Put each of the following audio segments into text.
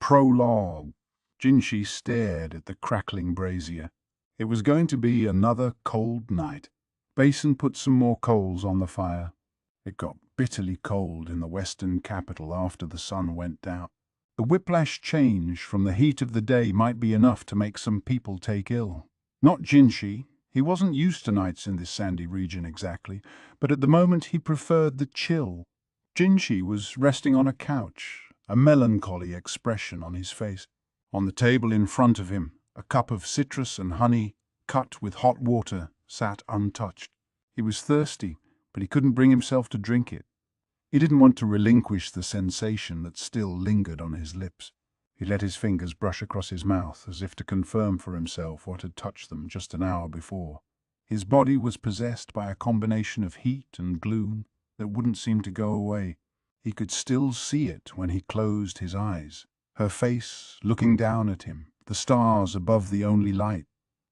Prologue. Jinshi stared at the crackling brazier. It was going to be another cold night. Basen put some more coals on the fire. It got bitterly cold in the western capital after the sun went down. The whiplash change from the heat of the day might be enough to make some people take ill. Not Jinshi. He wasn't used to nights in this sandy region exactly, but at the moment he preferred the chill. Jinshi was resting on a couch, a melancholy expression on his face. On the table in front of him, a cup of citrus and honey, cut with hot water, sat untouched. He was thirsty, but he couldn't bring himself to drink it. He didn't want to relinquish the sensation that still lingered on his lips. He let his fingers brush across his mouth as if to confirm for himself what had touched them just an hour before. His body was possessed by a combination of heat and gloom that wouldn't seem to go away. He could still see it when he closed his eyes. Her face looking down at him, the stars above the only light.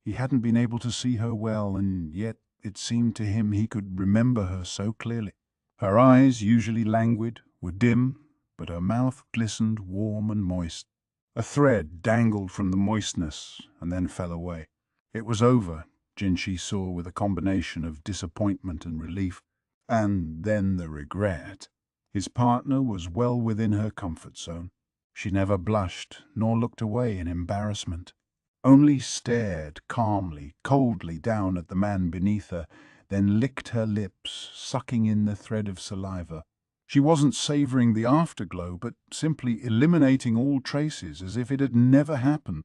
He hadn't been able to see her well, and yet it seemed to him he could remember her so clearly. Her eyes, usually languid, were dim, but her mouth glistened warm and moist. A thread dangled from the moistness and then fell away. It was over, Jinshi saw with a combination of disappointment and relief, and then the regret. His partner was well within her comfort zone. She never blushed nor looked away in embarrassment, only stared calmly, coldly down at the man beneath her, then licked her lips, sucking in the thread of saliva. She wasn't savoring the afterglow, but simply eliminating all traces as if it had never happened.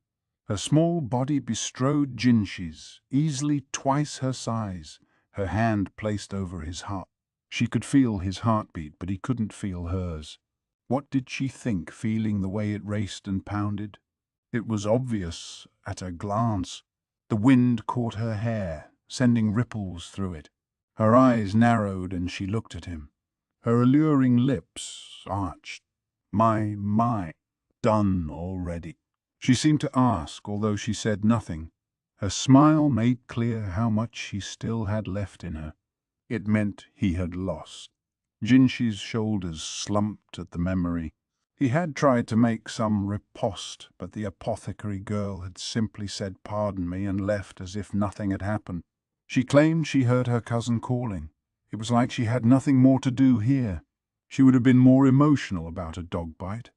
Her small body bestrode Jinshi's, easily twice her size, her hand placed over his heart. She could feel his heartbeat, but he couldn't feel hers. What did she think, feeling the way it raced and pounded? It was obvious at a glance. The wind caught her hair, sending ripples through it. Her eyes narrowed and she looked at him. Her alluring lips arched. My, done already. She seemed to ask, although she said nothing. Her smile made clear how much she still had left in her. It meant he had lost. Jinshi's shoulders slumped at the memory. He had tried to make some riposte, but the apothecary girl had simply said "pardon me" and left as if nothing had happened. She claimed she heard her cousin calling. It was like she had nothing more to do here. She would have been more emotional about a dog bite.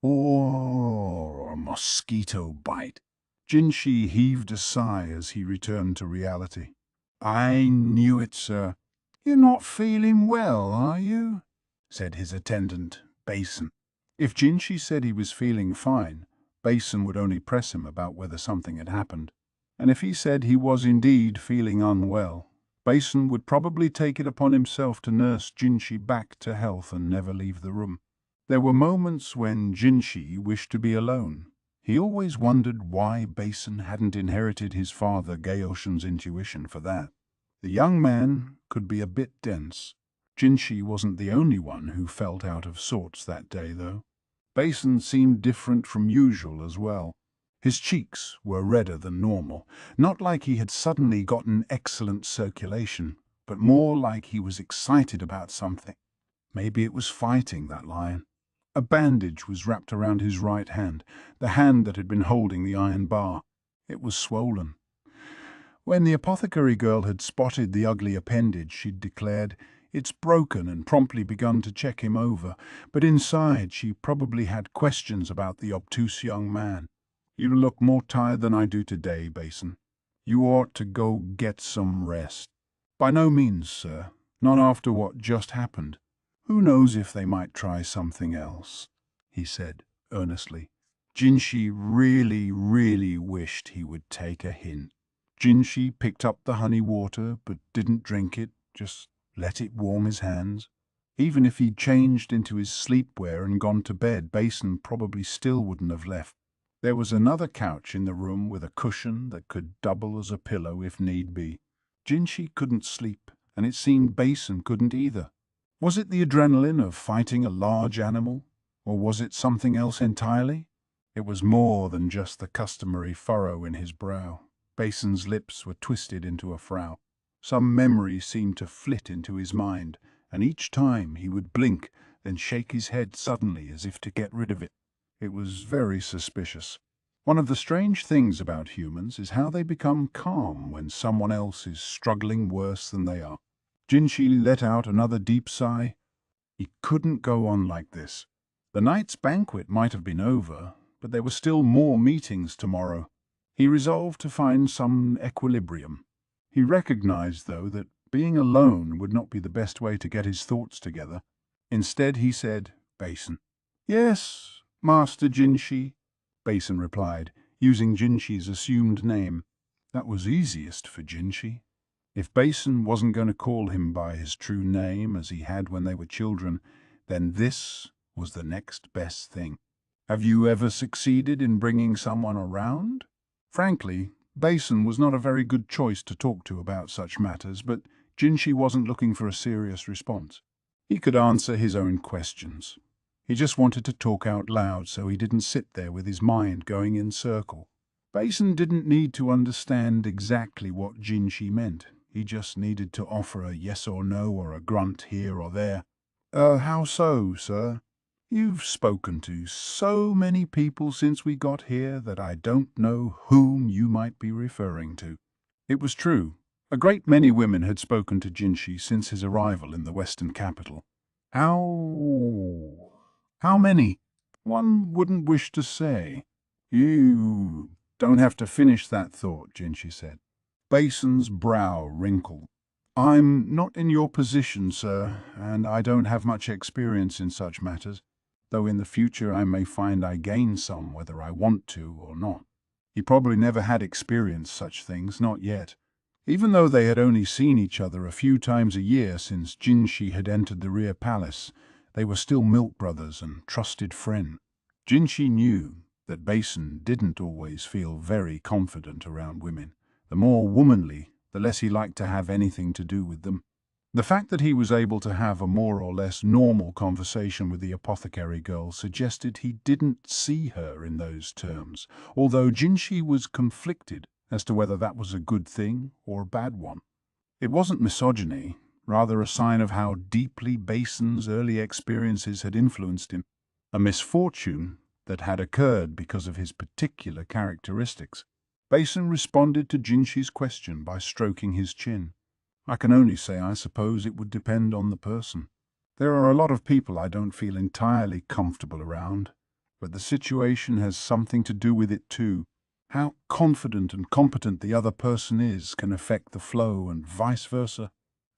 Or a mosquito bite. Jinshi heaved a sigh as he returned to reality. "I knew it, sir." "You're not feeling well, are you?" said his attendant, Basen. If Jinshi said he was feeling fine, Basen would only press him about whether something had happened. And if he said he was indeed feeling unwell, Basen would probably take it upon himself to nurse Jinshi back to health and never leave the room. There were moments when Jinshi wished to be alone. He always wondered why Basen hadn't inherited his father Gaoshin's intuition for that. The young man could be a bit dense. Jinshi wasn't the only one who felt out of sorts that day, though. Basen seemed different from usual as well. His cheeks were redder than normal, not like he had suddenly gotten excellent circulation, but more like he was excited about something. Maybe it was fighting that lion. A bandage was wrapped around his right hand, the hand that had been holding the iron bar. It was swollen. When the apothecary girl had spotted the ugly appendage, she'd declared, "It's broken," and promptly begun to check him over, but inside she probably had questions about the obtuse young man. "You look more tired than I do today, Basen. You ought to go get some rest." "By no means, sir. Not after what just happened. Who knows if they might try something else," he said earnestly. Jinshi really wished he would take a hint. Jinshi picked up the honey water but didn't drink it, just let it warm his hands. Even if he'd changed into his sleepwear and gone to bed, Basen probably still wouldn't have left. There was another couch in the room with a cushion that could double as a pillow if need be. Jinshi couldn't sleep, and it seemed Basen couldn't either. Was it the adrenaline of fighting a large animal, or was it something else entirely? It was more than just the customary furrow in his brow. Basen's lips were twisted into a frown. Some memory seemed to flit into his mind, and each time he would blink, then shake his head suddenly as if to get rid of it. It was very suspicious. One of the strange things about humans is how they become calm when someone else is struggling worse than they are. Jinshi let out another deep sigh. He couldn't go on like this. The night's banquet might have been over, but there were still more meetings tomorrow. He resolved to find some equilibrium. He recognized, though, that being alone would not be the best way to get his thoughts together. Instead, he said, "Basen." "Yes, Master Jinshi," Basen replied, using Jinshi's assumed name. That was easiest for Jinshi. If Basen wasn't going to call him by his true name as he had when they were children, then this was the next best thing. "Have you ever succeeded in bringing someone around?" Frankly, Basen was not a very good choice to talk to about such matters, but Jinshi wasn't looking for a serious response. He could answer his own questions. He just wanted to talk out loud so he didn't sit there with his mind going in circle. Basen didn't need to understand exactly what Jinshi meant. He just needed to offer a yes or no or a grunt here or there. How so, sir? You've spoken to so many people since we got here that I don't know whom you might be referring to." It was true. A great many women had spoken to Jinshi since his arrival in the western capital. How many? One wouldn't wish to say. "You don't have to finish that thought," Jinshi said. Basen's brow wrinkled. "I'm not in your position, sir, and I don't have much experience in such matters, though in the future I may find I gain some whether I want to or not." He probably never had experienced such things, not yet. Even though they had only seen each other a few times a year since Jinshi had entered the rear palace, they were still milk brothers and trusted friends. Jinshi knew that Basen didn't always feel very confident around women. The more womanly, the less he liked to have anything to do with them. The fact that he was able to have a more or less normal conversation with the apothecary girl suggested he didn't see her in those terms, although Jinshi was conflicted as to whether that was a good thing or a bad one. It wasn't misogyny, rather a sign of how deeply Basen's early experiences had influenced him, a misfortune that had occurred because of his particular characteristics. Basen responded to Jinshi's question by stroking his chin. "I can only say I suppose it would depend on the person. There are a lot of people I don't feel entirely comfortable around, but the situation has something to do with it too. How confident and competent the other person is can affect the flow and vice versa.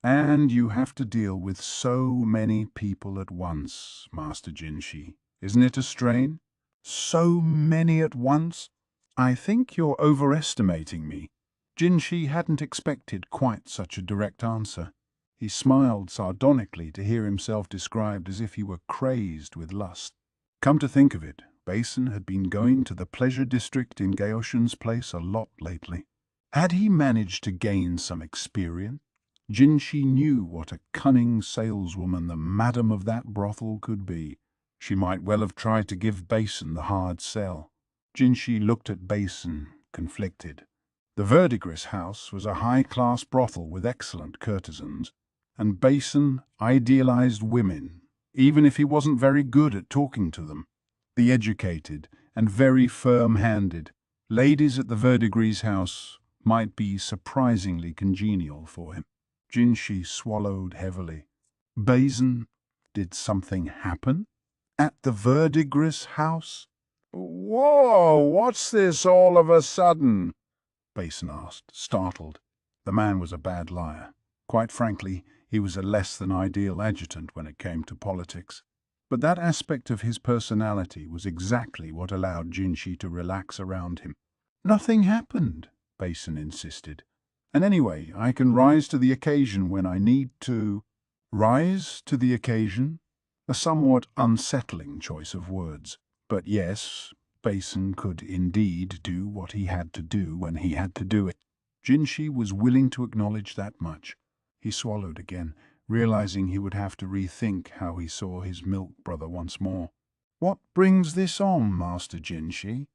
And you have to deal with so many people at once, Master Jinshi. Isn't it a strain? So many at once? I think you're overestimating me." Jinshi hadn't expected quite such a direct answer. He smiled sardonically to hear himself described as if he were crazed with lust. Come to think of it, Basen had been going to the pleasure district in Gaoshan's place a lot lately. Had he managed to gain some experience? Jinshi knew what a cunning saleswoman the madam of that brothel could be. She might well have tried to give Basen the hard sell. Jinshi looked at Basen, conflicted. The Verdigris house was a high-class brothel with excellent courtesans, and Basen idealized women, even if he wasn't very good at talking to them. The educated and very firm-handed ladies at the Verdigris house might be surprisingly congenial for him. Jinshi swallowed heavily. Basen, did something happen? At the Verdigris house? "Whoa, what's this all of a sudden?" Basen asked, startled. The man was a bad liar. Quite frankly, he was a less than ideal adjutant when it came to politics. But that aspect of his personality was exactly what allowed Jinshi to relax around him. "Nothing happened," Basen insisted. "And anyway, I can rise to the occasion when I need to." Rise to the occasion? A somewhat unsettling choice of words. But yes, Basen could indeed do what he had to do when he had to do it. Jinshi was willing to acknowledge that much. He swallowed again, realizing he would have to rethink how he saw his milk brother once more. "What brings this on, Master Jinshi?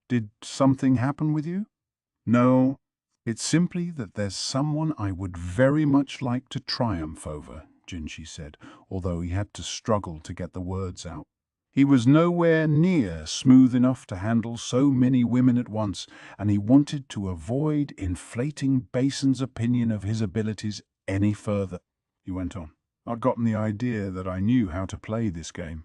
Did something happen with you?" "No, it's simply that there's someone I would very much like to triumph over," Jinshi said, although he had to struggle to get the words out. He was nowhere near smooth enough to handle so many women at once, and he wanted to avoid inflating Basen's opinion of his abilities any further. He went on, "I'd gotten the idea that I knew how to play this game.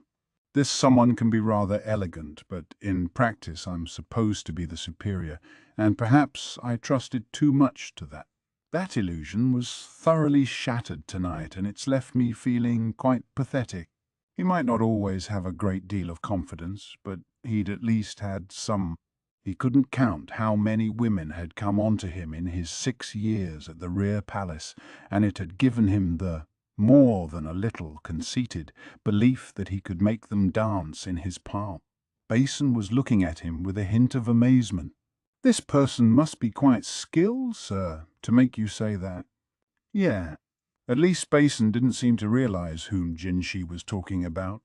This someone can be rather elegant, but in practice I'm supposed to be the superior, and perhaps I trusted too much to that. That illusion was thoroughly shattered tonight, and it's left me feeling quite pathetic. He might not always have a great deal of confidence, but he'd at least had some. He couldn't count how many women had come onto him in his 6 years at the rear palace, and it had given him the more than a little conceited belief that he could make them dance in his palm." Basen was looking at him with a hint of amazement. "This person must be quite skilled, sir, to make you say that." "Yeah." At least Basen didn't seem to realize whom Jinshi was talking about.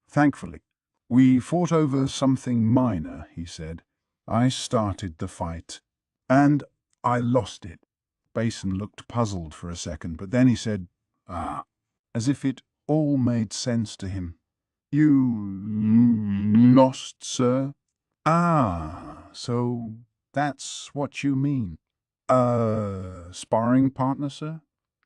"Thankfully. We fought over something minor," he said. "I started the fight, and I lost it." Basen looked puzzled for a second, but then he said, "Ah," as if it all made sense to him. "You lost, sir? Ah, so that's what you mean. Sparring partner, sir?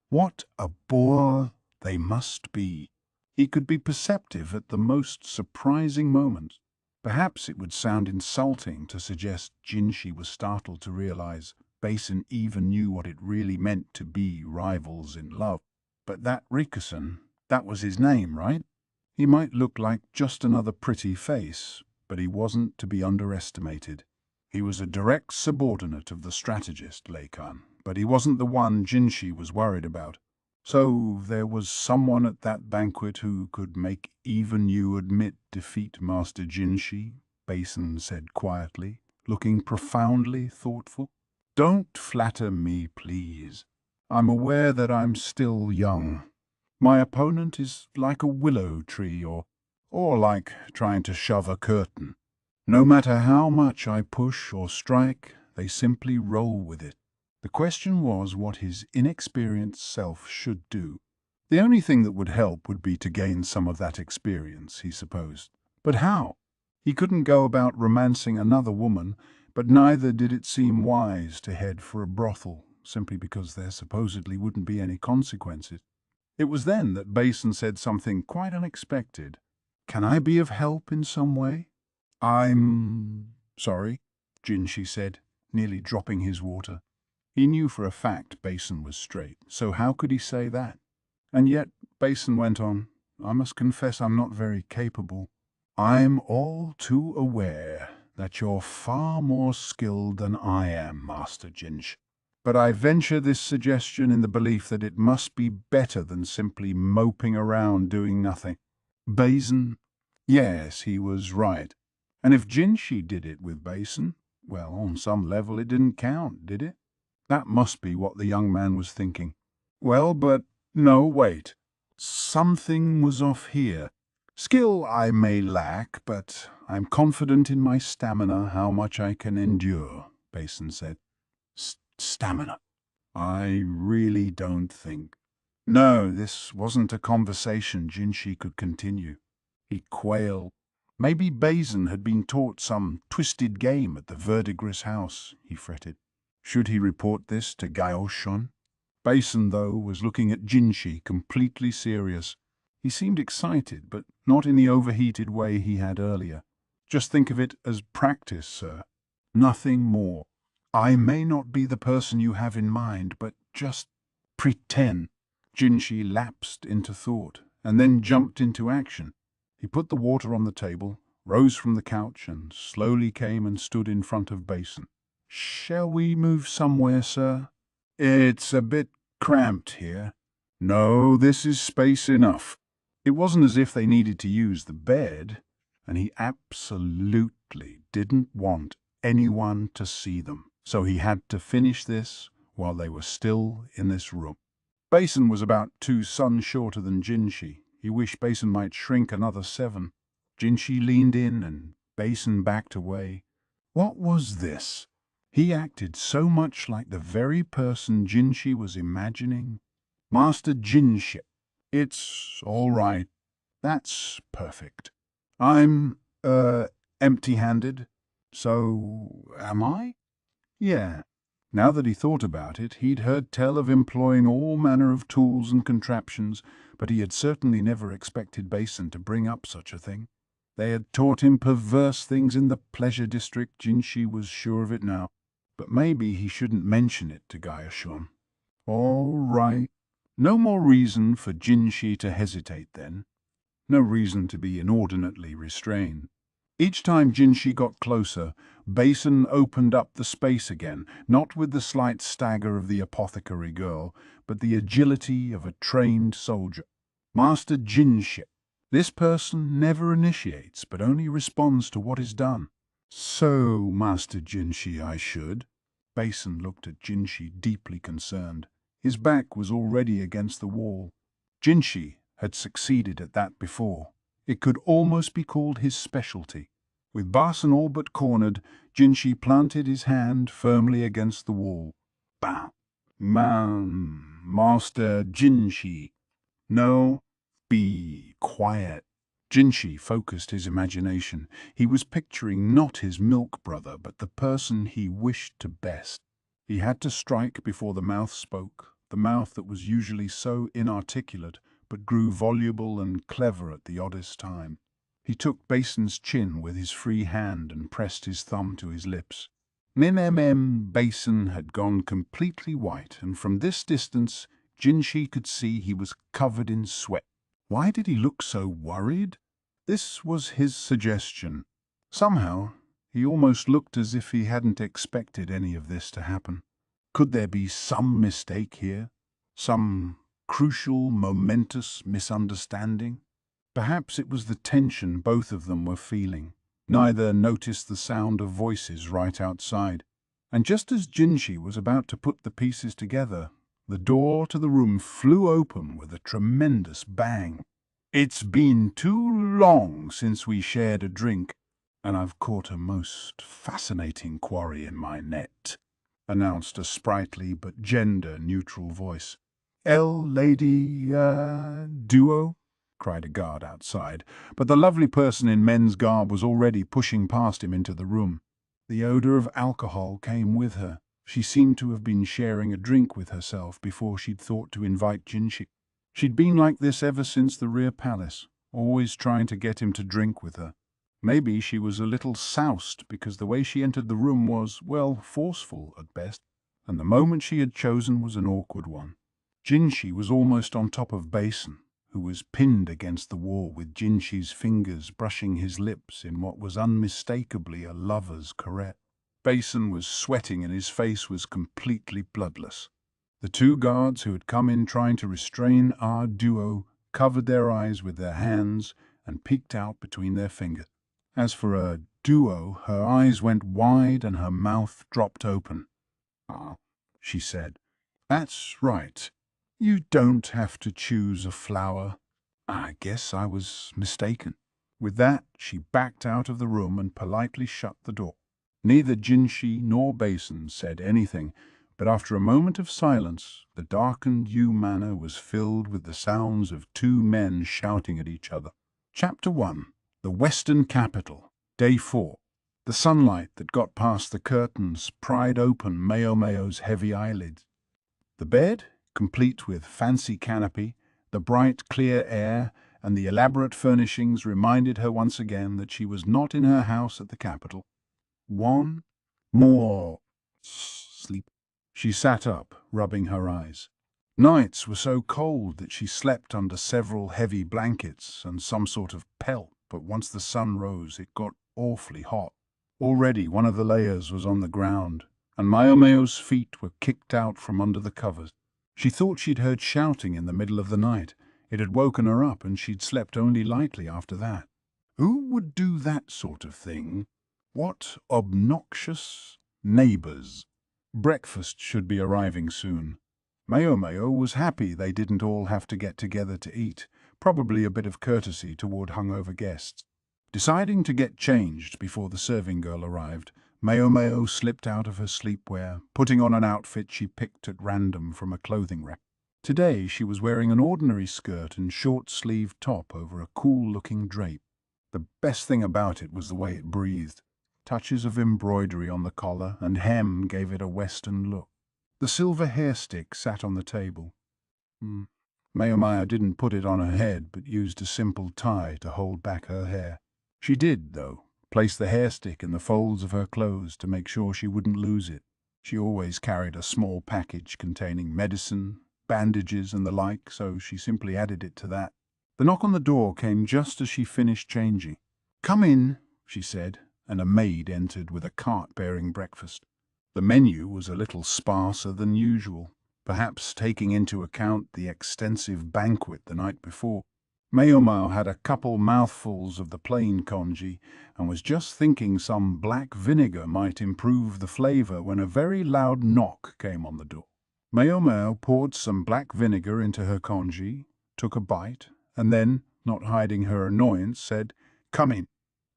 What a bore they must be." He could be perceptive at the most surprising moments. Perhaps it would sound insulting to suggest Jinshi was startled to realize Basen even knew what it really meant to be rivals in love. But that Rikusen, that was his name, right? He might look like just another pretty face, but he wasn't to be underestimated. He was a direct subordinate of the strategist, Leikan, but he wasn't the one Jinshi was worried about. "So there was someone at that banquet who could make even you admit defeat, Master Jinshi," Basen said quietly, looking profoundly thoughtful. "Don't flatter me, please. I'm aware that I'm still young. My opponent is like a willow tree or like trying to shove a curtain. No matter how much I push or strike, they simply roll with it." The question was what his inexperienced self should do. The only thing that would help would be to gain some of that experience, he supposed. But how? He couldn't go about romancing another woman, but neither did it seem wise to head for a brothel, simply because there supposedly wouldn't be any consequences. It was then that Basen said something quite unexpected. "Can I be of help in some way?" "I'm sorry," Jinshi said, nearly dropping his water. He knew for a fact Basen was straight, so how could he say that? And yet, Basen went on, "I must confess I'm not very capable. I'm all too aware that you're far more skilled than I am, Master Jinsh. But I venture this suggestion in the belief that it must be better than simply moping around doing nothing." Basen? Yes, he was right. And if Jinshi did it with Basen, well, on some level it didn't count, did it? That must be what the young man was thinking. Well, but no, wait. Something was off here. Skill I may lack, but I'm confident in my stamina, how much I can endure, Basen said. Stamina? I really don't think. No, this wasn't a conversation Jinshi could continue. He quailed. Maybe Basen had been taught some twisted game at the verdigris house, he fretted. Should he report this to Gaoshun? Basen, though, was looking at Jinshi, completely serious. He seemed excited, but not in the overheated way he had earlier. "Just think of it as practice, sir. Nothing more. I may not be the person you have in mind, but just pretend." Jinshi lapsed into thought, and then jumped into action. He put the water on the table, rose from the couch, and slowly came and stood in front of Basen. "Shall we move somewhere, sir? It's a bit cramped here." "No, this is space enough." It wasn't as if they needed to use the bed, and he absolutely didn't want anyone to see them, so he had to finish this while they were still in this room. Basen was about 2 suns shorter than Jinshi. He wished Basen might shrink another 7. Jinshi leaned in and Basen backed away. What was this? He acted so much like the very person Jinshi was imagining. "Master Jinshi, it's all right. That's perfect. I'm, empty-handed. So, am I? Yeah. Now that he thought about it, he'd heard tell of employing all manner of tools and contraptions, but he had certainly never expected Basen to bring up such a thing. They had taught him perverse things in the pleasure district, Jinshi was sure of it now. But maybe he shouldn't mention it to Gaiashun. All right. No more reason for Jinshi to hesitate then. No reason to be inordinately restrained. Each time Jinshi got closer, Basen opened up the space again, not with the slight stagger of the apothecary girl, but the agility of a trained soldier. Master Jinshi. This person never initiates, but only responds to what is done. So, Master Jinshi, I should. Basen looked at Jinshi, deeply concerned. His back was already against the wall. Jinshi had succeeded at that before. It could almost be called his specialty. With Basen all but cornered, Jinshi planted his hand firmly against the wall. Bah! Master Jinshi. No, be quiet. Jinshi focused his imagination. He was picturing not his milk brother, but the person he wished to best. He had to strike before the mouth spoke, the mouth that was usually so inarticulate, but grew voluble and clever at the oddest time. He took Basen's chin with his free hand and pressed his thumb to his lips. Basen had gone completely white, and from this distance Jinshi could see he was covered in sweat. Why did he look so worried? This was his suggestion. Somehow, he almost looked as if he hadn't expected any of this to happen. Could there be some mistake here? Some crucial, momentous misunderstanding? Perhaps it was the tension both of them were feeling. Neither noticed the sound of voices right outside. And just as Jinshi was about to put the pieces together, the door to the room flew open with a tremendous bang. It's been too long since we shared a drink, and I've caught a most fascinating quarry in my net, announced a sprightly but gender-neutral voice. Lady, duo? Cried a guard outside, but the lovely person in men's garb was already pushing past him into the room. The odor of alcohol came with her. She seemed to have been sharing a drink with herself before she'd thought to invite Jinshi. She'd been like this ever since the rear palace, always trying to get him to drink with her. Maybe she was a little soused because the way she entered the room was, well, forceful at best, and the moment she had chosen was an awkward one. Jinshi was almost on top of Basen, who was pinned against the wall with Jinshi's fingers brushing his lips in what was unmistakably a lover's caress. Basen was sweating and his face was completely bloodless. The two guards who had come in trying to restrain our duo covered their eyes with their hands and peeked out between their fingers. As for our duo, her eyes went wide and her mouth dropped open. "Ah," she said. "That's right. You don't have to choose a flower. I guess I was mistaken." With that, she backed out of the room and politely shut the door. Neither Jinshi nor Basen said anything, but after a moment of silence, the darkened yew manor was filled with the sounds of two men shouting at each other. Chapter 1. The Western Capital. Day 4. The sunlight that got past the curtains pried open Maomao's heavy eyelids. The bed, complete with fancy canopy, the bright, clear air, and the elaborate furnishings reminded her once again that she was not in her house at the capital. One more sleep. She sat up, rubbing her eyes. Nights were so cold that she slept under several heavy blankets and some sort of pelt, but once the sun rose it got awfully hot. Already one of the layers was on the ground, and Maomao's feet were kicked out from under the covers. She thought she'd heard shouting in the middle of the night. It had woken her up and she'd slept only lightly after that. Who would do that sort of thing? What obnoxious neighbors! Breakfast should be arriving soon. Maomao was happy they didn't all have to get together to eat, probably a bit of courtesy toward hungover guests. Deciding to get changed before the serving girl arrived, Maomao slipped out of her sleepwear, putting on an outfit she picked at random from a clothing rack. Today she was wearing an ordinary skirt and short-sleeved top over a cool-looking drape. The best thing about it was the way it breathed. Touches of embroidery on the collar and hem gave it a Western look. The silver hair stick sat on the table. Maomao didn't put it on her head, but used a simple tie to hold back her hair. She did, though, place the hair stick in the folds of her clothes to make sure she wouldn't lose it. She always carried a small package containing medicine, bandages and the like, so she simply added it to that. The knock on the door came just as she finished changing. "Come in," she said, and a maid entered with a cart bearing breakfast. The menu was a little sparser than usual, perhaps taking into account the extensive banquet the night before. Maomao had a couple mouthfuls of the plain congee and was just thinking some black vinegar might improve the flavour when a very loud knock came on the door. Maomao poured some black vinegar into her congee, took a bite, and then, not hiding her annoyance, said, "Come in."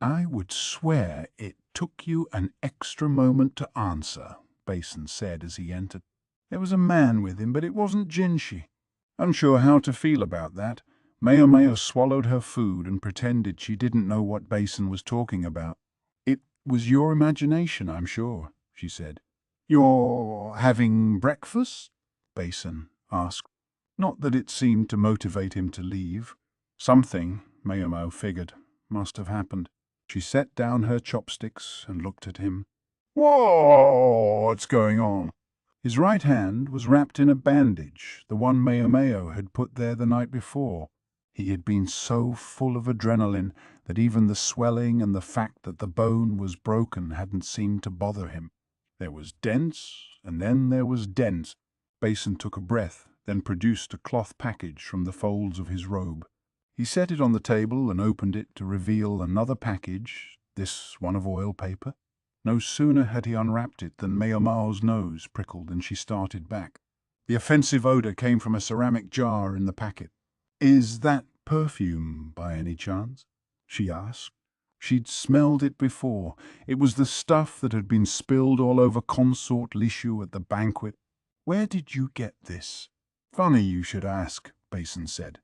"I would swear it took you an extra moment to answer," Basen said as he entered. There was a man with him, but it wasn't Jinshi. Unsure how to feel about that, Maomao swallowed her food and pretended she didn't know what Basen was talking about. "It was your imagination, I'm sure," she said. "You're having breakfast?" Basen asked. Not that it seemed to motivate him to leave. Something, Maomao figured, must have happened. She set down her chopsticks and looked at him. "What's going on?" His right hand was wrapped in a bandage, the one Maomao had put there the night before. He had been so full of adrenaline that even the swelling and the fact that the bone was broken hadn't seemed to bother him. There was dents, and then there was dents. Basen took a breath, then produced a cloth package from the folds of his robe. He set it on the table and opened it to reveal another package, this one of oil paper. No sooner had he unwrapped it than Maomao's nose prickled and she started back. The offensive odour came from a ceramic jar in the packet. "Is that perfume, by any chance?" she asked. She'd smelled it before. It was the stuff that had been spilled all over Consort Lishu at the banquet. "Where did you get this?" "Funny you should ask," Basen said.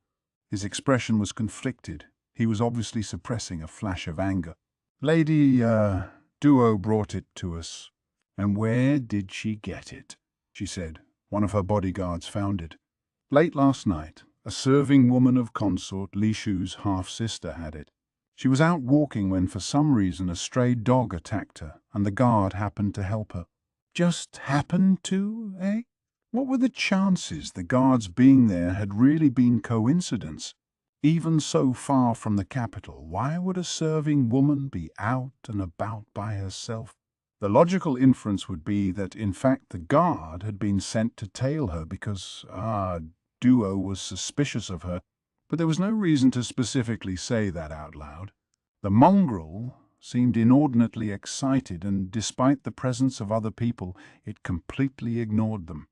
His expression was conflicted. He was obviously suppressing a flash of anger. "Lady, Duo brought it to us." "And where did she get it?" she said. "One of her bodyguards found it. Late last night, a serving woman of Consort, Lishu's half-sister, had it. She was out walking when for some reason a stray dog attacked her, and the guard happened to help her." "Just happened to, eh?" What were the chances the guards being there had really been coincidence? Even so far from the capital, why would a serving woman be out and about by herself? The logical inference would be that, in fact, the guard had been sent to tail her because, Duo was suspicious of her, but there was no reason to specifically say that out loud. The mongrel seemed inordinately excited, and despite the presence of other people, it completely ignored them.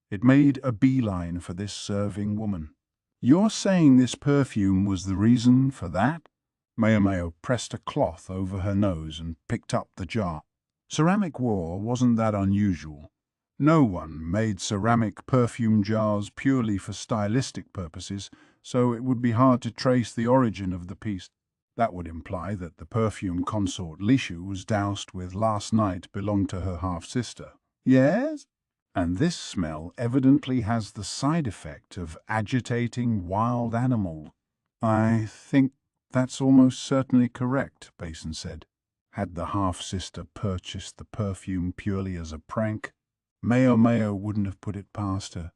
It made a beeline for this serving woman. "You're saying this perfume was the reason for that?" Maomao pressed a cloth over her nose and picked up the jar. Ceramic war wasn't that unusual. No one made ceramic perfume jars purely for stylistic purposes, so it would be hard to trace the origin of the piece. That would imply that the perfume Consort Lishu was doused with last night belonged to her half-sister. "Yes?" "And this smell evidently has the side effect of agitating wild animals." "I think that's almost certainly correct," Basen said. Had the half-sister purchased the perfume purely as a prank? Maomao wouldn't have put it past her.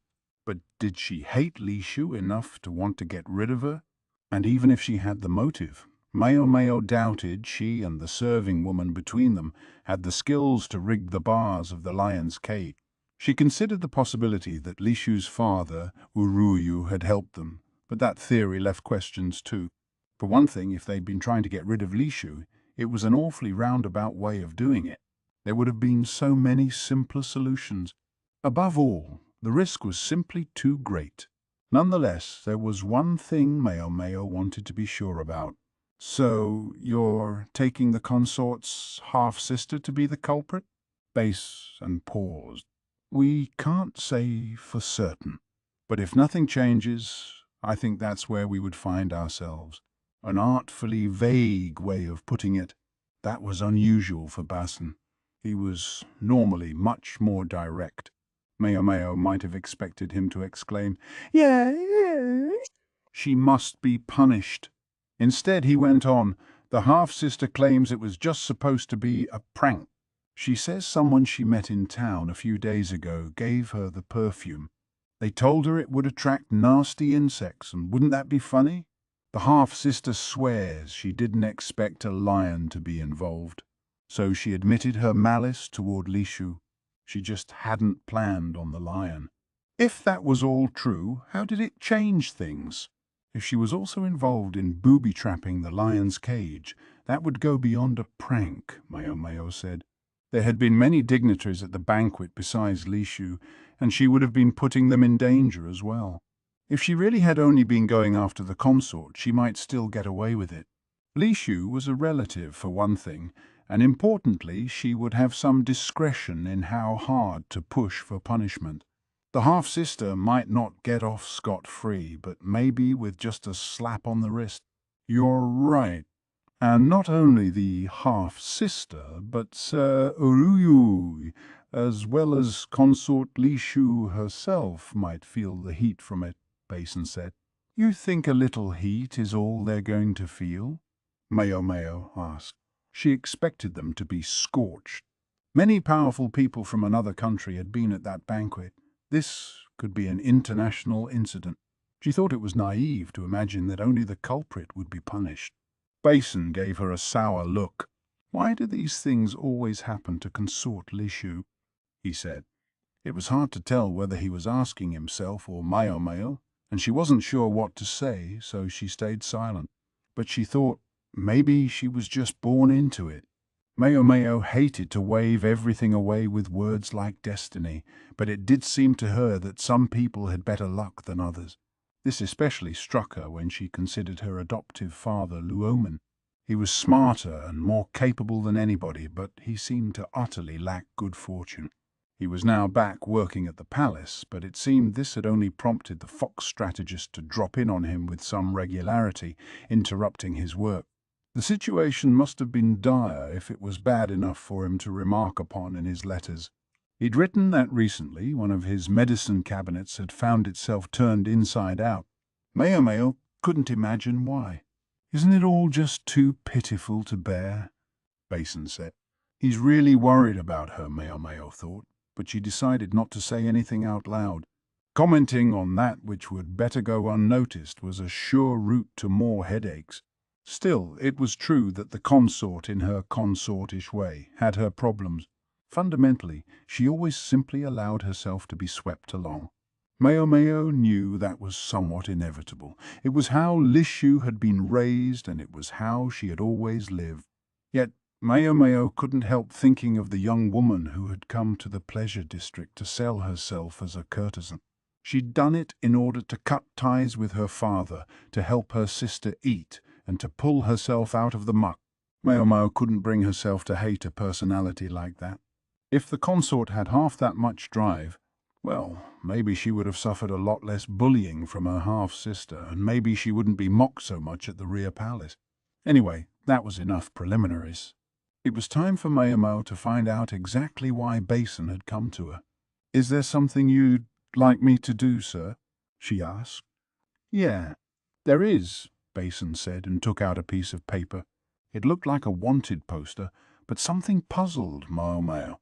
But did she hate Lishu enough to want to get rid of her? And even if she had the motive, Maomao doubted she and the serving woman between them had the skills to rig the bars of the lion's cage. She considered the possibility that Lishu's father, Uruyu, had helped them, but that theory left questions too. For one thing, if they'd been trying to get rid of Lishu, it was an awfully roundabout way of doing it. There would have been so many simpler solutions. Above all, the risk was simply too great. Nonetheless, there was one thing Maomao wanted to be sure about. "So, you're taking the consort's half-sister to be the culprit?" Basen paused. "We can't say for certain. But if nothing changes, I think that's where we would find ourselves." An artfully vague way of putting it. That was unusual for Basen. He was normally much more direct. Maomao might have expected him to exclaim, "Yes, she must be punished." Instead, he went on, "The half-sister claims it was just supposed to be a prank. She says someone she met in town a few days ago gave her the perfume. They told her it would attract nasty insects, and wouldn't that be funny? The half-sister swears she didn't expect a lion to be involved, so she admitted her malice toward Lishu. She just hadn't planned on the lion." If that was all true, how did it change things? If she was also involved in booby-trapping the lion's cage, that would go beyond a prank, Maomao said. There had been many dignitaries at the banquet besides Lishu, and she would have been putting them in danger as well. If she really had only been going after the consort, she might still get away with it. Lishu was a relative, for one thing, and importantly, she would have some discretion in how hard to push for punishment. The half-sister might not get off scot-free, but maybe with just a slap on the wrist. "You're right. And not only the half-sister, but Sir Uruyu, as well as Consort Lishu herself, might feel the heat from it," Basen said. "You think a little heat is all they're going to feel?" Maomao asked. She expected them to be scorched. Many powerful people from another country had been at that banquet. This could be an international incident. She thought it was naive to imagine that only the culprit would be punished. Basen gave her a sour look. "Why do these things always happen to Consort Lishu?" he said. It was hard to tell whether he was asking himself or Maomao, and she wasn't sure what to say, so she stayed silent. But she thought maybe she was just born into it. Maomao hated to wave everything away with words like destiny, but it did seem to her that some people had better luck than others. This especially struck her when she considered her adoptive father, Luoman. He was smarter and more capable than anybody, but he seemed to utterly lack good fortune. He was now back working at the palace, but it seemed this had only prompted the fox strategist to drop in on him with some regularity, interrupting his work. The situation must have been dire if it was bad enough for him to remark upon in his letters. He'd written that recently one of his medicine cabinets had found itself turned inside out. Maomao couldn't imagine why. "Isn't it all just too pitiful to bear?" Basen said. He's really worried about her, Maomao thought, but she decided not to say anything out loud. Commenting on that which would better go unnoticed was a sure route to more headaches. Still, it was true that the consort, in her consortish way, had her problems. Fundamentally, she always simply allowed herself to be swept along. Maomao knew that was somewhat inevitable. It was how Lishu had been raised, and it was how she had always lived. Yet Maomao couldn't help thinking of the young woman who had come to the pleasure district to sell herself as a courtesan. She'd done it in order to cut ties with her father, to help her sister eat, and to pull herself out of the muck. Maomao couldn't bring herself to hate a personality like that. If the consort had half that much drive, well, maybe she would have suffered a lot less bullying from her half-sister, and maybe she wouldn't be mocked so much at the rear palace. Anyway, that was enough preliminaries. It was time for Maomao to find out exactly why Basen had come to her. "Is there something you'd like me to do, sir?" she asked. "Yeah, there is," Basen said, and took out a piece of paper. It looked like a wanted poster, but something puzzled Maomao.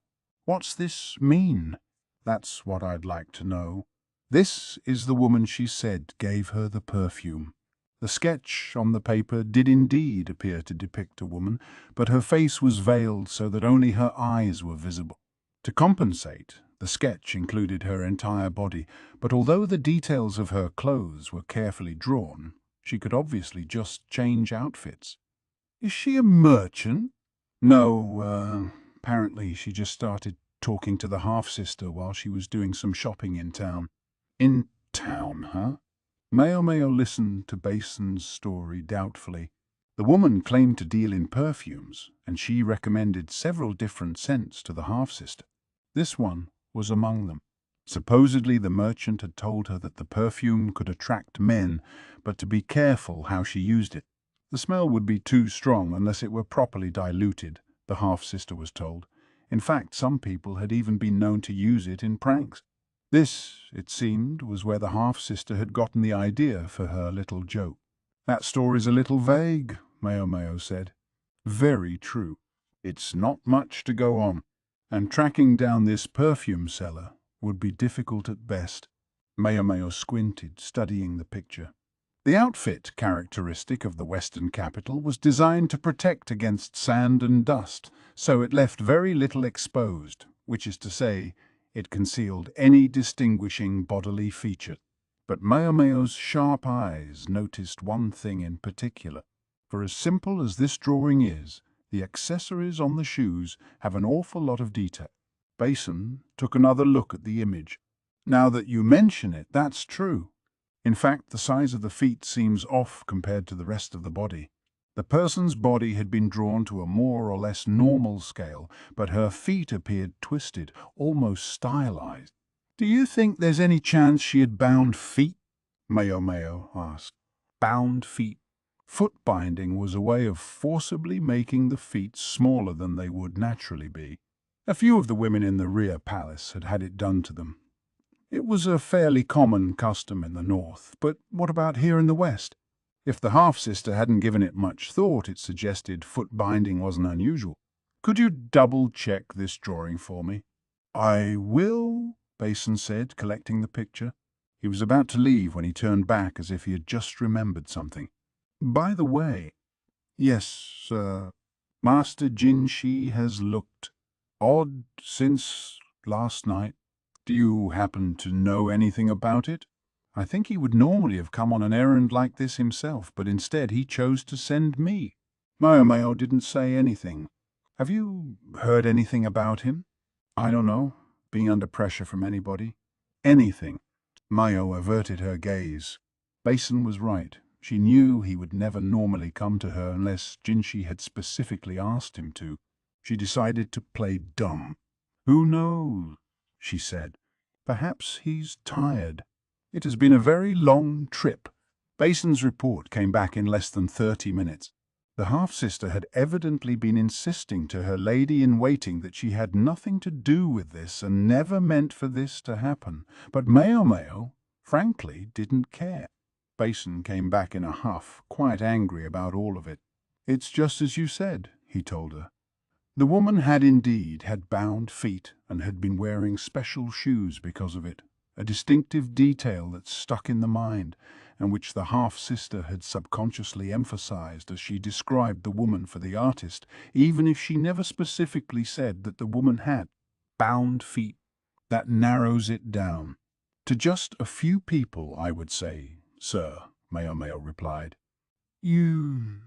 "What's this mean?" "That's what I'd like to know. This is the woman she said gave her the perfume." The sketch on the paper did indeed appear to depict a woman, but her face was veiled so that only her eyes were visible. To compensate, the sketch included her entire body, but although the details of her clothes were carefully drawn, she could obviously just change outfits. "Is she a merchant?" "No, apparently she just started talking to the half-sister while she was doing some shopping in town." "In town, huh?" Maomao listened to Basen's story doubtfully. The woman claimed to deal in perfumes, and she recommended several different scents to the half-sister. This one was among them. Supposedly the merchant had told her that the perfume could attract men, but to be careful how she used it. The smell would be too strong unless it were properly diluted, the half-sister was told. In fact, some people had even been known to use it in pranks. This, it seemed, was where the half-sister had gotten the idea for her little joke. "That story's a little vague," Maomao said. "Very true. It's not much to go on, and tracking down this perfume seller would be difficult at best." Maomao squinted, studying the picture. The outfit, characteristic of the Western capital, was designed to protect against sand and dust, so it left very little exposed, which is to say, it concealed any distinguishing bodily feature. But Maomao's sharp eyes noticed one thing in particular. For as simple as this drawing is, the accessories on the shoes have an awful lot of detail. Basen took another look at the image. "Now that you mention it, that's true. In fact, the size of the feet seems off compared to the rest of the body. The person's body had been drawn to a more or less normal scale, but her feet appeared twisted, almost stylized." "Do you think there's any chance she had bound feet?" Maomao asked. Bound feet. Foot binding was a way of forcibly making the feet smaller than they would naturally be. A few of the women in the rear palace had had it done to them. It was a fairly common custom in the north, but what about here in the west? If the half-sister hadn't given it much thought, it suggested foot binding wasn't unusual. "Could you double-check this drawing for me?" "I will," Basen said, collecting the picture. He was about to leave when he turned back as if he had just remembered something. "By the way, yes, Master Jinshi has looked odd since last night. Do you happen to know anything about it? I think he would normally have come on an errand like this himself, but instead he chose to send me." Maomao didn't say anything. "Have you heard anything about him?" "I don't know. Being under pressure from anybody." "Anything?" Mao averted her gaze. Basen was right. She knew he would never normally come to her unless Jinshi had specifically asked him to. She decided to play dumb. "Who knows?" she said. "Perhaps he's tired. It has been a very long trip." Basen's report came back in less than 30 minutes. The half-sister had evidently been insisting to her lady-in-waiting that she had nothing to do with this and never meant for this to happen. But Maomao, frankly, didn't care. Basen came back in a huff, quite angry about all of it. "It's just as you said," he told her. The woman had indeed had bound feet and had been wearing special shoes because of it, a distinctive detail that stuck in the mind and which the half-sister had subconsciously emphasized as she described the woman for the artist, even if she never specifically said that the woman had bound feet. That narrows it down. "To just a few people, I would say, sir," Maomao replied. You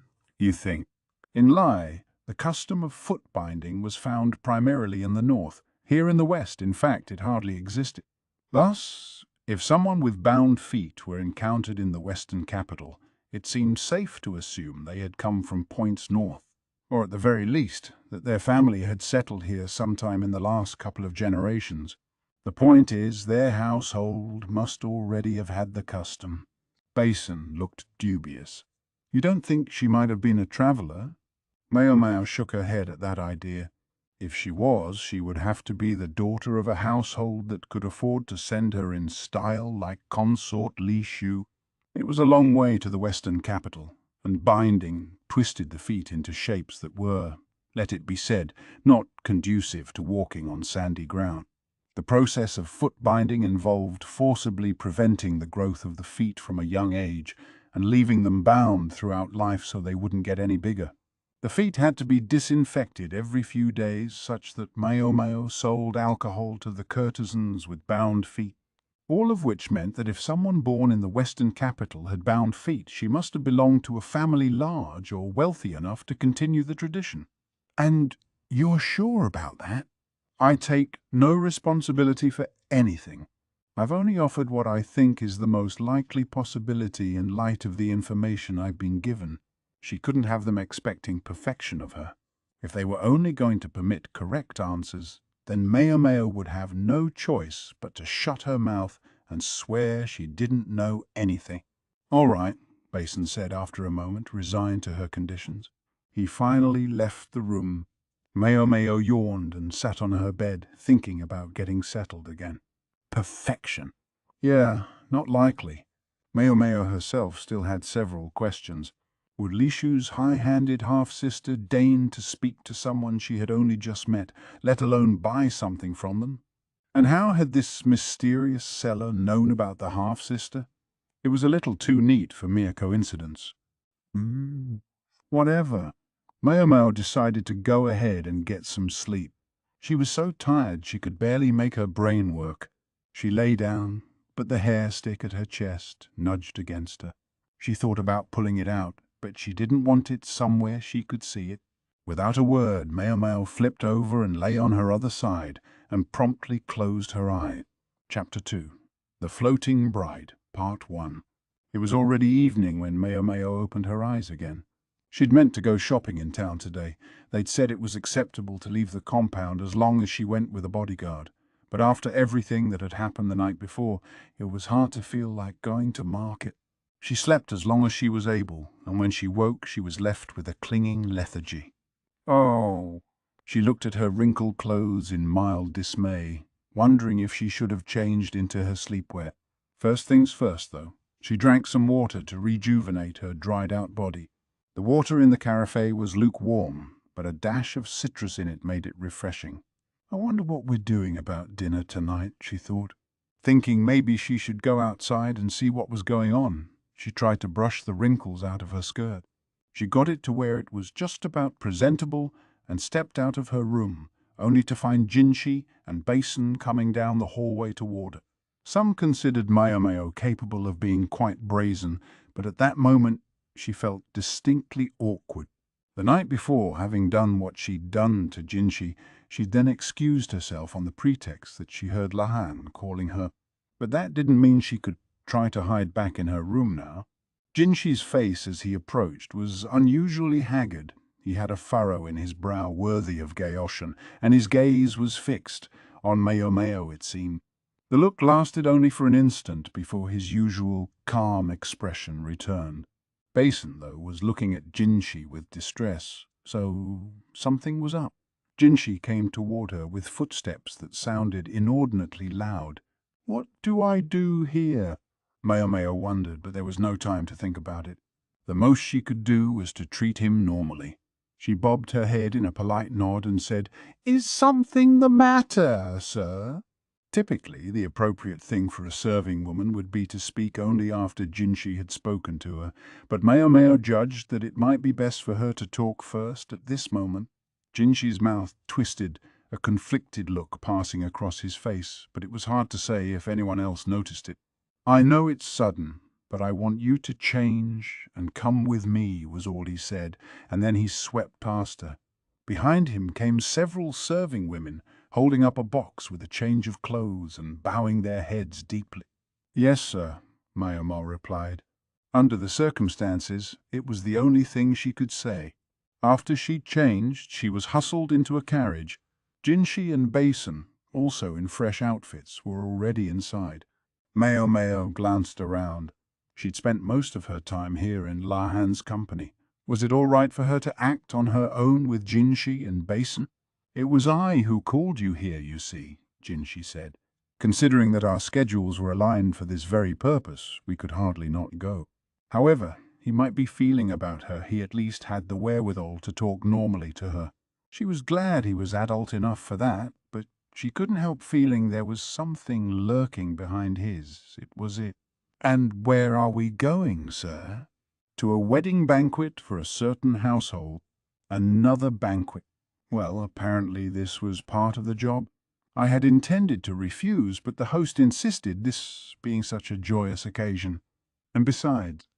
think?" In Lai, the custom of foot binding was found primarily in the north. Here in the west, in fact, it hardly existed. Thus, if someone with bound feet were encountered in the western capital, it seemed safe to assume they had come from points north, or at the very least, that their family had settled here sometime in the last couple of generations. The point is, their household must already have had the custom. Basen looked dubious. "You don't think she might have been a traveller?" Maomao shook her head at that idea. If she was, she would have to be the daughter of a household that could afford to send her in style like Consort Lishu. It was a long way to the western capital, and binding twisted the feet into shapes that were, let it be said, not conducive to walking on sandy ground. The process of foot binding involved forcibly preventing the growth of the feet from a young age and leaving them bound throughout life so they wouldn't get any bigger. The feet had to be disinfected every few days, such that Maomao sold alcohol to the courtesans with bound feet. All of which meant that if someone born in the western capital had bound feet, she must have belonged to a family large or wealthy enough to continue the tradition. "And you're sure about that?" "I take no responsibility for anything. I've only offered what I think is the most likely possibility in light of the information I've been given." She couldn't have them expecting perfection of her. If they were only going to permit correct answers, then Maomao would have no choice but to shut her mouth and swear she didn't know anything. "All right, Basen said after a moment, resigned to her conditions. He finally left the room. Maomao yawned and sat on her bed, thinking about getting settled again. Perfection. Yeah, not likely. Maomao herself still had several questions. Would Lishu's high-handed half-sister deign to speak to someone she had only just met, let alone buy something from them? And how had this mysterious seller known about the half-sister? It was a little too neat for mere coincidence. Whatever. Maomao decided to go ahead and get some sleep. She was so tired she could barely make her brain work. She lay down, but the hair stick at her chest nudged against her. She thought about pulling it out, but she didn't want it somewhere she could see it. Without a word, Maomao flipped over and lay on her other side and promptly closed her eyes. Chapter 2. The Floating Bride, Part 1. It was already evening when Maomao opened her eyes again. She'd meant to go shopping in town today. They'd said it was acceptable to leave the compound as long as she went with a bodyguard. But after everything that had happened the night before, it was hard to feel like going to market. She slept as long as she was able, and when she woke she was left with a clinging lethargy. Oh! She looked at her wrinkled clothes in mild dismay, wondering if she should have changed into her sleepwear. First things first, though. She drank some water to rejuvenate her dried-out body. The water in the carafe was lukewarm, but a dash of citrus in it made it refreshing. I wonder what we're doing about dinner tonight, she thought. Thinking maybe she should go outside and see what was going on, she tried to brush the wrinkles out of her skirt. She got it to where it was just about presentable and stepped out of her room, only to find Jinshi and Basen coming down the hallway toward her. Some considered Maomao capable of being quite brazen, but at that moment she felt distinctly awkward. The night before, having done what she'd done to Jinshi, she'd then excused herself on the pretext that she heard Lahan calling her. But that didn't mean she could try to hide back in her room now. Jinshi's face as he approached was unusually haggard. He had a furrow in his brow worthy of Gaoshan, and his gaze was fixed, on Maomao it seemed. The look lasted only for an instant before his usual calm expression returned. Basen, though, was looking at Jinshi with distress, so something was up. Jinshi came toward her with footsteps that sounded inordinately loud. "What do I do here?" Maomao wondered, but there was no time to think about it. The most she could do was to treat him normally. She bobbed her head in a polite nod and said, "Is something the matter, sir?" Typically, the appropriate thing for a serving woman would be to speak only after Jinshi had spoken to her, but Maomao judged that it might be best for her to talk first at this moment. Jinshi's mouth twisted, a conflicted look passing across his face, but it was hard to say if anyone else noticed it. "I know it's sudden, but I want you to change and come with me," was all he said, and then he swept past her. Behind him came several serving women, holding up a box with a change of clothes and bowing their heads deeply. "Yes, sir," Maomao replied. Under the circumstances, it was the only thing she could say. After she'd changed, she was hustled into a carriage. Jinshi and Basen, also in fresh outfits, were already inside. Maomao glanced around. She'd spent most of her time here in Lahan's company. Was it all right for her to act on her own with Jinshi and Basen? "It was I who called you here, you see," Jinshi said. "Considering that our schedules were aligned for this very purpose, we could hardly not go." However he might be feeling about her, he at least had the wherewithal to talk normally to her. She was glad he was adult enough for that, but she couldn't help feeling there was something lurking behind his. It was it. "And where are we going, sir?" "To a wedding banquet for a certain household." Another banquet. Well, apparently this was part of the job. I had intended to refuse, but the host insisted, this being such a joyous occasion. And besides...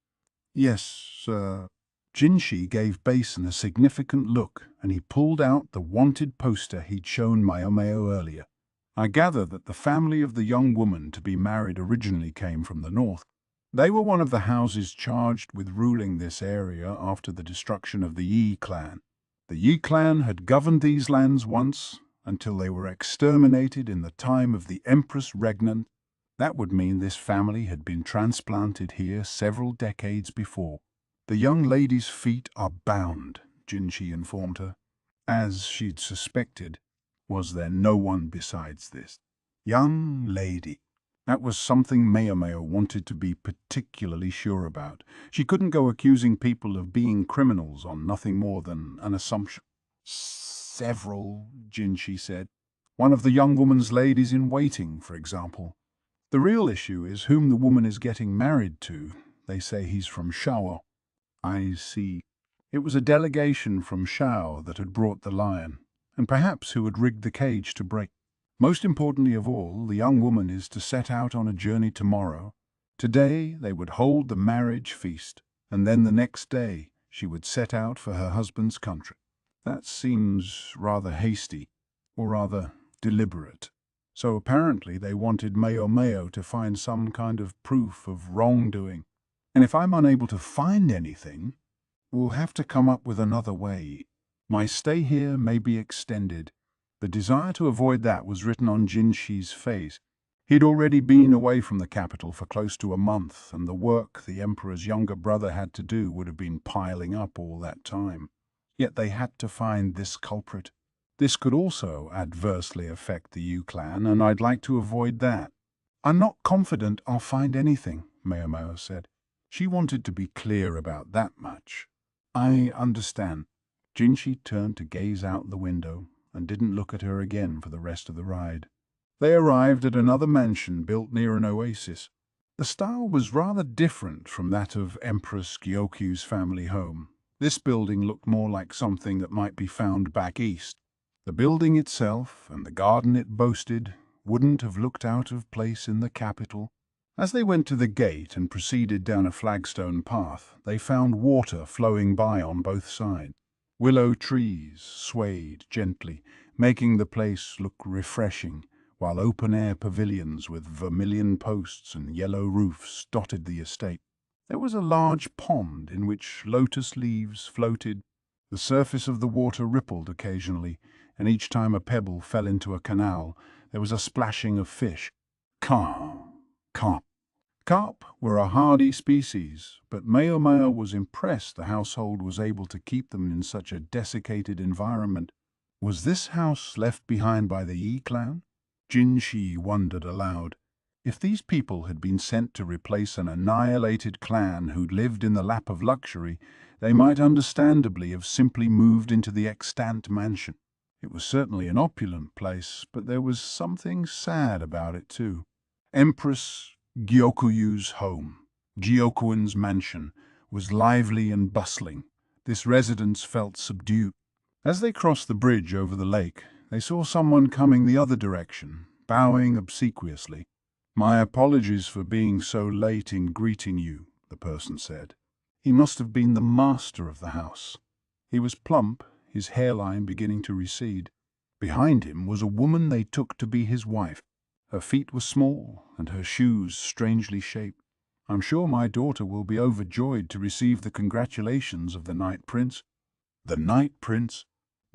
"Yes, sir." Jinshi gave Basen a significant look, and he pulled out the wanted poster he'd shown Maomao earlier. "I gather that the family of the young woman to be married originally came from the north. They were one of the houses charged with ruling this area after the destruction of the Yi clan. The Yi clan had governed these lands once, until they were exterminated in the time of the Empress Regnant. That would mean this family had been transplanted here several decades before. The young lady's feet are bound, Jinshi informed her. As she'd suspected, was there no one besides this young lady? That was something Maomao wanted to be particularly sure about. She couldn't go accusing people of being criminals on nothing more than an assumption. Several, Jinshi said. One of the young woman's ladies in waiting, for example. The real issue is whom the woman is getting married to. They say he's from Shao. I see. It was a delegation from Shao that had brought the lion, and perhaps who had rigged the cage to break. Most importantly of all, the young woman is to set out on a journey tomorrow. Today they would hold the marriage feast, and then the next day she would set out for her husband's country. That seems rather hasty, or rather deliberate. So apparently they wanted Maomao to find some kind of proof of wrongdoing. And if I'm unable to find anything, we'll have to come up with another way. My stay here may be extended. The desire to avoid that was written on Jinshi's face. He'd already been away from the capital for close to a month, and the work the Emperor's younger brother had to do would have been piling up all that time. Yet they had to find this culprit. This could also adversely affect the Yu clan, and I'd like to avoid that. I'm not confident I'll find anything, Maomao said. She wanted to be clear about that much. I understand. Jinshi turned to gaze out the window and didn't look at her again for the rest of the ride. They arrived at another mansion built near an oasis. The style was rather different from that of Empress Gyoku's family home. This building looked more like something that might be found back east. The building itself and the garden it boasted wouldn't have looked out of place in the capital. As they went to the gate and proceeded down a flagstone path, they found water flowing by on both sides. Willow trees swayed gently, making the place look refreshing, while open-air pavilions with vermilion posts and yellow roofs dotted the estate. There was a large pond in which lotus leaves floated. The surface of the water rippled occasionally, and each time a pebble fell into a canal, there was a splashing of fish. Carp. Carp were a hardy species, but Maomao was impressed the household was able to keep them in such a desiccated environment. Was this house left behind by the Yi clan? Jinshi wondered aloud. If these people had been sent to replace an annihilated clan who'd lived in the lap of luxury, they might understandably have simply moved into the extant mansion. It was certainly an opulent place, but there was something sad about it too. Empress Gyokuyu's home, Gyokuin's mansion, was lively and bustling. This residence felt subdued. As they crossed the bridge over the lake, they saw someone coming the other direction, bowing obsequiously. "My apologies for being so late in greeting you," the person said. He must have been the master of the house. He was plump, his hairline beginning to recede. Behind him was a woman they took to be his wife. Her feet were small, and her shoes strangely shaped. "I'm sure my daughter will be overjoyed to receive the congratulations of the Night Prince." The Night Prince?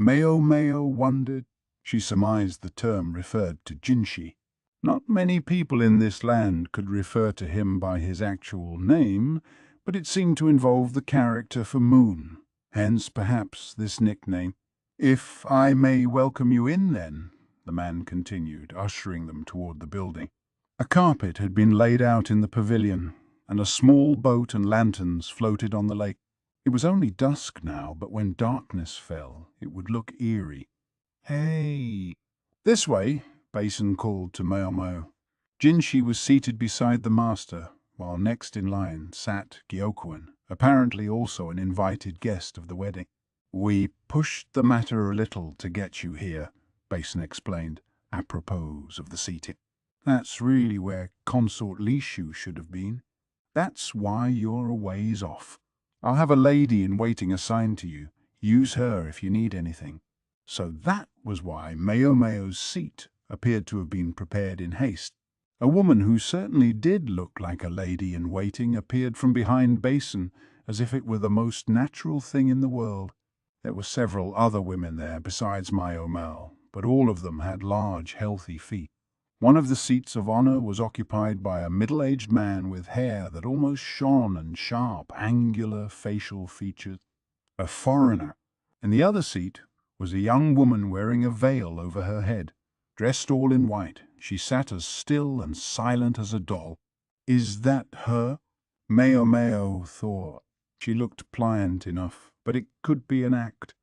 Maomao wondered. She surmised the term referred to Jinshi. Not many people in this land could refer to him by his actual name, but it seemed to involve the character for moon, hence perhaps this nickname. "If I may welcome you in, then," the man continued, ushering them toward the building. A carpet had been laid out in the pavilion, and a small boat and lanterns floated on the lake. It was only dusk now, but when darkness fell, it would look eerie. "Hey! This way!" Basen called to Maomao. Jinshi was seated beside the master, while next in line sat Gyokuin, apparently also an invited guest of the wedding. "We pushed the matter a little to get you here," Basen explained, apropos of the seating. "That's really where Consort Lishu should have been. That's why you're a ways off. I'll have a lady in waiting assigned to you. Use her if you need anything." So that was why Maomao's seat appeared to have been prepared in haste. A woman who certainly did look like a lady in waiting appeared from behind Basen, as if it were the most natural thing in the world. There were several other women there besides Maomao, but all of them had large, healthy feet. One of the seats of honor was occupied by a middle-aged man with hair that almost shone and sharp, angular facial features. A foreigner. In the other seat was a young woman wearing a veil over her head. Dressed all in white, she sat as still and silent as a doll. Is that her? Maomao thought. She looked pliant enough, but it could be an act.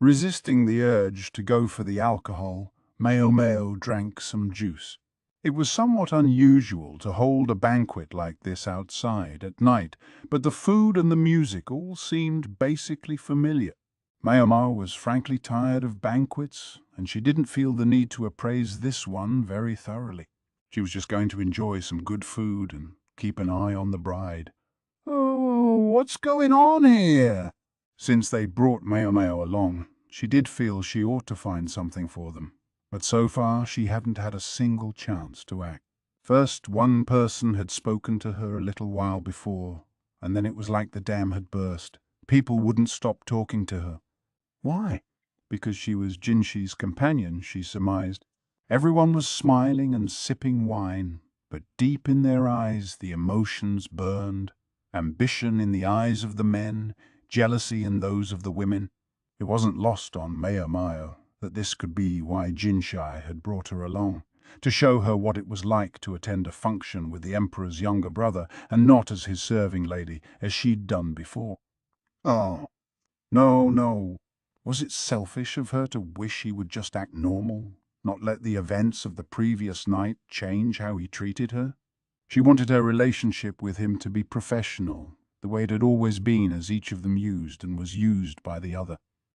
Resisting the urge to go for the alcohol, Maomao drank some juice. It was somewhat unusual to hold a banquet like this outside at night, but the food and the music all seemed basically familiar. Maomao was frankly tired of banquets, and she didn't feel the need to appraise this one very thoroughly. She was just going to enjoy some good food and keep an eye on the bride. "Oh, what's going on here?" Since they brought Maomao along, she did feel she ought to find something for them. But so far she hadn't had a single chance to act. First, one person had spoken to her a little while before, and then it was like the dam had burst. People wouldn't stop talking to her. Why? Because she was Jinshi's companion, she surmised. Everyone was smiling and sipping wine, but deep in their eyes the emotions burned. Ambition in the eyes of the men, jealousy in those of the women. It wasn't lost on Maomao that this could be why Jinshi had brought her along, to show her what it was like to attend a function with the Emperor's younger brother, and not as his serving lady, as she'd done before. Oh, no. Was it selfish of her to wish he would just act normal, not let the events of the previous night change how he treated her? She wanted her relationship with him to be professional, the way it had always been, as each of them used and was used by the other.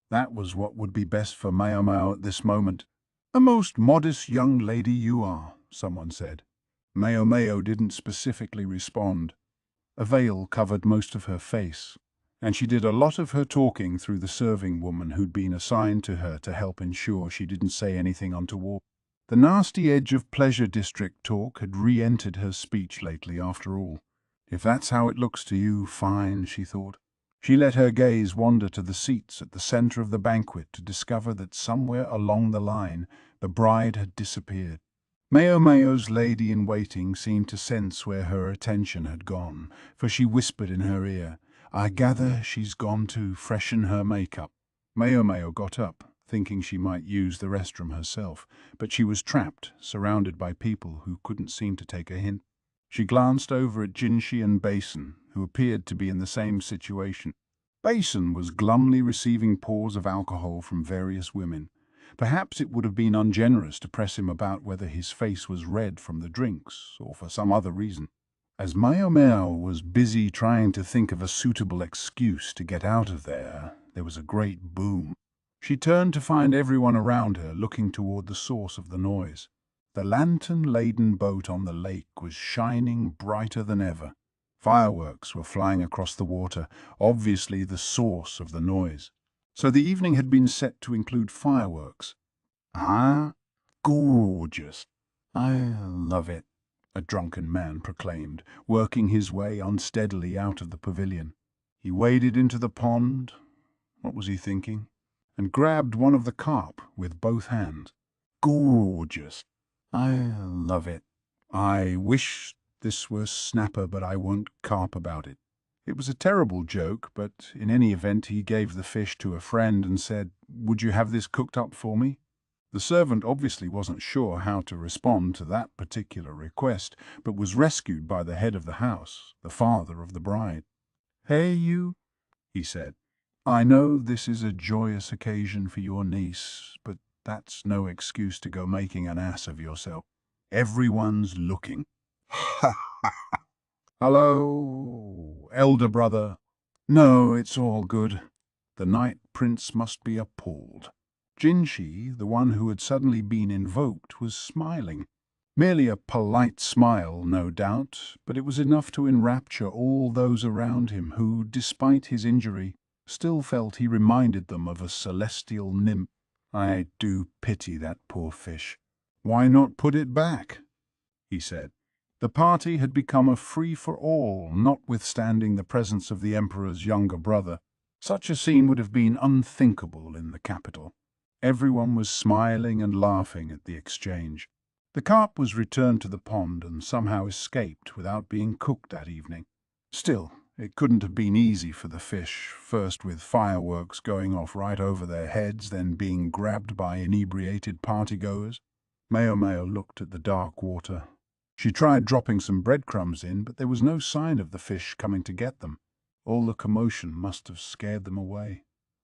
That was what would be best for Maomao at this moment. "A most modest young lady you are," someone said. Maomao didn't specifically respond. A veil covered most of her face, and she did a lot of her talking through the serving woman who'd been assigned to her to help ensure she didn't say anything untoward. The nasty edge of pleasure district talk had re-entered her speech lately after all. If that's how it looks to you, fine, she thought. She let her gaze wander to the seats at the center of the banquet to discover that somewhere along the line the bride had disappeared. Maomao's lady-in-waiting seemed to sense where her attention had gone, for she whispered in her ear, "I gather she's gone to freshen her makeup." Maomao got up, thinking she might use the restroom herself, but she was trapped, surrounded by people who couldn't seem to take a hint. She glanced over at Jinshi and Basen, who appeared to be in the same situation. Basen was glumly receiving pours of alcohol from various women. Perhaps it would have been ungenerous to press him about whether his face was red from the drinks or for some other reason. As Maomao was busy trying to think of a suitable excuse to get out of there was a great boom. She turned to find everyone around her looking toward the source of the noise. The lantern-laden boat on the lake was shining brighter than ever. Fireworks were flying across the water, obviously the source of the noise. So the evening had been set to include fireworks. Ah, gorgeous. I love it, a drunken man proclaimed, working his way unsteadily out of the pavilion. He waded into the pond. What was he thinking? And grabbed one of the carp with both hands. Gorgeous. I love it. I wish this were snapper, but I won't carp about it. It was a terrible joke, but in any event he gave the fish to a friend and said, "Would you have this cooked up for me?" The servant obviously wasn't sure how to respond to that particular request, but was rescued by the head of the house, the father of the bride. "Hey, you," he said. "I know this is a joyous occasion for your niece, but that's no excuse to go making an ass of yourself. Everyone's looking." "Ha ha ha. Hello, elder brother." "No, it's all good." The night prince must be appalled. Jinshi, the one who had suddenly been invoked, was smiling. Merely a polite smile, no doubt, but it was enough to enrapture all those around him who, despite his injury, still felt he reminded them of a celestial nymph. "I do pity that poor fish." "Why not put it back?" he said. The party had become a free-for-all, notwithstanding the presence of the Emperor's younger brother. Such a scene would have been unthinkable in the capital. Everyone was smiling and laughing at the exchange. The carp was returned to the pond and somehow escaped without being cooked that evening. Still, it couldn't have been easy for the fish, first with fireworks going off right over their heads, then being grabbed by inebriated partygoers. Maomao looked at the dark water. She tried dropping some breadcrumbs in, but there was no sign of the fish coming to get them. All the commotion must have scared them away.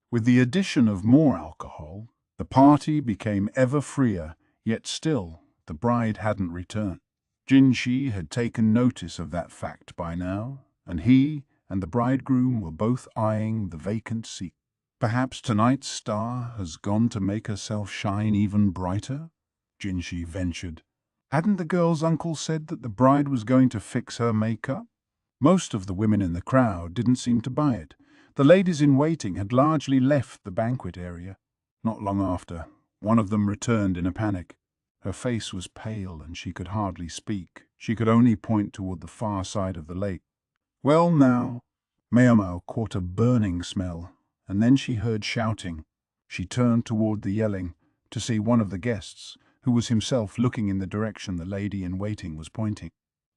With the addition of more alcohol, the party became ever freer, yet still the bride hadn't returned. Jinshi had taken notice of that fact by now, and he and the bridegroom were both eyeing the vacant seat. Perhaps tonight's star has gone to make herself shine even brighter, Jinshi ventured. Hadn't the girl's uncle said that the bride was going to fix her makeup? Most of the women in the crowd didn't seem to buy it. The ladies in waiting had largely left the banquet area. Not long after, one of them returned in a panic. Her face was pale and she could hardly speak. She could only point toward the far side of the lake. Well now, Maomao caught a burning smell, and then she heard shouting. She turned toward the yelling to see one of the guests, who was himself looking in the direction the lady in waiting was pointing.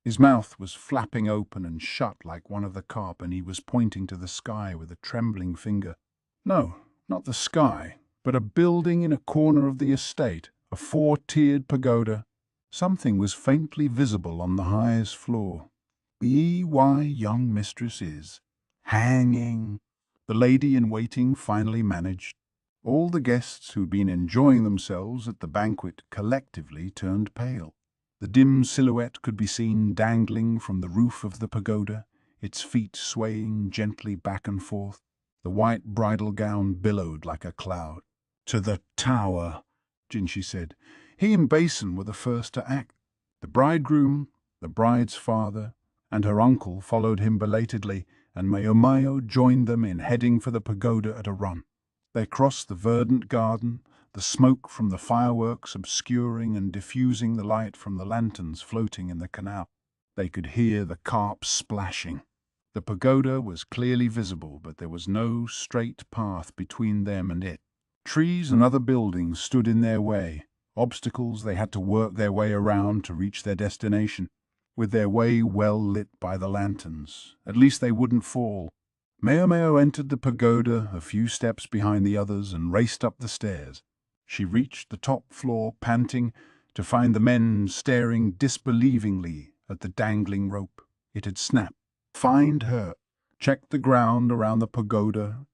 His mouth was flapping open and shut like one of the carp, and he was pointing to the sky with a trembling finger. No, not the sky, but a building in a corner of the estate, a four-tiered pagoda. Something was faintly visible on the highest floor. "Be why young mistress is hanging," the lady in waiting finally managed. All the guests who'd been enjoying themselves at the banquet collectively turned pale. The dim silhouette could be seen dangling from the roof of the pagoda, its feet swaying gently back and forth. The white bridal gown billowed like a cloud. "To the tower," Jinshi said. He and Basen were the first to act. The bridegroom, the bride's father, and her uncle followed him belatedly, and Maomao joined them in heading for the pagoda at a run. They crossed the verdant garden, the smoke from the fireworks obscuring and diffusing the light from the lanterns floating in the canal. They could hear the carp splashing. The pagoda was clearly visible, but there was no straight path between them and it. Trees and other buildings stood in their way, obstacles they had to work their way around to reach their destination. With their way well lit by the lanterns, at least they wouldn't fall. Maomao entered the pagoda a few steps behind the others and raced up the stairs. She reached the top floor, panting, to find the men staring disbelievingly at the dangling rope. It had snapped. "Find her!" Checked the ground around the pagoda.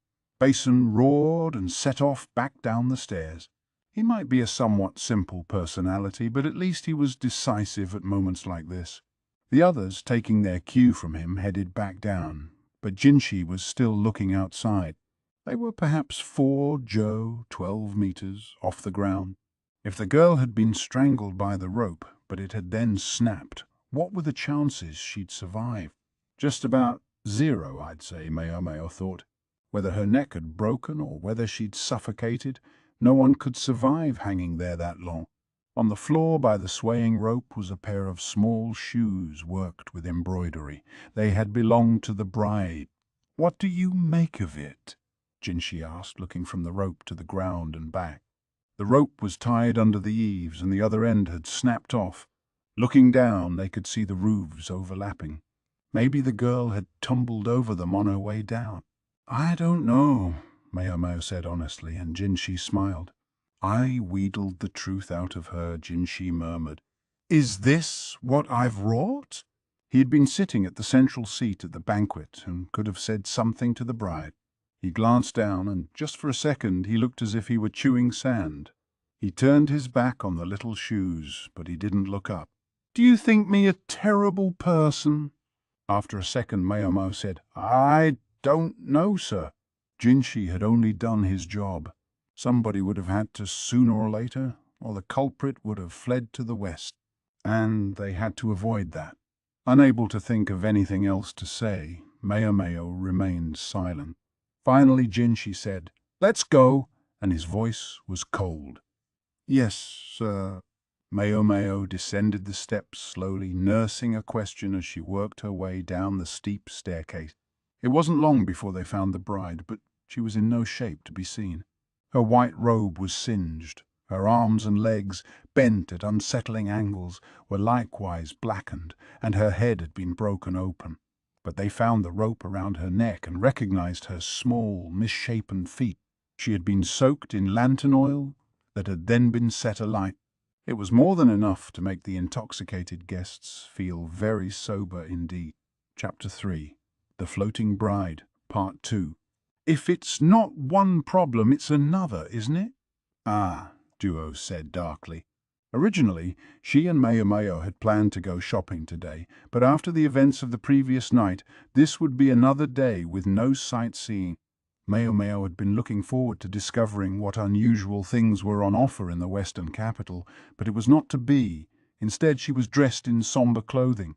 Basen roared and set off back down the stairs. He might be a somewhat simple personality, but at least he was decisive at moments like this. The others, taking their cue from him, headed back down, but Jinshi was still looking outside. They were perhaps 12 meters off the ground. If the girl had been strangled by the rope, but it had then snapped, what were the chances she'd survive? Just about zero, I'd say, Maomao thought. Whether her neck had broken or whether she'd suffocated, no one could survive hanging there that long. On the floor by the swaying rope was a pair of small shoes worked with embroidery. They had belonged to the bride. "What do you make of it?" Jinshi asked, looking from the rope to the ground and back. The rope was tied under the eaves and the other end had snapped off. Looking down, they could see the roofs overlapping. Maybe the girl had tumbled over them on her way down. "I don't know," Maomao said honestly, and Jinshi smiled. "I wheedled the truth out of her," Jinshi murmured. "Is this what I've wrought?" He had been sitting at the central seat at the banquet and could have said something to the bride. He glanced down, and just for a second he looked as if he were chewing sand. He turned his back on the little shoes, but he didn't look up. "Do you think me a terrible person?" After a second, Maomao said, "I don't know, sir." Jinshi had only done his job. Somebody would have had to sooner or later, or the culprit would have fled to the west. And they had to avoid that. Unable to think of anything else to say, Maomao remained silent. Finally Jinshi said, "Let's go," and his voice was cold. "Yes, sir." Maomao descended the steps slowly, nursing a question as she worked her way down the steep staircase. It wasn't long before they found the bride, but she was in no shape to be seen. Her white robe was singed. Her arms and legs, bent at unsettling angles, were likewise blackened, and her head had been broken open. But they found the rope around her neck and recognized her small, misshapen feet. She had been soaked in lantern oil that had then been set alight. It was more than enough to make the intoxicated guests feel very sober indeed. Chapter 3. The Floating Bride, Part 2. "If it's not one problem, it's another, isn't it?" "Ah," Duo said darkly. Originally, she and Maomao had planned to go shopping today, but after the events of the previous night, this would be another day with no sightseeing. Maomao had been looking forward to discovering what unusual things were on offer in the western capital, but it was not to be. Instead, she was dressed in somber clothing.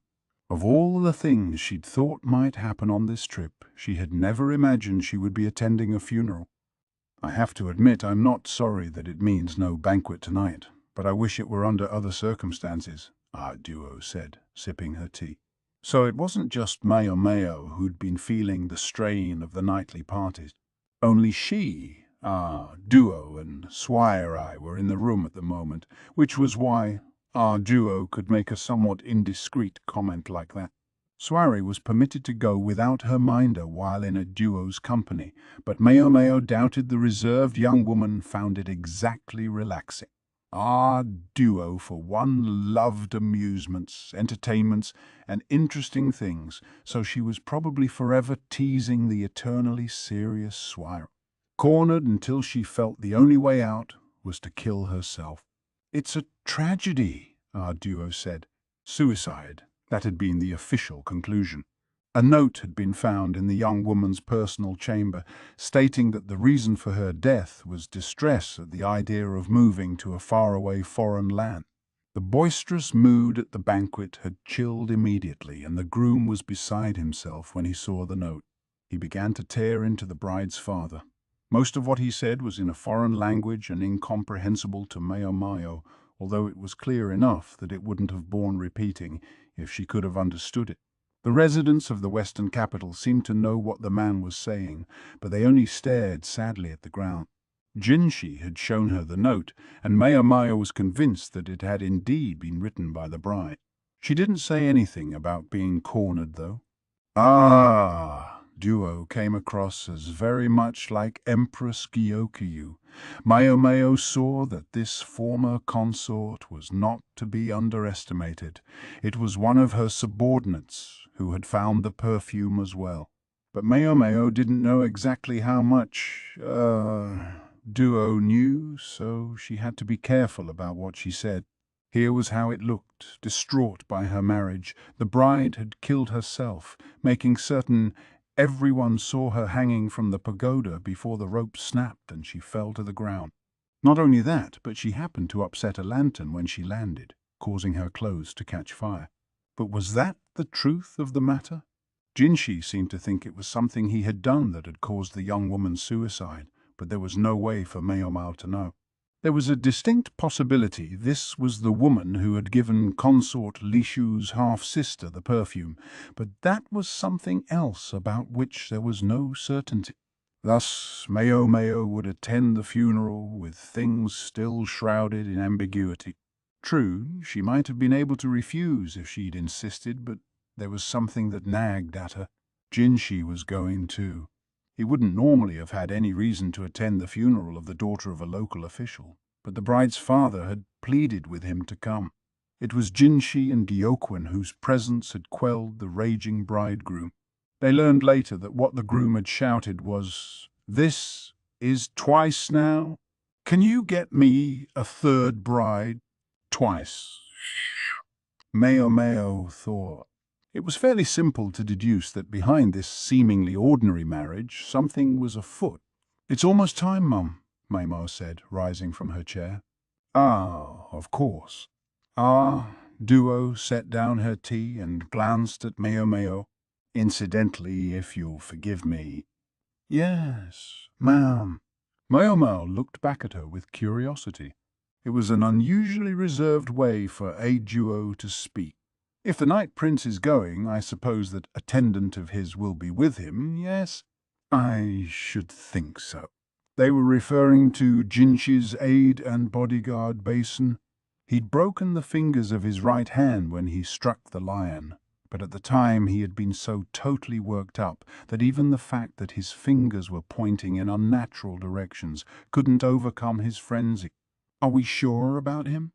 Of all the things she'd thought might happen on this trip, she had never imagined she would be attending a funeral. "I have to admit I'm not sorry that it means no banquet tonight, but I wish it were under other circumstances," Duo said, sipping her tea. So it wasn't just Maomao who'd been feeling the strain of the nightly parties. Only she, Duo and Swire were in the room at the moment, which was why Duo could make a somewhat indiscreet comment like that. Swire was permitted to go without her minder while in a Duo's company, but Maomao doubted the reserved young woman found it exactly relaxing. Duo, for one, loved amusements, entertainments, and interesting things, so she was probably forever teasing the eternally serious Swire. Cornered until she felt the only way out was to kill herself. "It's a tragedy," Duo said. "Suicide." That had been the official conclusion. A note had been found in the young woman's personal chamber, stating that the reason for her death was distress at the idea of moving to a faraway foreign land. The boisterous mood at the banquet had chilled immediately, and the groom was beside himself when he saw the note. He began to tear into the bride's father. Most of what he said was in a foreign language and incomprehensible to Maomao, although it was clear enough that it wouldn't have borne repeating if she could have understood it. The residents of the western capital seemed to know what the man was saying, but they only stared sadly at the ground. Jinshi had shown her the note, and Maomao was convinced that it had indeed been written by the bride. She didn't say anything about being cornered, though. Duo came across as very much like Empress Gyokyu. Maomao saw that this former consort was not to be underestimated. It was one of her subordinates who had found the perfume as well. But Maomao didn't know exactly how much, Duo knew, so she had to be careful about what she said. Here was how it looked, distraught by her marriage. The bride had killed herself, making certain everyone saw her hanging from the pagoda before the rope snapped and she fell to the ground. Not only that, but she happened to upset a lantern when she landed, causing her clothes to catch fire. But was that the truth of the matter? Jinshi seemed to think it was something he had done that had caused the young woman's suicide, but there was no way for Maomao to know. There was a distinct possibility this was the woman who had given Consort Lishu's half-sister the perfume, but that was something else about which there was no certainty. Thus, Maomao would attend the funeral with things still shrouded in ambiguity. True, she might have been able to refuse if she'd insisted, but there was something that nagged at her. Jinshi was going too. He wouldn't normally have had any reason to attend the funeral of the daughter of a local official, but the bride's father had pleaded with him to come. It was Jinshi and Gyokwin whose presence had quelled the raging bridegroom. They learned later that what the groom had shouted was, "This is twice now? Can you get me a third bride?" Twice. Maomao thought. It was fairly simple to deduce that behind this seemingly ordinary marriage, something was afoot. "It's almost time, Mum," Maomao said, rising from her chair. Of course." Duo set down her tea and glanced at Maomao. "Incidentally, if you'll forgive me." "Yes, ma'am." Maomao looked back at her with curiosity. It was an unusually reserved way for a duo to speak. "If the Night Prince is going, I suppose that attendant of his will be with him, yes?" "I should think so." They were referring to Jinshi's aide and bodyguard Basen. He'd broken the fingers of his right hand when he struck the lion, but at the time he had been so totally worked up that even the fact that his fingers were pointing in unnatural directions couldn't overcome his frenzy. Are we sure about him?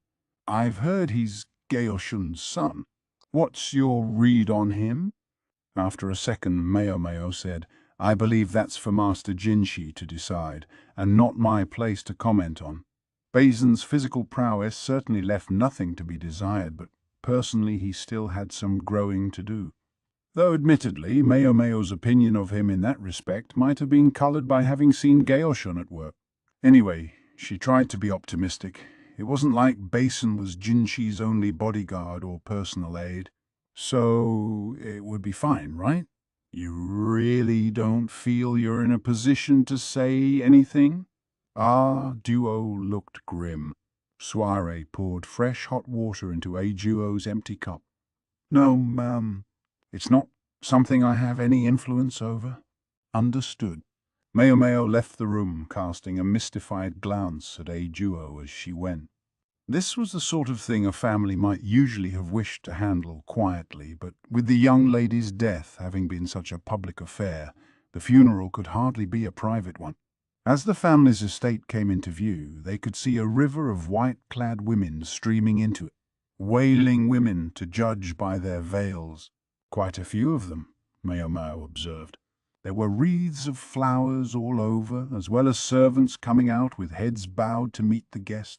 I've heard he's Gaoshun's son. What's your read on him? After a second, Maomao said, I believe that's for Master Jinshi to decide, and not my place to comment on. Basen's physical prowess certainly left nothing to be desired, but personally he still had some growing to do. Though admittedly, Maomao's opinion of him in that respect might have been coloured by having seen Gaoshun at work. Anyway, she tried to be optimistic. It wasn't like Basen was Jinshi's only bodyguard or personal aide. So it would be fine, right? You really don't feel you're in a position to say anything? Duo looked grim. Soiree poured fresh hot water into Duo's empty cup. No, ma'am. It's not something I have any influence over. Understood. Maomao left the room, casting a mystified glance at Duo as she went. This was the sort of thing a family might usually have wished to handle quietly, but with the young lady's death having been such a public affair, the funeral could hardly be a private one. As the family's estate came into view, they could see a river of white-clad women streaming into it. Wailing women, to judge by their veils. Quite a few of them, Maomao observed. There were wreaths of flowers all over, as well as servants coming out with heads bowed to meet the guest.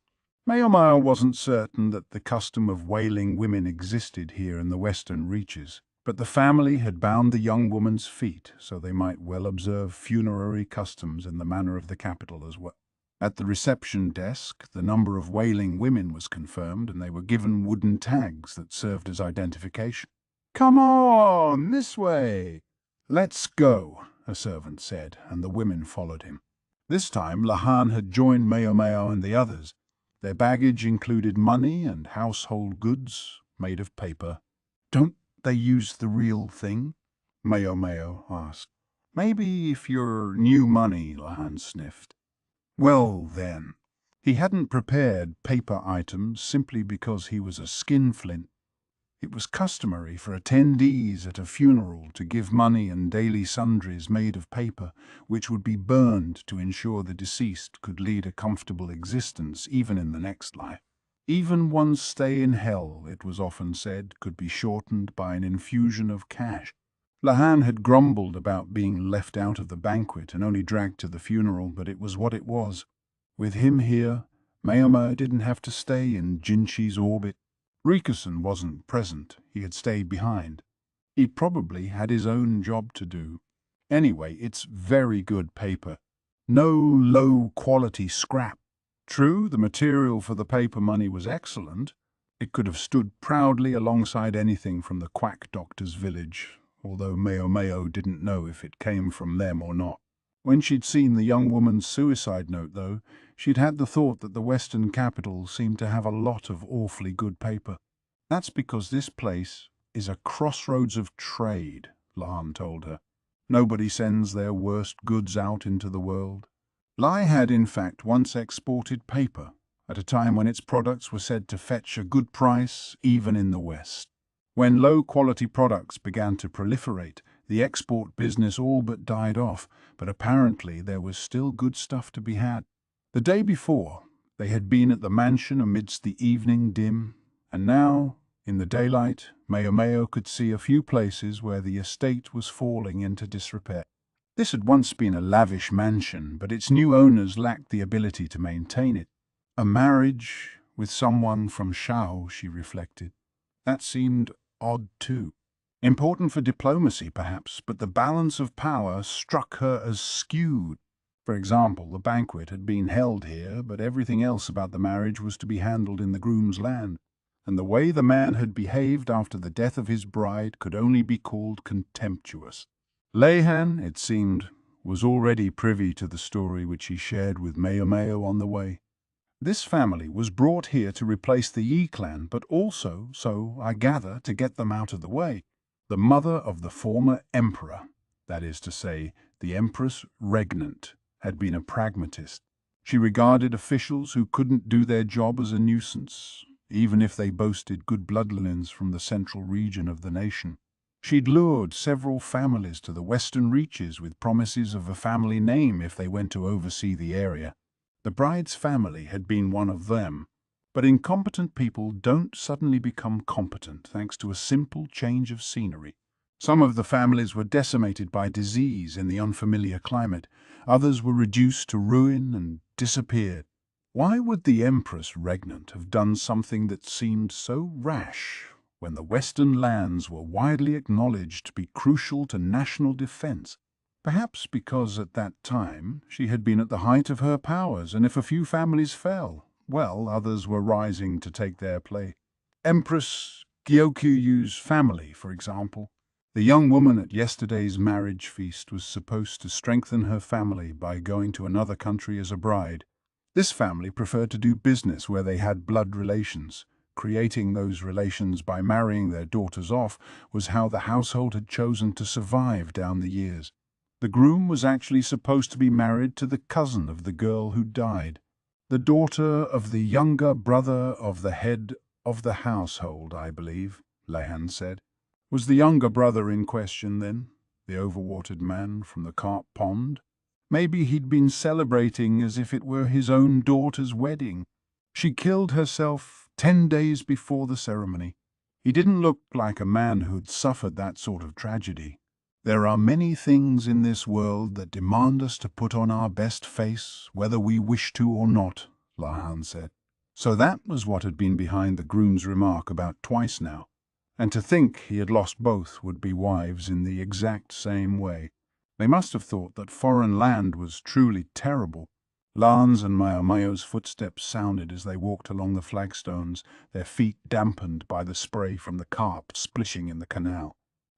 Maomao wasn't certain that the custom of wailing women existed here in the western reaches, but the family had bound the young woman's feet so they might well observe funerary customs in the manner of the capital as well. At the reception desk, the number of wailing women was confirmed, and they were given wooden tags that served as identification. "Come on, this way." "Let's go," a servant said, and the women followed him. This time Lahan had joined Maomao and the others. Their baggage included money and household goods made of paper. "Don't they use the real thing?" Maomao asked. "Maybe if you're new money," Lahan sniffed. Well, then. He hadn't prepared paper items simply because he was a skinflint. It was customary for attendees at a funeral to give money and daily sundries made of paper, which would be burned to ensure the deceased could lead a comfortable existence even in the next life. Even one's stay in hell, it was often said, could be shortened by an infusion of cash. Lahan had grumbled about being left out of the banquet and only dragged to the funeral, but it was what it was. With him here, Maomao didn't have to stay in Jinshi's orbit. Rikusen wasn't present, he had stayed behind. He probably had his own job to do. Anyway, it's very good paper. No low-quality scrap. True, the material for the paper money was excellent. It could have stood proudly alongside anything from the quack doctor's village, although Maomao didn't know if it came from them or not. When she'd seen the young woman's suicide note, though, she'd had the thought that the Western capital seemed to have a lot of awfully good paper. "That's because this place is a crossroads of trade," Lahan told her. "Nobody sends their worst goods out into the world." Lai had in fact once exported paper, at a time when its products were said to fetch a good price even in the West. When low-quality products began to proliferate, the export business all but died off, but apparently there was still good stuff to be had. The day before, they had been at the mansion amidst the evening dim, and now, in the daylight, Maomao could see a few places where the estate was falling into disrepair. This had once been a lavish mansion, but its new owners lacked the ability to maintain it. A marriage with someone from Shao, she reflected. That seemed odd too. Important for diplomacy, perhaps, but the balance of power struck her as skewed. For example, the banquet had been held here, but everything else about the marriage was to be handled in the groom's land, and the way the man had behaved after the death of his bride could only be called contemptuous. Lahan, it seemed, was already privy to the story which he shared with Maomao on the way. This family was brought here to replace the Yi clan, but also, so I gather, to get them out of the way. The mother of the former emperor, that is to say, the empress regnant, had been a pragmatist. She regarded officials who couldn't do their job as a nuisance, even if they boasted good bloodlines from the central region of the nation. She'd lured several families to the western reaches with promises of a family name if they went to oversee the area. The bride's family had been one of them, but incompetent people don't suddenly become competent thanks to a simple change of scenery. Some of the families were decimated by disease in the unfamiliar climate, others were reduced to ruin and disappeared. Why would the Empress Regnant have done something that seemed so rash when the western lands were widely acknowledged to be crucial to national defense? Perhaps because at that time she had been at the height of her powers, and if a few families fell, well, others were rising to take their place. Empress Gyokuryu's family, for example. The young woman at yesterday's marriage feast was supposed to strengthen her family by going to another country as a bride. This family preferred to do business where they had blood relations. Creating those relations by marrying their daughters off was how the household had chosen to survive down the years. The groom was actually supposed to be married to the cousin of the girl who died. The daughter of the younger brother of the head of the household, I believe, Lehan said. Was the younger brother in question then, the overwatered man from the carp pond? Maybe he'd been celebrating as if it were his own daughter's wedding. She killed herself 10 days before the ceremony. He didn't look like a man who'd suffered that sort of tragedy. There are many things in this world that demand us to put on our best face, whether we wish to or not, Lahan said. So that was what had been behind the groom's remark about twice now. And to think he had lost both would-be wives in the exact same way. They must have thought that foreign land was truly terrible. Lan's and Maomao's footsteps sounded as they walked along the flagstones, their feet dampened by the spray from the carp splishing in the canal.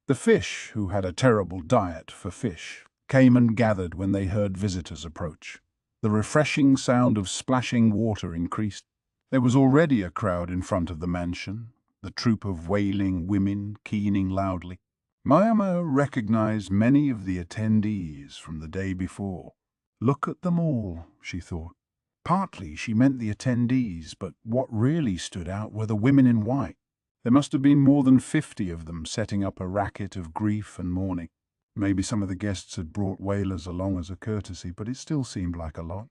The fish, who had a terrible diet for fish, came and gathered when they heard visitors approach. The refreshing sound of splashing water increased. There was already a crowd in front of the mansion, the troop of wailing women keening loudly. Maomao recognized many of the attendees from the day before. Look at them all, she thought. Partly she meant the attendees, but what really stood out were the women in white. There must have been more than 50 of them setting up a racket of grief and mourning. Maybe some of the guests had brought wailers along as a courtesy, but it still seemed like a lot.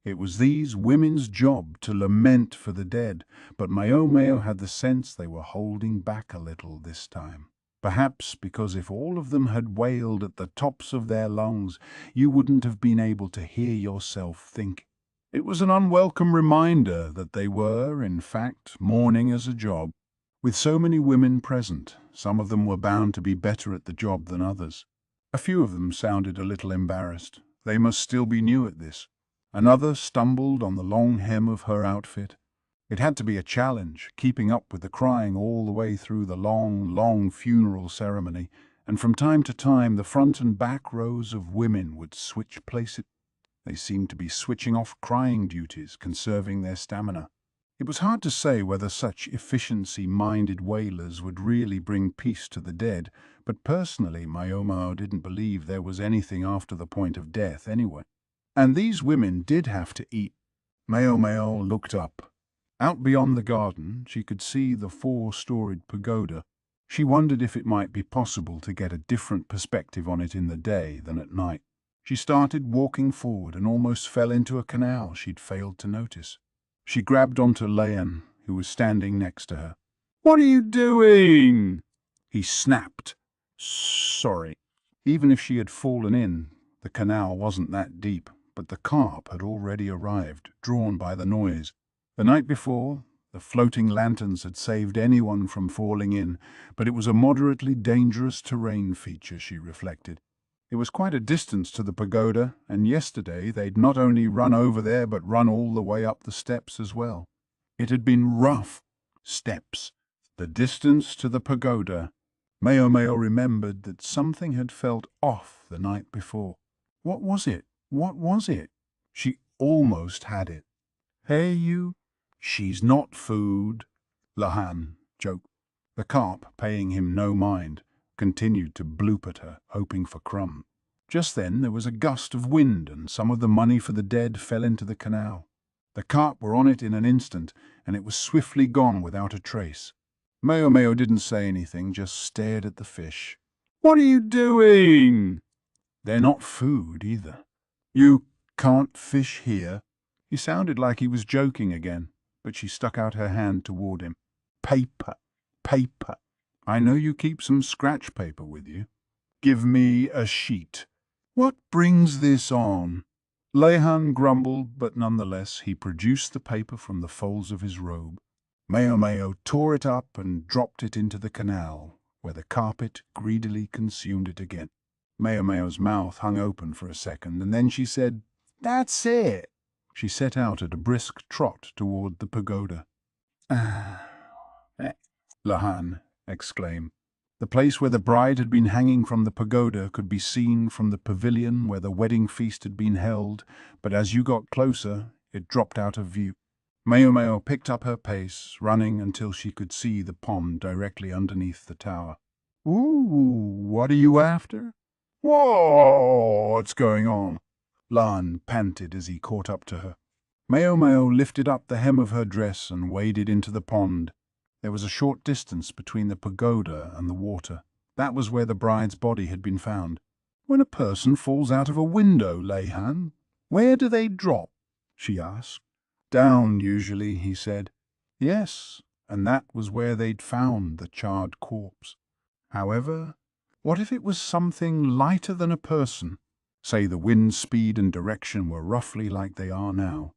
It was these women's job to lament for the dead, but Maomao had the sense they were holding back a little this time. Perhaps because if all of them had wailed at the tops of their lungs, you wouldn't have been able to hear yourself think. It was an unwelcome reminder that they were, in fact, mourning as a job. With so many women present, some of them were bound to be better at the job than others. A few of them sounded a little embarrassed. They must still be new at this. Another stumbled on the long hem of her outfit. It had to be a challenge, keeping up with the crying all the way through the long, long funeral ceremony, and from time to time the front and back rows of women would switch places. They seemed to be switching off crying duties, conserving their stamina. It was hard to say whether such efficiency-minded wailers would really bring peace to the dead, but personally Maomao didn't believe there was anything after the point of death anyway. And these women did have to eat. Maomao looked up. Out beyond the garden, she could see the 4-storied pagoda. She wondered if it might be possible to get a different perspective on it in the day than at night. She started walking forward and almost fell into a canal she'd failed to notice. She grabbed onto Leon, who was standing next to her. "What are you doing?" he snapped. "Sorry." Even if she had fallen in, the canal wasn't that deep, but the carp had already arrived, drawn by the noise. The night before, the floating lanterns had saved anyone from falling in, but it was a moderately dangerous terrain feature, she reflected. It was quite a distance to the pagoda, and yesterday they'd not only run over there but run all the way up the steps as well. It had been rough steps. The distance to the pagoda. Maomao remembered that something had felt off the night before. What was it? What was it? She almost had it. "Hey, you, she's not food," Lahan joked. The carp, paying him no mind, continued to bloop at her, hoping for crumb. Just then there was a gust of wind, and some of the money for the dead fell into the canal. The cart were on it in an instant, and it was swiftly gone without a trace. Maomao didn't say anything, just stared at the fish. "What are you doing?" "They're not food, either." "You can't fish here?" He sounded like he was joking again, but she stuck out her hand toward him. "Paper, paper. I know you keep some scratch paper with you. Give me a sheet." "What brings this on?" Leihan grumbled, but nonetheless he produced the paper from the folds of his robe. Maomao tore it up and dropped it into the canal, where the carpet greedily consumed it again. Maomao's mouth hung open for a second, and then she said, "That's it." She set out at a brisk trot toward the pagoda. Lahan exclaimed. The place where the bride had been hanging from the pagoda could be seen from the pavilion where the wedding feast had been held, but as you got closer, it dropped out of view. Maomao picked up her pace, running until she could see the pond directly underneath the tower. "Ooh, what are you after?" "Whoa, what's going on?" Lan panted as he caught up to her. Maomao lifted up the hem of her dress and waded into the pond. There was a short distance between the pagoda and the water. That was where the bride's body had been found. "When a person falls out of a window, Leihan, where do they drop?" she asked. "Down, usually," he said. Yes, and that was where they'd found the charred corpse. However, what if it was something lighter than a person? Say the wind speed and direction were roughly like they are now.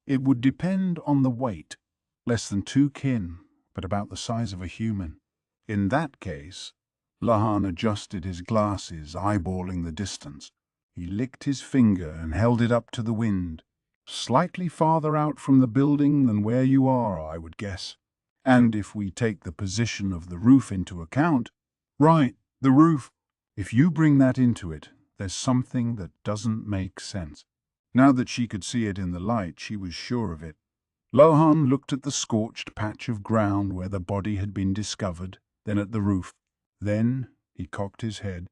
It would depend on the weight. Less than 2 kin, but about the size of a human. In that case, Lahan adjusted his glasses, eyeballing the distance. He licked his finger and held it up to the wind. Slightly farther out from the building than where you are, I would guess. And if we take the position of the roof into account, right, the roof. If you bring that into it, there's something that doesn't make sense. Now that she could see it in the light, she was sure of it. Lohan looked at the scorched patch of ground where the body had been discovered, then at the roof. Then he cocked his head.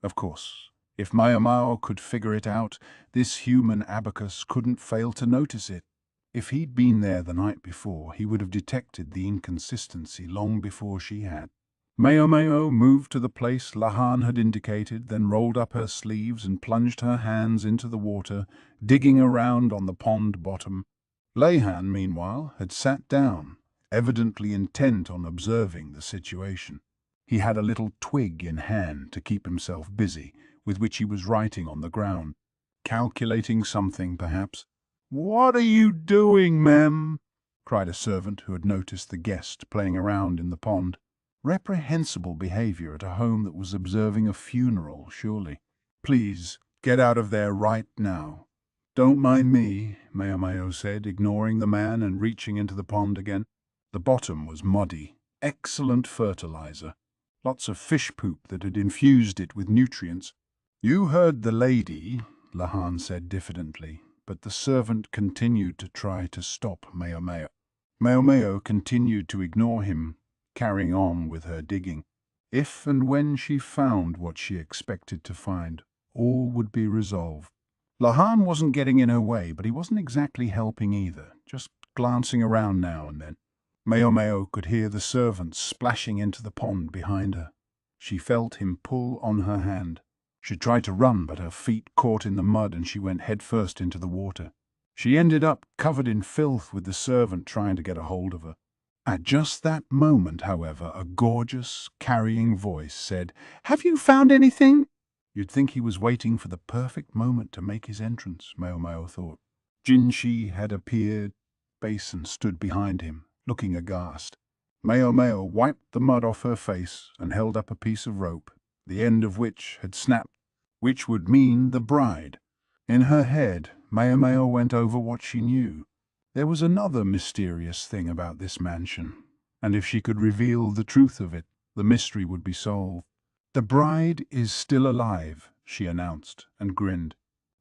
Of course, if Maomao could figure it out, this human abacus couldn't fail to notice it. If he'd been there the night before, he would have detected the inconsistency long before she had. Maomao moved to the place Lahan had indicated, then rolled up her sleeves and plunged her hands into the water, digging around on the pond bottom. Leihan, meanwhile, had sat down, evidently intent on observing the situation. He had a little twig in hand to keep himself busy, with which he was writing on the ground. Calculating something, perhaps. "What are you doing, ma'am?" cried a servant who had noticed the guest playing around in the pond. Reprehensible behavior at a home that was observing a funeral, surely. "Please, get out of there right now." "Don't mind me," Maomao said, ignoring the man and reaching into the pond again. The bottom was muddy, excellent fertilizer. Lots of fish poop that had infused it with nutrients. "You heard the lady," Lahan said diffidently, but the servant continued to try to stop Maomao. Maomao continued to ignore him, carrying on with her digging. If and when she found what she expected to find, all would be resolved. Lahan wasn't getting in her way, but he wasn't exactly helping either, just glancing around now and then. Maomao could hear the servant splashing into the pond behind her. She felt him pull on her hand. She tried to run, but her feet caught in the mud and she went headfirst into the water. She ended up covered in filth with the servant trying to get a hold of her. At just that moment, however, a gorgeous, carrying voice said, "Have you found anything?" You'd think he was waiting for the perfect moment to make his entrance, Maomao thought. Jinshi had appeared. Basen stood behind him, looking aghast. Maomao wiped the mud off her face and held up a piece of rope, the end of which had snapped, which would mean the bride. In her head, Maomao went over what she knew. There was another mysterious thing about this mansion, and if she could reveal the truth of it, the mystery would be solved. "The bride is still alive," she announced, and grinned.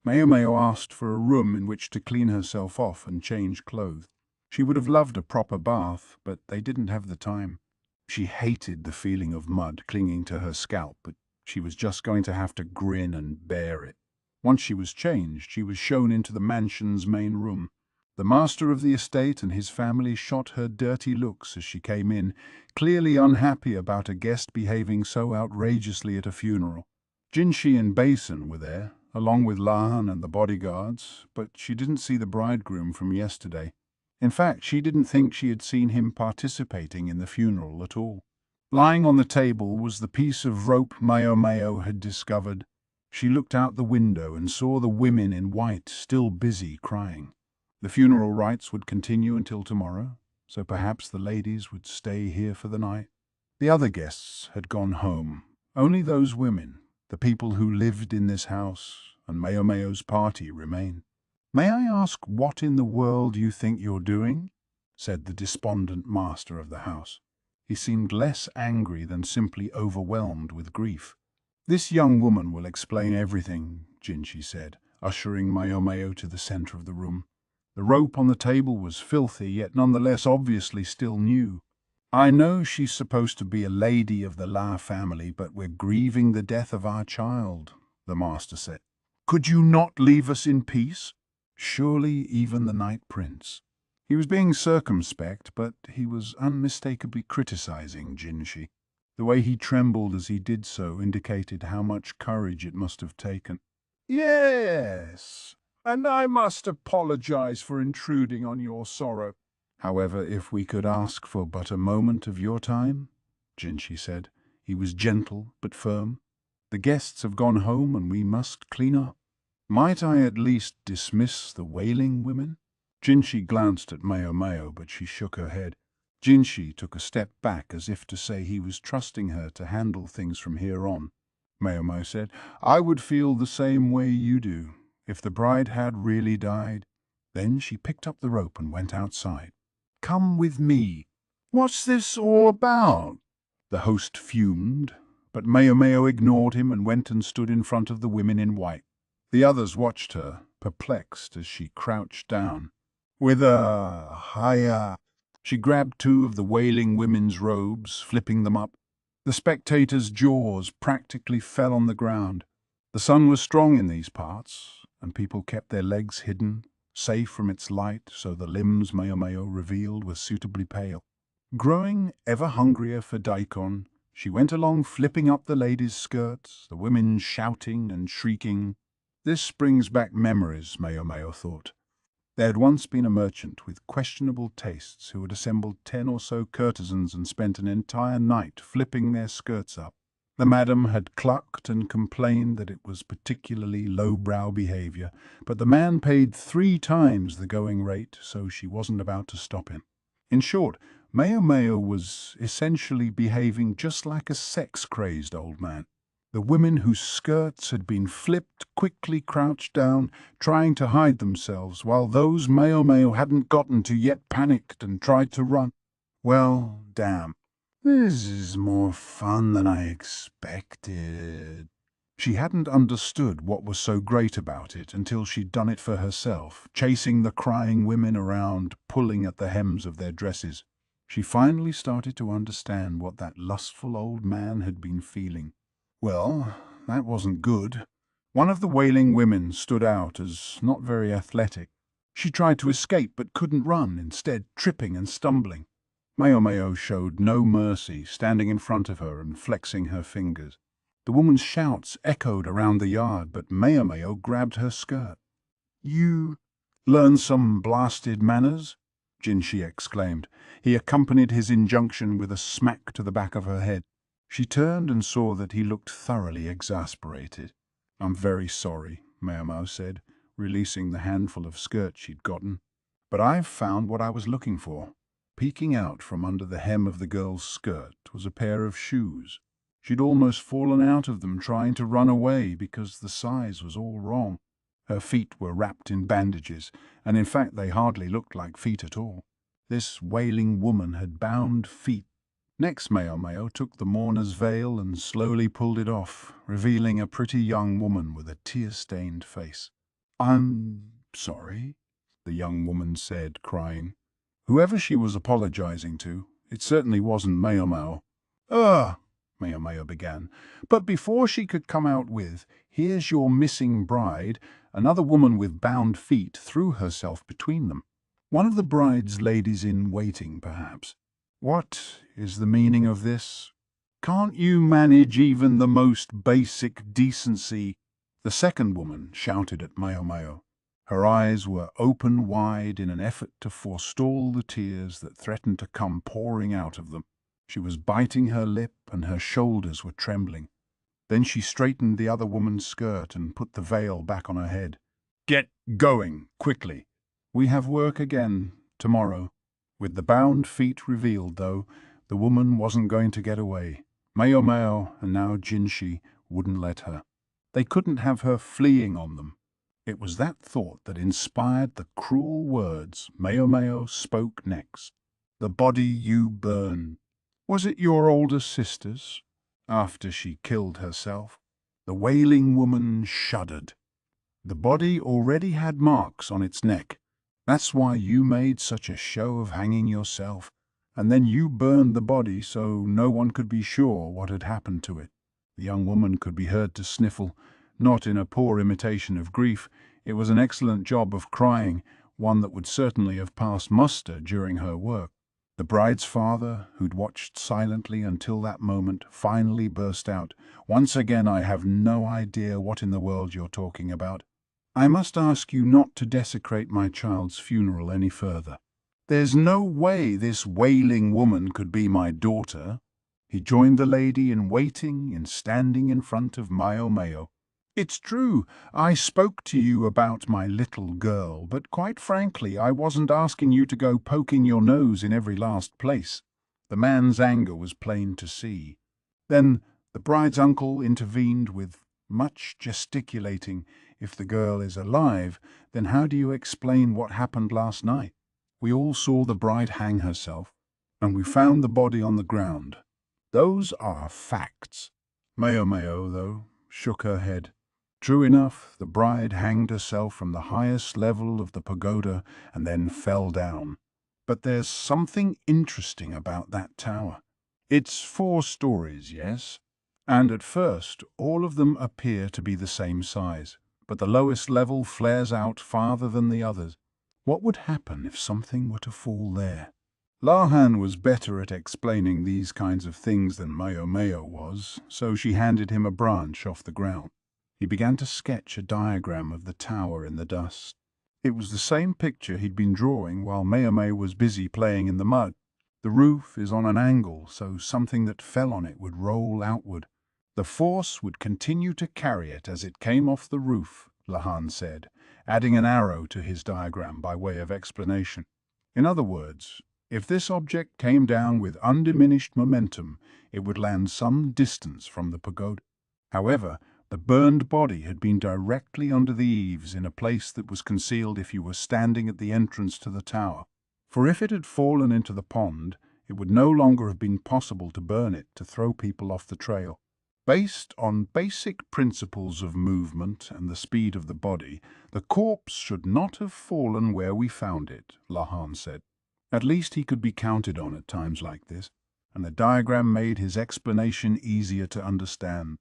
Maomao asked for a room in which to clean herself off and change clothes. She would have loved a proper bath, but they didn't have the time. She hated the feeling of mud clinging to her scalp, but She was just going to have to grin and bear it. Once she was changed, she was shown into the mansion's main room. The master of the estate and his family shot her dirty looks as she came in, clearly unhappy about a guest behaving so outrageously at a funeral. Jinshi and Basen were there, along with Lan and the bodyguards, but she didn't see the bridegroom from yesterday. In fact, she didn't think she had seen him participating in the funeral at all. Lying on the table was the piece of rope Maomao had discovered. She looked out the window and saw the women in white still busy crying. The funeral rites would continue until tomorrow, so perhaps the ladies would stay here for the night. The other guests had gone home. Only those women, the people who lived in this house, and Maomao's party remained. "May I ask what in the world you think you're doing?" said the despondent master of the house. He seemed less angry than simply overwhelmed with grief. "This young woman will explain everything," Jinshi said, ushering Maomao to the center of the room. The rope on the table was filthy, yet nonetheless obviously still new. "I know she's supposed to be a lady of the La family, but we're grieving the death of our child," the master said. "Could you not leave us in peace?" Surely even the Night Prince. He was being circumspect, but he was unmistakably criticizing Jinshi. The way he trembled as he did so indicated how much courage it must have taken. "Yes, and I must apologize for intruding on your sorrow. However, if we could ask for but a moment of your time," Jinshi said. He was gentle but firm. "The guests have gone home and we must clean up. Might I at least dismiss the wailing women?" Jinshi glanced at Maomao, but she shook her head. Jinshi took a step back as if to say he was trusting her to handle things from here on. Maomao said, "I would feel the same way you do, if the bride had really died." Then she picked up the rope and went outside. "Come with me." "What's this all about?" The host fumed, but Maomao ignored him and went and stood in front of the women in white. The others watched her, perplexed, as she crouched down. With a hiya, she grabbed two of the wailing women's robes, flipping them up. The spectators' jaws practically fell on the ground. The sun was strong in these parts, and people kept their legs hidden, safe from its light, so the limbs Maomao revealed were suitably pale. Growing ever hungrier for daikon, she went along flipping up the ladies' skirts, the women shouting and shrieking. This brings back memories, Maomao thought. There had once been a merchant with questionable tastes who had assembled 10 or so courtesans and spent an entire night flipping their skirts up. The madam had clucked and complained that it was particularly lowbrow behavior, but the man paid 3 times the going rate, so she wasn't about to stop him. In short, Maomao was essentially behaving just like a sex-crazed old man. The women whose skirts had been flipped quickly crouched down, trying to hide themselves, while those Maomao hadn't gotten to yet panicked and tried to run. "Well, damn. This is more fun than I expected." She hadn't understood what was so great about it until she'd done it for herself, chasing the crying women around, pulling at the hems of their dresses. She finally started to understand what that lustful old man had been feeling. Well, that wasn't good. One of the wailing women stood out as not very athletic. She tried to escape but couldn't run, instead tripping and stumbling. Maomao showed no mercy, standing in front of her and flexing her fingers. The woman's shouts echoed around the yard, but Maomao grabbed her skirt. "You learn some blasted manners?" Jinshi exclaimed. He accompanied his injunction with a smack to the back of her head. She turned and saw that he looked thoroughly exasperated. "I'm very sorry," Maomao said, releasing the handful of skirt she'd gotten. "But I've found what I was looking for." Peeking out from under the hem of the girl's skirt was a pair of shoes. She'd almost fallen out of them trying to run away because the size was all wrong. Her feet were wrapped in bandages, and in fact they hardly looked like feet at all. This wailing woman had bound feet. Next, Maomao took the mourner's veil and slowly pulled it off, revealing a pretty young woman with a tear-stained face. "I'm sorry," the young woman said, crying. Whoever she was apologizing to, it certainly wasn't Maomao. "Ugh!" Maomao began. But before she could come out with, "Here's your missing bride," another woman with bound feet threw herself between them. One of the bride's ladies-in-waiting, perhaps. "What is the meaning of this? Can't you manage even the most basic decency?" The second woman shouted at Maomao. Her eyes were open wide in an effort to forestall the tears that threatened to come pouring out of them. She was biting her lip and her shoulders were trembling. Then she straightened the other woman's skirt and put the veil back on her head. "Get going, quickly. We have work again, tomorrow." With the bound feet revealed, though, the woman wasn't going to get away. Maomao and now Jinshi wouldn't let her. They couldn't have her fleeing on them. It was that thought that inspired the cruel words Maomao spoke next. "The body you burn. Was it your older sister's? After she killed herself?" The wailing woman shuddered. "The body already had marks on its neck. That's why you made such a show of hanging yourself, and then you burned the body so no one could be sure what had happened to it." The young woman could be heard to sniffle, not in a poor imitation of grief. It was an excellent job of crying, one that would certainly have passed muster during her work. The bride's father, who'd watched silently until that moment, finally burst out. "Once again, I have no idea what in the world you're talking about. I must ask you not to desecrate my child's funeral any further. There's no way this wailing woman could be my daughter." He joined the lady in waiting in standing in front of Maomao. "It's true, I spoke to you about my little girl, but quite frankly, I wasn't asking you to go poking your nose in every last place." The man's anger was plain to see. Then the bride's uncle intervened with much gesticulating. "If the girl is alive, then how do you explain what happened last night? We all saw the bride hang herself, and we found the body on the ground. Those are facts." Maomao, though, shook her head. "True enough, the bride hanged herself from the highest level of the pagoda and then fell down. But there's something interesting about that tower. It's 4 stories, yes? And at first, all of them appear to be the same size, but the lowest level flares out farther than the others. What would happen if something were to fall there?" Lahan was better at explaining these kinds of things than Maomao was, so she handed him a branch off the ground. He began to sketch a diagram of the tower in the dust. It was the same picture he'd been drawing while Maomao was busy playing in the mud. "The roof is on an angle, so something that fell on it would roll outward. The force would continue to carry it as it came off the roof," Lahan said, adding an arrow to his diagram by way of explanation. "In other words, if this object came down with undiminished momentum, it would land some distance from the pagoda. However, the burned body had been directly under the eaves in a place that was concealed if you were standing at the entrance to the tower. For if it had fallen into the pond, it would no longer have been possible to burn it to throw people off the trail. Based on basic principles of movement and the speed of the body, the corpse should not have fallen where we found it," Lahan said. At least he could be counted on at times like this, and the diagram made his explanation easier to understand.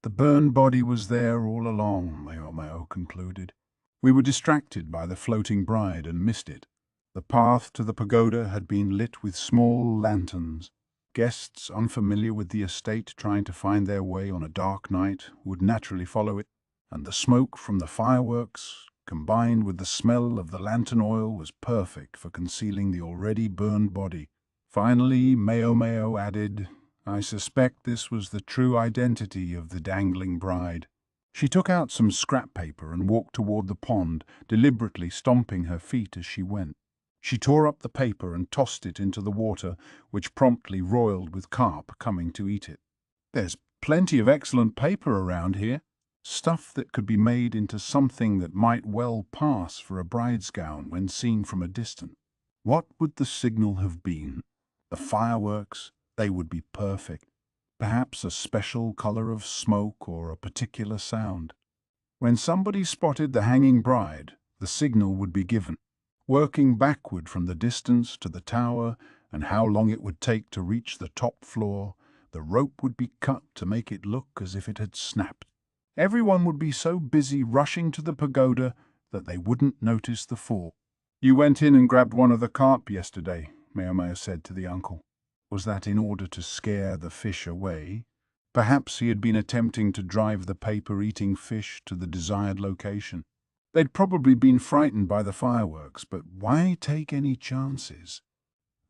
"The burned body was there all along," Maomao concluded. "We were distracted by the floating bride and missed it. The path to the pagoda had been lit with small lanterns. Guests unfamiliar with the estate trying to find their way on a dark night would naturally follow it, and the smoke from the fireworks, combined with the smell of the lantern oil, was perfect for concealing the already burned body." Finally, Maomao added, "I suspect this was the true identity of the dangling bride." She took out some scrap paper and walked toward the pond, deliberately stomping her feet as she went. She tore up the paper and tossed it into the water, which promptly roiled with carp coming to eat it. "There's plenty of excellent paper around here. Stuff that could be made into something that might well pass for a bride's gown when seen from a distance. What would the signal have been? The fireworks, they would be perfect. Perhaps a special color of smoke or a particular sound. When somebody spotted the hanging bride, the signal would be given. Working backward from the distance to the tower and how long it would take to reach the top floor, the rope would be cut to make it look as if it had snapped. Everyone would be so busy rushing to the pagoda that they wouldn't notice the fall. "You went in and grabbed one of the carp yesterday," Maomao said to the uncle. Was that in order to scare the fish away? Perhaps he had been attempting to drive the paper-eating fish to the desired location. They'd probably been frightened by the fireworks, but why take any chances?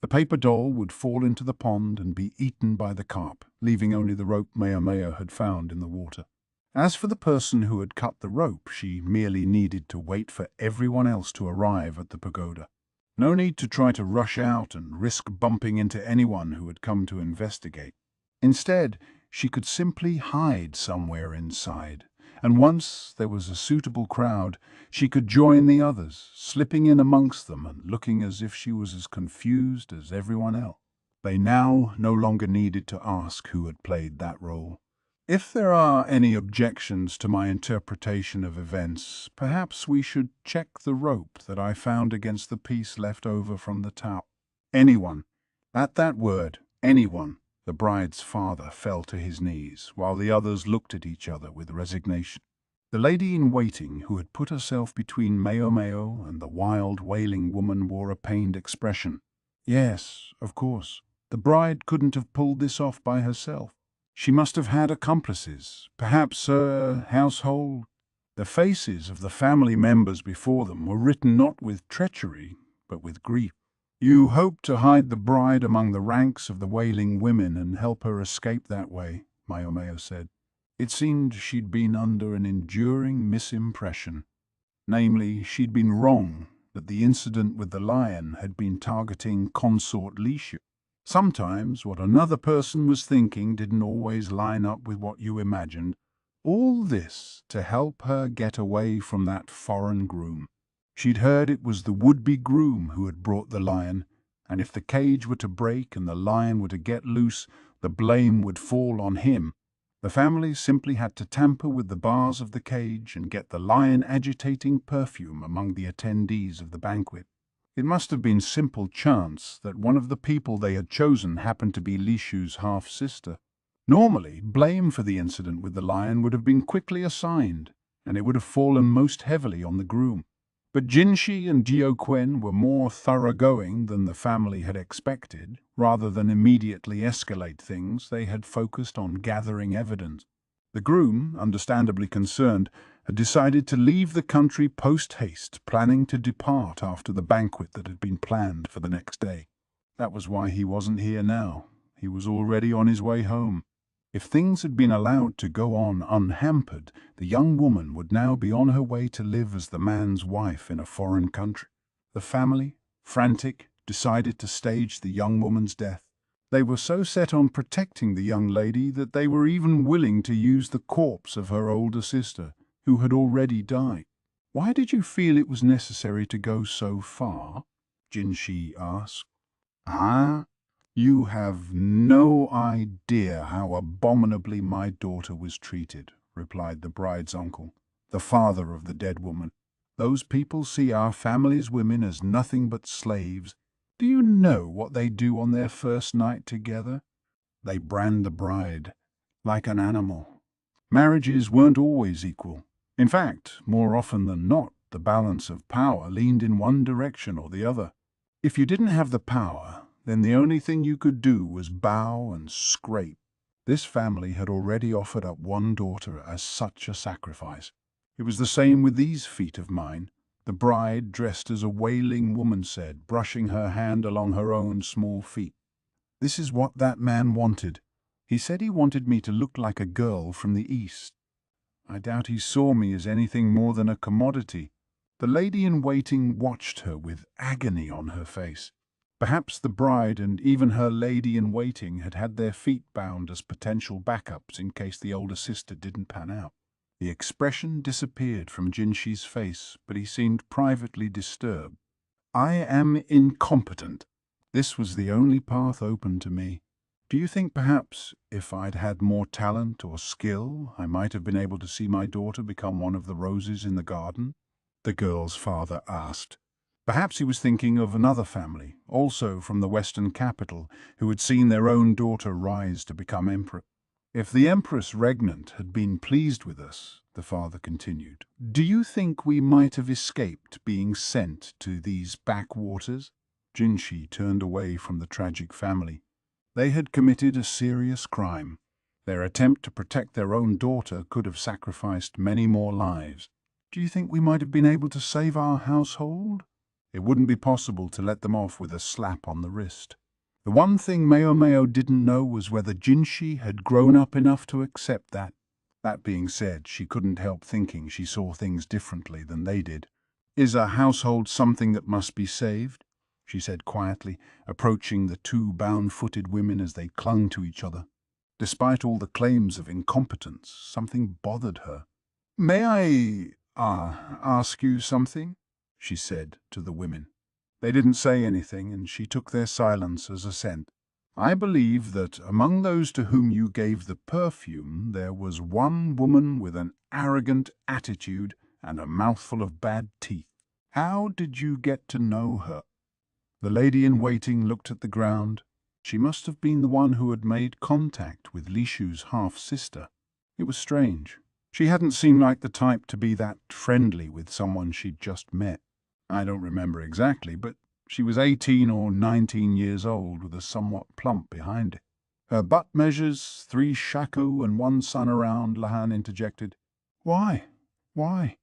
The paper doll would fall into the pond and be eaten by the carp, leaving only the rope Maomao had found in the water. As for the person who had cut the rope, she merely needed to wait for everyone else to arrive at the pagoda. No need to try to rush out and risk bumping into anyone who had come to investigate. Instead, she could simply hide somewhere inside, and once there was a suitable crowd, she could join the others, slipping in amongst them and looking as if she was as confused as everyone else. They now no longer needed to ask who had played that role. If there are any objections to my interpretation of events, perhaps we should check the rope that I found against the piece left over from the towel. Anyone. At that word, anyone, the bride's father fell to his knees, while the others looked at each other with resignation. The lady-in-waiting, who had put herself between Maomao and the wild, wailing woman, wore a pained expression. Yes, of course. The bride couldn't have pulled this off by herself. She must have had accomplices, perhaps her household. The faces of the family members before them were written not with treachery, but with grief. "You hope to hide the bride among the ranks of the wailing women and help her escape that way," Maomao said. It seemed she'd been under an enduring misimpression. Namely, she'd been wrong that the incident with the lion had been targeting Consort Lishu. Sometimes what another person was thinking didn't always line up with what you imagined. All this to help her get away from that foreign groom. She'd heard it was the would-be groom who had brought the lion, and if the cage were to break and the lion were to get loose, the blame would fall on him. The family simply had to tamper with the bars of the cage and get the lion-agitating perfume among the attendees of the banquet. It must have been simple chance that one of the people they had chosen happened to be Lishu's half-sister. Normally, blame for the incident with the lion would have been quickly assigned, and it would have fallen most heavily on the groom. But Jinshi and Jiuquan were more thoroughgoing than the family had expected. Rather than immediately escalate things, they had focused on gathering evidence. The groom, understandably concerned, had decided to leave the country post-haste, planning to depart after the banquet that had been planned for the next day. That was why he wasn't here now. He was already on his way home. If things had been allowed to go on unhampered, the young woman would now be on her way to live as the man's wife in a foreign country. The family, frantic, decided to stage the young woman's death. They were so set on protecting the young lady that they were even willing to use the corpse of her older sister, who had already died. "Why did you feel it was necessary to go so far?" Jinshi asked. "Ah? You have no idea how abominably my daughter was treated," replied the bride's uncle, the father of the dead woman. "Those people see our family's women as nothing but slaves. Do you know what they do on their first night together? They brand the bride like an animal. Marriages weren't always equal. In fact, more often than not, the balance of power leaned in one direction or the other. If you didn't have the power, then the only thing you could do was bow and scrape. This family had already offered up one daughter as such a sacrifice. It was the same with these feet of mine. The bride, dressed as a wailing woman, said, brushing her hand along her own small feet. "This is what that man wanted. He said he wanted me to look like a girl from the East. I doubt he saw me as anything more than a commodity." The lady-in-waiting watched her with agony on her face. Perhaps the bride and even her lady-in-waiting had had their feet bound as potential backups in case the older sister didn't pan out. The expression disappeared from Jinshi's face, but he seemed privately disturbed. "I am incompetent. This was the only path open to me. Do you think perhaps if I'd had more talent or skill, I might have been able to see my daughter become one of the roses in the garden?" the girl's father asked. Perhaps he was thinking of another family, also from the Western capital, who had seen their own daughter rise to become emperor. If the Empress Regnant had been pleased with us, the father continued, do you think we might have escaped being sent to these backwaters? Jinshi turned away from the tragic family. They had committed a serious crime. Their attempt to protect their own daughter could have sacrificed many more lives. Do you think we might have been able to save our household? It wouldn't be possible to let them off with a slap on the wrist. The one thing Maomao didn't know was whether Jinshi had grown up enough to accept that. That being said, she couldn't help thinking she saw things differently than they did. Is a household something that must be saved? She said quietly, approaching the two bound-footed women as they clung to each other. Despite all the claims of incompetence, something bothered her. May I ask you something? She said to the women. They didn't say anything, and she took their silence as assent. I believe that among those to whom you gave the perfume, there was one woman with an arrogant attitude and a mouthful of bad teeth. How did you get to know her? The lady-in-waiting looked at the ground. She must have been the one who had made contact with Lishu's half-sister. It was strange. She hadn't seemed like the type to be that friendly with someone she'd just met. I don't remember exactly, but she was 18 or 19 years old with a somewhat plump behind it. Her butt measures 3 shaku and 1 sun around, Lahan interjected. Why? Why?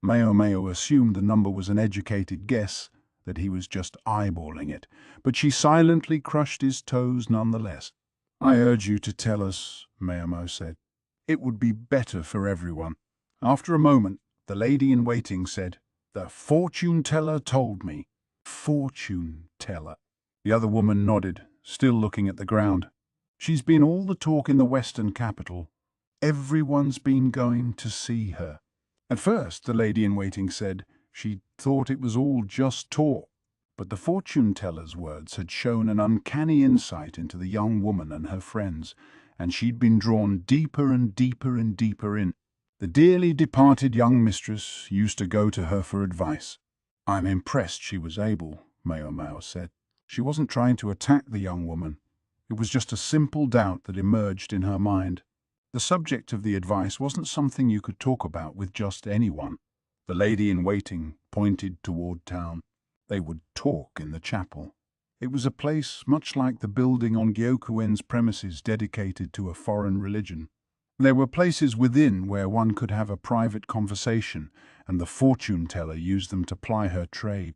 Maomao assumed the number was an educated guess, that he was just eyeballing it, but she silently crushed his toes nonetheless. I urge you to tell us, Maomao said. It would be better for everyone. After a moment, the lady-in-waiting said, The fortune-teller told me. Fortune-teller. The other woman nodded, still looking at the ground. She's been all the talk in the Western capital. Everyone's been going to see her. At first, the lady-in-waiting said, she thought it was all just talk. But the fortune-teller's words had shown an uncanny insight into the young woman and her friends, and she'd been drawn deeper and deeper and deeper in. The dearly departed young mistress used to go to her for advice. I'm impressed she was able, Maomao said. She wasn't trying to attack the young woman. It was just a simple doubt that emerged in her mind. The subject of the advice wasn't something you could talk about with just anyone. The lady-in-waiting pointed toward town. They would talk in the chapel. It was a place much like the building on Gyokuen's premises dedicated to a foreign religion. There were places within where one could have a private conversation, and the fortune-teller used them to ply her trade.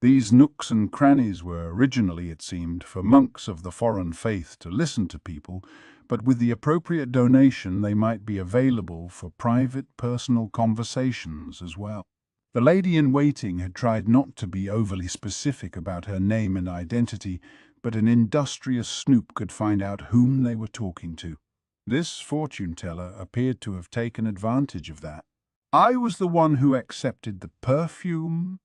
These nooks and crannies were originally, it seemed, for monks of the foreign faith to listen to people, but with the appropriate donation they might be available for private, personal conversations as well. The lady-in-waiting had tried not to be overly specific about her name and identity, but an industrious snoop could find out whom they were talking to. This fortune-teller appeared to have taken advantage of that. I was the one who accepted the perfume,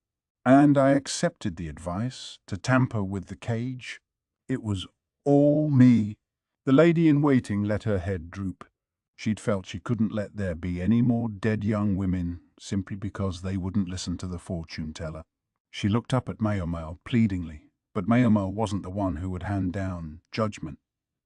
and I accepted the advice to tamper with the cage. It was all me. The lady-in-waiting let her head droop. She'd felt she couldn't let there be any more dead young women simply because they wouldn't listen to the fortune-teller. She looked up at Maomao pleadingly, but Maomao wasn't the one who would hand down judgment.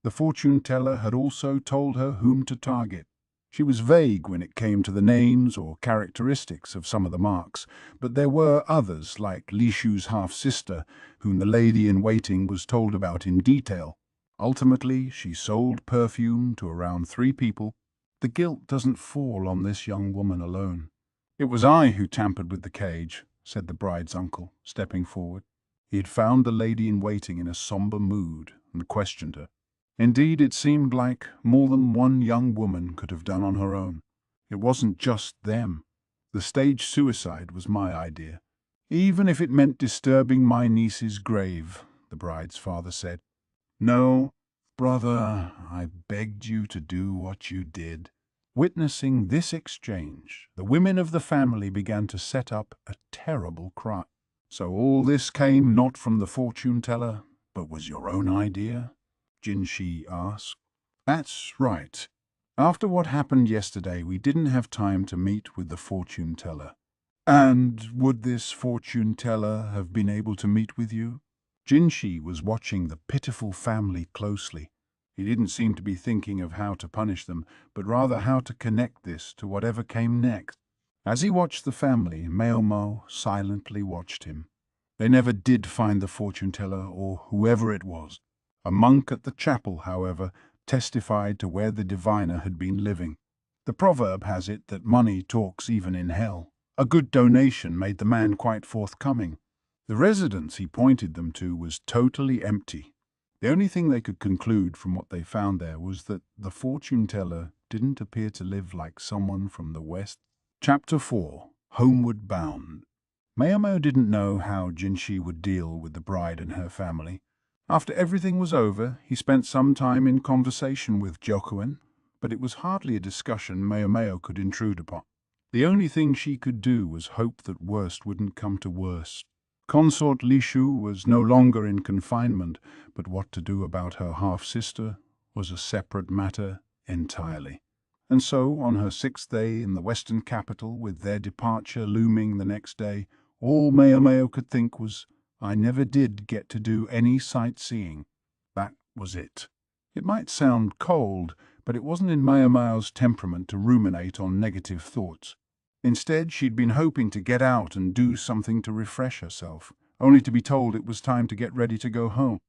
The fortune-teller had also told her whom to target. She was vague when it came to the names or characteristics of some of the marks, but there were others, like Lishu's half-sister, whom the lady-in-waiting was told about in detail. Ultimately, she sold perfume to around 3 people. The guilt doesn't fall on this young woman alone. It was I who tampered with the cage, said the bride's uncle, stepping forward. He had found the lady-in-waiting in a somber mood and questioned her. Indeed, it seemed like more than one young woman could have done on her own. It wasn't just them. The staged suicide was my idea. Even if it meant disturbing my niece's grave, the bride's father said. No, brother, I begged you to do what you did. Witnessing this exchange, the women of the family began to set up a terrible cry. So all this came not from the fortune-teller, but was your own idea? Jinshi asked. That's right. After what happened yesterday, we didn't have time to meet with the fortune-teller. And would this fortune-teller have been able to meet with you? Jinshi was watching the pitiful family closely. He didn't seem to be thinking of how to punish them, but rather how to connect this to whatever came next. As he watched the family, Maomao silently watched him. They never did find the fortune-teller or whoever it was. A monk at the chapel, however, testified to where the diviner had been living. The proverb has it that money talks even in hell. A good donation made the man quite forthcoming. The residence he pointed them to was totally empty. The only thing they could conclude from what they found there was that the fortune-teller didn't appear to live like someone from the West. Chapter 4. Homeward Bound. Maomao didn't know how Jinshi would deal with the bride and her family. After everything was over, he spent some time in conversation with Jokuan, but it was hardly a discussion Maomao could intrude upon. The only thing she could do was hope that worst wouldn't come to worst. Consort Lishu was no longer in confinement, but what to do about her half-sister was a separate matter entirely. And so, on her 6th day in the western capital, with their departure looming the next day, all Maomao could think was, "I never did get to do any sightseeing." That was it. It might sound cold, but it wasn't in Maomao's temperament to ruminate on negative thoughts. Instead, she'd been hoping to get out and do something to refresh herself, only to be told it was time to get ready to go home.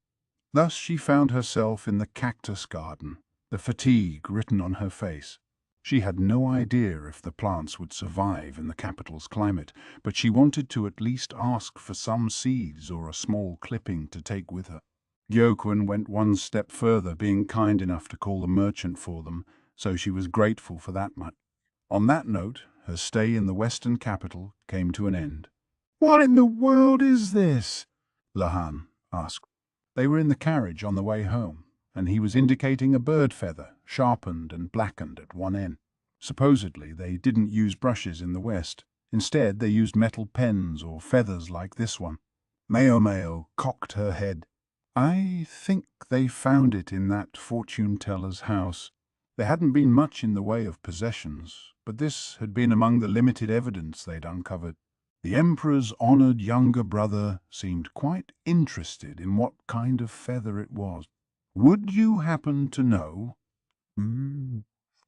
Thus she found herself in the cactus garden, the fatigue written on her face. She had no idea if the plants would survive in the capital's climate, but she wanted to at least ask for some seeds or a small clipping to take with her. Gyokuin went one step further, being kind enough to call the merchant for them, so she was grateful for that much. On that note, her stay in the western capital came to an end. "What in the world is this?" Lahan asked. They were in the carriage on the way home, and he was indicating a bird feather, sharpened and blackened at one end. Supposedly, they didn't use brushes in the West. Instead, they used metal pens or feathers like this one. Maomao cocked her head. "I think they found it in that fortune-teller's house. There hadn't been much in the way of possessions, but this had been among the limited evidence they'd uncovered. The Emperor's honored younger brother seemed quite interested in what kind of feather it was. Would you happen to know?"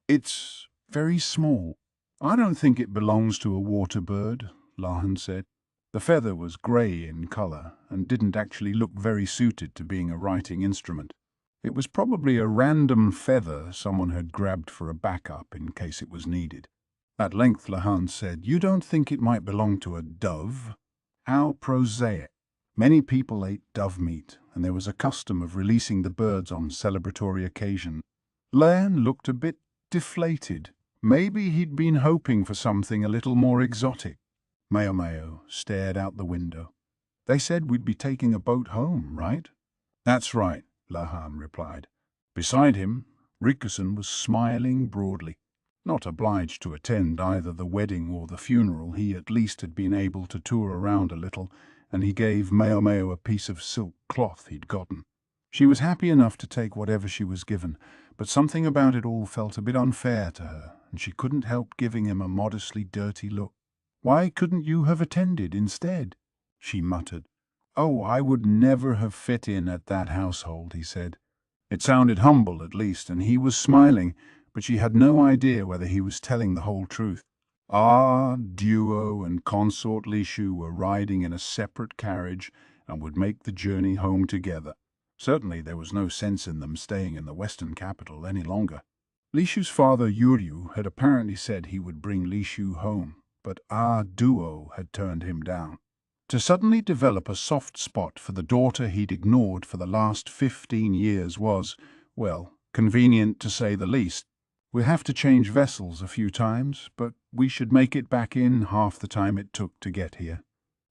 "It's very small. I don't think it belongs to a water bird," Lahan said. The feather was grey in colour and didn't actually look very suited to being a writing instrument. It was probably a random feather someone had grabbed for a backup in case it was needed. At length Lahan said, "You don't think it might belong to a dove?" How prosaic. Many people ate dove meat, and there was a custom of releasing the birds on celebratory occasion. Lahan looked a bit deflated. Maybe he'd been hoping for something a little more exotic. Maomao stared out the window. "They said we'd be taking a boat home, right?" "That's right," Lahan replied. Beside him, Rikusen was smiling broadly. Not obliged to attend either the wedding or the funeral, he at least had been able to tour around a little, and he gave Maomao a piece of silk cloth he'd gotten. She was happy enough to take whatever she was given, but something about it all felt a bit unfair to her, and she couldn't help giving him a modestly dirty look. "Why couldn't you have attended instead?" she muttered. "Oh, I would never have fit in at that household," he said. It sounded humble, at least, and he was smiling, but she had no idea whether he was telling the whole truth. Duo and Consort Lishu were riding in a separate carriage and would make the journey home together. Certainly there was no sense in them staying in the western capital any longer. Lishu's father, Yuryu, had apparently said he would bring Lishu home, but Duo had turned him down. To suddenly develop a soft spot for the daughter he'd ignored for the last 15 years was, well, convenient to say the least. "We'll have to change vessels a few times, but we should make it back in half the time it took to get here.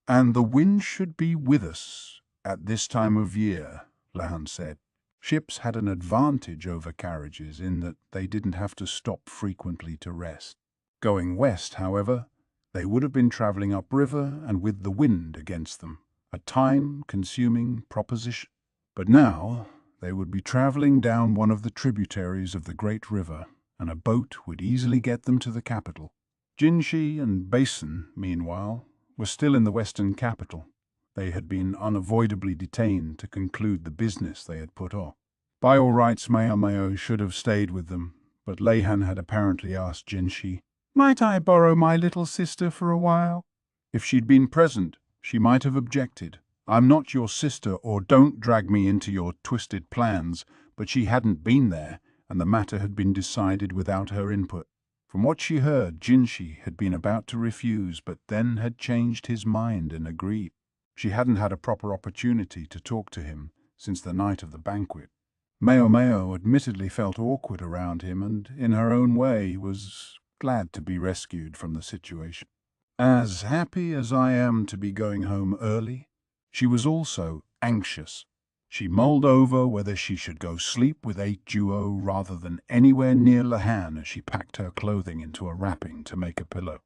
And the wind should be with us at this time of year," Lahan said. Ships had an advantage over carriages in that they didn't have to stop frequently to rest. Going west, however, they would have been travelling upriver and with the wind against them, a time-consuming proposition. But now they would be travelling down one of the tributaries of the great river, and a boat would easily get them to the capital. Jinshi and Basen, meanwhile, were still in the western capital. They had been unavoidably detained to conclude the business they had put off. By all rights, Maomao should have stayed with them, but Leihan had apparently asked Jinshi, "Might I borrow my little sister for a while?" If she'd been present, she might have objected. "I'm not your sister, or don't drag me into your twisted plans," but she hadn't been there, and the matter had been decided without her input. From what she heard, Jinshi had been about to refuse, but then had changed his mind and agreed. She hadn't had a proper opportunity to talk to him since the night of the banquet. Maomao admittedly felt awkward around him and, in her own way, was glad to be rescued from the situation. As happy as I am to be going home early, she was also anxious. She mulled over whether she should go sleep with 8 duo rather than anywhere near Leihan as she packed her clothing into a wrapping to make a pillow.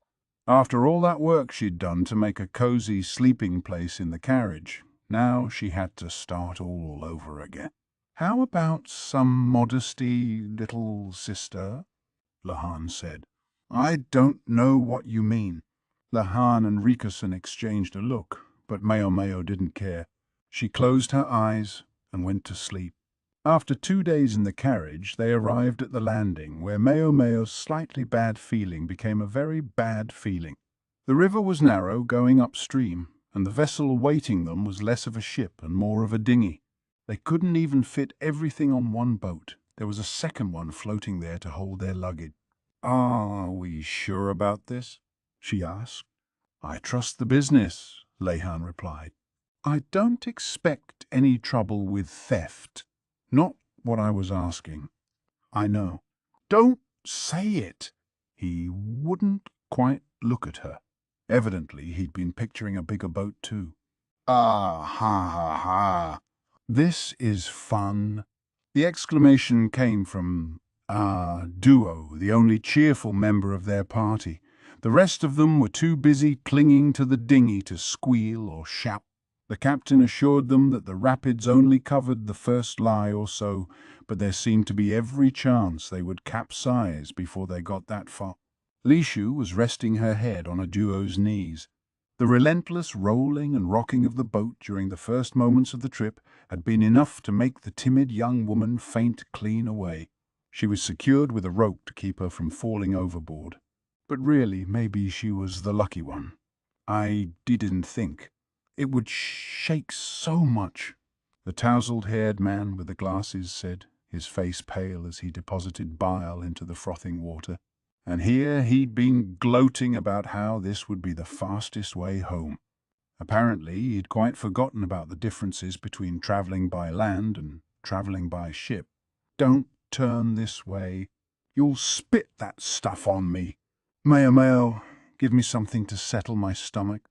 After all that work she'd done to make a cozy sleeping place in the carriage, now she had to start all over again. "How about some modesty, little sister?" Leihan said. "I don't know what you mean." Leihan and Rikusen exchanged a look, but Maomao didn't care. She closed her eyes and went to sleep. After 2 days in the carriage, they arrived at the landing, where Maomao's slightly bad feeling became a very bad feeling. The river was narrow, going upstream, and the vessel awaiting them was less of a ship and more of a dinghy. They couldn't even fit everything on one boat. There was a second one floating there to hold their luggage. "Are we sure about this?" she asked. "I trust the business," Leihan replied. "I don't expect any trouble with theft." "Not what I was asking." "I know." "Don't say it." He wouldn't quite look at her. Evidently, he'd been picturing a bigger boat too. "Ah, ha, ha, ha. This is fun." The exclamation came from Duo, the only cheerful member of their party. The rest of them were too busy clinging to the dinghy to squeal or shout. The captain assured them that the rapids only covered the first lie or so, but there seemed to be every chance they would capsize before they got that far. Lishu was resting her head on a duo's knees. The relentless rolling and rocking of the boat during the first moments of the trip had been enough to make the timid young woman faint clean away. She was secured with a rope to keep her from falling overboard. But really, maybe she was the lucky one. "I didn't think. It would shake so much," the tousled-haired man with the glasses said, his face pale as he deposited bile into the frothing water. And here he'd been gloating about how this would be the fastest way home. Apparently, he'd quite forgotten about the differences between traveling by land and traveling by ship. "Don't turn this way. You'll spit that stuff on me." "Maomao, give me something to settle my stomach."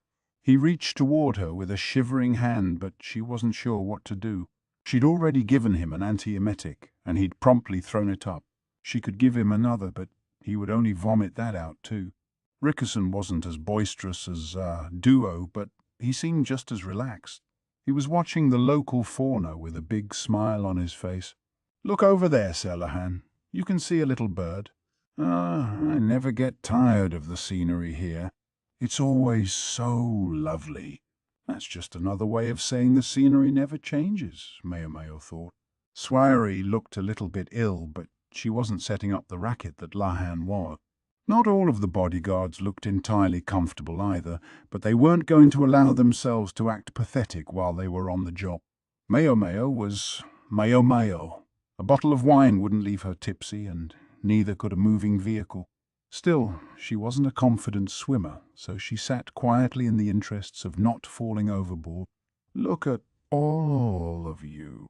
He reached toward her with a shivering hand, but she wasn't sure what to do. She'd already given him an antiemetic, and he'd promptly thrown it up. She could give him another, but he would only vomit that out too. Rikusen wasn't as boisterous as Duo, but he seemed just as relaxed. He was watching the local fauna with a big smile on his face. "Look over there, Sir Leihan. You can see a little bird." I never get tired of the scenery here. It's always so lovely." "That's just another way of saying the scenery never changes," Maomao thought. Swari looked a little bit ill, but she wasn't setting up the racket that Leihan was. Not all of the bodyguards looked entirely comfortable either, but they weren't going to allow themselves to act pathetic while they were on the job. Maomao was Maomao. A bottle of wine wouldn't leave her tipsy, and neither could a moving vehicle. Still, she wasn't a confident swimmer, so she sat quietly in the interests of not falling overboard. "Look at all of you,"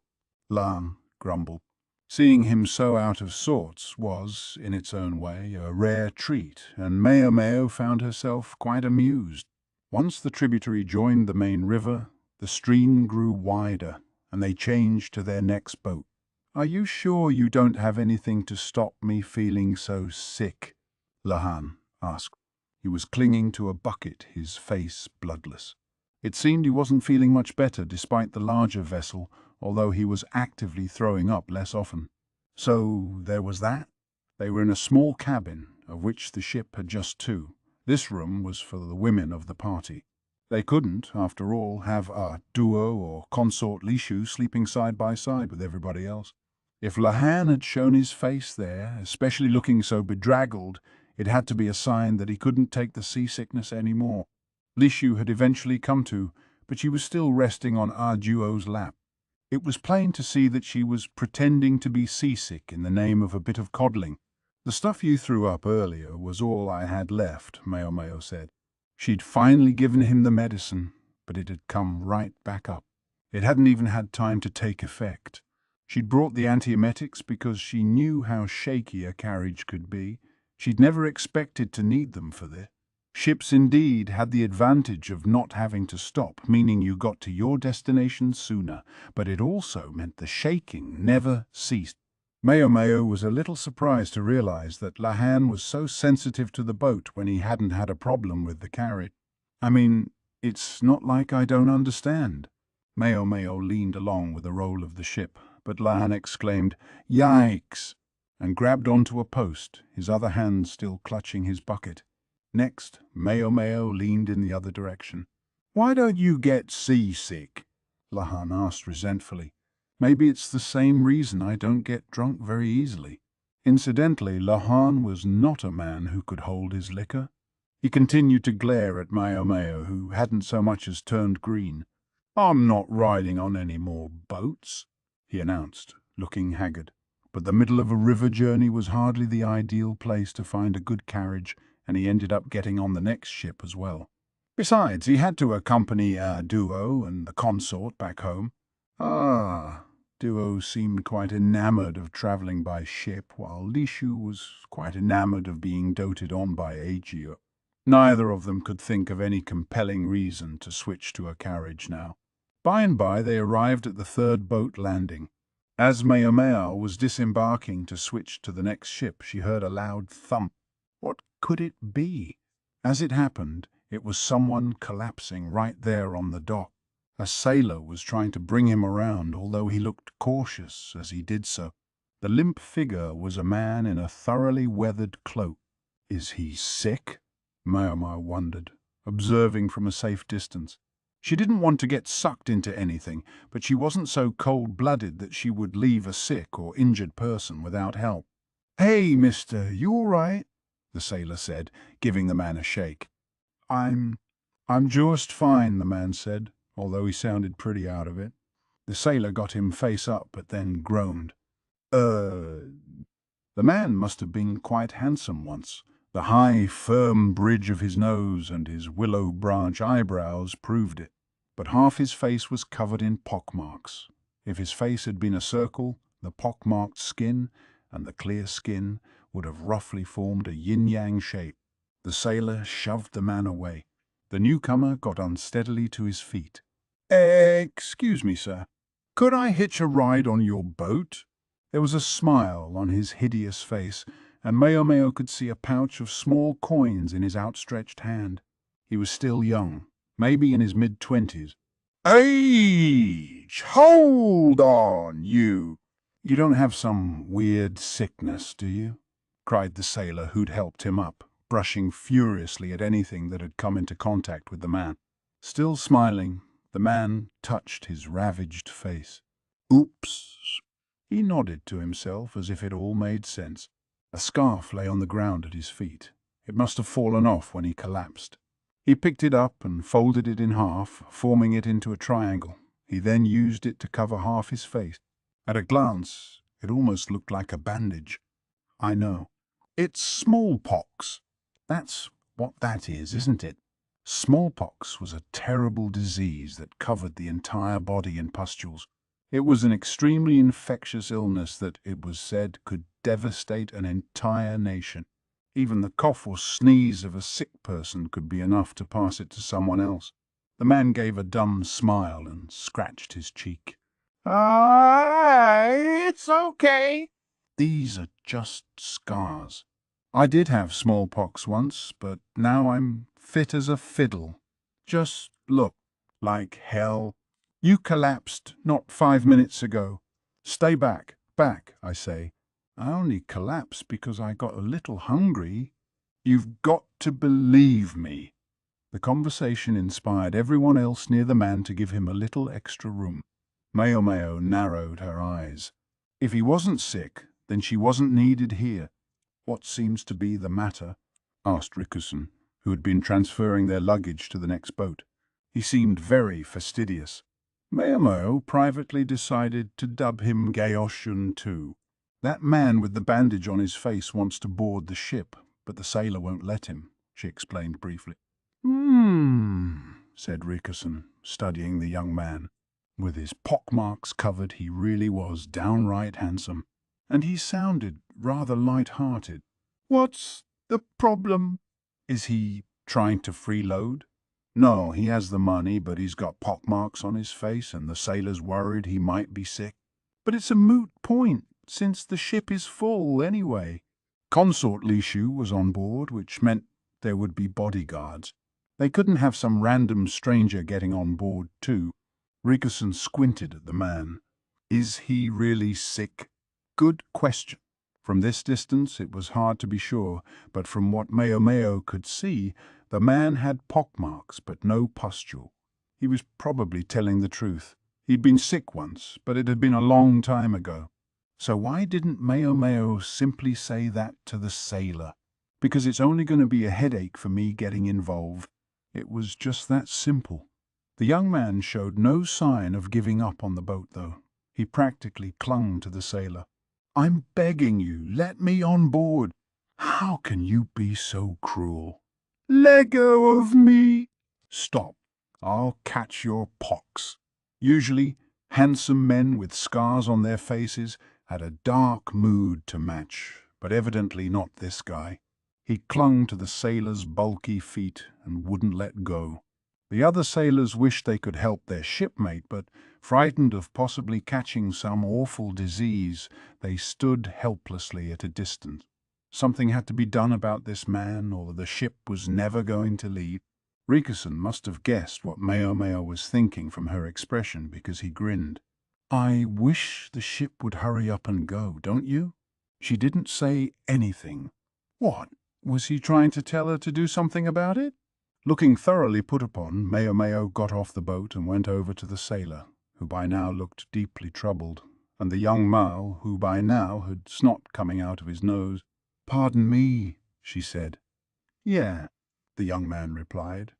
Lan grumbled. Seeing him so out of sorts was, in its own way, a rare treat, and Maomao found herself quite amused. Once the tributary joined the main river, the stream grew wider, and they changed to their next boat. "Are you sure you don't have anything to stop me feeling so sick?" Leihan asked. He was clinging to a bucket, his face bloodless. It seemed he wasn't feeling much better despite the larger vessel, although he was actively throwing up less often. So there was that. They were in a small cabin, of which the ship had just 2, This room was for the women of the party. They couldn't, after all, have a duo or consort Lishu sleeping side by side with everybody else. If Lahan had shown his face there, especially looking so bedraggled, it had to be a sign that he couldn't take the seasickness any more. Lishu had eventually come to, but she was still resting on our duo's lap. It was plain to see that she was pretending to be seasick in the name of a bit of coddling. "The stuff you threw up earlier was all I had left," Maomao said. She'd finally given him the medicine, but it had come right back up. It hadn't even had time to take effect. She'd brought the antiemetics because she knew how shaky a carriage could be. She'd never expected to need them for this. Ships indeed had the advantage of not having to stop, meaning you got to your destination sooner, but it also meant the shaking never ceased. Maomao was a little surprised to realize that Lahan was so sensitive to the boat when he hadn't had a problem with the carriage. "I mean, it's not like I don't understand." Maomao leaned along with the roll of the ship, but Lahan exclaimed, "Yikes!" and grabbed onto a post, his other hand still clutching his bucket. Next, Maomao leaned in the other direction. "Why don't you get seasick?" Lahan asked resentfully. "Maybe it's the same reason I don't get drunk very easily." Incidentally, Lahan was not a man who could hold his liquor. He continued to glare at Maomao, who hadn't so much as turned green. "I'm not riding on any more boats," he announced, looking haggard. But the middle of a river journey was hardly the ideal place to find a good carriage, and he ended up getting on the next ship as well. Besides, he had to accompany Duo and the consort back home. Duo seemed quite enamored of travelling by ship, while Lishu was quite enamored of being doted on by Agio. Neither of them could think of any compelling reason to switch to a carriage now. By and by they arrived at the third boat landing. As Maomao was disembarking to switch to the next ship, she heard a loud thump. What could it be? As it happened, it was someone collapsing right there on the dock. A sailor was trying to bring him around, although he looked cautious as he did so. The limp figure was a man in a thoroughly weathered cloak. "Is he sick?" Maomao wondered, observing from a safe distance. She didn't want to get sucked into anything, but she wasn't so cold-blooded that she would leave a sick or injured person without help. "Hey, mister, you all right?" the sailor said, giving the man a shake. I'm just fine," the man said, although he sounded pretty out of it. The sailor got him face up, but then groaned. The man must have been quite handsome once. The high, firm bridge of his nose and his willow branch eyebrows proved it. But half his face was covered in pockmarks. If his face had been a circle, the pockmarked skin and the clear skin would have roughly formed a yin-yang shape. The sailor shoved the man away. The newcomer got unsteadily to his feet. "Excuse me, sir. Could I hitch a ride on your boat?" There was a smile on his hideous face, and Maomao could see a pouch of small coins in his outstretched hand. He was still young, maybe in his mid-20s. "Age! Hold on, you! You don't have some weird sickness, do you?" cried the sailor who'd helped him up, brushing furiously at anything that had come into contact with the man. Still smiling, the man touched his ravaged face. "Oops." He nodded to himself as if it all made sense. A scarf lay on the ground at his feet. It must have fallen off when he collapsed. He picked it up and folded it in half, forming it into a triangle. He then used it to cover half his face. At a glance, it almost looked like a bandage. "I know. It's smallpox. That's what that is, isn't it?" Smallpox was a terrible disease that covered the entire body in pustules. It was an extremely infectious illness that, it was said, could devastate an entire nation. Even the cough or sneeze of a sick person could be enough to pass it to someone else. The man gave a dumb smile and scratched his cheek. It's okay. These are just scars. I did have smallpox once, but now I'm fit as a fiddle. Just look, like hell. You collapsed not 5 minutes ago. Stay back, I say. I only collapsed because I got a little hungry. You've got to believe me." The conversation inspired everyone else near the man to give him a little extra room. Maomao narrowed her eyes. If he wasn't sick, then she wasn't needed here. "What seems to be the matter?" asked Rikusen, who had been transferring their luggage to the next boat. He seemed very fastidious. Maomao privately decided to dub him Gaoshun too. "That man with the bandage on his face wants to board the ship, but the sailor won't let him," she explained briefly. Said Rikusen, studying the young man. With his pockmarks covered, he really was downright handsome, and he sounded rather light-hearted. "What's the problem?" "Is he trying to freeload?" "No, he has the money, but he's got pockmarks on his face, and the sailor's worried he might be sick." "But it's a moot point, since the ship is full anyway." Consort Lishu was on board, which meant there would be bodyguards. They couldn't have some random stranger getting on board too. Rikusen squinted at the man. "Is he really sick?" "Good question." From this distance it was hard to be sure, but from what Maomao could see, the man had pockmarks but no pustule. He was probably telling the truth. He'd been sick once, but it had been a long time ago. So why didn't Maomao simply say that to the sailor? "Because it's only going to be a headache for me getting involved." It was just that simple. The young man showed no sign of giving up on the boat, though. He practically clung to the sailor. "I'm begging you, let me on board." "How can you be so cruel?" "Let go of me." "Stop. I'll catch your pox." Usually, handsome men with scars on their faces had a dark mood to match, but evidently not this guy. He clung to the sailor's bulky feet and wouldn't let go. The other sailors wished they could help their shipmate, but frightened of possibly catching some awful disease, they stood helplessly at a distance. Something had to be done about this man, or the ship was never going to leave. Rikusen must have guessed what Maomao was thinking from her expression, because he grinned. "I wish the ship would hurry up and go, don't you?" She didn't say anything. What? Was he trying to tell her to do something about it? Looking thoroughly put upon, Maomao got off the boat and went over to the sailor, who by now looked deeply troubled, and the young Mao, who by now had snot coming out of his nose. "Pardon me," she said. "Yeah," the young man replied.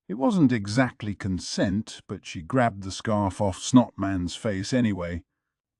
It wasn't exactly consent, but she grabbed the scarf off Snotman's face anyway.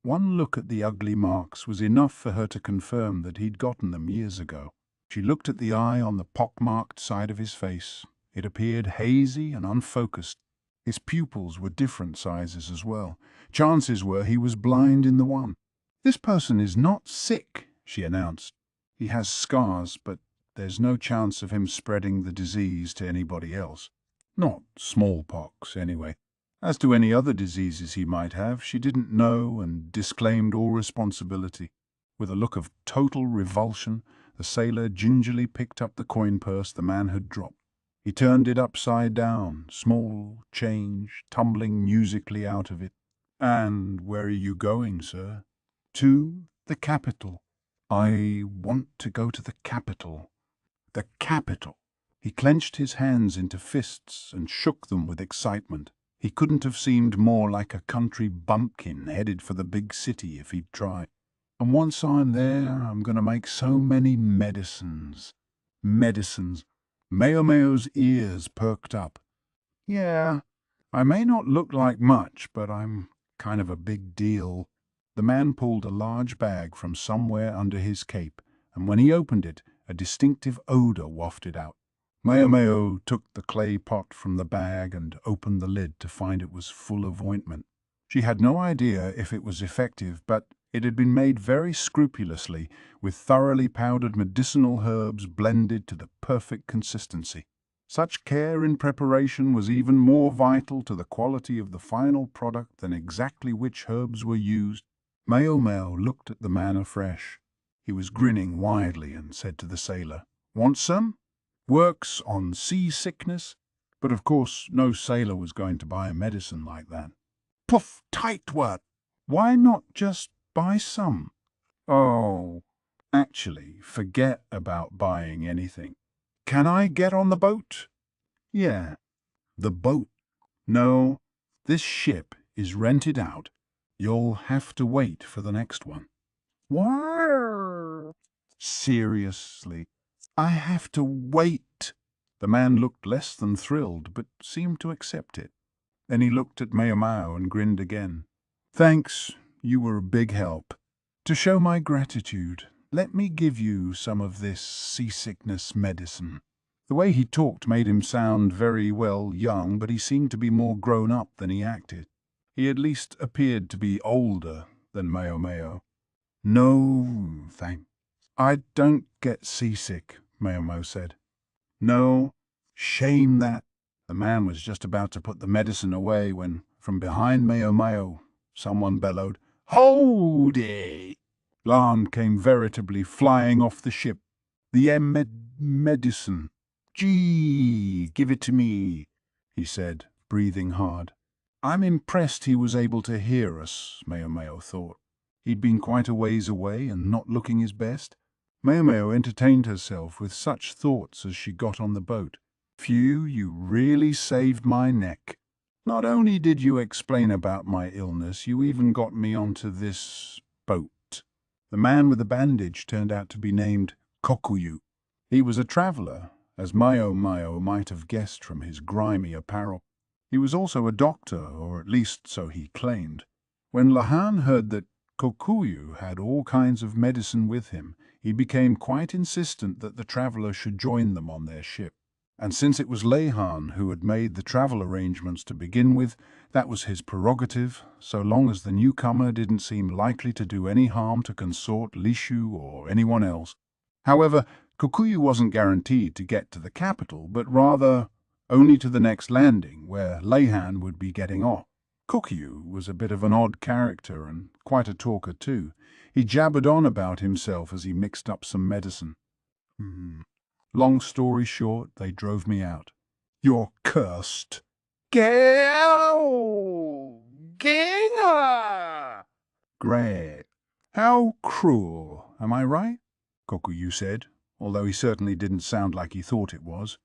One look at the ugly marks was enough for her to confirm that he'd gotten them years ago. She looked at the eye on the pockmarked side of his face. It appeared hazy and unfocused. His pupils were different sizes as well. Chances were he was blind in the one. "This person is not sick," she announced. "He has scars, but there's no chance of him spreading the disease to anybody else. Not smallpox, anyway. As to any other diseases he might have, she didn't know and disclaimed all responsibility." With a look of total revulsion, the sailor gingerly picked up the coin purse the man had dropped. He turned it upside down, small change tumbling musically out of it. "And where are you going, sir?" "To the capital." "I want to go to the capital." The capital! He clenched his hands into fists and shook them with excitement. He couldn't have seemed more like a country bumpkin headed for the big city if he'd tried. "And once I'm there, I'm going to make so many medicines." Medicines. Maomao's ears perked up. "Yeah, I may not look like much, but I'm kind of a big deal." The man pulled a large bag from somewhere under his cape, and when he opened it, a distinctive odor wafted out. Maomao took the clay pot from the bag and opened the lid to find it was full of ointment. She had no idea if it was effective, but it had been made very scrupulously, with thoroughly powdered medicinal herbs blended to the perfect consistency. Such care in preparation was even more vital to the quality of the final product than exactly which herbs were used. Maomao looked at the man afresh. He was grinning widely and said to the sailor, "Want some? Works on seasickness." But of course no sailor was going to buy a medicine like that. "Puff, tightwad! Why not just buy some?" "Oh, actually, forget about buying anything. Can I get on the boat? Yeah. The boat? No. This ship is rented out. You'll have to wait for the next one. What? Seriously, I have to wait. The man looked less than thrilled, but seemed to accept it. Then he looked at Maomao and grinned again. Thanks, you were a big help. To show my gratitude, let me give you some of this seasickness medicine. The way he talked made him sound very, well, young, but he seemed to be more grown up than he acted. He at least appeared to be older than Maomao. No, thanks. I don't get seasick, Maomao said. No, shame that. The man was just about to put the medicine away when, from behind Maomao, someone bellowed, Hold it! Lan came veritably flying off the ship. The medicine. Gee, give it to me, he said, breathing hard. I'm impressed he was able to hear us, Maomao thought. He'd been quite a ways away and not looking his best. Maomao entertained herself with such thoughts as she got on the boat. Phew, you really saved my neck. Not only did you explain about my illness, you even got me onto this boat. The man with the bandage turned out to be named Kokuyu. He was a traveller, as Maomao might have guessed from his grimy apparel. He was also a doctor, or at least so he claimed. When Lahan heard that Kokuyu had all kinds of medicine with him, he became quite insistent that the traveller should join them on their ship. And since it was Lahan who had made the travel arrangements to begin with, that was his prerogative, so long as the newcomer didn't seem likely to do any harm to Consort, Lishu, or anyone else. However, Kokuyu wasn't guaranteed to get to the capital, but rather only to the next landing, where Lahan would be getting off. Kokuyu was a bit of an odd character and quite a talker too. He jabbered on about himself as he mixed up some medicine. Long story short, they drove me out. You're cursed. Gale! Ginger! Great. How cruel, am I right? Kokuyu said, although he certainly didn't sound like he thought it was.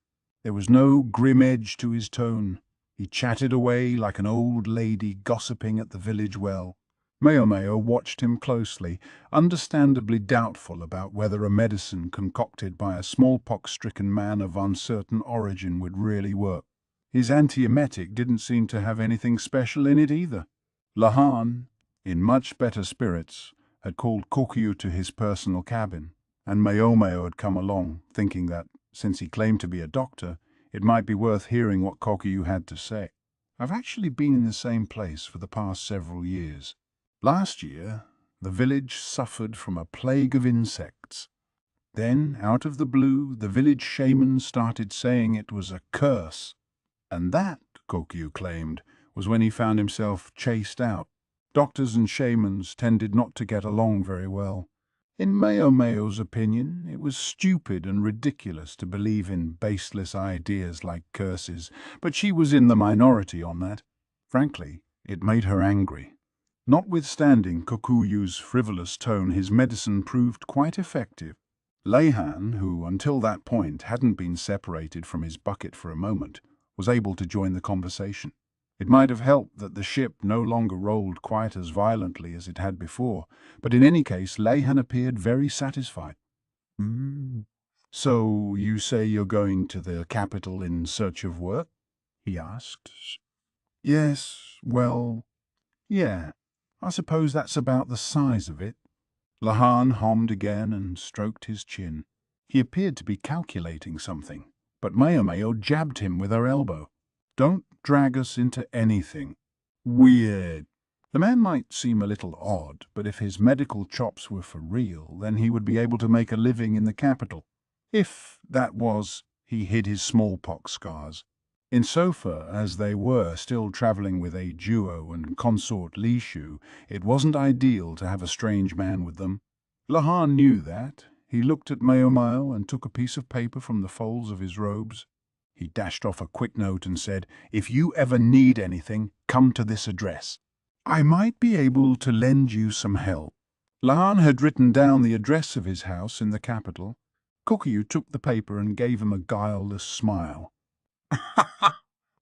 There was no grim edge to his tone. He chatted away like an old lady gossiping at the village well. Maomao watched him closely, understandably doubtful about whether a medicine concocted by a smallpox-stricken man of uncertain origin would really work. His antiemetic didn't seem to have anything special in it either. Lahan, in much better spirits, had called Kokuyu to his personal cabin, and Maomao had come along, thinking that, since he claimed to be a doctor, it might be worth hearing what Kokuyu had to say. I've actually been in the same place for the past several years. Last year, the village suffered from a plague of insects. Then, out of the blue, the village shaman started saying it was a curse. And that, Kokuyu claimed, was when he found himself chased out. Doctors and shamans tended not to get along very well. In Maomao's opinion, it was stupid and ridiculous to believe in baseless ideas like curses, but she was in the minority on that. Frankly, it made her angry. Notwithstanding Kokuyu's frivolous tone, his medicine proved quite effective. Lahan, who until that point hadn't been separated from his bucket for a moment, was able to join the conversation. It might have helped that the ship no longer rolled quite as violently as it had before, but in any case Lahan appeared very satisfied. So you say you're going to the capital in search of work? He asked. Yes, well, yeah. I suppose that's about the size of it. Lahan hummed again and stroked his chin. He appeared to be calculating something, but Maomao jabbed him with her elbow. Don't drag us into anything weird. The man might seem a little odd, but if his medical chops were for real, then he would be able to make a living in the capital. If, that was, he hid his smallpox scars. Insofar as they were still travelling with a duo and consort Lishu, it wasn't ideal to have a strange man with them. Lahan knew that. He looked at Maomao and took a piece of paper from the folds of his robes. He dashed off a quick note and said, "If you ever need anything, come to this address. I might be able to lend you some help." Lahan had written down the address of his house in the capital. Kokuyu took the paper and gave him a guileless smile.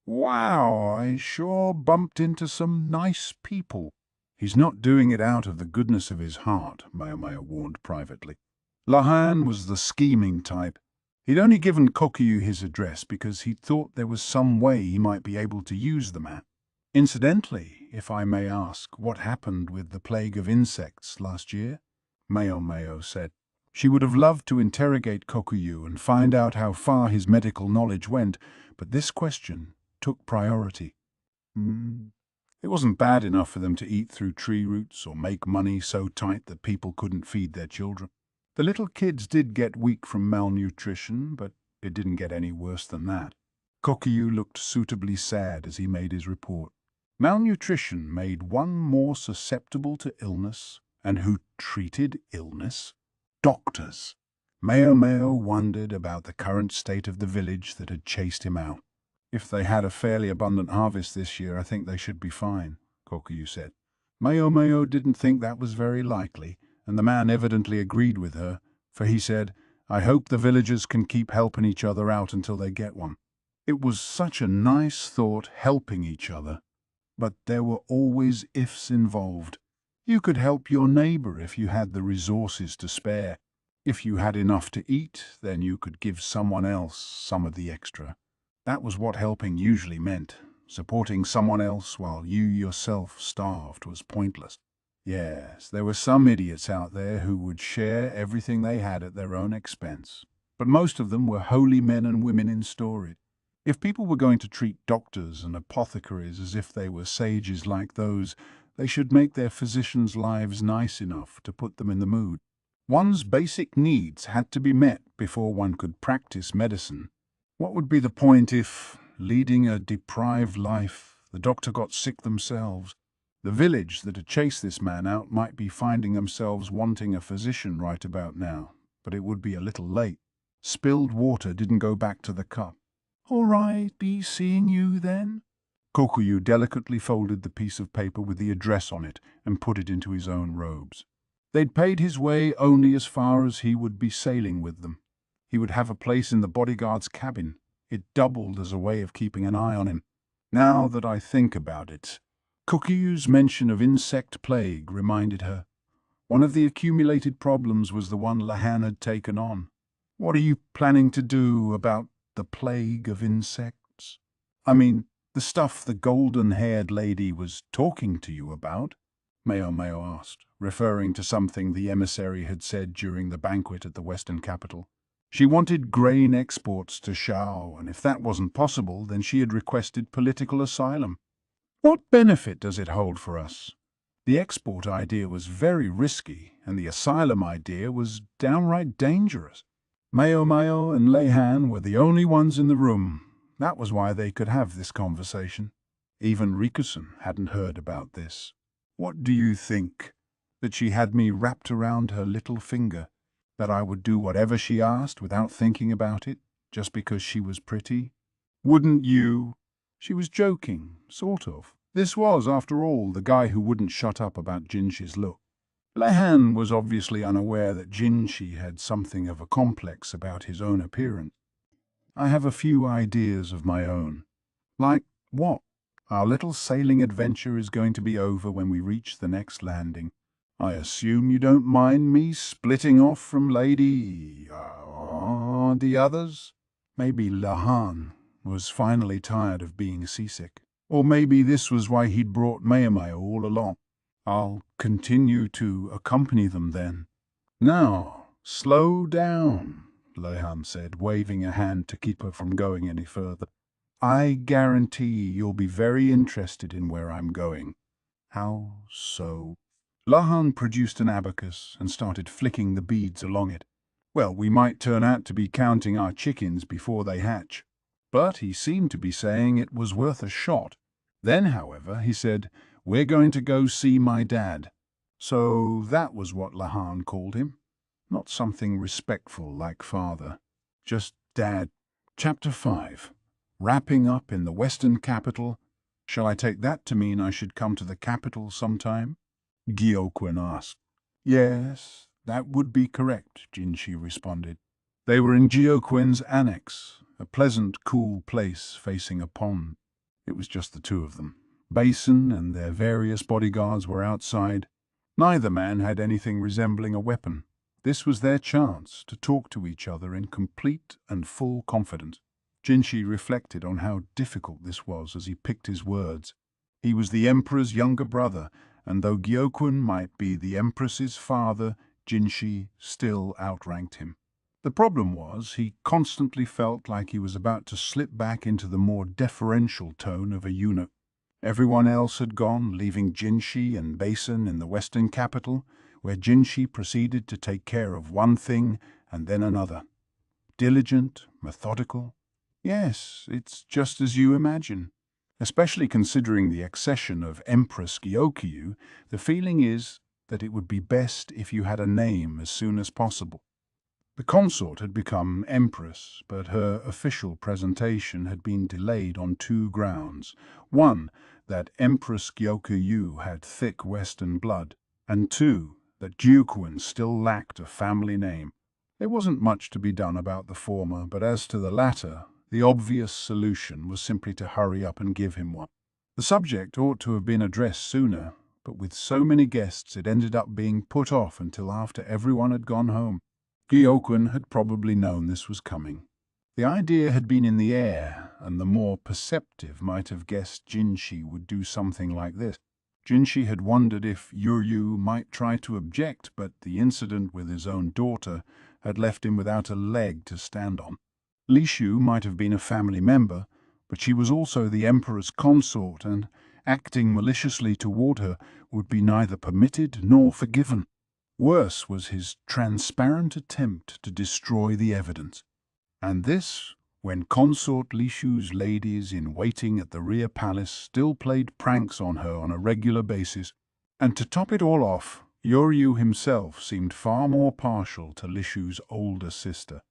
Wow, I sure bumped into some nice people. He's not doing it out of the goodness of his heart, Maomao warned privately. Lahan was the scheming type. He'd only given Kokuyu his address because he thought there was some way he might be able to use the map. Incidentally, if I may ask, what happened with the plague of insects last year? Maomao said. She would have loved to interrogate Kokuyu and find out how far his medical knowledge went, but this question took priority. It wasn't bad enough for them to eat through tree roots or make money so tight that people couldn't feed their children. The little kids did get weak from malnutrition, but it didn't get any worse than that. Kokuyu looked suitably sad as he made his report. Malnutrition made one more susceptible to illness, and who treated illness? Doctors. Maomao wondered about the current state of the village that had chased him out. If they had a fairly abundant harvest this year, I think they should be fine, Kokuyu said. Maomao didn't think that was very likely, and the man evidently agreed with her, for he said, I hope the villagers can keep helping each other out until they get one. It was such a nice thought, helping each other. But there were always ifs involved. You could help your neighbor if you had the resources to spare. If you had enough to eat, then you could give someone else some of the extra. That was what helping usually meant. Supporting someone else while you yourself starved was pointless. Yes, there were some idiots out there who would share everything they had at their own expense. But most of them were holy men and women in storage. If people were going to treat doctors and apothecaries as if they were sages like those, they should make their physicians' lives nice enough to put them in the mood. One's basic needs had to be met before one could practice medicine. What would be the point if, leading a deprived life, the doctor got sick themselves? The village that had chased this man out might be finding themselves wanting a physician right about now, but it would be a little late. Spilled water didn't go back to the cup. All right, be seeing you then? Kokuyu delicately folded the piece of paper with the address on it and put it into his own robes. They'd paid his way only as far as he would be sailing with them. He would have a place in the bodyguard's cabin. It doubled as a way of keeping an eye on him. Now that I think about it, Kokuyu's mention of insect plague reminded her. One of the accumulated problems was the one Lahan had taken on. What are you planning to do about the plague of insects? I mean, the stuff the golden-haired lady was talking to you about? Maomao asked, referring to something the emissary had said during the banquet at the western capital. She wanted grain exports to Shao, and if that wasn't possible, then she had requested political asylum. What benefit does it hold for us? The export idea was very risky, and the asylum idea was downright dangerous. Maomao and Lahan were the only ones in the room. That was why they could have this conversation. Even Rikusen hadn't heard about this. What do you think? That she had me wrapped around her little finger? That I would do whatever she asked without thinking about it, just because she was pretty? Wouldn't you? She was joking, sort of. This was, after all, the guy who wouldn't shut up about Jinshi's look. Lahan was obviously unaware that Jinshi had something of a complex about his own appearance. I have a few ideas of my own. Like what? Our little sailing adventure is going to be over when we reach the next landing. I assume you don't mind me splitting off from Lady... the others? Maybe Lahan was finally tired of being seasick. Or maybe this was why he'd brought Maomao all along. I'll continue to accompany them then. Now, slow down, Lahan said, waving a hand to keep her from going any further. I guarantee you'll be very interested in where I'm going. How so? Lahan produced an abacus and started flicking the beads along it. Well, we might turn out to be counting our chickens before they hatch. But he seemed to be saying it was worth a shot. Then, however, he said, we're going to go see my dad. So that was what Lahan called him. Not something respectful like father. Just dad. Chapter 5. Wrapping up in the western capital. Shall I take that to mean I should come to the capital sometime? Gyokwen asked. Yes, that would be correct, Jinshi responded. They were in Gyokuen's annex, a pleasant, cool place facing a pond. It was just the two of them. Basen and their various bodyguards were outside. Neither man had anything resembling a weapon. This was their chance to talk to each other in complete and full confidence. Jinshi reflected on how difficult this was as he picked his words. He was the Emperor's younger brother, and though Gyokuen might be the Empress's father, Jinshi still outranked him. The problem was he constantly felt like he was about to slip back into the more deferential tone of a eunuch. Everyone else had gone, leaving Jinshi and Basen in the western capital, where Jinshi proceeded to take care of one thing and then another. Diligent, methodical. Yes, it's just as you imagine. Especially considering the accession of Empress Gyokyu, the feeling is that it would be best if you had a name as soon as possible. The consort had become Empress, but her official presentation had been delayed on two grounds. One, that Empress Gyokyu had thick Western blood, and two, that Gyokuen still lacked a family name. There wasn't much to be done about the former, but as to the latter, the obvious solution was simply to hurry up and give him one. The subject ought to have been addressed sooner, but with so many guests it ended up being put off until after everyone had gone home. Gyokuen had probably known this was coming. The idea had been in the air, and the more perceptive might have guessed Jinshi would do something like this. Jinshi had wondered if Yuryu might try to object, but the incident with his own daughter had left him without a leg to stand on. Lishu might have been a family member, but she was also the Emperor's consort, and acting maliciously toward her would be neither permitted nor forgiven. Worse was his transparent attempt to destroy the evidence. And this, when Consort Lishu's ladies-in-waiting at the rear palace still played pranks on her on a regular basis. And to top it all off, Yuryu himself seemed far more partial to Lishu's older sister.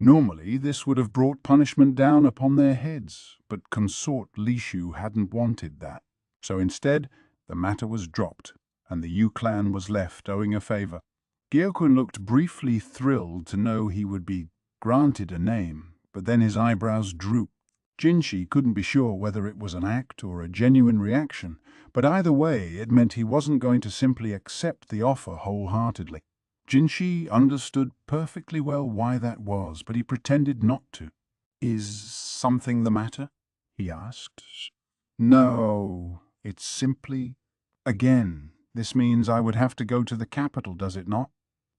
Normally, this would have brought punishment down upon their heads, but Consort Lishu hadn't wanted that. So instead, the matter was dropped, and the Yu clan was left owing a favor. Gyokuen looked briefly thrilled to know he would be granted a name, but then his eyebrows drooped. Jinshi couldn't be sure whether it was an act or a genuine reaction, but either way it meant he wasn't going to simply accept the offer wholeheartedly. Jinshi understood perfectly well why that was, but he pretended not to. "Is something the matter?" he asked. "No, it's simply... Again, this means I would have to go to the capital, does it not?"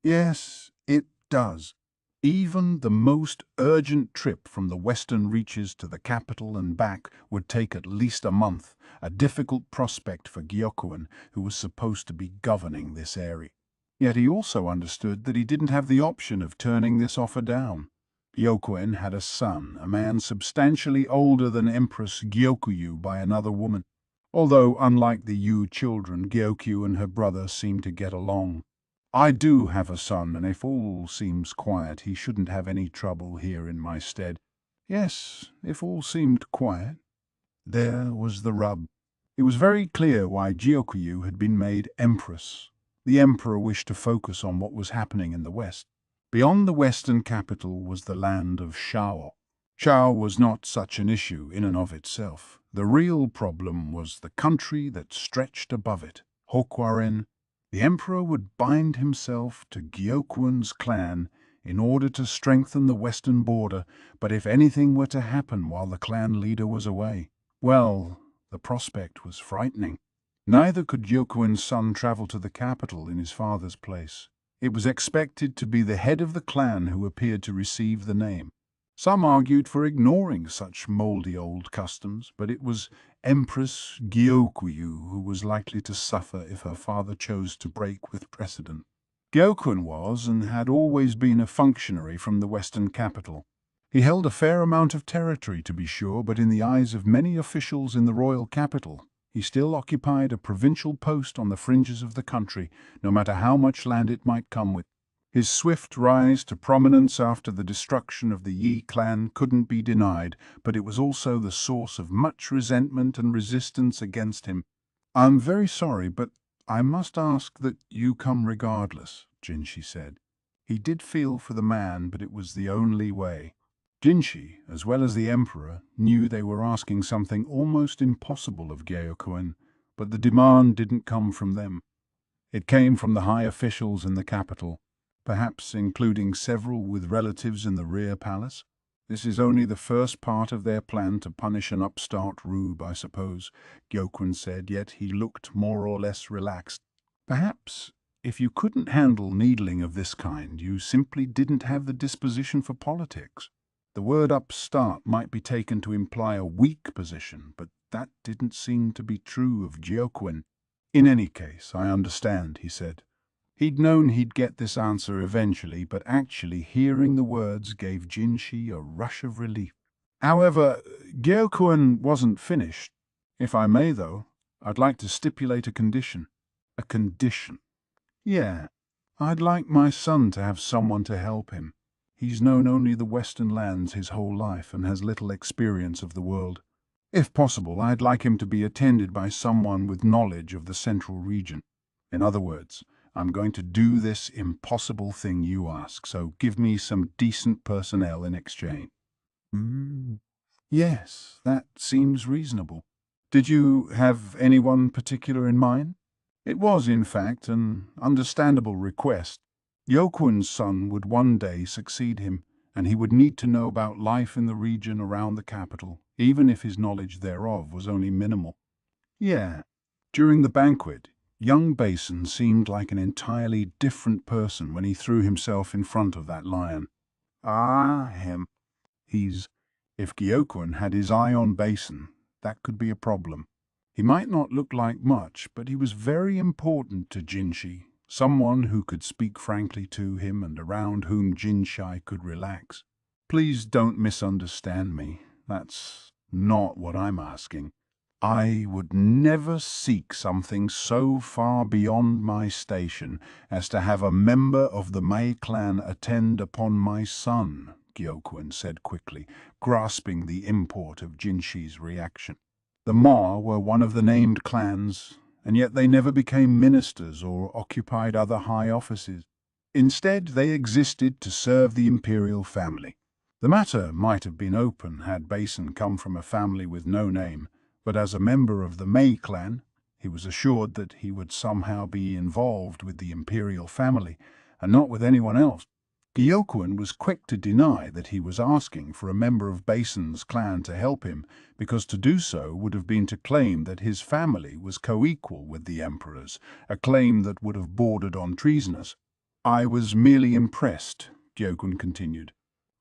"Yes, it does. Even the most urgent trip from the western reaches to the capital and back would take at least a month, a difficult prospect for Gyokuen, who was supposed to be governing this area. Yet he also understood that he didn't have the option of turning this offer down. Gyokuen had a son, a man substantially older than Empress Gyokyu by another woman. Although, unlike the Yu children, Gyokyu and her brother seemed to get along. "I do have a son, and if all seems quiet, he shouldn't have any trouble here in my stead." Yes, if all seemed quiet. There was the rub. It was very clear why Gyokyu had been made Empress. The Emperor wished to focus on what was happening in the west. Beyond the western capital was the land of Shao. Shao was not such an issue in and of itself. The real problem was the country that stretched above it, Hokwaren. The Emperor would bind himself to Gyokuen's clan in order to strengthen the western border, but if anything were to happen while the clan leader was away, well, the prospect was frightening. Neither could Gyokuen's son travel to the capital in his father's place. It was expected to be the head of the clan who appeared to receive the name. Some argued for ignoring such mouldy old customs, but it was Empress Gyokyu who was likely to suffer if her father chose to break with precedent. Gyokuen was and had always been a functionary from the western capital. He held a fair amount of territory, to be sure, but in the eyes of many officials in the royal capital, he still occupied a provincial post on the fringes of the country, no matter how much land it might come with. His swift rise to prominence after the destruction of the Yi clan couldn't be denied, but it was also the source of much resentment and resistance against him. "I'm very sorry, but I must ask that you come regardless," Jinshi said. He did feel for the man, but it was the only way. Jinshi, as well as the emperor, knew they were asking something almost impossible of Gyokuen, but the demand didn't come from them. It came from the high officials in the capital, perhaps including several with relatives in the rear palace. This is only the first part of their plan to punish an upstart rube, I suppose, Gyokuen said, yet he looked more or less relaxed. Perhaps, if you couldn't handle needling of this kind, you simply didn't have the disposition for politics. The word upstart might be taken to imply a weak position, but that didn't seem to be true of Gyokuen. In any case, I understand, he said. He'd known he'd get this answer eventually, but actually hearing the words gave Jinshi a rush of relief. However, Gyokuen wasn't finished. If I may, though, I'd like to stipulate a condition. A condition? Yeah. I'd like my son to have someone to help him. He's known only the Western lands his whole life and has little experience of the world. If possible, I'd like him to be attended by someone with knowledge of the central region. In other words, I'm going to do this impossible thing you ask, so give me some decent personnel in exchange. Yes, that seems reasonable. Did you have anyone particular in mind? It was, in fact, an understandable request. Yokuen's son would one day succeed him, and he would need to know about life in the region around the capital, even if his knowledge thereof was only minimal. Yeah. During the banquet, young Basen seemed like an entirely different person when he threw himself in front of that lion. Him. If Gyokuen had his eye on Basen, that could be a problem. He might not look like much, but he was very important to Jinshi, someone who could speak frankly to him and around whom Jinshi could relax. Please don't misunderstand me. That's not what I'm asking. I would never seek something so far beyond my station as to have a member of the Mei clan attend upon my son, Gyokuen said quickly, grasping the import of Jinshi's reaction. The Ma were one of the named clans, and yet they never became ministers or occupied other high offices. Instead, they existed to serve the imperial family. The matter might have been open had Basen come from a family with no name, but as a member of the Mei clan, he was assured that he would somehow be involved with the imperial family, and not with anyone else. Gyokuen was quick to deny that he was asking for a member of Basen's clan to help him, because to do so would have been to claim that his family was co-equal with the emperor's, a claim that would have bordered on treasonous. I was merely impressed, Gyokuen continued.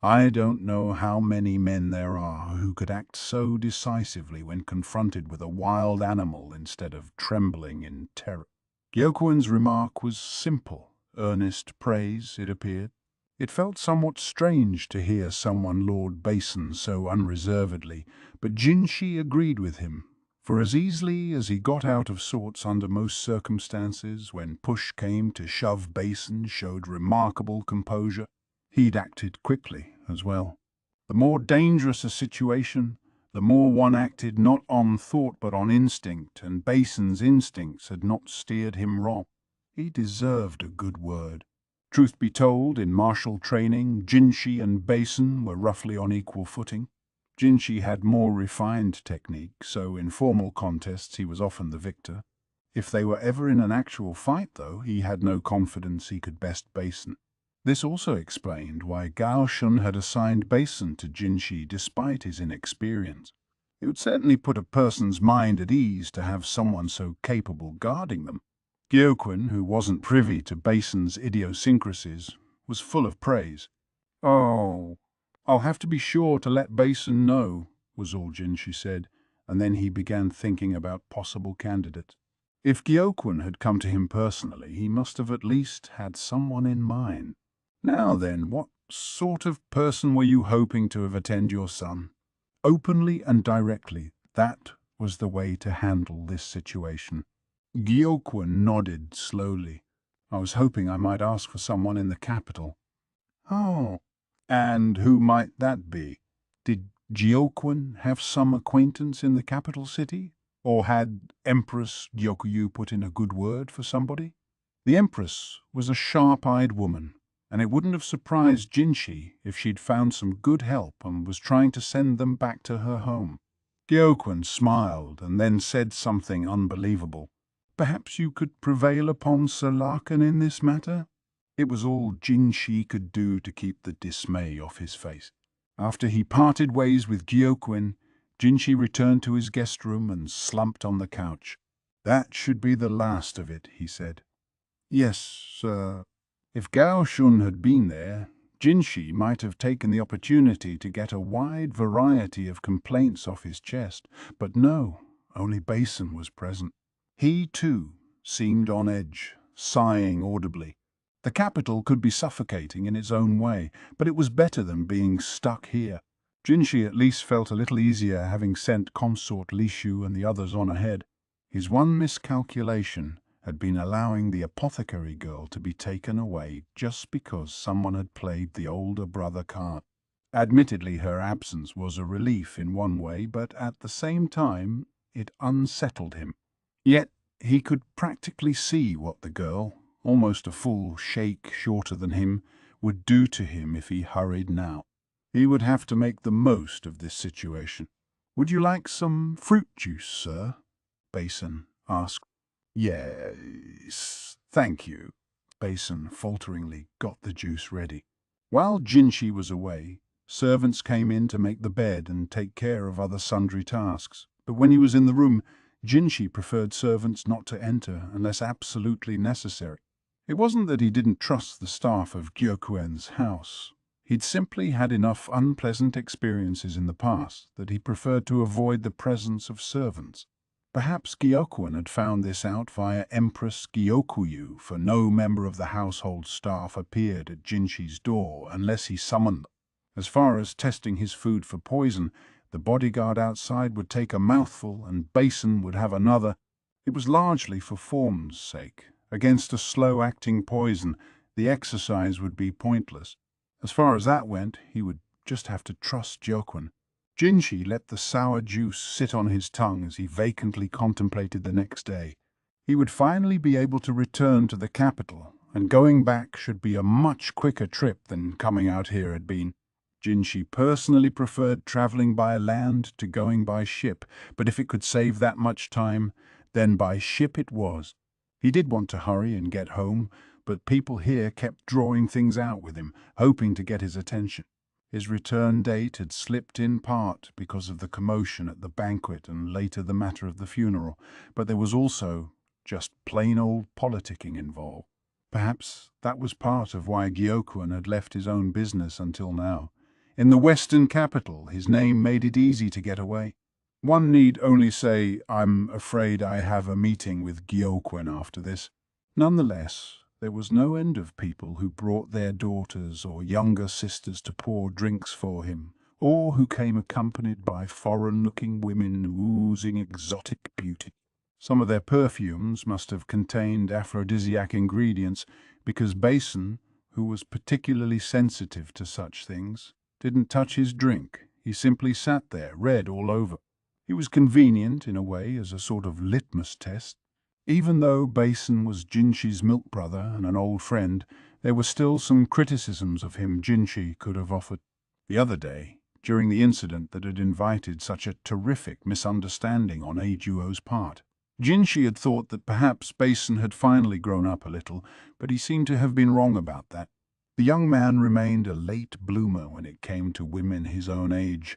I don't know how many men there are who could act so decisively when confronted with a wild animal instead of trembling in terror. Gyokuen's remark was simple, earnest praise, it appeared. It felt somewhat strange to hear someone laud Basen so unreservedly, but Jinshi agreed with him, for as easily as he got out of sorts under most circumstances, when push came to shove, Basen showed remarkable composure. He'd acted quickly as well. The more dangerous a situation, the more one acted not on thought but on instinct, and Basen's instincts had not steered him wrong. He deserved a good word. Truth be told, in martial training, Jinshi and Basen were roughly on equal footing. Jinshi had more refined technique, so in formal contests he was often the victor. If they were ever in an actual fight, though, he had no confidence he could best Basen. This also explained why Gao Shun had assigned Basen to Jinshi despite his inexperience. It would certainly put a person's mind at ease to have someone so capable guarding them. Gyokuen, who wasn't privy to Basen's idiosyncrasies, was full of praise. "Oh, I'll have to be sure to let Basen know," was all Jinshi said, and then he began thinking about possible candidates. If Gyokuen had come to him personally, he must have at least had someone in mind. Now then, what sort of person were you hoping to have attend your son? Openly and directly, that was the way to handle this situation. Gyokuen nodded slowly. I was hoping I might ask for someone in the capital. Oh, and who might that be? Did Gyokuen have some acquaintance in the capital city? Or had Empress Gyokuyu put in a good word for somebody? The Empress was a sharp-eyed woman, and it wouldn't have surprised Jinshi if she'd found some good help and was trying to send them back to her home. Gyeokwen smiled and then said something unbelievable. "Perhaps you could prevail upon Sir Larkin in this matter?" It was all Jinshi could do to keep the dismay off his face. After he parted ways with Gyeokwen, Jinshi returned to his guest room and slumped on the couch. "That should be the last of it," he said. "Yes, sir." If Gao Shun had been there, Jinshi might have taken the opportunity to get a wide variety of complaints off his chest, but no, only Basen was present. He, too, seemed on edge, sighing audibly. The capital could be suffocating in its own way, but it was better than being stuck here. Jinshi at least felt a little easier having sent Consort Lishu and the others on ahead. His one miscalculation had been allowing the apothecary girl to be taken away just because someone had played the older brother card. Admittedly, her absence was a relief in one way, but at the same time, it unsettled him. Yet, he could practically see what the girl, almost a full shake shorter than him, would do to him if he hurried now. He would have to make the most of this situation. "Would you like some fruit juice, sir?" Basen asked. "Yes, thank you." Basen falteringly got the juice ready. While Jinshi was away, servants came in to make the bed and take care of other sundry tasks. But when he was in the room, Jinshi preferred servants not to enter unless absolutely necessary. It wasn't that he didn't trust the staff of Gyokwen's house. He'd simply had enough unpleasant experiences in the past that he preferred to avoid the presence of servants. Perhaps Gyokwen had found this out via Empress Gyokuyu, for no member of the household staff appeared at Jinshi's door unless he summoned them. As far as testing his food for poison, the bodyguard outside would take a mouthful and Basen would have another. It was largely for form's sake. Against a slow-acting poison, the exercise would be pointless. As far as that went, he would just have to trust Gyokwen. Jinshi let the sour juice sit on his tongue as he vacantly contemplated the next day. He would finally be able to return to the capital, and going back should be a much quicker trip than coming out here had been. Jinshi personally preferred traveling by land to going by ship, but if it could save that much time, then by ship it was. He did want to hurry and get home, but people here kept drawing things out with him, hoping to get his attention. His return date had slipped in part because of the commotion at the banquet and later the matter of the funeral, but there was also just plain old politicking involved. Perhaps that was part of why Gyokwen had left his own business until now. In the western capital, his name made it easy to get away. One need only say, "I'm afraid I have a meeting with Gyokwen after this." Nonetheless, there was no end of people who brought their daughters or younger sisters to pour drinks for him, or who came accompanied by foreign-looking women oozing exotic beauty. Some of their perfumes must have contained aphrodisiac ingredients, because Basen, who was particularly sensitive to such things, didn't touch his drink. He simply sat there, red all over. It was convenient, in a way, as a sort of litmus test. Even though Basen was Jinshi's milk brother and an old friend, there were still some criticisms of him Jinshi could have offered. The other day, during the incident that had invited such a terrific misunderstanding on Eijuo's part, Jinshi had thought that perhaps Basen had finally grown up a little, but he seemed to have been wrong about that. The young man remained a late bloomer when it came to women his own age.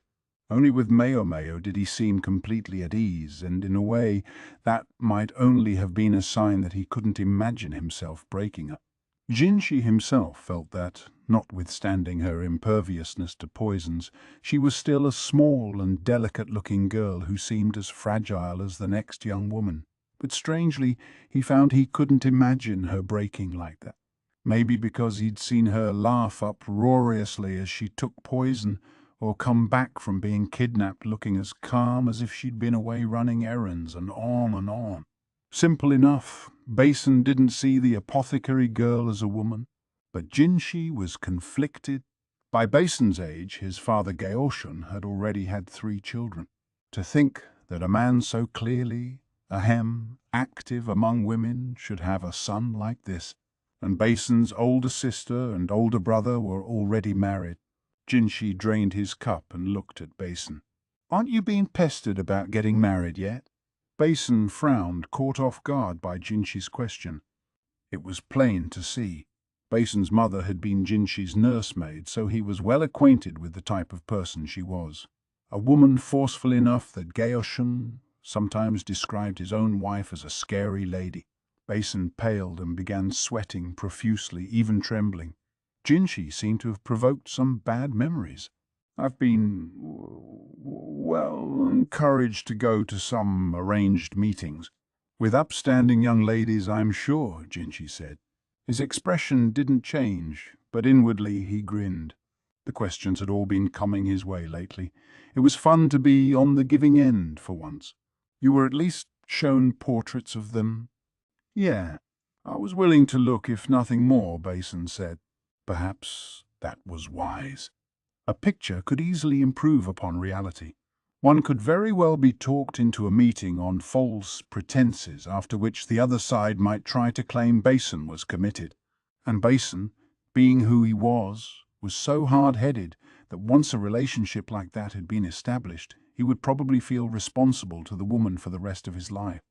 Only with Maomao did he seem completely at ease, and in a way that might only have been a sign that he couldn't imagine himself breaking up. Jinshi himself felt that, notwithstanding her imperviousness to poisons, she was still a small and delicate-looking girl who seemed as fragile as the next young woman. But strangely, he found he couldn't imagine her breaking like that. Maybe because he'd seen her laugh uproariously as she took poison, or come back from being kidnapped looking as calm as if she'd been away running errands, and on and on. Simple enough, Basen didn't see the apothecary girl as a woman, but Jinshi was conflicted. By Basen's age, his father Gaoshun had already had 3 children. To think that a man so clearly, active among women, should have a son like this. and Basen's older sister and older brother were already married. Jinshi drained his cup and looked at Basen. "Aren't you being pestered about getting married yet?" Basen frowned, caught off guard by Jinshi's question. It was plain to see. Basen's mother had been Jinshi's nursemaid, so he was well acquainted with the type of person she was. A woman forceful enough that Gaoshan sometimes described his own wife as a scary lady. Basen paled and began sweating profusely, even trembling. Jinshi seemed to have provoked some bad memories. "I've been, encouraged to go to some arranged meetings. With upstanding young ladies, I'm sure," Jinshi said. His expression didn't change, but inwardly he grinned. The questions had all been coming his way lately. It was fun to be on the giving end for once. "You were at least shown portraits of them?" "Yeah, I was willing to look if nothing more," Basen said. Perhaps that was wise. A picture could easily improve upon reality. One could very well be talked into a meeting on false pretenses, after which the other side might try to claim Basen was committed. And Basen, being who he was so hard-headed that once a relationship like that had been established, he would probably feel responsible to the woman for the rest of his life.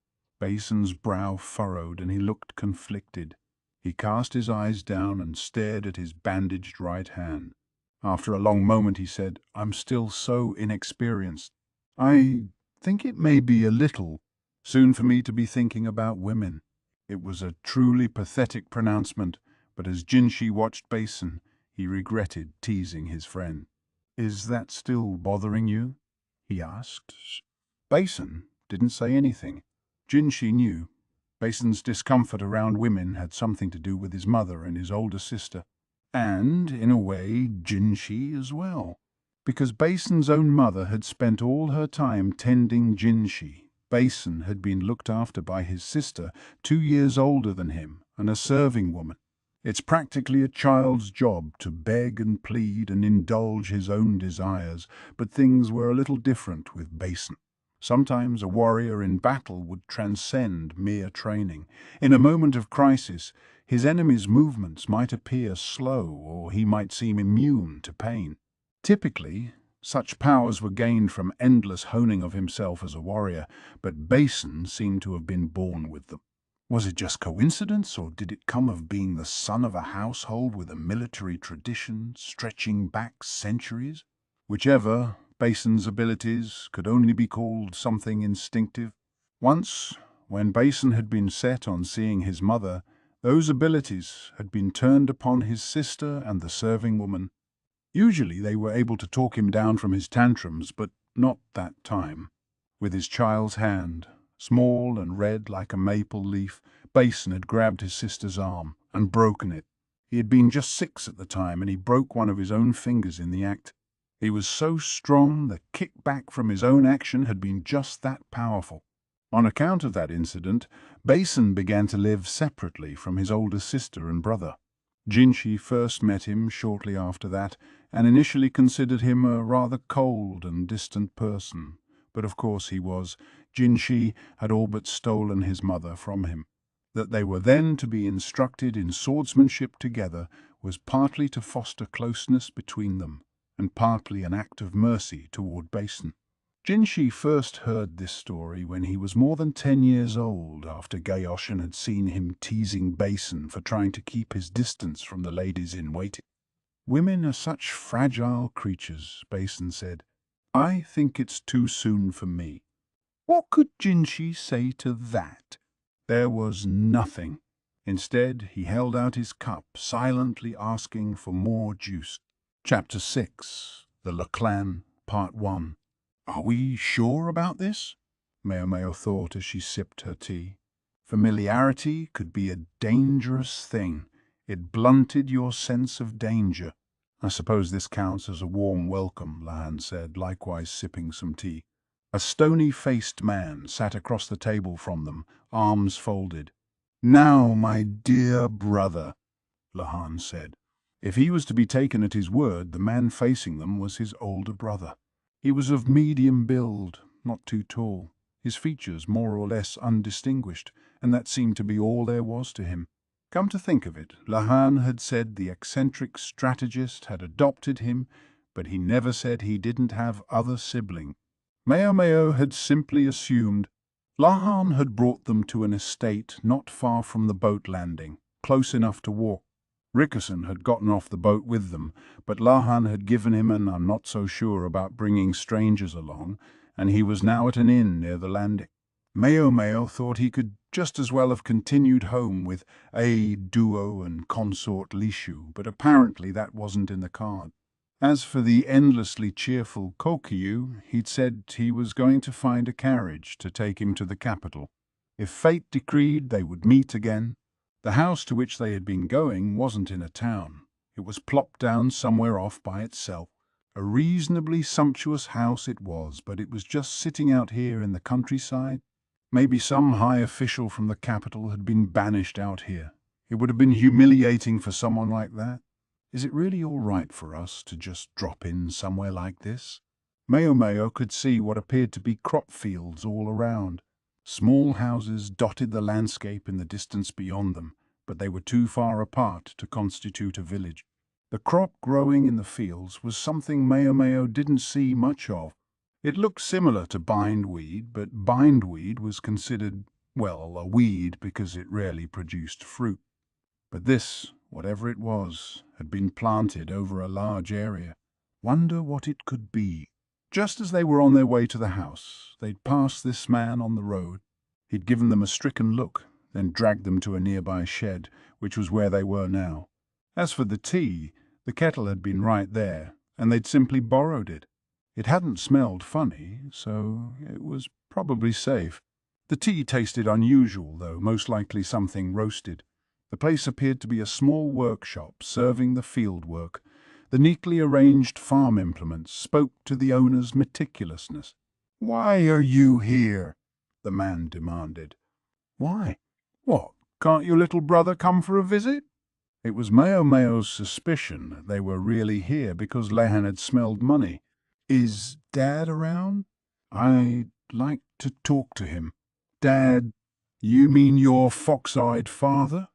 Basen's brow furrowed and he looked conflicted. He cast his eyes down and stared at his bandaged right hand. After a long moment he said, "I'm still so inexperienced. I think it may be a little soon for me to be thinking about women." It was a truly pathetic pronouncement, but as Jinshi watched Basen, he regretted teasing his friend. "Is that still bothering you?" he asked. Basen didn't say anything. Jinshi knew. Basen's discomfort around women had something to do with his mother and his older sister. And, in a way, Jinshi as well. Because Basen's own mother had spent all her time tending Jinshi, Basen had been looked after by his sister, 2 years older than him, and a serving woman. It's practically a child's job to beg and plead and indulge his own desires, but things were a little different with Basen. Sometimes a warrior in battle would transcend mere training. In a moment of crisis, his enemy's movements might appear slow, or he might seem immune to pain. Typically, such powers were gained from endless honing of himself as a warrior, but Basen seemed to have been born with them. Was it just coincidence, or did it come of being the son of a household with a military tradition stretching back centuries? Whichever, Basen's abilities could only be called something instinctive. Once, when Basen had been set on seeing his mother, those abilities had been turned upon his sister and the serving woman. Usually they were able to talk him down from his tantrums, but not that time. With his child's hand, small and red like a maple leaf, Basen had grabbed his sister's arm and broken it. He had been just 6 at the time, and he broke one of his own fingers in the act. He was so strong, the kickback from his own action had been just that powerful. On account of that incident, Basen began to live separately from his older sister and brother. Jinshi first met him shortly after that, and initially considered him a rather cold and distant person. But of course he was. Jinshi had all but stolen his mother from him. That they were then to be instructed in swordsmanship together was partly to foster closeness between them, and partly an act of mercy toward Basen. Jinshi first heard this story when he was more than 10 years old, after Gaoshan had seen him teasing Basen for trying to keep his distance from the ladies in waiting. "Women are such fragile creatures," Basen said. "I think it's too soon for me." What could Jinshi say to that? There was nothing. Instead, he held out his cup, silently asking for more juice. Chapter 6, The Clan, Part 1. "Are we sure about this?" Maomao thought as she sipped her tea. Familiarity could be a dangerous thing. It blunted your sense of danger. "I suppose this counts as a warm welcome," Lahan said, likewise sipping some tea. A stony-faced man sat across the table from them, arms folded. "Now, my dear brother," Lahan said. If he was to be taken at his word, the man facing them was his older brother. He was of medium build, not too tall, his features more or less undistinguished, and that seemed to be all there was to him. Come to think of it, Lahan had said the eccentric strategist had adopted him, but he never said he didn't have other siblings. Maomao had simply assumed. Lahan had brought them to an estate not far from the boat landing, close enough to walk. Rickerson had gotten off the boat with them, but Lahan had given him an "I'm not so sure about bringing strangers along," and he was now at an inn near the landing. Maomao thought he could just as well have continued home with a duo and consort Lishu, but apparently that wasn't in the card. As for the endlessly cheerful Kokyu, he'd said he was going to find a carriage to take him to the capital. If fate decreed, they would meet again. The house to which they had been going wasn't in a town. It was plopped down somewhere off by itself. A reasonably sumptuous house it was, but it was just sitting out here in the countryside. Maybe some high official from the capital had been banished out here. It would have been humiliating for someone like that. Is it really all right for us to just drop in somewhere like this? Maomao could see what appeared to be crop fields all around. Small houses dotted the landscape in the distance beyond them, but they were too far apart to constitute a village. The crop growing in the fields was something Maomao didn't see much of. It looked similar to bindweed, but bindweed was considered, well, a weed because it rarely produced fruit. But this, whatever it was, had been planted over a large area. Wonder what it could be. Just as they were on their way to the house, they'd passed this man on the road. He'd given them a stricken look, then dragged them to a nearby shed, which was where they were now. As for the tea, the kettle had been right there, and they'd simply borrowed it. It hadn't smelled funny, so it was probably safe. The tea tasted unusual, though, most likely something roasted. The place appeared to be a small workshop serving the field work. The neatly arranged farm implements spoke to the owner's meticulousness. "Why are you here?" the man demanded. "Why? What, can't your little brother come for a visit?" It was Maomao's suspicion that they were really here because Lehan had smelled money. "Is Dad around? I'd like to talk to him." "Dad? You mean your fox-eyed father?"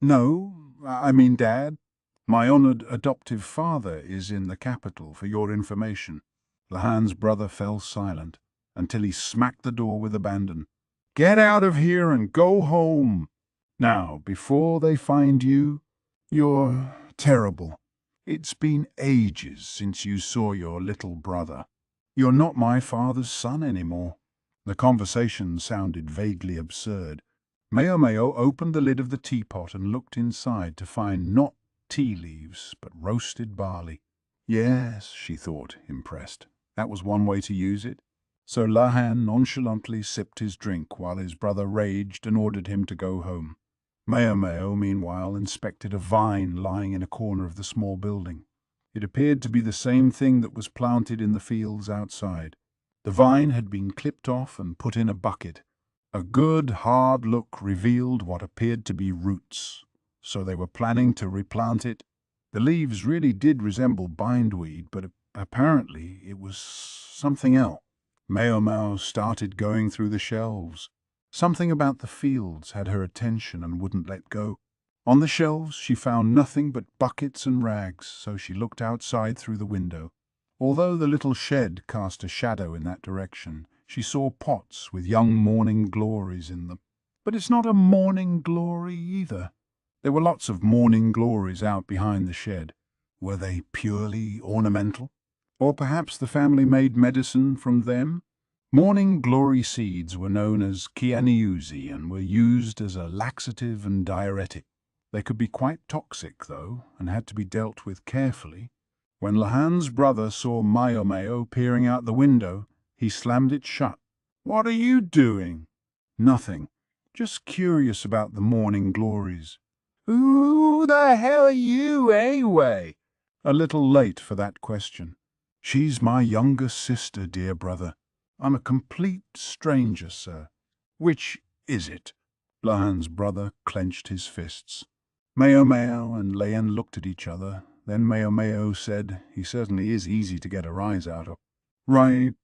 "No, I mean Dad. My honored adoptive father is in the capital, for your information." Lahan's brother fell silent until he smacked the door with abandon. "Get out of here and go home. Now, before they find you. You're terrible. It's been ages since you saw your little brother. You're not my father's son anymore." The conversation sounded vaguely absurd. Maomao opened the lid of the teapot and looked inside to find not tea leaves, but roasted barley. Yes, she thought, impressed. That was one way to use it. So Lahan nonchalantly sipped his drink while his brother raged and ordered him to go home. Maomao, meanwhile, inspected a vine lying in a corner of the small building. It appeared to be the same thing that was planted in the fields outside. The vine had been clipped off and put in a bucket. A good, hard look revealed what appeared to be roots. So they were planning to replant it. The leaves really did resemble bindweed, but apparently it was something else. Maomao started going through the shelves. Something about the fields had her attention and wouldn't let go. On the shelves she found nothing but buckets and rags, so she looked outside through the window. Although the little shed cast a shadow in that direction, she saw pots with young morning glories in them. But it's not a morning glory either. There were lots of morning glories out behind the shed. Were they purely ornamental? Or perhaps the family made medicine from them? Morning glory seeds were known as kianiuzi and were used as a laxative and diuretic. They could be quite toxic, though, and had to be dealt with carefully. When Lahan's brother saw Maomao peering out the window, he slammed it shut. "What are you doing?" "Nothing. Just curious about the morning glories." "Who the hell are you, anyway?" A little late for that question. "She's my younger sister, dear brother. I'm a complete stranger, sir." "Which is it?" Lahan's brother clenched his fists. Maomao and Leon looked at each other. Then Maomao said, "He certainly is easy to get a rise out of." "Right.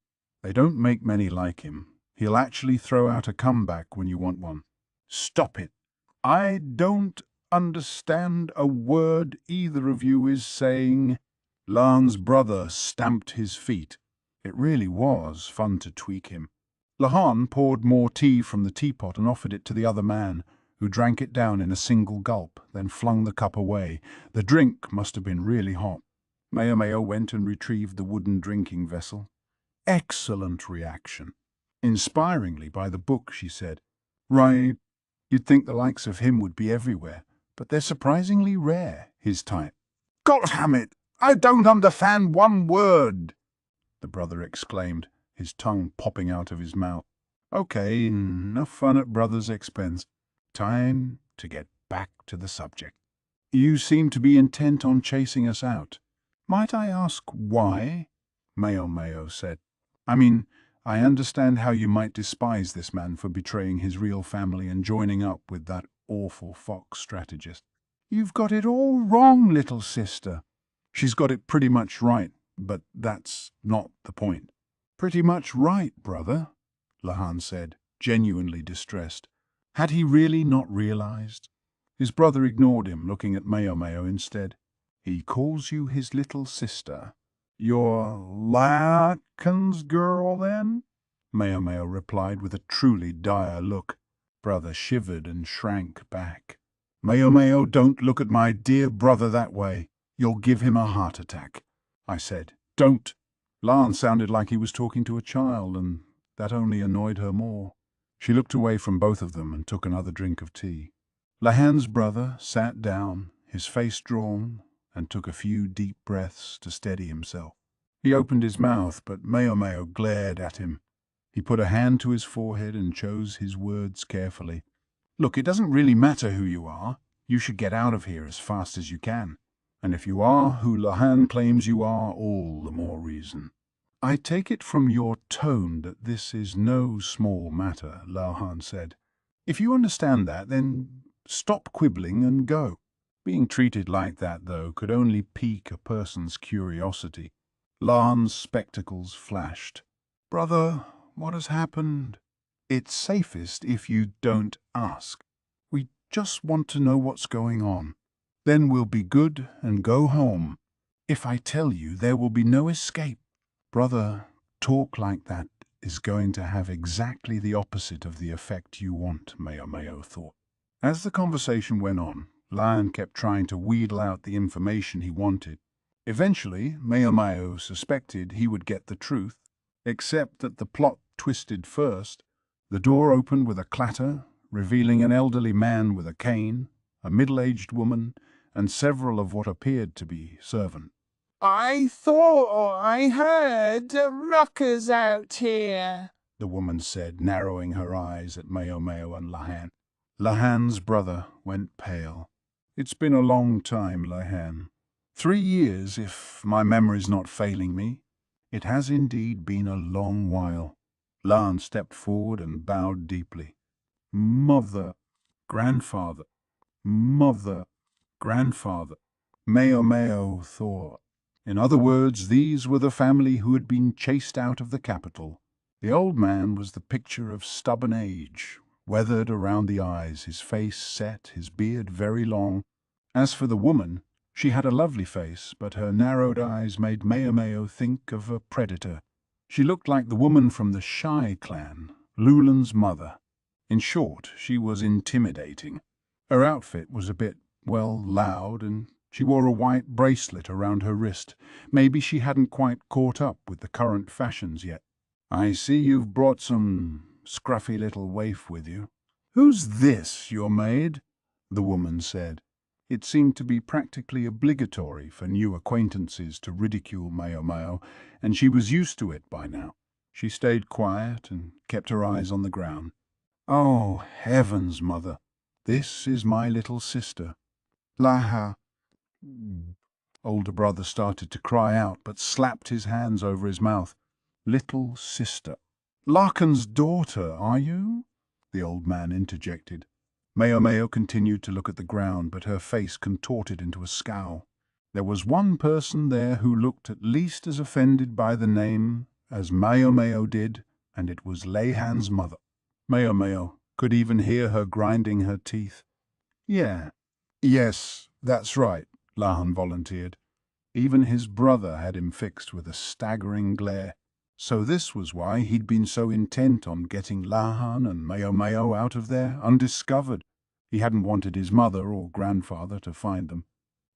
They don't make many like him. He'll actually throw out a comeback when you want one." "Stop it. I don't understand a word either of you is saying." Lan's brother stamped his feet. It really was fun to tweak him. Lahan poured more tea from the teapot and offered it to the other man, who drank it down in a single gulp, then flung the cup away. The drink must have been really hot. Maomao went and retrieved the wooden drinking vessel. Excellent reaction. Inspiringly by the book, she said. Right, you'd think the likes of him would be everywhere, but they're surprisingly rare, his type. God damn it! I don't understand one word, the brother exclaimed, his tongue popping out of his mouth. Okay, enough fun at brother's expense. Time to get back to the subject. You seem to be intent on chasing us out. Might I ask why? Maomao said. I mean, I understand how you might despise this man for betraying his real family and joining up with that awful fox strategist. You've got it all wrong, little sister. She's got it pretty much right, but that's not the point. Pretty much right, brother, Lahan said, genuinely distressed. Had he really not realized? His brother ignored him, looking at Maomao instead. He calls you his little sister. You're Lakan's girl, then? Maomao replied with a truly dire look. Brother shivered and shrank back. Maomao, don't look at my dear brother that way. You'll give him a heart attack. I said, don't. Lan sounded like he was talking to a child, and that only annoyed her more. She looked away from both of them and took another drink of tea. Lahan's brother sat down, his face drawn, and took a few deep breaths to steady himself. He opened his mouth, but Maomao glared at him. He put a hand to his forehead and chose his words carefully. Look, it doesn't really matter who you are. You should get out of here as fast as you can. And if you are who Lahan claims you are, all the more reason. I take it from your tone that this is no small matter, Lahan said. If you understand that, then stop quibbling and go. Being treated like that, though, could only pique a person's curiosity. Lan's spectacles flashed. Brother, what has happened? It's safest if you don't ask. We just want to know what's going on. Then we'll be good and go home. If I tell you, there will be no escape. Brother, talk like that is going to have exactly the opposite of the effect you want, Maomao thought. As the conversation went on, Lan kept trying to wheedle out the information he wanted. Eventually, Maomao suspected he would get the truth, except that the plot twisted first. The door opened with a clatter, revealing an elderly man with a cane, a middle-aged woman, and several of what appeared to be servants. I thought I heard ruckers out here, the woman said, narrowing her eyes at Maomao and Lahan. Lahan's brother went pale. It's been a long time, Lahan. 3 years, if my memory's not failing me. It has indeed been a long while. Lan stepped forward and bowed deeply. Mother, grandfather, mother, grandfather, Maomao thought. In other words, these were the family who had been chased out of the capital. The old man was the picture of stubborn age, weathered around the eyes, his face set, his beard very long. As for the woman, she had a lovely face, but her narrowed eyes made Maomao think of a predator. She looked like the woman from the Shai clan, Lulan's mother. In short, she was intimidating. Her outfit was a bit, loud, and she wore a white bracelet around her wrist. Maybe she hadn't quite caught up with the current fashions yet. I see you've brought some scruffy little waif with you. Who's this, your maid? The woman said. It seemed to be practically obligatory for new acquaintances to ridicule Maomao, and she was used to it by now. She stayed quiet and kept her eyes on the ground. Oh, heavens, mother, this is my little sister. Laha. Older brother started to cry out, but slapped his hands over his mouth. Little sister. Larkin's daughter, are you? The old man interjected. Maomao continued to look at the ground, but her face contorted into a scowl. There was one person there who looked at least as offended by the name as Maomao did, and it was Lahan's mother. Maomao could even hear her grinding her teeth. Yeah, Yes, that's right, Lahan volunteered. Even his brother had him fixed with a staggering glare. So this was why he'd been so intent on getting Lahan and Maomao out of there undiscovered. He hadn't wanted his mother or grandfather to find them.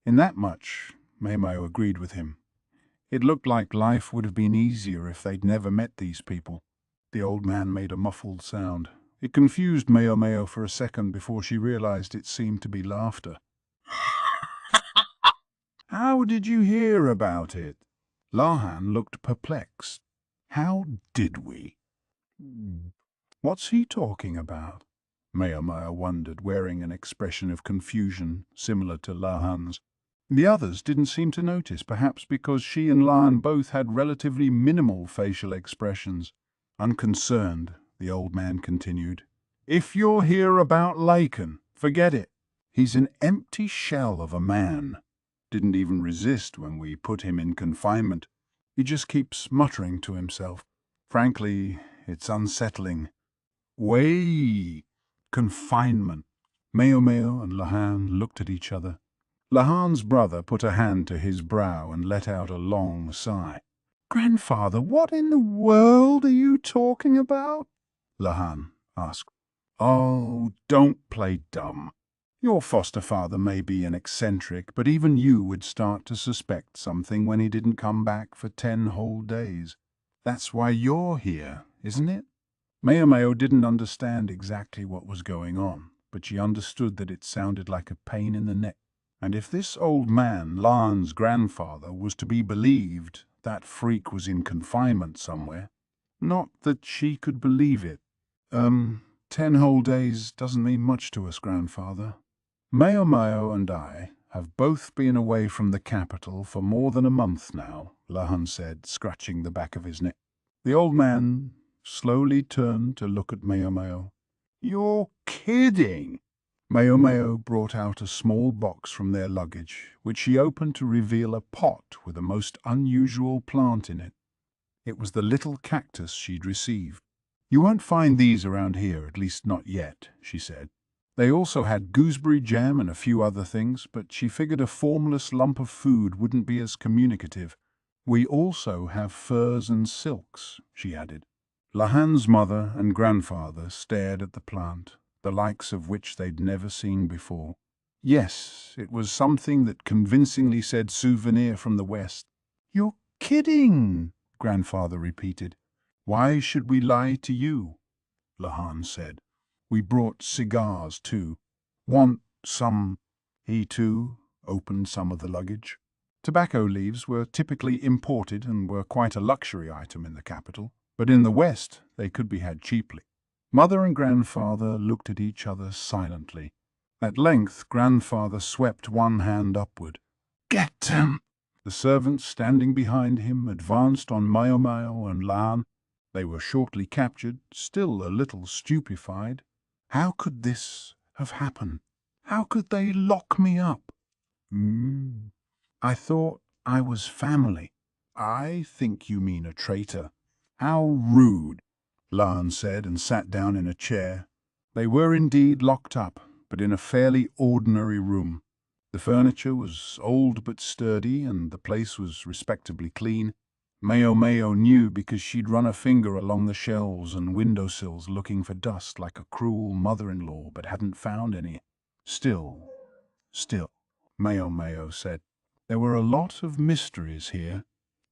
In that much, Maomao agreed with him. It looked like life would have been easier if they'd never met these people. The old man made a muffled sound. It confused Maomao for a second before she realized it seemed to be laughter. How did you hear about it? Lahan looked perplexed. How did we? What's he talking about? Maomao wondered, wearing an expression of confusion similar to Lahan's. The others didn't seem to notice, perhaps because she and Lahan both had relatively minimal facial expressions. Unconcerned, the old man continued. If you're here about Laken, forget it. He's an empty shell of a man. Didn't even resist when we put him in confinement. He just keeps muttering to himself. Frankly, it's unsettling. Way! Confinement. Maomao and Lahan looked at each other. Lahan's brother put a hand to his brow and let out a long sigh. Grandfather, what in the world are you talking about? Lahan asked. Oh, don't play dumb. Your foster father may be an eccentric, but even you would start to suspect something when he didn't come back for 10 whole days. That's why you're here, isn't it? Maomao didn't understand exactly what was going on, but she understood that it sounded like a pain in the neck. And if this old man, Lahan's grandfather, was to be believed, that freak was in confinement somewhere. Not that she could believe it. 10 whole days doesn't mean much to us, grandfather. Maomao and I have both been away from the capital for more than a month now, Lahan said, scratching the back of his neck. The old man slowly turned to look at Maomao. You're kidding! Maomao brought out a small box from their luggage, which she opened to reveal a pot with a most unusual plant in it. It was the little cactus she'd received. You won't find these around here, at least not yet, she said. They also had gooseberry jam and a few other things, but she figured a formless lump of food wouldn't be as communicative. We also have furs and silks, she added. Lahan's mother and grandfather stared at the plant, the likes of which they'd never seen before. Yes, it was something that convincingly said souvenir from the West. You're kidding, grandfather repeated. Why should we lie to you? Lahan said. We brought cigars too. Want some? He too opened some of the luggage. Tobacco leaves were typically imported and were quite a luxury item in the capital, but in the West they could be had cheaply. Mother and grandfather looked at each other silently. At length grandfather swept one hand upward. Get them! The servants standing behind him advanced on Maomao and Lahan. They were shortly captured, still a little stupefied. How could this have happened? How could they lock me up? I thought I was family. I think you mean a traitor. How rude, Lahan said and sat down in a chair. They were indeed locked up, but in a fairly ordinary room. The furniture was old but sturdy, and the place was respectably clean. Maomao knew because she'd run a finger along the shelves and windowsills looking for dust like a cruel mother-in-law, but hadn't found any. Still, Maomao said. There were a lot of mysteries here.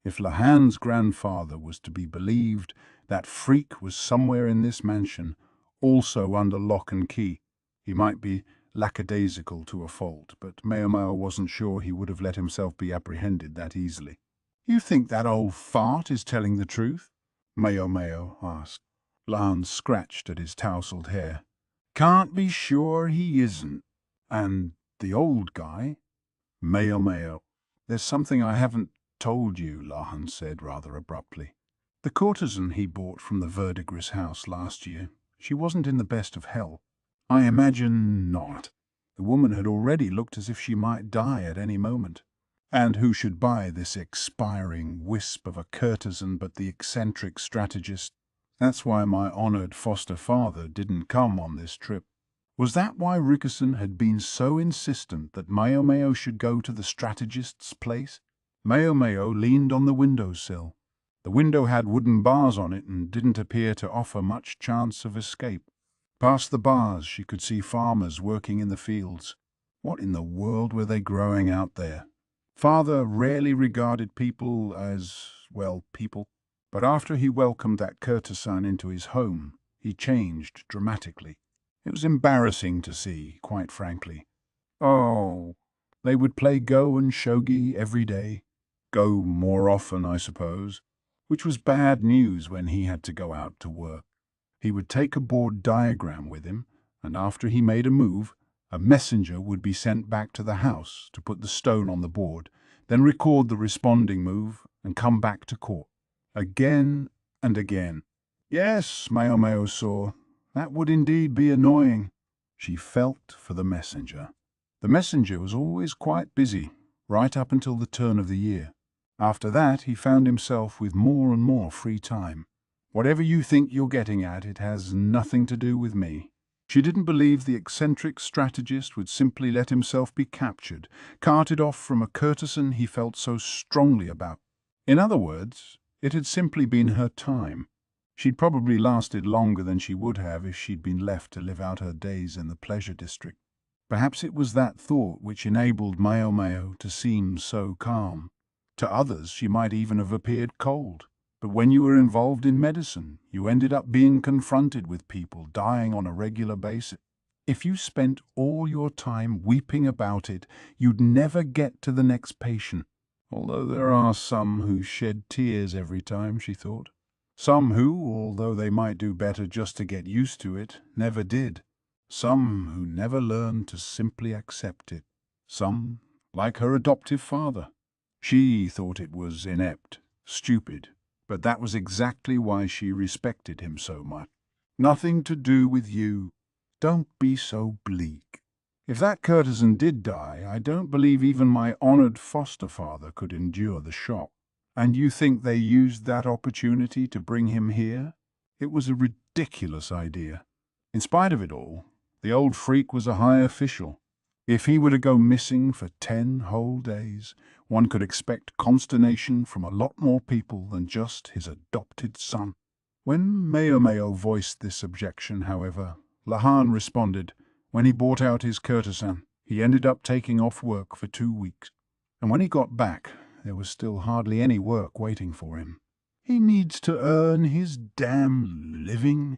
If Lahan's grandfather was to be believed, that freak was somewhere in this mansion, also under lock and key. He might be lackadaisical to a fault, but Maomao wasn't sure he would have let himself be apprehended that easily. You think that old fart is telling the truth? Maomao asked. Lahan scratched at his tousled hair. Can't be sure he isn't. And the old guy? Maomao. There's something I haven't told you, Lahan said rather abruptly. The courtesan he bought from the Verdigris house last year, she wasn't in the best of health. I imagine not. The woman had already looked as if she might die at any moment. And who should buy this expiring wisp of a courtesan but the eccentric strategist? That's why my honored foster father didn't come on this trip. Was that why Rickerson had been so insistent that Maomao should go to the strategist's place? Maomao leaned on the windowsill. The window had wooden bars on it and didn't appear to offer much chance of escape. Past the bars she could see farmers working in the fields. What in the world were they growing out there? Father rarely regarded people as, well, people. But after he welcomed that courtesan into his home, he changed dramatically. It was embarrassing to see, quite frankly. Oh, they would play Go and shogi every day. Go more often, I suppose, which was bad news when he had to go out to work. He would take a board diagram with him, and after he made a move, a messenger would be sent back to the house to put the stone on the board, then record the responding move and come back to court. Again and again. Yes, Maomao saw. That would indeed be annoying. She felt for the messenger. The messenger was always quite busy, right up until the turn of the year. After that, he found himself with more and more free time. Whatever you think you're getting at, it has nothing to do with me. She didn't believe the eccentric strategist would simply let himself be captured, carted off from a courtesan he felt so strongly about. In other words, it had simply been her time. She'd probably lasted longer than she would have if she'd been left to live out her days in the pleasure district. Perhaps it was that thought which enabled Maomao to seem so calm. To others, she might even have appeared cold. But when you were involved in medicine, you ended up being confronted with people dying on a regular basis. If you spent all your time weeping about it, you'd never get to the next patient. Although there are some who shed tears every time, she thought. Some who, although they might do better just to get used to it, never did. Some who never learned to simply accept it. Some, like her adoptive father. She thought it was inept, stupid, but that was exactly why she respected him so much. Nothing to do with you. Don't be so bleak. If that courtesan did die, I don't believe even my honored foster father could endure the shock. And you think they used that opportunity to bring him here? It was a ridiculous idea. In spite of it all, the old freak was a high official. If he were to go missing for 10 whole days, one could expect consternation from a lot more people than just his adopted son. When Maomao voiced this objection, however, Lahan responded. When he bought out his courtesan, he ended up taking off work for 2 weeks. And when he got back, there was still hardly any work waiting for him. He needs to earn his damn living.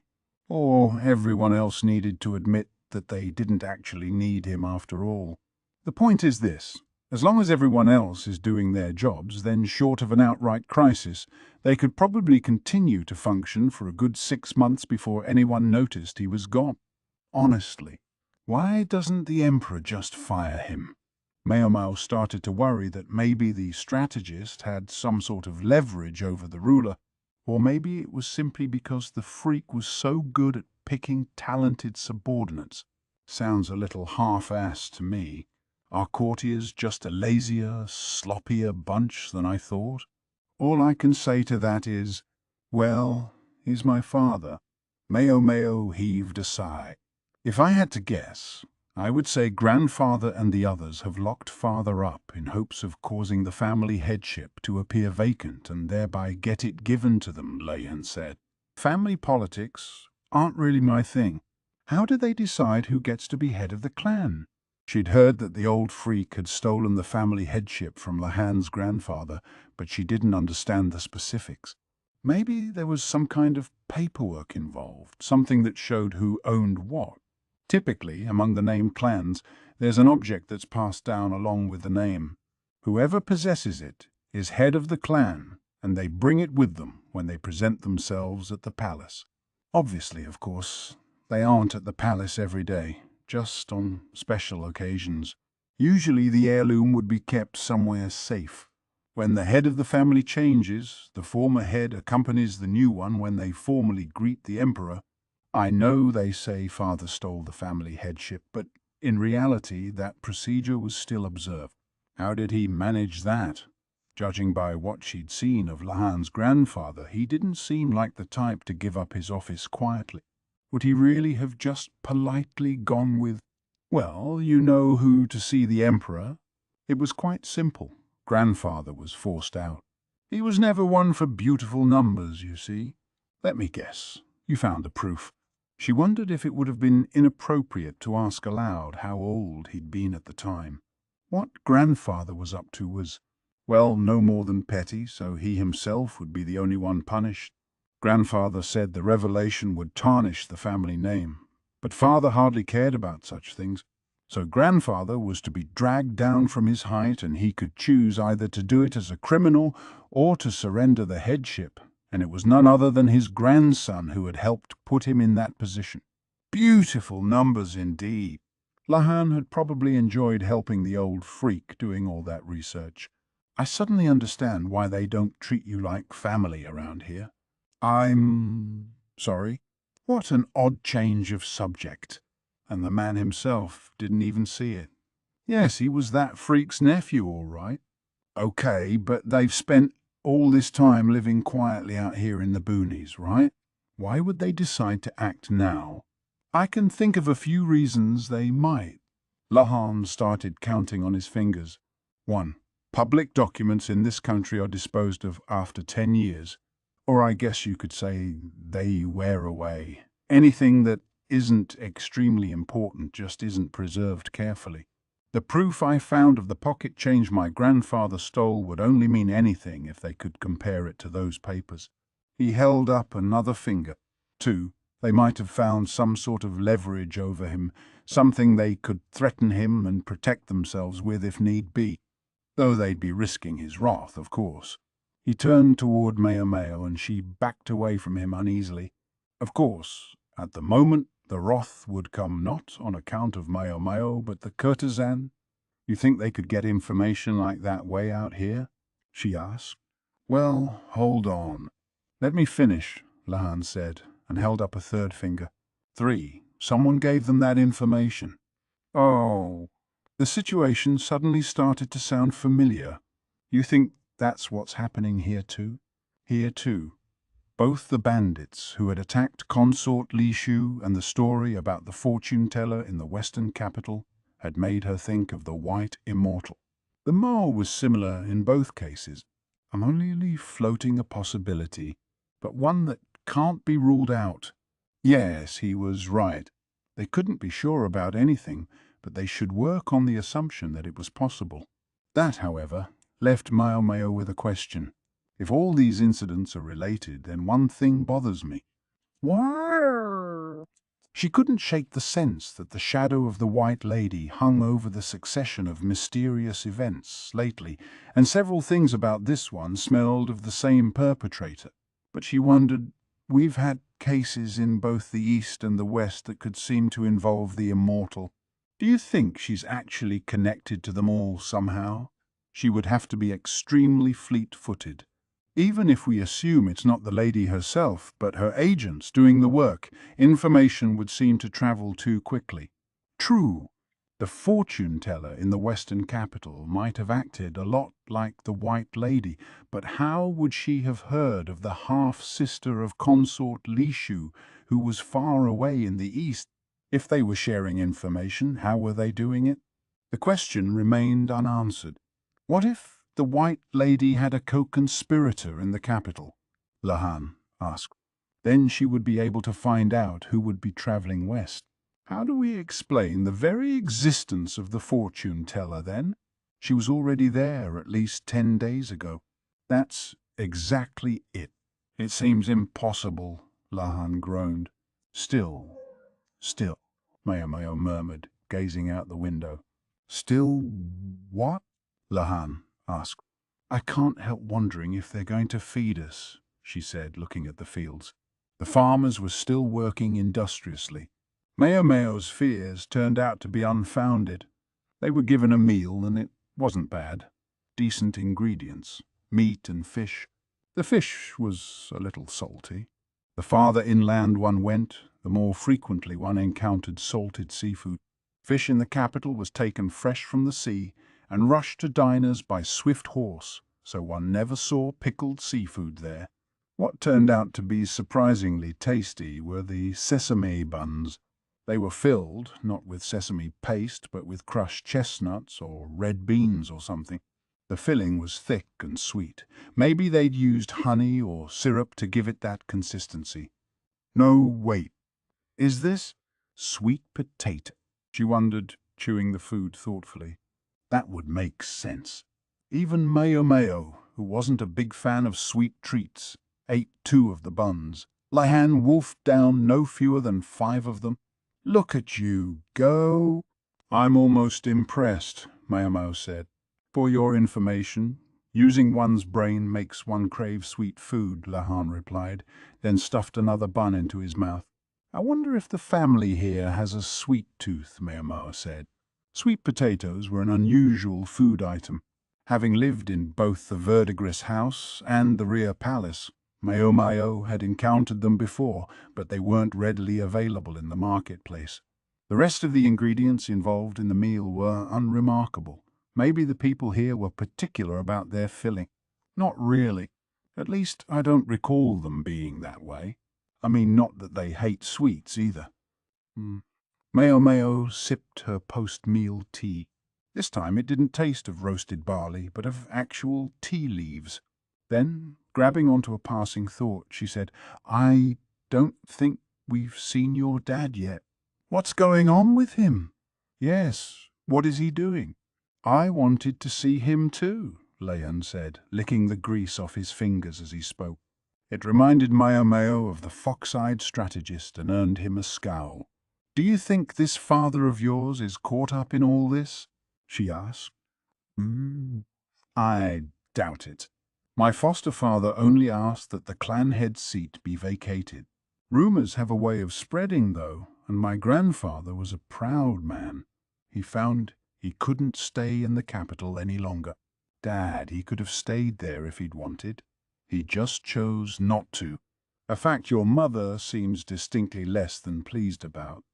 Or everyone else needed to admit that they didn't actually need him after all. The point is this. As long as everyone else is doing their jobs, then short of an outright crisis, they could probably continue to function for a good 6 months before anyone noticed he was gone. Honestly, why doesn't the Emperor just fire him? Maomao started to worry that maybe the strategist had some sort of leverage over the ruler, or maybe it was simply because the freak was so good at picking talented subordinates. Sounds a little half-assed to me. Are courtiers just a lazier, sloppier bunch than I thought? All I can say to that is, well, he's my father. Maomao heaved a sigh. If I had to guess, I would say grandfather and the others have locked father up in hopes of causing the family headship to appear vacant and thereby get it given to them, Lahan said. Family politics aren't really my thing. How do they decide who gets to be head of the clan? She'd heard that the old freak had stolen the family headship from Lahan's grandfather, but she didn't understand the specifics. Maybe there was some kind of paperwork involved, something that showed who owned what. Typically, among the named clans, there's an object that's passed down along with the name. Whoever possesses it is head of the clan, and they bring it with them when they present themselves at the palace. Obviously, of course, they aren't at the palace every day, just on special occasions. Usually the heirloom would be kept somewhere safe. When the head of the family changes, the former head accompanies the new one when they formally greet the emperor. I know they say father stole the family headship, but in reality that procedure was still observed. How did he manage that? Judging by what she'd seen of Lahan's grandfather, he didn't seem like the type to give up his office quietly. Would he really have just politely gone with, "Well, you know who to see the Emperor"? It was quite simple. Grandfather was forced out. He was never one for beautiful numbers, you see. Let me guess. You found the proof. She wondered if it would have been inappropriate to ask aloud how old he'd been at the time. What Grandfather was up to was, well, no more than petty, so he himself would be the only one punished. Grandfather said the revelation would tarnish the family name, but Father hardly cared about such things. So Grandfather was to be dragged down from his height, and he could choose either to do it as a criminal or to surrender the headship, and it was none other than his grandson who had helped put him in that position. Beautiful numbers indeed. Lahan had probably enjoyed helping the old freak doing all that research. I suddenly understand why they don't treat you like family around here. I'm sorry. What an odd change of subject. And the man himself didn't even see it. Yes, he was that freak's nephew, all right. Okay, but they've spent all this time living quietly out here in the boonies, right? Why would they decide to act now? I can think of a few reasons they might. Lahan started counting on his fingers. 1. Public documents in this country are disposed of after 10 years. Or I guess you could say they wear away. Anything that isn't extremely important just isn't preserved carefully. The proof I found of the pocket change my grandfather stole would only mean anything if they could compare it to those papers. He held up another finger. 2. They might have found some sort of leverage over him, something they could threaten him and protect themselves with if need be. Though they'd be risking his wrath, of course. He turned toward Maomao, and she backed away from him uneasily. Of course, at the moment, the wrath would come not on account of Maomao, but the courtesan. You think they could get information like that way out here? She asked. Well, hold on. Let me finish, Lahan said, and held up a third finger. 3. Someone gave them that information. Oh. The situation suddenly started to sound familiar. You think that's what's happening here too? Here too. Both the bandits who had attacked Consort Lishu and the story about the fortune teller in the western capital had made her think of the White Immortal. The mole was similar in both cases. I'm only floating a possibility, but one that can't be ruled out. Yes, he was right. They couldn't be sure about anything, but they should work on the assumption that it was possible. That, however, left Maomao with a question. If all these incidents are related, then one thing bothers me. What? She couldn't shake the sense that the shadow of the White Lady hung over the succession of mysterious events lately, and several things about this one smelled of the same perpetrator. But she wondered, we've had cases in both the East and the West that could seem to involve the immortal. Do you think she's actually connected to them all somehow? She would have to be extremely fleet-footed. Even if we assume it's not the lady herself, but her agents doing the work, information would seem to travel too quickly. True, the fortune teller in the western capital might have acted a lot like the White Lady, but how would she have heard of the half-sister of Consort Lishu, who was far away in the east? If they were sharing information, how were they doing it? The question remained unanswered. What if the White Lady had a co-conspirator in the capital? Lahan asked. Then she would be able to find out who would be traveling west. How do we explain the very existence of the fortune teller then? She was already there at least 10 days ago. That's exactly it. It seems impossible, Lahan groaned. Still, Maomao murmured, gazing out the window. Still what? Lahan asked. I can't help wondering if they're going to feed us, she said, looking at the fields. The farmers were still working industriously. Maomao's fears turned out to be unfounded. They were given a meal, and it wasn't bad. Decent ingredients, meat and fish. The fish was a little salty. The farther inland one went, the more frequently one encountered salted seafood. Fish in the capital was taken fresh from the sea and rushed to diners by swift horse, so one never saw pickled seafood there. What turned out to be surprisingly tasty were the sesame buns. They were filled, not with sesame paste, but with crushed chestnuts or red beans or something. The filling was thick and sweet. Maybe they'd used honey or syrup to give it that consistency. No, wait. Is this sweet potato? She wondered, chewing the food thoughtfully. That would make sense. Even Maomao, who wasn't a big fan of sweet treats, ate 2 of the buns. Lihan wolfed down no fewer than 5 of them. Look at you go. I'm almost impressed, Maomao said. For your information, using one's brain makes one crave sweet food, Lihan replied, then stuffed another bun into his mouth. I wonder if the family here has a sweet tooth, Maomao said. Sweet potatoes were an unusual food item. Having lived in both the verdigris house and the rear palace, Maomao had encountered them before, but they weren't readily available in the marketplace. The rest of the ingredients involved in the meal were unremarkable. Maybe the people here were particular about their filling. Not really. At least I don't recall them being that way. I mean, not that they hate sweets either. Maomao sipped her post-meal tea. This time it didn't taste of roasted barley, but of actual tea leaves. Then, grabbing onto a passing thought, she said, I don't think we've seen your dad yet. What's going on with him? Yes, what is he doing? I wanted to see him too, Lihan said, licking the grease off his fingers as he spoke. It reminded Maomao of the fox-eyed strategist and earned him a scowl. Do you think this father of yours is caught up in all this? She asked. I doubt it. My foster father only asked that the clan head seat be vacated. Rumors have a way of spreading, though, and my grandfather was a proud man. He found he couldn't stay in the capital any longer. Dad, he could have stayed there if he'd wanted. He just chose not to. A fact your mother seems distinctly less than pleased about.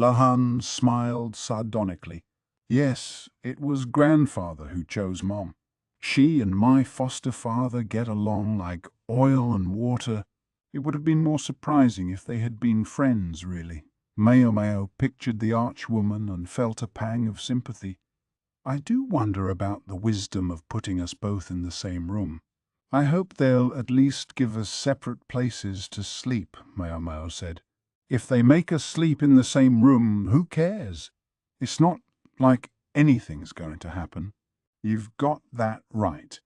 Lihan smiled sardonically. Yes, it was grandfather who chose Mom. She and my foster father get along like oil and water. It would have been more surprising if they had been friends, really. Maomao pictured the archwoman and felt a pang of sympathy. I do wonder about the wisdom of putting us both in the same room. I hope they'll at least give us separate places to sleep, Maomao said. If they make us sleep in the same room, who cares? It's not like anything's going to happen. You've got that right.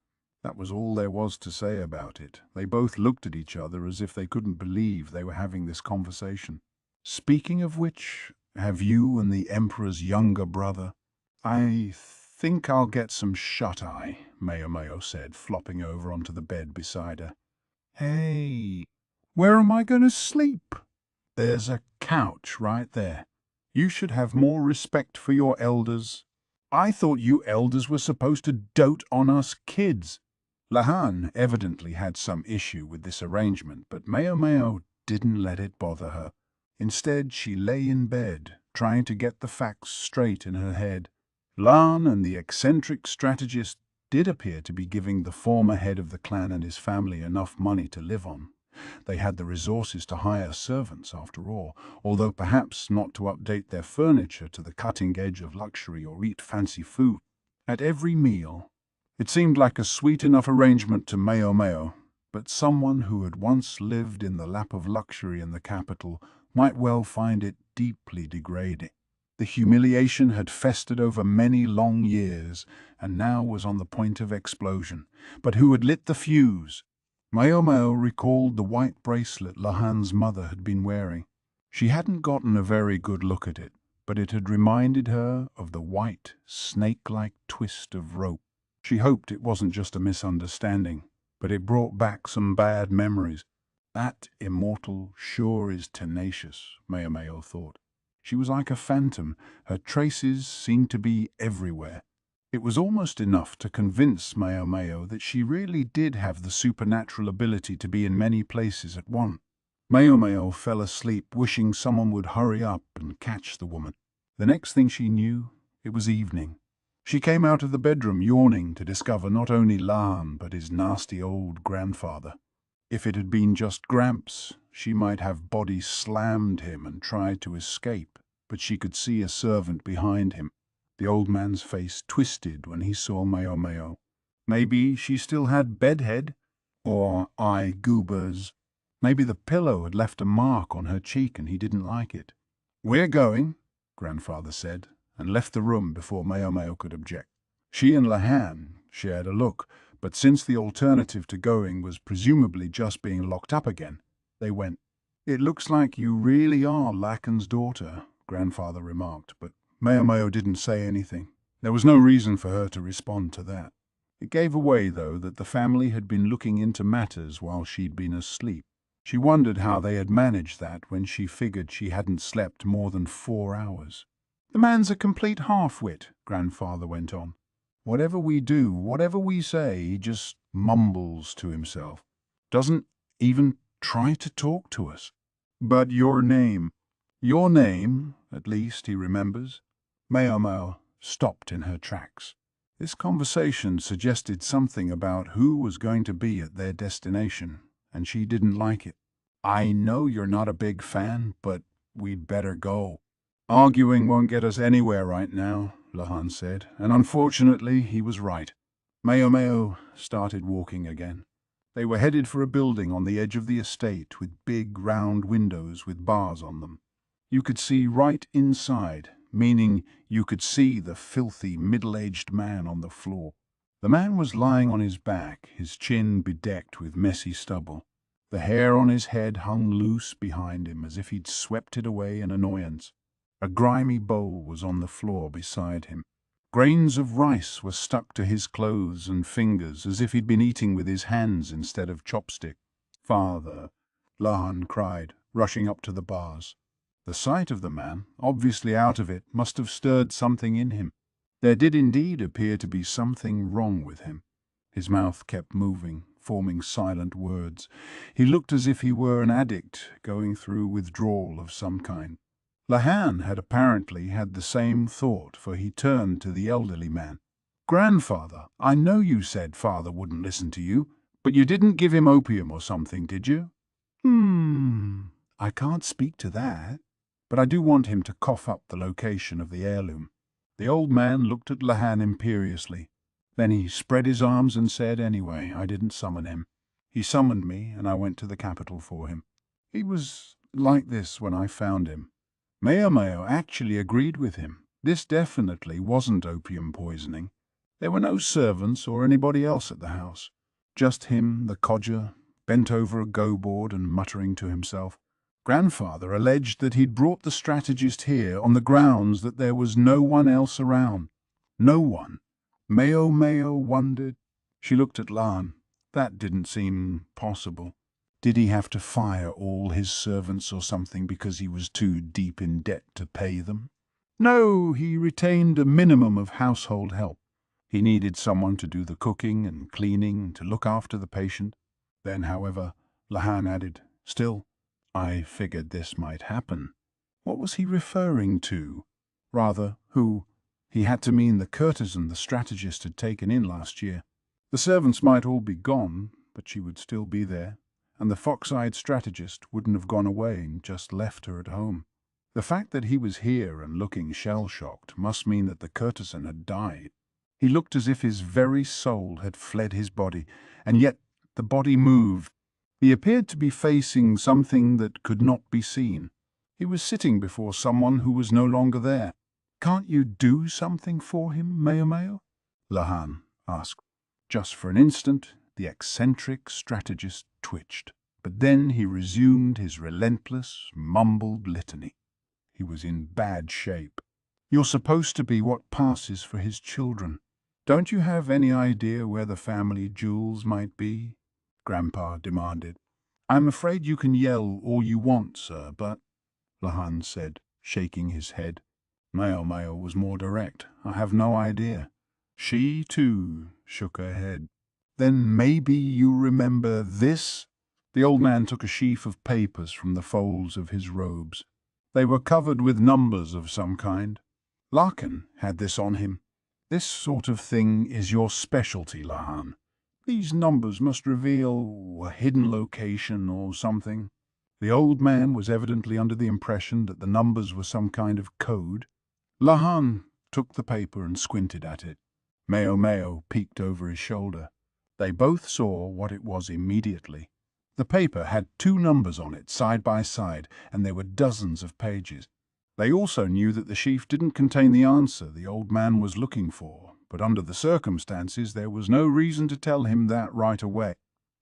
That was all there was to say about it. They both looked at each other as if they couldn't believe they were having this conversation. Speaking of which, have you and the Emperor's younger brother? I think I'll get some shut-eye, Maomao said, flopping over onto the bed beside her. Hey, where am I going to sleep? There's a couch right there. You should have more respect for your elders. I thought you elders were supposed to dote on us kids. Lihan evidently had some issue with this arrangement, but Maomao didn't let it bother her. Instead, she lay in bed, trying to get the facts straight in her head. Lan and the eccentric strategist did appear to be giving the former head of the clan and his family enough money to live on. They had the resources to hire servants, after all, although perhaps not to update their furniture to the cutting edge of luxury or eat fancy food. At every meal, it seemed like a sweet enough arrangement to Maomao, but someone who had once lived in the lap of luxury in the capital might well find it deeply degrading. The humiliation had festered over many long years, and now was on the point of explosion. But who had lit the fuse? Maomao recalled the white bracelet Lihan's mother had been wearing. She hadn't gotten a very good look at it, but it had reminded her of the white, snake-like twist of rope. She hoped it wasn't just a misunderstanding, but it brought back some bad memories. That immortal sure is tenacious, Maomao thought. She was like a phantom. Her traces seemed to be everywhere. It was almost enough to convince Maomao that she really did have the supernatural ability to be in many places at once. Maomao fell asleep, wishing someone would hurry up and catch the woman. The next thing she knew, it was evening. She came out of the bedroom yawning to discover not only Lan but his nasty old grandfather. If it had been just Gramps, she might have body slammed him and tried to escape, but she could see a servant behind him. The old man's face twisted when he saw Maomao. Maybe she still had bedhead, or eye goobers. Maybe the pillow had left a mark on her cheek and he didn't like it. "We're going," Grandfather said, and left the room before Maomao could object. She and Lahan shared a look, but since the alternative to going was presumably just being locked up again, they went. "It looks like you really are Lakan's daughter," Grandfather remarked, but Maomao didn't say anything. There was no reason for her to respond to that. It gave away, though, that the family had been looking into matters while she'd been asleep. She wondered how they had managed that when she figured she hadn't slept more than 4 hours. "The man's a complete half-wit," Grandfather went on. "Whatever we do, whatever we say, he just mumbles to himself. Doesn't even try to talk to us. But your name, at least he remembers." Maomao stopped in her tracks. This conversation suggested something about who was going to be at their destination, and she didn't like it. "I know you're not a big fan, but we'd better go." "Arguing won't get us anywhere right now," Lahan said, and unfortunately he was right. Maomao started walking again. They were headed for a building on the edge of the estate with big round windows with bars on them. You could see right inside, meaning you could see the filthy middle-aged man on the floor. The man was lying on his back, his chin bedecked with messy stubble. The hair on his head hung loose behind him as if he'd swept it away in annoyance. A grimy bowl was on the floor beside him. Grains of rice were stuck to his clothes and fingers as if he'd been eating with his hands instead of chopstick. "Father," Lahan cried, rushing up to the bars. The sight of the man, obviously out of it, must have stirred something in him. There did indeed appear to be something wrong with him. His mouth kept moving, forming silent words. He looked as if he were an addict going through withdrawal of some kind. Lahan had apparently had the same thought, for he turned to the elderly man. "Grandfather, I know you said father wouldn't listen to you, but you didn't give him opium or something, did you?" I can't speak to that, but I do want him to cough up the location of the heirloom." The old man looked at Lahan imperiously. Then he spread his arms and said, "Anyway, I didn't summon him. He summoned me, and I went to the capital for him. He was like this when I found him." Maomao actually agreed with him. This definitely wasn't opium poisoning. There were no servants or anybody else at the house. Just him, the codger, bent over a go-board and muttering to himself. Grandfather alleged that he'd brought the strategist here on the grounds that there was no one else around. No one. Maomao wondered. She looked at Lan. That didn't seem possible. Did he have to fire all his servants or something because he was too deep in debt to pay them? No, he retained a minimum of household help. He needed someone to do the cooking and cleaning, to look after the patient. Then, however, Lahan added, "Still, I figured this might happen." What was he referring to? Rather, who? He had to mean the courtesan the strategist had taken in last year. The servants might all be gone, but she would still be there, and the fox-eyed strategist wouldn't have gone away and just left her at home. The fact that he was here and looking shell-shocked must mean that the courtesan had died. He looked as if his very soul had fled his body, and yet the body moved. He appeared to be facing something that could not be seen. He was sitting before someone who was no longer there. "Can't you do something for him, Maomao?" Lahan asked. Just for an instant, the eccentric strategist twitched, but then he resumed his relentless, mumbled litany. He was in bad shape. "You're supposed to be what passes for his children. Don't you have any idea where the family jewels might be?" Grandpa demanded. "I'm afraid you can yell all you want, sir, but," Lahan said, shaking his head. Maomao was more direct. "I have no idea." She, too, shook her head. "Then maybe you remember this?" The old man took a sheaf of papers from the folds of his robes. They were covered with numbers of some kind. "Larkin had this on him. This sort of thing is your specialty, Lahan. These numbers must reveal a hidden location or something. The old man was evidently under the impression that the numbers were some kind of code. Lahan took the paper and squinted at it. Maomao peeked over his shoulder. They both saw what it was immediately. The paper had 2 numbers on it, side by side, and there were dozens of pages. They also knew that the sheaf didn't contain the answer the old man was looking for, but under the circumstances there was no reason to tell him that right away.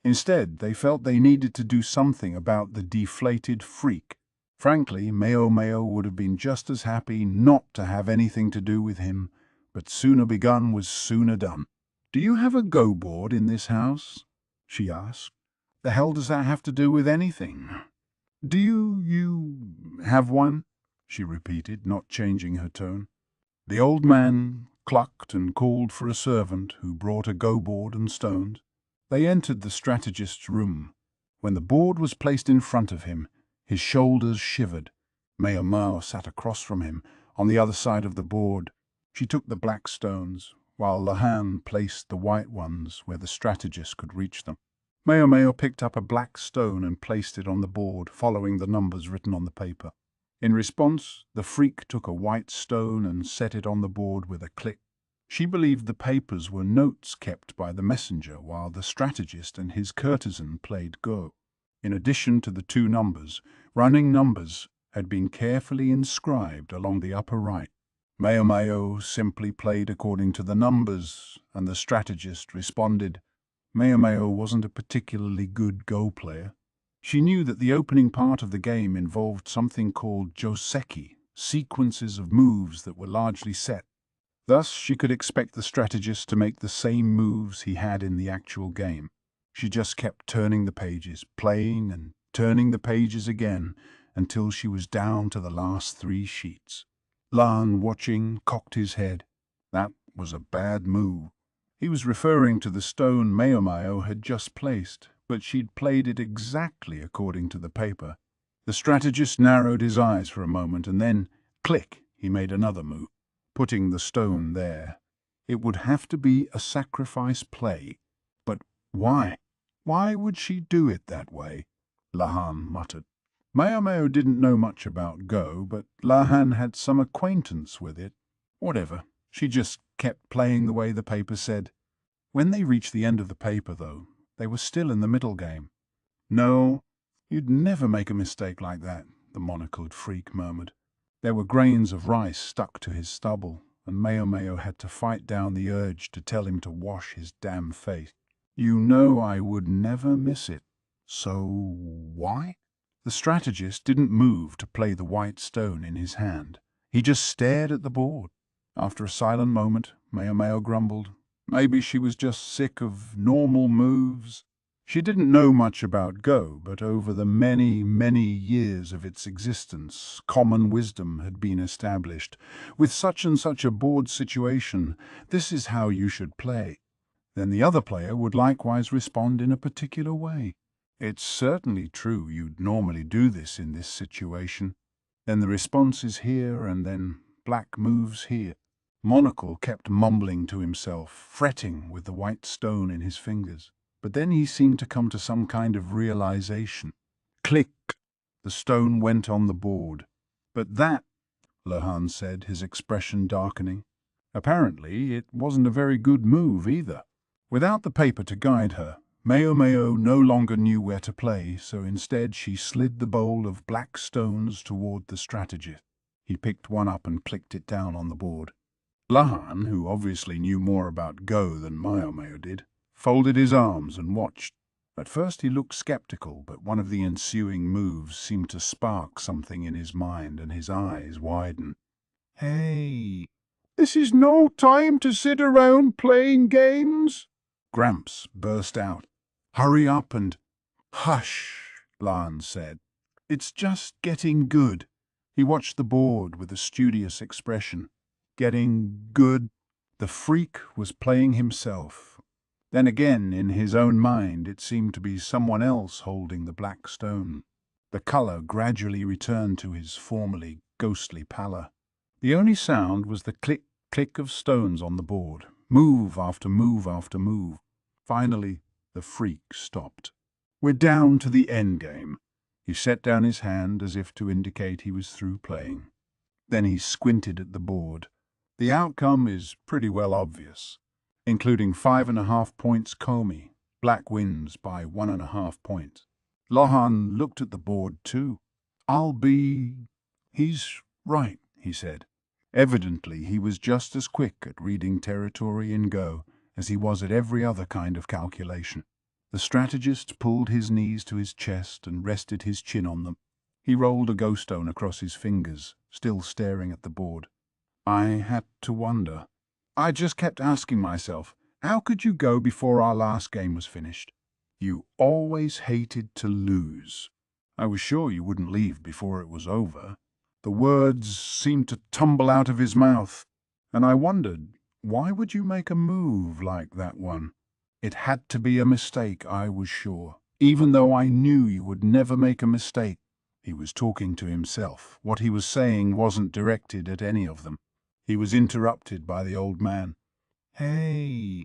Instead, they felt they needed to do something about the deflated freak. Frankly, Maomao would have been just as happy not to have anything to do with him, but sooner begun was sooner done. "Do you have a go board in this house?" she asked. "The hell does that have to do with anything?" "Do you have one?" she repeated, not changing her tone. The old man clucked and called for a servant who brought a go board and stones. They entered the strategist's room. When the board was placed in front of him, his shoulders shivered. Maomao sat across from him, on the other side of the board. She took the black stones, while Lahan placed the white ones where the strategist could reach them. Maomao picked up a black stone and placed it on the board, following the numbers written on the paper. In response, the freak took a white stone and set it on the board with a click. She believed the papers were notes kept by the messenger while the strategist and his courtesan played Go. In addition to the 2 numbers, running numbers had been carefully inscribed along the upper right. Maomao simply played according to the numbers, and the strategist responded. Maomao wasn't a particularly good Go player. She knew that the opening part of the game involved something called joseki, sequences of moves that were largely set. Thus, she could expect the strategist to make the same moves he had in the actual game. She just kept turning the pages, playing and turning the pages again, until she was down to the last 3 sheets. Lan, watching, cocked his head. That was a bad move. He was referring to the stone Maomao had just placed, but she'd played it exactly according to the paper. The strategist narrowed his eyes for a moment, and then, click, he made another move, putting the stone there. It would have to be a sacrifice play. But why? Why would she do it that way? Lahan muttered. Maomao didn't know much about Go, but Lahan had some acquaintance with it. Whatever, she just kept playing the way the paper said. When they reached the end of the paper, though, they were still in the middle game. "No, you'd never make a mistake like that," the monocled freak murmured. There were grains of rice stuck to his stubble, and Maomao had to fight down the urge to tell him to wash his damn face. "You know I would never miss it." "So why?" The strategist didn't move to play the white stone in his hand. He just stared at the board. After a silent moment, Maomao grumbled. Maybe she was just sick of normal moves. She didn't know much about Go, but over the many, many years of its existence, common wisdom had been established. With such and such a board situation, this is how you should play. Then the other player would likewise respond in a particular way. "It's certainly true you'd normally do this in this situation. Then the response is here, and then black moves here." Monocle kept mumbling to himself, fretting with the white stone in his fingers. But then he seemed to come to some kind of realization. Click! The stone went on the board. "But that," Lahan said, his expression darkening. Apparently, it wasn't a very good move either. Without the paper to guide her, Maomao no longer knew where to play, so instead she slid the bowl of black stones toward the strategist. He picked one up and clicked it down on the board. Lahan, who obviously knew more about Go than Maomao did, folded his arms and watched. At first he looked skeptical, but one of the ensuing moves seemed to spark something in his mind, and his eyes widened. "Hey, this is no time to sit around playing games," Gramps burst out. "Hurry up and—" "Hush," Lan said. "It's just getting good." He watched the board with a studious expression. Getting good? The freak was playing himself. Then again, in his own mind, it seemed to be someone else holding the black stone. The color gradually returned to his formerly ghostly pallor. The only sound was the click-click of stones on the board, move after move after move. Finally, the freak stopped. "We're down to the end game." He set down his hand as if to indicate he was through playing. Then he squinted at the board. "The outcome is pretty well obvious, including 5.5 points Comey. Black wins by 1.5 points. Lohan looked at the board too. He's right," he said. Evidently, he was just as quick at reading territory in Go as he was at every other kind of calculation. The strategist pulled his knees to his chest and rested his chin on them. He rolled a ghost stone across his fingers, still staring at the board. "I had to wonder. I just kept asking myself, how could you go before our last game was finished? You always hated to lose. I was sure you wouldn't leave before it was over." The words seemed to tumble out of his mouth, and I wondered, why would you make a move like that one? It had to be a mistake, I was sure, even though I knew you would never make a mistake. He was talking to himself. What he was saying wasn't directed at any of them. He was interrupted by the old man. "Hey,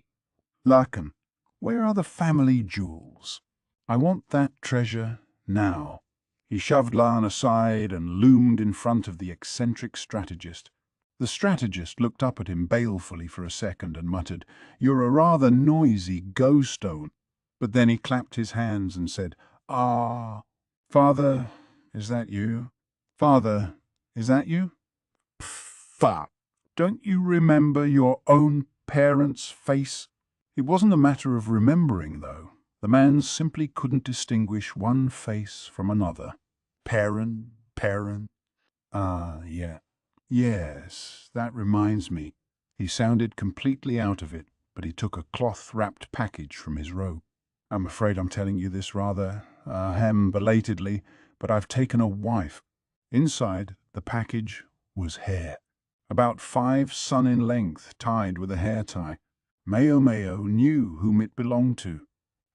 Larkin, where are the family jewels? I want that treasure now." He shoved Lan aside and loomed in front of the eccentric strategist. The strategist looked up at him balefully for a second and muttered, "You're a rather noisy go-stone." But then he clapped his hands and said, "Ah, Father, is that you? Father, is that you? Fuck. Don't you remember your own parents' face?" It wasn't a matter of remembering, though. The man simply couldn't distinguish one face from another. Parent. Yeah. Yes, that reminds me. He sounded completely out of it, but he took a cloth-wrapped package from his robe. "I'm afraid I'm telling you this rather, belatedly, but I've taken a wife." Inside, the package was hair. About 5 sun in length, tied with a hair tie. Maomao knew whom it belonged to.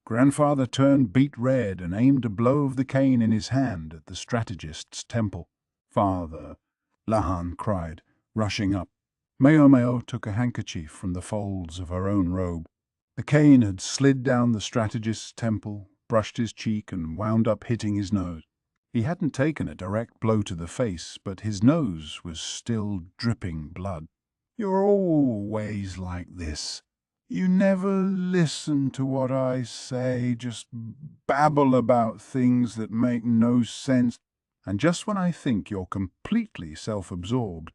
Grandfather turned beet red and aimed a blow of the cane in his hand at the strategist's temple. "Father," Lahan cried, rushing up. Maomao took a handkerchief from the folds of her own robe. The cane had slid down the strategist's temple, brushed his cheek, and wound up hitting his nose. He hadn't taken a direct blow to the face, but his nose was still dripping blood. "You're always like this. You never listen to what I say, just babble about things that make no sense. And just when I think you're completely self-absorbed.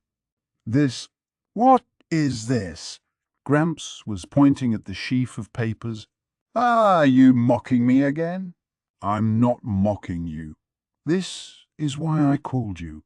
What is this?" Gramps was pointing at the sheaf of papers. "Are you mocking me again?" "I'm not mocking you. This is why I called you."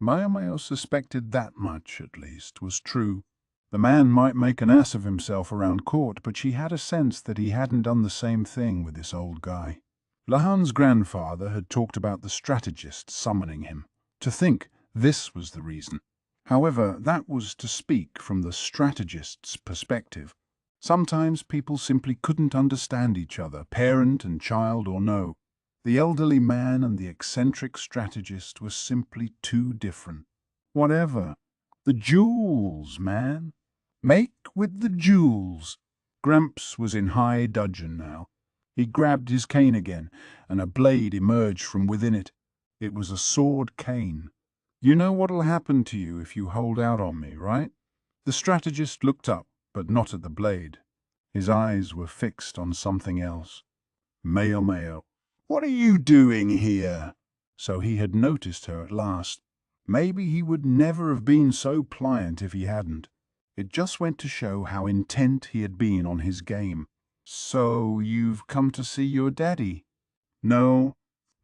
Maomao suspected that much, at least, was true. The man might make an ass of himself around court, but she had a sense that he hadn't done the same thing with this old guy. Lahan's grandfather had talked about the strategist summoning him. To think this was the reason. However, that was to speak from the strategist's perspective. Sometimes people simply couldn't understand each other, parent and child or no. The elderly man and the eccentric strategist were simply too different. Whatever. The jewels, man. Make with the jewels. Gramps was in high dudgeon now. He grabbed his cane again, and a blade emerged from within it. It was a sword cane. "You know what'll happen to you if you hold out on me, right?" The strategist looked up, but not at the blade. His eyes were fixed on something else. Maomao. "What are you doing here?" So he had noticed her at last. Maybe he would never have been so pliant if he hadn't. It just went to show how intent he had been on his game. "So you've come to see your daddy?" "No."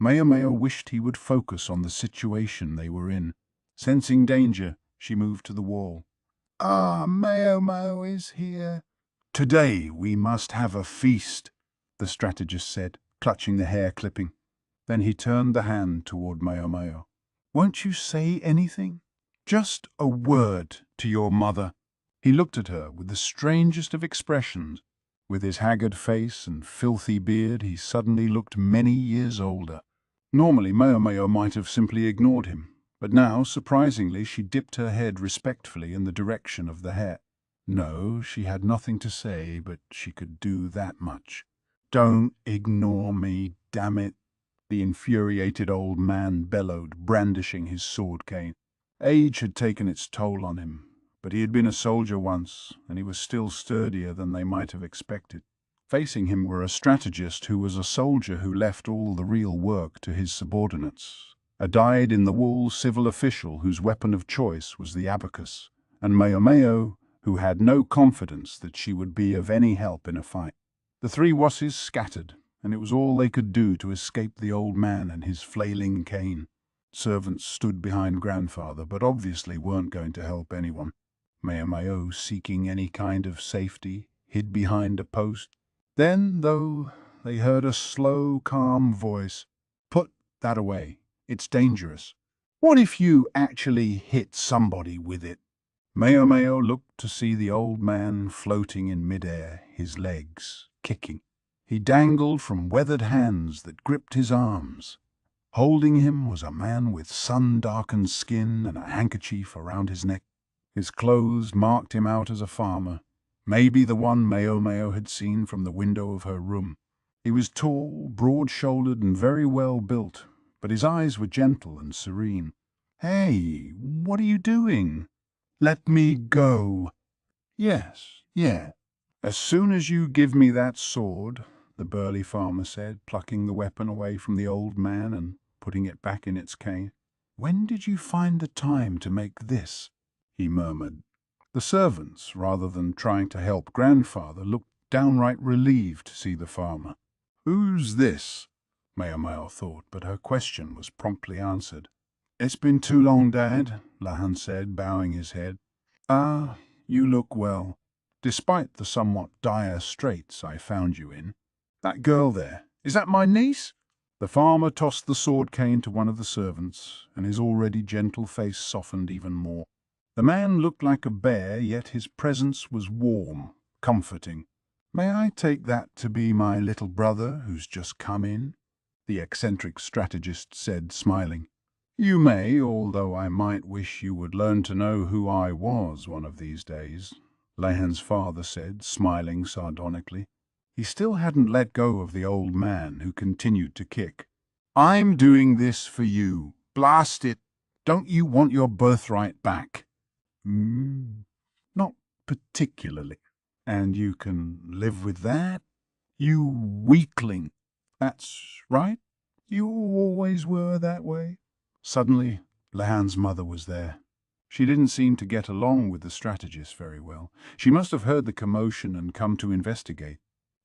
Maomao wished he would focus on the situation they were in. Sensing danger, she moved to the wall. Maomao is here." "Today we must have a feast," the strategist said, clutching the hair clipping. Then he turned the hand toward Maomao. "Won't you say anything? Just a word to your mother." He looked at her with the strangest of expressions. With his haggard face and filthy beard, he suddenly looked many years older. Normally, Maomao might have simply ignored him, but now, surprisingly, she dipped her head respectfully in the direction of the hair. No, she had nothing to say, but she could do that much. "Don't ignore me, damn it," the infuriated old man bellowed, brandishing his sword cane. Age had taken its toll on him, but he had been a soldier once, and he was still sturdier than they might have expected. Facing him were a strategist who was a soldier who left all the real work to his subordinates, a dyed-in-the-wool civil official whose weapon of choice was the abacus, and Maomao, who had no confidence that she would be of any help in a fight. The three wasses scattered, and it was all they could do to escape the old man and his flailing cane. Servants stood behind grandfather, but obviously weren't going to help anyone. Maomao, seeking any kind of safety, hid behind a post. Then, though, they heard a slow, calm voice. "Put that away. It's dangerous. What if you actually hit somebody with it?" Maomao looked to see the old man floating in midair, his legs kicking. He dangled from weathered hands that gripped his arms. Holding him was a man with sun-darkened skin and a handkerchief around his neck. His clothes marked him out as a farmer, maybe the one Maomao had seen from the window of her room. He was tall, broad-shouldered, and very well built, but his eyes were gentle and serene. "Hey, what are you doing?" "Let me go." "Yes, yeah. As soon as you give me that sword," the burly farmer said, plucking the weapon away from the old man and putting it back in its cane. "When did you find the time to make this?" he murmured. The servants, rather than trying to help grandfather, looked downright relieved to see the farmer. "Who's this?" Maomao thought, but her question was promptly answered. "It's been too long, Dad," Lahan said, bowing his head. "Ah, you look well, despite the somewhat dire straits I found you in. That girl there, is that my niece?" The farmer tossed the sword cane to one of the servants, and his already gentle face softened even more. The man looked like a bear, yet his presence was warm, comforting. "May I take that to be my little brother who's just come in?" the eccentric strategist said, smiling. "You may, although I might wish you would learn to know who I was one of these days," Lahan's father said, smiling sardonically. He still hadn't let go of the old man, who continued to kick. "I'm doing this for you. Blast it! Don't you want your birthright back?" "Not particularly. And you can live with that? You weakling." "That's right. You always were that way." Suddenly, Lahan's mother was there. She didn't seem to get along with the strategist very well. She must have heard the commotion and come to investigate.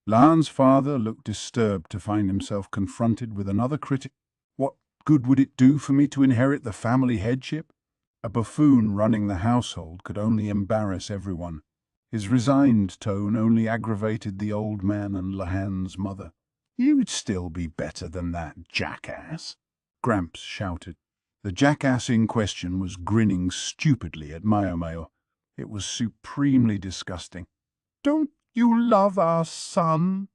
Lahan's father looked disturbed to find himself confronted with another critic. "What good would it do for me to inherit the family headship?" A buffoon running the household could only embarrass everyone. His resigned tone only aggravated the old man and Lahan's mother. "You'd still be better than that jackass," Gramps shouted. The jackass in question was grinning stupidly at Maomao. It was supremely disgusting. "Don't you love our son?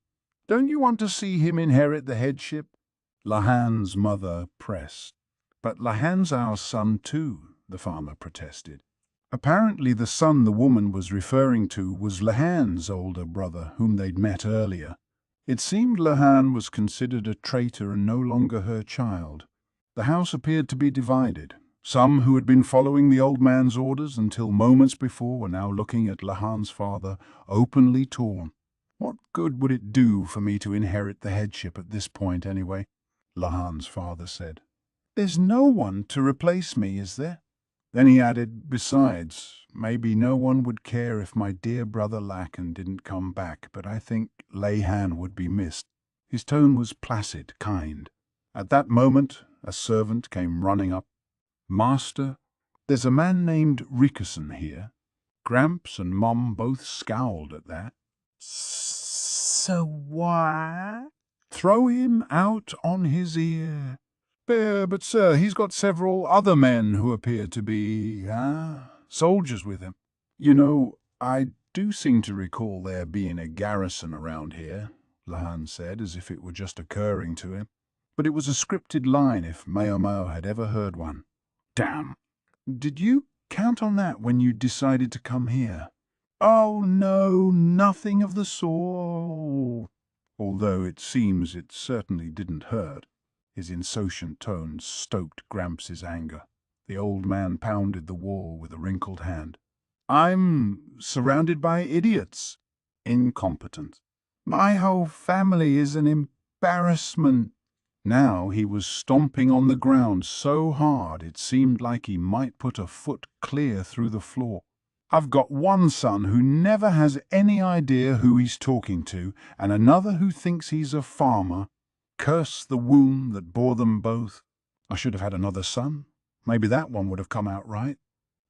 Don't you want to see him inherit the headship?" Lahan's mother pressed. "But Lahan's our son too," the farmer protested. Apparently the son the woman was referring to was Lahan's older brother, whom they'd met earlier. It seemed Lahan was considered a traitor and no longer her child. The house appeared to be divided. Some who had been following the old man's orders until moments before were now looking at Lahan's father, openly torn. "What good would it do for me to inherit the headship at this point anyway?" Lahan's father said. "There's no one to replace me, is there?" Then he added, "Besides, maybe no one would care if my dear brother Lakan didn't come back, but I think Lahan would be missed." His tone was placid, kind. At that moment, a servant came running up. "Master, there's a man named Rickerson here." Gramps and Mom both scowled at that. So what? "Throw him out on his ear." But sir, he's got several other men who appear to be, soldiers with him." "You know, I do seem to recall there being a garrison around here," Lahan said, as if it were just occurring to him. But it was a scripted line if Maomao had ever heard one. "Damn. Did you count on that when you decided to come here?" Oh no, nothing of the sort. Although it seems it certainly didn't hurt. His insouciant tone stoked Gramps' anger. The old man pounded the wall with a wrinkled hand. I'm surrounded by idiots. Incompetent. My whole family is an embarrassment. Now he was stomping on the ground so hard it seemed like he might put a foot clear through the floor. I've got one son who never has any idea who he's talking to, and another who thinks he's a farmer. Curse the womb that bore them both. I should have had another son. Maybe that one would have come out right.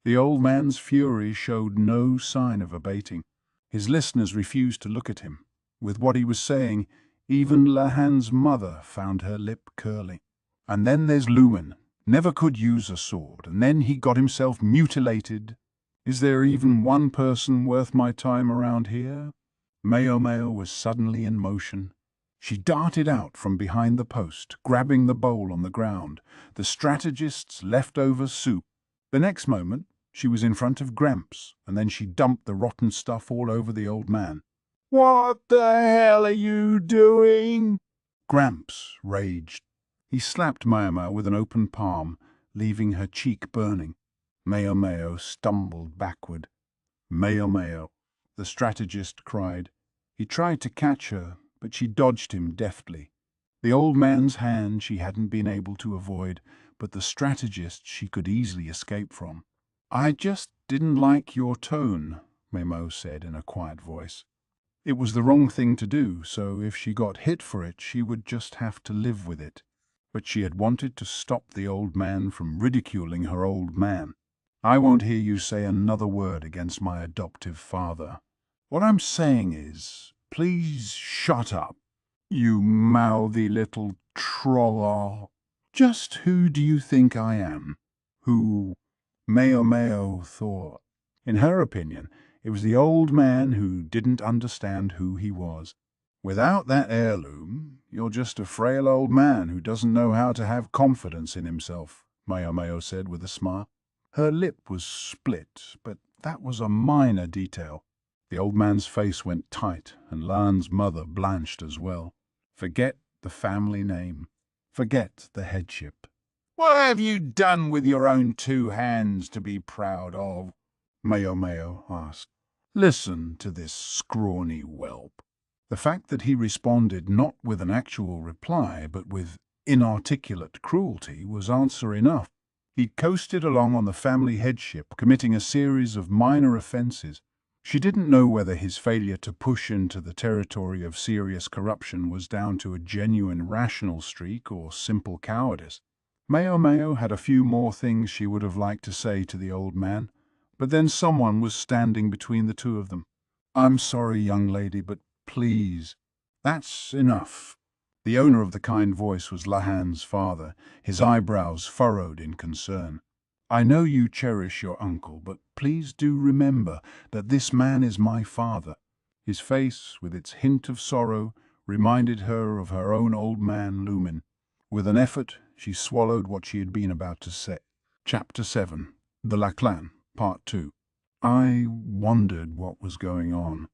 The old man's fury showed no sign of abating. His listeners refused to look at him. With what he was saying, even Lahan's mother found her lip curling. And then there's Lumen. Never could use a sword, and then he got himself mutilated. Is there even one person worth my time around here? Maomao was suddenly in motion. She darted out from behind the post, grabbing the bowl on the ground, the strategist's leftover soup. The next moment, she was in front of Gramps, and then she dumped the rotten stuff all over the old man. What the hell are you doing? Gramps raged. He slapped Maomao with an open palm, leaving her cheek burning. Maomao stumbled backward. Maomao, the strategist cried. He tried to catch her, but she dodged him deftly. The old man's hand she hadn't been able to avoid, but the strategist she could easily escape from. I just didn't like your tone, Maomao said in a quiet voice. It was the wrong thing to do, so if she got hit for it, she would just have to live with it. But she had wanted to stop the old man from ridiculing her old man. I won't hear you say another word against my adoptive father. What I'm saying is, please shut up, you mouthy little troll. Just who do you think I am? Who? Maomao thought. In her opinion, it was the old man who didn't understand who he was. Without that heirloom, you're just a frail old man who doesn't know how to have confidence in himself, Maomao said with a smile. Her lip was split, but that was a minor detail. The old man's face went tight, and Lan's mother blanched as well. Forget the family name. Forget the headship. What have you done with your own two hands to be proud of? Maomao asked. Listen to this scrawny whelp. The fact that he responded not with an actual reply, but with inarticulate cruelty, was answer enough. He coasted along on the family headship, committing a series of minor offences. She didn't know whether his failure to push into the territory of serious corruption was down to a genuine rational streak or simple cowardice. Maomao had a few more things she would have liked to say to the old man, but then someone was standing between the two of them. I'm sorry, young lady, but please. That's enough. The owner of the kind voice was Lahan's father, his eyebrows furrowed in concern. I know you cherish your uncle, but please do remember that this man is my father. His face, with its hint of sorrow, reminded her of her own old man, Lumen. With an effort, she swallowed what she had been about to say. Chapter 7. The Lachlan, Part 2. I wondered what was going on.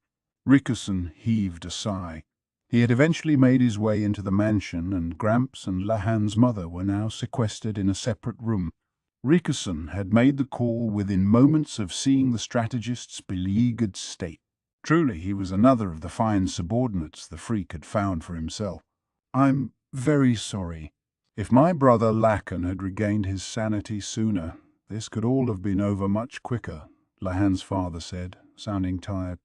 Rickerson heaved a sigh. He had eventually made his way into the mansion, and Gramps and Lahan's mother were now sequestered in a separate room. Rickerson had made the call within moments of seeing the strategist's beleaguered state. Truly, he was another of the fine subordinates the freak had found for himself. I'm very sorry. If my brother Lacan had regained his sanity sooner, this could all have been over much quicker, Lahan's father said, sounding tired.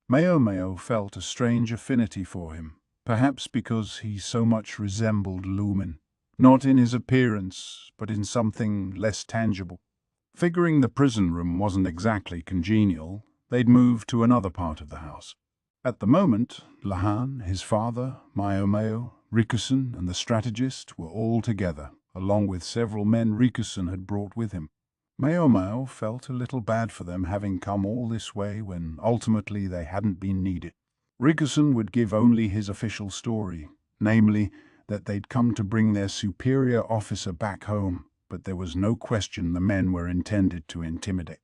Maomao felt a strange affinity for him, perhaps because he so much resembled Lumen, not in his appearance, but in something less tangible. Figuring the prison room wasn't exactly congenial, they'd moved to another part of the house. At the moment, Lahan, his father, Maomao, Rickerson, and the strategist were all together, along with several men Rickerson had brought with him. Maomao felt a little bad for them having come all this way when ultimately they hadn't been needed. Rickerson would give only his official story, namely that they'd come to bring their superior officer back home, but there was no question the men were intended to intimidate.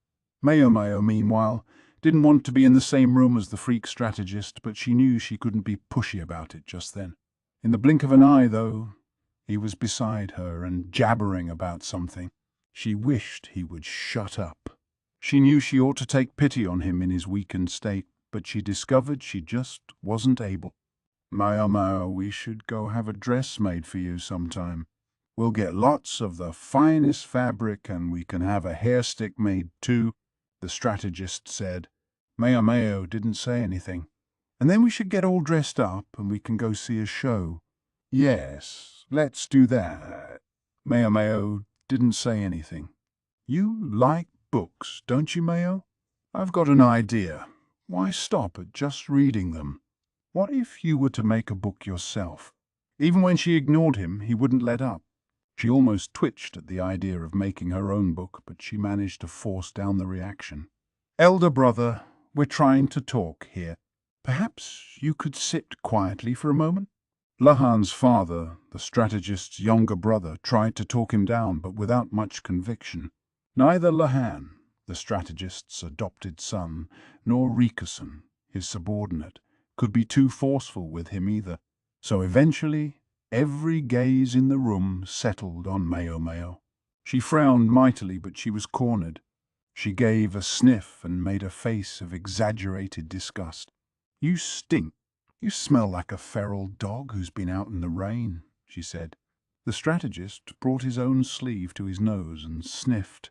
Maomao, meanwhile, Didn't want to be in the same room as the freak strategist, but she knew she couldn't be pushy about it just then. In the blink of an eye, though, he was beside her and jabbering about something. She wished he would shut up. She knew she ought to take pity on him in his weakened state, but she discovered she just wasn't able. Maomao, we should go have a dress made for you sometime. We'll get lots of the finest fabric and we can have a hair stick made too, the strategist said. Maomao didn't say anything. And then we should get all dressed up and we can go see a show. Yes, let's do that. Maomao didn't say anything. You like books, don't you, Mao? I've got an idea. Why stop at just reading them? What if you were to make a book yourself? Even when she ignored him, he wouldn't let up. She almost twitched at the idea of making her own book, but she managed to force down the reaction. Elder brother, we're trying to talk here. Perhaps you could sit quietly for a moment? Lahan's father, the strategist's younger brother, tried to talk him down, but without much conviction. Neither Lahan, the strategist's adopted son, nor Rikusen, his subordinate, could be too forceful with him either. So eventually, every gaze in the room settled on Maomao. She frowned mightily, but she was cornered. She gave a sniff and made a face of exaggerated disgust. You stink. You smell like a feral dog who's been out in the rain, she said. The strategist brought his own sleeve to his nose and sniffed.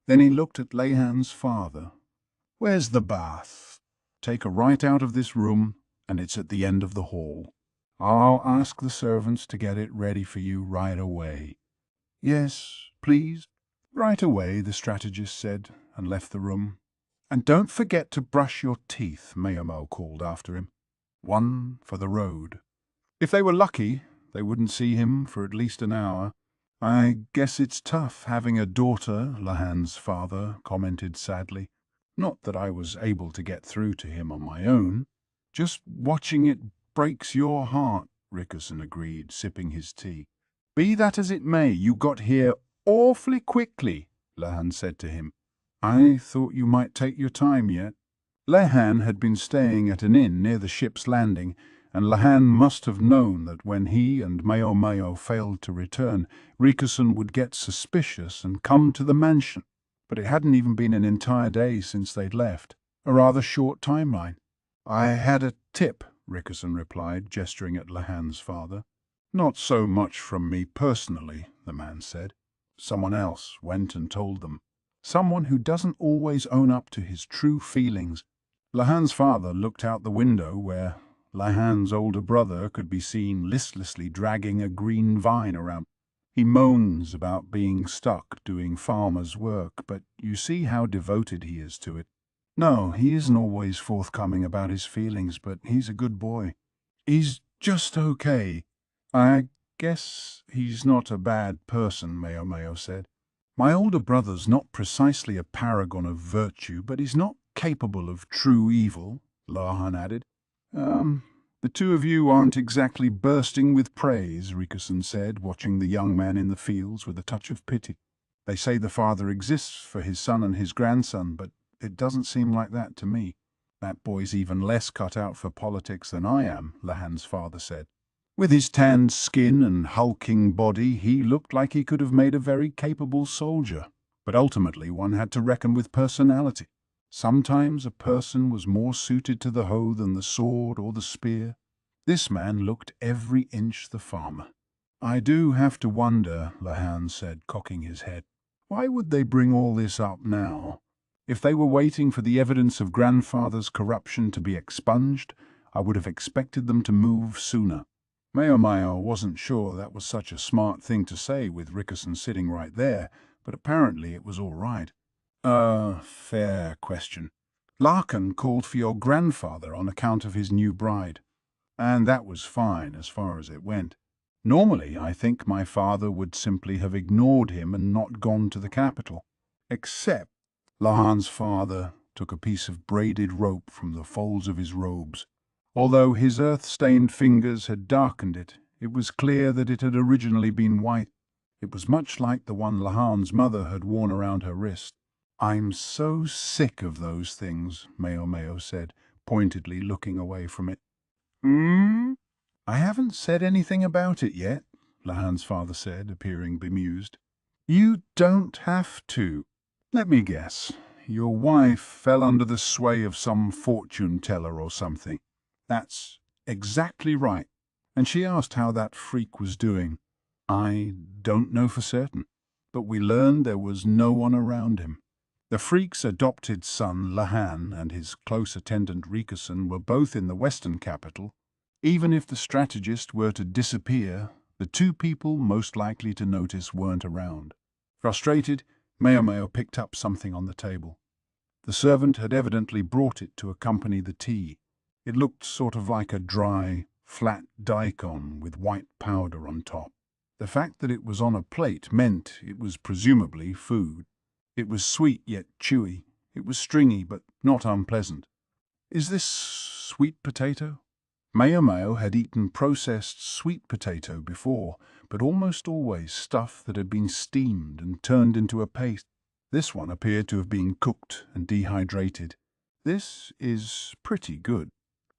Then he looked at Lahan's father. Where's the bath? Take her right out of this room, and it's at the end of the hall. I'll ask the servants to get it ready for you right away. Yes, please. Right away, the strategist said, and left the room. And don't forget to brush your teeth, Maomao called after him. One for the road. If they were lucky, they wouldn't see him for at least an hour. I guess it's tough having a daughter, Lahan's father commented sadly. Not that I was able to get through to him on my own. Just watching it breaks your heart, Rikusen agreed, sipping his tea. Be that as it may, you got here awfully quickly, Lahan said to him. I thought you might take your time yet. Lahan had been staying at an inn near the ship's landing, and Lahan must have known that when he and Maomao failed to return, Rikusen would get suspicious and come to the mansion. But it hadn't even been an entire day since they'd left, a rather short timeline. I had a tip, Rikusen replied, gesturing at Lahan's father. Not so much from me personally, the man said. Someone else went and told them. Someone who doesn't always own up to his true feelings. Lahan's father looked out the window where Lahan's older brother could be seen listlessly dragging a green vine around. He moans about being stuck doing farmer's work, but you see how devoted he is to it. No, he isn't always forthcoming about his feelings, but he's a good boy. He's just okay. I guess he's not a bad person, Maomao said. My older brother's not precisely a paragon of virtue, but he's not capable of true evil, Lahan added. The two of you aren't exactly bursting with praise, Rikusen said, watching the young man in the fields with a touch of pity. They say the father exists for his son and his grandson, but it doesn't seem like that to me. That boy's even less cut out for politics than I am, Lahan's father said. With his tanned skin and hulking body, he looked like he could have made a very capable soldier. But ultimately one had to reckon with personality. Sometimes a person was more suited to the hoe than the sword or the spear. This man looked every inch the farmer. I do have to wonder, Lahan said, cocking his head. Why would they bring all this up now? If they were waiting for the evidence of grandfather's corruption to be expunged, I would have expected them to move sooner. Maomao wasn't sure that was such a smart thing to say with Rikusen sitting right there, but apparently it was all right. Fair question. Larkin called for your grandfather on account of his new bride, and that was fine as far as it went. Normally, I think my father would simply have ignored him and not gone to the capital. Except Lahan's father took a piece of braided rope from the folds of his robes. Although his earth-stained fingers had darkened it, it was clear that it had originally been white. It was much like the one Lahan's mother had worn around her wrist. I'm so sick of those things, Maomao said, pointedly looking away from it. I haven't said anything about it yet, Lahan's father said, appearing bemused. You don't have to. Let me guess. Your wife fell under the sway of some fortune teller or something. That's exactly right. And she asked how that freak was doing. I don't know for certain, but we learned there was no one around him. The freak's adopted son, Lahan, and his close attendant Rikason were both in the western capital. Even if the strategist were to disappear, the two people most likely to notice weren't around. Frustrated, Maomao picked up something on the table. The servant had evidently brought it to accompany the tea. It looked sort of like a dry, flat daikon with white powder on top. The fact that it was on a plate meant it was presumably food. It was sweet yet chewy. It was stringy but not unpleasant. Is this sweet potato? Maomao had eaten processed sweet potato before, but almost always stuff that had been steamed and turned into a paste. This one appeared to have been cooked and dehydrated. This is pretty good.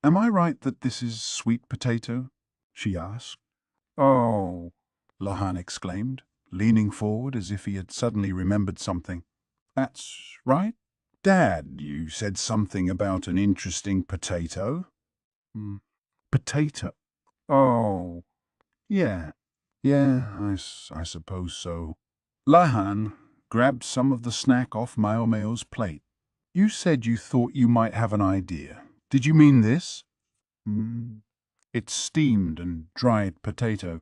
Am I right that this is sweet potato? She asked. Oh, Lahan exclaimed, leaning forward as if he had suddenly remembered something. That's right. Dad, you said something about an interesting potato. Potato. Oh, yeah. I suppose so. Lahan grabbed some of the snack off Maomao's plate. You said you thought you might have an idea. Did you mean this? It's steamed and dried potato.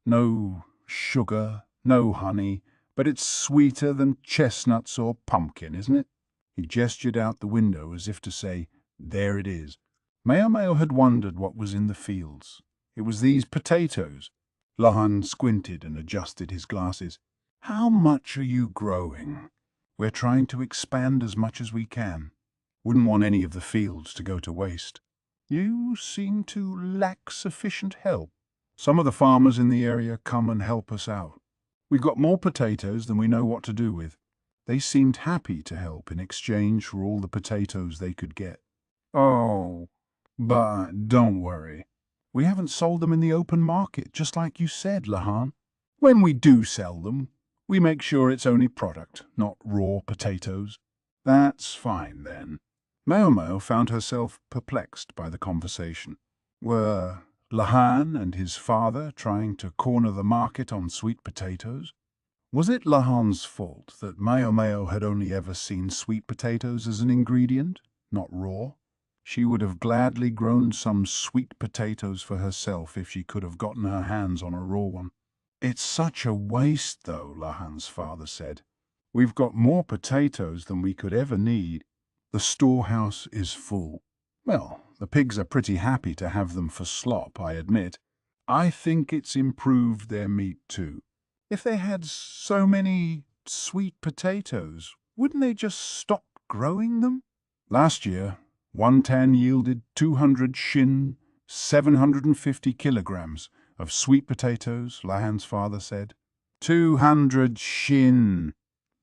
No sugar, no honey, but it's sweeter than chestnuts or pumpkin, isn't it? He gestured out the window as if to say, there it is. Maomao had wondered what was in the fields. It was these potatoes. Lahan squinted and adjusted his glasses. How much are you growing? We're trying to expand as much as we can. Wouldn't want any of the fields to go to waste. You seem to lack sufficient help. Some of the farmers in the area come and help us out. We've got more potatoes than we know what to do with. They seemed happy to help in exchange for all the potatoes they could get. Oh, but don't worry. We haven't sold them in the open market, just like you said, Lahan. When we do sell them, we make sure it's only product, not raw potatoes. That's fine, then. Maomao found herself perplexed by the conversation. Were Lahan and his father trying to corner the market on sweet potatoes? Was it Lahan's fault that Maomao had only ever seen sweet potatoes as an ingredient, not raw? She would have gladly grown some sweet potatoes for herself if she could have gotten her hands on a raw one. It's such a waste, though, Lahan's father said. We've got more potatoes than we could ever need. The storehouse is full. Well, the pigs are pretty happy to have them for slop, I admit. I think it's improved their meat, too. If they had so many sweet potatoes, wouldn't they just stop growing them? Last year, one tan yielded 200 shin, 750 kilograms of sweet potatoes, Lahan's father said. 200 shin,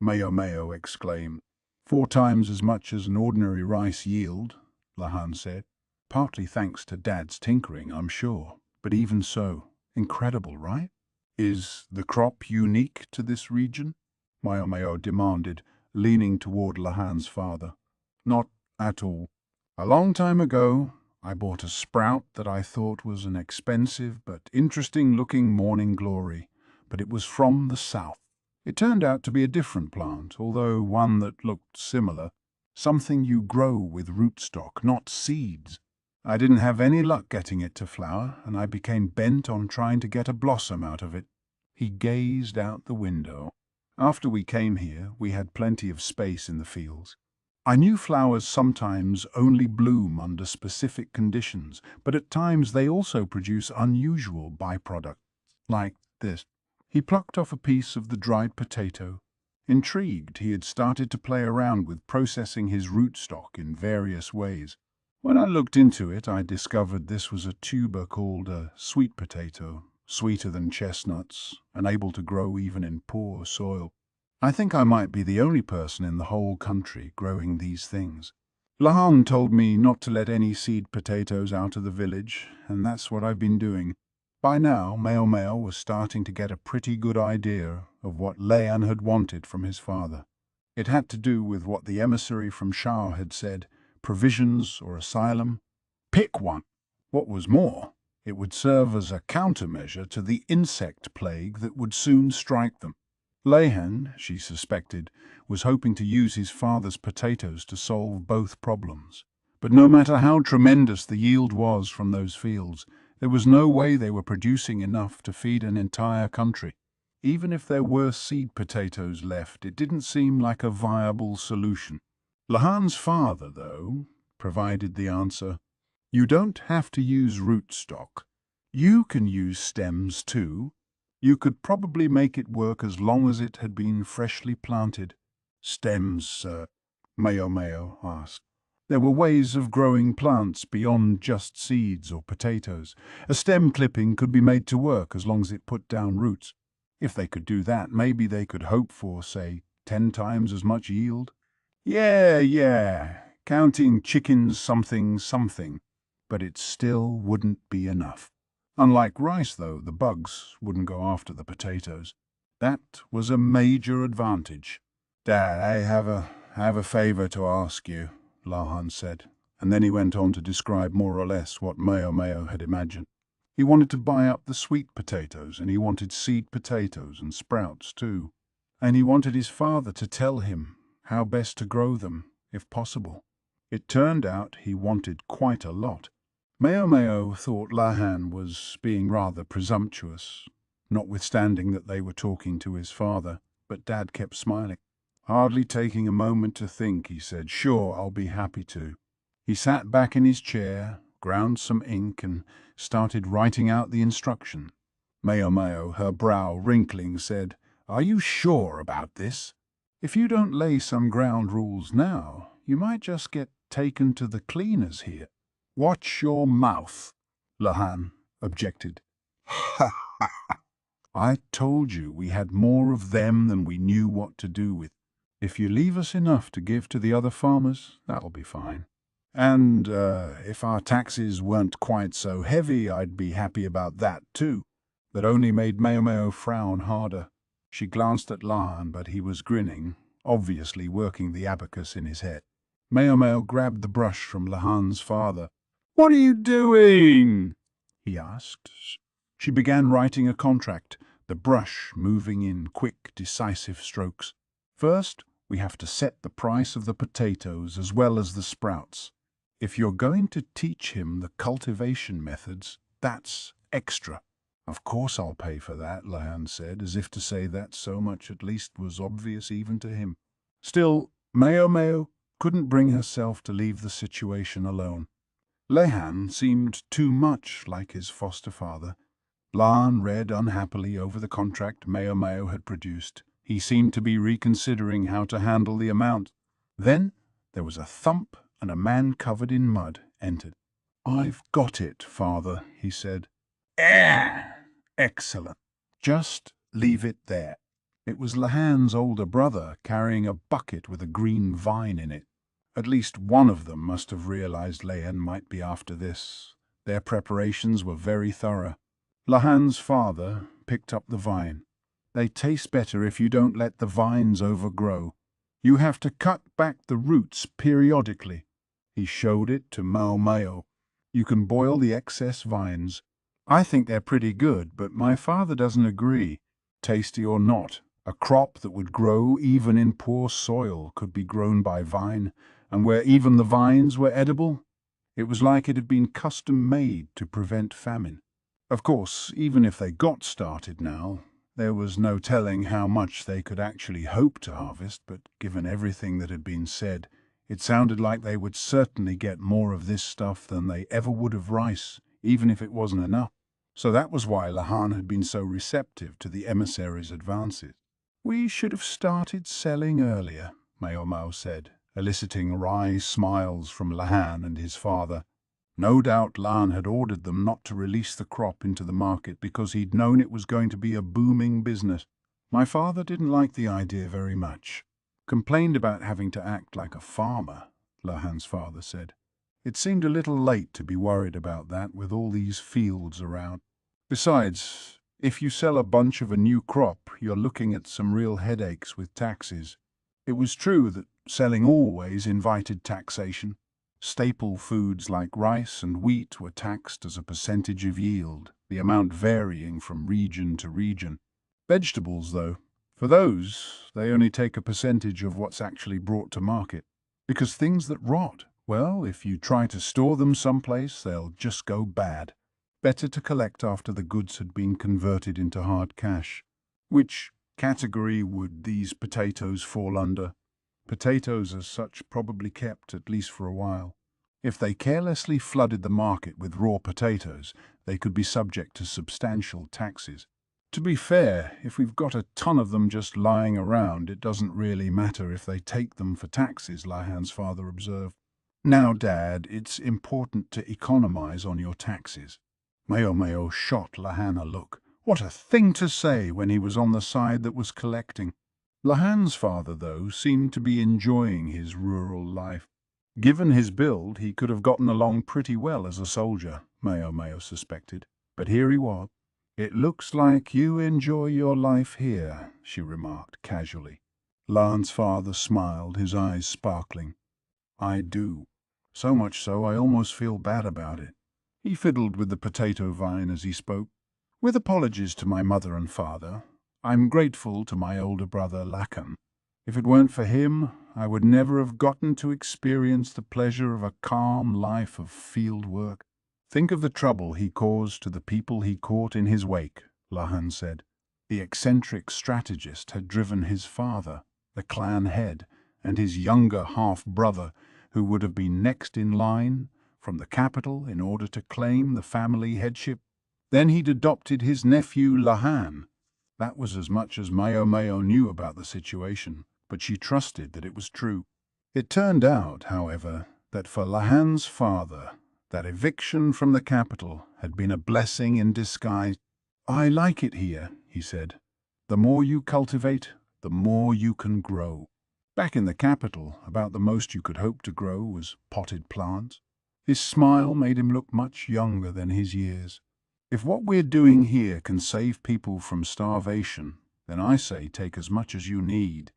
Maomao exclaimed. 4 times as much as an ordinary rice yield, Lahan said. Partly thanks to Dad's tinkering, I'm sure. But even so, incredible, right? Is the crop unique to this region? Maomao demanded, leaning toward Lahan's father. Not at all. A long time ago, I bought a sprout that I thought was an expensive but interesting-looking morning glory, but it was from the south. It turned out to be a different plant, although one that looked similar. Something you grow with rootstock, not seeds. I didn't have any luck getting it to flower, and I became bent on trying to get a blossom out of it. He gazed out the window. After we came here, we had plenty of space in the fields. I knew flowers sometimes only bloom under specific conditions, but at times they also produce unusual byproducts, like this. He plucked off a piece of the dried potato. Intrigued, he had started to play around with processing his rootstock in various ways. When I looked into it, I discovered this was a tuber called a sweet potato, sweeter than chestnuts, and able to grow even in poor soil. I think I might be the only person in the whole country growing these things. Lahan told me not to let any seed potatoes out of the village, and that's what I've been doing. By now, Maomao was starting to get a pretty good idea of what Leanne had wanted from his father. It had to do with what the emissary from Shah had said, provisions or asylum. Pick one. What was more, it would serve as a countermeasure to the insect plague that would soon strike them. Lehan, she suspected, was hoping to use his father's potatoes to solve both problems. But no matter how tremendous the yield was from those fields, there was no way they were producing enough to feed an entire country. Even if there were seed potatoes left, it didn't seem like a viable solution. Lahan's father, though, provided the answer. You don't have to use rootstock. You can use stems too. You could probably make it work as long as it had been freshly planted. Stems, sir? Maomao asked. There were ways of growing plants beyond just seeds or potatoes. A stem clipping could be made to work as long as it put down roots. If they could do that, maybe they could hope for, say, 10 times as much yield. Yeah, counting chickens something, but it still wouldn't be enough. Unlike rice, though, the bugs wouldn't go after the potatoes. That was a major advantage. Dad, I have a favor to ask you, Lahan said, and then he went on to describe more or less what Maomao had imagined. He wanted to buy up the sweet potatoes, and he wanted seed potatoes and sprouts too. And he wanted his father to tell him how best to grow them, if possible. It turned out he wanted quite a lot. Maomao thought Lahan was being rather presumptuous, notwithstanding that they were talking to his father, but Dad kept smiling. Hardly taking a moment to think, he said, "Sure, I'll be happy to." He sat back in his chair, ground some ink, and started writing out the instruction. Maomao, her brow wrinkling, said, "Are you sure about this? If you don't lay some ground rules now, you might just get taken to the cleaners here." "Watch your mouth," Lahan objected. "Ha ha ha. I told you we had more of them than we knew what to do with. If you leave us enough to give to the other farmers, that'll be fine. And if our taxes weren't quite so heavy, I'd be happy about that too." That only made Maomao frown harder. She glanced at Lahan, but he was grinning, obviously working the abacus in his head. Maomao grabbed the brush from Lahan's father. "What are you doing?" he asked. She began writing a contract, the brush moving in quick, decisive strokes. "First, we have to set the price of the potatoes as well as the sprouts. If you're going to teach him the cultivation methods, that's extra." "Of course I'll pay for that," Lahan said, as if to say that so much at least was obvious even to him. Still, Maomao couldn't bring herself to leave the situation alone. Lehan seemed too much like his foster father. Lahan read unhappily over the contract Maomao had produced. He seemed to be reconsidering how to handle the amount. Then there was a thump, and a man covered in mud entered. "I've got it, father," he said. Excellent. Just leave it there." It was Lahan's older brother carrying a bucket with a green vine in it. At least one of them must have realized Lehan might be after this. Their preparations were very thorough. Lahan's father picked up the vine. "They taste better if you don't let the vines overgrow. You have to cut back the roots periodically." He showed it to Maomao. "You can boil the excess vines. I think they're pretty good, but my father doesn't agree. Tasty or not, a crop that would grow even in poor soil could be grown by vine, and where even the vines were edible, it was like it had been custom-made to prevent famine. Of course, even if they got started now, there was no telling how much they could actually hope to harvest, but given everything that had been said, it sounded like they would certainly get more of this stuff than they ever would of rice, even if it wasn't enough. So that was why Lahan had been so receptive to the emissary's advances. "We should have started selling earlier," Maomao said, eliciting wry smiles from Lahan and his father. No doubt Lahan had ordered them not to release the crop into the market because he'd known it was going to be a booming business. My father didn't like the idea very much. Complained about having to act like a farmer, Lahan's father said. It seemed a little late to be worried about that with all these fields around. Besides, if you sell a bunch of a new crop, you're looking at some real headaches with taxes. It was true that selling always invited taxation. Staple foods like rice and wheat were taxed as a percentage of yield, the amount varying from region to region. Vegetables, though, for those, they only take a percentage of what's actually brought to market. Because things that rot, well, if you try to store them someplace, they'll just go bad. Better to collect after the goods had been converted into hard cash. Which category would these potatoes fall under? Potatoes as such probably kept, at least for a while. If they carelessly flooded the market with raw potatoes, they could be subject to substantial taxes. To be fair, if we've got a ton of them just lying around, it doesn't really matter if they take them for taxes, Lahan's father observed. Now, Dad, it's important to economize on your taxes. Maomao shot Lahan a look. What a thing to say when he was on the side that was collecting. Lahan's father, though, seemed to be enjoying his rural life. Given his build, he could have gotten along pretty well as a soldier, Maomao suspected. But here he was. It looks like you enjoy your life here, she remarked casually. Lahan's father smiled, his eyes sparkling. I do. So much so I almost feel bad about it. He fiddled with the potato vine as he spoke. With apologies to my mother and father, I'm grateful to my older brother Lakan. If it weren't for him, I would never have gotten to experience the pleasure of a calm life of field work. Think of the trouble he caused to the people he caught in his wake, Lahan said. The eccentric strategist had driven his father, the clan head, and his younger half-brother, who would have been next in line, from the capital in order to claim the family headship. Then he'd adopted his nephew Lahan. That was as much as Maomao knew about the situation, but she trusted that it was true. It turned out, however, that for Lahan's father, that eviction from the capital had been a blessing in disguise. I like it here, he said. The more you cultivate, the more you can grow. Back in the capital, about the most you could hope to grow was potted plants. His smile made him look much younger than his years. If what we're doing here can save people from starvation, then I say take as much as you need.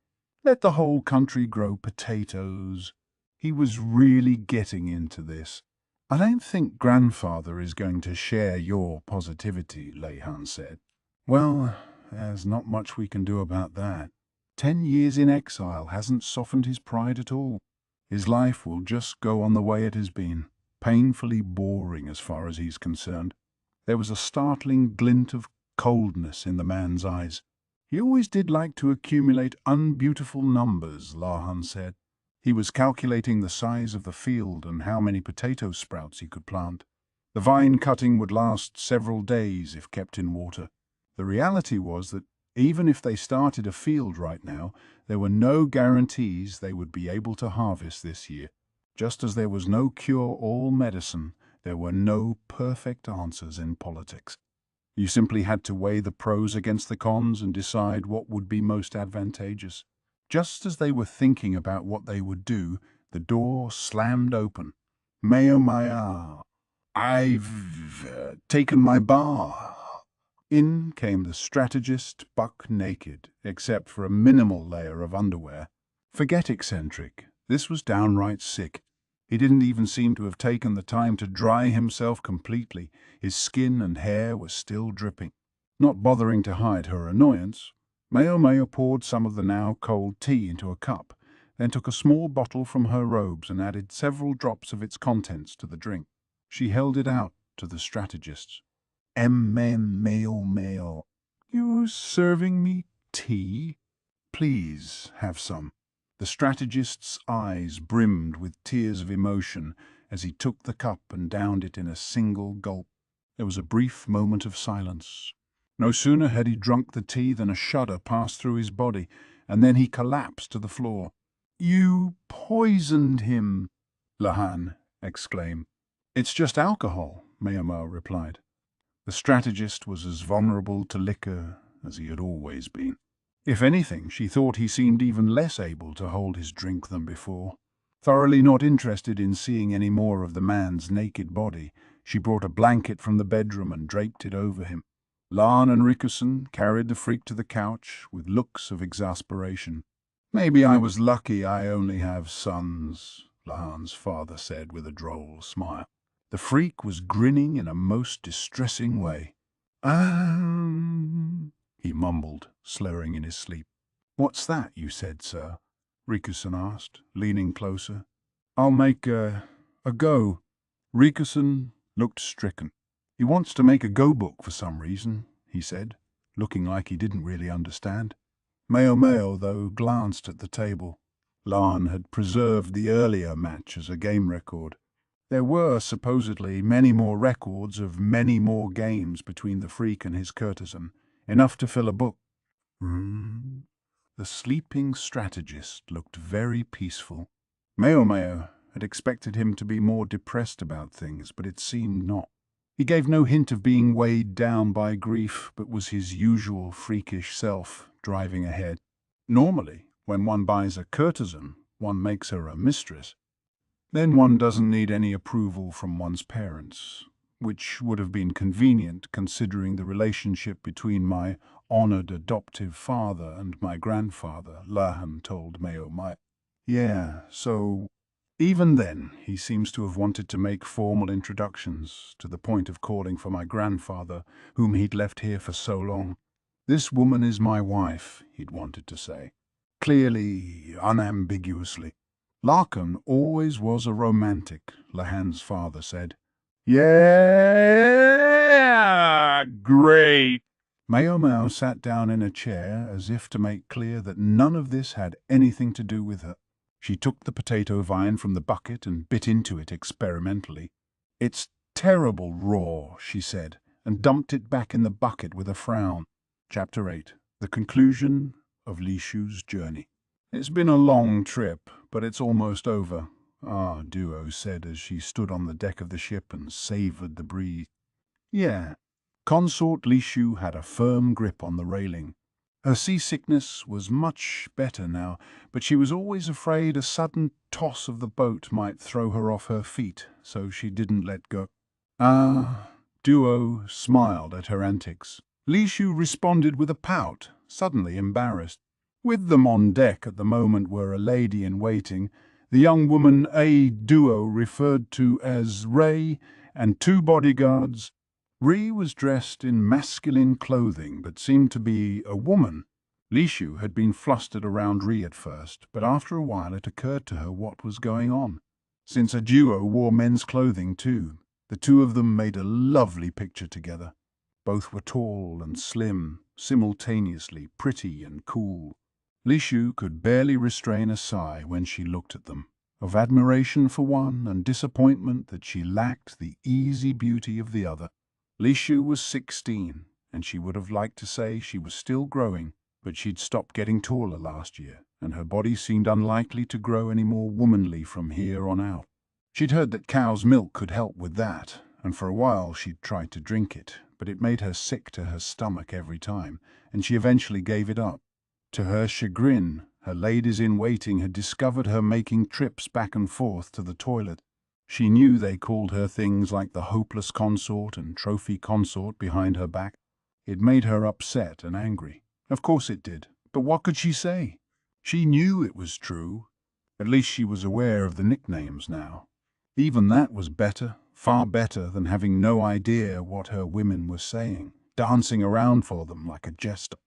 Let the whole country grow potatoes. He was really getting into this. I don't think Grandfather is going to share your positivity, Lahan said. Well, there's not much we can do about that. 10 years in exile hasn't softened his pride at all. His life will just go on the way it has been, painfully boring as far as he's concerned. There was a startling glint of coldness in the man's eyes. He always did like to accumulate unbeautiful numbers, Lahan said. He was calculating the size of the field and how many potato sprouts he could plant. The vine cutting would last several days if kept in water. The reality was that even if they started a field right now, there were no guarantees they would be able to harvest this year. Just as there was no cure-all medicine, there were no perfect answers in politics. You simply had to weigh the pros against the cons and decide what would be most advantageous. Just as they were thinking about what they would do, the door slammed open. Maomao, I've taken my bar. In came the strategist, buck naked, except for a minimal layer of underwear. Forget eccentric. This was downright sick. He didn't even seem to have taken the time to dry himself completely. His skin and hair were still dripping. Not bothering to hide her annoyance, Maomao poured some of the now cold tea into a cup, then took a small bottle from her robes and added several drops of its contents to the drink. She held it out to the strategists. Maomao, you're serving me tea? Please have some. The strategist's eyes brimmed with tears of emotion as he took the cup and downed it in a single gulp. There was a brief moment of silence. No sooner had he drunk the tea than a shudder passed through his body, and then he collapsed to the floor. You poisoned him, Lahan exclaimed. It's just alcohol, Maomao replied. The strategist was as vulnerable to liquor as he had always been. If anything, she thought he seemed even less able to hold his drink than before. Thoroughly not interested in seeing any more of the man's naked body, she brought a blanket from the bedroom and draped it over him. Lan and Rikusen carried the freak to the couch with looks of exasperation. "Maybe I was lucky I only have sons," Lahan's father said with a droll smile. The freak was grinning in a most distressing way. He mumbled, slurring in his sleep. "What's that you said, sir?" Rikusen asked, leaning closer. "I'll make a go." Rikusen looked stricken. "He wants to make a go book for some reason," he said, looking like he didn't really understand. Maomao, though, glanced at the table. Lan had preserved the earlier match as a game record. There were, supposedly, many more records of many more games between the freak and his courtesan, enough to fill a book. The sleeping strategist looked very peaceful. Maomao had expected him to be more depressed about things, but it seemed not. He gave no hint of being weighed down by grief, but was his usual freakish self, driving ahead. Normally, when one buys a courtesan, one makes her a mistress. Then one doesn't need any approval from one's parents, which would have been convenient considering the relationship between my honored adoptive father and my grandfather, Lahan told Maomao. "Yeah, so even then, he seems to have wanted to make formal introductions, to the point of calling for my grandfather, whom he'd left here for so long. 'This woman is my wife,' he'd wanted to say. Clearly, unambiguously. Larkin always was a romantic," Lahan's father said. "Yeah, great." Maomao sat down in a chair as if to make clear that none of this had anything to do with her. She took the potato vine from the bucket and bit into it experimentally. "It's terrible raw," she said, and dumped it back in the bucket with a frown. Chapter 8. The conclusion of Lishu's journey. "It's been a long trip, but it's almost over," Duo said as she stood on the deck of the ship and savoured the breeze. "Yeah." Consort Lishu had a firm grip on the railing. Her seasickness was much better now, but she was always afraid a sudden toss of the boat might throw her off her feet, so she didn't let go. Duo smiled at her antics. Lishu responded with a pout, suddenly embarrassed. With them on deck at the moment were a lady-in-waiting, the young woman Duo referred to as Ray, and 2 bodyguards. Ri was dressed in masculine clothing, but seemed to be a woman. Lishu had been flustered around Ri at first, but after a while it occurred to her what was going on. Since a duo wore men's clothing too, the two of them made a lovely picture together. Both were tall and slim, simultaneously pretty and cool. Lishu could barely restrain a sigh when she looked at them, of admiration for one and disappointment that she lacked the easy beauty of the other. Lishu was 16, and she would have liked to say she was still growing, but she'd stopped getting taller last year, and her body seemed unlikely to grow any more womanly from here on out. She'd heard that cow's milk could help with that, and for a while she'd tried to drink it, but it made her sick to her stomach every time, and she eventually gave it up. To her chagrin, her ladies-in-waiting had discovered her making trips back and forth to the toilet. She knew they called her things like the hopeless consort and trophy consort behind her back. It made her upset and angry. Of course it did, but what could she say? She knew it was true. At least she was aware of the nicknames now. Even that was better, far better than having no idea what her women were saying, dancing around for them like a jester.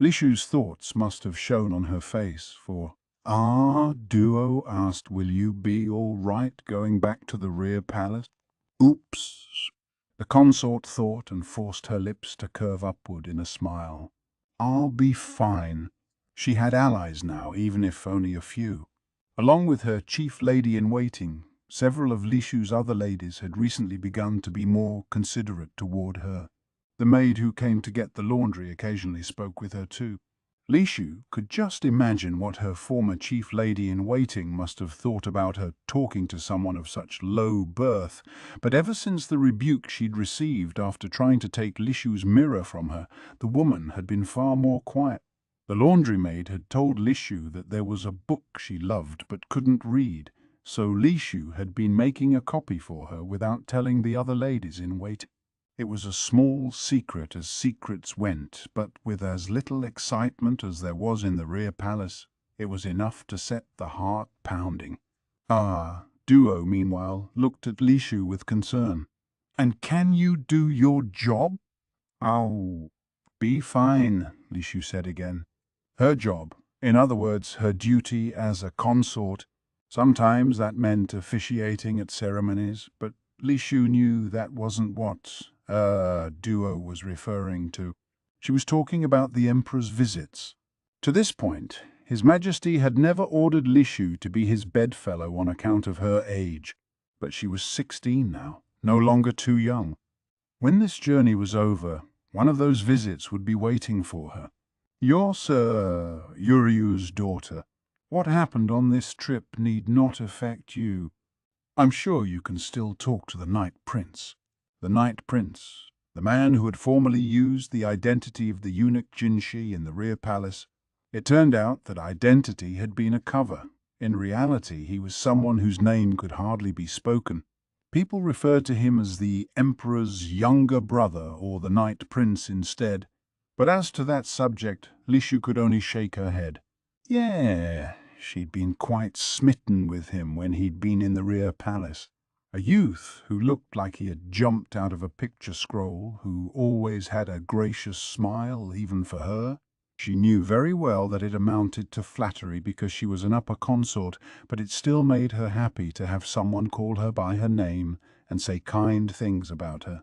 Lishu's thoughts must have shown on her face, for Duo asked, "Will you be all right going back to the rear palace?" Oops. The consort thought and forced her lips to curve upward in a smile. "I'll be fine." She had allies now, even if only a few. Along with her chief lady-in-waiting, several of Lishu's other ladies had recently begun to be more considerate toward her. The maid who came to get the laundry occasionally spoke with her too. Lishu could just imagine what her former chief lady-in-waiting must have thought about her talking to someone of such low birth, but ever since the rebuke she'd received after trying to take Lishu's mirror from her, the woman had been far more quiet. The laundry-maid had told Lishu that there was a book she loved but couldn't read, so Lishu had been making a copy for her without telling the other ladies in waiting. It was a small secret as secrets went, but with as little excitement as there was in the rear palace, it was enough to set the heart pounding. Duo, meanwhile, looked at Lishu with concern. "And can you do your job?" "I'll be fine," Lishu said again. Her job, in other words, her duty as a consort. Sometimes that meant officiating at ceremonies, but Lishu knew that wasn't what Duo was referring to. She was talking about the Emperor's visits. To this point, His Majesty had never ordered Lishu to be his bedfellow on account of her age, but she was 16 now, no longer too young. When this journey was over, one of those visits would be waiting for her. "You're Sir Yuryu's daughter. What happened on this trip need not affect you. I'm sure you can still talk to the Night Prince." The Night Prince, the man who had formerly used the identity of the eunuch Jinshi in the rear palace. It turned out that identity had been a cover. In reality, he was someone whose name could hardly be spoken. People referred to him as the Emperor's younger brother or the Night Prince instead. But as to that subject, Lishu could only shake her head. Yeah, she'd been quite smitten with him when he'd been in the rear palace. A youth who looked like he had jumped out of a picture scroll, who always had a gracious smile even for her. She knew very well that it amounted to flattery because she was an upper consort, but it still made her happy to have someone call her by her name and say kind things about her.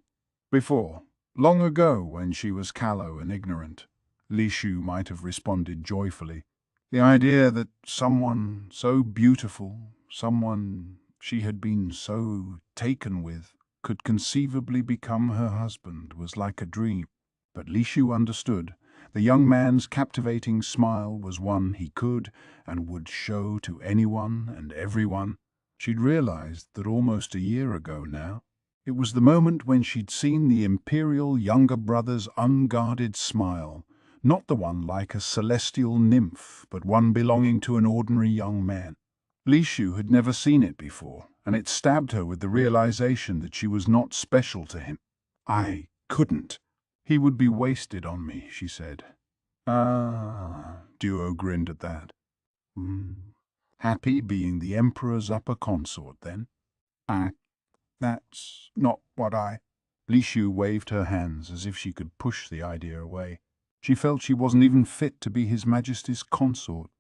Before, long ago when she was callow and ignorant, Lishu might have responded joyfully. The idea that someone so beautiful, someone she had been so taken with, could conceivably become her husband was like a dream. But Lishu understood. The young man's captivating smile was one he could and would show to anyone and everyone. She'd realized that almost a year ago now. It was the moment when she'd seen the Imperial younger brother's unguarded smile, not the one like a celestial nymph, but one belonging to an ordinary young man. Lishu had never seen it before, and it stabbed her with the realization that she was not special to him. "I couldn't. He would be wasted on me," she said. Duo grinned at that. Happy being the Emperor's upper consort, then? That's not what I... Lishu waved her hands as if she could push the idea away. She felt she wasn't even fit to be His Majesty's consort.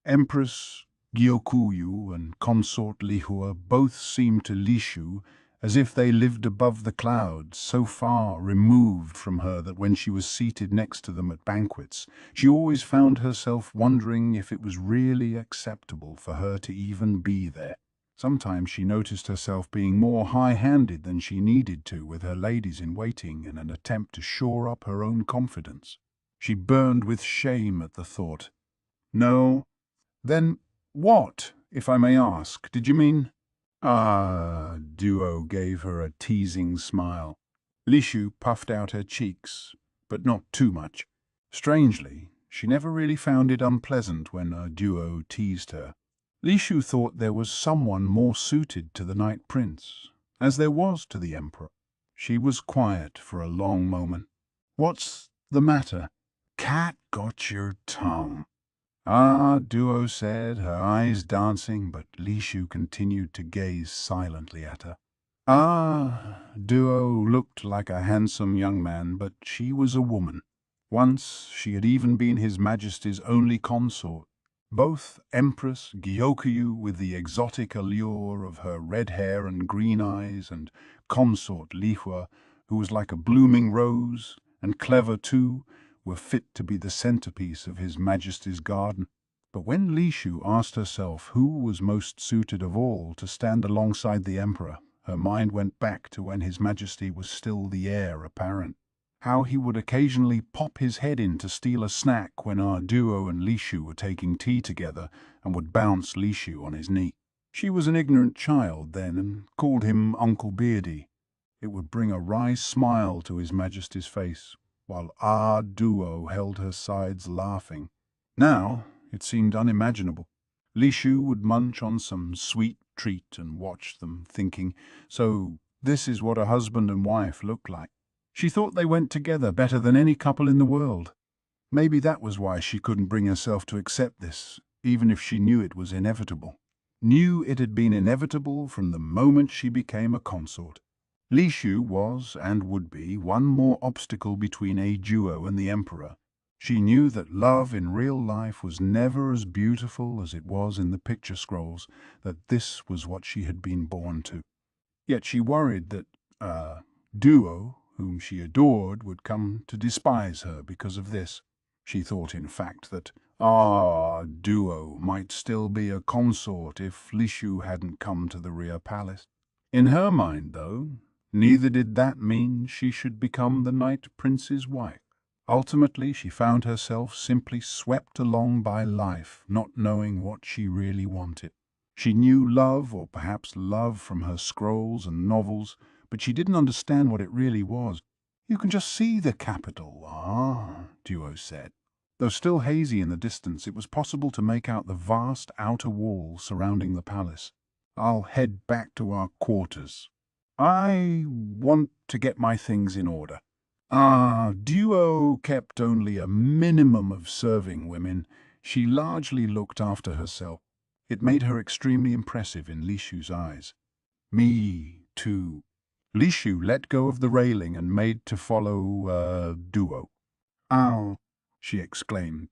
Empress Gyokuyu and Consort Lihua both seemed to Lishu as if they lived above the clouds, so far removed from her that when she was seated next to them at banquets, she always found herself wondering if it was really acceptable for her to even be there. Sometimes she noticed herself being more high-handed than she needed to with her ladies-in-waiting in an attempt to shore up her own confidence. She burned with shame at the thought. "No? Then what, if I may ask, did you mean?" Duo gave her a teasing smile. Lishu puffed out her cheeks, but not too much. Strangely, she never really found it unpleasant when Duo teased her. Lishu thought there was someone more suited to the Night Prince, as there was to the Emperor. She was quiet for a long moment. "What's the matter?" "Cat got your tongue." Duo said, her eyes dancing, but Lishu continued to gaze silently at her. Duo looked like a handsome young man, but she was a woman. Once she had even been His Majesty's only consort. Both Empress Gyokuyu, with the exotic allure of her red hair and green eyes, and Consort Lihua, who was like a blooming rose, and clever too, were fit to be the centerpiece of His Majesty's garden. But when Lishu asked herself who was most suited of all to stand alongside the Emperor, her mind went back to when His Majesty was still the heir apparent. How he would occasionally pop his head in to steal a snack when Duo and Lishu were taking tea together, and would bounce Lishu on his knee. She was an ignorant child then, and called him Uncle Beardy. It would bring a wry smile to His Majesty's face, while Duo held her sides laughing. Now it seemed unimaginable. Lishu would munch on some sweet treat and watch them, thinking, so this is what a husband and wife look like. She thought they went together better than any couple in the world. Maybe that was why she couldn't bring herself to accept this, even if she knew it was inevitable. Knew it had been inevitable from the moment she became a consort. Lishu was, and would be, one more obstacle between a duo and the emperor. She knew that love in real life was never as beautiful as it was in the picture scrolls, that this was what she had been born to. Yet she worried that duo, whom she adored, would come to despise her because of this. She thought, in fact, that duo might still be a consort if Lishu hadn't come to the rear palace. In her mind, though, neither did that mean she should become the Night Prince's wife. Ultimately, she found herself simply swept along by life, not knowing what she really wanted. She knew love, or perhaps love from her scrolls and novels, but she didn't understand what it really was. "You can just see the capital, Duo said. Though still hazy in the distance, it was possible to make out the vast outer wall surrounding the palace. "I'll head back to our quarters. I want to get my things in order." Duo kept only a minimum of serving women. She largely looked after herself. It made her extremely impressive in Lishu's eyes. "Me, too." Lishu let go of the railing and made to follow Duo. "Ow!" she exclaimed.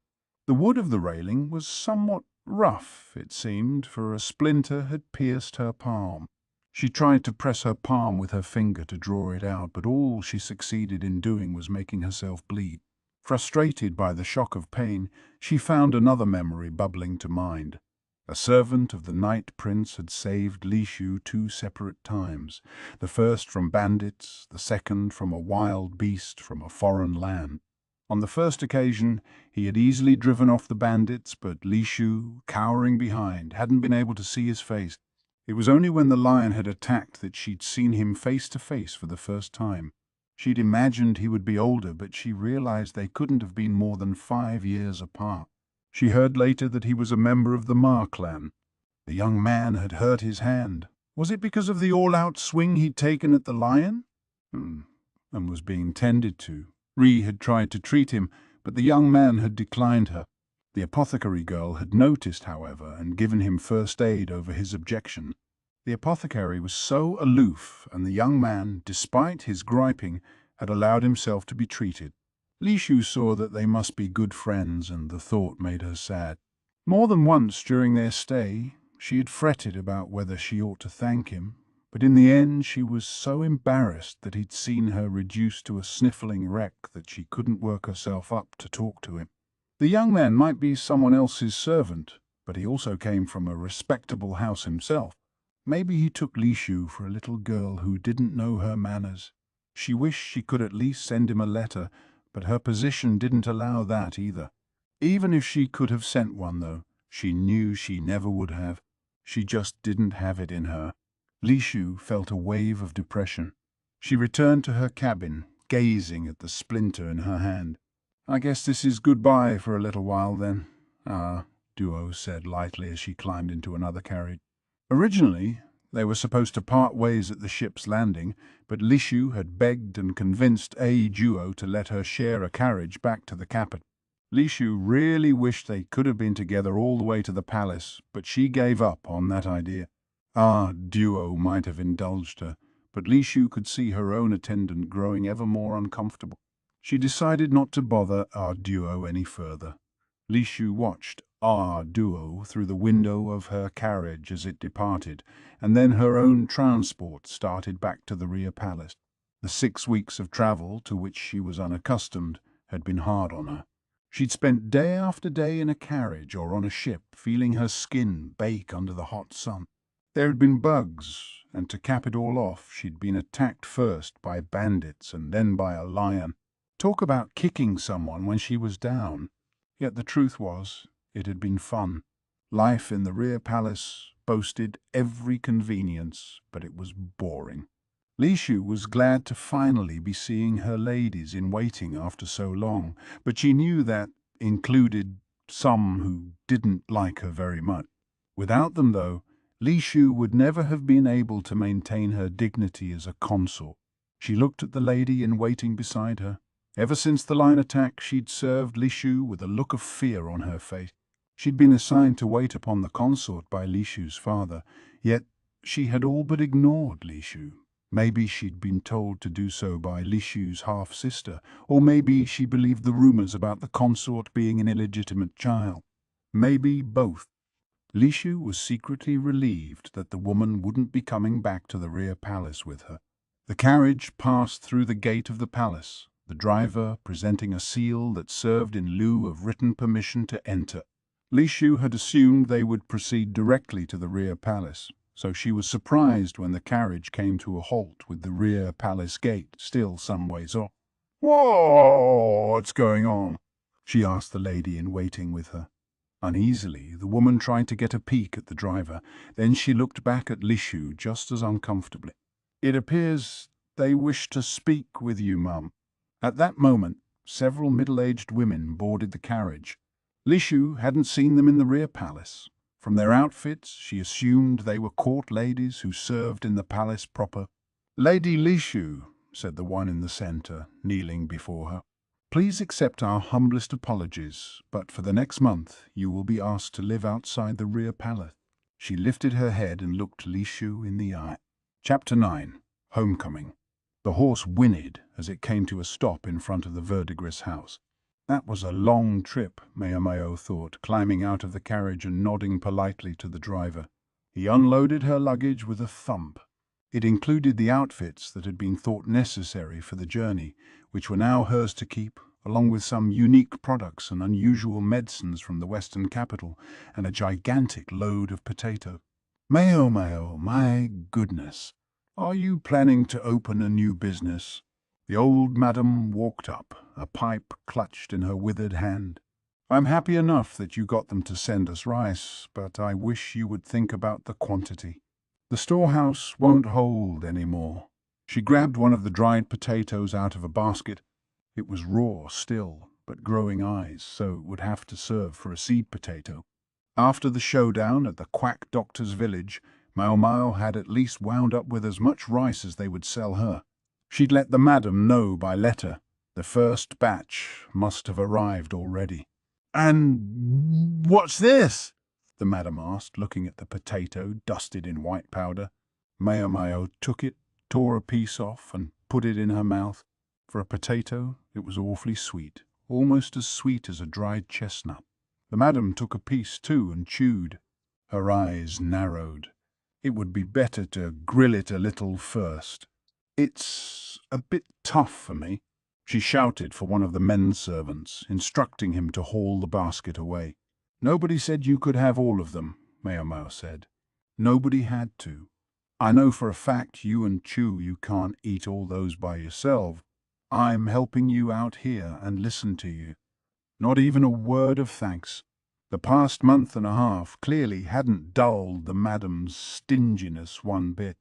The wood of the railing was somewhat rough, it seemed, for a splinter had pierced her palm. She tried to press her palm with her finger to draw it out, but all she succeeded in doing was making herself bleed. Frustrated by the shock of pain, she found another memory bubbling to mind. A servant of the Night Prince had saved Lishu 2 separate times, the first from bandits, the second from a wild beast from a foreign land. On the first occasion, he had easily driven off the bandits, but Lishu, cowering behind, hadn't been able to see his face. It was only when the lion had attacked that she'd seen him face to face for the first time. She'd imagined he would be older, but she realized they couldn't have been more than 5 years apart. She heard later that he was a member of the Ma clan. The young man had hurt his hand. Was it because of the all-out swing he'd taken at the lion? And was being tended to. Ree had tried to treat him, but the young man had declined her. The apothecary girl had noticed, however, and given him first aid over his objection. The apothecary was so aloof, and the young man, despite his griping, had allowed himself to be treated. Lishu saw that they must be good friends, and the thought made her sad. More than once during their stay, she had fretted about whether she ought to thank him, but in the end she was so embarrassed that he'd seen her reduced to a sniffling wreck that she couldn't work herself up to talk to him. The young man might be someone else's servant, but he also came from a respectable house himself. Maybe he took Lishu for a little girl who didn't know her manners. She wished she could at least send him a letter, but her position didn't allow that either. Even if she could have sent one, though, she knew she never would have. She just didn't have it in her. Lishu felt a wave of depression. She returned to her cabin, gazing at the splinter in her hand. "I guess this is goodbye for a little while, then," Duo said lightly as she climbed into another carriage. Originally, they were supposed to part ways at the ship's landing, but Lishu had begged and convinced Duo to let her share a carriage back to the capital. Lishu really wished they could have been together all the way to the palace, but she gave up on that idea. Duo might have indulged her, but Lishu could see her own attendant growing ever more uncomfortable. She decided not to bother Duo any further. Lishu watched Duo through the window of her carriage as it departed, and then her own transport started back to the rear palace. The 6 weeks of travel, to which she was unaccustomed, had been hard on her. She'd spent day after day in a carriage or on a ship, feeling her skin bake under the hot sun. There had been bugs, and to cap it all off, she'd been attacked first by bandits and then by a lion. Talk about kicking someone when she was down. Yet the truth was, it had been fun. Life in the rear palace boasted every convenience, but it was boring. Lishu was glad to finally be seeing her ladies in waiting after so long, but she knew that included some who didn't like her very much. Without them, though, Lishu would never have been able to maintain her dignity as a consort. She looked at the lady in waiting beside her. Ever since the line attack, she'd served Lishu with a look of fear on her face. She'd been assigned to wait upon the consort by Lishu's father, yet she had all but ignored Lishu. Maybe she'd been told to do so by Lishu's half-sister, or maybe she believed the rumors about the consort being an illegitimate child. Maybe both. Lishu was secretly relieved that the woman wouldn't be coming back to the rear palace with her. The carriage passed through the gate of the palace, the driver presenting a seal that served in lieu of written permission to enter. Lishu had assumed they would proceed directly to the rear palace, so she was surprised when the carriage came to a halt with the rear palace gate still some ways off. "What's going on?" she asked the lady in waiting with her. Uneasily, the woman tried to get a peek at the driver. Then she looked back at Lishu just as uncomfortably. "It appears they wish to speak with you, Mum." At that moment, several middle-aged women boarded the carriage. Lishu hadn't seen them in the rear palace. From their outfits, she assumed they were court ladies who served in the palace proper. "Lady Lishu," said the one in the center, kneeling before her, "please accept our humblest apologies, but for the next month you will be asked to live outside the rear palace." She lifted her head and looked Lishu in the eye. Chapter 9. Homecoming. The horse whinnied as it came to a stop in front of the verdigris house. That was a long trip, Maomao thought, climbing out of the carriage and nodding politely to the driver. He unloaded her luggage with a thump. It included the outfits that had been thought necessary for the journey, which were now hers to keep, along with some unique products and unusual medicines from the western capital, and a gigantic load of potato. "Maomao, my goodness, are you planning to open a new business?" The old madam walked up, a pipe clutched in her withered hand. "I'm happy enough that you got them to send us rice, but I wish you would think about the quantity. The storehouse won't hold any more." She grabbed one of the dried potatoes out of a basket. It was raw still, but growing eyes, so it would have to serve for a seed potato. After the showdown at the quack doctor's village, Maomao had at least wound up with as much rice as they would sell her. She'd let the madam know by letter. The first batch must have arrived already. "And what's this?" the madam asked, looking at the potato dusted in white powder. Maomao took it, tore a piece off, and put it in her mouth. For a potato, it was awfully sweet, almost as sweet as a dried chestnut. The madam took a piece too and chewed. Her eyes narrowed. It would be better to grill it a little first. "It's a bit tough for me." She shouted for one of the men servants, instructing him to haul the basket away. "Nobody said you could have all of them," Maomao said. "Nobody had to. I know for a fact you and Chu you can't eat all those by yourself. I'm helping you out here and listen to you." Not even a word of thanks. The past month and a half clearly hadn't dulled the madam's stinginess one bit.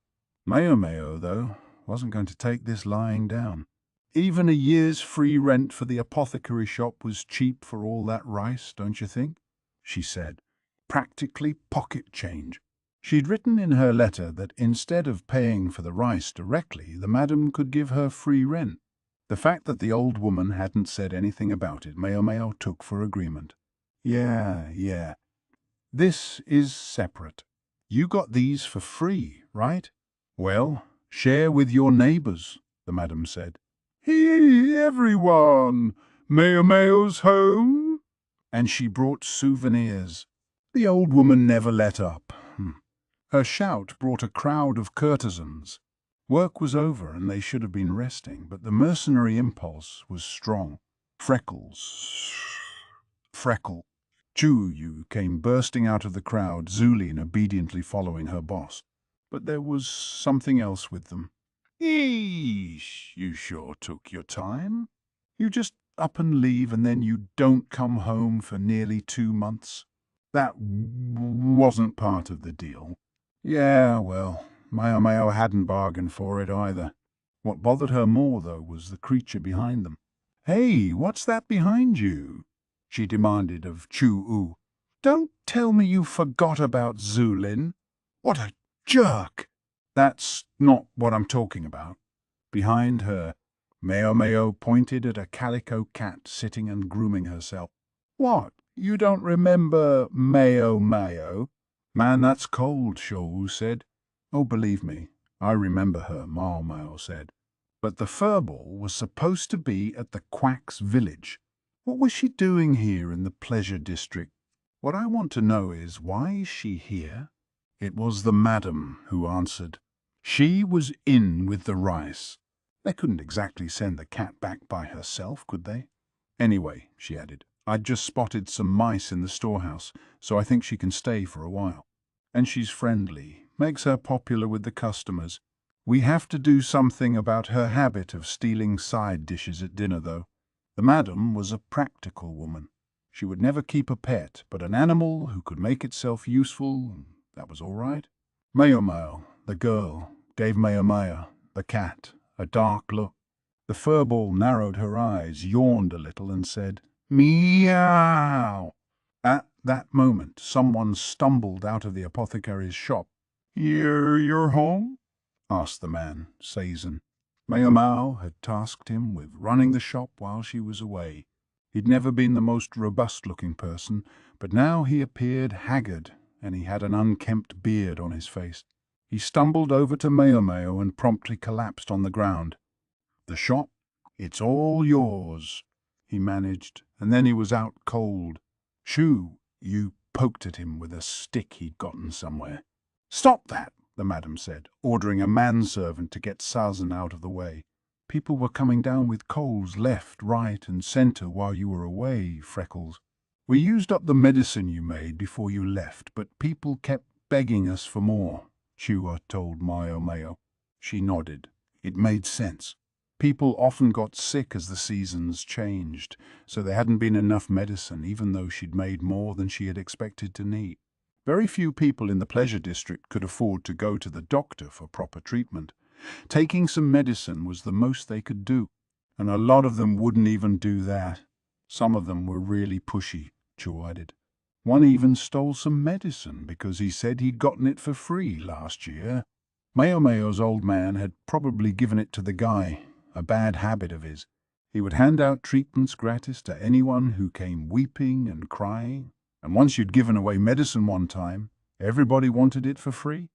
Maomao, though, wasn't going to take this lying down. "Even a year's free rent for the apothecary shop was cheap for all that rice, don't you think?" she said. "Practically pocket change." She'd written in her letter that instead of paying for the rice directly, the madam could give her free rent. The fact that the old woman hadn't said anything about it, Maomao took for agreement. Yeah. This is separate. You got these for free, right? Well, share with your neighbors, the madam said. "Hey, everyone! Maomao's home!" And she brought souvenirs. The old woman never let up. Her shout brought a crowd of courtesans. Work was over and they should have been resting, but the mercenary impulse was strong. Freckle. Chu came bursting out of the crowd, Zulin obediently following her boss. But there was something else with them. "Eesh, you sure took your time. You just up and leave and then you don't come home for nearly 2 months. That wasn't part of the deal." Yeah, well, Maomao hadn't bargained for it either. What bothered her more, though, was the creature behind them. "Hey, what's that behind you?" she demanded of Chu-U. "Don't tell me you forgot about Zulin. What a jerk!" "That's not what I'm talking about." Behind her, Maomao pointed at a calico cat sitting and grooming herself. "What, you don't remember Maomao?" "Man, that's cold," Shou said. "Oh, believe me, I remember her," Maomao said. "But the furball was supposed to be at the Quack's village. What was she doing here in the pleasure district? What I want to know is, why is she here?" It was the madam who answered. "She was in with the rice. They couldn't exactly send the cat back by herself, could they? Anyway," she added, "I'd just spotted some mice in the storehouse, so I think she can stay for a while. And she's friendly, makes her popular with the customers. We have to do something about her habit of stealing side dishes at dinner, though." The madam was a practical woman. She would never keep a pet, but an animal who could make itself useful, that was all right. Maomao, the girl, gave Maomao, the cat, a dark look. The furball narrowed her eyes, yawned a little, and said, "Meow." At that moment, someone stumbled out of the apothecary's shop. You're home?" asked the man, Basen. Maomao had tasked him with running the shop while she was away. He'd never been the most robust-looking person, but now he appeared haggard, and he had an unkempt beard on his face. He stumbled over to Maomao and promptly collapsed on the ground. "The shop? It's all yours," he managed, and then he was out cold. "Shoo," you poked at him with a stick he'd gotten somewhere. "Stop that," the madam said, ordering a manservant to get Basen out of the way. "People were coming down with coals left, right, and center while you were away, Freckles. We used up the medicine you made before you left, but people kept begging us for more," Chua told Maomao. She nodded. It made sense. People often got sick as the seasons changed, so there hadn't been enough medicine, even though she'd made more than she had expected to need. Very few people in the pleasure district could afford to go to the doctor for proper treatment. Taking some medicine was the most they could do, and a lot of them wouldn't even do that. Some of them were really pushy, Chu added. One even stole some medicine because he said he'd gotten it for free last year. Maomao's old man had probably given it to the guy, a bad habit of his. He would hand out treatments gratis to anyone who came weeping and crying, and once you'd given away medicine one time, everybody wanted it for free.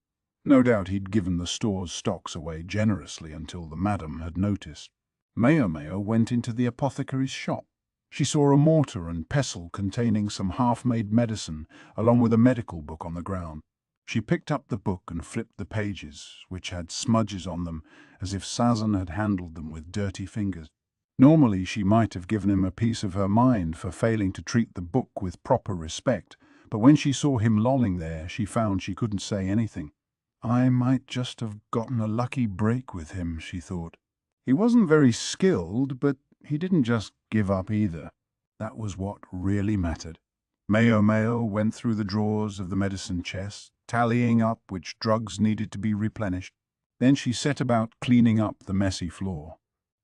No doubt he'd given the store's stocks away generously until the madam had noticed. Maomao went into the apothecary's shop. She saw a mortar and pestle containing some half-made medicine, along with a medical book on the ground. She picked up the book and flipped the pages, which had smudges on them, as if Basen had handled them with dirty fingers. Normally she might have given him a piece of her mind for failing to treat the book with proper respect, but when she saw him lolling there, she found she couldn't say anything. I might just have gotten a lucky break with him, she thought. He wasn't very skilled, but he didn't just give up either. That was what really mattered. Maomao went through the drawers of the medicine chest, tallying up which drugs needed to be replenished. Then she set about cleaning up the messy floor.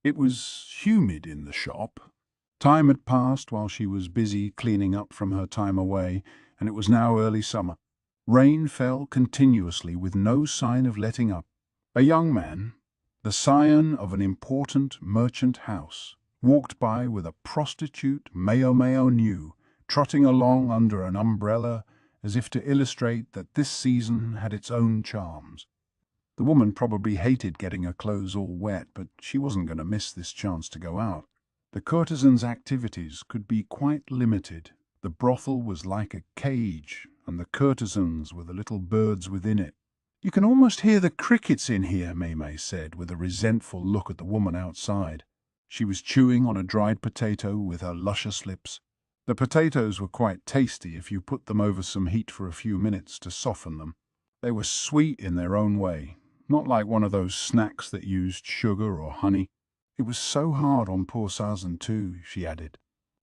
It was humid in the shop. Time had passed while she was busy cleaning up from her time away, and it was now early summer. Rain fell continuously with no sign of letting up. A young man, the scion of an important merchant house, walked by with a prostitute Maomao knew, trotting along under an umbrella as if to illustrate that this season had its own charms. The woman probably hated getting her clothes all wet, but she wasn't going to miss this chance to go out. The courtesan's activities could be quite limited. The brothel was like a cage, and the courtesans were the little birds within it. "You can almost hear the crickets in here," Maomao said, with a resentful look at the woman outside. She was chewing on a dried potato with her luscious lips. The potatoes were quite tasty if you put them over some heat for a few minutes to soften them. They were sweet in their own way, not like one of those snacks that used sugar or honey. It was so hard on poor Basen too, she added.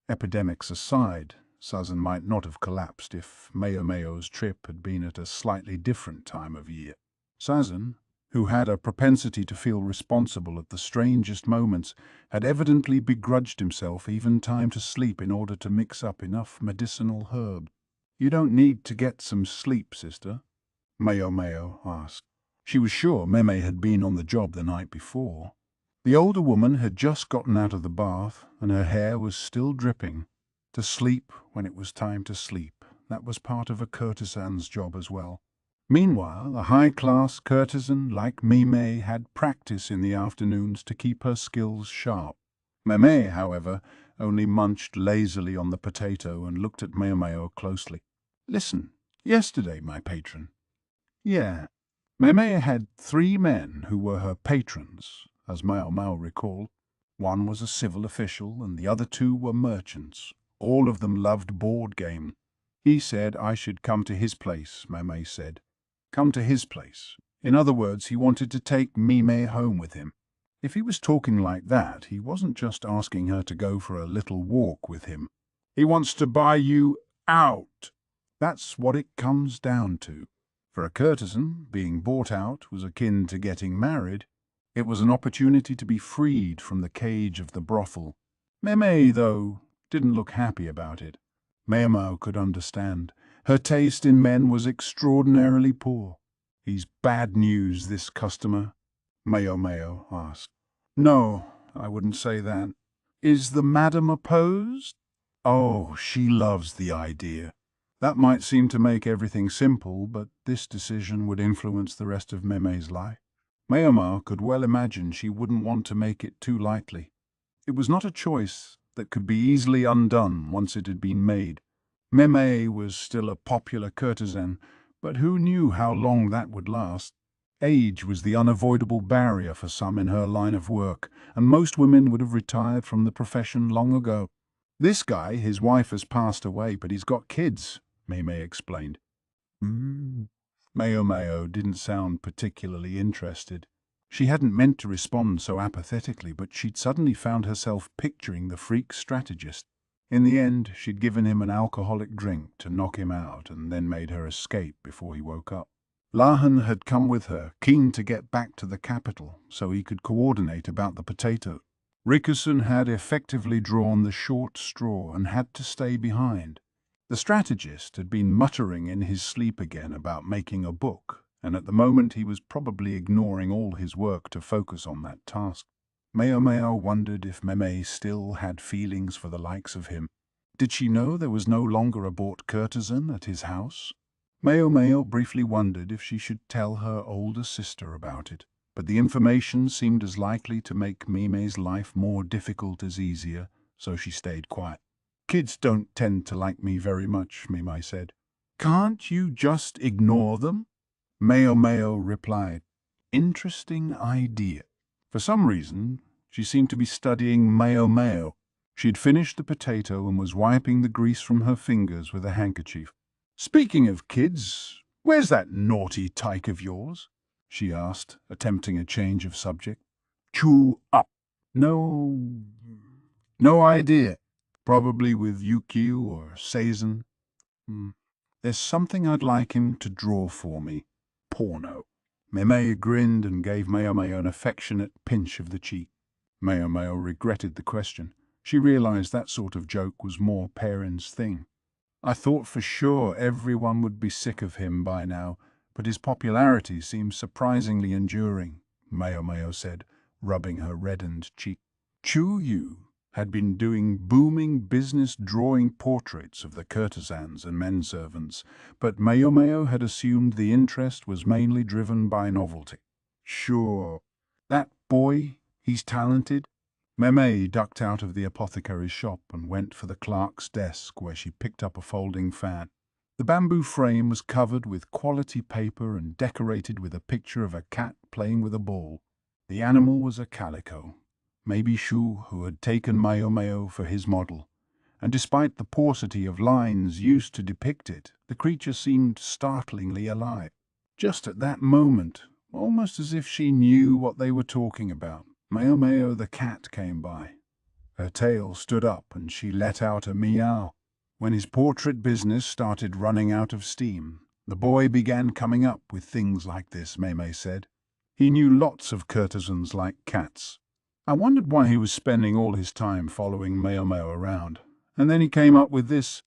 Epidemics aside, Basen might not have collapsed if Maomao's trip had been at a slightly different time of year. Basen, who had a propensity to feel responsible at the strangest moments, had evidently begrudged himself even time to sleep in order to mix up enough medicinal herb. "You don't need to get some sleep, sister?" Maomao asked. She was sure Meme had been on the job the night before. The older woman had just gotten out of the bath, and her hair was still dripping. To sleep when it was time to sleep, that was part of a courtesan's job as well. Meanwhile, a high-class courtesan like Mime had practice in the afternoons to keep her skills sharp. Meme, however, only munched lazily on the potato and looked at Maomao closely. "Listen, yesterday, my patron." "Yeah." Meme had 3 men who were her patrons, as Maomao recalled. One was a civil official, and the other 2 were merchants. All of them loved board game. "He said I should come to his place," Meme said. Come to his place. In other words, he wanted to take Mime home with him. If he was talking like that, he wasn't just asking her to go for a little walk with him. He wants to buy you out. That's what it comes down to. For a courtesan, being bought out was akin to getting married. It was an opportunity to be freed from the cage of the brothel. Meme, though, didn't look happy about it. Maomao could understand. Her taste in men was extraordinarily poor. "He's bad news, this customer?" Maomao asked. "No, I wouldn't say that." "Is the madam opposed?" "Oh, she loves the idea." That might seem to make everything simple, but this decision would influence the rest of Meme's life. Maomao could well imagine she wouldn't want to make it too lightly. It was not a choice that could be easily undone once it had been made. Meme was still a popular courtesan, but who knew how long that would last? Age was the unavoidable barrier for some in her line of work, and most women would have retired from the profession long ago. "This guy, his wife has passed away, but he's got kids," Meme explained. Maomao didn't sound particularly interested. She hadn't meant to respond so apathetically, but she'd suddenly found herself picturing the freak strategist. In the end, she'd given him an alcoholic drink to knock him out and then made her escape before he woke up. Lahan had come with her, keen to get back to the capital so he could coordinate about the potato. Rikusen had effectively drawn the short straw and had to stay behind. The strategist had been muttering in his sleep again about making a book, and at the moment he was probably ignoring all his work to focus on that task. Maomao wondered if Meme still had feelings for the likes of him. Did she know there was no longer a bought courtesan at his house? Maomao briefly wondered if she should tell her older sister about it, but the information seemed as likely to make Mime's life more difficult as easier, so she stayed quiet. "Kids don't tend to like me very much," Mime said. "Can't you just ignore them?" Maomao replied. "Interesting idea." For some reason, she seemed to be studying Maomao. She had finished the potato and was wiping the grease from her fingers with a handkerchief. "Speaking of kids, where's that naughty tyke of yours?" she asked, attempting a change of subject. "Chew up." No idea. Probably with Yukio or Seizen. There's something I'd like him to draw for me. Porno." Meme grinned and gave Maomao an affectionate pinch of the cheek. Maomao regretted the question. She realized that sort of joke was more Perrin's thing. "I thought for sure everyone would be sick of him by now, but his popularity seems surprisingly enduring," Maomao said, rubbing her reddened cheek. Chu had been doing booming business drawing portraits of the courtesans and menservants, but Maomao had assumed the interest was mainly driven by novelty. "Sure. That boy, he's talented." Meme ducked out of the apothecary's shop and went for the clerk's desk, where she picked up a folding fan. The bamboo frame was covered with quality paper and decorated with a picture of a cat playing with a ball. The animal was a calico. Maybe Shu, who had taken Maomao for his model, and despite the paucity of lines used to depict it, the creature seemed startlingly alive. Just at that moment, almost as if she knew what they were talking about, Maomao the cat came by. Her tail stood up and she let out a meow. When his portrait business started running out of steam, the boy began coming up with things like this, Meme said. He knew lots of courtesans like cats. I wondered why he was spending all his time following Maomao around. And then he came up with this.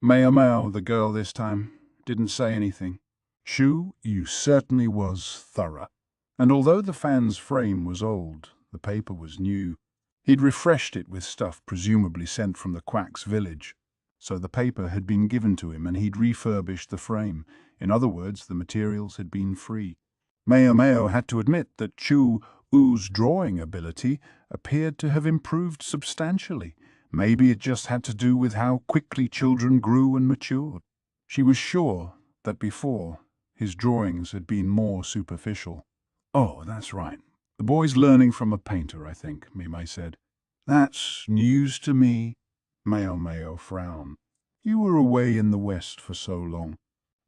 Maomao, the girl this time, didn't say anything. Shu, you certainly was thorough. And although the fan's frame was old, the paper was new. He'd refreshed it with stuff presumably sent from the quack's village. So the paper had been given to him and he'd refurbished the frame. In other words, the materials had been free. Maomao had to admit that Chu U's drawing ability appeared to have improved substantially. Maybe it just had to do with how quickly children grew and matured. She was sure that before, his drawings had been more superficial. Oh, that's right. The boy's learning from a painter, I think, Maomao said. That's news to me. Maomao frowned. You were away in the West for so long.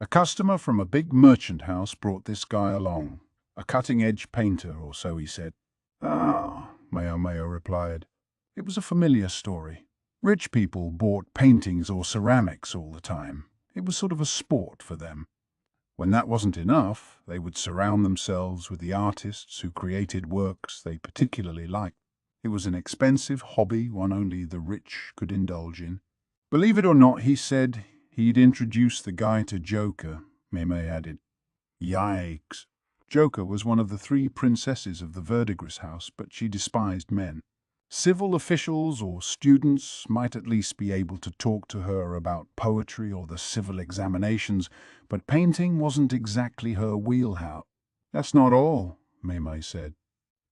A customer from a big merchant house brought this guy along. A cutting-edge painter, or so he said. Ah, Maomao replied. It was a familiar story. Rich people bought paintings or ceramics all the time. It was sort of a sport for them. When that wasn't enough, they would surround themselves with the artists who created works they particularly liked. It was an expensive hobby, one only the rich could indulge in. Believe it or not, he said he'd introduced the guy to Joker, Maomao added. Yikes. Joker was one of the 3 princesses of the Verdigris house, but she despised men. Civil officials or students might at least be able to talk to her about poetry or the civil examinations, but painting wasn't exactly her wheelhouse. That's not all, Maomao said.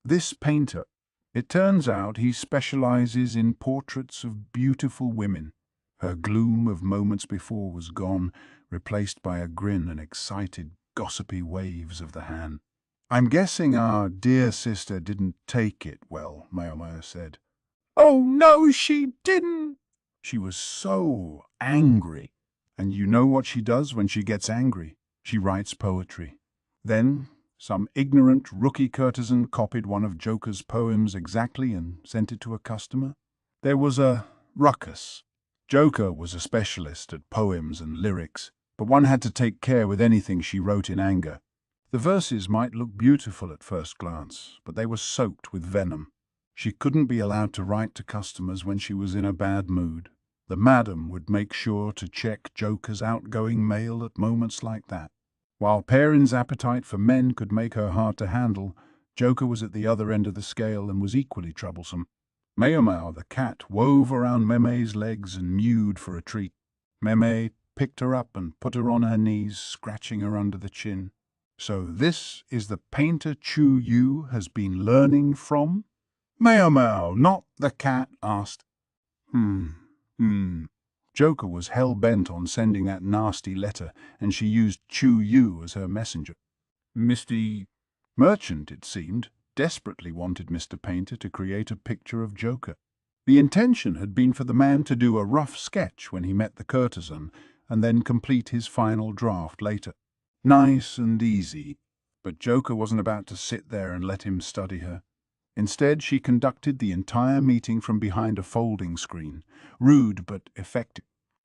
This painter, it turns out he specializes in portraits of beautiful women. Her gloom of moments before was gone, replaced by a grin and excited, gossipy waves of the hand. I'm guessing our dear sister didn't take it well, Maomao said. Oh, no, she didn't. She was so angry. And you know what she does when she gets angry? She writes poetry. Then some ignorant rookie courtesan copied one of Joker's poems exactly and sent it to a customer. There was a ruckus. Joker was a specialist at poems and lyrics, but one had to take care with anything she wrote in anger. The verses might look beautiful at first glance, but they were soaked with venom. She couldn't be allowed to write to customers when she was in a bad mood. The madam would make sure to check Joker's outgoing mail at moments like that. While Perrin's appetite for men could make her hard to handle, Joker was at the other end of the scale and was equally troublesome. Maomao, the cat, wove around Meme's legs and mewed for a treat. Meme picked her up and put her on her knees, scratching her under the chin. So this is the painter Chu Yu has been learning from? Maomao, not the cat, asked. Joker was hell-bent on sending that nasty letter, and she used Chu Yu as her messenger. Mr. Merchant, it seemed, desperately wanted Mr. Painter to create a picture of Joker. The intention had been for the man to do a rough sketch when he met the courtesan, and then complete his final draft later. Nice and easy, but Joker wasn't about to sit there and let him study her. Instead, she conducted the entire meeting from behind a folding screen, rude but effective.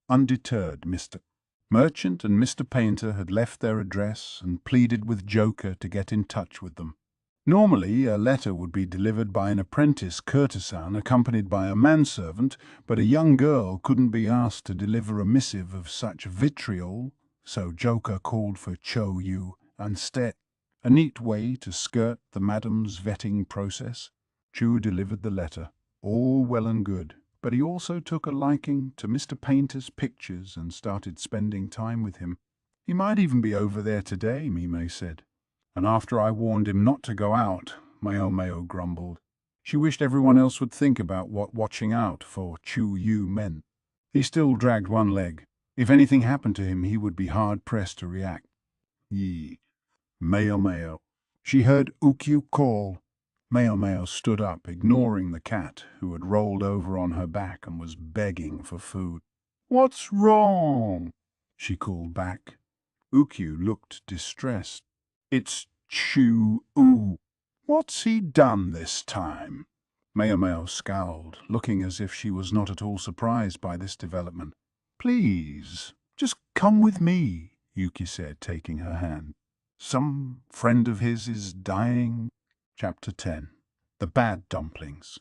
Undeterred, Mr. Merchant and Mr. Painter had left their address and pleaded with Joker to get in touch with them. Normally, a letter would be delivered by an apprentice courtesan accompanied by a manservant, but a young girl couldn't be asked to deliver a missive of such vitriol, so Joker called for Cho Yu instead. A neat way to skirt the madam's vetting process. Chu delivered the letter. All well and good, but he also took a liking to Mr. Painter's pictures and started spending time with him. He might even be over there today, Maomao said. And after I warned him not to go out, Maomao grumbled. She wished everyone else would think about what watching out for Chu Yu meant. He still dragged one leg. If anything happened to him, he would be hard-pressed to react. Yee. Maomao. She heard Ukyu call. Maomao stood up, ignoring the cat, who had rolled over on her back and was begging for food. What's wrong? She called back. Ukyu looked distressed. It's Chu U. What's he done this time? Maomao scowled, looking as if she was not at all surprised by this development. Please, just come with me, Yuki said, taking her hand. Some friend of his is dying. Chapter 10. The Bad Dumplings.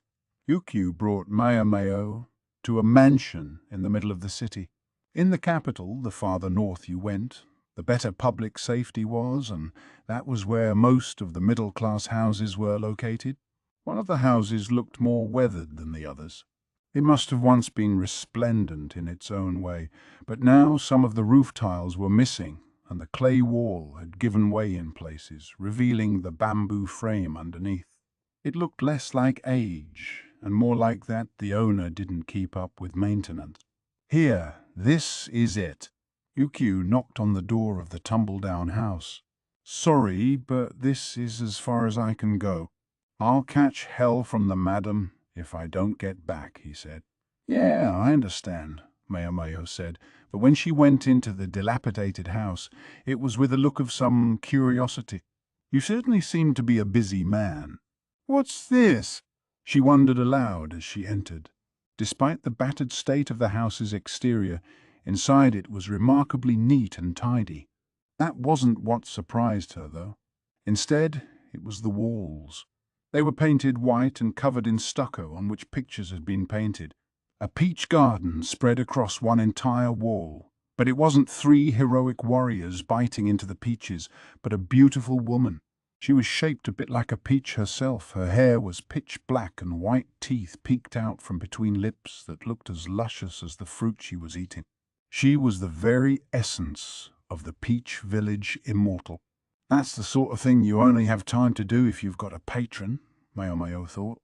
Ukyu brought Maomao to a mansion in the middle of the city. In the capital, the farther north you went, the better public safety was, and that was where most of the middle-class houses were located. One of the houses looked more weathered than the others. It must have once been resplendent in its own way, but now some of the roof tiles were missing, and the clay wall had given way in places, revealing the bamboo frame underneath. It looked less like age, and more like that the owner didn't keep up with maintenance. "Here, this is it." Ukyu knocked on the door of the tumble-down house. "Sorry, but this is as far as I can go. I'll catch hell from the madam if I don't get back," he said. "Yeah, I understand," Maomao said, but when she went into the dilapidated house, it was with a look of some curiosity. "You certainly seem to be a busy man." "What's this?" she wondered aloud as she entered. Despite the battered state of the house's exterior, inside it was remarkably neat and tidy. That wasn't what surprised her, though. Instead, it was the walls. They were painted white and covered in stucco on which pictures had been painted. A peach garden spread across one entire wall, but it wasn't 3 heroic warriors biting into the peaches, but a beautiful woman. She was shaped a bit like a peach herself. Her hair was pitch black and white teeth peeked out from between lips that looked as luscious as the fruit she was eating. She was the very essence of the Peach Village immortal. "That's the sort of thing you only have time to do if you've got a patron," Maomao thought.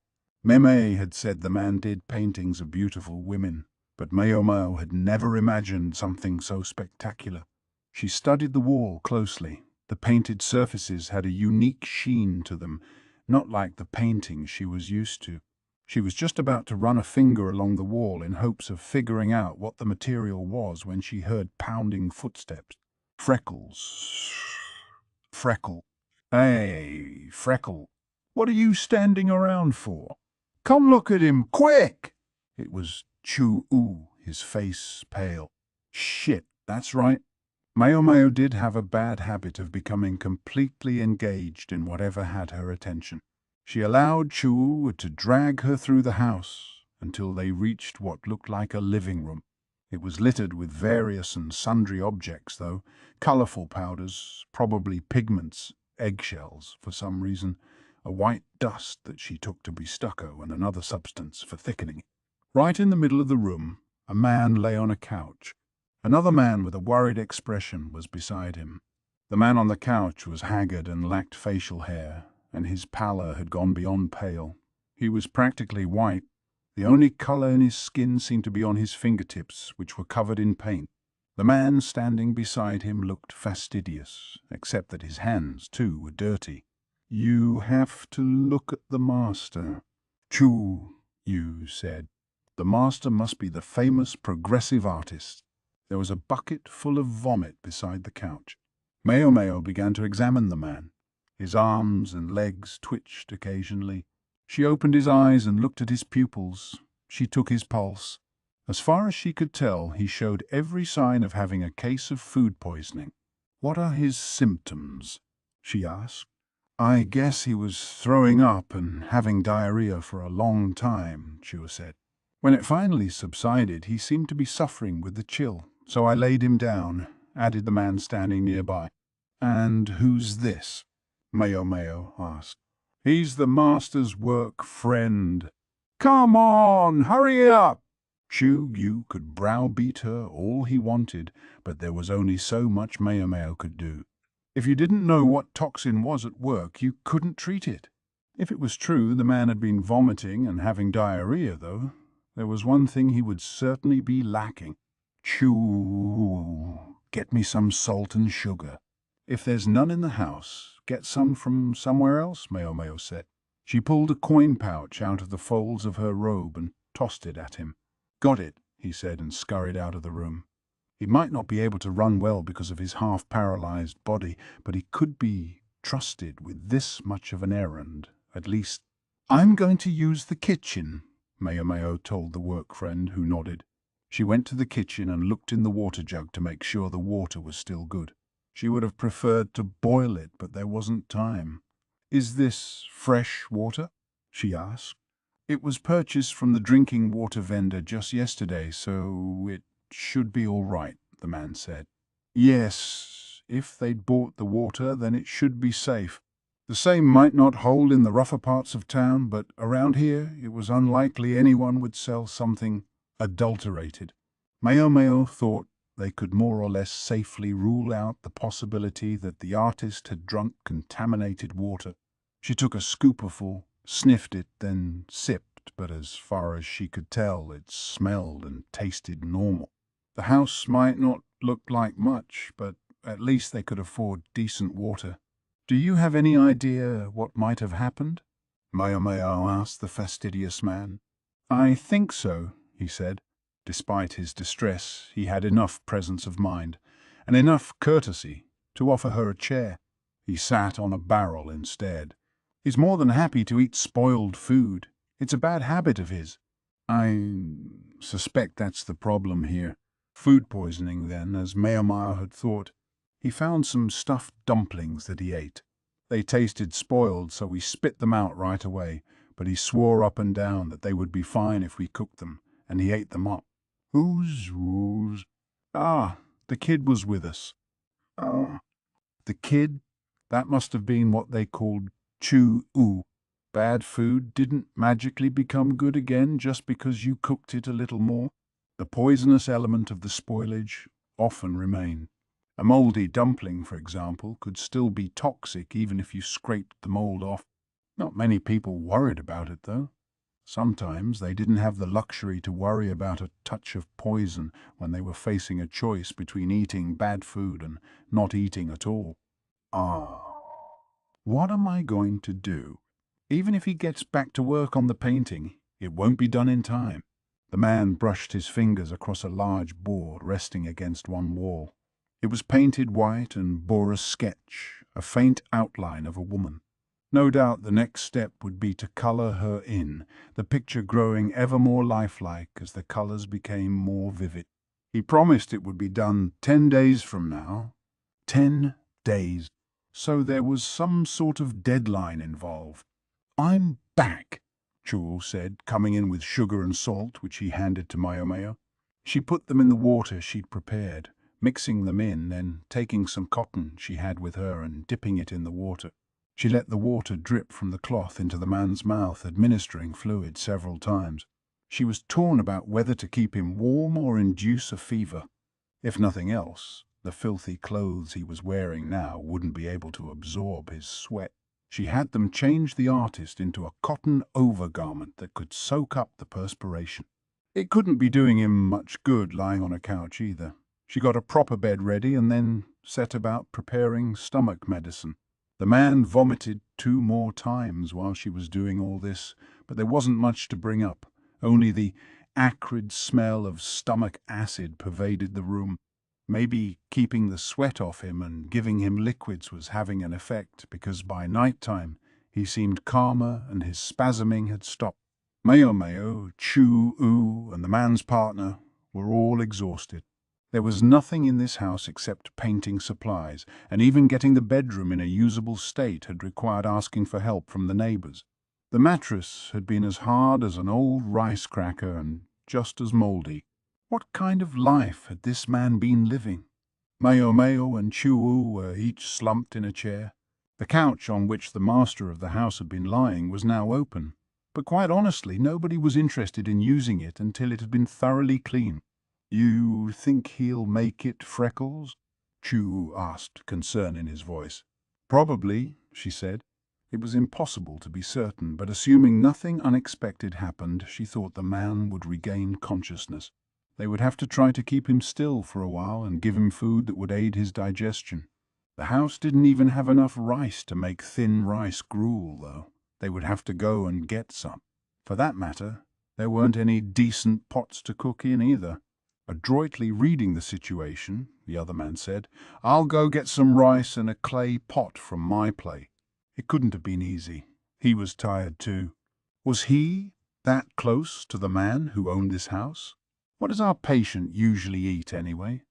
Meme had said the man did paintings of beautiful women, but Maomao had never imagined something so spectacular. She studied the wall closely. The painted surfaces had a unique sheen to them, not like the paintings she was used to. She was just about to run a finger along the wall in hopes of figuring out what the material was when she heard pounding footsteps. Freckles. Freckle. "Hey, Freckle, what are you standing around for? Come look at him, quick!" It was Chu-U, his face pale. "Shit, that's right." Maomao did have a bad habit of becoming completely engaged in whatever had her attention. She allowed Chu to drag her through the house until they reached what looked like a living room. It was littered with various and sundry objects, though, colourful powders, probably pigments, eggshells for some reason, a white dust that she took to be stucco, and another substance for thickening. Right in the middle of the room, a man lay on a couch. Another man with a worried expression was beside him. The man on the couch was haggard and lacked facial hair, and his pallor had gone beyond pale. He was practically white. The only colour in his skin seemed to be on his fingertips, which were covered in paint. The man standing beside him looked fastidious, except that his hands, too, were dirty. "You have to look at the master," Chu-U said. "The master must be the famous progressive artist." There was a bucket full of vomit beside the couch. Maomao began to examine the man. His arms and legs twitched occasionally. She opened his eyes and looked at his pupils. She took his pulse. As far as she could tell, he showed every sign of having a case of food poisoning. "What are his symptoms?" she asked. "I guess he was throwing up and having diarrhea for a long time," Chu said. "When it finally subsided, he seemed to be suffering with the chill, so I laid him down," added the man standing nearby. "And who's this?" Maomao asked. "He's the master's work friend." "Come on, hurry up!" Chu-U could browbeat her all he wanted, but there was only so much Maomao could do. If you didn't know what toxin was at work, you couldn't treat it. If it was true the man had been vomiting and having diarrhea, though, there was one thing he would certainly be lacking. "Chu, get me some salt and sugar." "If there's none in the house, get some from somewhere else," Maomao said. She pulled a coin pouch out of the folds of her robe and tossed it at him. "Got it," he said, and scurried out of the room. He might not be able to run well because of his half-paralyzed body, but he could be trusted with this much of an errand, at least. "I'm going to use the kitchen," Maomao told the work friend, who nodded. She went to the kitchen and looked in the water jug to make sure the water was still good. She would have preferred to boil it, but there wasn't time. "Is this fresh water?" she asked. "It was purchased from the drinking water vendor just yesterday, so it should be all right," the man said. Yes, if they'd bought the water, then it should be safe. The same might not hold in the rougher parts of town, but around here it was unlikely anyone would sell something adulterated. Maomao thought they could more or less safely rule out the possibility that the artist had drunk contaminated water. She took a scoopful, sniffed it, then sipped, but as far as she could tell, it smelled and tasted normal. The house might not look like much, but at least they could afford decent water. "Do you have any idea what might have happened?" Maomao asked the fastidious man. "I think so," he said. Despite his distress, he had enough presence of mind, and enough courtesy, to offer her a chair. He sat on a barrel instead. "He's more than happy to eat spoiled food. It's a bad habit of his." "I suspect that's the problem here." Food poisoning, then, as Maomao had thought. He found some stuffed dumplings that he ate. They tasted spoiled, so we spit them out right away, but he swore up and down that they would be fine if we cooked them, and he ate them up. Who's? Ah, the kid was with us." "Ah, the kid?" That must have been what they called chu-u. Bad food didn't magically become good again just because you cooked it a little more. The poisonous element of the spoilage often remained. A mouldy dumpling, for example, could still be toxic even if you scraped the mold off. Not many people worried about it, though. Sometimes they didn't have the luxury to worry about a touch of poison when they were facing a choice between eating bad food and not eating at all. What am I going to do? Even if he gets back to work on the painting, it won't be done in time." The man brushed his fingers across a large board resting against one wall. It was painted white and bore a sketch, a faint outline of a woman. No doubt the next step would be to colour her in, the picture growing ever more lifelike as the colours became more vivid. He promised it would be done 10 days from now. 10 days. So there was some sort of deadline involved. "I'm back," Chul said, coming in with sugar and salt, which he handed to Maomao. She put them in the water she'd prepared, mixing them in, then taking some cotton she had with her and dipping it in the water. She let the water drip from the cloth into the man's mouth, administering fluid several times. She was torn about whether to keep him warm or induce a fever. If nothing else, the filthy clothes he was wearing now wouldn't be able to absorb his sweat. She had them change the artist into a cotton overgarment that could soak up the perspiration. It couldn't be doing him much good lying on a couch either. She got a proper bed ready and then set about preparing stomach medicine. The man vomited 2 more times while she was doing all this, but there wasn't much to bring up. Only the acrid smell of stomach acid pervaded the room. Maybe keeping the sweat off him and giving him liquids was having an effect, because by night time he seemed calmer and his spasming had stopped. Maomao, Chu-U, and the man's partner were all exhausted. There was nothing in this house except painting supplies, and even getting the bedroom in a usable state had required asking for help from the neighbours. The mattress had been as hard as an old rice cracker and just as mouldy. What kind of life had this man been living? Maomao and Chu-U were each slumped in a chair. The couch on which the master of the house had been lying was now open, but quite honestly nobody was interested in using it until it had been thoroughly cleaned. "You think he'll make it, Freckles?" Chu asked, concern in his voice. "Probably," she said. It was impossible to be certain, but assuming nothing unexpected happened, she thought the man would regain consciousness. They would have to try to keep him still for a while and give him food that would aid his digestion. The house didn't even have enough rice to make thin rice gruel, though. They would have to go and get some. For that matter, there weren't any decent pots to cook in either. Adroitly reading the situation, the other man said, "I'll go get some rice and a clay pot from my plate." It couldn't have been easy. He was tired too. Was he that close to the man who owned this house? "What does our patient usually eat anyway?"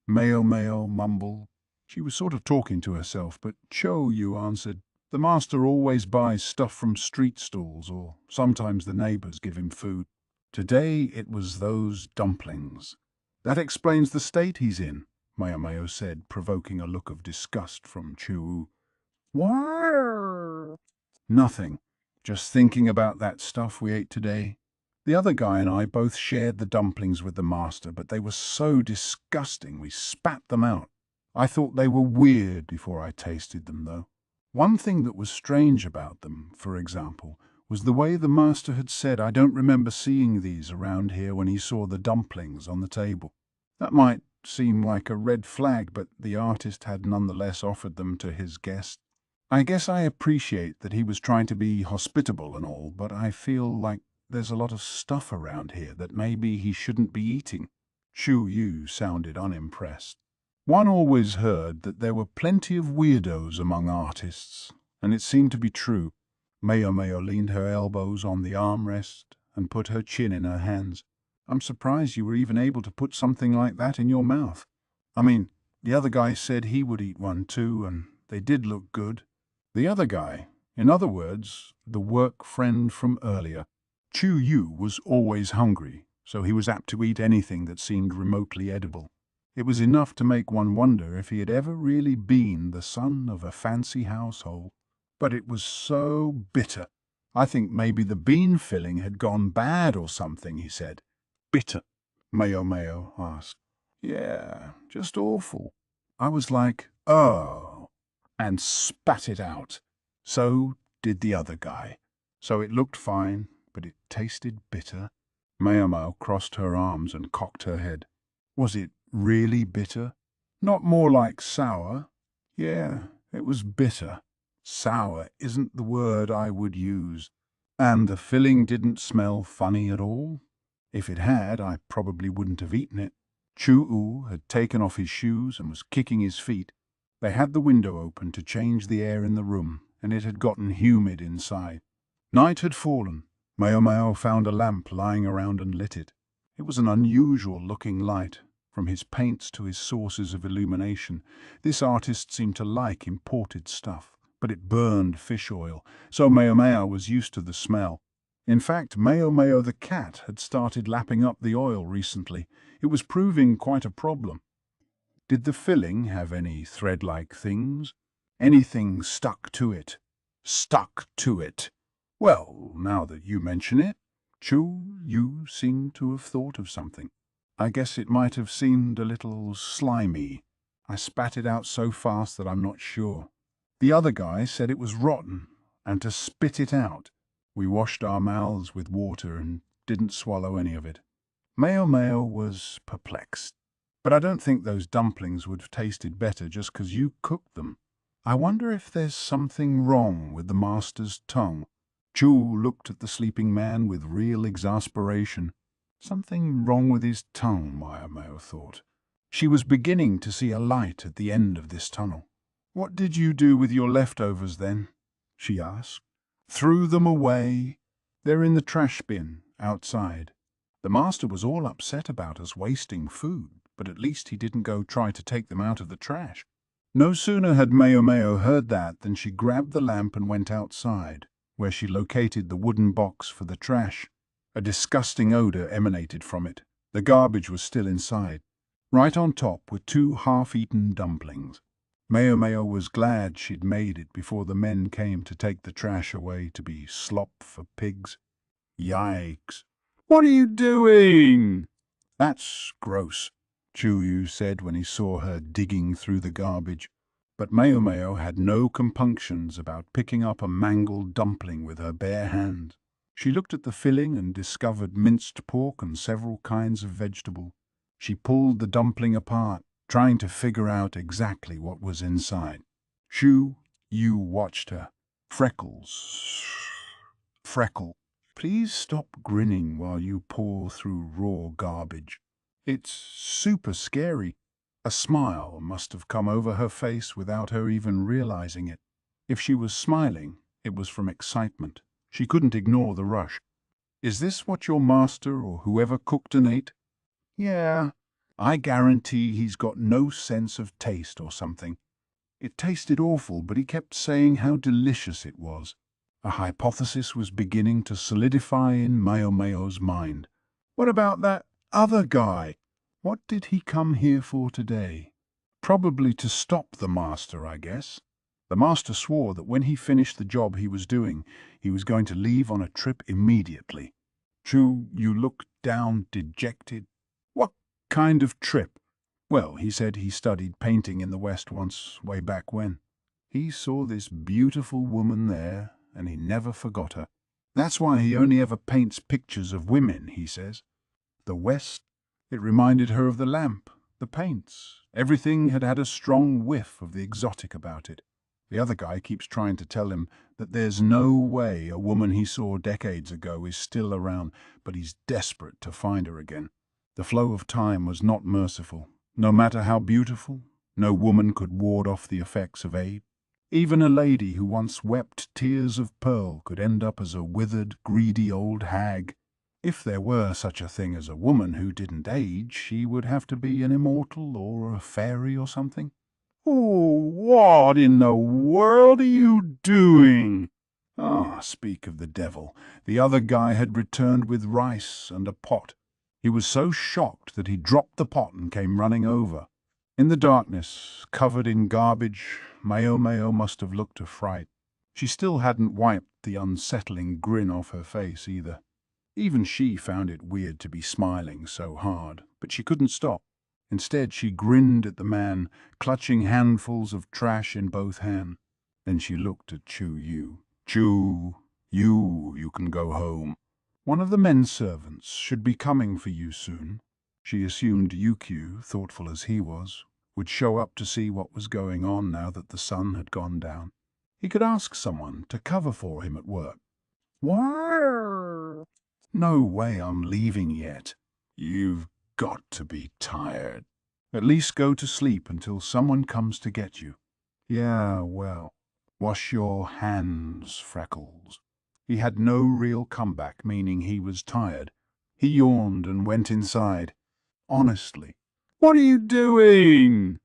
Maomao mumbled. She was sort of talking to herself, but Cho Yu answered, "The master always buys stuff from street stalls, or sometimes the neighbors give him food. Today it was those dumplings." "That explains the state he's in," Maomao said, provoking a look of disgust from Chu. Why? "Nothing. Just thinking about that stuff we ate today. The other guy and I both shared the dumplings with the master, but they were so disgusting we spat them out. I thought they were weird before I tasted them, though. One thing that was strange about them, for example, was the way the master had said, 'I don't remember seeing these around here,' when he saw the dumplings on the table. That might seem like a red flag, but the artist had nonetheless offered them to his guest. I guess I appreciate that he was trying to be hospitable and all, but I feel like there's a lot of stuff around here that maybe he shouldn't be eating." Chu Yu sounded unimpressed. "One always heard that there were plenty of weirdos among artists, and it seemed to be true." Maomao leaned her elbows on the armrest and put her chin in her hands. "I'm surprised you were even able to put something like that in your mouth. I mean, the other guy said he would eat one too, and they did look good." The other guy, in other words, the work friend from earlier. Chu Yu was always hungry, so he was apt to eat anything that seemed remotely edible. It was enough to make one wonder if he had ever really been the son of a fancy household. But it was so bitter. "I think maybe the bean filling had gone bad or something," he said. "Bitter?" Maomao asked. "Yeah, just awful." I was like, "Oh," and spat it out. So did the other guy. So it looked fine, but it tasted bitter. Maomao crossed her arms and cocked her head. "Was it really bitter? Not more like sour?" "Yeah, it was bitter. Sour isn't the word I would use." "And the filling didn't smell funny at all?" "If it had, I probably wouldn't have eaten it." Chu-U had taken off his shoes and was kicking his feet. They had the window open to change the air in the room, and it had gotten humid inside. Night had fallen. Maomao found a lamp lying around and lit it. It was an unusual-looking light. From his paints to his sources of illumination, this artist seemed to like imported stuff, but it burned fish oil, so Maomao was used to the smell. In fact, Maomao the cat had started lapping up the oil recently. It was proving quite a problem. "Did the filling have any thread-like things? Anything stuck to it?" "Stuck to it? Well, now that you mention it, Chu, you seem to have thought of something. I guess it might have seemed a little slimy. I spat it out so fast that I'm not sure. The other guy said it was rotten, and to spit it out. We washed our mouths with water and didn't swallow any of it." Maomao was perplexed. "But I don't think those dumplings would have tasted better just because you cooked them. I wonder if there's something wrong with the master's tongue." Chu looked at the sleeping man with real exasperation. Something wrong with his tongue, Maomao thought. She was beginning to see a light at the end of this tunnel. "What did you do with your leftovers then?" she asked. "Threw them away. They're in the trash bin, outside. The master was all upset about us wasting food, but at least he didn't go try to take them out of the trash." No sooner had Maomao heard that than she grabbed the lamp and went outside, where she located the wooden box for the trash. A disgusting odor emanated from it. The garbage was still inside. Right on top were 2 half-eaten dumplings. Maomao was glad she'd made it before the men came to take the trash away to be slop for pigs. "Yikes. What are you doing?" "That's gross," Chu-Yu said when he saw her digging through the garbage. But Maomao had no compunctions about picking up a mangled dumpling with her bare hand. She looked at the filling and discovered minced pork and several kinds of vegetable. She pulled the dumpling apart, trying to figure out exactly what was inside. Chu-Yu watched her. "Freckles. Freckle. Please stop grinning while you pour through raw garbage. It's super scary." A smile must have come over her face without her even realizing it. If she was smiling, it was from excitement. She couldn't ignore the rush. "Is this what your master or whoever cooked and ate?" "Yeah, I guarantee he's got no sense of taste or something. It tasted awful, but he kept saying how delicious it was. A hypothesis was beginning to solidify in Maomao's mind. What about that other guy? What did he come here for today? Probably to stop the master, I guess. The master swore that when he finished the job he was doing, he was going to leave on a trip immediately. Chu, you look down dejected. What kind of trip? Well, he said he studied painting in the West once, way back when. He saw this beautiful woman there, and he never forgot her. That's why he only ever paints pictures of women, he says. The West, it reminded her of the lamp, the paints. Everything had had a strong whiff of the exotic about it. The other guy keeps trying to tell him that there's no way a woman he saw decades ago is still around, but he's desperate to find her again. The flow of time was not merciful. No matter how beautiful, no woman could ward off the effects of age. Even a lady who once wept tears of pearl could end up as a withered, greedy old hag. If there were such a thing as a woman who didn't age, she would have to be an immortal or a fairy or something. Oh, what in the world are you doing? Ah, speak of the devil. The other guy had returned with rice and a pot. He was so shocked that he dropped the pot and came running over. In the darkness, covered in garbage, Maomao must have looked a fright. She still hadn't wiped the unsettling grin off her face either. Even she found it weird to be smiling so hard, but she couldn't stop. Instead, she grinned at the man, clutching handfuls of trash in both hands. Then she looked at Chu Yu. Chu, you can go home. One of the men servants should be coming for you soon. She assumed Yukyu, thoughtful as he was, would show up to see what was going on now that the sun had gone down. He could ask someone to cover for him at work. What? No way I'm leaving yet. You've got to be tired. At least go to sleep until someone comes to get you. Yeah, well, wash your hands, Freckles. He had no real comeback, meaning he was tired. He yawned and went inside. Honestly, what are you doing?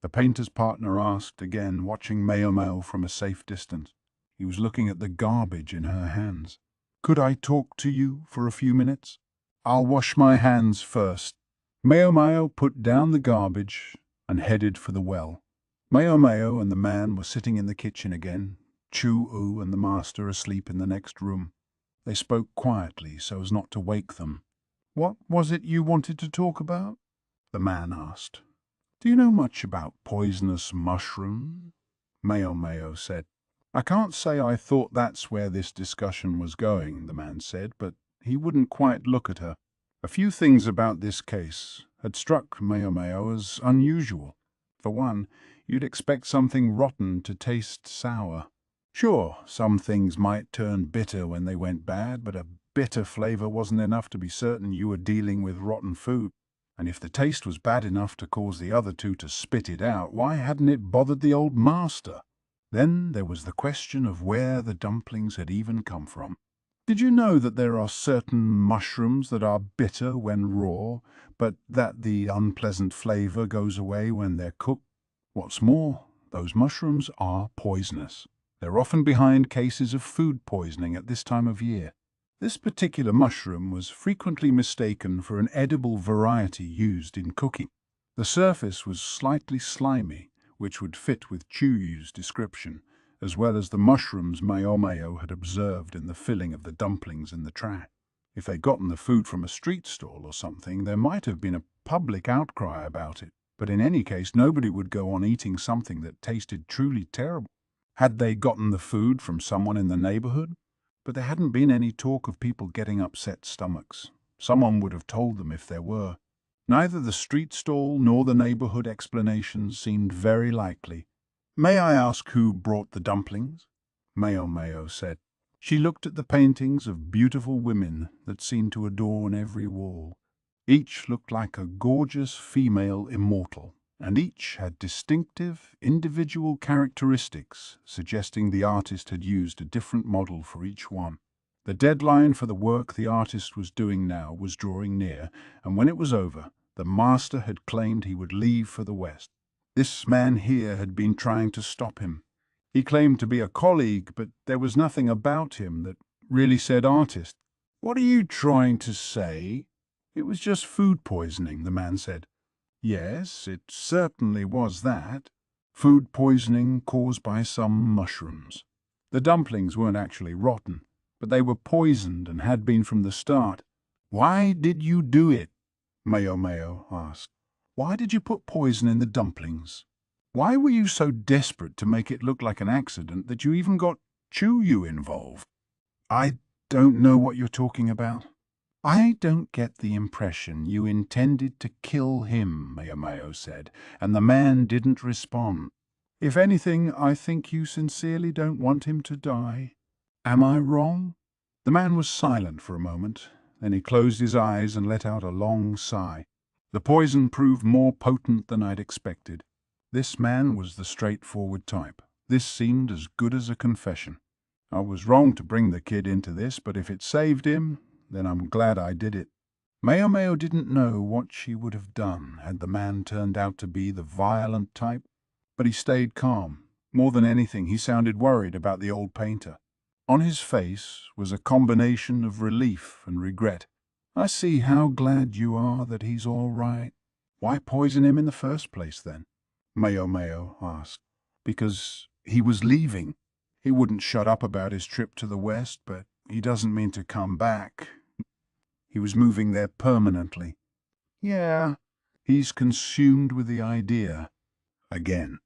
The painter's partner asked, again watching Maomao from a safe distance. He was looking at the garbage in her hands. Could I talk to you for a few minutes? I'll wash my hands first. Maomao put down the garbage and headed for the well. Maomao and the man were sitting in the kitchen again, Chu-U and the master asleep in the next room. They spoke quietly so as not to wake them. What was it you wanted to talk about? The man asked. Do you know much about poisonous mushrooms? Maomao said. I can't say I thought that's where this discussion was going, the man said, but he wouldn't quite look at her. A few things about this case had struck Maomao as unusual. For one, you'd expect something rotten to taste sour. Sure, some things might turn bitter when they went bad, but a bitter flavor wasn't enough to be certain you were dealing with rotten food. And if the taste was bad enough to cause the other two to spit it out, why hadn't it bothered the old master? Then there was the question of where the dumplings had even come from. Did you know that there are certain mushrooms that are bitter when raw, but that the unpleasant flavor goes away when they're cooked? What's more, those mushrooms are poisonous. They're often behind cases of food poisoning at this time of year. This particular mushroom was frequently mistaken for an edible variety used in cooking. The surface was slightly slimy, which would fit with Chuyu's description, as well as the mushrooms Maomao had observed in the filling of the dumplings in the trash. If they'd gotten the food from a street stall or something, there might have been a public outcry about it, but in any case nobody would go on eating something that tasted truly terrible. Had they gotten the food from someone in the neighborhood? But there hadn't been any talk of people getting upset stomachs. Someone would have told them if there were. Neither the street stall nor the neighborhood explanations seemed very likely. May I ask who brought the dumplings? Maomao said. She looked at the paintings of beautiful women that seemed to adorn every wall. Each looked like a gorgeous female immortal, and each had distinctive, individual characteristics, suggesting the artist had used a different model for each one. The deadline for the work the artist was doing now was drawing near, and when it was over, The master had claimed he would leave for the West. This man here had been trying to stop him. He claimed to be a colleague, but there was nothing about him that really said artist. "What are you trying to say?" "It was just food poisoning," the man said. "Yes, it certainly was that. Food poisoning caused by some mushrooms. The dumplings weren't actually rotten, but they were poisoned and had been from the start." "Why did you do it?" Maomao asked. "Why did you put poison in the dumplings? Why were you so desperate to make it look like an accident that you even got Chuyu involved?" "I don't know what you're talking about." "I don't get the impression you intended to kill him," Maomao said, "and the man didn't respond. If anything, I think you sincerely don't want him to die. Am I wrong?" The man was silent for a moment. Then he closed his eyes and let out a long sigh. The poison proved more potent than I'd expected. This man was the straightforward type. This seemed as good as a confession. I was wrong to bring the kid into this, but if it saved him, then I'm glad I did it. Maomao didn't know what she would have done had the man turned out to be the violent type, but he stayed calm. More than anything, he sounded worried about the old painter. On his face was a combination of relief and regret. "I see how glad you are that he's all right. Why poison him in the first place, then?" Maomao asked. "Because he was leaving. He wouldn't shut up about his trip to the West, but he doesn't mean to come back. He was moving there permanently." "Yeah, he's consumed with the idea." Again,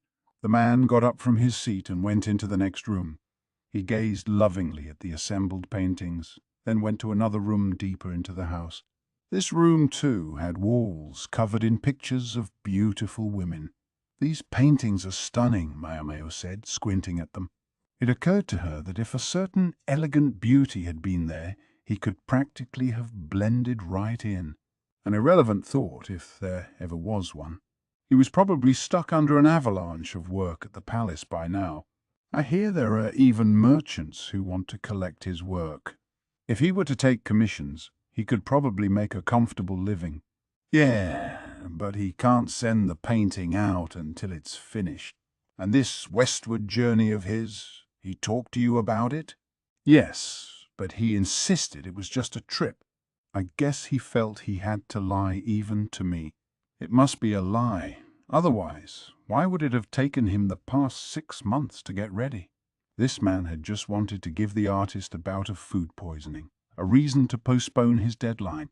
the man got up from his seat and went into the next room. He gazed lovingly at the assembled paintings, then went to another room deeper into the house. This room, too, had walls covered in pictures of beautiful women. "These paintings are stunning," Maomao said, squinting at them. It occurred to her that if a certain elegant beauty had been there, he could practically have blended right in. An irrelevant thought, if there ever was one. He was probably stuck under an avalanche of work at the palace by now. "I hear there are even merchants who want to collect his work. If he were to take commissions, he could probably make a comfortable living." "Yeah, but he can't send the painting out until it's finished." "And this westward journey of his, he talked to you about it?" "Yes, but he insisted it was just a trip. I guess he felt he had to lie even to me. It must be a lie. Otherwise, why would it have taken him the past 6 months to get ready?" This man had just wanted to give the artist a bout of food poisoning, a reason to postpone his deadline.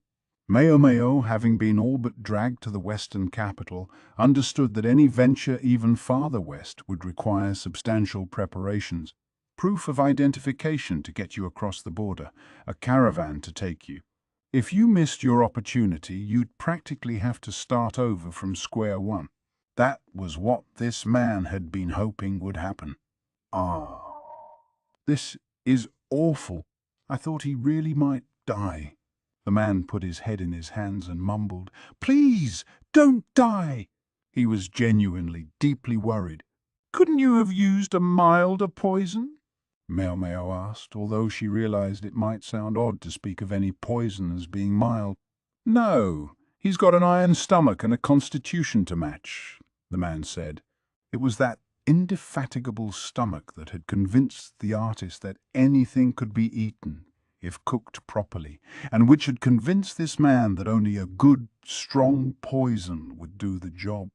Maomao, having been all but dragged to the western capital, understood that any venture even farther west would require substantial preparations. Proof of identification to get you across the border, a caravan to take you. If you missed your opportunity, you'd practically have to start over from square one. That was what this man had been hoping would happen. "Ah, this is awful. I thought he really might die." The man put his head in his hands and mumbled, "Please, don't die." He was genuinely, deeply worried. "Couldn't you have used a milder poison?" Maomao asked, although she realized it might sound odd to speak of any poison as being mild. "No, he's got an iron stomach and a constitution to match," the man said. It was that indefatigable stomach that had convinced the artist that anything could be eaten if cooked properly, and which had convinced this man that only a good, strong poison would do the job.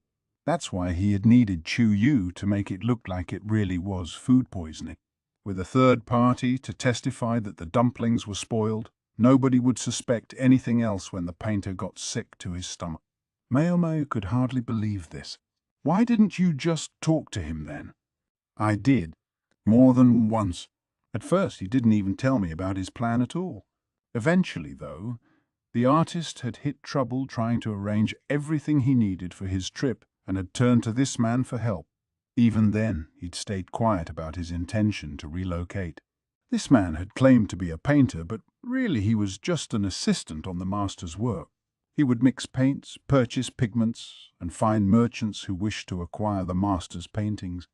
That's why he had needed Chuyu to make it look like it really was food poisoning. With a third party to testify that the dumplings were spoiled, nobody would suspect anything else when the painter got sick to his stomach. Maomao could hardly believe this. "Why didn't you just talk to him then?" "I did, more than once. At first he didn't even tell me about his plan at all. Eventually, though, the artist had hit trouble trying to arrange everything he needed for his trip and had turned to this man for help. Even then, he'd stayed quiet about his intention to relocate. This man had claimed to be a painter, but really he was just an assistant on the master's work. He would mix paints, purchase pigments, and find merchants who wished to acquire the master's paintings.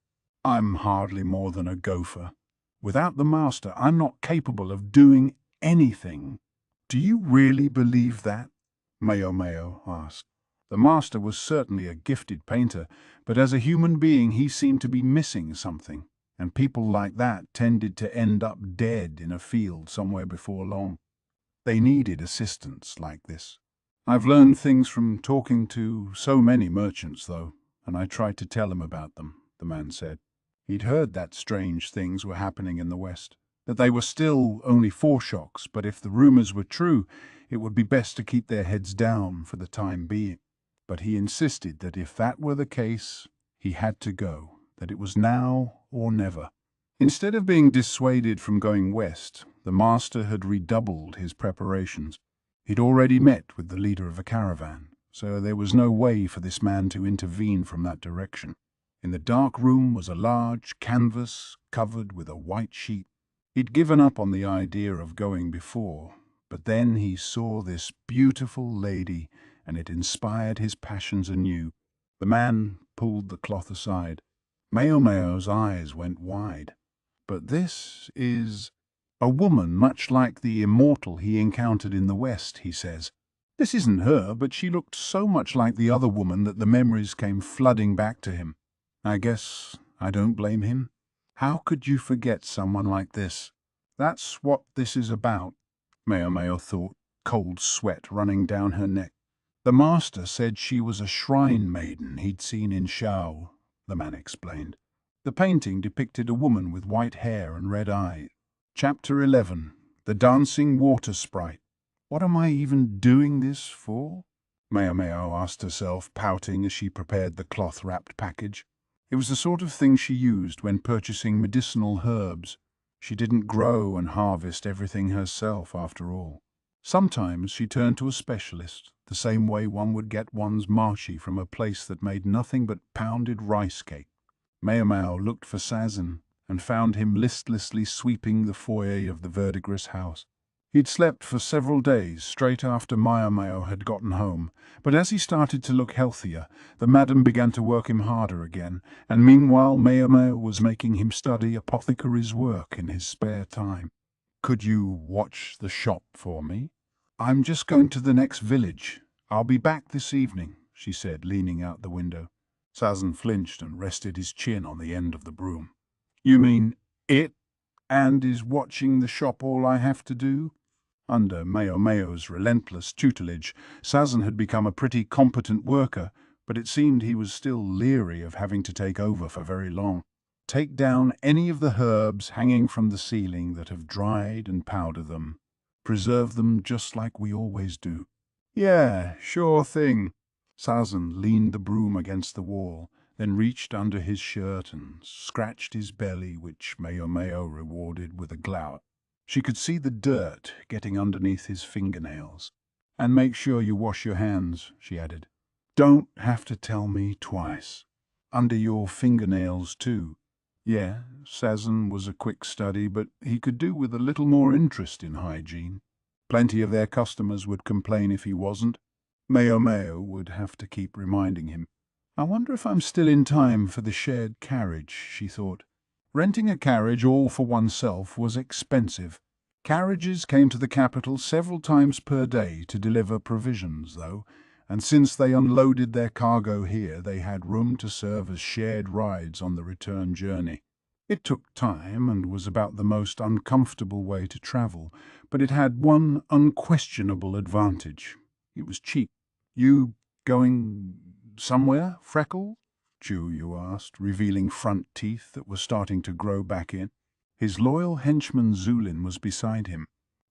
I'm hardly more than a gopher. Without the master, I'm not capable of doing anything." "Do you really believe that?" Maomao asked. The master was certainly a gifted painter, but as a human being he seemed to be missing something, and people like that tended to end up dead in a field somewhere before long. They needed assistance like this. I've learned things from talking to so many merchants, though, and I tried to tell him about them, the man said. He'd heard that strange things were happening in the West, that they were still only foreshocks, but if the rumors were true, it would be best to keep their heads down for the time being. But he insisted that if that were the case, he had to go, that it was now or never. Instead of being dissuaded from going west, the master had redoubled his preparations. He'd already met with the leader of a caravan, so there was no way for this man to intervene from that direction. In the dark room was a large canvas covered with a white sheet. He'd given up on the idea of going before, but then he saw this beautiful lady, and it inspired his passions anew. The man pulled the cloth aside. Maomao's eyes went wide. But this is a woman much like the immortal he encountered in the West, he says. This isn't her, but she looked so much like the other woman that the memories came flooding back to him. I guess I don't blame him. How could you forget someone like this? That's what this is about, Maomao thought, cold sweat running down her neck. The master said she was a shrine maiden he'd seen in Shao, the man explained. The painting depicted a woman with white hair and red eyes. Chapter 11. The Dancing Water Sprite. What am I even doing this for? Maomao asked herself, pouting as she prepared the cloth-wrapped package. It was the sort of thing she used when purchasing medicinal herbs. She didn't grow and harvest everything herself, after all. Sometimes she turned to a specialist, the same way one would get one's marchi from a place that made nothing but pounded rice cake. Maomao looked for Sazen and found him listlessly sweeping the foyer of the verdigris house. He'd slept for several days straight after Maomao had gotten home, but as he started to look healthier, the madam began to work him harder again, and meanwhile Maomao was making him study apothecary's work in his spare time. Could you watch the shop for me? I'm just going to the next village. I'll be back this evening, she said, leaning out the window. Sazen flinched and rested his chin on the end of the broom. You mean it and is watching the shop all I have to do? Under Maomao's relentless tutelage, Sazen had become a pretty competent worker, but it seemed he was still leery of having to take over for very long. Take down any of the herbs hanging from the ceiling that have dried and powder them. Preserve them just like we always do. Yeah, sure thing. Sazen leaned the broom against the wall, then reached under his shirt and scratched his belly, which Maomao rewarded with a glower. She could see the dirt getting underneath his fingernails. And make sure you wash your hands, she added. Don't have to tell me twice. Under your fingernails, too. Yeah, Sazen was a quick study, but he could do with a little more interest in hygiene. Plenty of their customers would complain if he wasn't. Maomao would have to keep reminding him. I wonder if I'm still in time for the shared carriage, she thought. Renting a carriage all for oneself was expensive. Carriages came to the capital several times per day to deliver provisions, though, and since they unloaded their cargo here, they had room to serve as shared rides on the return journey. It took time and was about the most uncomfortable way to travel, but it had one unquestionable advantage. It was cheap. You going somewhere, Freckle? Chu asked, revealing front teeth that were starting to grow back in. His loyal henchman Zulin was beside him.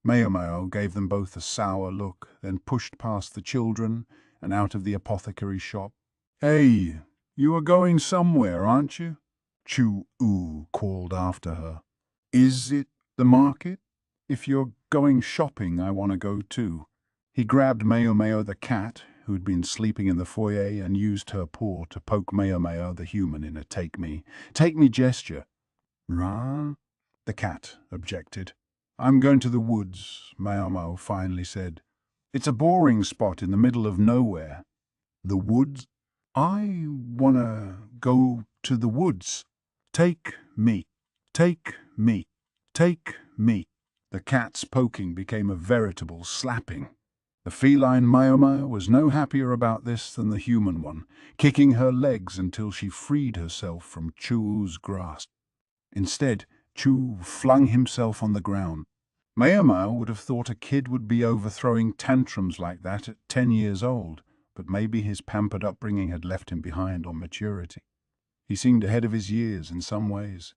Maomao gave them both a sour look, then pushed past the children and out of the apothecary shop. Hey, you are going somewhere, aren't you? Chu called after her. Is it the market? If you're going shopping, I want to go too. He grabbed Maomao the cat, who'd been sleeping in the foyer, and used her paw to poke Maomao the human in a take me gesture. Rah? The cat objected. I'm going to the woods, Maomao finally said. It's a boring spot in the middle of nowhere. The woods? I wanna go to the woods. Take me, take me, take me. The cat's poking became a veritable slapping. The feline Maomao was no happier about this than the human one, kicking her legs until she freed herself from Chu's grasp. Instead, Chu flung himself on the ground. Maomao would have thought a kid would be overthrowing tantrums like that at 10 years old, but maybe his pampered upbringing had left him behind on maturity. He seemed ahead of his years in some ways.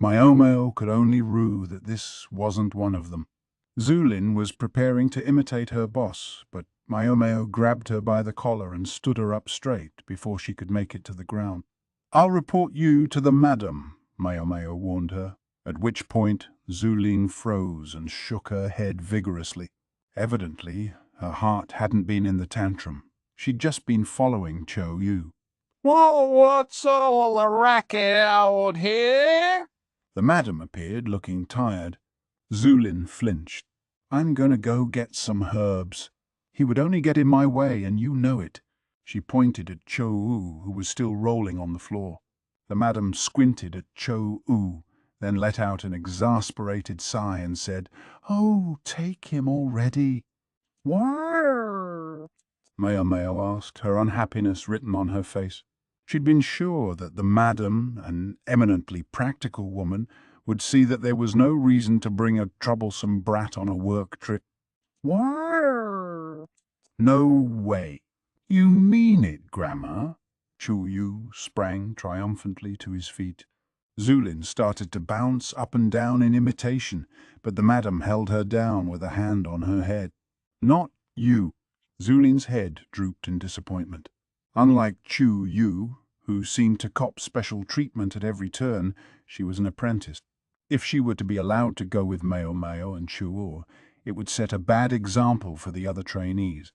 Maomao could only rue that this wasn't one of them. Zulin was preparing to imitate her boss, but Maomao grabbed her by the collar and stood her up straight before she could make it to the ground. "I'll report you to the madam," Maomao warned her, at which point Zulin froze and shook her head vigorously. Evidently, her heart hadn't been in the tantrum. She'd just been following Cho Yu. Well, what's all the racket out here? The madam appeared, looking tired. Zulin flinched. "I'm going to go get some herbs. He would only get in my way, and you know it." She pointed at Cho Yu, who was still rolling on the floor. The madam squinted at Cho Yu, then let out an exasperated sigh and said, "Oh, take him already." Where? Maomao asked, her unhappiness written on her face. She'd been sure that the madam, an eminently practical woman, would see that there was no reason to bring a troublesome brat on a work trip. Where? "No way. You mean it, Grandma?" Chu Yu sprang triumphantly to his feet. Zulin started to bounce up and down in imitation, but the madam held her down with a hand on her head. "Not you." Zulin's head drooped in disappointment. Unlike Chu Yu, who seemed to cop special treatment at every turn, she was an apprentice. If she were to be allowed to go with Maomao and Chuo, it would set a bad example for the other trainees.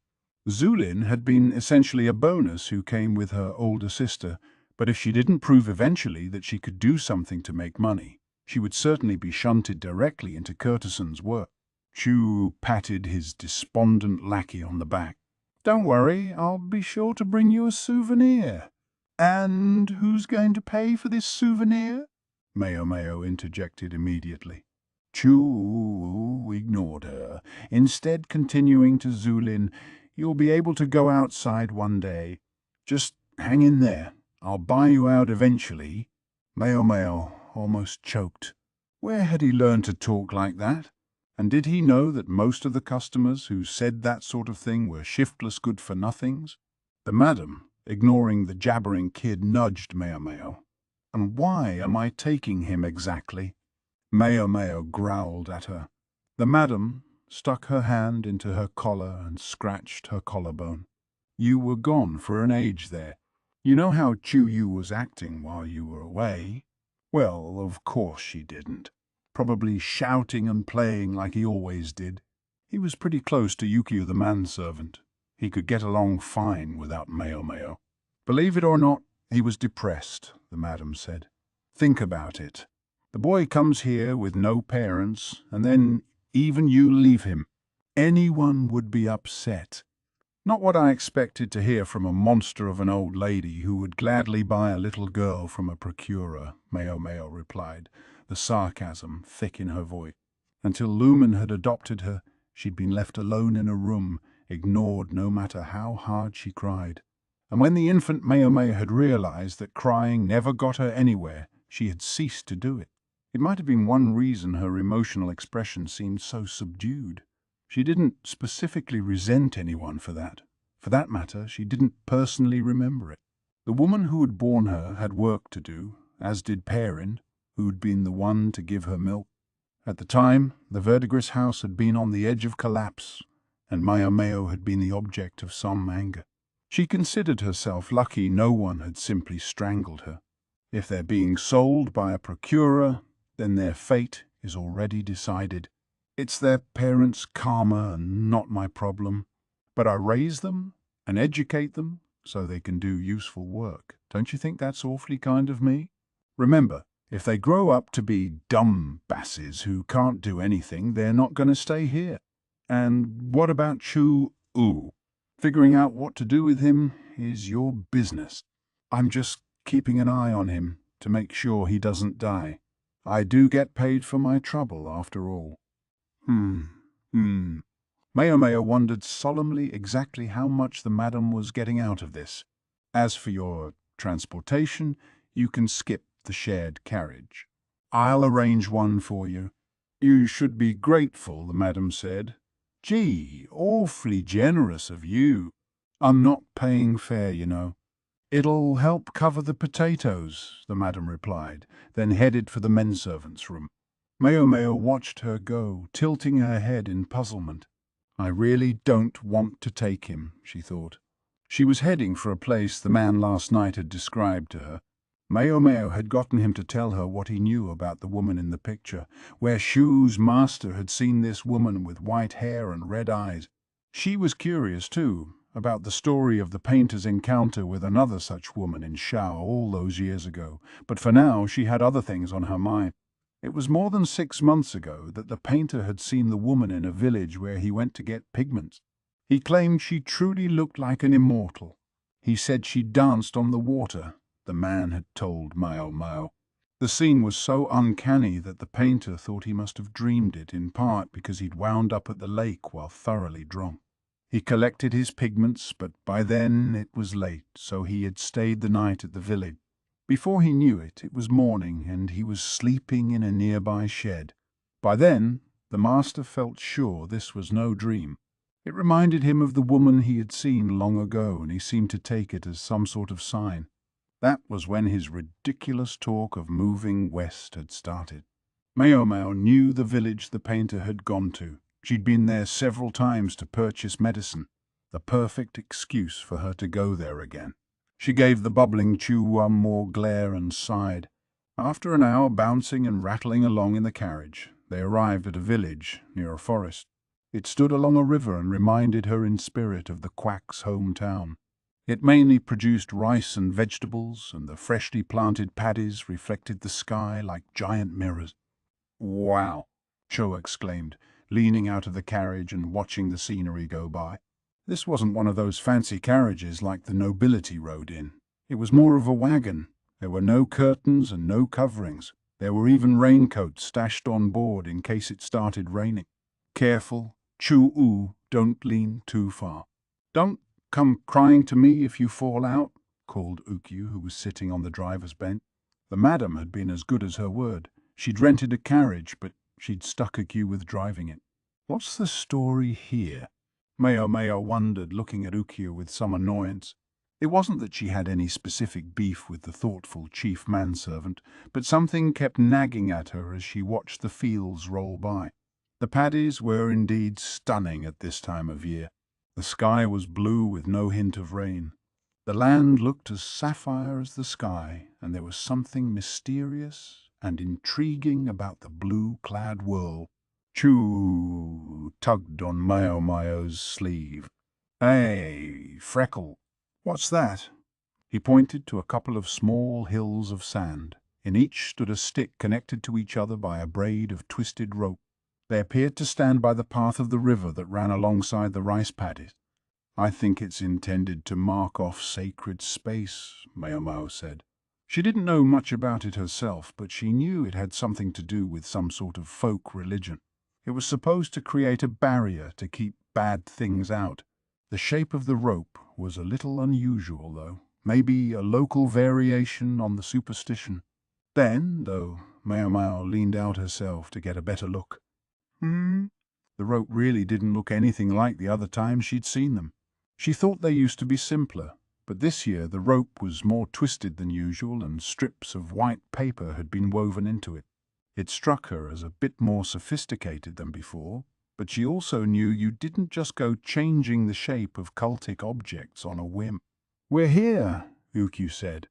Zulin had been essentially a bonus who came with her older sister, but if she didn't prove eventually that she could do something to make money, she would certainly be shunted directly into courtesan's work. Chu patted his despondent lackey on the back. "Don't worry, I'll be sure to bring you a souvenir." "And who's going to pay for this souvenir?" Maomao interjected immediately. Chu ignored her, instead continuing to Zulin, "You'll be able to go outside one day. Just hang in there. I'll buy you out eventually." Maomao almost choked. Where had he learned to talk like that? And did he know that most of the customers who said that sort of thing were shiftless good-for-nothings? The madam, ignoring the jabbering kid, nudged Maomao. "And why am I taking him exactly?" Maomao growled at her. The madam stuck her hand into her collar and scratched her collarbone. "You were gone for an age there. You know how Chu Yu was acting while you were away?" Well, of course she didn't. Probably shouting and playing like he always did. He was pretty close to Yukio the manservant. He could get along fine without Maomao. "Believe it or not, he was depressed," the madam said. "Think about it. The boy comes here with no parents, and then even you leave him. Anyone would be upset." "Not what I expected to hear from a monster of an old lady who would gladly buy a little girl from a procurer," Maomao replied, the sarcasm thick in her voice. Until Lumen had adopted her, she'd been left alone in a room, ignored no matter how hard she cried. And when the infant Maomao had realized that crying never got her anywhere, she had ceased to do it. It might have been one reason her emotional expression seemed so subdued. She didn't specifically resent anyone for that. For that matter, she didn't personally remember it. The woman who had borne her had work to do, as did Perrin, who'd been the one to give her milk. At the time, the Verdigris house had been on the edge of collapse, and Maomao had been the object of some anger. She considered herself lucky no one had simply strangled her. If they're being sold by a procurer, then their fate is already decided. It's their parents' karma and not my problem. But I raise them and educate them so they can do useful work. Don't you think that's awfully kind of me? Remember, if they grow up to be dumb basses who can't do anything, they're not going to stay here. And what about Chu Yu? Figuring out what to do with him is your business. I'm just keeping an eye on him to make sure he doesn't die. I do get paid for my trouble, after all." Maomao wondered solemnly exactly how much the madam was getting out of this. As for your transportation, you can skip the shared carriage. I'll arrange one for you. You should be grateful, the madam said. Gee, awfully generous of you. I'm not paying fare, you know. It'll help cover the potatoes, the madam replied, then headed for the menservants' room. Maomao watched her go, tilting her head in puzzlement. I really don't want to take him, she thought. She was heading for a place the man last night had described to her. Maomao had gotten him to tell her what he knew about the woman in the picture, where Shu's master had seen this woman with white hair and red eyes. She was curious, too, about the story of the painter's encounter with another such woman in Shao all those years ago, but for now she had other things on her mind. It was more than 6 months ago that the painter had seen the woman in a village where he went to get pigments. He claimed she truly looked like an immortal. He said she danced on the water, the man had told Maomao. The scene was so uncanny that the painter thought he must have dreamed it, in part because he'd wound up at the lake while thoroughly drunk. He collected his pigments, but by then it was late, so he had stayed the night at the village. Before he knew it, it was morning, and he was sleeping in a nearby shed. By then, the master felt sure this was no dream. It reminded him of the woman he had seen long ago, and he seemed to take it as some sort of sign. That was when his ridiculous talk of moving west had started. Maomao knew the village the painter had gone to. She'd been there several times to purchase medicine, the perfect excuse for her to go there again. She gave the bubbling Chu one more glare and sighed. After an hour bouncing and rattling along in the carriage, they arrived at a village near a forest. It stood along a river and reminded her in spirit of the quack's hometown. It mainly produced rice and vegetables, and the freshly planted paddies reflected the sky like giant mirrors. "Wow!" Cho exclaimed, leaning out of the carriage and watching the scenery go by. This wasn't one of those fancy carriages like the nobility rode in. It was more of a wagon. There were no curtains and no coverings. There were even raincoats stashed on board in case it started raining. "Careful, Chu-u, don't lean too far. Don't come crying to me if you fall out," called Ukyu, who was sitting on the driver's bench. The madam had been as good as her word. She'd rented a carriage, but she'd stuck Ukyu with driving it. "What's the story here?" Maomao wondered, looking at Ukyu with some annoyance. It wasn't that she had any specific beef with the thoughtful chief manservant, but something kept nagging at her as she watched the fields roll by. The paddies were indeed stunning at this time of year. The sky was blue with no hint of rain. The land looked as sapphire as the sky, and there was something mysterious and intriguing about the blue-clad world. Chu tugged on Maomao's sleeve. "Hey, Freckle, what's that?" He pointed to a couple of small hills of sand. In each stood a stick connected to each other by a braid of twisted rope. They appeared to stand by the path of the river that ran alongside the rice paddies. "I think it's intended to mark off sacred space," Maomao said. She didn't know much about it herself, but she knew it had something to do with some sort of folk religion. It was supposed to create a barrier to keep bad things out. The shape of the rope was a little unusual, though. Maybe a local variation on the superstition. Then, though, Maomao leaned out herself to get a better look. The rope really didn't look anything like the other times she'd seen them. She thought they used to be simpler, but this year the rope was more twisted than usual, and strips of white paper had been woven into it. It struck her as a bit more sophisticated than before, but she also knew you didn't just go changing the shape of cultic objects on a whim. "We're here," Ukyu said.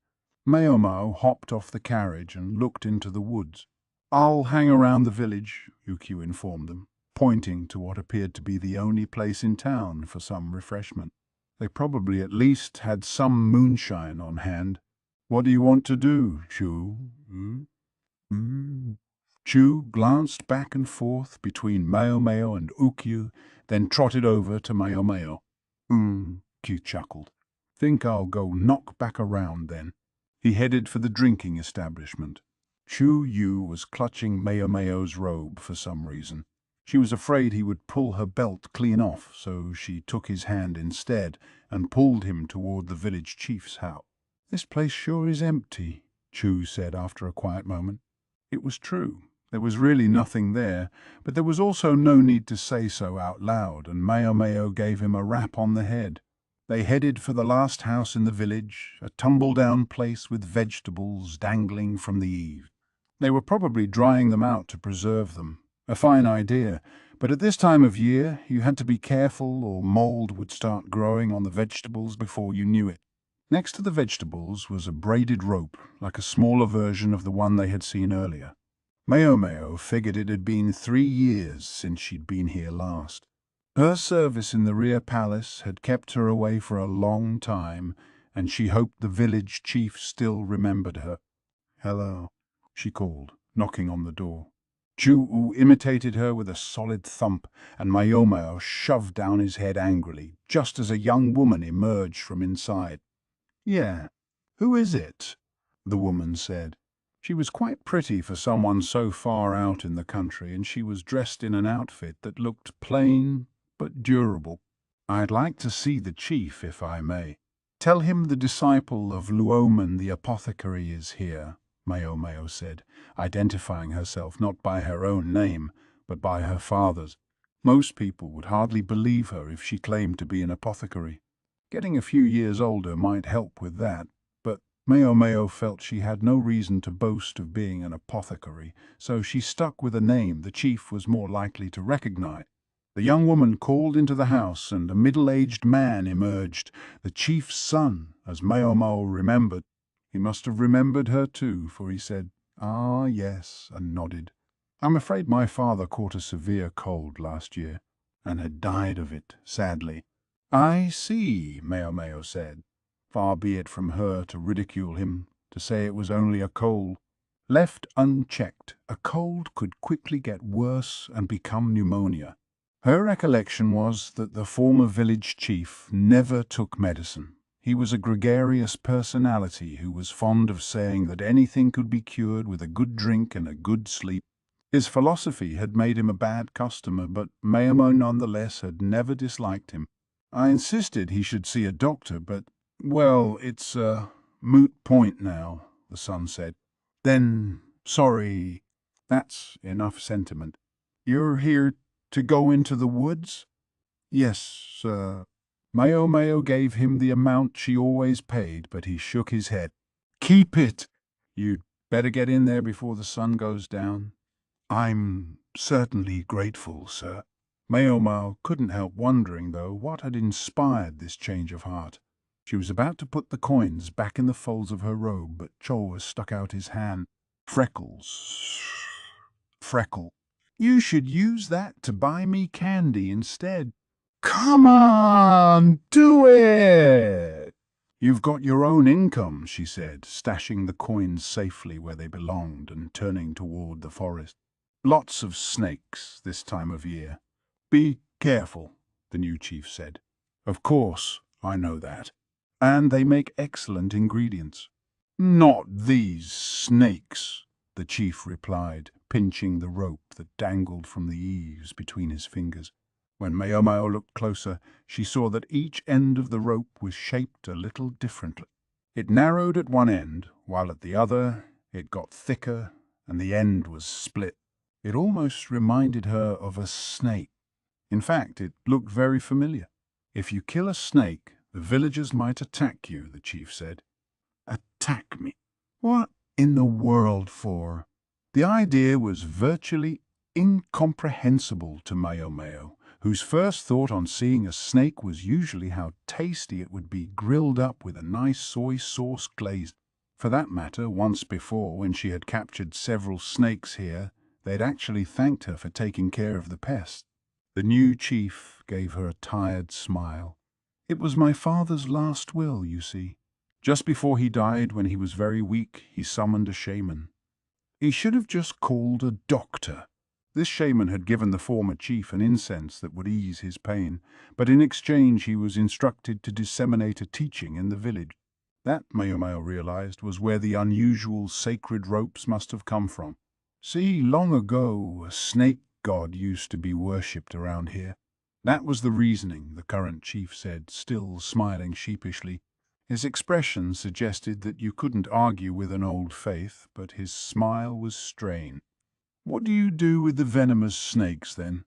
Maomao hopped off the carriage and looked into the woods. "I'll hang around the village," Ukyu informed them, pointing to what appeared to be the only place in town for some refreshment. They probably at least had some moonshine on hand. "What do you want to do, Chu?" Chu glanced back and forth between Maomao and Ukyu, then trotted over to Maomao. Q chuckled. "Think I'll go knock back around then." He headed for the drinking establishment. Chu Yu was clutching Maomao's robe for some reason. She was afraid he would pull her belt clean off, so she took his hand instead and pulled him toward the village chief's house. "This place sure is empty," Chu said after a quiet moment. It was true. There was really nothing there, but there was also no need to say so out loud, and Maomao gave him a rap on the head. They headed for the last house in the village, a tumble-down place with vegetables dangling from the eaves. They were probably drying them out to preserve them. A fine idea, but at this time of year you had to be careful or mold would start growing on the vegetables before you knew it. Next to the vegetables was a braided rope, like a smaller version of the one they had seen earlier. Maomao figured it had been 3 years since she'd been here last. Her service in the rear palace had kept her away for a long time, and she hoped the village chief still remembered her. "Hello," she called, knocking on the door. Chu imitated her with a solid thump, and Maomao shoved down his head angrily, just as a young woman emerged from inside. "Yeah, who is it?" the woman said. She was quite pretty for someone so far out in the country, and she was dressed in an outfit that looked plain but durable. "I'd like to see the chief, if I may. Tell him the disciple of Luoman the apothecary is here," Maomao said, identifying herself not by her own name, but by her father's. Most people would hardly believe her if she claimed to be an apothecary. Getting a few years older might help with that, but Maomao felt she had no reason to boast of being an apothecary, so she stuck with a name the chief was more likely to recognize. The young woman called into the house, and a middle-aged man emerged, the chief's son, as Maomao remembered. He must have remembered her too, for he said, "Ah, yes," and nodded. "I'm afraid my father caught a severe cold last year, and had died of it, sadly." "I see," Maomao said. Far be it from her to ridicule him, to say it was only a cold. Left unchecked, a cold could quickly get worse and become pneumonia. Her recollection was that the former village chief never took medicine. He was a gregarious personality who was fond of saying that anything could be cured with a good drink and a good sleep. His philosophy had made him a bad customer, but Maomao nonetheless had never disliked him. "I insisted he should see a doctor, but, well, it's a moot point now," the son said. "Then, sorry, that's enough sentiment. You're here to go into the woods?" "Yes, sir." Maomao gave him the amount she always paid, but he shook his head. "Keep it. You'd better get in there before the sun goes down." "I'm certainly grateful, sir." Maomao couldn't help wondering, though, what had inspired this change of heart. She was about to put the coins back in the folds of her robe, but Chowa stuck out his hand. "Freckles. Freckle. You should use that to buy me candy instead." "Come on, do it!" "You've got your own income," she said, stashing the coins safely where they belonged and turning toward the forest. "Lots of snakes this time of year." "Be careful," the new chief said. "Of course, I know that. And they make excellent ingredients." "Not these snakes," the chief replied, pinching the rope that dangled from the eaves between his fingers. When Maomao looked closer, she saw that each end of the rope was shaped a little differently. It narrowed at one end, while at the other it got thicker and the end was split. It almost reminded her of a snake. In fact, it looked very familiar. "If you kill a snake, the villagers might attack you," the chief said. "Attack me? What in the world for?" The idea was virtually incomprehensible to Maomao, whose first thought on seeing a snake was usually how tasty it would be grilled up with a nice soy sauce glaze. For that matter, once before, when she had captured several snakes here, they'd actually thanked her for taking care of the pest. The new chief gave her a tired smile. "It was my father's last will, you see. Just before he died, when he was very weak, he summoned a shaman. He should have just called a doctor." This shaman had given the former chief an incense that would ease his pain, but in exchange he was instructed to disseminate a teaching in the village. That, Maomao realized, was where the unusual sacred ropes must have come from. See, long ago, a snake god used to be worshipped around here. That was the reasoning, the current chief said, still smiling sheepishly. His expression suggested that you couldn't argue with an old faith, but his smile was strained. What do you do with the venomous snakes, then?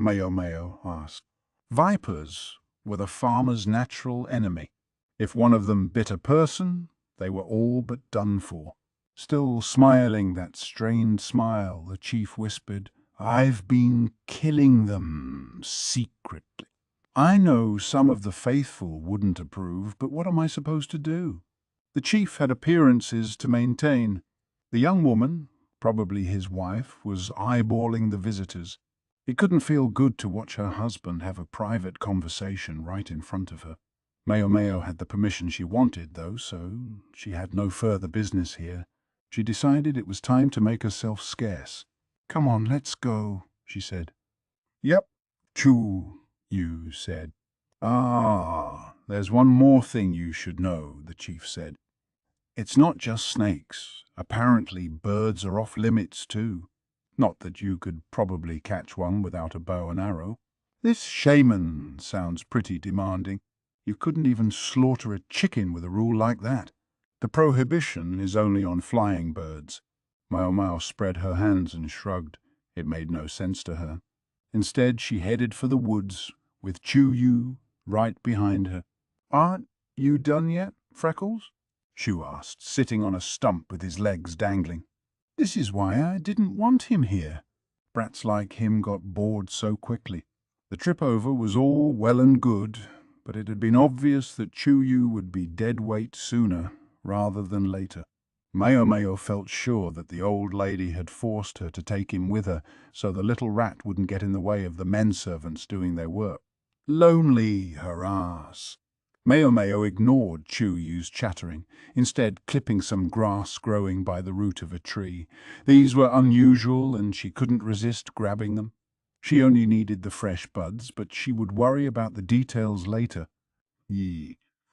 Maomao asked. Vipers were the farmer's natural enemy. If one of them bit a person, they were all but done for. Still smiling that strained smile, the chief whispered, I've been killing them secretly. I know some of the faithful wouldn't approve, but what am I supposed to do? The chief had appearances to maintain. The young woman, probably his wife, was eyeballing the visitors. It couldn't feel good to watch her husband have a private conversation right in front of her. Maomao had the permission she wanted, though, so she had no further business here. She decided it was time to make herself scarce. Come on, let's go, she said. Yep, Chu, you said. Ah, there's one more thing you should know, the chief said. It's not just snakes. Apparently birds are off limits too. Not that you could probably catch one without a bow and arrow. This shaman sounds pretty demanding. You couldn't even slaughter a chicken with a rule like that. The prohibition is only on flying birds. Maomao spread her hands and shrugged. It made no sense to her. Instead, she headed for the woods, with Chu Yu right behind her. Aren't you done yet, Freckles? Chu asked, sitting on a stump with his legs dangling. This is why I didn't want him here. Brats like him got bored so quickly. The trip over was all well and good, but it had been obvious that Chu Yu would be dead weight sooner rather than later. Maomao felt sure that the old lady had forced her to take him with her so the little rat wouldn't get in the way of the men servants doing their work. Lonely, her ass. Maomao ignored Chu Yu's chattering, instead clipping some grass growing by the root of a tree. These were unusual and she couldn't resist grabbing them. She only needed the fresh buds, but she would worry about the details later.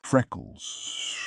Freckles.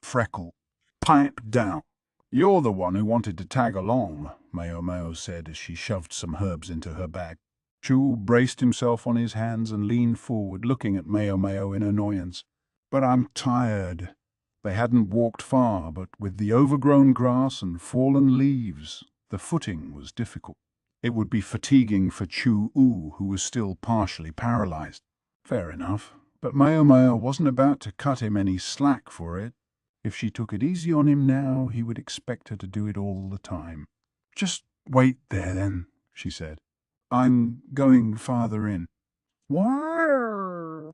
Freckle. Pipe down. You're the one who wanted to tag along, Maomao said as she shoved some herbs into her bag. Chu braced himself on his hands and leaned forward, looking at Maomao in annoyance. But I'm tired. They hadn't walked far, but with the overgrown grass and fallen leaves, the footing was difficult. It would be fatiguing for Chu U, who was still partially paralyzed. Fair enough, but Maomao wasn't about to cut him any slack for it. If she took it easy on him now, he would expect her to do it all the time. Just wait there, then, she said. I'm going farther in. What?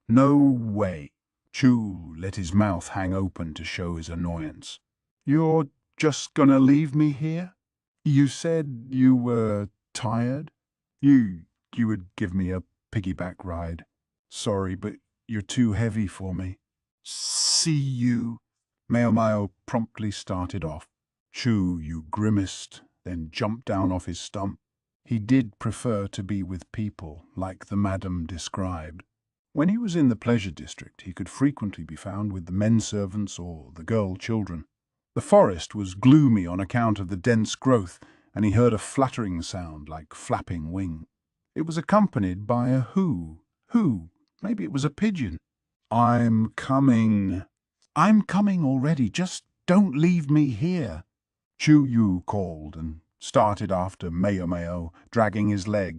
No way. Chu let his mouth hang open to show his annoyance. You're just gonna leave me here? You said you were tired? You would give me a piggyback ride. Sorry, but you're too heavy for me. See you. Maomao promptly started off. Chu Yu grimaced, then jumped down off his stump. He did prefer to be with people, like the madam described. When he was in the pleasure district, he could frequently be found with the men servants or the girl children. The forest was gloomy on account of the dense growth, and he heard a fluttering sound like flapping wing. It was accompanied by a hoo. Maybe it was a pigeon. I'm coming. I'm coming already, just don't leave me here. Chu Yu called and started after Maomao, dragging his leg.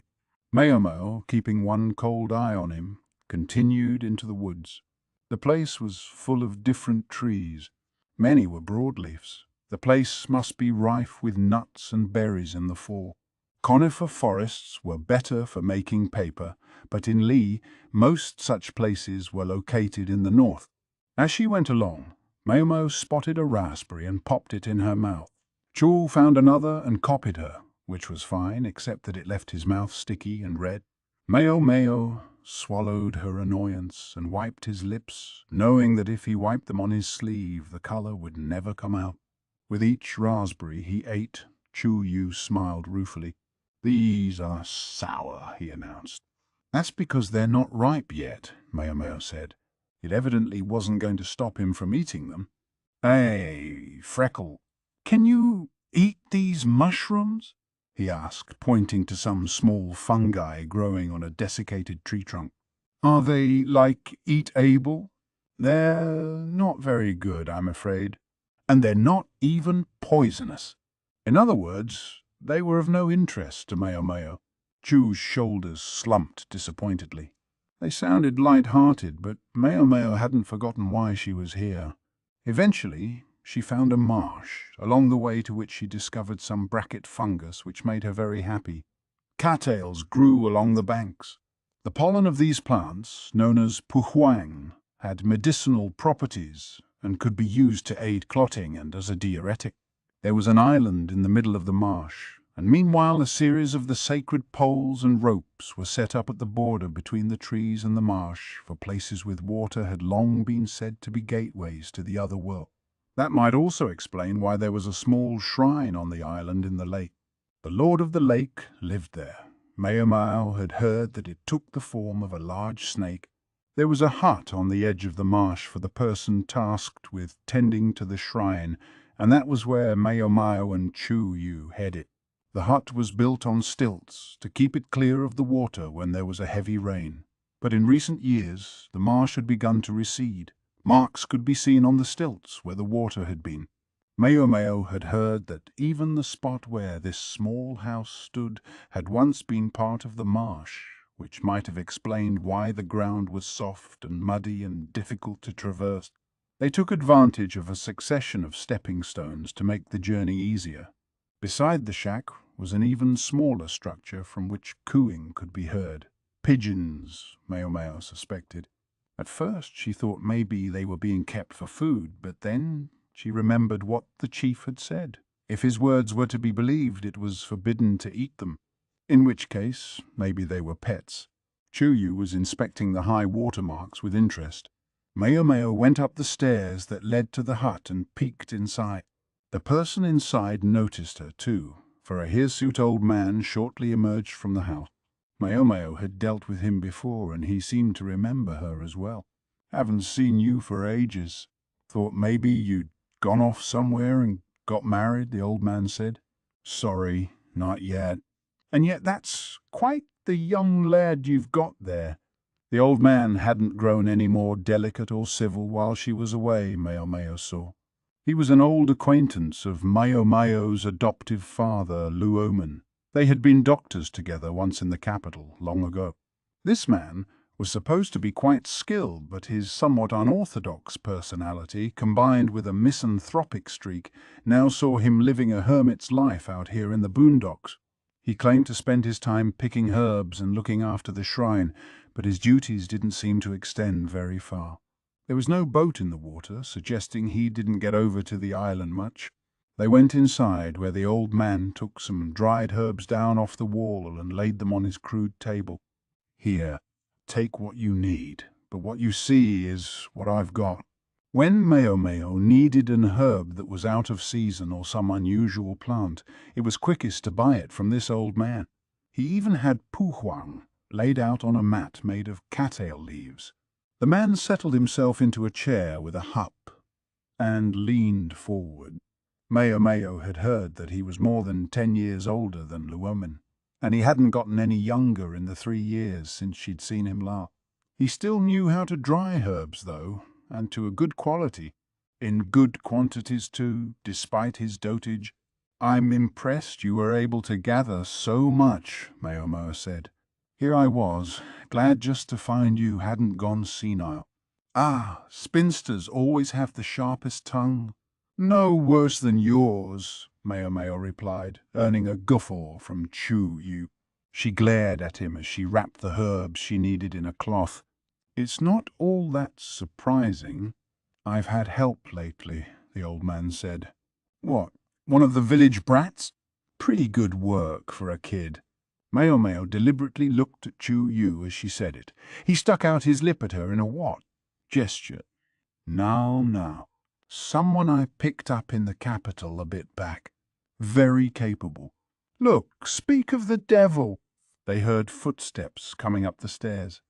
Maomao, keeping one cold eye on him, continued into the woods. The place was full of different trees. Many were broadleafs. The place must be rife with nuts and berries in the fall. Conifer forests were better for making paper, but in Li, most such places were located in the north. As she went along, Maomao spotted a raspberry and popped it in her mouth. Chu found another and copied her, which was fine, except that it left his mouth sticky and red. Maomao swallowed her annoyance and wiped his lips, knowing that if he wiped them on his sleeve, the color would never come out. With each raspberry he ate, Chu Yu smiled ruefully. These are sour, he announced. That's because they're not ripe yet, Maomao said. It evidently wasn't going to stop him from eating them. Hey, Freckle, can you eat these mushrooms? he asked, pointing to some small fungi growing on a desiccated tree trunk. Are they, like, eat-able? They're not very good, I'm afraid. And they're not even poisonous. In other words, they were of no interest to Maomao. Chu's shoulders slumped disappointedly. They sounded light-hearted, but Maomao hadn't forgotten why she was here. Eventually, she found a marsh, along the way to which she discovered some bracket fungus which made her very happy. Cattails grew along the banks. The pollen of these plants, known as puhuang, had medicinal properties and could be used to aid clotting and as a diuretic. There was an island in the middle of the marsh, and meanwhile a series of the sacred poles and ropes were set up at the border between the trees and the marsh, for places with water had long been said to be gateways to the other world. That might also explain why there was a small shrine on the island in the lake. The lord of the lake lived there. Maomao had heard that it took the form of a large snake. There was a hut on the edge of the marsh for the person tasked with tending to the shrine, and that was where Maomao and Chu headed. The hut was built on stilts to keep it clear of the water when there was a heavy rain. But in recent years, the marsh had begun to recede. Marks could be seen on the stilts where the water had been. Maomao had heard that even the spot where this small house stood had once been part of the marsh, which might have explained why the ground was soft and muddy and difficult to traverse. They took advantage of a succession of stepping stones to make the journey easier. Beside the shack was an even smaller structure from which cooing could be heard. Pigeons, Maomao suspected. At first she thought maybe they were being kept for food, but then she remembered what the chief had said. If his words were to be believed, it was forbidden to eat them. In which case, maybe they were pets. Chu was inspecting the high watermarks with interest. Maomao went up the stairs that led to the hut and peeked inside. The person inside noticed her too, for a hirsute old man shortly emerged from the house. Maomao had dealt with him before, and he seemed to remember her as well. Haven't seen you for ages. Thought maybe you'd gone off somewhere and got married, the old man said. Sorry, not yet. And yet that's quite the young lad you've got there. The old man hadn't grown any more delicate or civil while she was away, Maomao saw. He was an old acquaintance of Maomao's adoptive father, Luoman. They had been doctors together once in the capital, long ago. This man was supposed to be quite skilled, but his somewhat unorthodox personality, combined with a misanthropic streak, now saw him living a hermit's life out here in the boondocks. He claimed to spend his time picking herbs and looking after the shrine, but his duties didn't seem to extend very far. There was no boat in the water, suggesting he didn't get over to the island much. They went inside, where the old man took some dried herbs down off the wall and laid them on his crude table. Here, take what you need, but what you see is what I've got. When Maomao needed an herb that was out of season or some unusual plant, it was quickest to buy it from this old man. He even had puhuang laid out on a mat made of cattail leaves. The man settled himself into a chair with a hup and leaned forward. Maomao had heard that he was more than 10 years older than Luoman, and he hadn't gotten any younger in the 3 years since she'd seen him last. He still knew how to dry herbs, though, and to a good quality. In good quantities, too, despite his dotage. I'm impressed you were able to gather so much, Maomao said. Here I was, glad just to find you hadn't gone senile. Ah, spinsters always have the sharpest tongue. No worse than yours, Maomao replied, earning a guffaw from Chu. She glared at him as she wrapped the herbs she needed in a cloth. It's not all that surprising. I've had help lately, the old man said. What, one of the village brats? Pretty good work for a kid. Maomao deliberately looked at Chu as she said it. He stuck out his lip at her in a what gesture. Now, someone I picked up in the capital a bit back. Very capable. Look, speak of the devil. They heard footsteps coming up the stairs.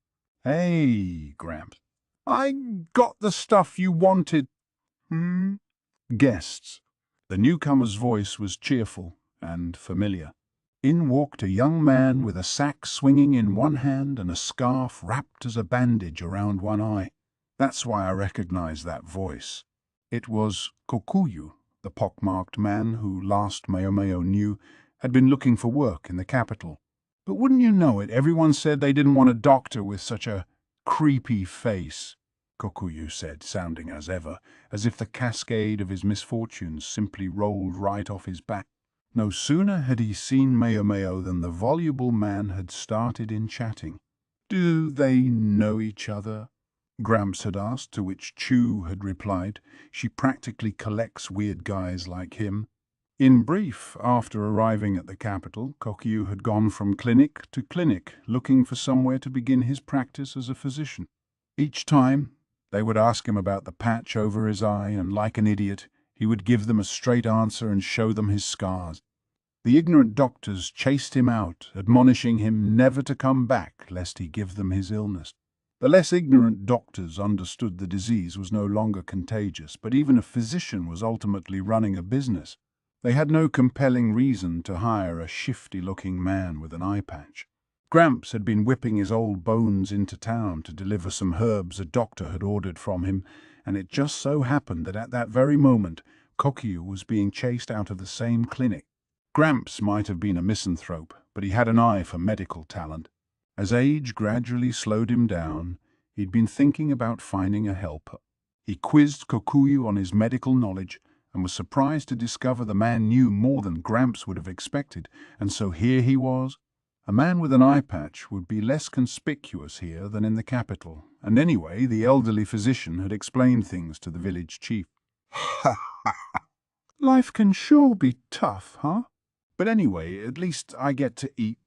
Hey, Gramps. I got the stuff you wanted. Guests. The newcomer's voice was cheerful and familiar. In walked a young man with a sack swinging in one hand and a scarf wrapped as a bandage around one eye. That's why I recognized that voice. It was Kokuyu, the pockmarked man who last Maomao knew had been looking for work in the capital. But wouldn't you know it, everyone said they didn't want a doctor with such a creepy face, Kokuyu said, sounding as ever, as if the cascade of his misfortunes simply rolled right off his back. No sooner had he seen Maomao than the voluble man had started in chatting. "Do they know each other?" Gramps had asked, to which Chu had replied, "She practically collects weird guys like him." In brief, after arriving at the capital, Kokuyu had gone from clinic to clinic, looking for somewhere to begin his practice as a physician. Each time, they would ask him about the patch over his eye, and like an idiot, he would give them a straight answer and show them his scars. The ignorant doctors chased him out, admonishing him never to come back lest he give them his illness. The less ignorant doctors understood the disease was no longer contagious, but even a physician was ultimately running a business. They had no compelling reason to hire a shifty-looking man with an eye patch. Gramps had been whipping his old bones into town to deliver some herbs a doctor had ordered from him, and it just so happened that at that very moment, Kokuyu was being chased out of the same clinic. Gramps might have been a misanthrope, but he had an eye for medical talent. As age gradually slowed him down, he'd been thinking about finding a helper. He quizzed Kokuyu on his medical knowledge and was surprised to discover the man knew more than Gramps would have expected, and so here he was. A man with an eye patch would be less conspicuous here than in the capital, and anyway, the elderly physician had explained things to the village chief. "Ha ha ha! Life can sure be tough, huh? But anyway, at least I get to eat.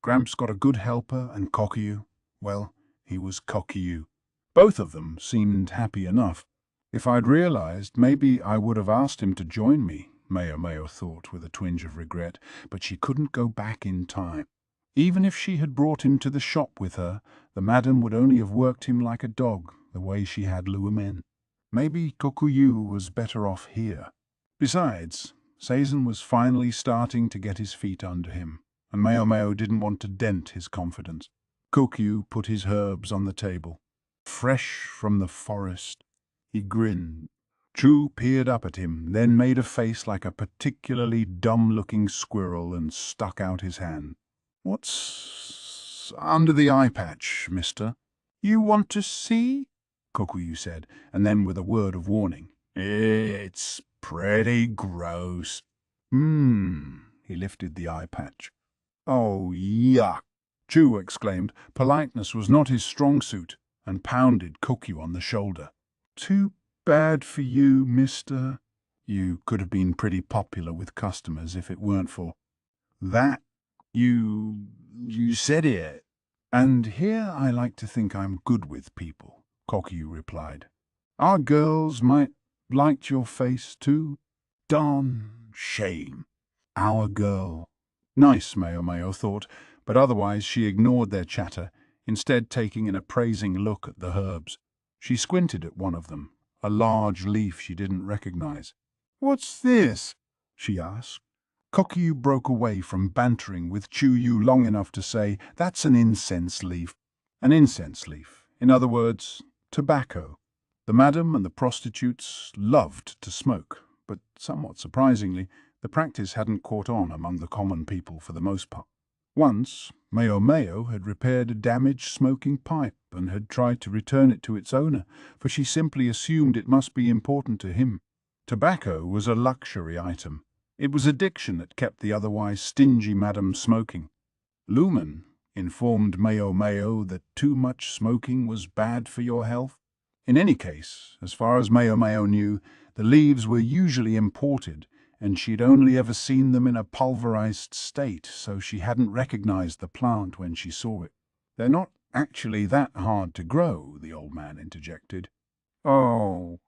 Gramps got a good helper, and Kokuyu, well, he was Kokuyu. Both of them seemed happy enough. If I'd realized, maybe I would have asked him to join me, Maomao thought with a twinge of regret, but she couldn't go back in time. Even if she had brought him to the shop with her, the madam would only have worked him like a dog, the way she had lure men. Maybe Kokuyu was better off here. Besides, Basen was finally starting to get his feet under him, and Maomao didn't want to dent his confidence. Kokuyu put his herbs on the table. Fresh from the forest. He grinned. Chu peered up at him, then made a face like a particularly dumb-looking squirrel and stuck out his hand. "What's under the eye patch, mister?" "You want to see?" Kokuyu said, and then with a word of warning. "It's pretty gross." He lifted the eye patch. "Oh, yuck!" Chu exclaimed. Politeness was not his strong suit, and pounded Kokuyu on the shoulder. "Too bad for you, mister. You could have been pretty popular with customers if it weren't for that. You said it." "And here I like to think I'm good with people," Kokuyu replied. "Our girls might liked your face too." "Darn shame. Our girl." Nice, Maomao thought, but otherwise she ignored their chatter, instead taking an appraising look at the herbs. She squinted at one of them, a large leaf she didn't recognize. "What's this?" she asked. Kokuyu broke away from bantering with Chuyu long enough to say, "That's an incense leaf." An incense leaf. In other words, tobacco. The madam and the prostitutes loved to smoke, but somewhat surprisingly, the practice hadn't caught on among the common people for the most part. Once, Maomao had repaired a damaged smoking pipe and had tried to return it to its owner, for she simply assumed it must be important to him. Tobacco was a luxury item. It was addiction that kept the otherwise stingy madam smoking. Lumen informed Maomao that too much smoking was bad for your health. In any case, as far as Maomao knew, the leaves were usually imported, and she'd only ever seen them in a pulverized state, so she hadn't recognized the plant when she saw it. "They're not actually that hard to grow," the old man interjected. "Oh,"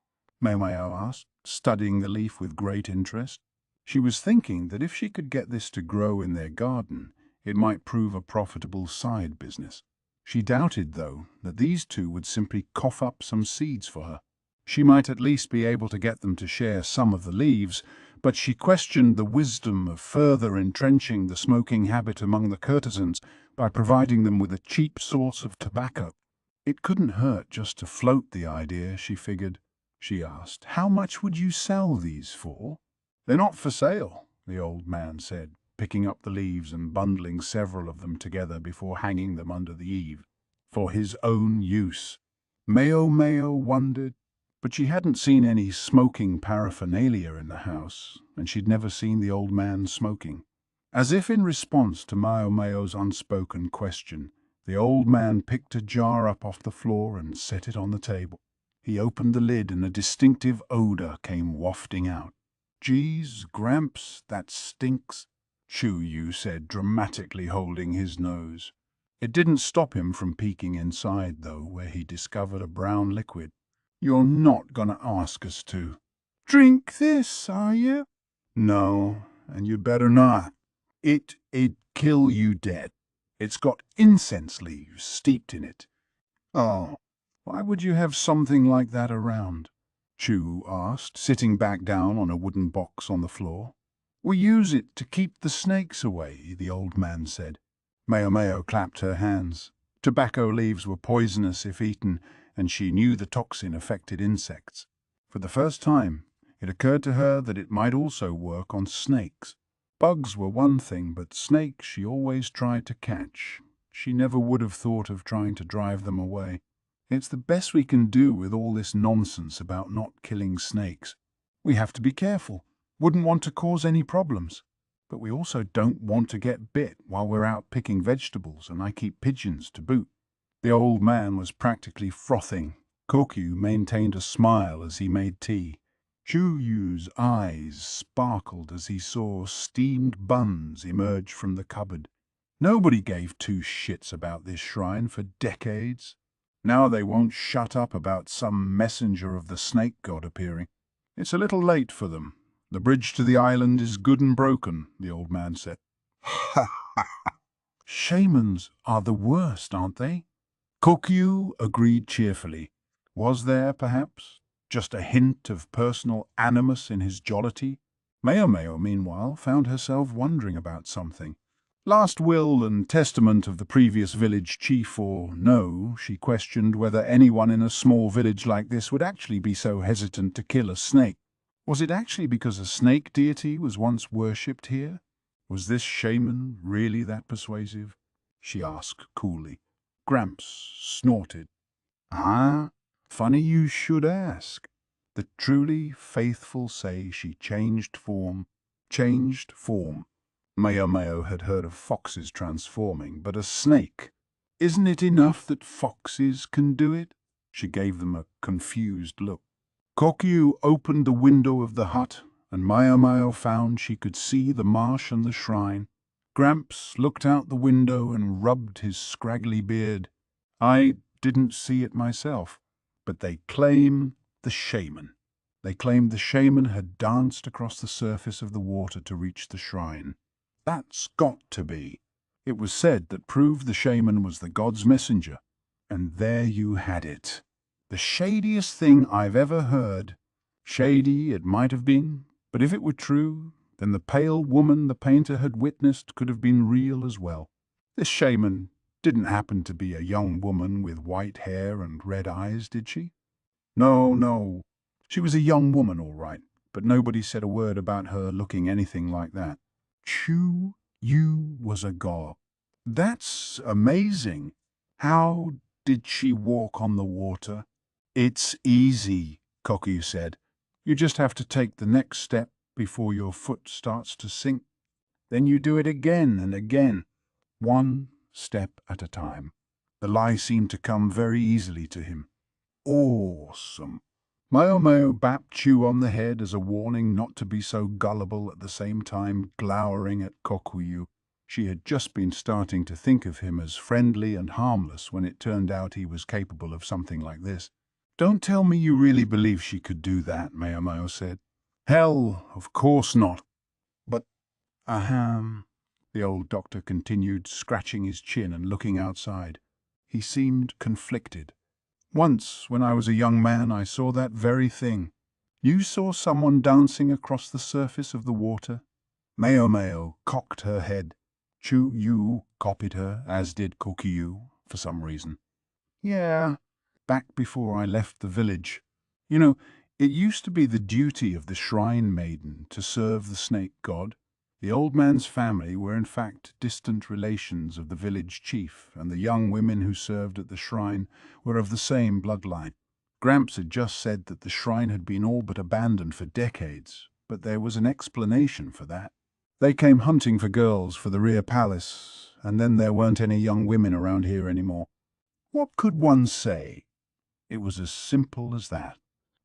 Maomao asked, studying the leaf with great interest. She was thinking that if she could get this to grow in their garden, it might prove a profitable side business. She doubted, though, that these two would simply cough up some seeds for her. She might at least be able to get them to share some of the leaves, but she questioned the wisdom of further entrenching the smoking habit among the courtesans by providing them with a cheap source of tobacco. It couldn't hurt just to float the idea, she figured. She asked, "How much would you sell these for?" "They're not for sale," the old man said, picking up the leaves and bundling several of them together before hanging them under the eave. "For his own use." Maomao wondered, but she hadn't seen any smoking paraphernalia in the house, and she'd never seen the old man smoking. As if in response to Maomao's unspoken question, the old man picked a jar up off the floor and set it on the table. He opened the lid and a distinctive odor came wafting out. "Geez, Gramps, that stinks," Chu said, dramatically holding his nose. It didn't stop him from peeking inside, though, where he discovered a brown liquid. "You're not gonna ask us to drink this, are you?" "No, and you'd better not. It'd kill you dead. It's got incense leaves steeped in it." "Oh, why would you have something like that around?" Chu asked, sitting back down on a wooden box on the floor. "We use it to keep the snakes away," the old man said. Maomao clapped her hands. Tobacco leaves were poisonous if eaten, and she knew the toxin affected insects. For the first time, it occurred to her that it might also work on snakes. Bugs were one thing, but snakes she always tried to catch. She never would have thought of trying to drive them away. "It's the best we can do with all this nonsense about not killing snakes. We have to be careful. Wouldn't want to cause any problems. But we also don't want to get bit while we're out picking vegetables, and I keep pigeons to boot." The old man was practically frothing. Kokyu maintained a smile as he made tea. Chuyu's eyes sparkled as he saw steamed buns emerge from the cupboard. Nobody gave two shits about this shrine for decades. Now they won't shut up about some messenger of the snake god appearing. "It's a little late for them. The bridge to the island is good and broken," the old man said. "Ha ha ha. Shamans are the worst, aren't they?" Kokyu agreed cheerfully. Was there, perhaps, just a hint of personal animus in his jollity? Maomao, meanwhile, found herself wondering about something. Last will and testament of the previous village chief or no, she questioned whether anyone in a small village like this would actually be so hesitant to kill a snake. Was it actually because a snake deity was once worshipped here? Was this shaman really that persuasive? She asked coolly. Gramps snorted. "Ah, funny you should ask. The truly faithful say she changed form. Changed form." Maomao had heard of foxes transforming, but a snake. "Isn't it enough that foxes can do it?" She gave them a confused look. Kokyu opened the window of the hut, and Maomao found she could see the marsh and the shrine. Gramps looked out the window and rubbed his scraggly beard. "I didn't see it myself, but they claim the shaman. They claimed the shaman had danced across the surface of the water to reach the shrine. That's got to be. It was said that proved the shaman was the god's messenger. And there you had it. The shadiest thing I've ever heard. Shady it might have been, but if it were true, then the pale woman the painter had witnessed could have been real as well. This shaman didn't happen to be a young woman with white hair and red eyes, did she? No. She was a young woman, all right, but nobody said a word about her looking anything like that. Chu was a god. That's amazing. How did she walk on the water? It's easy, Kokyu said. You just have to take the next step before your foot starts to sink. Then you do it again and again, one step at a time. The lie seemed to come very easily to him. Awesome. Maomao bapped Chu on the head as a warning not to be so gullible, at the same time glowering at Kokyu. She had just been starting to think of him as friendly and harmless when it turned out he was capable of something like this. "Don't tell me you really believe she could do that," Maomao said. "Hell, of course not. But, ahem," the old doctor continued, scratching his chin and looking outside. He seemed conflicted. "Once, when I was a young man, I saw that very thing. You saw someone dancing across the surface of the water? Maomao cocked her head. Chu-yu copied her, as did Kokiyu, for some reason. Yeah, back before I left the village. You know, it used to be the duty of the shrine maiden to serve the snake god. The old man's family were in fact distant relations of the village chief, and the young women who served at the shrine were of the same bloodline. Gramps had just said that the shrine had been all but abandoned for decades, but there was an explanation for that. They came hunting for girls for the rear palace, and then there weren't any young women around here anymore. What could one say? It was as simple as that.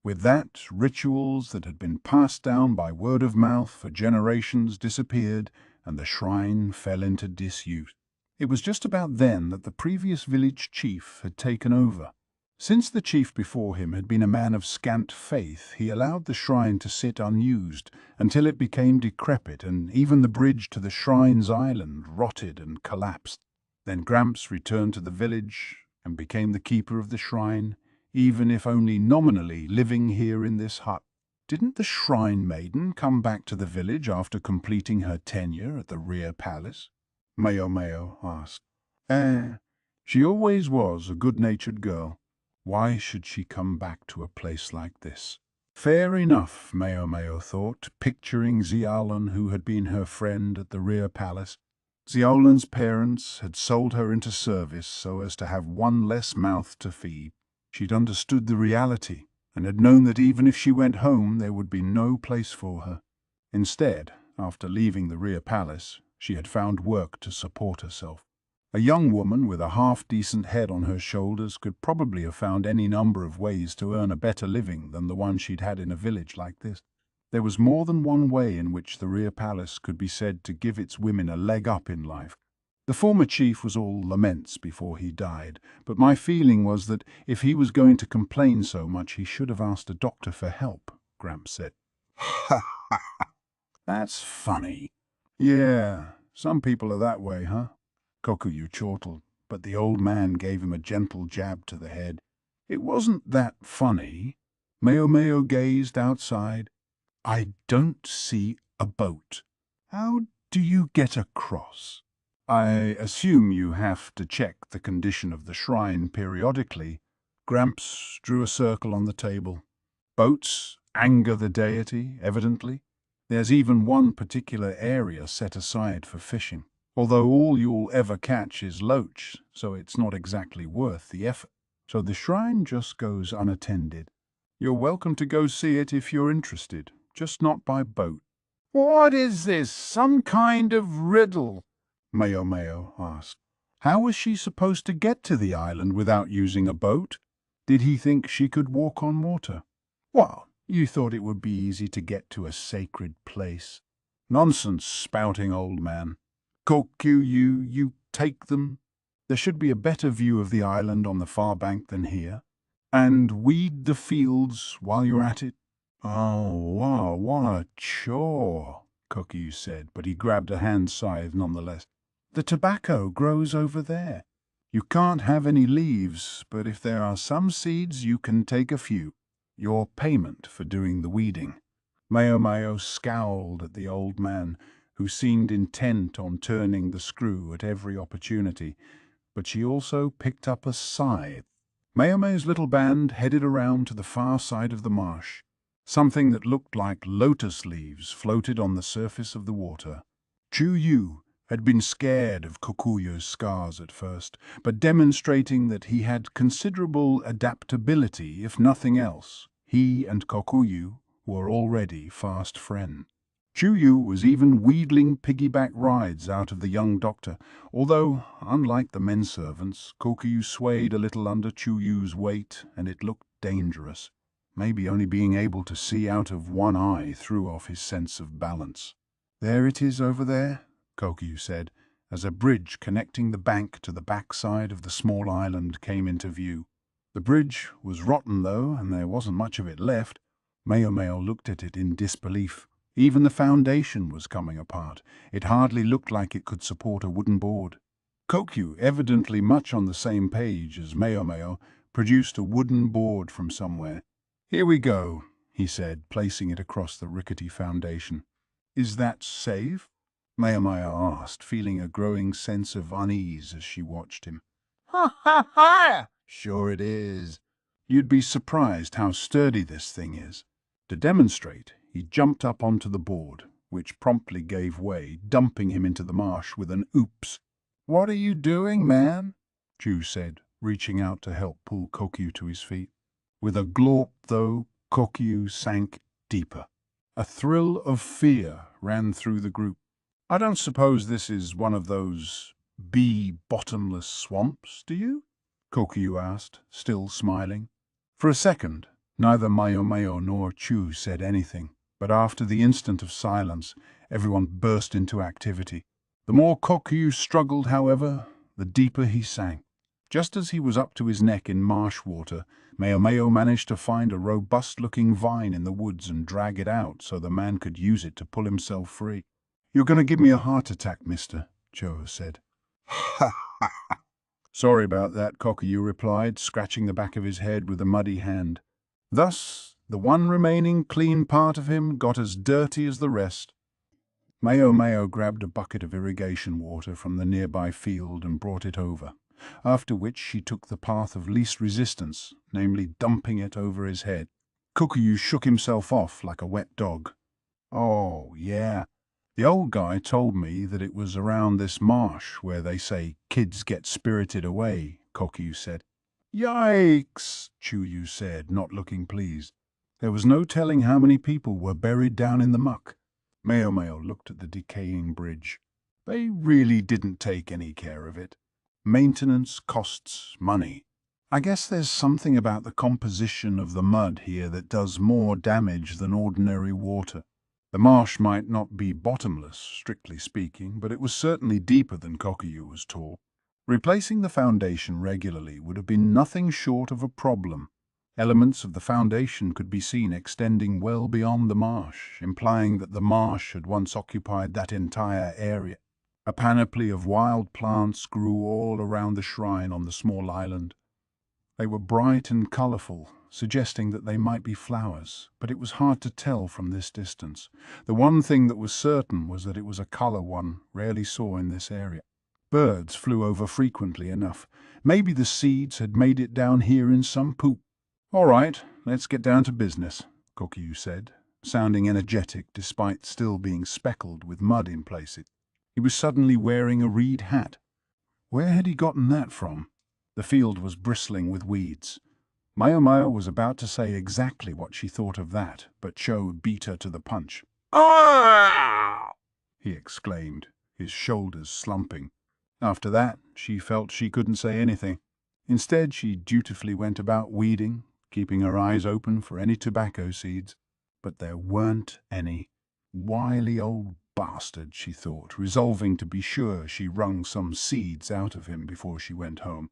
With that, rituals that had been passed down by word of mouth for generations disappeared, and the shrine fell into disuse. It was just about then that the previous village chief had taken over. Since the chief before him had been a man of scant faith, he allowed the shrine to sit unused until it became decrepit, and even the bridge to the shrine's island rotted and collapsed. Then Gramps returned to the village and became the keeper of the shrine, even if only nominally living here in this hut. Didn't the shrine maiden come back to the village after completing her tenure at the rear palace? Maomao asked. She always was a good-natured girl. Why should she come back to a place like this? Fair enough, Maomao thought, picturing Xiaolin, who had been her friend at the rear palace. Xiaolin's parents had sold her into service so as to have one less mouth to feed. She'd understood the reality and had known that even if she went home, there would be no place for her. Instead, after leaving the rear palace, she had found work to support herself. A young woman with a half-decent head on her shoulders could probably have found any number of ways to earn a better living than the one she'd had in a village like this. There was more than one way in which the rear palace could be said to give its women a leg up in life. The former chief was all laments before he died, but my feeling was that if he was going to complain so much, he should have asked a doctor for help, Gramps said. Ha ha ha. That's funny. Yeah, some people are that way, huh? Kokuyu chortled, but the old man gave him a gentle jab to the head. It wasn't that funny. Maomao gazed outside. I don't see a boat. How do you get across? I assume you have to check the condition of the shrine periodically. Gramps drew a circle on the table. Boats anger the deity, evidently. There's even one particular area set aside for fishing, although all you'll ever catch is loach, so it's not exactly worth the effort. So the shrine just goes unattended. You're welcome to go see it if you're interested, just not by boat. What is this, some kind of riddle? Maomao asked. How was she supposed to get to the island without using a boat? Did he think she could walk on water? Well, you thought it would be easy to get to a sacred place. Nonsense, spouting old man. Kokuyu, you take them. There should be a better view of the island on the far bank than here. And weed the fields while you're at it. Oh, wow, what a chore, Kokuyu said, but he grabbed a hand scythe nonetheless. The tobacco grows over there. You can't have any leaves, but if there are some seeds, you can take a few. Your payment for doing the weeding. Maomao scowled at the old man, who seemed intent on turning the screw at every opportunity, but she also picked up a scythe. Maomao's little band headed around to the far side of the marsh. Something that looked like lotus leaves floated on the surface of the water. Chu-yu had been scared of Kokuyu's scars at first, but demonstrating that he had considerable adaptability, if nothing else, he and Kokuyu were already fast friends. Chu-yu was even wheedling piggyback rides out of the young doctor, although, unlike the men servants, Kokuyu swayed a little under Chu-yu's weight, and it looked dangerous. Maybe only being able to see out of one eye threw off his sense of balance. There it is over there, Kokuyu said, as a bridge connecting the bank to the backside of the small island came into view. The bridge was rotten, though, and there wasn't much of it left. Maomao looked at it in disbelief. Even the foundation was coming apart. It hardly looked like it could support a wooden board. Kokuyu, evidently much on the same page as Maomao, produced a wooden board from somewhere. Here we go. he said, placing it across the rickety foundation. Is that safe? Maomao asked, feeling a growing sense of unease as she watched him. Ha ha ha! Sure it is. You'd be surprised how sturdy this thing is. To demonstrate, he jumped up onto the board, which promptly gave way, dumping him into the marsh with an oops. What are you doing, man? Chu said, reaching out to help pull Kokyu to his feet. With a glorp, though, Kokyu sank deeper. A thrill of fear ran through the group. I don't suppose this is one of those bottomless swamps, do you? Kokyu asked, still smiling. For a second, neither Maomao nor Chu said anything, but after the instant of silence, everyone burst into activity. The more Kokyu struggled, however, the deeper he sank. Just as he was up to his neck in marsh water, Maomao managed to find a robust-looking vine in the woods and drag it out so the man could use it to pull himself free. You're going to give me a heart attack, mister, Cho said. Ha ha ha. Sorry about that, Kokyu replied, scratching the back of his head with a muddy hand. Thus, the one remaining clean part of him got as dirty as the rest. Maomao grabbed a bucket of irrigation water from the nearby field and brought it over, after which she took the path of least resistance, namely dumping it over his head. Kokyu shook himself off like a wet dog. Oh, yeah. The old guy told me that it was around this marsh where they say kids get spirited away, Kokyu said. Yikes, Chuyu said, not looking pleased. There was no telling how many people were buried down in the muck. Maomao looked at the decaying bridge. They really didn't take any care of it. Maintenance costs money. I guess there's something about the composition of the mud here that does more damage than ordinary water. The marsh might not be bottomless, strictly speaking, but it was certainly deeper than Kokyu was tall. Replacing the foundation regularly would have been nothing short of a problem. Elements of the foundation could be seen extending well beyond the marsh, implying that the marsh had once occupied that entire area. A panoply of wild plants grew all around the shrine on the small island. They were bright and colourful, suggesting that they might be flowers, but it was hard to tell from this distance. The one thing that was certain was that it was a colour one rarely saw in this area. Birds flew over frequently enough. Maybe the seeds had made it down here in some poop. All right, let's get down to business, Kokyu said, sounding energetic despite still being speckled with mud in places. He was suddenly wearing a reed hat. Where had he gotten that from? The field was bristling with weeds. Maomao was about to say exactly what she thought of that, but Cho beat her to the punch. Ah! He exclaimed, his shoulders slumping. After that, she felt she couldn't say anything. Instead, she dutifully went about weeding, keeping her eyes open for any tobacco seeds. But there weren't any. Wily old bastard, she thought, resolving to be sure she wrung some seeds out of him before she went home.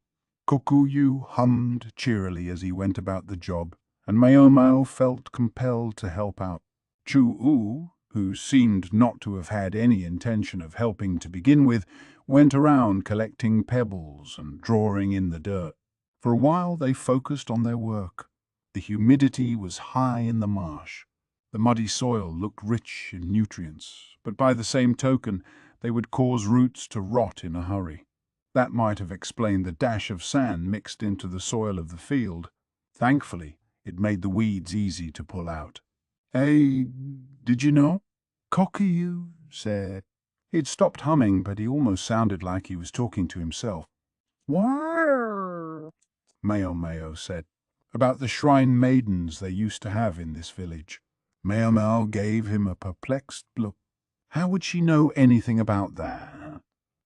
Kokyu hummed cheerily as he went about the job, and Maomao felt compelled to help out. Chu-U, who seemed not to have had any intention of helping to begin with, went around collecting pebbles and drawing in the dirt. For a while they focused on their work. The humidity was high in the marsh. The muddy soil looked rich in nutrients, but by the same token, they would cause roots to rot in a hurry. That might have explained the dash of sand mixed into the soil of the field. Thankfully, it made the weeds easy to pull out. Hey, did you know? Kokyu said. He'd stopped humming, but he almost sounded like he was talking to himself. Wah! Maomao said. About the shrine maidens they used to have in this village. Maomao gave him a perplexed look. How would she know anything about that?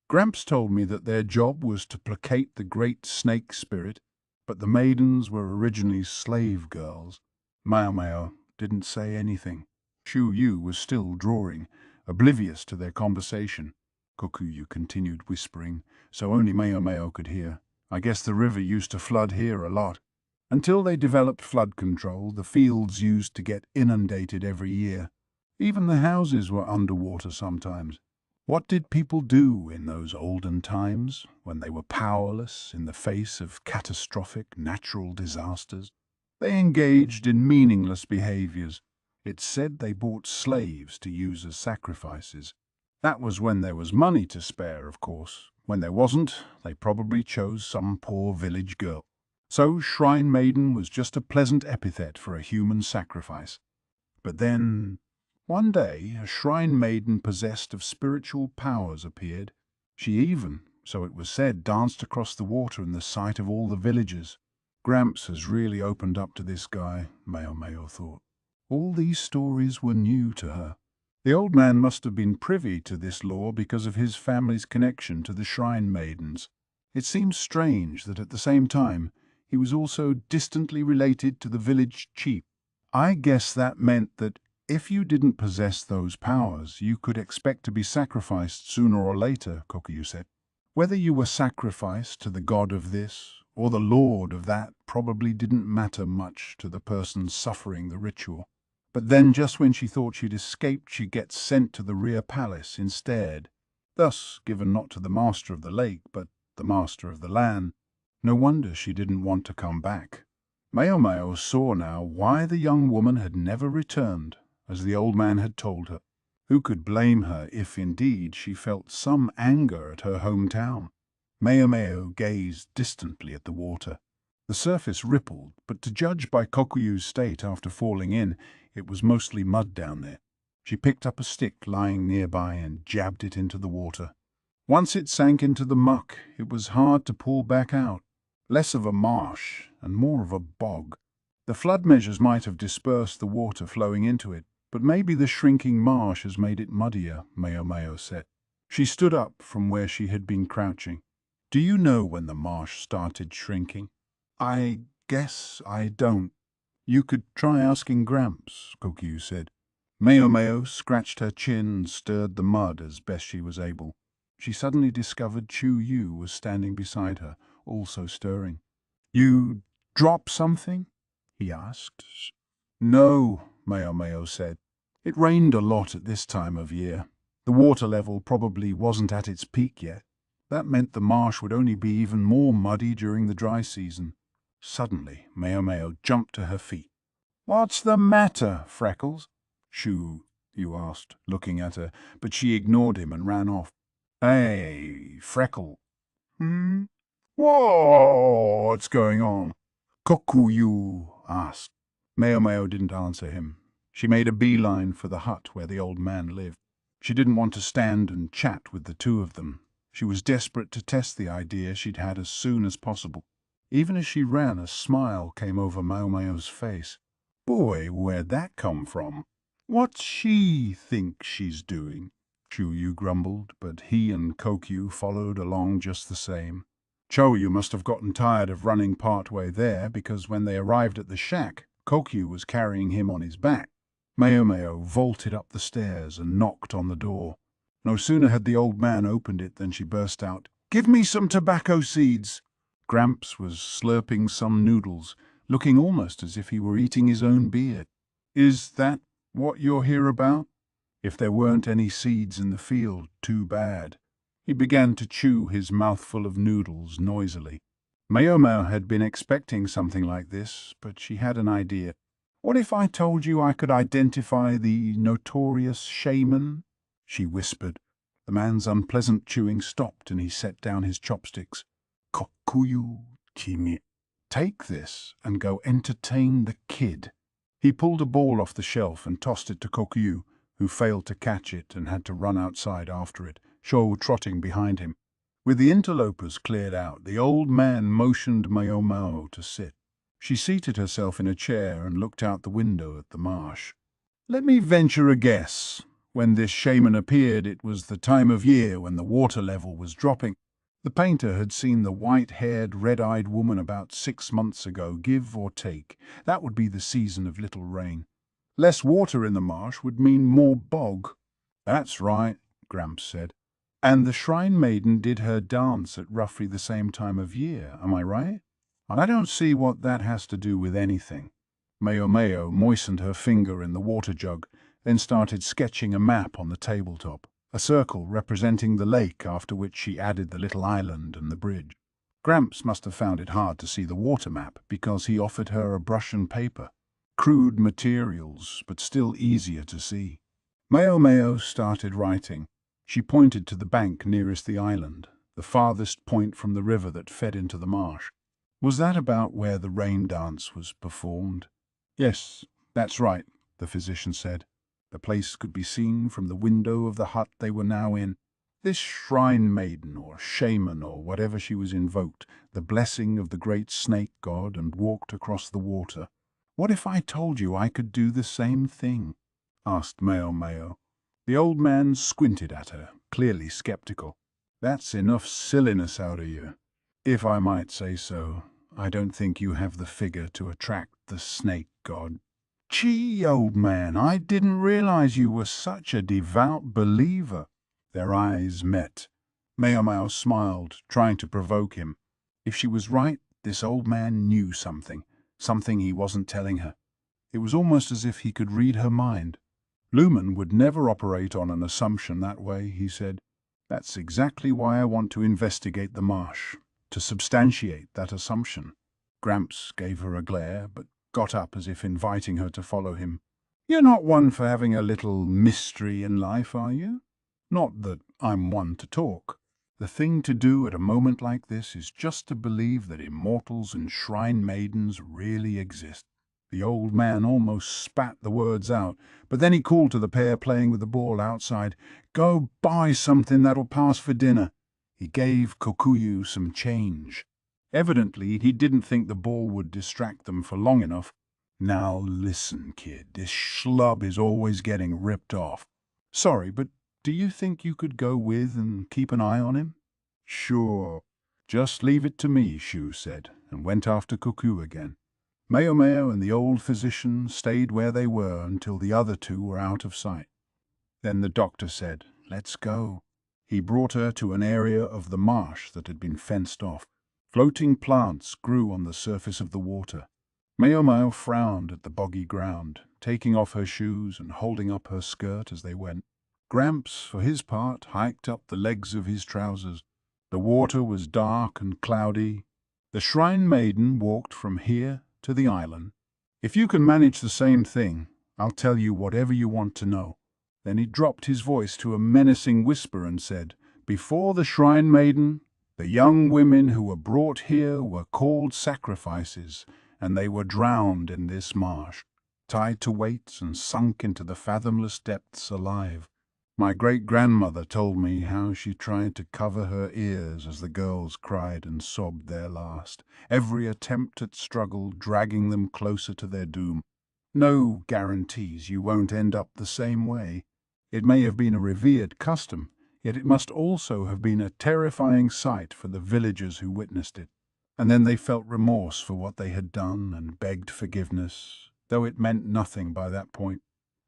Gramps told me that their job was to placate the great snake spirit, but the maidens were originally slave girls. Maomao didn't say anything. Shu-Yu was still drawing, oblivious to their conversation. Kokyu continued whispering, so only Maomao could hear. I guess the river used to flood here a lot. Until they developed flood control, the fields used to get inundated every year. Even the houses were underwater sometimes. What did people do in those olden times, when they were powerless in the face of catastrophic natural disasters? They engaged in meaningless behaviors. It said they bought slaves to use as sacrifices. That was when there was money to spare, of course. When there wasn't, they probably chose some poor village girl. So shrine maiden was just a pleasant epithet for a human sacrifice. But then, one day, a shrine maiden possessed of spiritual powers appeared. She even, so it was said, danced across the water in the sight of all the villagers. Gramps has really opened up to this guy, Maomao thought. All these stories were new to her. The old man must have been privy to this lore because of his family's connection to the shrine maidens. It seems strange that at the same time he was also distantly related to the village chief. I guess that meant that if you didn't possess those powers, you could expect to be sacrificed sooner or later, Kokuyu said. Whether you were sacrificed to the god of this or the lord of that probably didn't matter much to the person suffering the ritual. But then just when she thought she'd escaped, she gets sent to the rear palace instead, thus given not to the master of the lake, but the master of the land. No wonder she didn't want to come back. Maomao saw now why the young woman had never returned, as the old man had told her. Who could blame her if indeed she felt some anger at her hometown? Maomao gazed distantly at the water. The surface rippled, but to judge by Kokuyu's state after falling in, it was mostly mud down there. She picked up a stick lying nearby and jabbed it into the water. Once it sank into the muck, it was hard to pull back out. Less of a marsh and more of a bog. The flood measures might have dispersed the water flowing into it, but maybe the shrinking marsh has made it muddier, Maomao said. She stood up from where she had been crouching. Do you know when the marsh started shrinking? I guess I don't. You could try asking Gramps, Kokuyu said. Maomao scratched her chin and stirred the mud as best she was able. She suddenly discovered Chu Yu was standing beside her, also stirring. You drop something? He asked. No, Maomao said. It rained a lot at this time of year. The water level probably wasn't at its peak yet. That meant the marsh would only be even more muddy during the dry season. Suddenly, Maomao jumped to her feet. What's the matter, Freckles? Chu Yu asked, looking at her, but she ignored him and ran off. Hey, Freckle. What's going on? Kokuyu asked. Maomao didn't answer him. She made a beeline for the hut where the old man lived. She didn't want to stand and chat with the two of them. She was desperate to test the idea she'd had as soon as possible. Even as she ran, a smile came over Maomao's face. Boy, where'd that come from? What's she think she's doing? Chu Yu grumbled, but he and Kokyu followed along just the same. Choyu must have gotten tired of running part way there, because when they arrived at the shack, Kokyu was carrying him on his back. Maomao vaulted up the stairs and knocked on the door. No sooner had the old man opened it than she burst out, "Give me some tobacco seeds!" Gramps was slurping some noodles, looking almost as if he were eating his own beard. Is that what you're here about? If there weren't any seeds in the field, too bad. He began to chew his mouthful of noodles noisily. Maomao had been expecting something like this, but she had an idea. What if I told you I could identify the notorious shaman? She whispered. The man's unpleasant chewing stopped and he set down his chopsticks. Kokuyu kimi. Take this and go entertain the kid. He pulled a ball off the shelf and tossed it to Kokuyu, who failed to catch it and had to run outside after it, Sho trotting behind him. With the interlopers cleared out, the old man motioned Maomao to sit. She seated herself in a chair and looked out the window at the marsh. Let me venture a guess. When this shaman appeared, it was the time of year when the water level was dropping. The painter had seen the white-haired, red-eyed woman about 6 months ago, give or take. That would be the season of little rain. Less water in the marsh would mean more bog. That's right, Gramps said. And the shrine maiden did her dance at roughly the same time of year, am I right? I don't see what that has to do with anything. Maomao moistened her finger in the water jug, then started sketching a map on the tabletop, a circle representing the lake, after which she added the little island and the bridge. Gramps must have found it hard to see the water map because he offered her a brush and paper. Crude materials, but still easier to see. Maomao started writing. She pointed to the bank nearest the island, the farthest point from the river that fed into the marsh. Was that about where the rain dance was performed? Yes, that's right, the physician said. The place could be seen from the window of the hut they were now in. This shrine maiden, or shaman, or whatever she was, invoked the blessing of the great snake god and walked across the water. What if I told you I could do the same thing? Asked Maomao. The old man squinted at her, clearly skeptical. That's enough silliness out of you. If I might say so, I don't think you have the figure to attract the snake god. Gee, old man, I didn't realize you were such a devout believer. Their eyes met. Maomao smiled, trying to provoke him. If she was right, this old man knew something he wasn't telling her. It was almost as if he could read her mind. Lumen would never operate on an assumption that way, he said. That's exactly why I want to investigate the marsh, to substantiate that assumption. Gramps gave her a glare, but got up as if inviting her to follow him. You're not one for having a little mystery in life, are you? Not that I'm one to talk. The thing to do at a moment like this is just to believe that immortals and shrine maidens really exist. The old man almost spat the words out, but then he called to the pair playing with the ball outside, "Go buy something that'll pass for dinner." He gave Kokuyu some change. Evidently, he didn't think the ball would distract them for long enough. Now listen, kid, this schlub is always getting ripped off. Sorry, but do you think you could go with and keep an eye on him? Sure. Just leave it to me, Shu said, and went after Koku again. Maomao and the old physician stayed where they were until the other two were out of sight. Then the doctor said, "Let's go." He brought her to an area of the marsh that had been fenced off. Floating plants grew on the surface of the water. Maomao frowned at the boggy ground, taking off her shoes and holding up her skirt as they went. Gramps, for his part, hiked up the legs of his trousers. The water was dark and cloudy. The shrine maiden walked from here to the island. "If you can manage the same thing, I'll tell you whatever you want to know." Then he dropped his voice to a menacing whisper and said, "Before the shrine maiden, the young women who were brought here were called sacrifices, and they were drowned in this marsh, tied to weights and sunk into the fathomless depths alive. My great-grandmother told me how she tried to cover her ears as the girls cried and sobbed their last, every attempt at struggle dragging them closer to their doom. No guarantees you won't end up the same way. It may have been a revered custom, yet it must also have been a terrifying sight for the villagers who witnessed it. And then they felt remorse for what they had done and begged forgiveness, though it meant nothing by that point.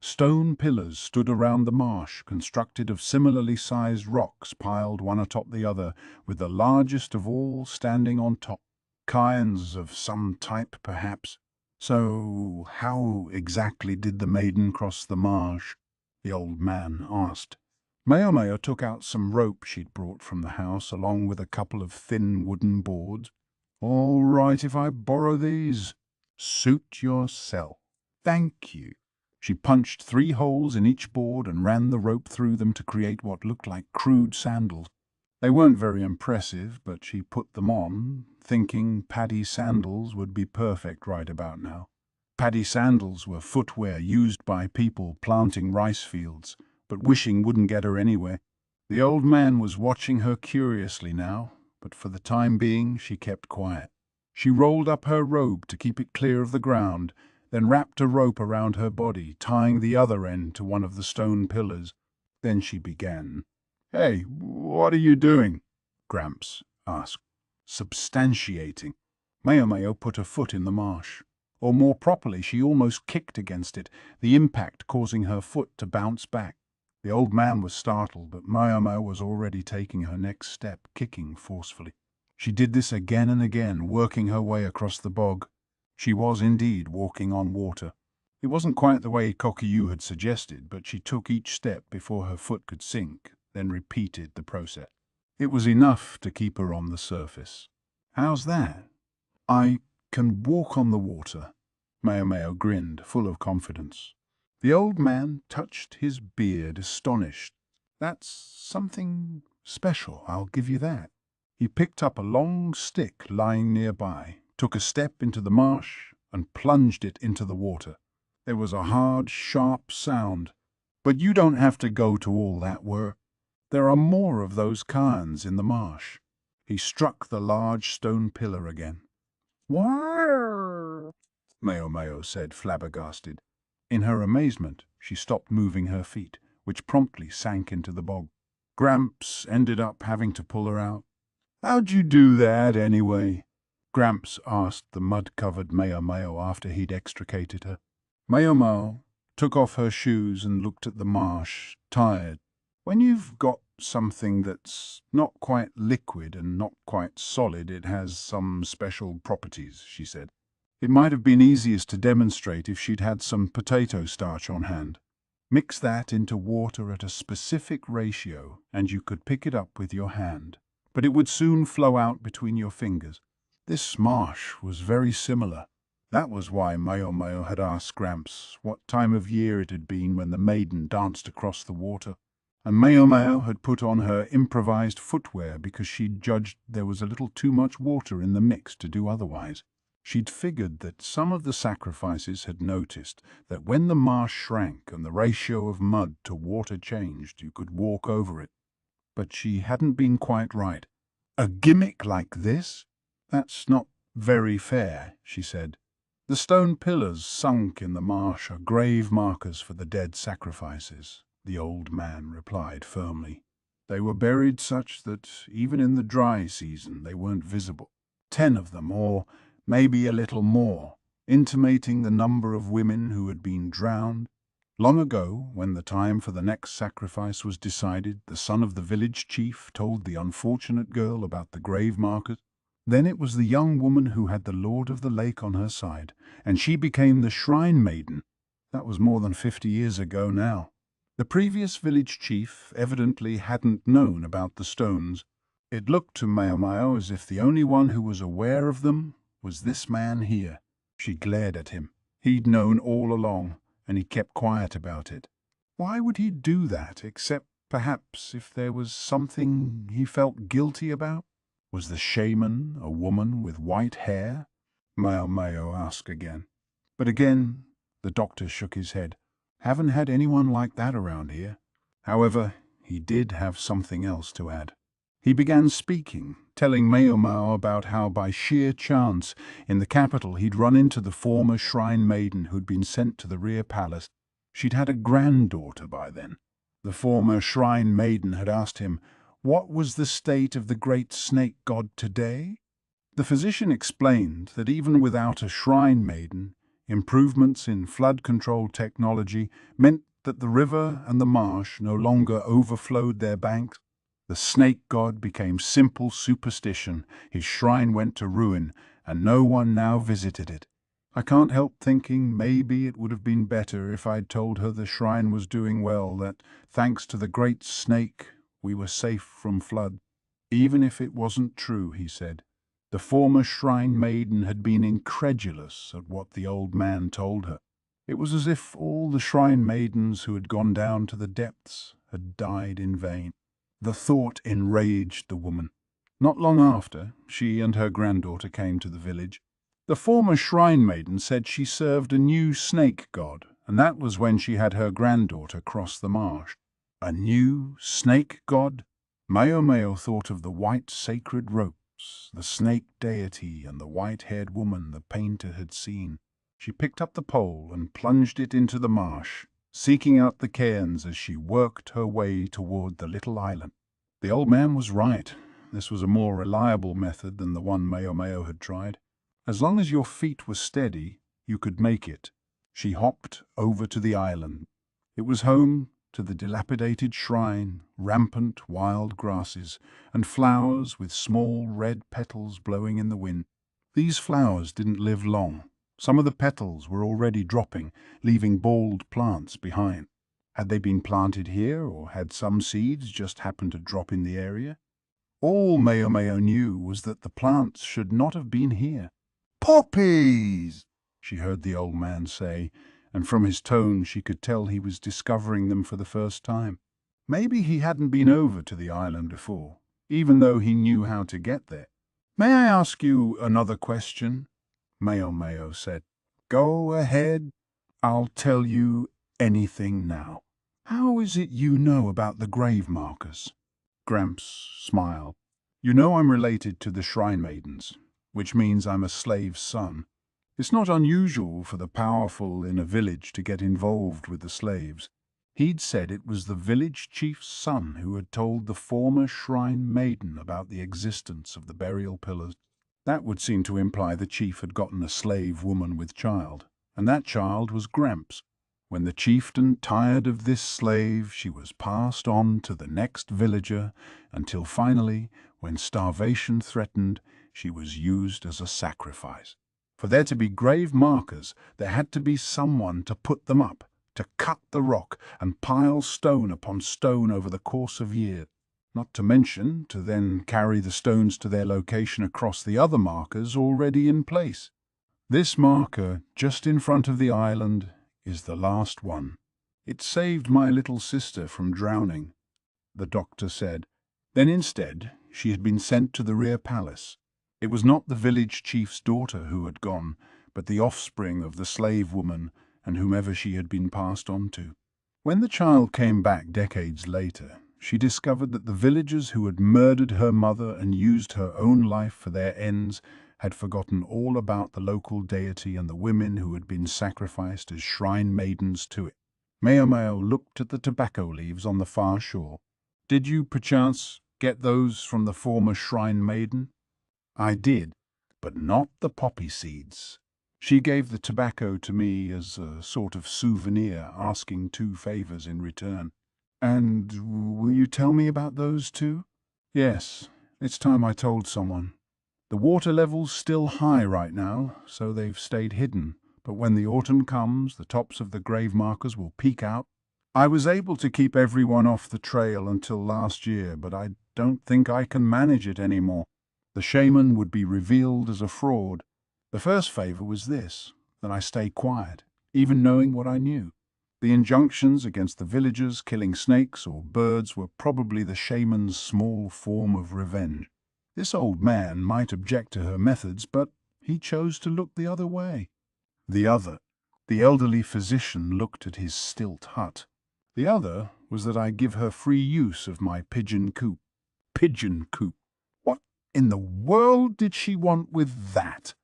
Stone pillars stood around the marsh, constructed of similarly sized rocks piled one atop the other, with the largest of all standing on top. Cairns of some type, perhaps. So, how exactly did the maiden cross the marsh? The old man asked. Maomao took out some rope she'd brought from the house, along with a couple of thin wooden boards. "All right if I borrow these." "Suit yourself." "Thank you." She punched 3 holes in each board and ran the rope through them to create what looked like crude sandals. They weren't very impressive, but she put them on, thinking paddy sandals would be perfect right about now. Paddy sandals were footwear used by people planting rice fields, but wishing wouldn't get her anywhere. The old man was watching her curiously now, but for the time being she kept quiet. She rolled up her robe to keep it clear of the ground, then wrapped a rope around her body, tying the other end to one of the stone pillars. Then she began. "Hey, what are you doing?" Gramps asked. "Substantiating." Maomao put her foot in the marsh. Or more properly, she almost kicked against it, the impact causing her foot to bounce back. The old man was startled, but Maomao was already taking her next step, kicking forcefully. She did this again and again, working her way across the bog. She was indeed walking on water. It wasn't quite the way Kokuyu had suggested, but she took each step before her foot could sink, then repeated the process. It was enough to keep her on the surface. How's that? I can walk on the water. Maomao grinned, full of confidence. The old man touched his beard, astonished. That's something special, I'll give you that. He picked up a long stick lying nearby, took a step into the marsh, and plunged it into the water. There was a hard, sharp sound. But you don't have to go to all that work. There are more of those cairns in the marsh. He struck the large stone pillar again. "Whoa!" Maomao said, flabbergasted. In her amazement, she stopped moving her feet, which promptly sank into the bog. Gramps ended up having to pull her out. "How'd you do that, anyway?" Gramps asked the mud-covered Maomao after he'd extricated her. Maomao took off her shoes and looked at the marsh, tired. "When you've got something that's not quite liquid and not quite solid, it has some special properties," she said. It might have been easiest to demonstrate if she'd had some potato starch on hand. Mix that into water at a specific ratio, and you could pick it up with your hand, but it would soon flow out between your fingers. This marsh was very similar. That was why Maomao had asked Gramps what time of year it had been when the maiden danced across the water. And Maomao had put on her improvised footwear because she'd judged there was a little too much water in the mix to do otherwise. She'd figured that some of the sacrifices had noticed that when the marsh shrank and the ratio of mud to water changed, you could walk over it. But she hadn't been quite right. "A gimmick like this? That's not very fair," she said. "The stone pillars sunk in the marsh are grave markers for the dead sacrifices," the old man replied firmly. "They were buried such that even in the dry season they weren't visible. 10 of them, or maybe a little more, intimating the number of women who had been drowned. Long ago, when the time for the next sacrifice was decided, the son of the village chief told the unfortunate girl about the grave markers. Then it was the young woman who had the Lord of the Lake on her side, and she became the shrine maiden. That was more than 50 years ago now. The previous village chief evidently hadn't known about the stones. It looked to Maomao as if the only one who was aware of them was this man here." She glared at him. He'd known all along, and he kept quiet about it. Why would he do that, except perhaps if there was something he felt guilty about? Was the shaman a woman with white hair? Maomao asked again. But again, the doctor shook his head. "Haven't had anyone like that around here." However, he did have something else to add. He began speaking, telling Maomao about how by sheer chance in the capital he'd run into the former shrine maiden who'd been sent to the rear palace. She'd had a granddaughter by then. The former shrine maiden had asked him, what was the state of the great snake god today? The physician explained that even without a shrine maiden, improvements in flood control technology meant that the river and the marsh no longer overflowed their banks. The snake god became simple superstition, his shrine went to ruin, and no one now visited it. I can't help thinking maybe it would have been better if I'd told her the shrine was doing well, that thanks to the great snake we were safe from flood. Even if it wasn't true, he said. The former shrine maiden had been incredulous at what the old man told her. It was as if all the shrine maidens who had gone down to the depths had died in vain. The thought enraged the woman. Not long after, she and her granddaughter came to the village. The former shrine maiden said she served a new snake god, and that was when she had her granddaughter cross the marsh. A new snake god? Maomao thought of the white sacred ropes, the snake deity, and the white-haired woman the painter had seen. She picked up the pole and plunged it into the marsh, seeking out the cairns as she worked her way toward the little island. The old man was right. This was a more reliable method than the one Maomao had tried. As long as your feet were steady, you could make it. She hopped over to the island. It was home to the dilapidated shrine, rampant wild grasses, and flowers with small red petals blowing in the wind. These flowers didn't live long. Some of the petals were already dropping, leaving bald plants behind. Had they been planted here, or had some seeds just happened to drop in the area? All Maomao knew was that the plants should not have been here. "Poppies!" she heard the old man say, and from his tone she could tell he was discovering them for the first time. Maybe he hadn't been over to the island before, even though he knew how to get there. "May I ask you another question?" Maomao said. "Go ahead. I'll tell you anything now. How is it you know about the grave markers?" Gramps smiled. "You know I'm related to the Shrine Maidens, which means I'm a slave's son. It's not unusual for the powerful in a village to get involved with the slaves." He'd said it was the village chief's son who had told the former Shrine Maiden about the existence of the burial pillars. That would seem to imply the chief had gotten a slave woman with child, and that child was Gramps. When the chieftain tired of this slave, she was passed on to the next villager, until finally, when starvation threatened, she was used as a sacrifice. For there to be grave markers, there had to be someone to put them up, to cut the rock and pile stone upon stone over the course of years. Not to mention to then carry the stones to their location across the other markers already in place. This marker, just in front of the island, is the last one. It saved my little sister from drowning, the doctor said. Then instead, she had been sent to the rear palace. It was not the village chief's daughter who had gone, but the offspring of the slave woman and whomever she had been passed on to. When the child came back decades later, she discovered that the villagers who had murdered her mother and used her own life for their ends had forgotten all about the local deity and the women who had been sacrificed as shrine maidens to it. Maomao looked at the tobacco leaves on the far shore. "Did you, perchance, get those from the former shrine maiden?" "I did, but not the poppy seeds. She gave the tobacco to me as a sort of souvenir, asking 2 favors in return." "And will you tell me about those too?" "Yes, it's time I told someone. The water level's still high right now, so they've stayed hidden, but when the autumn comes, the tops of the grave markers will peek out. I was able to keep everyone off the trail until last year, but I don't think I can manage it anymore. The shaman would be revealed as a fraud. The first favor was this, that I stay quiet, even knowing what I knew. The injunctions against the villagers killing snakes or birds were probably the shaman's small form of revenge. This old man might object to her methods, but he chose to look the other way." The elderly physician looked at his stilt hut. "The other was that I give her free use of my pigeon coop." "Pigeon coop? What in the world did she want with that?"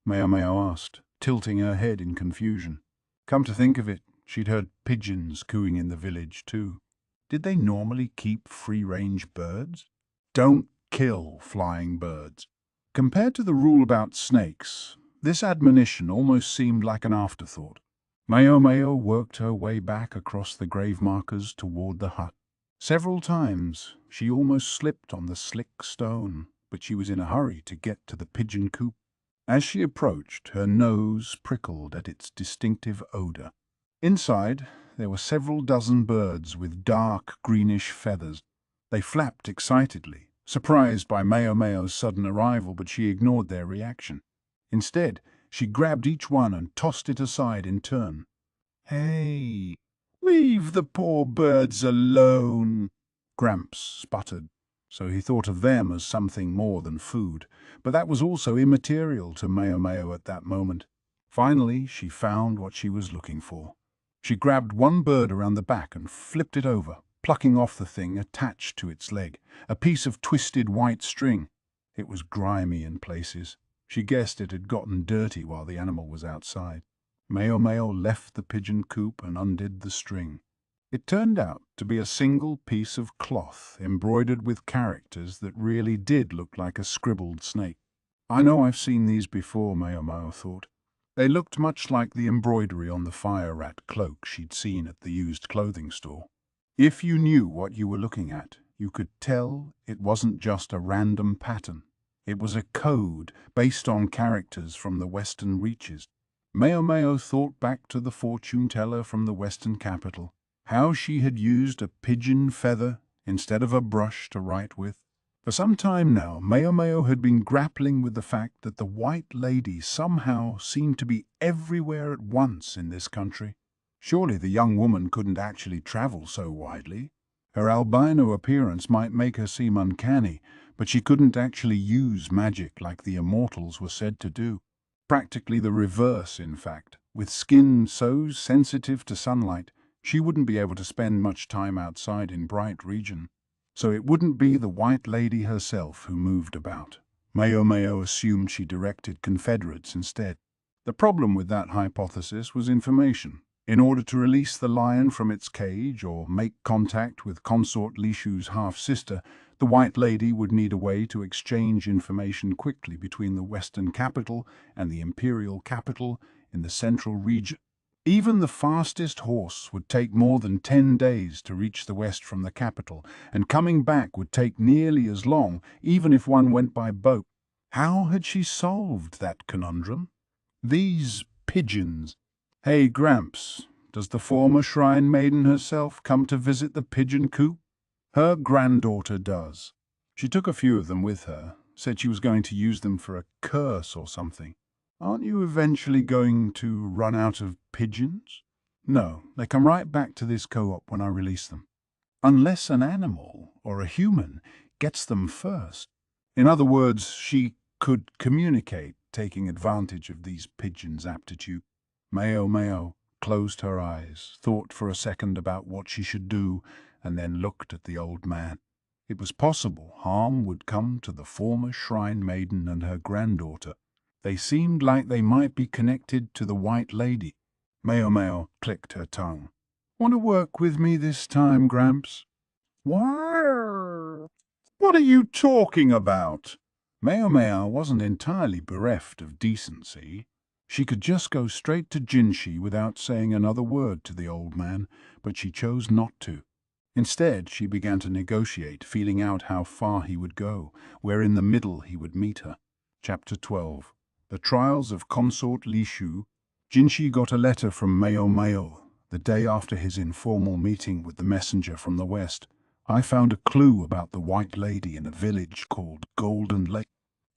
Maomao asked, tilting her head in confusion. Come to think of it, she'd heard pigeons cooing in the village too. Did they normally keep free-range birds? "Don't kill flying birds." Compared to the rule about snakes, this admonition almost seemed like an afterthought. Maomao worked her way back across the grave markers toward the hut. Several times she almost slipped on the slick stone, but she was in a hurry to get to the pigeon coop. As she approached, her nose prickled at its distinctive odor. Inside, there were several dozen birds with dark greenish feathers. They flapped excitedly, surprised by Maomao's sudden arrival, but she ignored their reaction. Instead, she grabbed each one and tossed it aside in turn. "Hey, leave the poor birds alone," Gramps sputtered. So he thought of them as something more than food, but that was also immaterial to Maomao at that moment. Finally, she found what she was looking for. She grabbed one bird around the back and flipped it over, plucking off the thing attached to its leg, a piece of twisted white string. It was grimy in places. She guessed it had gotten dirty while the animal was outside. Maomao left the pigeon coop and undid the string. It turned out to be a single piece of cloth embroidered with characters that really did look like a scribbled snake. "I know I've seen these before," Maomao thought. They looked much like the embroidery on the fire rat cloak she'd seen at the used clothing store. If you knew what you were looking at, you could tell it wasn't just a random pattern. It was a code based on characters from the Western Reaches. Maomao thought back to the fortune teller from the Western capital, how she had used a pigeon feather instead of a brush to write with. For some time now, Maomao had been grappling with the fact that the White Lady somehow seemed to be everywhere at once in this country. Surely the young woman couldn't actually travel so widely. Her albino appearance might make her seem uncanny, but she couldn't actually use magic like the immortals were said to do. Practically the reverse, in fact. With skin so sensitive to sunlight, she wouldn't be able to spend much time outside in bright region. So it wouldn't be the White Lady herself who moved about. Maomao assumed she directed confederates instead. The problem with that hypothesis was information. In order to release the lion from its cage or make contact with Consort Lishu's half-sister, the White Lady would need a way to exchange information quickly between the Western capital and the Imperial capital in the central region. Even the fastest horse would take more than 10 days to reach the west from the capital, and coming back would take nearly as long, even if one went by boat. How had she solved that conundrum? These pigeons. Hey, Gramps, does the former shrine maiden herself come to visit the pigeon coop? Her granddaughter does. She took a few of them with her, said she was going to use them for a curse or something. Aren't you eventually going to run out of pigeons? No, they come right back to this co-op when I release them. Unless an animal, or a human, gets them first. In other words, she could communicate, taking advantage of these pigeons' aptitude. Maomao closed her eyes, thought for a second about what she should do, and then looked at the old man. It was possible harm would come to the former shrine maiden and her granddaughter. They seemed like they might be connected to the White Lady. Maomao clicked her tongue. Want to work with me this time, Gramps? What are you talking about? Maomao wasn't entirely bereft of decency. She could just go straight to Jinshi without saying another word to the old man, but she chose not to. Instead, she began to negotiate, feeling out how far he would go, where in the middle he would meet her. Chapter 12. The Trials of Consort Lishu. Jinshi got a letter from Maomao the day after his informal meeting with the messenger from the west. I found a clue about the White Lady in a village called Golden Lake.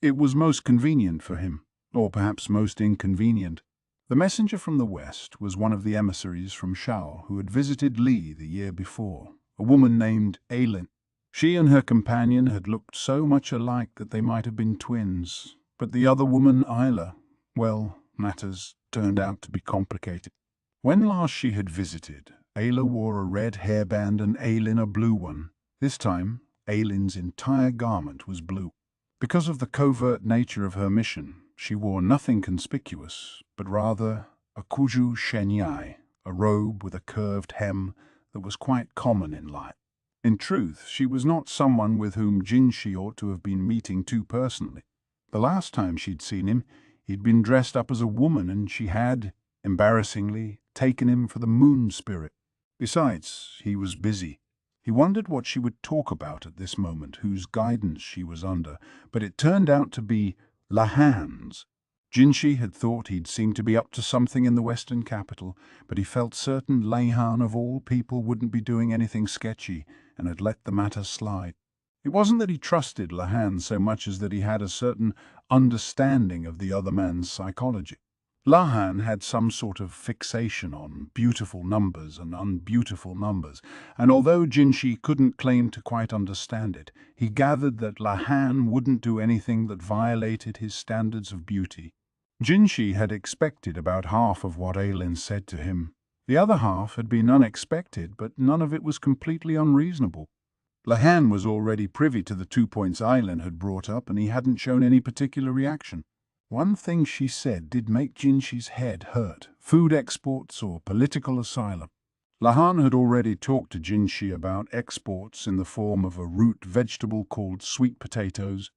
It was most convenient for him, or perhaps most inconvenient. The messenger from the west was one of the emissaries from Shao who had visited Li the year before, a woman named Ailin. She and her companion had looked so much alike that they might have been twins, but the other woman, Isla, well, matters turned out to be complicated. When last she had visited, Ayla wore a red hairband and Ailin a blue one. This time, Ailin's entire garment was blue. Because of the covert nature of her mission, she wore nothing conspicuous, but rather a kuju shenyai, a robe with a curved hem that was quite common in life. In truth, she was not someone with whom Jinshi ought to have been meeting too personally. The last time she'd seen him, he'd been dressed up as a woman, and she had, embarrassingly, taken him for the moon spirit. Besides, he was busy. He wondered what she would talk about at this moment, whose guidance she was under, but it turned out to be Lahan's. Jinshi had thought he'd seemed to be up to something in the western capital, but he felt certain Lahan of all people wouldn't be doing anything sketchy, and had let the matter slide. It wasn't that he trusted Lahan so much as that he had a certain understanding of the other man's psychology. Lahan had some sort of fixation on beautiful numbers and unbeautiful numbers, and although Jinshi couldn't claim to quite understand it, he gathered that Lahan wouldn't do anything that violated his standards of beauty. Jinshi had expected about half of what Ailin said to him. The other half had been unexpected, but none of it was completely unreasonable. Lahan was already privy to the 2 points Ailin had brought up, and he hadn't shown any particular reaction. One thing she said did make Jinshi's head hurt: food exports or political asylum. Lahan had already talked to Jinshi about exports in the form of a root vegetable called sweet potatoes.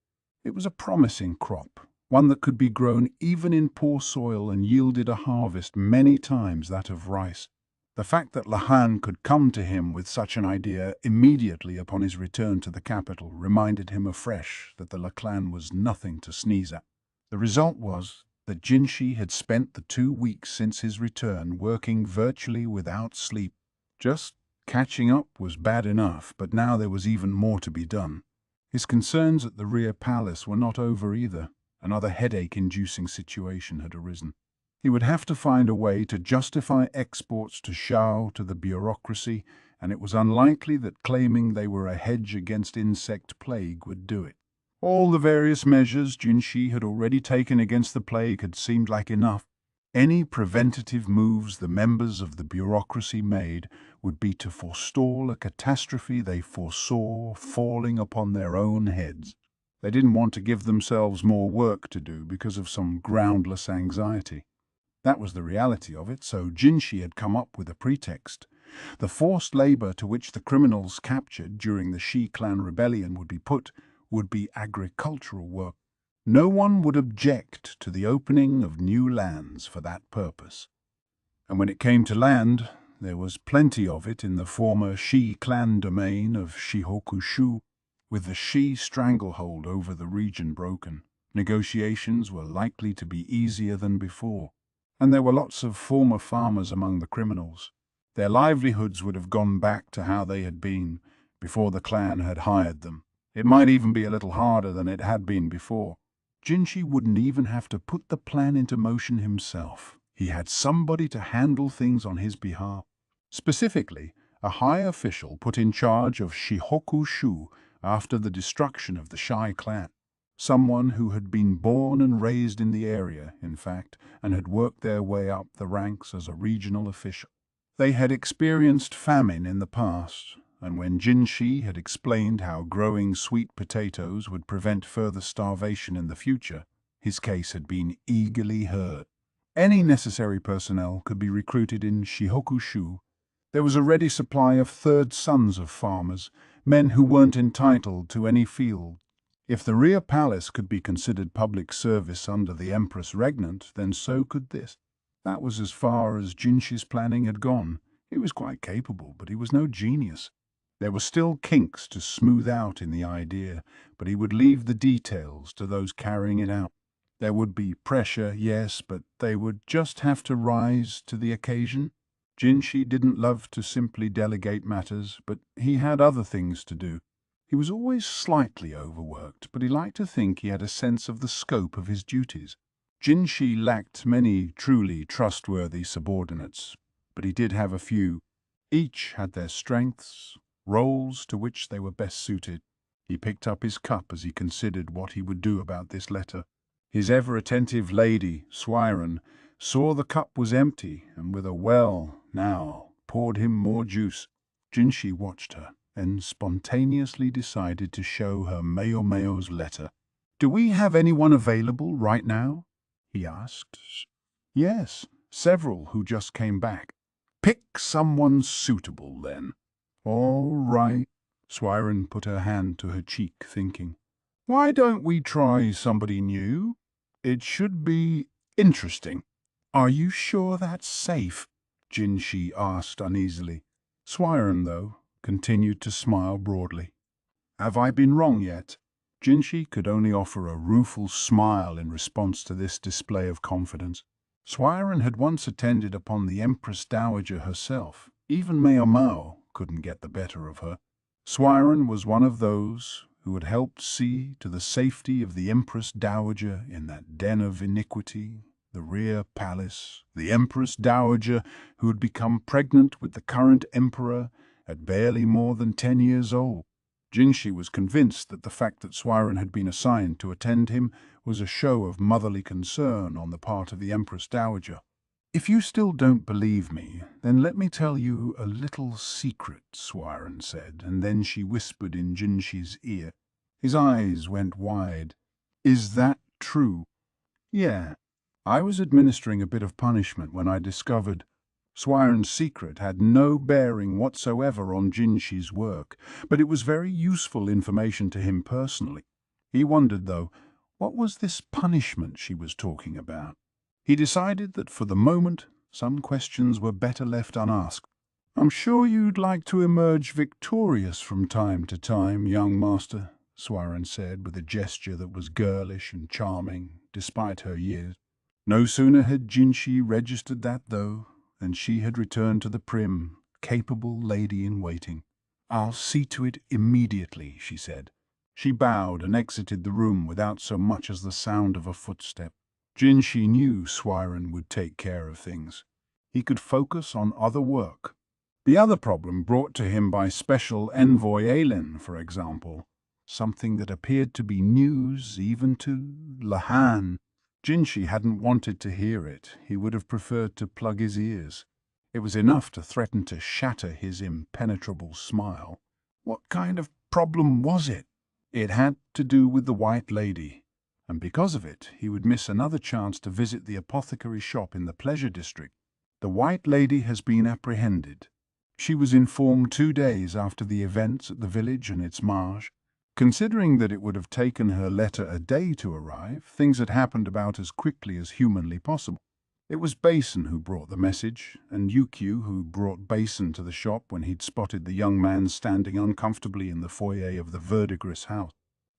It was a promising crop, one that could be grown even in poor soil and yielded a harvest many times that of rice. The fact that Lahan could come to him with such an idea immediately upon his return to the capital reminded him afresh that the La clan was nothing to sneeze at. The result was that Jinshi had spent the 2 weeks since his return working virtually without sleep. Just catching up was bad enough, but now there was even more to be done. His concerns at the rear palace were not over either. Another headache-inducing situation had arisen. He would have to find a way to justify exports to Shao to the bureaucracy, and it was unlikely that claiming they were a hedge against insect plague would do it. All the various measures Jinshi had already taken against the plague had seemed like enough. Any preventative moves the members of the bureaucracy made would be to forestall a catastrophe they foresaw falling upon their own heads. They didn't want to give themselves more work to do because of some groundless anxiety. That was the reality of it, so Jinshi had come up with a pretext. The forced labor to which the criminals captured during the Shi clan rebellion would be put would be agricultural work. No one would object to the opening of new lands for that purpose. And when it came to land, there was plenty of it in the former Shi clan domain of Shihokushu, with the Shi stranglehold over the region broken. Negotiations were likely to be easier than before. And there were lots of former farmers among the criminals. Their livelihoods would have gone back to how they had been before the clan had hired them. It might even be a little harder than it had been before. Jinshi wouldn't even have to put the plan into motion himself. He had somebody to handle things on his behalf. Specifically, a high official put in charge of Shihokushu after the destruction of the Shai clan. Someone who had been born and raised in the area, in fact, and had worked their way up the ranks as a regional official. They had experienced famine in the past, and when Jinshi had explained how growing sweet potatoes would prevent further starvation in the future, his case had been eagerly heard. Any necessary personnel could be recruited in Shihokushu. There was a ready supply of third sons of farmers, men who weren't entitled to any field. If the rear palace could be considered public service under the Empress Regnant, then so could this. That was as far as Jinshi's planning had gone. He was quite capable, but he was no genius. There were still kinks to smooth out in the idea, but he would leave the details to those carrying it out. There would be pressure, yes, but they would just have to rise to the occasion. Jinshi didn't love to simply delegate matters, but he had other things to do. He was always slightly overworked, but he liked to think he had a sense of the scope of his duties. Jinshi lacked many truly trustworthy subordinates, but he did have a few. Each had their strengths, roles to which they were best suited. He picked up his cup as he considered what he would do about this letter. His ever-attentive lady, Swiren, saw the cup was empty, and with a "well, now," poured him more juice. Jinshi watched her, and spontaneously decided to show her Maomao's letter. "Do we have anyone available right now?" he asked. "Yes, several who just came back." "Pick someone suitable, then." "All right." Swiren put her hand to her cheek, thinking. "Why don't we try somebody new? It should be interesting." "Are you sure that's safe?" Jinshi asked uneasily. Swiren, though, continued to smile broadly. "Have I been wrong yet?" Jinshi could only offer a rueful smile in response to this display of confidence. Swiren had once attended upon the Empress Dowager herself. Even Maomao couldn't get the better of her. Swiren was one of those who had helped see to the safety of the Empress Dowager in that den of iniquity, the rear palace, the Empress Dowager who had become pregnant with the current emperor at barely more than 10 years old. Jinshi was convinced that the fact that Swiren had been assigned to attend him was a show of motherly concern on the part of the Empress Dowager. "If you still don't believe me, then let me tell you a little secret," Swiren said, and then she whispered in Jinshi's ear. His eyes went wide. "Is that true?" "Yeah. I was administering a bit of punishment when I discovered." Swiren's secret had no bearing whatsoever on Jinshi's work, but it was very useful information to him personally. He wondered, though, what was this punishment she was talking about? He decided that for the moment some questions were better left unasked. "I'm sure you'd like to emerge victorious from time to time, young master," Swiren said with a gesture that was girlish and charming, despite her years. No sooner had Jinshi registered that, though, than she had returned to the prim, capable lady-in-waiting. "I'll see to it immediately," she said. She bowed and exited the room without so much as the sound of a footstep. Jinshi knew Swiren would take care of things. He could focus on other work. The other problem brought to him by Special Envoy Aelin, for example, something that appeared to be news even to Lahan. Jinshi hadn't wanted to hear it. He would have preferred to plug his ears. It was enough to threaten to shatter his impenetrable smile. What kind of problem was it? It had to do with the White Lady, and because of it, he would miss another chance to visit the apothecary shop in the Pleasure District. The White Lady has been apprehended. She was informed 2 days after the events at the village and its marge. Considering that it would have taken her letter a day to arrive, things had happened about as quickly as humanly possible. It was Basen who brought the message, and Yukyu who brought Basen to the shop when he'd spotted the young man standing uncomfortably in the foyer of the verdigris house.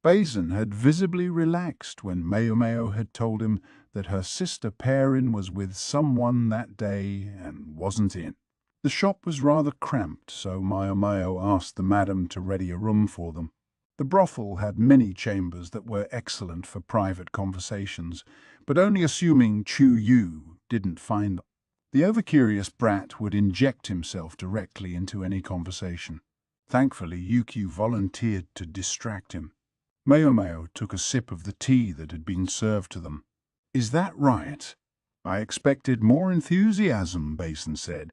Basen had visibly relaxed when Maomao had told him that her sister Perrin was with someone that day and wasn't in. The shop was rather cramped, so Maomao asked the madam to ready a room for them. The brothel had many chambers that were excellent for private conversations, but only assuming Chu Yu didn't find them. The overcurious brat would inject himself directly into any conversation. Thankfully, Yukyu volunteered to distract him. Maomao took a sip of the tea that had been served to them. "Is that right? I expected more enthusiasm," Basen said.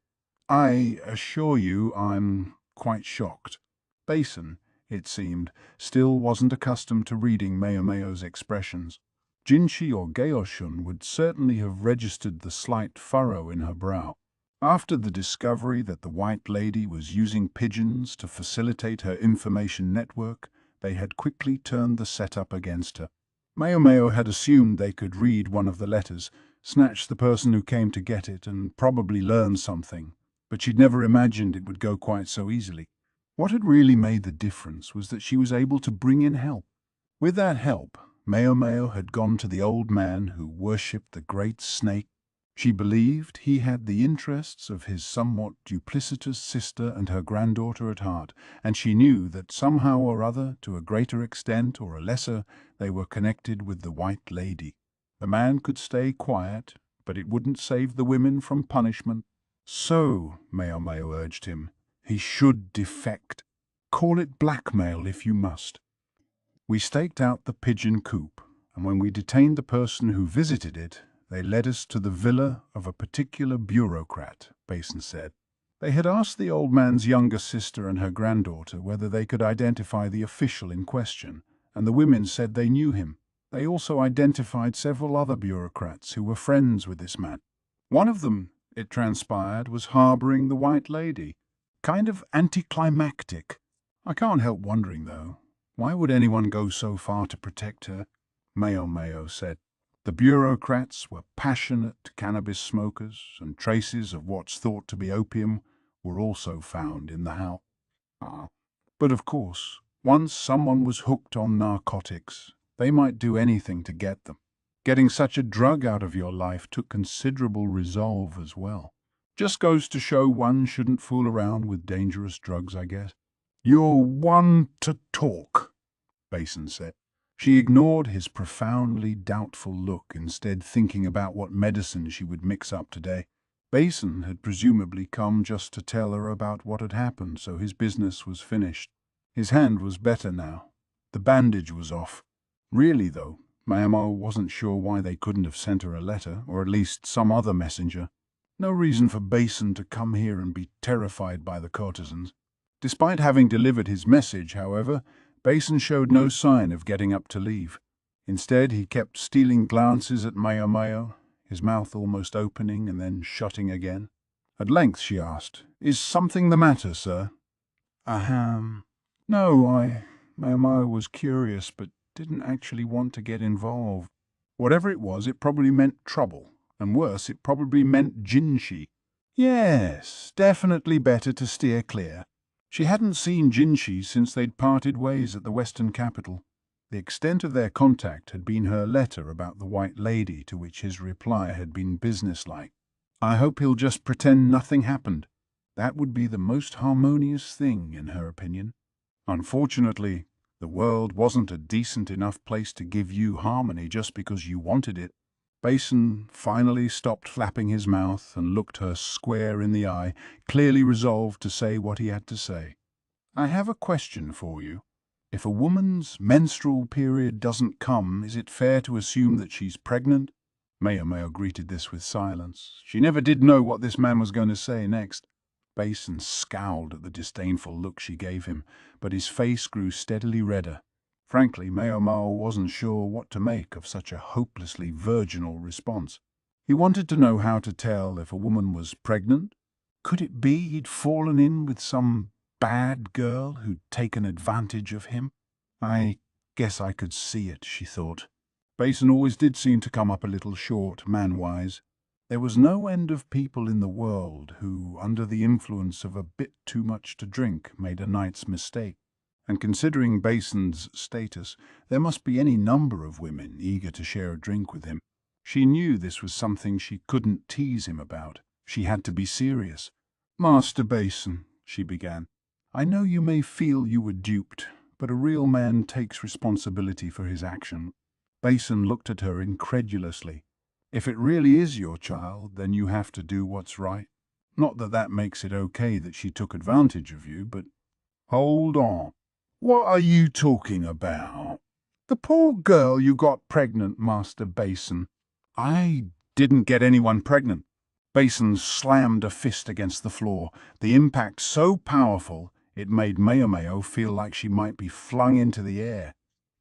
"I assure you I'm quite shocked." Basen, it seemed, still wasn't accustomed to reading Maomao's expressions. Jinshi or Gaoshun would certainly have registered the slight furrow in her brow. After the discovery that the White Lady was using pigeons to facilitate her information network, they had quickly turned the setup against her. Maomao had assumed they could read one of the letters, snatch the person who came to get it, and probably learn something, but she'd never imagined it would go quite so easily. What had really made the difference was that she was able to bring in help. With that help, Maomao had gone to the old man who worshipped the great snake. She believed he had the interests of his somewhat duplicitous sister and her granddaughter at heart, and she knew that somehow or other, to a greater extent or a lesser, they were connected with the White Lady. The man could stay quiet, but it wouldn't save the women from punishment. "So," Maomao urged him, "he should defect. Call it blackmail if you must." We staked out the pigeon coop, and when we detained the person who visited it, they led us to the villa of a particular bureaucrat, Basen said. They had asked the old man's younger sister and her granddaughter whether they could identify the official in question, and the women said they knew him. They also identified several other bureaucrats who were friends with this man. One of them, it transpired, was harboring the White Lady. Kind of anticlimactic. I can't help wondering, though, why would anyone go so far to protect her? Maomao said. The bureaucrats were passionate cannabis smokers, and traces of what's thought to be opium were also found in the house. But of course, once someone was hooked on narcotics, they might do anything to get them. Getting such a drug out of your life took considerable resolve as well. Just goes to show one shouldn't fool around with dangerous drugs, I guess. "You're one to talk," Basen said. She ignored his profoundly doubtful look, instead thinking about what medicine she would mix up today. Basen had presumably come just to tell her about what had happened, so his business was finished. His hand was better now. The bandage was off. Really, though, Maomao wasn't sure why they couldn't have sent her a letter, or at least some other messenger. No reason for Basen to come here and be terrified by the courtesans. Despite having delivered his message, however, Basen showed no sign of getting up to leave. Instead, he kept stealing glances at Maomao, his mouth almost opening and then shutting again. At length she asked, "Is something the matter, sir?" "Ahem. No, Maomao was curious, but didn't actually want to get involved. Whatever it was, it probably meant trouble, and worse, it probably meant Jinshi. Yes, definitely better to steer clear." She hadn't seen Jinshi since they'd parted ways at the Western capital. The extent of their contact had been her letter about the White Lady, to which his reply had been businesslike. "I hope he'll just pretend nothing happened." That would be the most harmonious thing, in her opinion. Unfortunately, The world wasn't a decent enough place to give you harmony just because you wanted it. Basen finally stopped flapping his mouth and looked her square in the eye, clearly resolved to say what he had to say. I have a question for you. If a woman's menstrual period doesn't come, is it fair to assume that she's pregnant? Maomao greeted this with silence. She never did know what this man was going to say next. Basen scowled at the disdainful look she gave him, but his face grew steadily redder. Frankly, Maomao wasn't sure what to make of such a hopelessly virginal response. He wanted to know how to tell if a woman was pregnant. Could it be he'd fallen in with some bad girl who'd taken advantage of him? I guess I could see it, she thought. Basen always did seem to come up a little short, man-wise. There was no end of people in the world who, under the influence of a bit too much to drink, made a night's mistake. And considering Basen's status, there must be any number of women eager to share a drink with him. She knew this was something she couldn't tease him about. She had to be serious. Master Basen, she began, I know you may feel you were duped, but a real man takes responsibility for his action. Basen looked at her incredulously. If it really is your child, then you have to do what's right. Not that that makes it okay that she took advantage of you, but... Hold on. What are you talking about? The poor girl you got pregnant, Master Basen. I didn't get anyone pregnant. Basen slammed a fist against the floor, the impact so powerful it made Maomao feel like she might be flung into the air.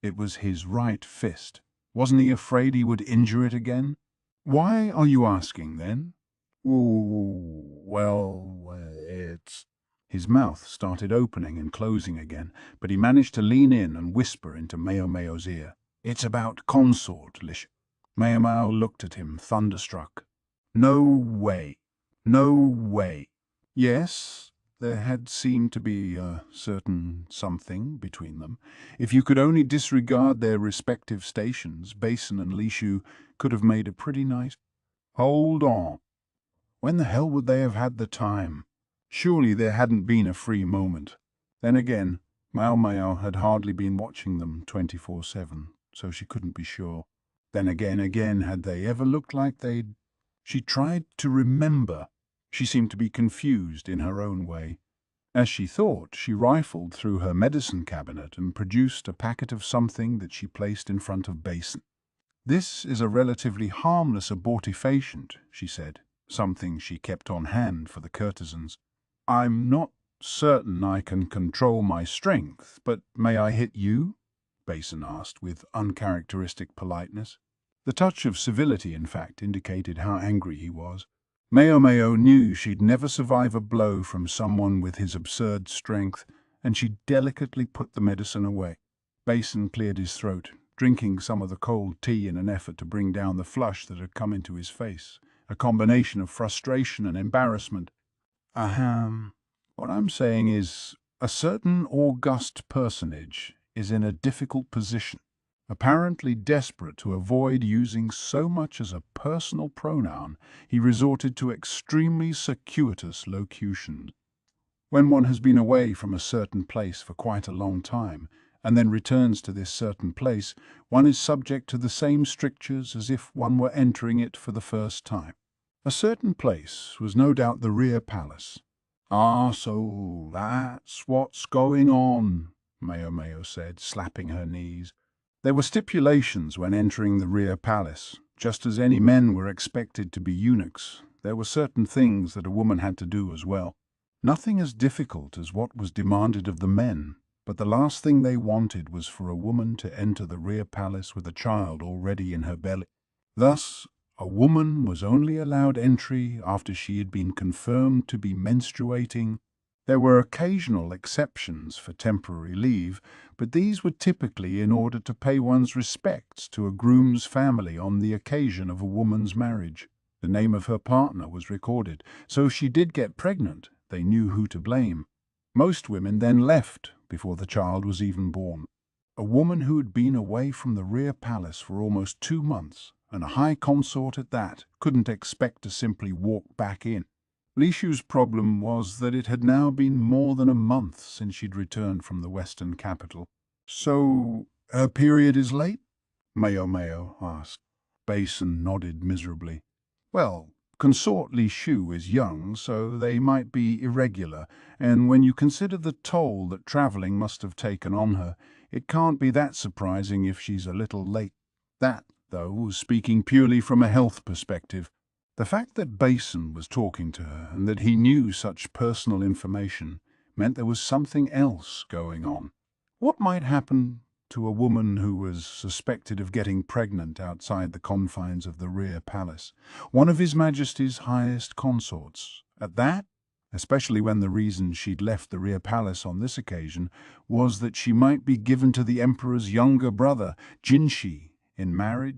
It was his right fist. Wasn't he afraid he would injure it again? Why are you asking, then? Well, it's... His mouth started opening and closing again, but he managed to lean in and whisper into Maomao's ear. It's about Consort, Lishu. Maomao looked at him, thunderstruck. No way. No way. Yes, there had seemed to be a certain something between them. If you could only disregard their respective stations, Basen and Lishu could have made a pretty nice... Hold on. When the hell would they have had the time? Surely there hadn't been a free moment. Then again, Maomao had hardly been watching them 24/7, so she couldn't be sure. Then again, had they ever looked like they'd... She tried to remember. She seemed to be confused in her own way. As she thought, she rifled through her medicine cabinet and produced a packet of something that she placed in front of Basen. This is a relatively harmless abortifacient, she said, something she kept on hand for the courtesans. I'm not certain I can control my strength, but may I hit you? Basen asked with uncharacteristic politeness. The touch of civility, in fact, indicated how angry he was. Maomao knew she'd never survive a blow from someone with his absurd strength, and she delicately put the medicine away. Basen cleared his throat, drinking some of the cold tea in an effort to bring down the flush that had come into his face, a combination of frustration and embarrassment. Ahem. What I'm saying is, a certain august personage is in a difficult position. Apparently desperate to avoid using so much as a personal pronoun, he resorted to extremely circuitous locutions. When one has been away from a certain place for quite a long time, and then returns to this certain place, one is subject to the same strictures as if one were entering it for the first time. A certain place was no doubt the rear palace. Ah, so that's what's going on, Maomao said, slapping her knees. There were stipulations when entering the rear palace. Just as any men were expected to be eunuchs, there were certain things that a woman had to do as well. Nothing as difficult as what was demanded of the men, but the last thing they wanted was for a woman to enter the rear palace with a child already in her belly. Thus, a woman was only allowed entry after she had been confirmed to be menstruating. There were occasional exceptions for temporary leave, but these were typically in order to pay one's respects to a groom's family on the occasion of a woman's marriage. The name of her partner was recorded, so if she did get pregnant, they knew who to blame. Most women then left before the child was even born. A woman who had been away from the rear palace for almost 2 months, and a high consort at that, couldn't expect to simply walk back in. Lishu's problem was that it had now been more than a month since she'd returned from the western capital. So, her period is late? Maomao asked. Basen nodded miserably. Well, Consort Lishu is young, so they might be irregular, and when you consider the toll that travelling must have taken on her, it can't be that surprising if she's a little late. That, though, was speaking purely from a health perspective. The fact that Basen was talking to her and that he knew such personal information meant there was something else going on. What might happen to a woman who was suspected of getting pregnant outside the confines of the rear palace, one of His Majesty's highest consorts? At that, especially when the reason she'd left the rear palace on this occasion was that she might be given to the Emperor's younger brother, Jinshi, in marriage.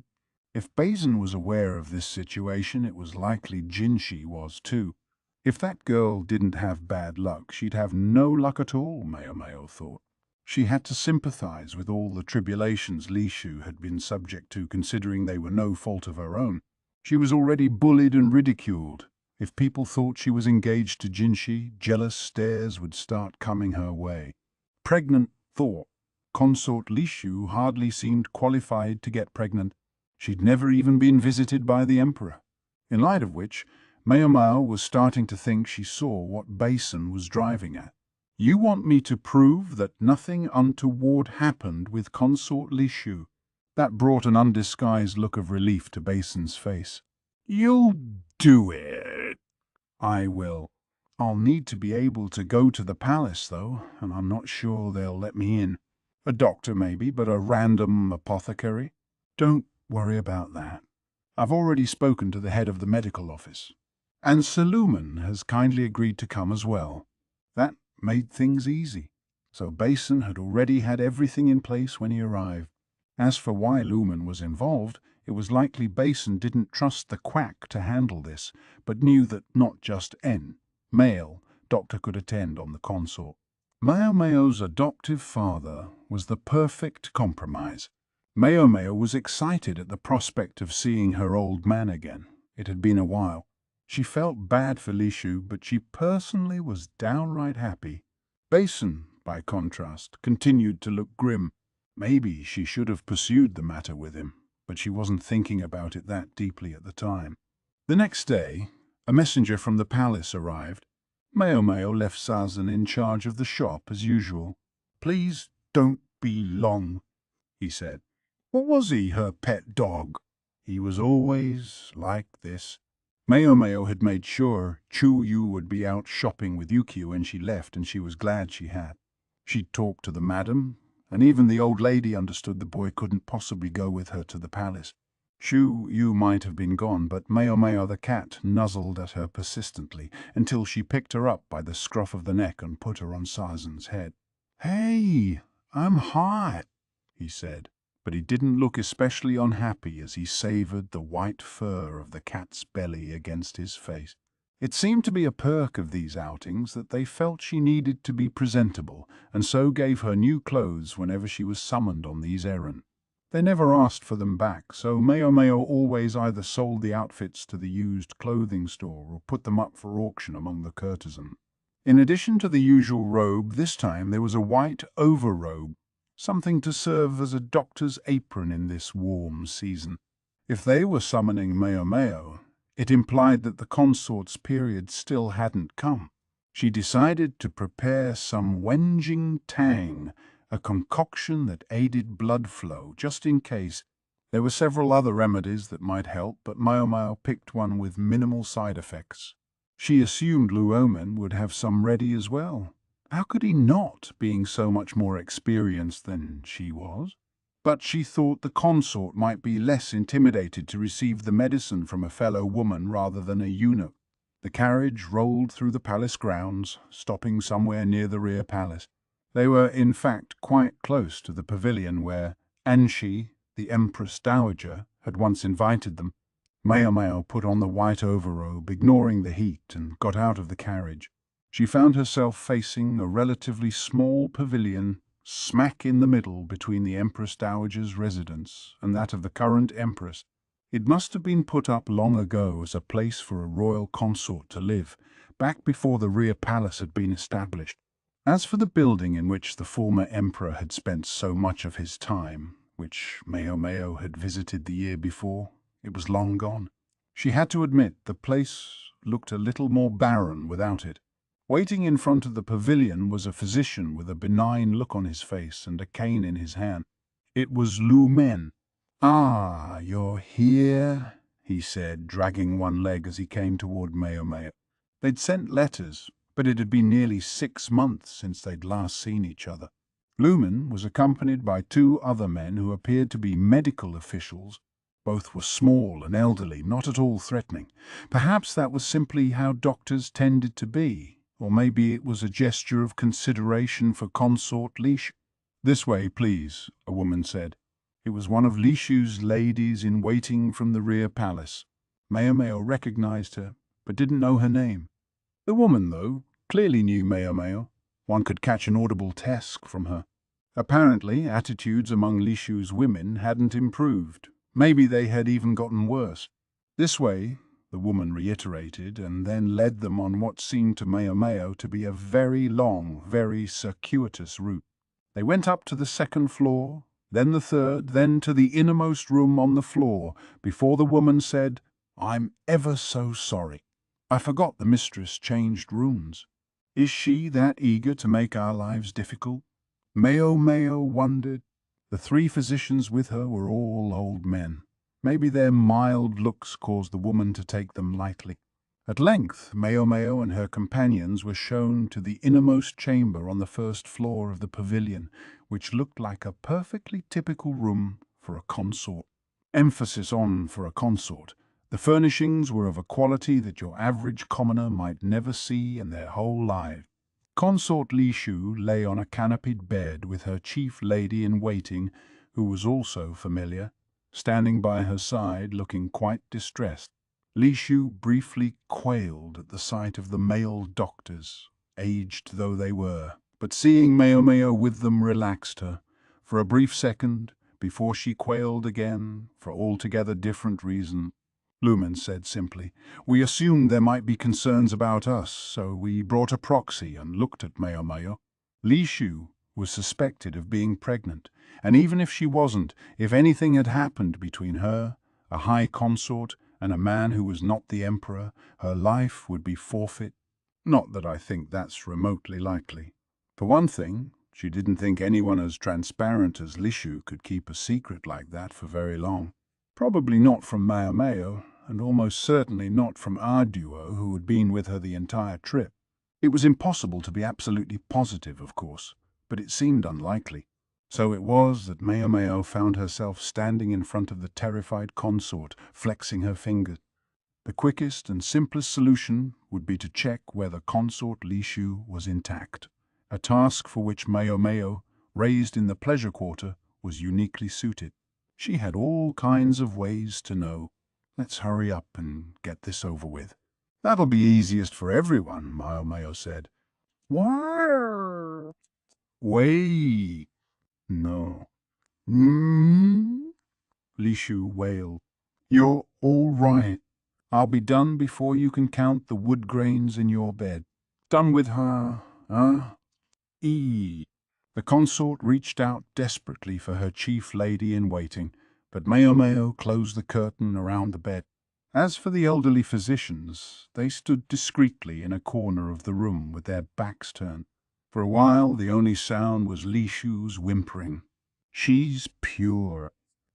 If Basen was aware of this situation, it was likely Jinshi was too. If that girl didn't have bad luck, she'd have no luck at all, Maomao thought. She had to sympathize with all the tribulations Lishu had been subject to, considering they were no fault of her own. She was already bullied and ridiculed. If people thought she was engaged to Jinshi, jealous stares would start coming her way. Pregnant thought. Consort Lishu hardly seemed qualified to get pregnant. She'd never even been visited by the Emperor. In light of which, Maomao was starting to think she saw what Basen was driving at. You want me to prove that nothing untoward happened with Consort Lishu? That brought an undisguised look of relief to Basen's face. You'll do it. I will. I'll need to be able to go to the palace, though, and I'm not sure they'll let me in. A doctor, maybe, but a random apothecary? Don't worry about that. I've already spoken to the head of the medical office. And Saluman has kindly agreed to come as well. That made things easy. So Basen had already had everything in place when he arrived. As for why Lumen was involved, it was likely Basen didn't trust the quack to handle this, but knew that not just male doctor could attend on the consort. Maomao's adoptive father was the perfect compromise. Maomao was excited at the prospect of seeing her old man again. It had been a while. She felt bad for Lishu, but she personally was downright happy. Basen, by contrast, continued to look grim. Maybe she should have pursued the matter with him, but she wasn't thinking about it that deeply at the time. The next day, a messenger from the palace arrived. Maomao left Sazen in charge of the shop as usual. Please don't be long, he said. What was he, her pet dog? He was always like this. Maomao had made sure Chu-Yu would be out shopping with Yuki when she left, and she was glad she had. She'd talked to the madam, and even the old lady understood the boy couldn't possibly go with her to the palace. Chu-Yu might have been gone, but Maomao the cat nuzzled at her persistently until she picked her up by the scruff of the neck and put her on Sazen's head. Hey, I'm hot, he said. But he didn't look especially unhappy as he savoured the white fur of the cat's belly against his face. It seemed to be a perk of these outings that they felt she needed to be presentable, and so gave her new clothes whenever she was summoned on these errands. They never asked for them back, so Maomao always either sold the outfits to the used clothing store or put them up for auction among the courtesans. In addition to the usual robe, this time there was a white overrobe, something to serve as a doctor's apron in this warm season. If they were summoning Maomao, it implied that the consort's period still hadn't come. She decided to prepare some Wenjing Tang, a concoction that aided blood flow, just in case. There were several other remedies that might help, but Maomao picked one with minimal side effects. She assumed Luomen would have some ready as well. How could he not, being so much more experienced than she was? But she thought the consort might be less intimidated to receive the medicine from a fellow woman rather than a eunuch. The carriage rolled through the palace grounds, stopping somewhere near the rear palace. They were, in fact, quite close to the pavilion where Anshi, the Empress Dowager, had once invited them. Maomao put on the white overrobe, ignoring the heat, and got out of the carriage. She found herself facing a relatively small pavilion, smack in the middle between the Empress Dowager's residence and that of the current Empress. It must have been put up long ago as a place for a royal consort to live, back before the rear palace had been established. As for the building in which the former emperor had spent so much of his time, which Maomao had visited the year before, it was long gone. She had to admit the place looked a little more barren without it. Waiting in front of the pavilion was a physician with a benign look on his face and a cane in his hand. It was Lu Men. "Ah, you're here," he said, dragging one leg as he came toward Maomao. They'd sent letters, but it had been nearly 6 months since they'd last seen each other. Lumen was accompanied by 2 other men who appeared to be medical officials. Both were small and elderly, not at all threatening. Perhaps that was simply how doctors tended to be, or maybe it was a gesture of consideration for Consort Lishu. "This way, please," a woman said. It was one of Lishu's ladies in waiting from the rear palace. Maomao recognized her, but didn't know her name. The woman, though, clearly knew Maomao. One could catch an audible tesk from her. Apparently, attitudes among Lishu's women hadn't improved. Maybe they had even gotten worse. "This way," the woman reiterated, and then led them on what seemed to Maomao to be a very long, very circuitous route. They went up to the 2nd floor, then the 3rd, then to the innermost room on the floor, before the woman said, "I'm ever so sorry. I forgot the mistress changed rooms. Is she that eager to make our lives difficult?" Maomao wondered. The 3 physicians with her were all old men. Maybe their mild looks caused the woman to take them lightly. At length, Maomao and her companions were shown to the innermost chamber on the 1st floor of the pavilion, which looked like a perfectly typical room for a consort. Emphasis on for a consort. The furnishings were of a quality that your average commoner might never see in their whole life. Consort Lishu lay on a canopied bed with her chief lady-in-waiting, who was also familiar, standing by her side looking quite distressed. Lishu briefly quailed at the sight of the male doctors, aged though they were, but seeing Maomao with them relaxed her. For a brief second, before she quailed again, for altogether different reason, Lumen said simply, "We assumed there might be concerns about us, so we brought a proxy and looked at Maomao." Lishu was suspected of being pregnant, and even if she wasn't, if anything had happened between her, a high consort, and a man who was not the emperor, her life would be forfeit. Not that I think that's remotely likely. For one thing, she didn't think anyone as transparent as Lishu could keep a secret like that for very long. Probably not from Maomao, and almost certainly not from our duo who had been with her the entire trip. It was impossible to be absolutely positive, of course, but it seemed unlikely. So it was that Maomao found herself standing in front of the terrified consort, flexing her fingers. The quickest and simplest solution would be to check whether Consort Lishu was intact, a task for which Maomao, raised in the pleasure quarter, was uniquely suited. She had all kinds of ways to know. "Let's hurry up and get this over with." "That'll be easiest for everyone," Maomao said. "Why?" "Wait. No." Lishu wailed. "You're all right. I'll be done before you can count the wood grains in your bed." "Done with her, huh?" The consort reached out desperately for her chief lady-in-waiting, but Maomao closed the curtain around the bed. As for the elderly physicians, they stood discreetly in a corner of the room with their backs turned. For a while, the only sound was Lishu's whimpering. "She's pure."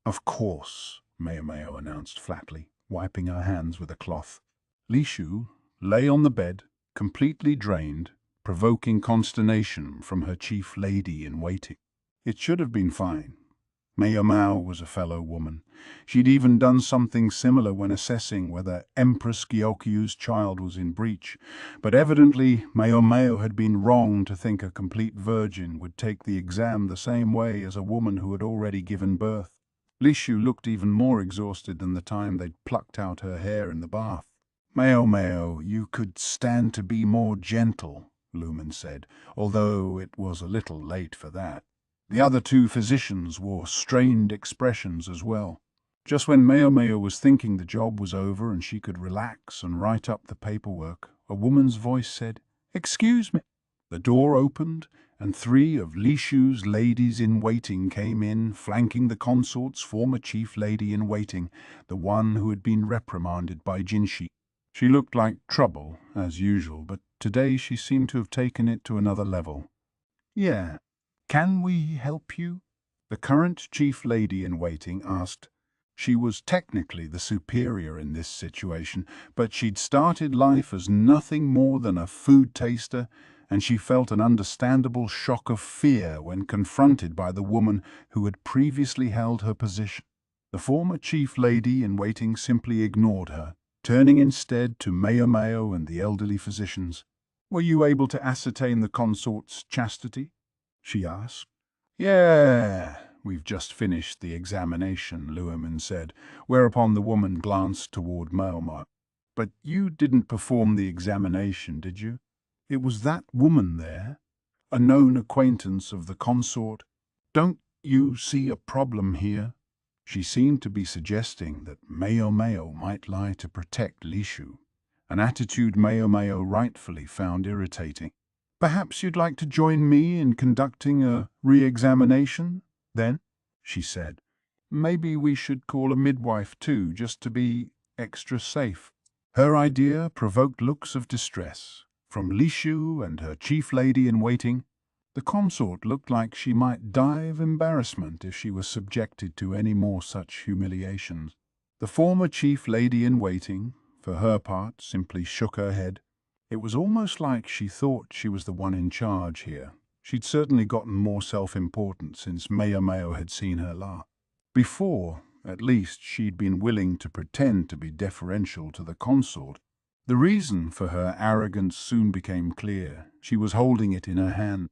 "Of course," Maomao announced flatly, wiping her hands with a cloth. Lishu lay on the bed, completely drained, provoking consternation from her chief lady-in-waiting. It should have been fine. Maomao was a fellow woman. She'd even done something similar when assessing whether Empress Gyokyu's child was in breach, but evidently Maomao had been wrong to think a complete virgin would take the exam the same way as a woman who had already given birth. Lishu looked even more exhausted than the time they'd plucked out her hair in the bath. "Maomao, you could stand to be more gentle," Lumen said, although it was a little late for that. The other 2 physicians wore strained expressions as well. Just when Maomao was thinking the job was over and she could relax and write up the paperwork, a woman's voice said, "Excuse me." The door opened, and 3 of Lishu's ladies-in-waiting came in, flanking the consort's former chief lady-in-waiting, the one who had been reprimanded by Jinshi. She looked like trouble, as usual, but today she seemed to have taken it to another level. "Yeah, can we help you?" the current chief lady-in-waiting asked. She was technically the superior in this situation, but she'd started life as nothing more than a food taster, and she felt an understandable shock of fear when confronted by the woman who had previously held her position. The former chief lady-in-waiting simply ignored her, turning instead to Maomao and the elderly physicians. "Were you able to ascertain the consort's chastity?" she asked. "Yeah, we've just finished the examination," Luoman said, whereupon the woman glanced toward Maomao. "But you didn't perform the examination, did you?" It was that woman there, a known acquaintance of the consort. "Don't you see a problem here?" She seemed to be suggesting that Maomao might lie to protect Lishu, an attitude Maomao rightfully found irritating. "Perhaps you'd like to join me in conducting a re-examination, then?" she said. "Maybe we should call a midwife too, just to be extra safe." Her idea provoked looks of distress from Lishu and her chief lady-in-waiting. The consort looked like she might die of embarrassment if she was subjected to any more such humiliations. The former chief lady-in-waiting, for her part, simply shook her head. It was almost like she thought she was the one in charge here. She'd certainly gotten more self-important since Maomao had seen her last. Before, at least, she'd been willing to pretend to be deferential to the consort. The reason for her arrogance soon became clear. She was holding it in her hand.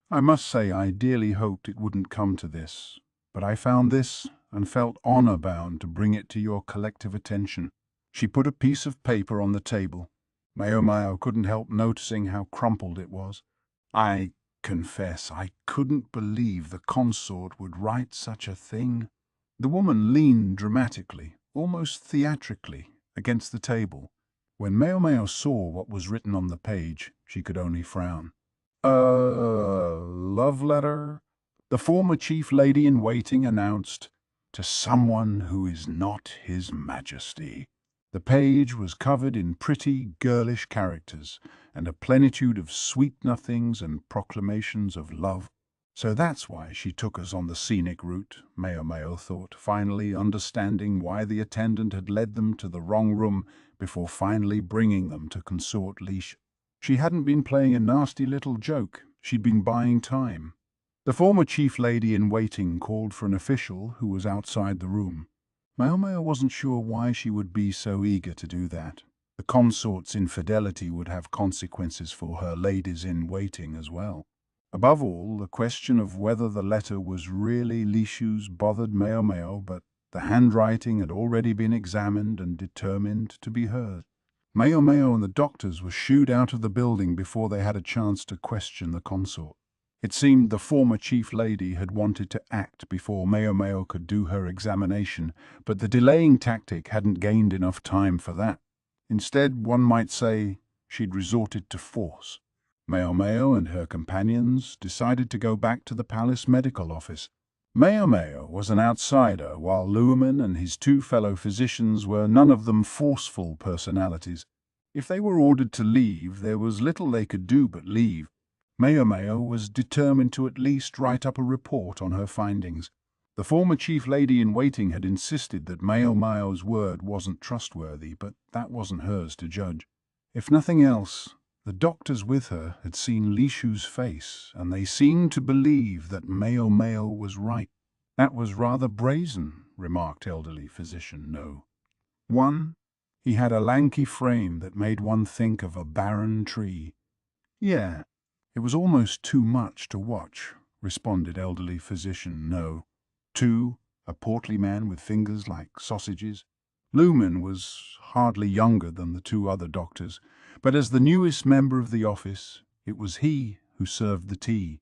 "I must say I dearly hoped it wouldn't come to this, but I found this and felt honor-bound to bring it to your collective attention." She put a piece of paper on the table. Maomao couldn't help noticing how crumpled it was. "I confess I couldn't believe the consort would write such a thing." The woman leaned dramatically, almost theatrically, against the table. When Maomao saw what was written on the page, she could only frown. "A love letter?" the former chief lady-in-waiting announced, "to someone who is not His Majesty." The page was covered in pretty, girlish characters, and a plenitude of sweet nothings and proclamations of love. "So that's why she took us on the scenic route," Maomao thought, finally understanding why the attendant had led them to the wrong room before finally bringing them to Consort Lishu. She hadn't been playing a nasty little joke, she'd been buying time. The former chief lady-in-waiting called for an official who was outside the room. Maomao wasn't sure why she would be so eager to do that. The consort's infidelity would have consequences for her ladies-in-waiting as well. Above all, the question of whether the letter was really Lishu's bothered Maomao, but the handwriting had already been examined and determined to be hers. Maomao and the doctors were shooed out of the building before they had a chance to question the consort. It seemed the former chief lady had wanted to act before Maomao could do her examination, but the delaying tactic hadn't gained enough time for that. Instead, one might say, she'd resorted to force. Maomao and her companions decided to go back to the palace medical office. Maomao was an outsider, while Luoman and his 2 fellow physicians were none of them forceful personalities. If they were ordered to leave, there was little they could do but leave. Maomao was determined to at least write up a report on her findings. The former chief lady-in-waiting had insisted that Maomao's word wasn't trustworthy, but that wasn't hers to judge. If nothing else, the doctors with her had seen Lishu's face, and they seemed to believe that Maomao was right. "That was rather brazen," remarked elderly physician No. 1. He had a lanky frame that made one think of a barren tree. "Yeah, it was almost too much to watch," responded elderly physician No. 2. A portly man with fingers like sausages. Luoman was hardly younger than the 2 other doctors, but as the newest member of the office, it was he who served the tea.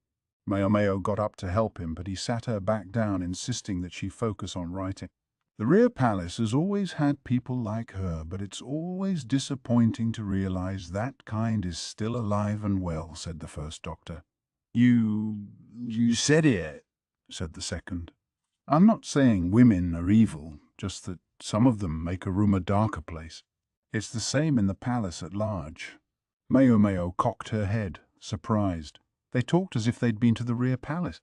Maomao got up to help him, but he sat her back down, insisting that she focus on writing. The rear palace has always had people like her, but it's always disappointing to realize that kind is still alive and well, said the first doctor. You said it, said the second. I'm not saying women are evil, just that some of them make a room a darker place. It's the same in the palace at large. Maomao cocked her head, surprised. They talked as if they'd been to the rear palace.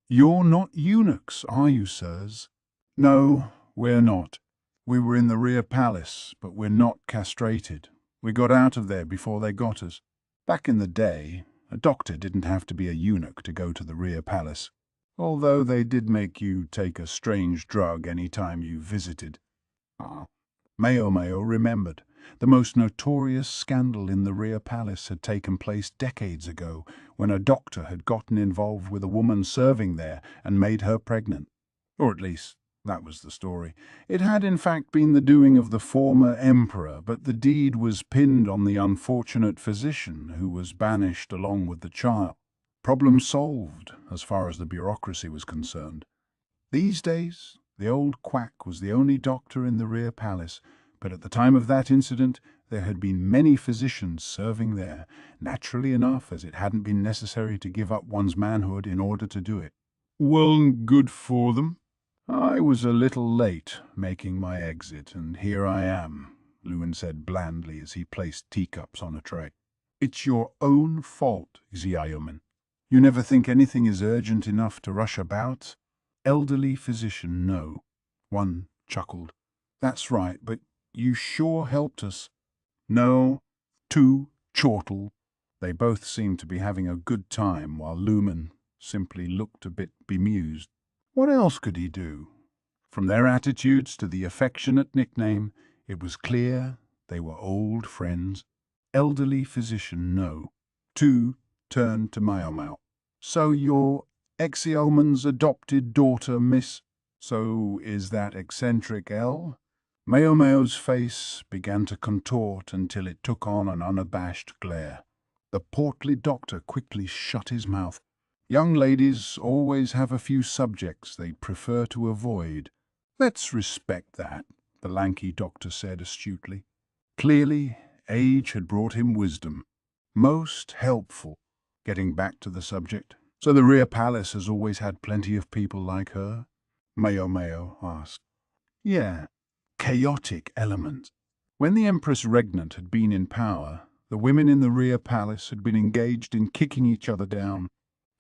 You're not eunuchs, are you, sirs? No, we're not. We were in the rear palace, but we're not castrated. We got out of there before they got us. Back in the day, a doctor didn't have to be a eunuch to go to the rear palace, although they did make you take a strange drug any time you visited. Maomao remembered. The most notorious scandal in the rear palace had taken place decades ago, when a doctor had gotten involved with a woman serving there and made her pregnant. Or at least, that was the story. It had in fact been the doing of the former emperor, but the deed was pinned on the unfortunate physician, who was banished along with the child. Problem solved, as far as the bureaucracy was concerned. These days, the old quack was the only doctor in the rear palace, but at the time of that incident, there had been many physicians serving there, naturally enough, as it hadn't been necessary to give up one's manhood in order to do it. Well, good for them. I was a little late making my exit, and here I am, Lewin said blandly as he placed teacups on a tray. It's your own fault, Xiaoman. You never think anything is urgent enough to rush about? Elderly physician, no. One chuckled. That's right, but you sure helped us. No. Two chortled. They both seemed to be having a good time, while Lumen simply looked a bit bemused. What else could he do? From their attitudes to the affectionate nickname, it was clear they were old friends. Elderly physician, no. Two turned to Maomao. So you're Xiaoman's adopted daughter, miss? So is that eccentric L? Maomao's face began to contort until it took on an unabashed glare. The portly doctor quickly shut his mouth. Young ladies always have a few subjects they prefer to avoid. Let's respect that, the lanky doctor said astutely. Clearly, age had brought him wisdom. Most helpful. Getting back to the subject. So the rear palace has always had plenty of people like her? Maomao asked. Yeah. Chaotic element. When the Empress Regnant had been in power, the women in the rear palace had been engaged in kicking each other down.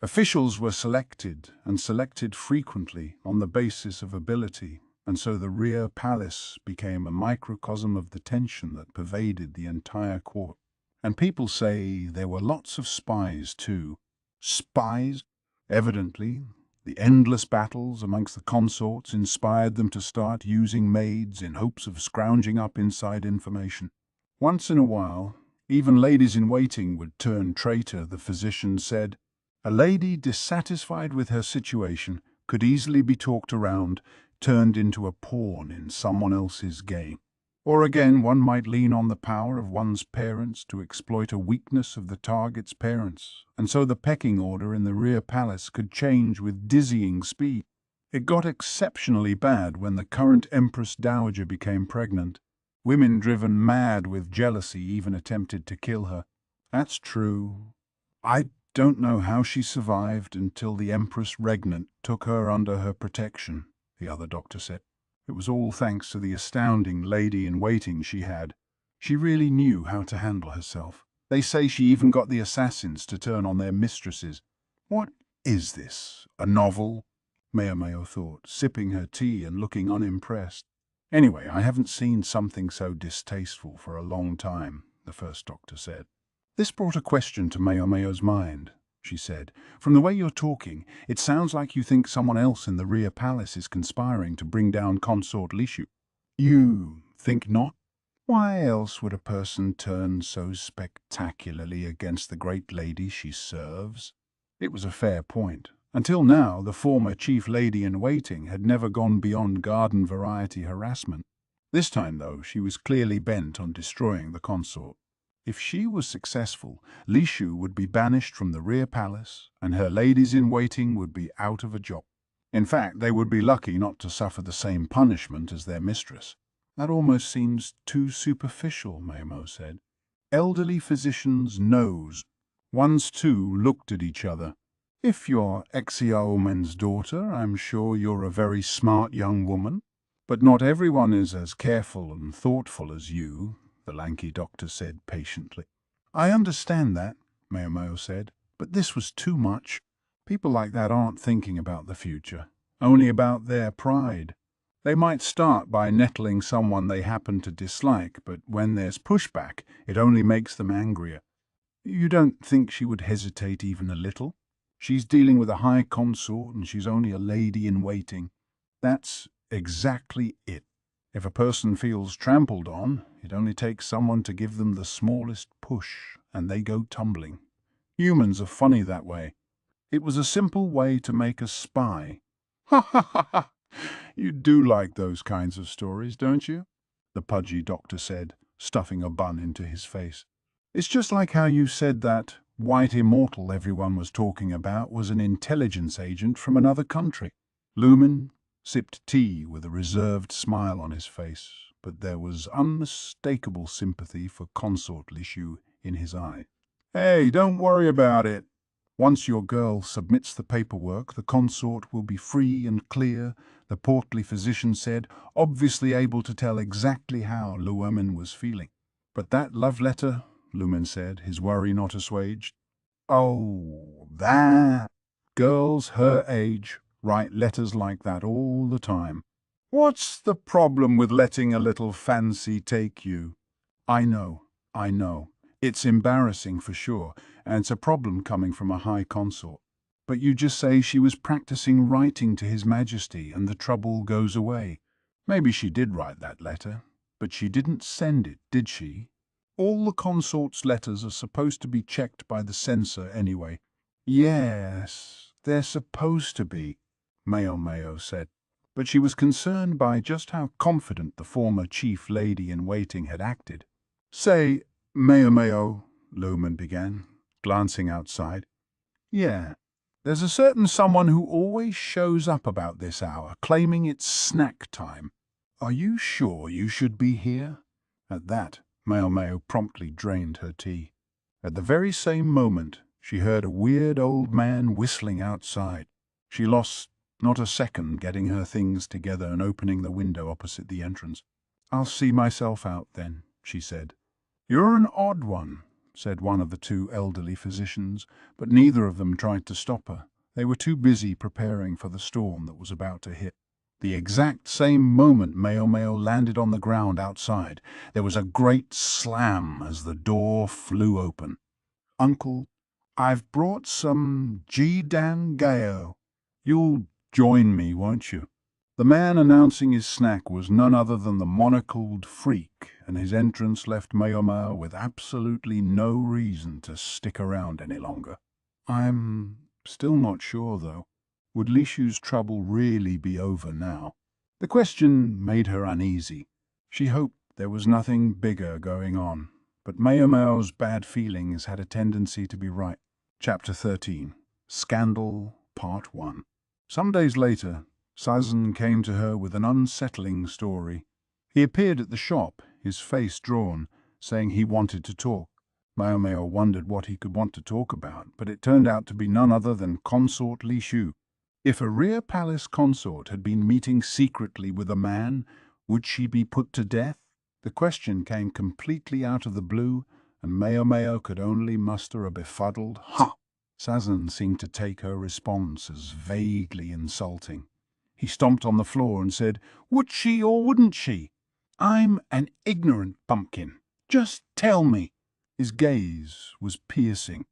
Officials were selected, and selected frequently, on the basis of ability, and so the rear palace became a microcosm of the tension that pervaded the entire court. And people say there were lots of spies too. Spies? Evidently, the endless battles amongst the consorts inspired them to start using maids in hopes of scrounging up inside information. Once in a while, even ladies-in-waiting would turn traitor, the physician said. A lady dissatisfied with her situation could easily be talked around, turned into a pawn in someone else's game. Or again, one might lean on the power of one's parents to exploit a weakness of the target's parents, and so the pecking order in the rear palace could change with dizzying speed. It got exceptionally bad when the current Empress Dowager became pregnant. Women driven mad with jealousy even attempted to kill her. That's true. I don't know how she survived until the Empress Regnant took her under her protection, the other doctor said. It was all thanks to the astounding lady-in-waiting she had. She really knew how to handle herself. They say she even got the assassins to turn on their mistresses. What is this? A novel? Maomao thought, sipping her tea and looking unimpressed. Anyway, I haven't seen something so distasteful for a long time, the first doctor said. This brought a question to Maomao's mind, she said. From the way you're talking, it sounds like you think someone else in the rear palace is conspiring to bring down Consort Lishu. You think not? Why else would a person turn so spectacularly against the great lady she serves? It was a fair point. Until now, the former chief lady-in-waiting had never gone beyond garden-variety harassment. This time, though, she was clearly bent on destroying the consort. If she was successful, Lishu would be banished from the rear palace, and her ladies-in-waiting would be out of a job. In fact, they would be lucky not to suffer the same punishment as their mistress. That almost seems too superficial, Maomao said. Elderly physicians' nose. One's two looked at each other. If you're Exiaomen's daughter, I'm sure you're a very smart young woman. But not everyone is as careful and thoughtful as you, the lanky doctor said patiently. I understand that, Maomao said, but this was too much. People like that aren't thinking about the future, only about their pride. They might start by nettling someone they happen to dislike, but when there's pushback, it only makes them angrier. You don't think she would hesitate even a little? She's dealing with a high consort and she's only a lady in waiting. That's exactly it. If a person feels trampled on, it only takes someone to give them the smallest push and they go tumbling. Humans are funny that way. It was a simple way to make us spy. Ha ha ha ha! You do like those kinds of stories, don't you? The pudgy doctor said, stuffing a bun into his face. It's just like how you said that white immortal everyone was talking about was an intelligence agent from another country. Lumen sipped tea with a reserved smile on his face, but there was unmistakable sympathy for Consort Lishu in his eye. Hey, don't worry about it. Once your girl submits the paperwork, the consort will be free and clear, the portly physician said, obviously able to tell exactly how Lumen was feeling. But that love letter, Lumen said, his worry not assuaged. Oh, that. Girls her age write letters like that all the time. What's the problem with letting a little fancy take you? I know. It's embarrassing for sure, and it's a problem coming from a high consort. But you just say she was practicing writing to His Majesty and the trouble goes away. Maybe she did write that letter, but she didn't send it, did she? All the consort's letters are supposed to be checked by the censor anyway. Yes, they're supposed to be, Maomao said. But she was concerned by just how confident the former chief lady-in-waiting had acted. Say, Maomao, Lumen began, glancing outside. Yeah, there's a certain someone who always shows up about this hour, claiming it's snack time. Are you sure you should be here? At that, Maomao promptly drained her tea. At the very same moment, she heard a weird old man whistling outside. She lost not a second getting her things together and opening the window opposite the entrance. I'll see myself out then, she said. You're an odd one, said one of the two elderly physicians, but neither of them tried to stop her. They were too busy preparing for the storm that was about to hit. The exact same moment Maomao landed on the ground outside, there was a great slam as the door flew open. Uncle, I've brought some Jidan Gao. You'll join me, won't you? The man announcing his snack was none other than the monocled freak, and his entrance left Maomao with absolutely no reason to stick around any longer. I'm still not sure, though. Would Lishu's trouble really be over now? The question made her uneasy. She hoped there was nothing bigger going on, but Maomao's bad feelings had a tendency to be right. Chapter 13. Scandal, Part 1. Some days later, Sazen came to her with an unsettling story. He appeared at the shop, his face drawn, saying he wanted to talk. Maomao wondered what he could want to talk about, but it turned out to be none other than Consort Lishu. If a rear palace consort had been meeting secretly with a man, would she be put to death? The question came completely out of the blue, and Maomao could only muster a befuddled "Ha!" Sazen seemed to take her response as vaguely insulting. He stomped on the floor and said, Would she or wouldn't she? I'm an ignorant pumpkin. Just tell me. His gaze was piercing.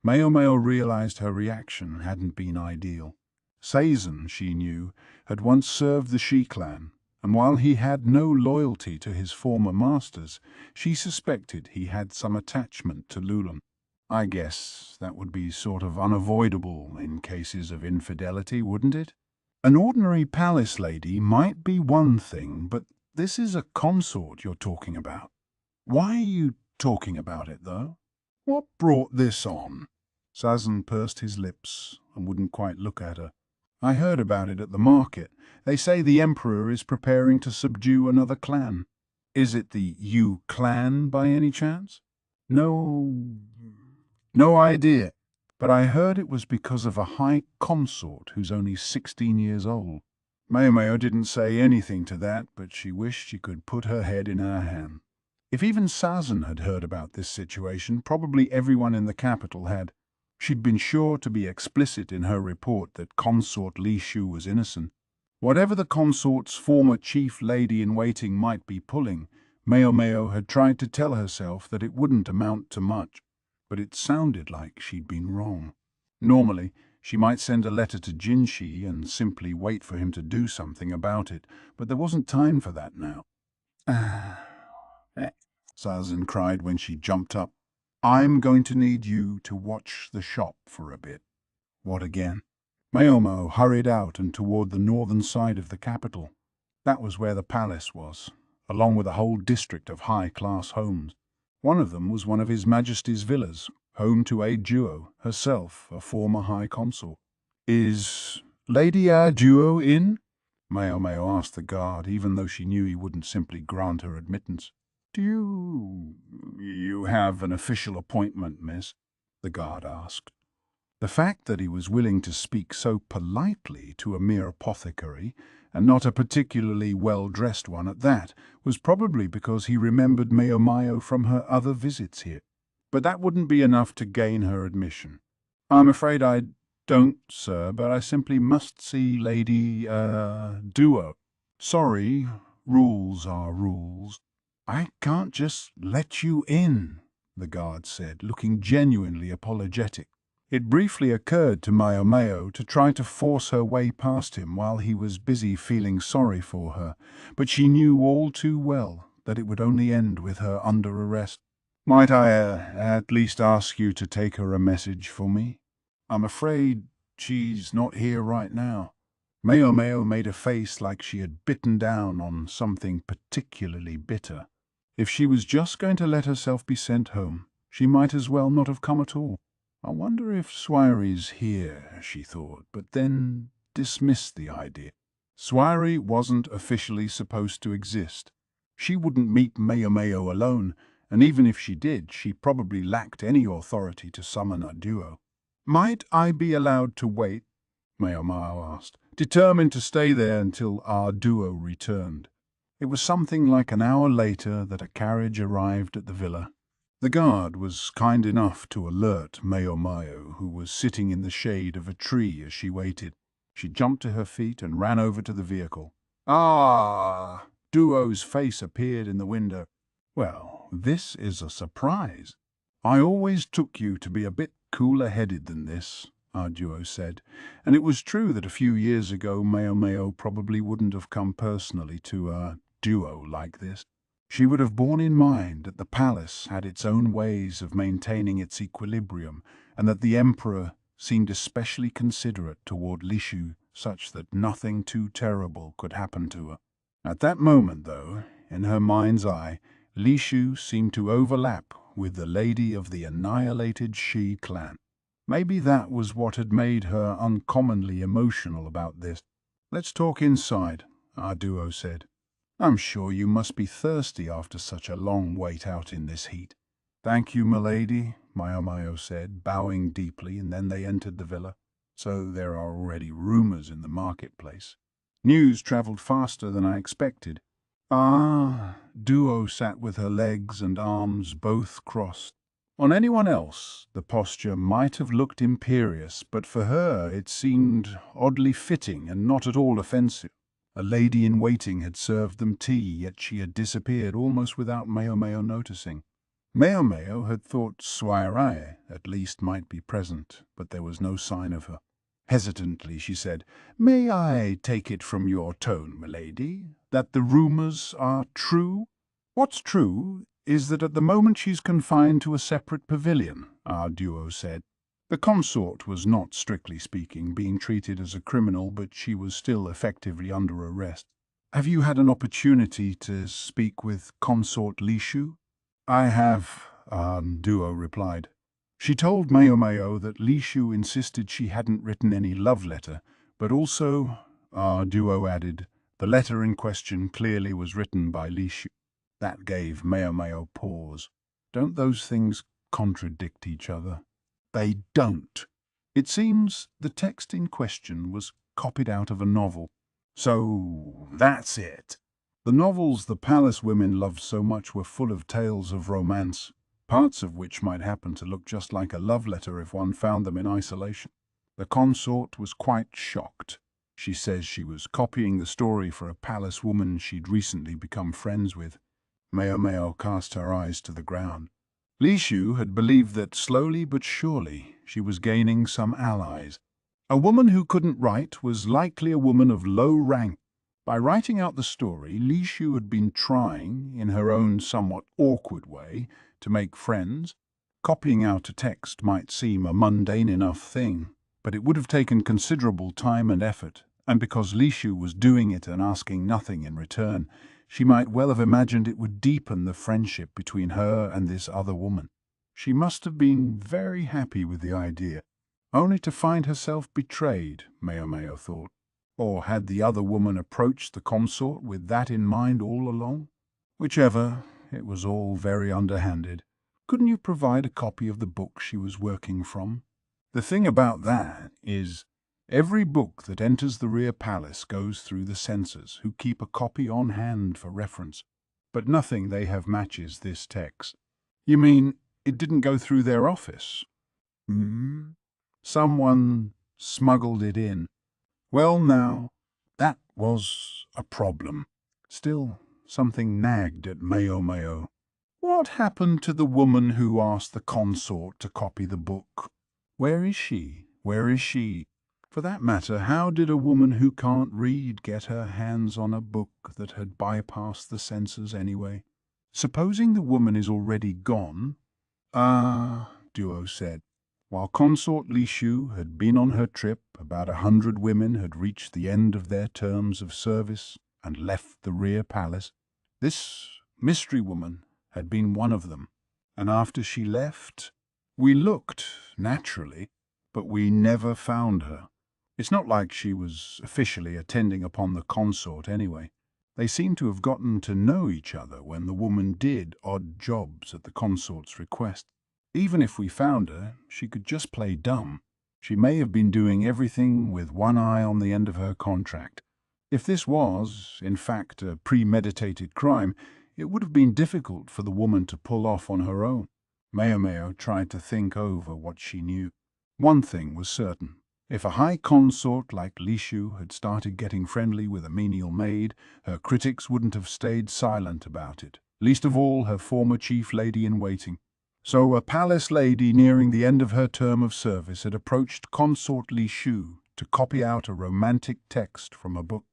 Maomao realized her reaction hadn't been ideal. Sazen, she knew, had once served the Shi clan, and while he had no loyalty to his former masters, she suspected he had some attachment to Lulan. I guess that would be sort of unavoidable in cases of infidelity, wouldn't it? An ordinary palace lady might be one thing, but this is a consort you're talking about. Why are you talking about it, though? What brought this on? Sazen pursed his lips and wouldn't quite look at her. I heard about it at the market. They say the Emperor is preparing to subdue another clan. Is it the Yu clan by any chance? No idea. But I heard it was because of a high consort who's only 16 years old. Maomao didn't say anything to that, but she wished she could put her head in her hand. If even Sazen had heard about this situation, probably everyone in the capital had. She'd been sure to be explicit in her report that Consort Lishu was innocent. Whatever the consort's former chief lady-in-waiting might be pulling, Maomao had tried to tell herself that it wouldn't amount to much, but it sounded like she'd been wrong. Normally, she might send a letter to Jinshi and simply wait for him to do something about it, but there wasn't time for that now. Sazen cried when she jumped up. I'm going to need you to watch the shop for a bit. What again? Maomao hurried out and toward the northern side of the capital. That was where the palace was, along with a whole district of high-class homes. One of them was one of His Majesty's villas, home to a duo, herself a former high consort. Is Lady Duo in? Maomao asked the guard, even though she knew he wouldn't simply grant her admittance. Do you have an official appointment, miss? The guard asked. The fact that he was willing to speak so politely to a mere apothecary, and not a particularly well-dressed one at that, was probably because he remembered Maomao from her other visits here. But that wouldn't be enough to gain her admission. I'm afraid I don't, sir, but I simply must see Lady, Duo. Sorry, rules are rules. I can't just let you in, the guard said, looking genuinely apologetic. It briefly occurred to Maomao to try to force her way past him while he was busy feeling sorry for her, but she knew all too well that it would only end with her under arrest. Might I at least ask you to take her a message for me? I'm afraid she's not here right now. Maomao made a face like she had bitten down on something particularly bitter. If she was just going to let herself be sent home, she might as well not have come at all. I wonder if Swire's here, she thought, but then dismissed the idea. Swire wasn't officially supposed to exist. She wouldn't meet Maomao alone, and even if she did, she probably lacked any authority to summon a duo. Might I be allowed to wait? Maomao asked, determined to stay there until our duo returned. It was something like an hour later that a carriage arrived at the villa. The guard was kind enough to alert Maomao, who was sitting in the shade of a tree as she waited. She jumped to her feet and ran over to the vehicle. Ah! Duo's face appeared in the window. Well, this is a surprise. I always took you to be a bit cooler-headed than this, our duo said, and it was true that a few years ago Maomao probably wouldn't have come personally to a duo like this. She would have borne in mind that the palace had its own ways of maintaining its equilibrium, and that the emperor seemed especially considerate toward Lishu, such that nothing too terrible could happen to her. At that moment, though, in her mind's eye, Lishu seemed to overlap with the lady of the annihilated Shi clan. Maybe that was what had made her uncommonly emotional about this. Let's talk inside, our duo said. I'm sure you must be thirsty after such a long wait out in this heat. Thank you, milady, Maomao said, bowing deeply, and then they entered the villa. So there are already rumors in the marketplace. News travelled faster than I expected. Ah, Duo sat with her legs and arms both crossed. On anyone else, the posture might have looked imperious, but for her it seemed oddly fitting and not at all offensive. A lady-in-waiting had served them tea, yet she had disappeared almost without Maomao noticing. Maomao had thought Swire at least might be present, but there was no sign of her. Hesitantly she said, May I take it from your tone, milady, that the rumors are true? What's true is that at the moment she's confined to a separate pavilion, our duo said. The consort was not, strictly speaking, being treated as a criminal, but she was still effectively under arrest. Have you had an opportunity to speak with Consort Lishu? I have, Duo replied. She told Maomao that Lishu insisted she hadn't written any love letter, But also, our duo added, the letter in question clearly was written by Lishu. That gave Maomao pause. Don't those things contradict each other? They don't. It seems the text in question was copied out of a novel. So that's it. The novels the palace women loved so much were full of tales of romance, parts of which might happen to look just like a love letter if one found them in isolation. The consort was quite shocked. She says she was copying the story for a palace woman she'd recently become friends with. Maomao cast her eyes to the ground. Lishu had believed that slowly but surely she was gaining some allies. A woman who couldn't write was likely a woman of low rank. By writing out the story, Lishu had been trying, in her own somewhat awkward way, to make friends. Copying out a text might seem a mundane enough thing, but it would have taken considerable time and effort, and because Lishu was doing it and asking nothing in return, she might well have imagined it would deepen the friendship between her and this other woman. She must have been very happy with the idea, only to find herself betrayed, Maomao thought. Or had the other woman approached the consort with that in mind all along? Whichever, it was all very underhanded. Couldn't you provide a copy of the book she was working from? The thing about that is, every book that enters the rear palace goes through the censors, who keep a copy on hand for reference. But nothing they have matches this text. You mean it didn't go through their office? Someone smuggled it in. Well now, that was a problem. Still, something nagged at Maomao. What happened to the woman who asked the consort to copy the book? Where is she? Where is she? For that matter, how did a woman who can't read get her hands on a book that had bypassed the censors anyway? Supposing the woman is already gone? Duo said. While Consort Lishu had been on her trip, about 100 women had reached the end of their terms of service and left the rear palace. This mystery woman had been one of them, and after she left, we looked, naturally, but we never found her. It's not like she was officially attending upon the consort anyway. They seem to have gotten to know each other when the woman did odd jobs at the consort's request. Even if we found her, she could just play dumb. She may have been doing everything with one eye on the end of her contract. If this was, in fact, a premeditated crime, it would have been difficult for the woman to pull off on her own. Maomao tried to think over what she knew. One thing was certain. If a high consort like Lishu had started getting friendly with a menial maid, her critics wouldn't have stayed silent about it, least of all her former chief lady-in-waiting. So a palace lady nearing the end of her term of service had approached Consort Lishu to copy out a romantic text from a book.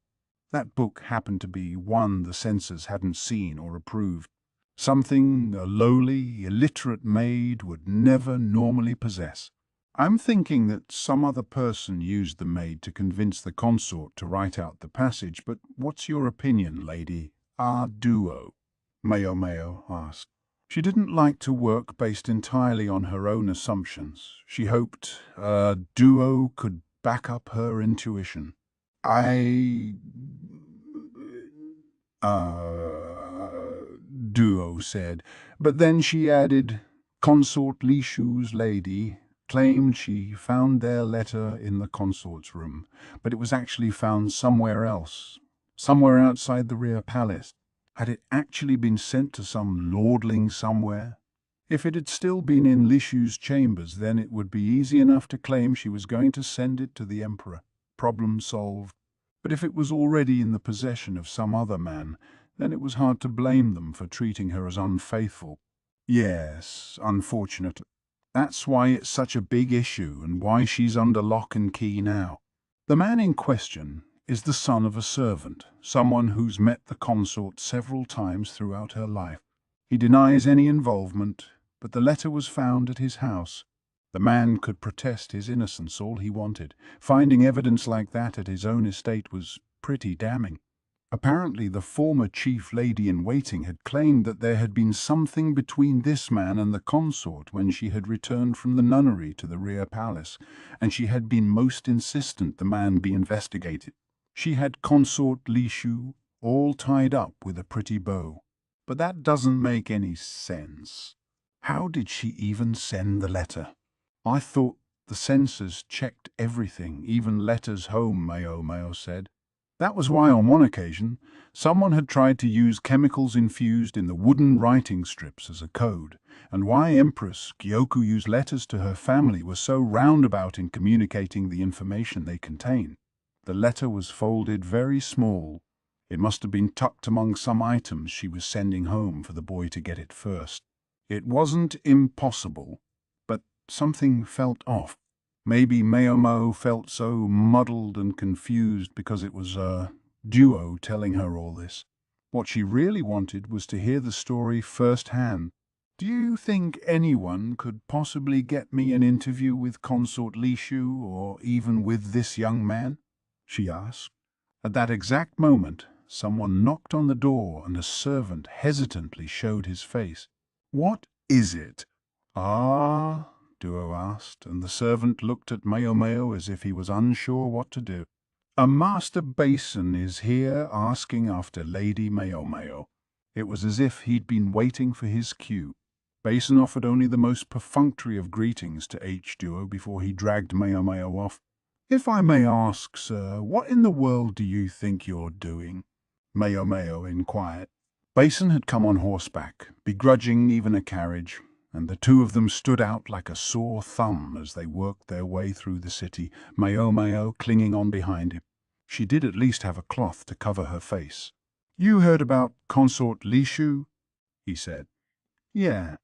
That book happened to be one the censors hadn't seen or approved, something a lowly, illiterate maid would never normally possess. I'm thinking that some other person used the maid to convince the consort to write out the passage, but what's your opinion, lady? Our duo? Maomao asked. She didn't like to work based entirely on her own assumptions. She hoped a duo could back up her intuition. Duo said, but then she added, Consort Lishu's lady claimed she found their letter in the consort's room, but it was actually found somewhere else, somewhere outside the rear palace. Had it actually been sent to some lordling somewhere? If it had still been in Lishu's chambers, then it would be easy enough to claim she was going to send it to the emperor. Problem solved. But if it was already in the possession of some other man, then it was hard to blame them for treating her as unfaithful. Yes, unfortunately. That's why it's such a big issue and why she's under lock and key now. The man in question is the son of a servant, someone who's met the consort several times throughout her life. He denies any involvement, but the letter was found at his house. The man could protest his innocence all he wanted. Finding evidence like that at his own estate was pretty damning. Apparently, the former chief lady-in-waiting had claimed that there had been something between this man and the consort when she had returned from the nunnery to the rear palace, and she had been most insistent the man be investigated. She had Consort Lishu all tied up with a pretty bow. But that doesn't make any sense. How did she even send the letter? I thought the censors checked everything, even letters home, Maomao said. That was why on one occasion, someone had tried to use chemicals infused in the wooden writing strips as a code, and why Empress Gyoku used letters to her family was so roundabout in communicating the information they contain. The letter was folded very small. It must have been tucked among some items she was sending home for the boy to get it first. It wasn't impossible, but something felt off. Maybe Maomao felt so muddled and confused because it was a duo telling her all this. What she really wanted was to hear the story firsthand. "Do you think anyone could possibly get me an interview with Consort Lishu, or even with this young man?" she asked. At that exact moment, someone knocked on the door and a servant hesitantly showed his face. "What is it?" "Ah," Duo asked, and the servant looked at Maomao as if he was unsure what to do. "A Master Basen is here asking after Lady Maomao." It was as if he'd been waiting for his cue. Basen offered only the most perfunctory of greetings to Duo before he dragged Maomao off. "If I may ask, sir, what in the world do you think you're doing?" Maomao inquired. Basen had come on horseback, begrudging even a carriage, and the two of them stood out like a sore thumb as they worked their way through the city, Maomao clinging on behind him. She did at least have a cloth to cover her face. "You heard about Consort Lishu?" he said. "Yeah.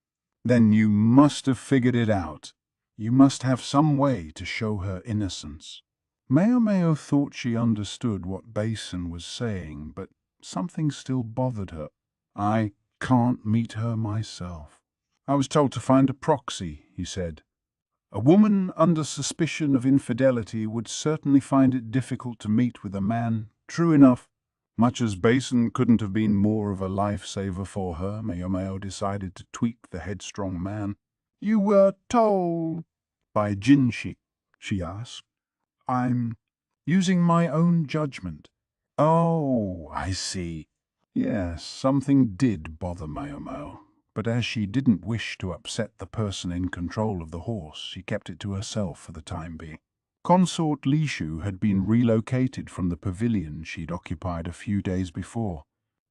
Then you must have figured it out. You must have some way to show her innocence." Maomao thought she understood what Basen was saying, but something still bothered her. "I can't meet her myself." "I was told to find a proxy," he said. "A woman under suspicion of infidelity would certainly find it difficult to meet with a man. True enough." Much as Basen couldn't have been more of a lifesaver for her, Maomao decided to tweak the headstrong man. "You were told by Jinshi?" she asked. "I'm using my own judgment." "Oh, I see." Yes, something did bother Maomao, but as she didn't wish to upset the person in control of the horse, she kept it to herself for the time being. Consort Lishu had been relocated from the pavilion she'd occupied a few days before.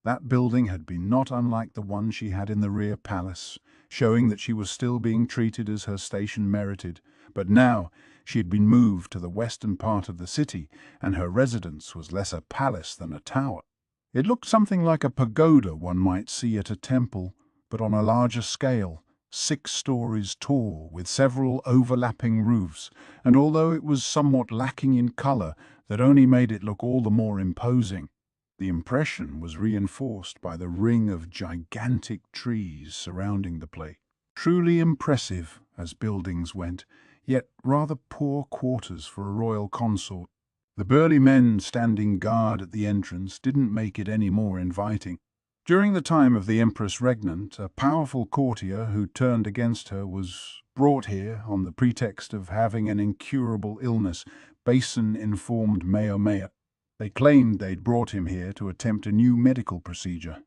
That building had been not unlike the one she had in the rear palace, showing that she was still being treated as her station merited, but now she had been moved to the western part of the city, and her residence was less a palace than a tower. It looked something like a pagoda one might see at a temple, but on a larger scale, 6 stories tall, with several overlapping roofs, and although it was somewhat lacking in color, that only made it look all the more imposing. The impression was reinforced by the ring of gigantic trees surrounding the place. Truly impressive, as buildings went, yet rather poor quarters for a royal consort. The burly men standing guard at the entrance didn't make it any more inviting. During the time of the Empress Regnant, a powerful courtier who turned against her was brought here on the pretext of having an incurable illness, Basen informed Maomao. They claimed they'd brought him here to attempt a new medical procedure.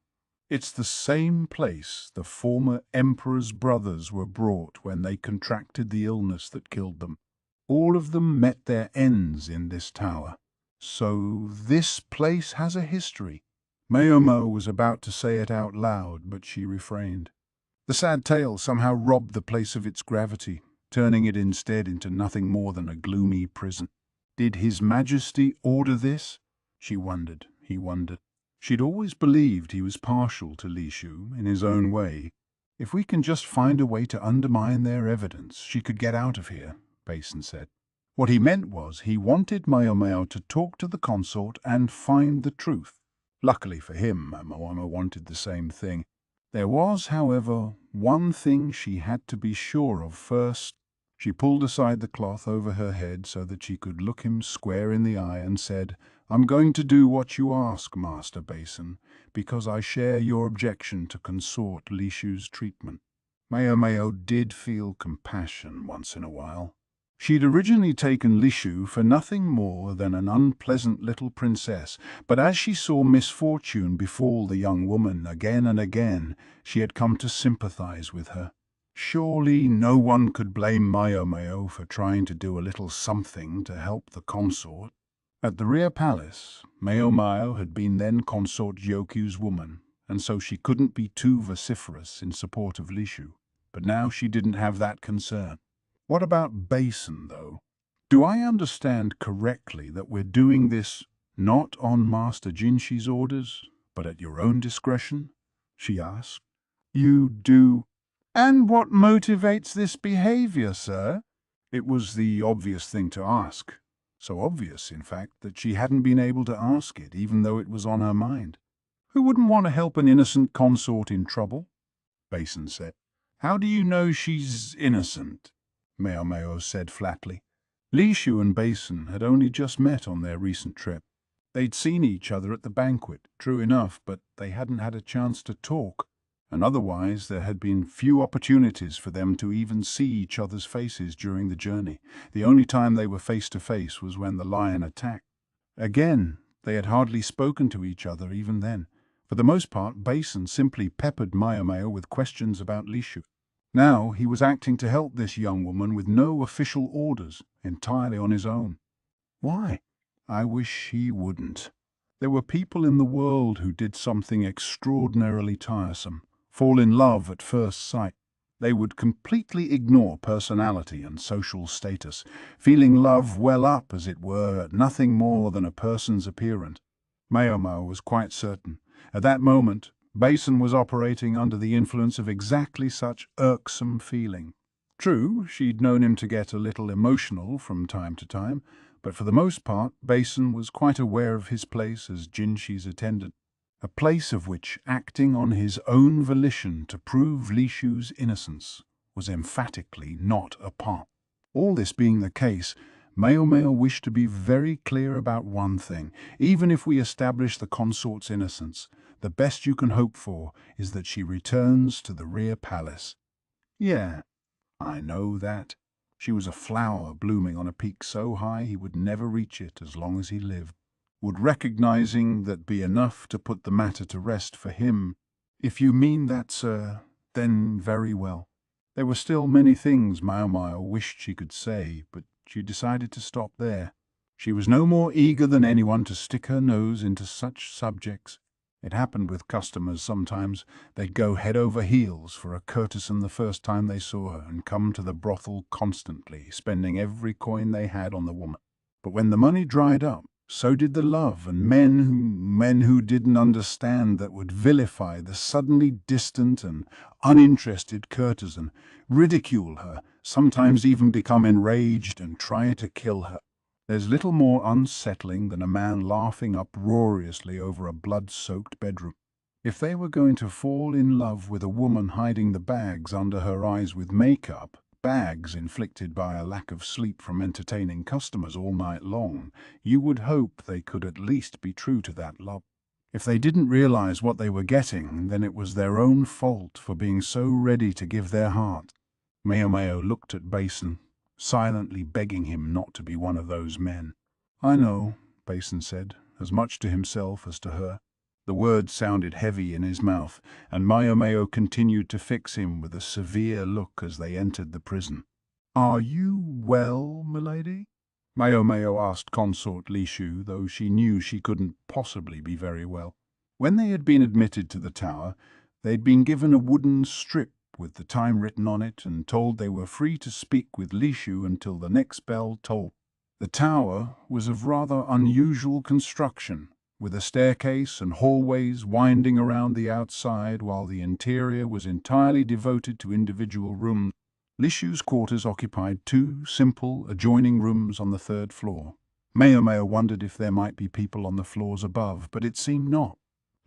It's the same place the former emperor's brothers were brought when they contracted the illness that killed them. All of them met their ends in this tower. So this place has a history. Maomao was about to say it out loud, but she refrained. The sad tale somehow robbed the place of its gravity, turning it instead into nothing more than a gloomy prison. Did His Majesty order this? She wondered, he wondered. She'd always believed he was partial to Lishu in his own way. "If we can just find a way to undermine their evidence, she could get out of here," Basen said. What he meant was he wanted Maomao to talk to the consort and find the truth. Luckily for him, Maomao wanted the same thing. There was, however, one thing she had to be sure of first. She pulled aside the cloth over her head so that she could look him square in the eye and said, I'm going to do what you ask, Master Basen, because I share your objection to Consort Lishu's treatment. Maomao did feel compassion once in a while. She'd originally taken Lishu for nothing more than an unpleasant little princess, but as she saw misfortune befall the young woman again and again, she had come to sympathize with her. Surely no one could blame Maomao for trying to do a little something to help the consort. At the rear palace, Maomao had been then Consort Yoku's woman, and so she couldn't be too vociferous in support of Lishu. But now she didn't have that concern. What about Basen, though? Do I understand correctly that we're doing this not on Master Jinshi's orders, but at your own discretion? She asked. You do. And what motivates this behavior, sir? It was the obvious thing to ask. So obvious, in fact, that she hadn't been able to ask it, even though it was on her mind. Who wouldn't want to help an innocent consort in trouble? Basen said. How do you know she's innocent? Maomao said flatly. Lishu and Basen had only just met on their recent trip. They'd seen each other at the banquet, true enough, but they hadn't had a chance to talk, and otherwise there had been few opportunities for them to even see each other's faces during the journey. The only time they were face to face was when the lion attacked. Again, they had hardly spoken to each other even then. For the most part, Basen simply peppered Maomao with questions about Lishu. Now he was acting to help this young woman with no official orders, entirely on his own. Why? I wish he wouldn't. There were people in the world who did something extraordinarily tiresome, fall in love at first sight. They would completely ignore personality and social status, feeling love well up, as it were, at nothing more than a person's appearance. Maomao was quite certain. At that moment, Basen was operating under the influence of exactly such irksome feeling. True, she'd known him to get a little emotional from time to time, but for the most part, Basen was quite aware of his place as Jinshi's attendant, a place of which acting on his own volition to prove Lishu's innocence was emphatically not a part. All this being the case, Maomao wished to be very clear about one thing. Even if we establish the consort's innocence, the best you can hope for is that she returns to the rear palace. Yeah, I know that. She was a flower blooming on a peak so high he would never reach it as long as he lived. Would recognizing that be enough to put the matter to rest for him? If you mean that, sir, then very well. There were still many things Maomao wished she could say, but she decided to stop there. She was no more eager than anyone to stick her nose into such subjects. It happened with customers sometimes. They'd go head over heels for a courtesan the first time they saw her and come to the brothel constantly, spending every coin they had on the woman. But when the money dried up, so did the love, and men who didn't understand that would vilify the suddenly distant and uninterested courtesan, ridicule her, sometimes even become enraged and try to kill her. There's little more unsettling than a man laughing uproariously over a blood-soaked bedroom. If they were going to fall in love with a woman hiding the bags under her eyes with makeup, bags inflicted by a lack of sleep from entertaining customers all night long, you would hope they could at least be true to that love. If they didn't realize what they were getting, then it was their own fault for being so ready to give their heart. Maomao looked at Basen, silently begging him not to be one of those men. I know, Basen said, as much to himself as to her. The words sounded heavy in his mouth, and Maomao continued to fix him with a severe look as they entered the prison. Are you well, milady? Maomao asked Consort Lishu, though she knew she couldn't possibly be very well. When they had been admitted to the tower, they'd been given a wooden strip with the time written on it and told they were free to speak with Lishu until the next bell tolled. The tower was of rather unusual construction, with a staircase and hallways winding around the outside, while the interior was entirely devoted to individual rooms. Lishu's quarters occupied two simple, adjoining rooms on the third floor. Maomao wondered if there might be people on the floors above, but it seemed not.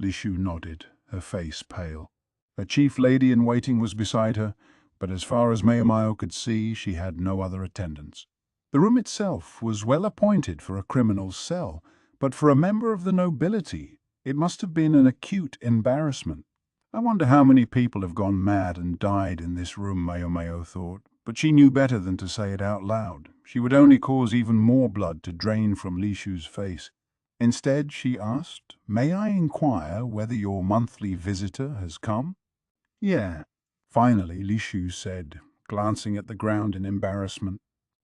Lishu nodded, her face pale. Her chief lady-in-waiting was beside her, but as far as Maomao could see, she had no other attendants. The room itself was well appointed for a criminal's cell, but for a member of the nobility, it must have been an acute embarrassment. I wonder how many people have gone mad and died in this room, Maomao thought, but she knew better than to say it out loud. She would only cause even more blood to drain from Lishu's face. Instead, she asked, "May I inquire whether your monthly visitor has come?" "Yeah," finally Lishu said, glancing at the ground in embarrassment.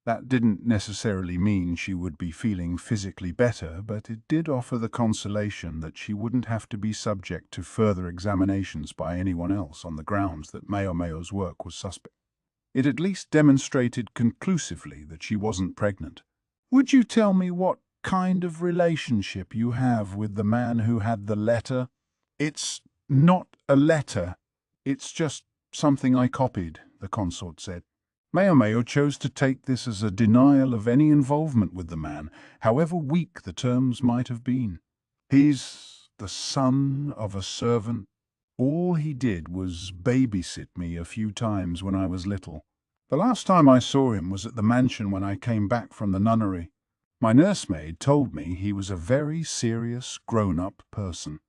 That didn't necessarily mean she would be feeling physically better, but it did offer the consolation that she wouldn't have to be subject to further examinations by anyone else on the grounds that Maomao's work was suspect. It at least demonstrated conclusively that she wasn't pregnant. "Would you tell me what kind of relationship you have with the man who had the letter?" "It's not a letter. It's just something I copied," the consort said. Maomao chose to take this as a denial of any involvement with the man, however weak the terms might have been. "He's the son of a servant. All he did was babysit me a few times when I was little. The last time I saw him was at the mansion when I came back from the nunnery. My nursemaid told me he was a very serious, grown-up person."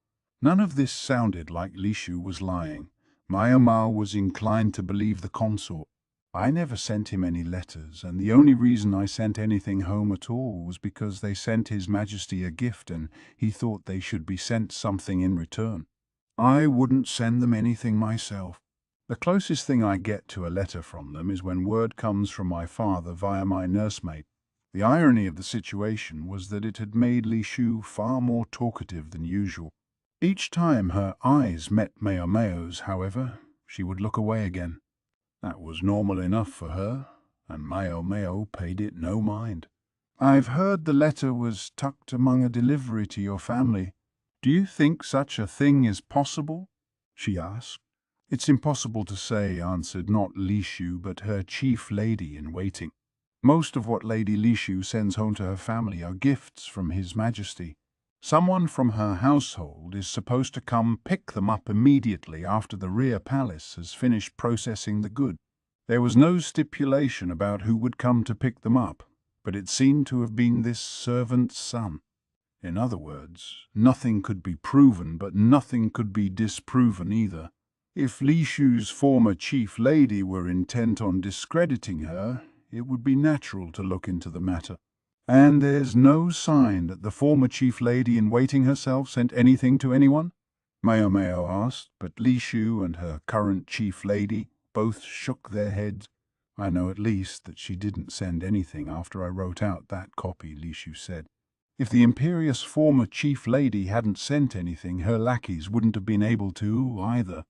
None of this sounded like Lishu was lying. Maomao was inclined to believe the consort. "I never sent him any letters, and the only reason I sent anything home at all was because they sent His Majesty a gift and he thought they should be sent something in return. I wouldn't send them anything myself. The closest thing I get to a letter from them is when word comes from my father via my nursemaid." The irony of the situation was that it had made Lishu far more talkative than usual. Each time her eyes met Maomao's, however, she would look away again. That was normal enough for her, and Maomao paid it no mind. "I've heard the letter was tucked among a delivery to your family. Do you think such a thing is possible?" she asked. "It's impossible to say," answered not Lishu, but her chief lady in waiting. "Most of what Lady Lishu sends home to her family are gifts from His Majesty. Someone from her household is supposed to come pick them up immediately after the rear palace has finished processing the good. There was no stipulation about who would come to pick them up, but it seemed to have been this servant's son. In other words, nothing could be proven, but nothing could be disproven either. If Lishu's former chief lady were intent on discrediting her, it would be natural to look into the matter. And there's no sign that the former chief lady in waiting herself sent anything to anyone?" Maomao asked, but Lishu and her current chief lady both shook their heads. "I know at least that she didn't send anything after I wrote out that copy," Lishu said. "If the imperious former chief lady hadn't sent anything, her lackeys wouldn't have been able to either.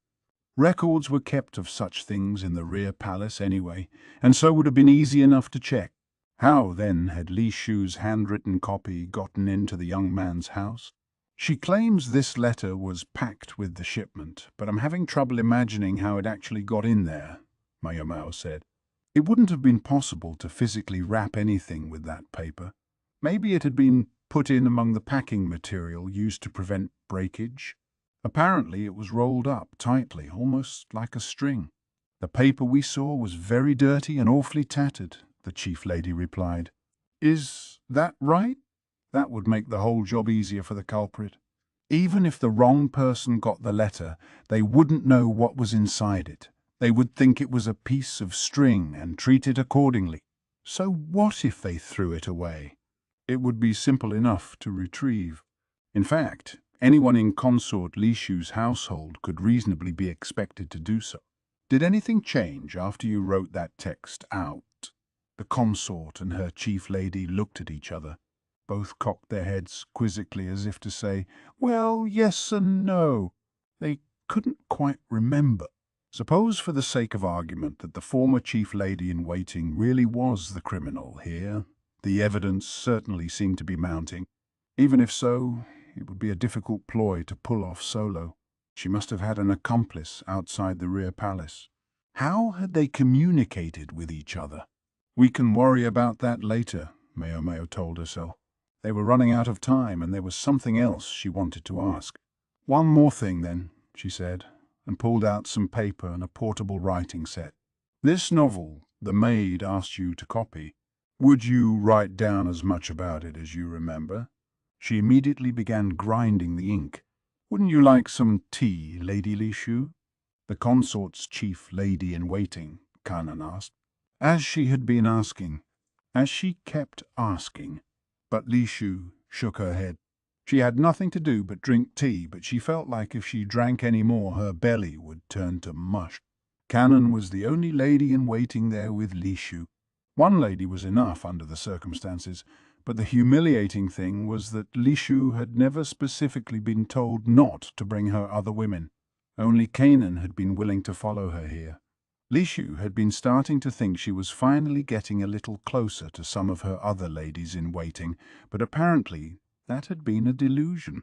Records were kept of such things in the rear palace anyway, and so would have been easy enough to check. How, then, had Lishu's handwritten copy gotten into the young man's house? She claims this letter was packed with the shipment, but I'm having trouble imagining how it actually got in there," Maomao said. "It wouldn't have been possible to physically wrap anything with that paper. Maybe it had been put in among the packing material used to prevent breakage. Apparently it was rolled up tightly, almost like a string. The paper we saw was very dirty and awfully tattered," the chief lady replied. "Is that right? That would make the whole job easier for the culprit. Even if the wrong person got the letter, they wouldn't know what was inside it. They would think it was a piece of string and treat it accordingly. So what if they threw it away? It would be simple enough to retrieve. In fact, anyone in Consort Lishu's household could reasonably be expected to do so. Did anything change after you wrote that text out?" The consort and her chief lady looked at each other. Both cocked their heads quizzically as if to say, "Well, yes and no." They couldn't quite remember. Suppose for the sake of argument that the former chief lady in waiting really was the criminal here. The evidence certainly seemed to be mounting. Even if so, it would be a difficult ploy to pull off solo. She must have had an accomplice outside the rear palace. How had they communicated with each other? "We can worry about that later," Maomao told herself. They were running out of time, and there was something else she wanted to ask. "One more thing, then," she said, and pulled out some paper and a portable writing set. "This novel the maid asked you to copy. Would you write down as much about it as you remember?" She immediately began grinding the ink. "Wouldn't you like some tea, Lady Lishu?" The consort's chief lady-in-waiting, Kanan asked. As she kept asking. But Lishu shook her head. She had nothing to do but drink tea, but she felt like if she drank any more, her belly would turn to mush. Kanan was the only lady-in-waiting there with Lishu. One lady was enough under the circumstances, but the humiliating thing was that Lishu had never specifically been told not to bring her other women. Only Kanan had been willing to follow her here. Lishu had been starting to think she was finally getting a little closer to some of her other ladies-in-waiting, but apparently that had been a delusion.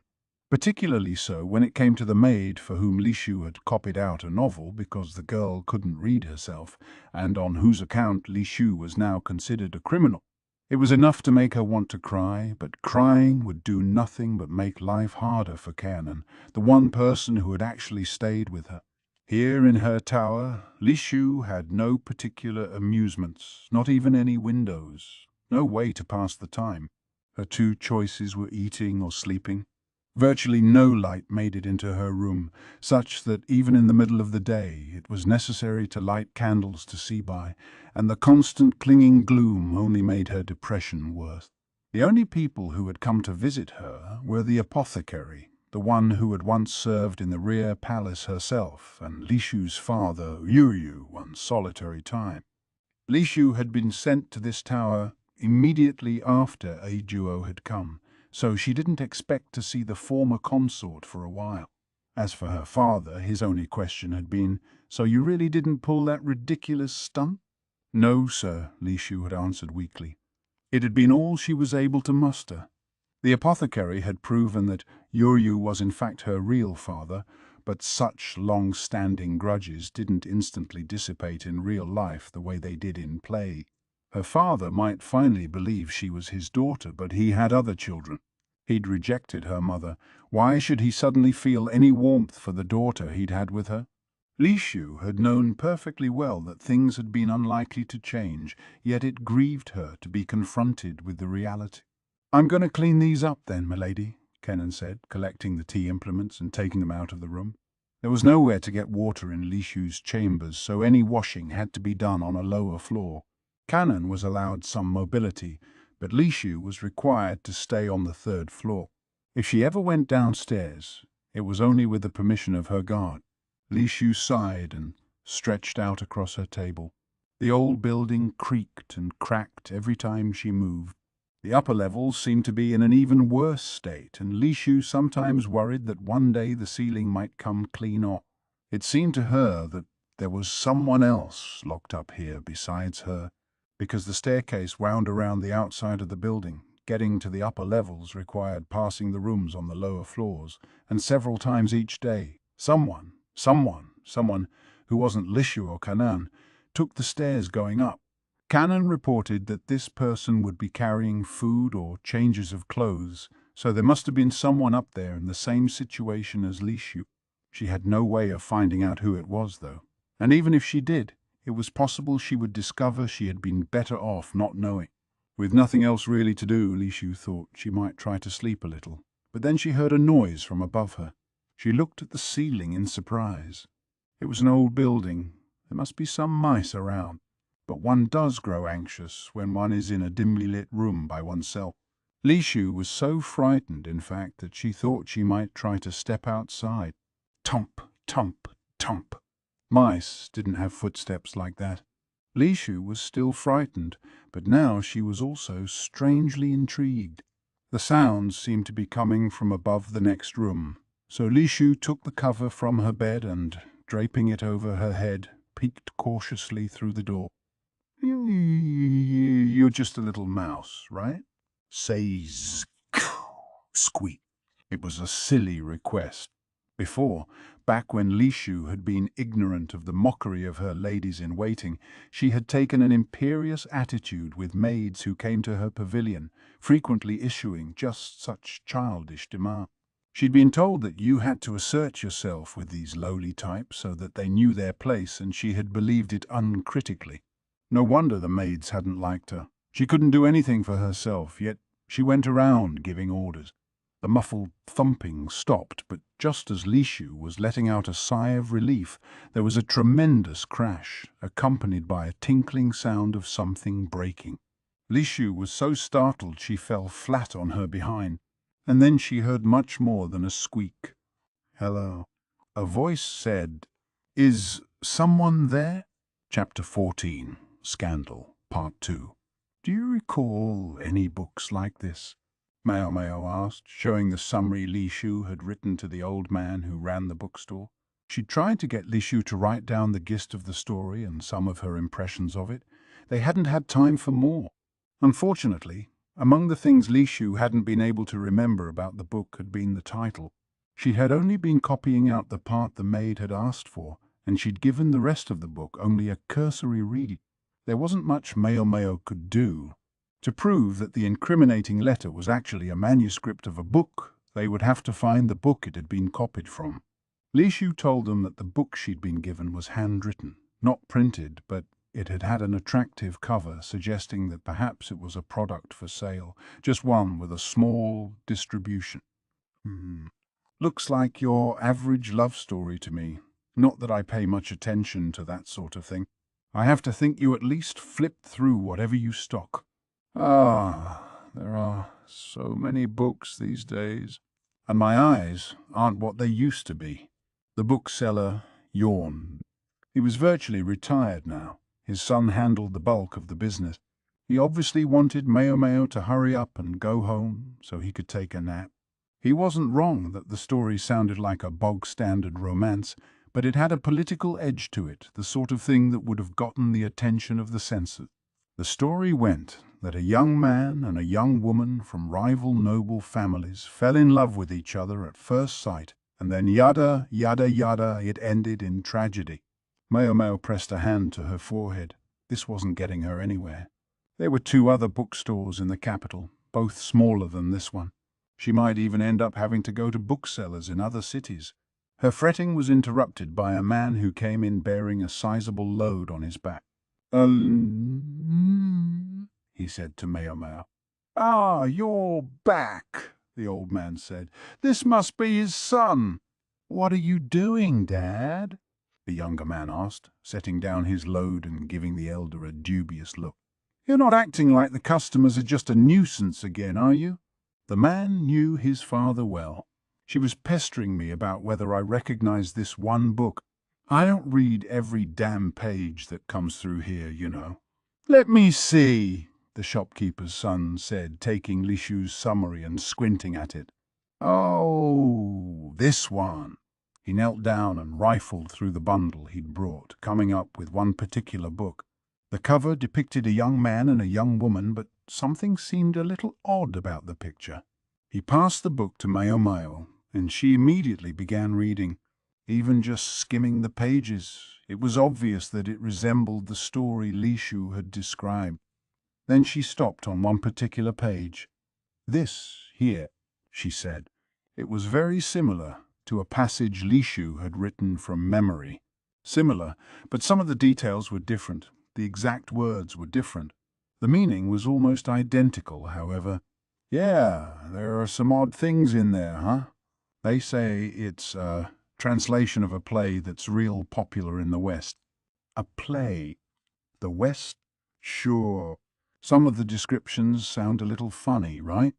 Particularly so when it came to the maid for whom Lishu had copied out a novel because the girl couldn't read herself, and on whose account Lishu was now considered a criminal. It was enough to make her want to cry, but crying would do nothing but make life harder for Kanan, the one person who had actually stayed with her. Here in her tower, Lishu had no particular amusements, not even any windows, no way to pass the time. Her two choices were eating or sleeping. Virtually no light made it into her room, such that even in the middle of the day it was necessary to light candles to see by, and the constant clinging gloom only made her depression worse. The only people who had come to visit her were the apothecary, the one who had once served in the rear palace herself, and Lishu's father, Yu, one solitary time. Lishu had been sent to this tower immediately after Ajuo had come, so she didn't expect to see the former consort for a while. As for her father, his only question had been, "So you really didn't pull that ridiculous stunt?" "No, sir," Lishu had answered weakly. It had been all she was able to muster. The apothecary had proven that Yu was in fact her real father, but such long-standing grudges didn't instantly dissipate in real life the way they did in play. Her father might finally believe she was his daughter, but he had other children. He'd rejected her mother. Why should he suddenly feel any warmth for the daughter he'd had with her? Lishu had known perfectly well that things had been unlikely to change, yet it grieved her to be confronted with the reality. "I'm going to clean these up then, milady," Kenan said, collecting the tea implements and taking them out of the room. There was nowhere to get water in Lishu's chambers, so any washing had to be done on a lower floor. Kanan was allowed some mobility, but Lishu was required to stay on the third floor. If she ever went downstairs, it was only with the permission of her guard. Lishu sighed and stretched out across her table. The old building creaked and cracked every time she moved. The upper levels seemed to be in an even worse state, and Lishu sometimes worried that one day the ceiling might come clean off. It seemed to her that there was someone else locked up here besides her, because the staircase wound around the outside of the building. Getting to the upper levels required passing the rooms on the lower floors, and several times each day, someone who wasn't Lishu or Kanan took the stairs going up. Kanan reported that this person would be carrying food or changes of clothes, so there must have been someone up there in the same situation as Lishu. She had no way of finding out who it was, though, and even if she did, it was possible she would discover she had been better off not knowing. With nothing else really to do, Lishu thought she might try to sleep a little, but then she heard a noise from above her. She looked at the ceiling in surprise. It was an old building. There must be some mice around. But one does grow anxious when one is in a dimly lit room by oneself. Lishu was so frightened, in fact, that she thought she might try to step outside. Tump, tump, tump. Mice didn't have footsteps like that. Lishu was still frightened, but now she was also strangely intrigued. The sounds seemed to be coming from above the next room, so Lishu took the cover from her bed and, draping it over her head, peeked cautiously through the door. "You're just a little mouse, right?" "Say squeak." It was a silly request. Before, back when Lishu had been ignorant of the mockery of her ladies-in-waiting, she had taken an imperious attitude with maids who came to her pavilion, frequently issuing just such childish demands. She'd been told that you had to assert yourself with these lowly types so that they knew their place, and she had believed it uncritically. No wonder the maids hadn't liked her. She couldn't do anything for herself, yet she went around giving orders. The muffled thumping stopped, but just as Lishu was letting out a sigh of relief, there was a tremendous crash, accompanied by a tinkling sound of something breaking. Lishu was so startled she fell flat on her behind, and then she heard much more than a squeak. "Hello." A voice said, "Is someone there?" Chapter 14, Scandal, Part 2. "Do you recall any books like this?" Maomao asked, showing the summary Lishu had written to the old man who ran the bookstore. She tried to get Lishu to write down the gist of the story and some of her impressions of it. They hadn't had time for more. Unfortunately, among the things Lishu hadn't been able to remember about the book had been the title. She had only been copying out the part the maid had asked for, and she'd given the rest of the book only a cursory read. There wasn't much Maomao could do. To prove that the incriminating letter was actually a manuscript of a book, they would have to find the book it had been copied from. Lishu told them that the book she'd been given was handwritten, not printed, but it had had an attractive cover suggesting that perhaps it was a product for sale, just one with a small distribution. "Looks like your average love story to me. Not that I pay much attention to that sort of thing. I have to think you at least flipped through whatever you stock." There are so many books these days, and my eyes aren't what they used to be." The bookseller yawned. He was virtually retired now. His son handled the bulk of the business. He obviously wanted Maomao to hurry up and go home so he could take a nap. He wasn't wrong that the story sounded like a bog-standard romance, but it had a political edge to it, the sort of thing that would have gotten the attention of the censors. The story went that a young man and a young woman from rival noble families fell in love with each other at first sight, and then yada, yada, yada, it ended in tragedy. Maomao pressed a hand to her forehead. This wasn't getting her anywhere. There were 2 other bookstores in the capital, both smaller than this one. She might even end up having to go to booksellers in other cities. Her fretting was interrupted by a man who came in bearing a sizable load on his back. He said to Maomao. "Ah, you're back," the old man said. "This must be his son." "What are you doing, Dad?" the younger man asked, setting down his load and giving the elder a dubious look. "You're not acting like the customers are just a nuisance again, are you?" The man knew his father well. "She was pestering me about whether I recognized this one book. I don't read every damn page that comes through here, you know." "Let me see," the shopkeeper's son said, taking Lishu's summary and squinting at it. "Oh, this one." He knelt down and rifled through the bundle he'd brought, coming up with one particular book. The cover depicted a young man and a young woman, but something seemed a little odd about the picture. He passed the book to Maomao, and she immediately began reading. Even just skimming the pages, it was obvious that it resembled the story Lishu had described. Then she stopped on one particular page. "This here," she said. It was very similar to a passage Lishu had written from memory. Similar, but some of the details were different. The exact words were different. The meaning was almost identical, however. "Yeah, there are some odd things in there, huh? They say it's a translation of a play that's real popular in the West." "A play? The West? Sure. Some of the descriptions sound a little funny, right?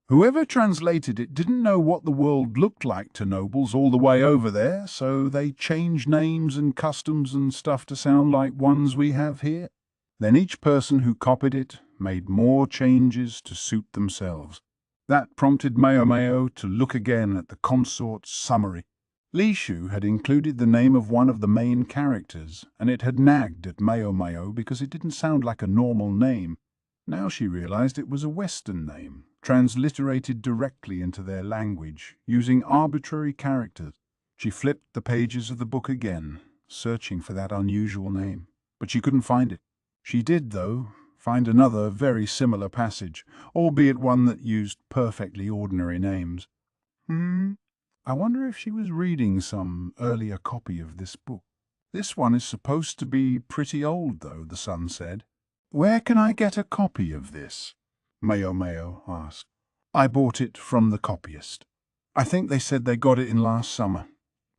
Whoever translated it didn't know what the world looked like to nobles all the way over there, so they changed names and customs and stuff to sound like ones we have here. Then each person who copied it made more changes to suit themselves. That prompted Maomao to look again at the Consort's summary. Lishu had included the name of one of the main characters, and it had nagged at Maomao because it didn't sound like a normal name. Now she realized it was a Western name, transliterated directly into their language, using arbitrary characters. She flipped the pages of the book again, searching for that unusual name, but she couldn't find it. She did, though, find another very similar passage, albeit one that used perfectly ordinary names. I wonder if she was reading some earlier copy of this book. "This one is supposed to be pretty old, though," the son said. "Where can I get a copy of this?" Maomao asked. I bought it from the copyist. I think they said they got it in last summer.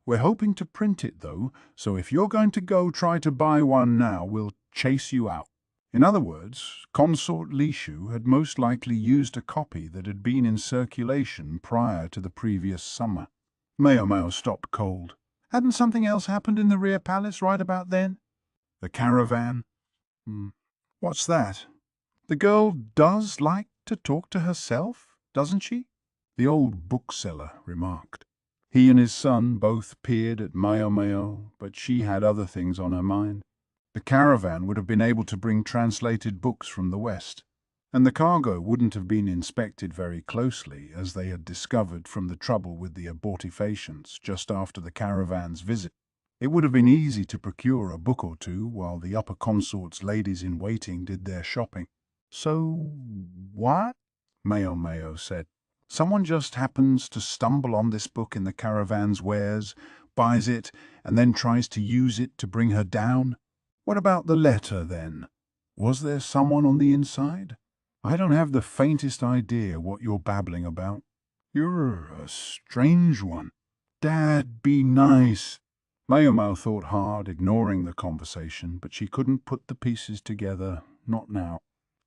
We're hoping to print it, though, so if you're going to go try to buy one now, we'll chase you out." In other words, Consort Lishu had most likely used a copy that had been in circulation prior to the previous summer. Maomao stopped cold. Hadn't something else happened in the rear palace right about then? The caravan? What's that? The girl does like to talk to herself, doesn't she? The old bookseller remarked. He and his son both peered at Maomao, but she had other things on her mind. The caravan would have been able to bring translated books from the West, and the cargo wouldn't have been inspected very closely, as they had discovered from the trouble with the abortifacients just after the caravan's visit. It would have been easy to procure a book or two while the upper consort's ladies-in-waiting did their shopping. "So, what?" Maomao said. "Someone just happens to stumble on this book in the caravan's wares, buys it, and then tries to use it to bring her down? What about the letter, then? Was there someone on the inside? I don't have the faintest idea what you're babbling about. You're a strange one. Dad, be nice." Maomao thought hard, ignoring the conversation, but she couldn't put the pieces together, not now.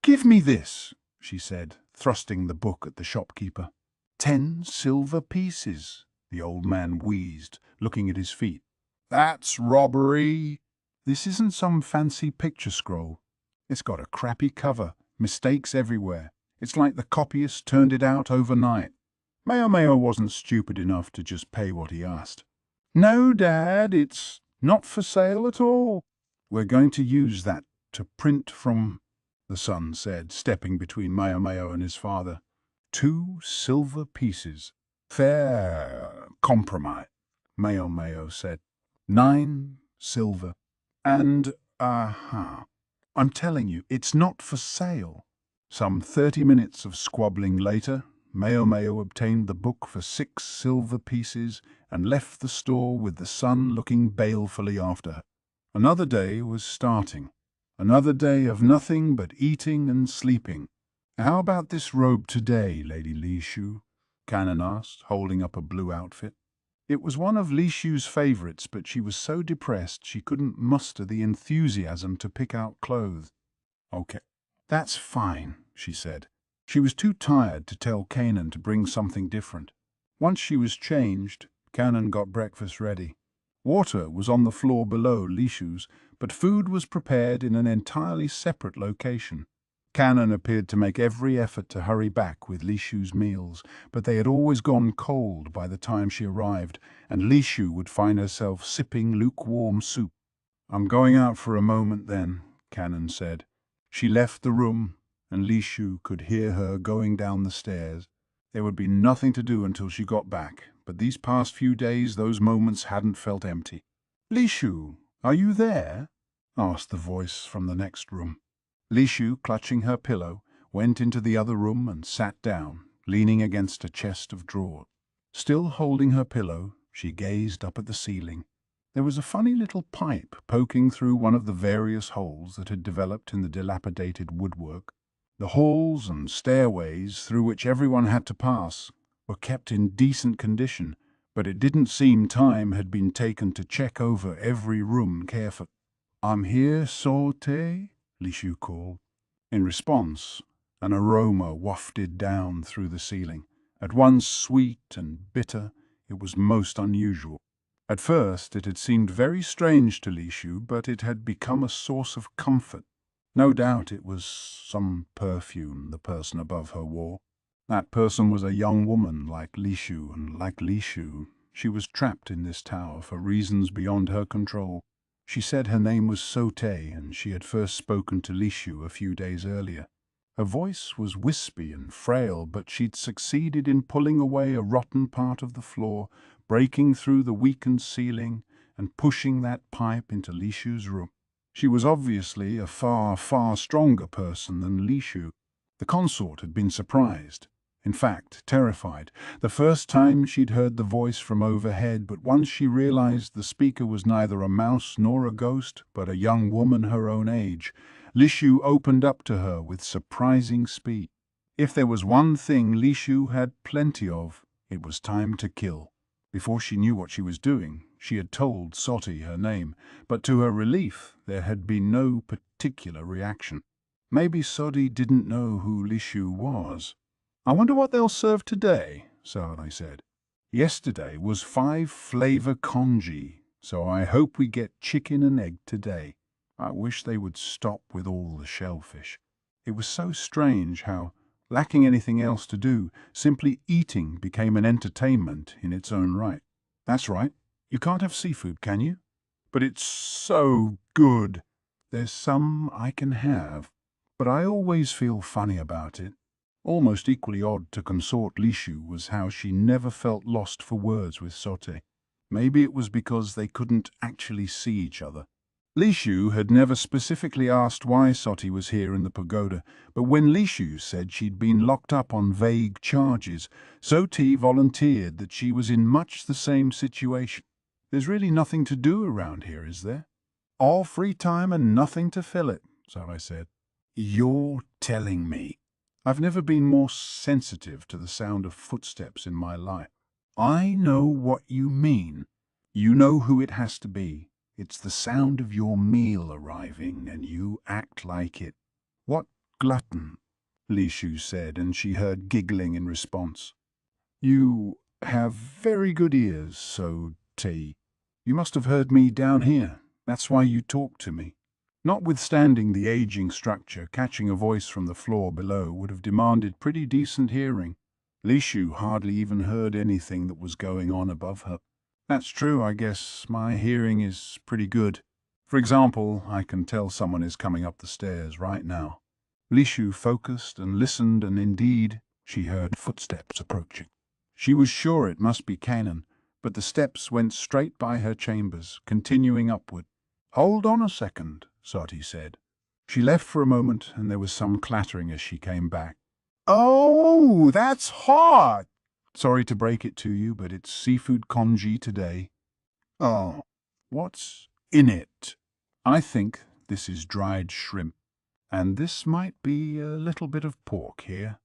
"Give me this," she said, thrusting the book at the shopkeeper. 10 silver pieces," the old man wheezed, looking at his feet. "That's robbery." "This isn't some fancy picture scroll. It's got a crappy cover, mistakes everywhere. It's like the copyist turned it out overnight." Maomao wasn't stupid enough to just pay what he asked. "No, Dad, it's not for sale at all." "We're going to use that to print from," the son said, stepping between Maomao and his father. 2 silver pieces. "Fair compromise," Maomao said. 9 silver. And, I'm telling you, it's not for sale." Some 30 minutes of squabbling later, Maomao obtained the book for 6 silver pieces and left the store with the son looking balefully after her. Another day was starting. Another day of nothing but eating and sleeping. "How about this robe today, Lady Lishu?" Canon asked, holding up a blue outfit. It was one of Lishu's favorites, but she was so depressed she couldn't muster the enthusiasm to pick out clothes. "Okay, that's fine," she said. She was too tired to tell Kanan to bring something different. Once she was changed, Kanan got breakfast ready. Water was on the floor below Lishu's, but food was prepared in an entirely separate location. Kanan appeared to make every effort to hurry back with Lishu's meals, but they had always gone cold by the time she arrived, and Lishu would find herself sipping lukewarm soup. "I'm going out for a moment then," Kanan said. She left the room, and Lishu could hear her going down the stairs. There would be nothing to do until she got back, but these past few days those moments hadn't felt empty. "Lishu, are you there?" asked the voice from the next room. Lishu, clutching her pillow, went into the other room and sat down, leaning against a chest of drawers. Still holding her pillow, she gazed up at the ceiling. There was a funny little pipe poking through one of the various holes that had developed in the dilapidated woodwork. The halls and stairways through which everyone had to pass were kept in decent condition, but it didn't seem time had been taken to check over every room carefully. "I'm here, Sorte," Lishu called. In response, an aroma wafted down through the ceiling. At once sweet and bitter, it was most unusual. At first it had seemed very strange to Lishu, but it had become a source of comfort. No doubt it was some perfume the person above her wore. That person was a young woman like Lishu, and like Lishu, she was trapped in this tower for reasons beyond her control. She said her name was Sote, and she had first spoken to Lishu a few days earlier. Her voice was wispy and frail, but she'd succeeded in pulling away a rotten part of the floor, breaking through the weakened ceiling, and pushing that pipe into Lishu's room. She was obviously a far, far stronger person than Lishu. The consort had been surprised. In fact, terrified. The first time she'd heard the voice from overhead, but once she realized the speaker was neither a mouse nor a ghost, but a young woman her own age, Lishu opened up to her with surprising speed. If there was one thing Lishu had plenty of, it was time to kill. Before she knew what she was doing, she had told Soti her name, but to her relief there had been no particular reaction. Maybe Soti didn't know who Lishu was. "I wonder what they'll serve today," Sari said. "Yesterday was 5-flavor congee, so I hope we get chicken and egg today. I wish they would stop with all the shellfish." It was so strange how, lacking anything else to do, simply eating became an entertainment in its own right. "That's right, you can't have seafood, can you? But it's so good. There's some I can have, but I always feel funny about it." Almost equally odd to Consort Lishu was how she never felt lost for words with Sote. Maybe it was because they couldn't actually see each other. Lishu had never specifically asked why Soti was here in the pagoda, but when Lishu said she'd been locked up on vague charges, Soti volunteered that she was in much the same situation. "There's really nothing to do around here, is there?" "All free time and nothing to fill it," Sarai said. "You're telling me." I've never been more sensitive to the sound of footsteps in my life. "I know what you mean. You know who it has to be. It's the sound of your meal arriving, and you act like it." "What glutton?" Lishu said, and she heard giggling in response. "You have very good ears, so T. You must have heard me down here. That's why you talk to me." Notwithstanding the aging structure, catching a voice from the floor below would have demanded pretty decent hearing. Lishu hardly even heard anything that was going on above her. "That's true, I guess. My hearing is pretty good. For example, I can tell someone is coming up the stairs right now." Lishu focused and listened, and indeed, she heard footsteps approaching. She was sure it must be Kanan, but the steps went straight by her chambers, continuing upward. "Hold on a second," Soti said. She left for a moment, and there was some clattering as she came back. "Oh, that's hot! Sorry to break it to you, but it's seafood congee today." "Oh, what's in it?" "I think this is dried shrimp, and this might be a little bit of pork here.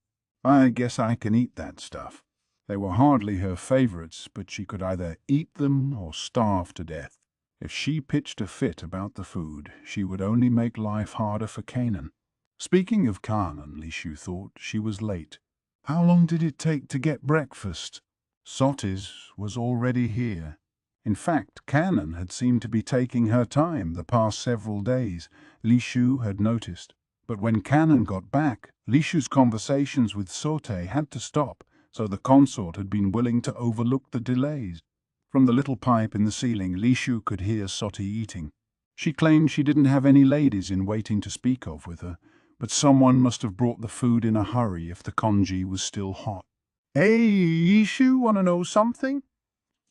I guess I can eat that stuff." They were hardly her favorites, but she could either eat them or starve to death. If she pitched a fit about the food, she would only make life harder for Kanan. Speaking of Kanan, Lishu thought, she was late. How long did it take to get breakfast? Soti's was already here. In fact, Kanan had seemed to be taking her time the past several days, Lishu had noticed. But when Kanan got back, Lishu's conversations with Sote had to stop, so the consort had been willing to overlook the delays. From the little pipe in the ceiling, Lishu could hear Soti eating. She claimed she didn't have any ladies in waiting to speak of with her, but someone must have brought the food in a hurry if the congee was still hot. "Hey, Lishu, want to know something?"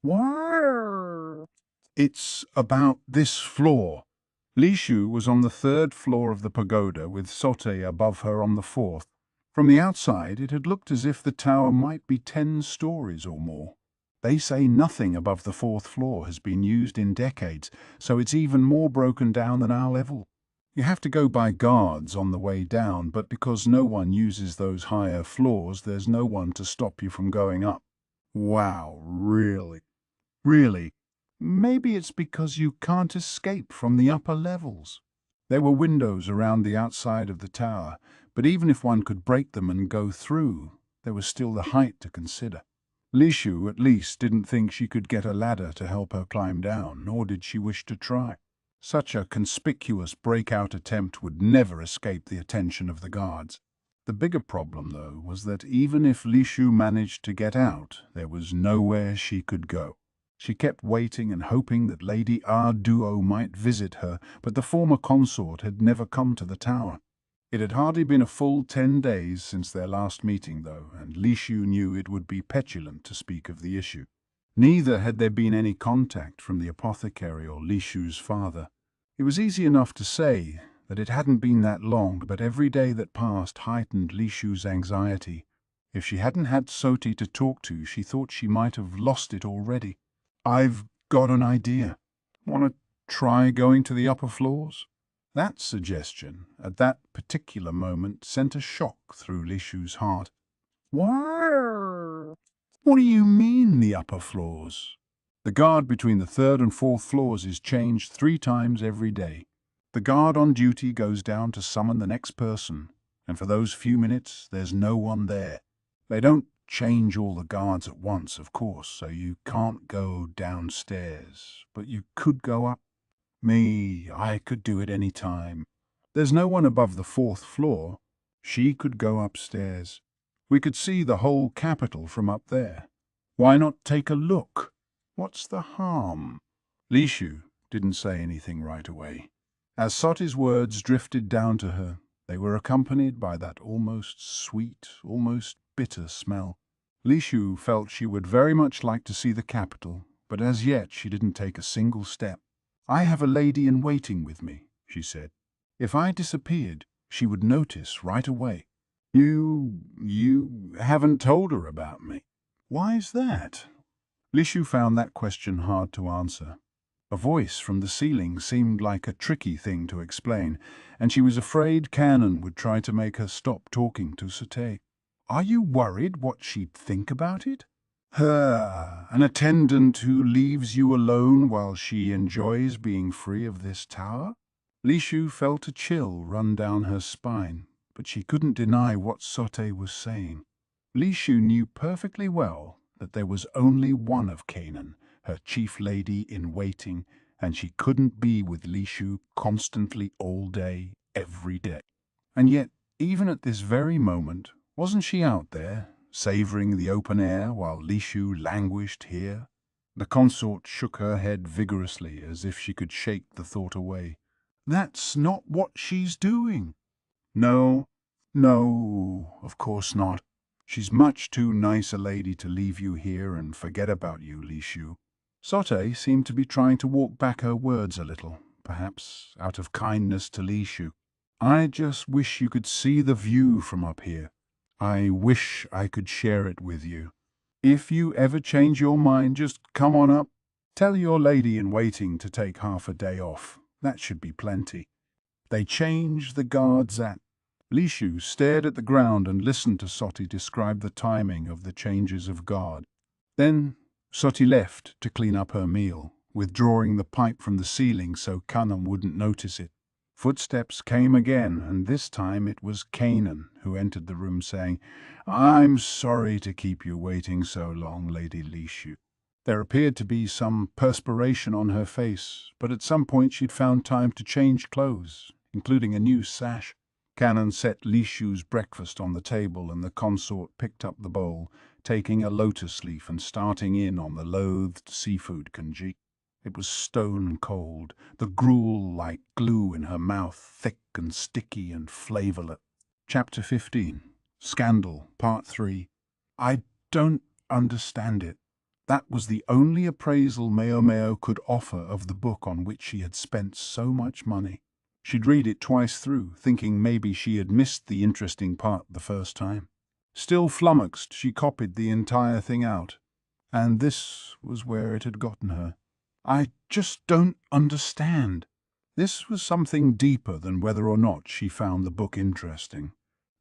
"What?" "It's about this floor." Lishu was on the 3rd floor of the pagoda, with Sote above her on the 4th. From the outside, it had looked as if the tower might be 10 stories or more. They say nothing above the 4th floor has been used in decades, so it's even more broken down than our level. You have to go by guards on the way down, but because no one uses those higher floors, there's no one to stop you from going up. Wow, really? Really? Maybe it's because you can't escape from the upper levels. There were windows around the outside of the tower, but even if one could break them and go through, there was still the height to consider. Lishu, at least, didn't think she could get a ladder to help her climb down, nor did she wish to try. Such a conspicuous breakout attempt would never escape the attention of the guards. The bigger problem, though, was that even if Lishu managed to get out, there was nowhere she could go. She kept waiting and hoping that Lady Duo might visit her, but the former consort had never come to the tower. It had hardly been a full 10 days since their last meeting, though, and Lishu knew it would be petulant to speak of the issue. Neither had there been any contact from the apothecary or Lishu's father. It was easy enough to say that it hadn't been that long, but every day that passed heightened Lishu's anxiety. If she hadn't had Soti to talk to, she thought she might have lost it already. "I've got an idea. Want to try going to the upper floors?" That suggestion, at that particular moment, sent a shock through Lishu's heart. What do you mean, the upper floors? The guard between the third and fourth floors is changed 3 times every day. The guard on duty goes down to summon the next person, and for those few minutes there's no one there. They don't change all the guards at once, of course, so you can't go downstairs, but you could go up. I could do it any time. There's no one above the 4th floor. She could go upstairs. We could see the whole capital from up there. Why not take a look? What's the harm? Lishu didn't say anything right away. As Soti's words drifted down to her, they were accompanied by that almost sweet, almost bitter smell. Lishu felt she would very much like to see the capital, but as yet she didn't take a single step. I have a lady in waiting with me, she said. If I disappeared, she would notice right away. You haven't told her about me. Why is that? Lishu found that question hard to answer. A voice from the ceiling seemed like a tricky thing to explain, and she was afraid Canon would try to make her stop talking to Sote. Are you worried what she'd think about it? Her, an attendant who leaves you alone while she enjoys being free of this tower? Lishu felt a chill run down her spine, but she couldn't deny what Sote was saying. Lishu knew perfectly well that there was only one of Canaan, her chief lady in waiting, and she couldn't be with Lishu constantly all day, every day. And yet, even at this very moment, wasn't she out there, savouring the open air while Lishu languished here? The consort shook her head vigorously as if she could shake the thought away. That's not what she's doing. No, of course not. She's much too nice a lady to leave you here and forget about you, Lishu. Sote seemed to be trying to walk back her words a little, perhaps out of kindness to Lishu. I just wish you could see the view from up here. I wish I could share it with you. If you ever change your mind, just come on up. Tell your lady in waiting to take half a day off. That should be plenty. They changed the guards at... Lishu stared at the ground and listened to Soti describe the timing of the changes of guard. Then Soti left to clean up her meal, withdrawing the pipe from the ceiling so Kanan wouldn't notice it. Footsteps came again, and this time it was Kanan who entered the room saying, I'm sorry to keep you waiting so long, Lady Lishu. There appeared to be some perspiration on her face, but at some point she'd found time to change clothes, including a new sash. Canon set Lishu's breakfast on the table, and the consort picked up the bowl, taking a lotus leaf and starting in on the loathed seafood congee. It was stone cold, the gruel like glue in her mouth, thick and sticky and flavourless. Chapter 15. Scandal, Part 3. I don't understand it. That was the only appraisal Maomao could offer of the book on which she had spent so much money. She'd read it twice through, thinking maybe she had missed the interesting part the first time. Still flummoxed, she copied the entire thing out. And this was where it had gotten her. I just don't understand. This was something deeper than whether or not she found the book interesting.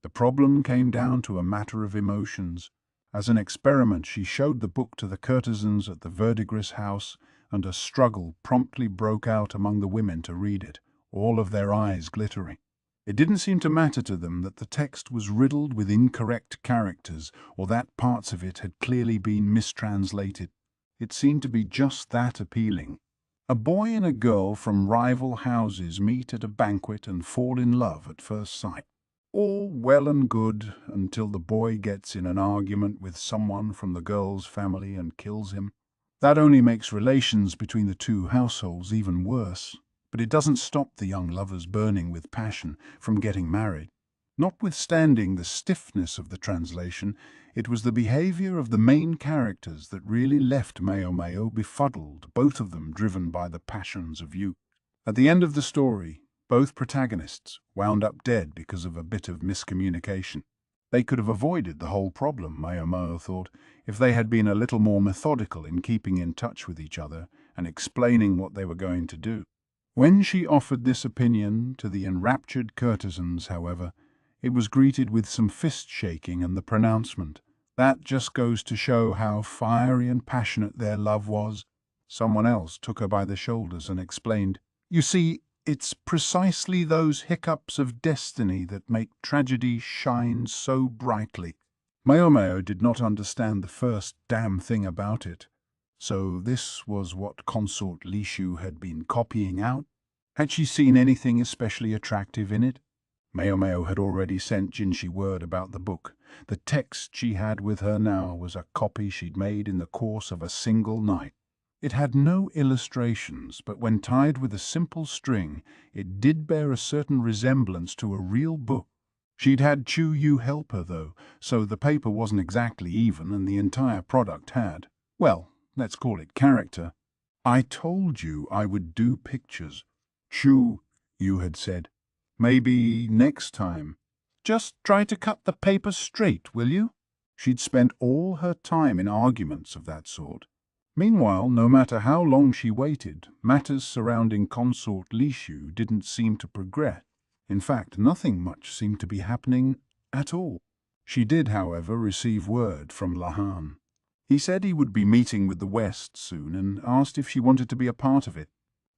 The problem came down to a matter of emotions. As an experiment, she showed the book to the courtesans at the verdigris house, and a struggle promptly broke out among the women to read it, all of their eyes glittering. It didn't seem to matter to them that the text was riddled with incorrect characters, or that parts of it had clearly been mistranslated. It seemed to be just that appealing. A boy and a girl from rival houses meet at a banquet and fall in love at first sight. All well and good until the boy gets in an argument with someone from the girl's family and kills him. That only makes relations between the two households even worse, but it doesn't stop the young lovers burning with passion from getting married. Notwithstanding the stiffness of the translation, it was the behavior of the main characters that really left Maomao befuddled, both of them driven by the passions of youth. At the end of the story, both protagonists wound up dead because of a bit of miscommunication. They could have avoided the whole problem, Maomao thought, if they had been a little more methodical in keeping in touch with each other and explaining what they were going to do. When she offered this opinion to the enraptured courtesans, however, it was greeted with some fist-shaking and the pronouncement, "That just goes to show how fiery and passionate their love was." Someone else took her by the shoulders and explained, "You see, it's precisely those hiccups of destiny that make tragedy shine so brightly." Maomao did not understand the first damn thing about it. So this was what Consort Lishu had been copying out? Had she seen anything especially attractive in it? Maomao had already sent Jinshi word about the book. The text she had with her now was a copy she'd made in the course of a single night. It had no illustrations, but when tied with a simple string, it did bear a certain resemblance to a real book. She'd had Chu Yu help her, though, so the paper wasn't exactly even, and the entire product had, well, let's call it character. "I told you I would do pictures, Chu," Yu had said. "Maybe next time. Just try to cut the paper straight, will you?" She'd spent all her time in arguments of that sort. Meanwhile, no matter how long she waited, matters surrounding Consort Lishu didn't seem to progress. In fact, nothing much seemed to be happening at all. She did, however, receive word from Lahan. He said he would be meeting with the West soon and asked if she wanted to be a part of it.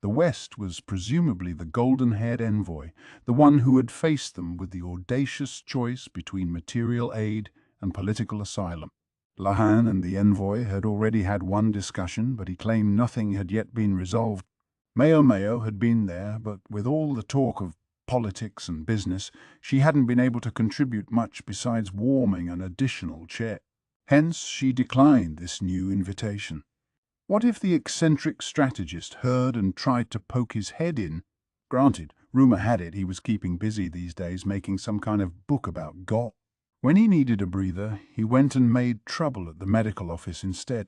The West was presumably the golden-haired envoy, the one who had faced them with the audacious choice between material aid and political asylum. Lahan and the envoy had already had one discussion, but he claimed nothing had yet been resolved. Maomao had been there, but with all the talk of politics and business, she hadn't been able to contribute much besides warming an additional chair. Hence, she declined this new invitation. What if the eccentric strategist heard and tried to poke his head in? Granted, rumor had it he was keeping busy these days making some kind of book about God. When he needed a breather, he went and made trouble at the medical office instead.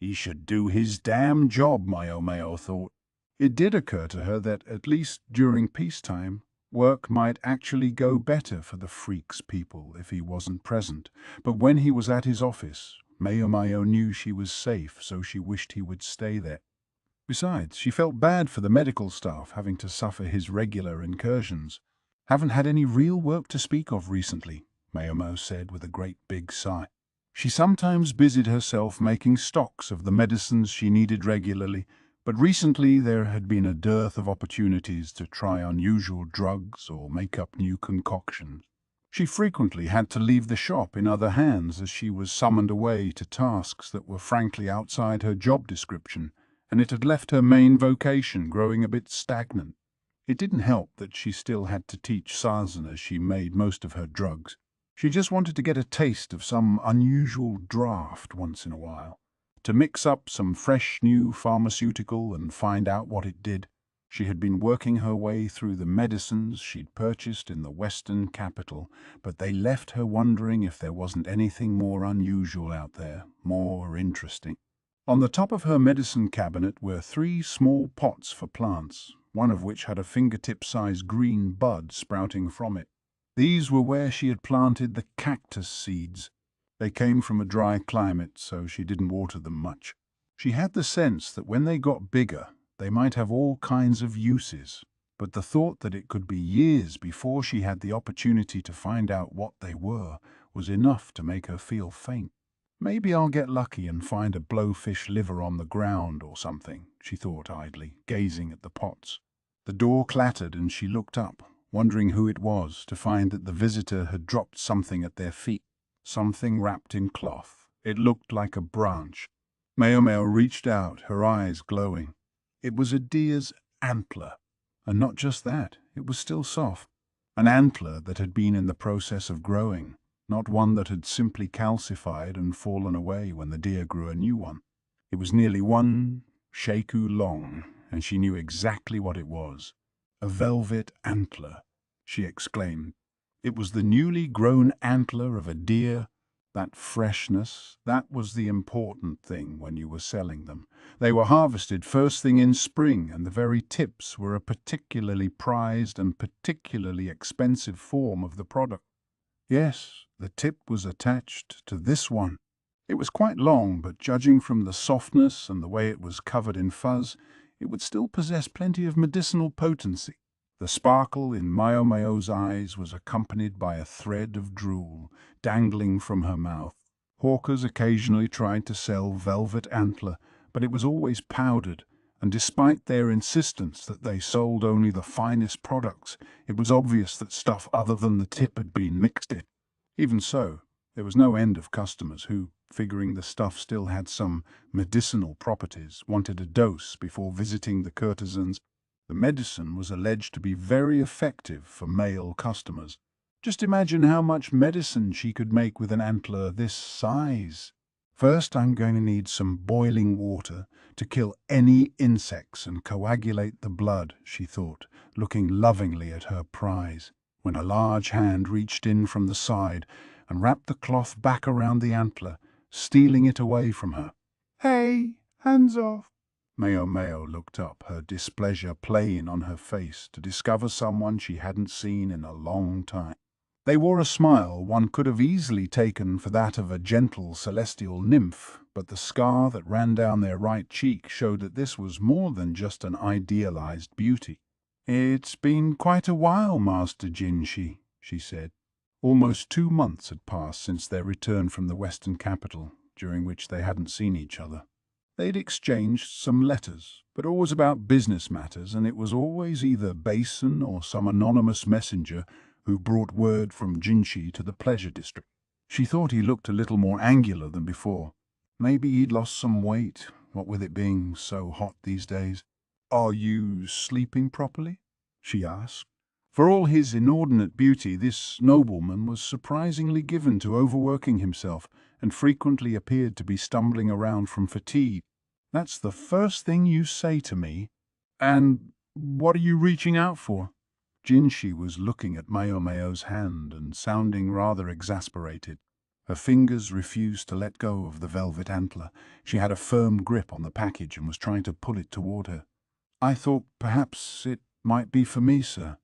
He should do his damn job, Maomao thought. It did occur to her that, at least during peacetime, work might actually go better for the freak's people if he wasn't present, but when he was at his office, Maomao knew she was safe, so she wished he would stay there. Besides, she felt bad for the medical staff having to suffer his regular incursions. "Haven't had any real work to speak of recently," Maomao said with a great big sigh. She sometimes busied herself making stocks of the medicines she needed regularly, but recently there had been a dearth of opportunities to try unusual drugs or make up new concoctions. She frequently had to leave the shop in other hands as she was summoned away to tasks that were frankly outside her job description, and it had left her main vocation growing a bit stagnant. It didn't help that she still had to teach Sazen as she made most of her drugs. She just wanted to get a taste of some unusual draft once in a while, to mix up some fresh new pharmaceutical and find out what it did. She had been working her way through the medicines she'd purchased in the Western capital, but they left her wondering if there wasn't anything more unusual out there, more interesting. On the top of her medicine cabinet were 3 small pots for plants, one of which had a fingertip-sized green bud sprouting from it. These were where she had planted the cactus seeds. They came from a dry climate, so she didn't water them much. She had the sense that when they got bigger, they might have all kinds of uses, but the thought that it could be years before she had the opportunity to find out what they were was enough to make her feel faint. "Maybe I'll get lucky and find a blowfish liver on the ground or something," she thought idly, gazing at the pots. The door clattered and she looked up, wondering who it was, to find that the visitor had dropped something at their feet, something wrapped in cloth. It looked like a branch. Maomao reached out, her eyes glowing. It was a deer's antler, and not just that, it was still soft. An antler that had been in the process of growing, not one that had simply calcified and fallen away when the deer grew a new one. It was nearly 1 shaku long, and she knew exactly what it was. "A velvet antler," she exclaimed. It was the newly grown antler of a deer. That freshness, that was the important thing when you were selling them. They were harvested first thing in spring, and the very tips were a particularly prized and particularly expensive form of the product. Yes, the tip was attached to this one. It was quite long, but judging from the softness and the way it was covered in fuzz, it would still possess plenty of medicinal potency. The sparkle in Maomao's eyes was accompanied by a thread of drool dangling from her mouth. Hawkers occasionally tried to sell velvet antler, but it was always powdered, and despite their insistence that they sold only the finest products, it was obvious that stuff other than the tip had been mixed in. Even so, there was no end of customers who, figuring the stuff still had some medicinal properties, wanted a dose before visiting the courtesans. The medicine was alleged to be very effective for male customers. Just imagine how much medicine she could make with an antler this size. First, I'm going to need some boiling water to kill any insects and coagulate the blood, she thought, looking lovingly at her prize, when a large hand reached in from the side and wrapped the cloth back around the antler, stealing it away from her. "Hey, hands off!" Maomao looked up, her displeasure plain on her face, to discover someone she hadn't seen in a long time. They wore a smile one could have easily taken for that of a gentle celestial nymph, but the scar that ran down their right cheek showed that this was more than just an idealized beauty. "It's been quite a while, Master Jinshi," she said. Almost 2 months had passed since their return from the western capital, during which they hadn't seen each other. They'd exchanged some letters, but always about business matters, and it was always either Basen or some anonymous messenger who brought word from Jinshi to the pleasure district. She thought he looked a little more angular than before. Maybe he'd lost some weight, what with it being so hot these days. "Are you sleeping properly?" she asked. For all his inordinate beauty, this nobleman was surprisingly given to overworking himself, and frequently appeared to be stumbling around from fatigue. "That's the first thing you say to me. And what are you reaching out for?" Jinshi was looking at Maomao's hand and sounding rather exasperated. Her fingers refused to let go of the velvet antler. She had a firm grip on the package and was trying to pull it toward her. "I thought perhaps it might be for me, sir."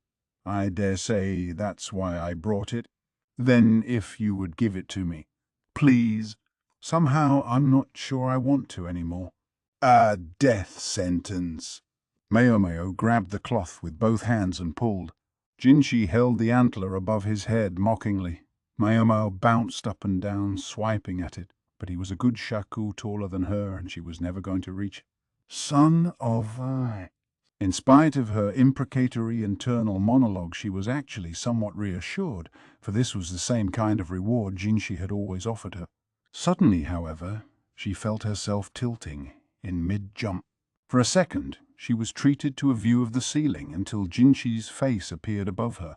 "I dare say that's why I brought it." "Then if you would give it to me." "Please." "Somehow I'm not sure I want to anymore." "A death sentence." Maomao grabbed the cloth with both hands and pulled. Jinshi held the antler above his head mockingly. Maomao bounced up and down, swiping at it, but he was a good shaku taller than her, and she was never going to reach it. "Son of I." In spite of her imprecatory internal monologue, she was actually somewhat reassured, for this was the same kind of reward Jinshi had always offered her. Suddenly, however, she felt herself tilting in mid-jump. For a second, she was treated to a view of the ceiling until Jinshi's face appeared above her.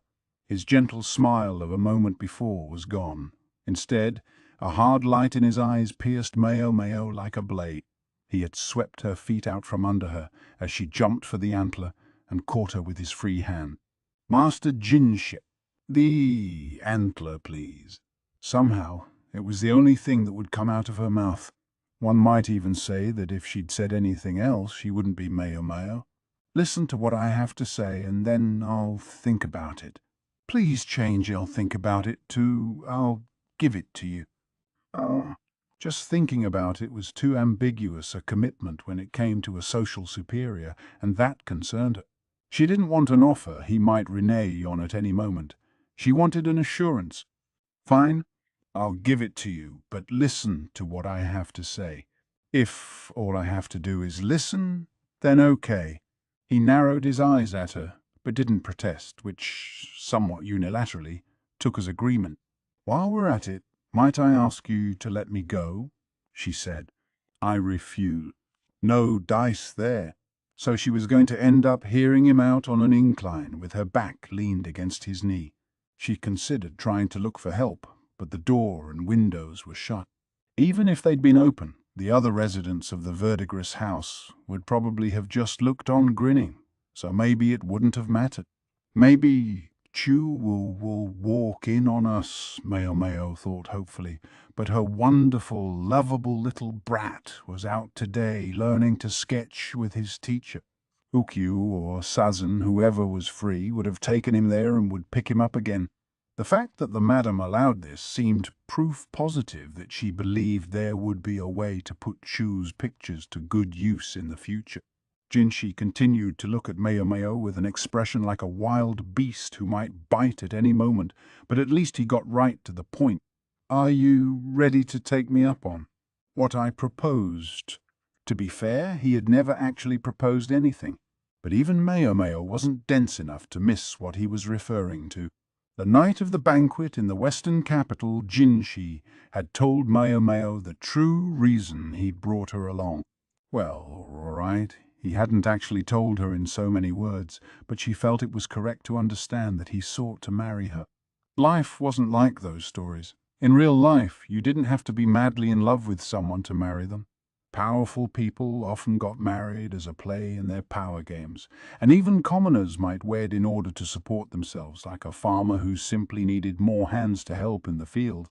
His gentle smile of a moment before was gone. Instead, a hard light in his eyes pierced Maomao like a blade. He had swept her feet out from under her as she jumped for the antler and caught her with his free hand. "Master Jinshi, the antler, please." Somehow, it was the only thing that would come out of her mouth. One might even say that if she'd said anything else, she wouldn't be Maomao. "Listen to what I have to say, and then I'll think about it." "Please change I'll think about it to I'll give it to you." Oh. Just thinking about it was too ambiguous a commitment when it came to a social superior, and that concerned her. She didn't want an offer he might renege on at any moment. She wanted an assurance. "Fine, I'll give it to you, but listen to what I have to say. If all I have to do is listen, then okay." He narrowed his eyes at her, but didn't protest, which, somewhat unilaterally, took as agreement. "While we're at it, might I ask you to let me go?" she said. "I refuse." No dice there. So she was going to end up hearing him out on an incline with her back leaned against his knee. She considered trying to look for help, but the door and windows were shut. Even if they'd been open, the other residents of the verdigris house would probably have just looked on grinning, so maybe it wouldn't have mattered. Maybe Chu will walk in on us, Maomao thought hopefully, but her wonderful, lovable little brat was out today learning to sketch with his teacher. Ukyu or Sazan, whoever was free, would have taken him there and would pick him up again. The fact that the madam allowed this seemed proof positive that she believed there would be a way to put Chu's pictures to good use in the future. Jinshi continued to look at Maomao with an expression like a wild beast who might bite at any moment, but at least he got right to the point. "Are you ready to take me up on what I proposed?" To be fair, he had never actually proposed anything, but even Maomao wasn't dense enough to miss what he was referring to. The night of the banquet in the western capital, Jinshi had told Maomao the true reason he'd brought her along. Well, all right, he hadn't actually told her in so many words, but she felt it was correct to understand that he sought to marry her. Life wasn't like those stories. In real life, you didn't have to be madly in love with someone to marry them. Powerful people often got married as a play in their power games, and even commoners might wed in order to support themselves, like a farmer who simply needed more hands to help in the field.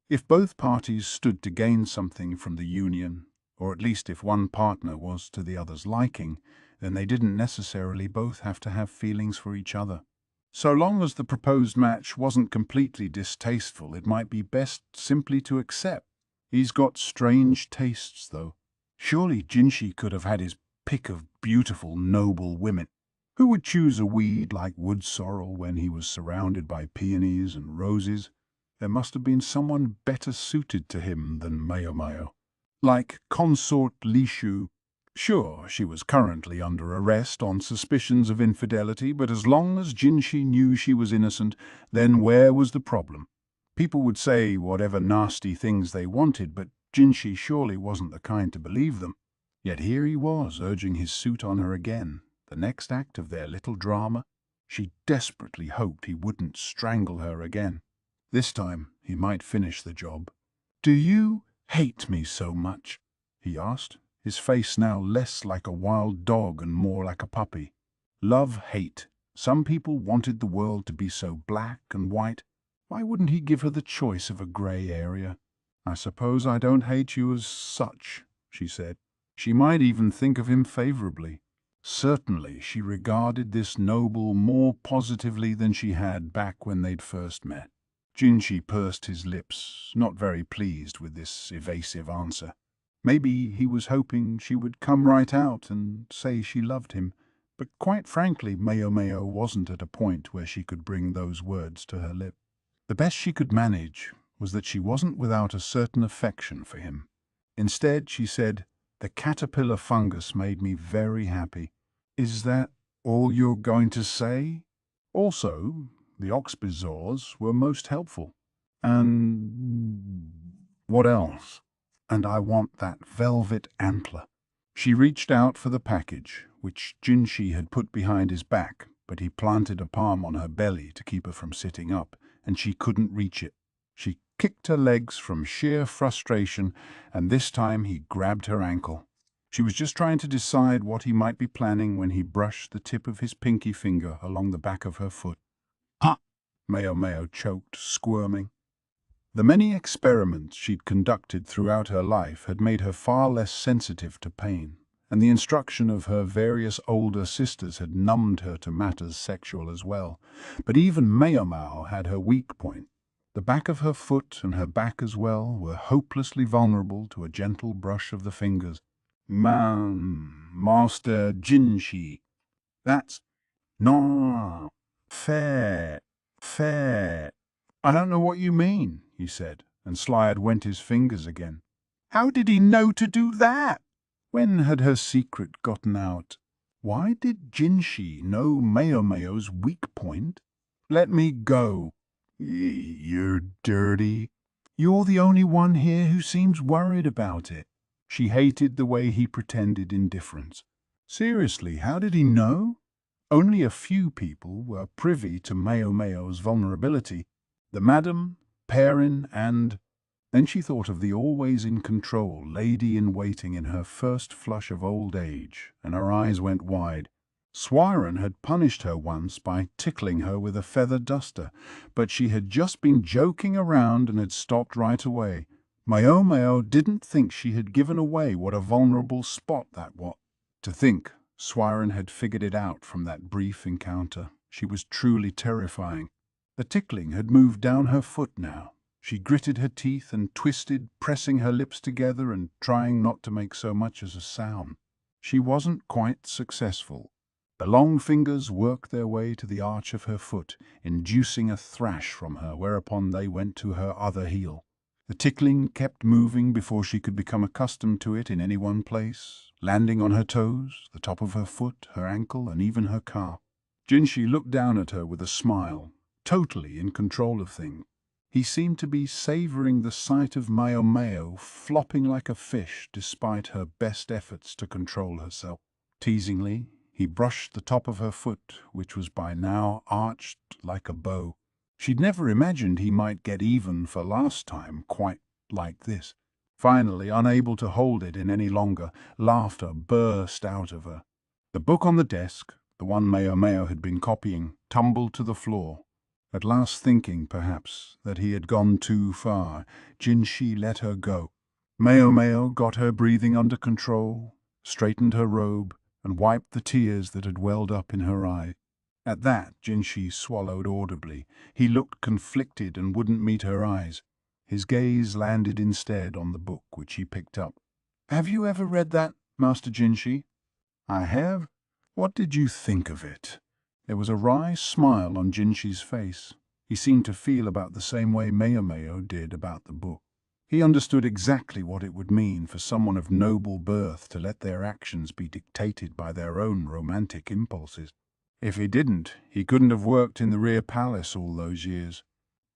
If both parties stood to gain something from the union, or at least if one partner was to the other's liking, then they didn't necessarily both have to have feelings for each other. So long as the proposed match wasn't completely distasteful, it might be best simply to accept. He's got strange tastes, though. Surely Jinshi could have had his pick of beautiful, noble women. Who would choose a weed like wood sorrel when he was surrounded by peonies and roses? There must have been someone better suited to him than Maomao. Like Consort Lishu. Sure, she was currently under arrest on suspicions of infidelity, but as long as Jinshi knew she was innocent, then where was the problem? People would say whatever nasty things they wanted, but Jinshi surely wasn't the kind to believe them. Yet here he was, urging his suit on her again, the next act of their little drama. She desperately hoped he wouldn't strangle her again. This time he might finish the job. "Do you hate me so much?" he asked, his face now less like a wild dog and more like a puppy. Love-hate. Some people wanted the world to be so black and white. Why wouldn't he give her the choice of a grey area? "I suppose I don't hate you as such," she said. She might even think of him favorably. Certainly she regarded this noble more positively than she had back when they'd first met. Jinshi pursed his lips, not very pleased with this evasive answer. Maybe he was hoping she would come right out and say she loved him, but quite frankly, Maomao wasn't at a point where she could bring those words to her lips. The best she could manage was that she wasn't without a certain affection for him. Instead, she said, "The caterpillar fungus made me very happy." "Is that all you're going to say?" "Also, the oxbezoars were most helpful." "And what else?" "And I want that velvet antler." She reached out for the package, which Jinshi had put behind his back, but he planted a palm on her belly to keep her from sitting up, and she couldn't reach it. She kicked her legs from sheer frustration, and this time he grabbed her ankle. She was just trying to decide what he might be planning when he brushed the tip of his pinky finger along the back of her foot. "Ha!" Maomao choked, squirming. The many experiments she'd conducted throughout her life had made her far less sensitive to pain, and the instruction of her various older sisters had numbed her to matters sexual as well. But even Maomao had her weak point. The back of her foot and her back as well were hopelessly vulnerable to a gentle brush of the fingers. Master Jinshi, that's not fair. "I don't know what you mean," he said, and Slide went his fingers again. "How did he know to do that?" When had her secret gotten out? Why did Jinshi know Maomao's weak point? "Let me go." "You're dirty." "You're the only one here who seems worried about it." She hated the way he pretended indifference. Seriously, how did he know? Only a few people were privy to Maomao's vulnerability. The Madam, Perrin, and... Then she thought of the always-in-control lady-in-waiting in her first flush of old age, and her eyes went wide. Swiren had punished her once by tickling her with a feather duster, but she had just been joking around and had stopped right away. Maomao didn't think she had given away what a vulnerable spot that was. To think Swiren had figured it out from that brief encounter. She was truly terrifying. The tickling had moved down her foot now. She gritted her teeth and twisted, pressing her lips together and trying not to make so much as a sound. She wasn't quite successful. The long fingers worked their way to the arch of her foot, inducing a thrash from her, whereupon they went to her other heel. The tickling kept moving before she could become accustomed to it in any one place, landing on her toes, the top of her foot, her ankle, and even her calf. Jinshi looked down at her with a smile, totally in control of things. He seemed to be savoring the sight of Maomao flopping like a fish despite her best efforts to control herself. Teasingly, he brushed the top of her foot, which was by now arched like a bow. She'd never imagined he might get even for last time quite like this. Finally, unable to hold it in any longer, laughter burst out of her. The book on the desk, the one Maomao had been copying, tumbled to the floor. At last, thinking, perhaps, that he had gone too far, Jinshi let her go. Maomao got her breathing under control, straightened her robe, and wiped the tears that had welled up in her eyes. At that, Jinshi swallowed audibly. He looked conflicted and wouldn't meet her eyes. His gaze landed instead on the book, which he picked up. "Have you ever read that, Master Jinshi?" "I have. What did you think of it?" There was a wry smile on Jinshi's face. He seemed to feel about the same way Maomao did about the book. He understood exactly what it would mean for someone of noble birth to let their actions be dictated by their own romantic impulses. If he didn't, he couldn't have worked in the rear palace all those years.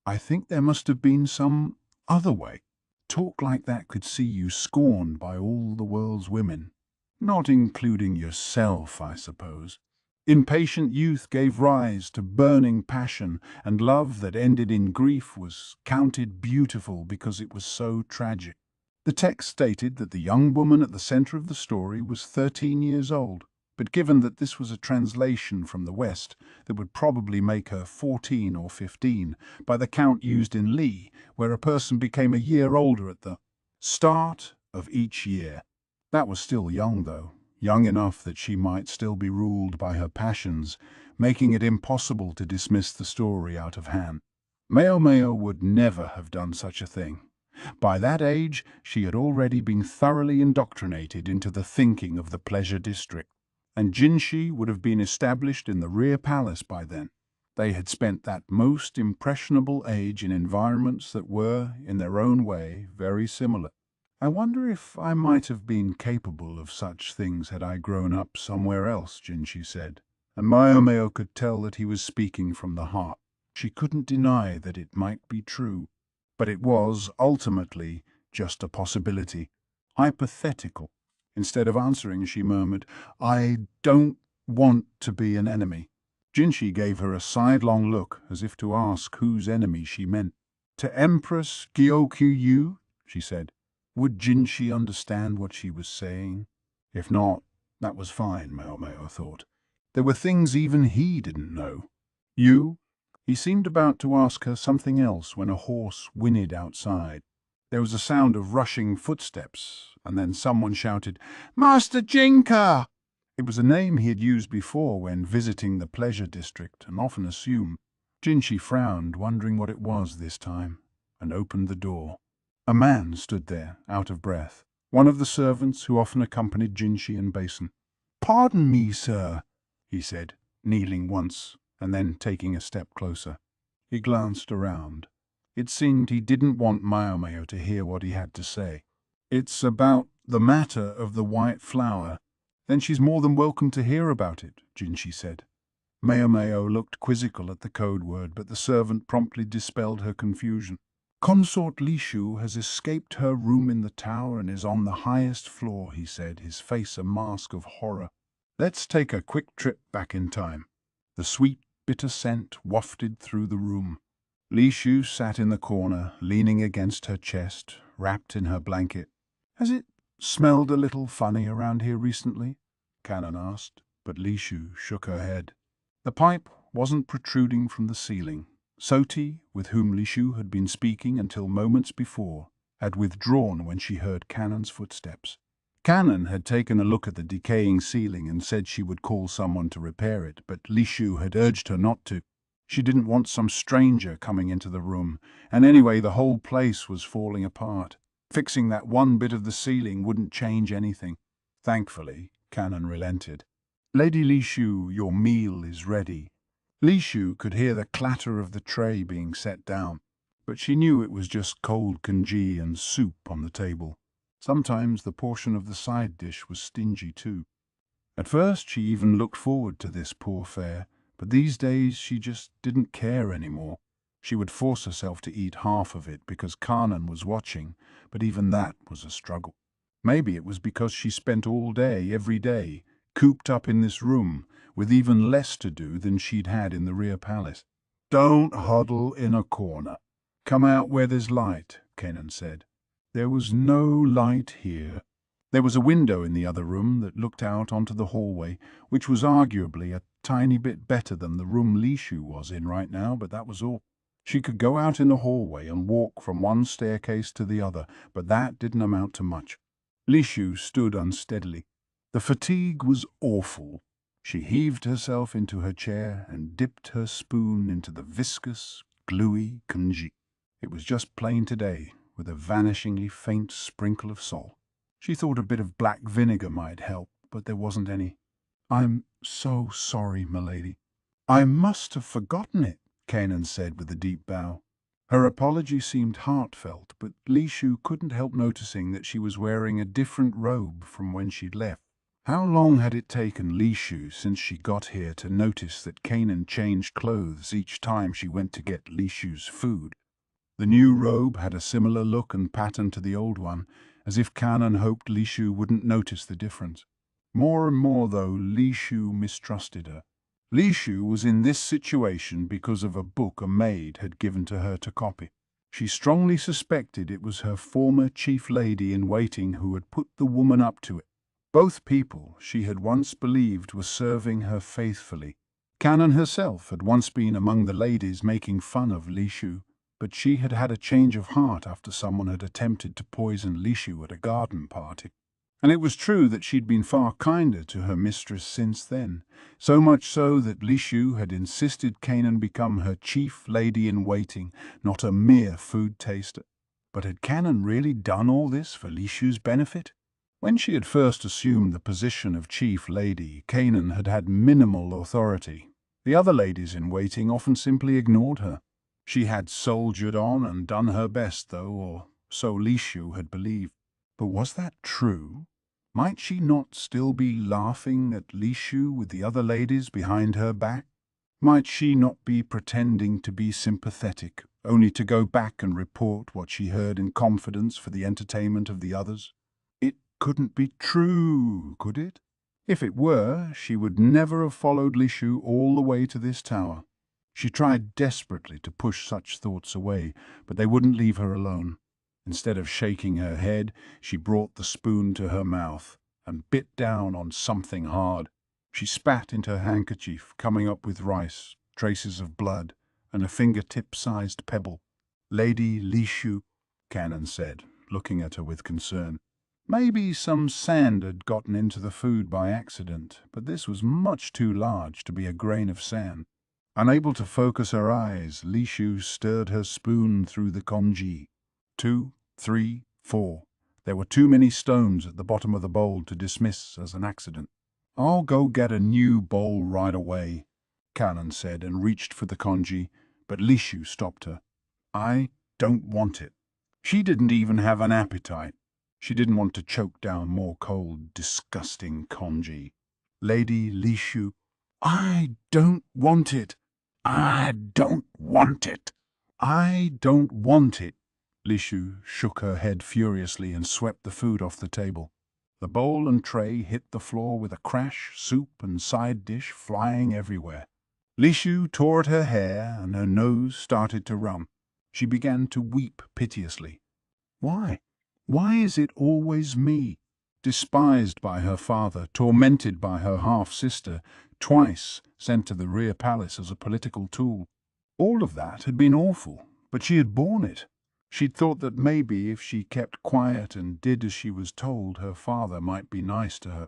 "I think there must have been some other way. Talk like that could see you scorned by all the world's women. Not including yourself, I suppose. Impatient youth gave rise to burning passion, and love that ended in grief was counted beautiful because it was so tragic." The text stated that the young woman at the center of the story was 13 years old, but given that this was a translation from the West, that would probably make her 14 or 15, by the count used in Li, where a person became a year older at the start of each year. That was still young, though. Young enough that she might still be ruled by her passions, making it impossible to dismiss the story out of hand. Maomao would never have done such a thing. By that age, she had already been thoroughly indoctrinated into the thinking of the pleasure district, and Jinshi would have been established in the rear palace by then. They had spent that most impressionable age in environments that were, in their own way, very similar. "I wonder if I might have been capable of such things had I grown up somewhere else," Jinshi said, and Maomao could tell that he was speaking from the heart. She couldn't deny that it might be true, but it was, ultimately, just a possibility. Hypothetical. Instead of answering, she murmured, "I don't want to be an enemy." Jinshi gave her a sidelong look, as if to ask whose enemy she meant. "To Empress Gyokyu," she said. Would Jinshi understand what she was saying? If not, that was fine, Maomao thought. There were things even he didn't know. "You?" He seemed about to ask her something else when a horse whinnied outside. There was a sound of rushing footsteps, and then someone shouted, "Master Jinka!" It was a name he had used before when visiting the pleasure district, and often assumed. Jinshi frowned, wondering what it was this time, and opened the door. A man stood there, out of breath, one of the servants who often accompanied Jinshi and Basen. "Pardon me, sir," he said, kneeling once, and then taking a step closer. He glanced around. It seemed he didn't want Maomao to hear what he had to say. "It's about the matter of the white flower." "Then she's more than welcome to hear about it," Jinshi said. Maomao looked quizzical at the code word, but the servant promptly dispelled her confusion. "Consort Lishu has escaped her room in the tower and is on the highest floor," he said, his face a mask of horror. "Let's take a quick trip back in time." The sweet, bitter scent wafted through the room. Lishu sat in the corner, leaning against her chest, wrapped in her blanket. "Has it smelled a little funny around here recently?" Canon asked, but Lishu shook her head. The pipe wasn't protruding from the ceiling. Soti, with whom Lishu had been speaking until moments before, had withdrawn when she heard Canon's footsteps. Canon had taken a look at the decaying ceiling and said she would call someone to repair it, but Lishu had urged her not to. She didn't want some stranger coming into the room, and anyway the whole place was falling apart. Fixing that one bit of the ceiling wouldn't change anything. Thankfully, Canon relented. "Lady Lishu, your meal is ready." Lishu could hear the clatter of the tray being set down, but she knew it was just cold congee and soup on the table. Sometimes the portion of the side dish was stingy too. At first she even looked forward to this poor fare, but these days she just didn't care anymore. She would force herself to eat half of it because Kanan was watching, but even that was a struggle. Maybe it was because she spent all day, every day, cooped up in this room, with even less to do than she'd had in the rear palace. "Don't huddle in a corner. Come out where there's light," Kanan said. There was no light here. There was a window in the other room that looked out onto the hallway, which was arguably a tiny bit better than the room Lishu was in right now, but that was all. She could go out in the hallway and walk from one staircase to the other, but that didn't amount to much. Lishu stood unsteadily. The fatigue was awful. She heaved herself into her chair and dipped her spoon into the viscous, gluey congee. It was just plain today, with a vanishingly faint sprinkle of salt. She thought a bit of black vinegar might help, but there wasn't any. "I'm so sorry, milady." "I must have forgotten it," Kanan said with a deep bow. Her apology seemed heartfelt, but Lishu couldn't help noticing that she was wearing a different robe from when she'd left. How long had it taken Lishu since she got here to notice that Kanan changed clothes each time she went to get Lishu's food? The new robe had a similar look and pattern to the old one, as if Kanan hoped Lishu wouldn't notice the difference. More and more, though, Lishu mistrusted her. Lishu was in this situation because of a book a maid had given to her to copy. She strongly suspected it was her former chief lady-in-waiting who had put the woman up to it. Both people she had once believed were serving her faithfully. Kanan herself had once been among the ladies making fun of Lishu, but she had had a change of heart after someone had attempted to poison Lishu at a garden party. And it was true that she'd been far kinder to her mistress since then, so much so that Lishu had insisted Kanan become her chief lady-in-waiting, not a mere food taster. But had Kanan really done all this for Lishu's benefit? When she had first assumed the position of chief lady, Kanan had had minimal authority. The other ladies-in-waiting often simply ignored her. She had soldiered on and done her best, though, or so Lishu had believed. But was that true? Might she not still be laughing at Lishu with the other ladies behind her back? Might she not be pretending to be sympathetic, only to go back and report what she heard in confidence for the entertainment of the others? It couldn't be true, could it? If it were, she would never have followed Lishu all the way to this tower. She tried desperately to push such thoughts away, but they wouldn't leave her alone. Instead of shaking her head, she brought the spoon to her mouth and bit down on something hard. She spat into her handkerchief, coming up with rice, traces of blood, and a fingertip-sized pebble. "Lady Lishu," Kanan said, looking at her with concern. Maybe some sand had gotten into the food by accident, but this was much too large to be a grain of sand. Unable to focus her eyes, Lishu stirred her spoon through the congee. 2, 3, 4. There were too many stones at the bottom of the bowl to dismiss as an accident. "I'll go get a new bowl right away," Kanan said and reached for the congee, but Lishu stopped her. "I don't want it." She didn't even have an appetite. She didn't want to choke down more cold, disgusting congee. "Lady Lishu, I don't want it. I don't want it. I don't want it." Lishu shook her head furiously and swept the food off the table. The bowl and tray hit the floor with a crash, soup and side dish flying everywhere. Lishu tore at her hair and her nose started to run. She began to weep piteously. Why? Why is it always me? Despised by her father, tormented by her half-sister, twice sent to the rear palace as a political tool. All of that had been awful, but she had borne it. She'd thought that maybe if she kept quiet and did as she was told, her father might be nice to her.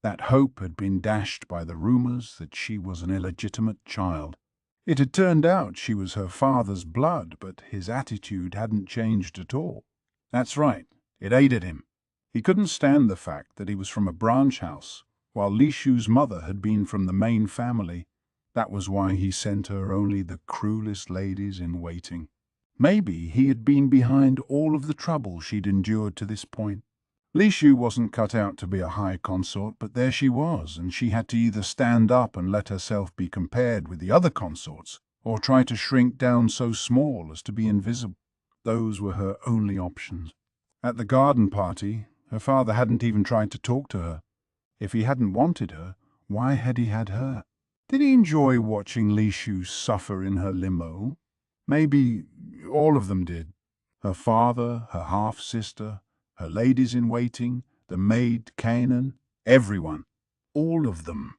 That hope had been dashed by the rumors that she was an illegitimate child. It had turned out she was her father's blood, but his attitude hadn't changed at all. That's right, it aided him. He couldn't stand the fact that he was from a branch house, While Lishu's mother had been from the main family, that was why he sent her only the cruelest ladies in waiting. Maybe he had been behind all of the trouble she'd endured to this point. Lishu wasn't cut out to be a high consort, but there she was, and she had to either stand up and let herself be compared with the other consorts, or try to shrink down so small as to be invisible. Those were her only options. At the garden party, her father hadn't even tried to talk to her. If he hadn't wanted her, why had he had her? Did he enjoy watching Lishu suffer in her limo? Maybe all of them did. Her father, her half-sister, her ladies-in-waiting, the maid Kanan, everyone. All of them.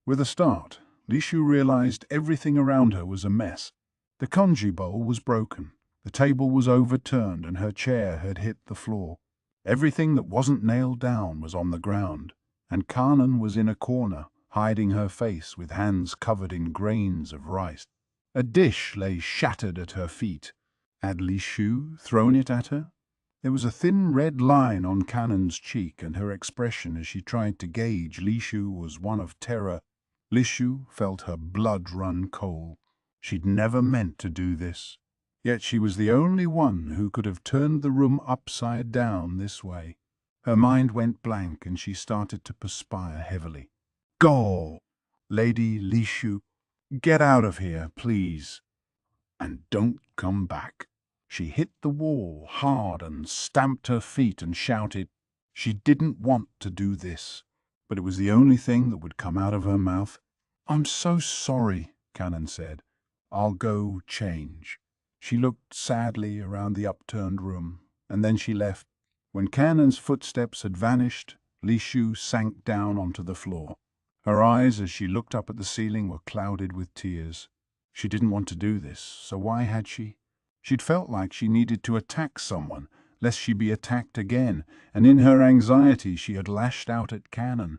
With a start, Lishu realized everything around her was a mess. The congee bowl was broken, the table was overturned, and her chair had hit the floor. Everything that wasn't nailed down was on the ground, and Kanan was in a corner, hiding her face with hands covered in grains of rice. A dish lay shattered at her feet. Had Lishu thrown it at her? There was a thin red line on Kanan's cheek, and her expression as she tried to gauge Lishu was one of terror. Lishu felt her blood run cold. She'd never meant to do this. Yet she was the only one who could have turned the room upside down this way. Her mind went blank, and she started to perspire heavily. "Go! Lady Lishu, get out of here, please. And don't come back." She hit the wall hard and stamped her feet and shouted. She didn't want to do this, but it was the only thing that would come out of her mouth. "I'm so sorry," Kanan said. "I'll go change." She looked sadly around the upturned room, and then she left. When Kanan's footsteps had vanished, Lishu sank down onto the floor. Her eyes, as she looked up at the ceiling, were clouded with tears. She didn't want to do this, so why had she? She'd felt like she needed to attack someone, lest she be attacked again, and in her anxiety she had lashed out at Kanan.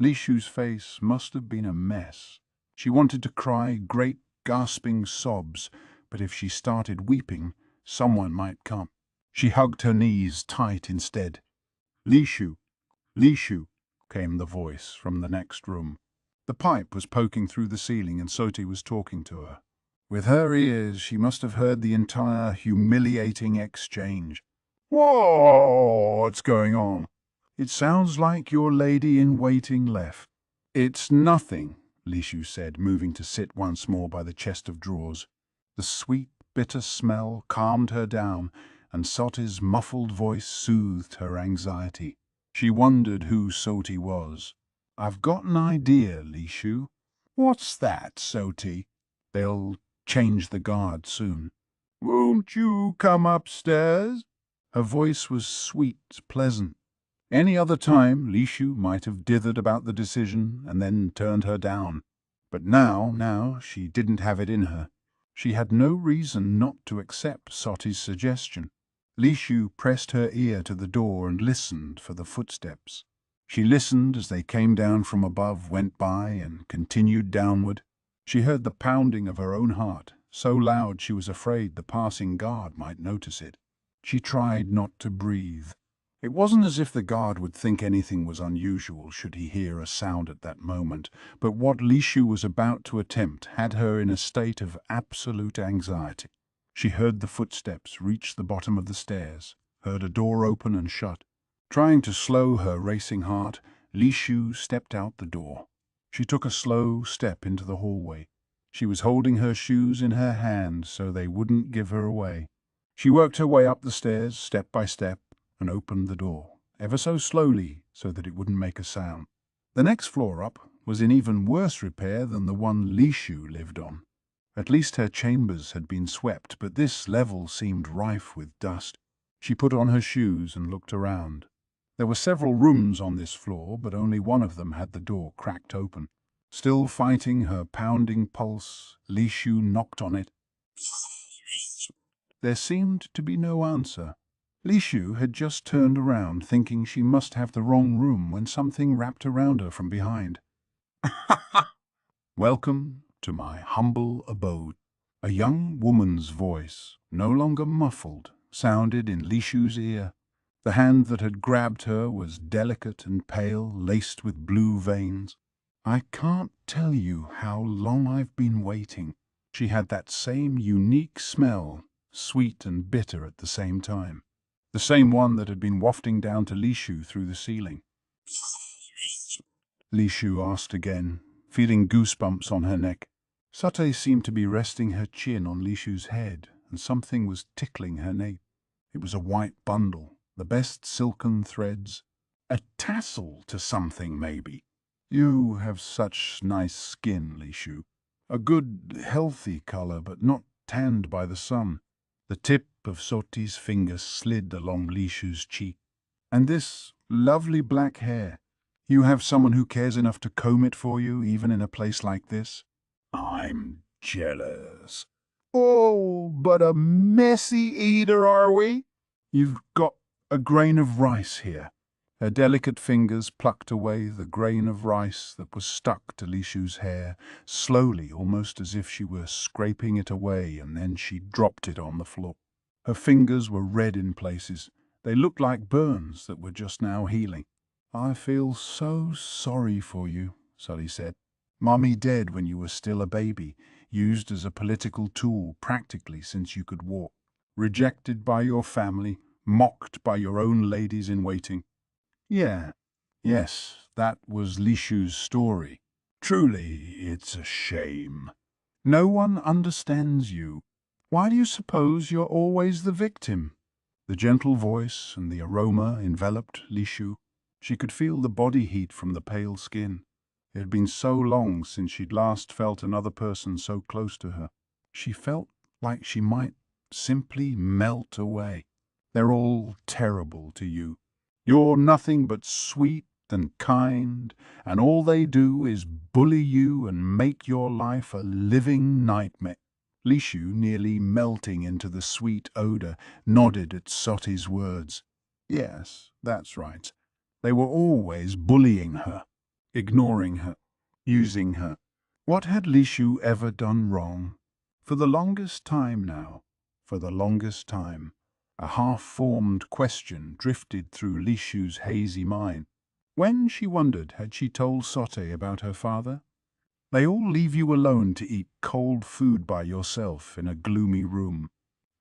Lishu's face must have been a mess. She wanted to cry great gasping sobs, but if she started weeping, someone might come. She hugged her knees tight instead. "Lishu, Lishu," came the voice from the next room. The pipe was poking through the ceiling, and Soti was talking to her. With her ears, she must have heard the entire humiliating exchange. "What's going on?" "It sounds like your lady-in-waiting left." "It's nothing," Lishu said, moving to sit once more by the chest of drawers. The sweet, bitter smell calmed her down, and Soti's muffled voice soothed her anxiety. She wondered who Soti was. "I've got an idea, Lishu." "What's that, Soti?" "They'll change the guard soon." "Won't you come upstairs?" Her voice was sweet, pleasant. Any other time, Lishu might have dithered about the decision and then turned her down. But now she didn't have it in her. She had no reason not to accept Soti's suggestion. Lishu pressed her ear to the door and listened for the footsteps. She listened as they came down from above, went by, and continued downward. She heard the pounding of her own heart, so loud she was afraid the passing guard might notice it. She tried not to breathe. It wasn't as if the guard would think anything was unusual should he hear a sound at that moment, but what Lishu was about to attempt had her in a state of absolute anxiety. She heard the footsteps reach the bottom of the stairs, heard a door open and shut. Trying to slow her racing heart, Lishu stepped out the door. She took a slow step into the hallway. She was holding her shoes in her hand so they wouldn't give her away. She worked her way up the stairs, step by step, and opened the door, ever so slowly so that it wouldn't make a sound. The next floor up was in even worse repair than the one Lishu lived on. At least her chambers had been swept, but this level seemed rife with dust. She put on her shoes and looked around. There were several rooms on this floor, but only one of them had the door cracked open. Still fighting her pounding pulse, Lishu knocked on it. There seemed to be no answer. Lishu had just turned around, thinking she must have the wrong room, when something wrapped around her from behind. "Welcome to my humble abode." A young woman's voice, no longer muffled, sounded in Lishu's ear. The hand that had grabbed her was delicate and pale, laced with blue veins. "I can't tell you how long I've been waiting." She had that same unique smell, sweet and bitter at the same time. The same one that had been wafting down to Lishu through the ceiling. Lishu asked again, feeling goosebumps on her neck. Sate seemed to be resting her chin on Lishu's head, and something was tickling her nape. It was a white bundle, the best silken threads. A tassel to something, maybe. "You have such nice skin, Lishu. A good, healthy color, but not tanned by the sun." The tip of Soti's finger slid along Lishu's cheek. "And this lovely black hair. You have someone who cares enough to comb it for you, even in a place like this?" "I'm jealous." "Oh, but a messy eater, are we?" "You've got a grain of rice here." Her delicate fingers plucked away the grain of rice that was stuck to Lishu's hair, slowly, almost as if she were scraping it away, and then she dropped it on the floor. Her fingers were red in places. They looked like burns that were just now healing. "I feel so sorry for you," Sully said. "Mummy dead when you were still a baby, used as a political tool practically since you could walk. Rejected by your family, mocked by your own ladies-in-waiting." Yes, that was Lishu's story. "Truly, it's a shame. No one understands you. Why do you suppose you're always the victim?" The gentle voice and the aroma enveloped Lishu. She could feel the body heat from the pale skin. It had been so long since she'd last felt another person so close to her. She felt like she might simply melt away. "They're all terrible to you. You're nothing but sweet and kind, and all they do is bully you and make your life a living nightmare." Lishu, nearly melting into the sweet odor, nodded at Soti's words. "Yes, that's right. They were always bullying her, ignoring her, using her." What had Lishu ever done wrong? For the longest time now, for the longest time, a half-formed question drifted through Lishu's hazy mind. When, she wondered, had she told Sote about her father? They all leave you alone to eat cold food by yourself in a gloomy room.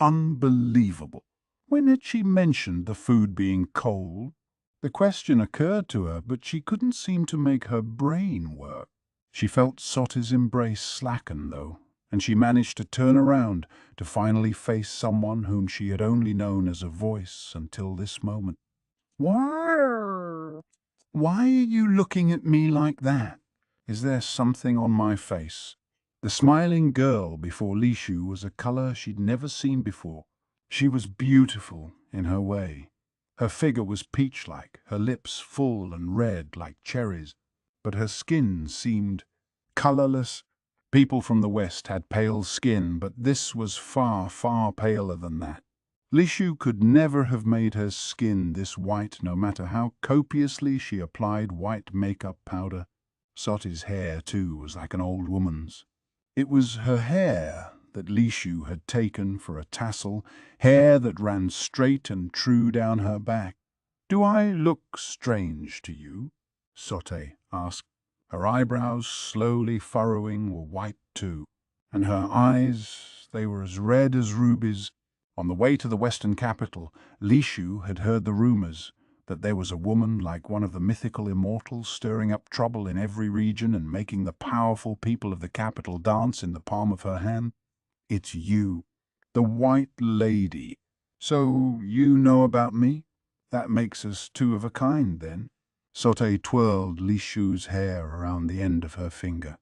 Unbelievable. When had she mentioned the food being cold? The question occurred to her, but she couldn't seem to make her brain work. She felt Sote's embrace slacken, though, and she managed to turn around to finally face someone whom she had only known as a voice until this moment. "Why? Why are you looking at me like that? Is there something on my face?" The smiling girl before Lishu was a color she'd never seen before. She was beautiful in her way. Her figure was peach-like, her lips full and red like cherries, but her skin seemed colorless. People from the West had pale skin, but this was far, far paler than that. Lishu could never have made her skin this white, no matter how copiously she applied white makeup powder. Soti's hair, too, was like an old woman's. It was her hair that Lishu had taken for a tassel, hair that ran straight and true down her back. "Do I look strange to you?" Sote asked. Her eyebrows, slowly furrowing, were white too, and her eyes, they were as red as rubies. On the way to the western capital, Lishu had heard the rumors that there was a woman like one of the mythical immortals stirring up trouble in every region and making the powerful people of the capital dance in the palm of her hand. "It's you, the White Lady. So you know about me? That makes us two of a kind, then." Sote twirled Lishu's hair around the end of her finger.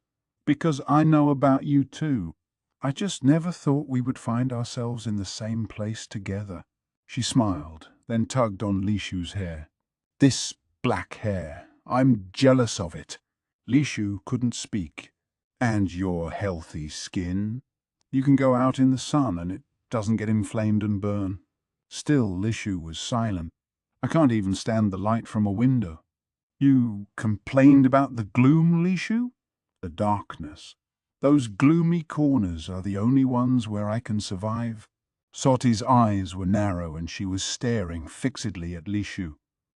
"Because I know about you too. I just never thought we would find ourselves in the same place together." She smiled, then tugged on Lishu's hair. "This black hair, I'm jealous of it." Lishu couldn't speak. "And your healthy skin? You can go out in the sun and it doesn't get inflamed and burn." Still, Lishu was silent. "I can't even stand the light from a window." "You complained about the gloom, Lishu?" "The darkness. Those gloomy corners are the only ones where I can survive." Soti's eyes were narrow and she was staring fixedly at Lishu.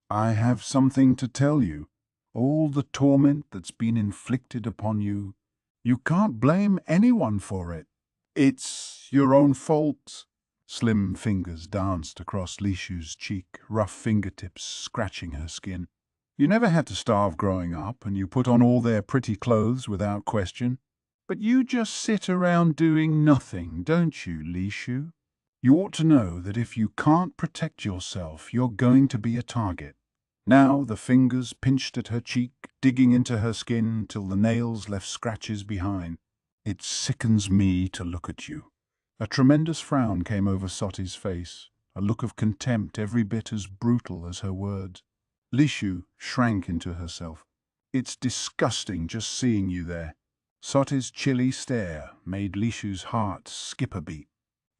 I have something to tell you. All the torment that's been inflicted upon you, you can't blame anyone for it. It's your own fault. Slim fingers danced across Lishu's cheek, rough fingertips scratching her skin. You never had to starve growing up, and you put on all their pretty clothes without question. But you just sit around doing nothing, don't you, Lishu? You ought to know that if you can't protect yourself, you're going to be a target. Now the fingers pinched at her cheek, digging into her skin till the nails left scratches behind. It sickens me to look at you. A tremendous frown came over Soti's face, a look of contempt every bit as brutal as her words. Lishu shrank into herself. It's disgusting just seeing you there. Soti's chilly stare made Lishu's heart skip a beat.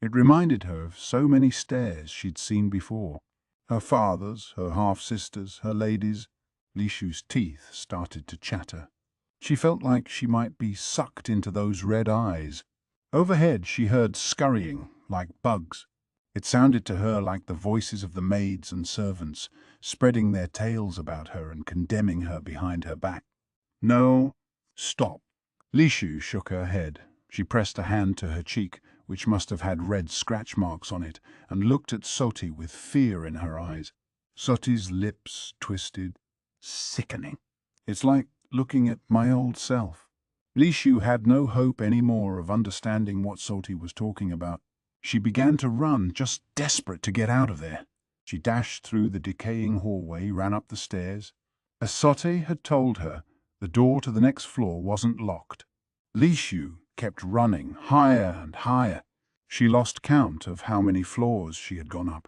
It reminded her of so many stares she'd seen before. Her father's, her half-sisters, her ladies. Lishu's teeth started to chatter. She felt like she might be sucked into those red eyes. Overhead she heard scurrying, like bugs. It sounded to her like the voices of the maids and servants, spreading their tales about her and condemning her behind her back. No, stop. Lishu shook her head. She pressed a hand to her cheek, which must have had red scratch marks on it, and looked at Soti with fear in her eyes. Soti's lips twisted. Sickening. It's like looking at my old self. Lishu had no hope any more of understanding what Soti was talking about. She began to run, just desperate to get out of there. She dashed through the decaying hallway, ran up the stairs. As Soti had told her, the door to the next floor wasn't locked. Lishu kept running, higher and higher. She lost count of how many floors she had gone up.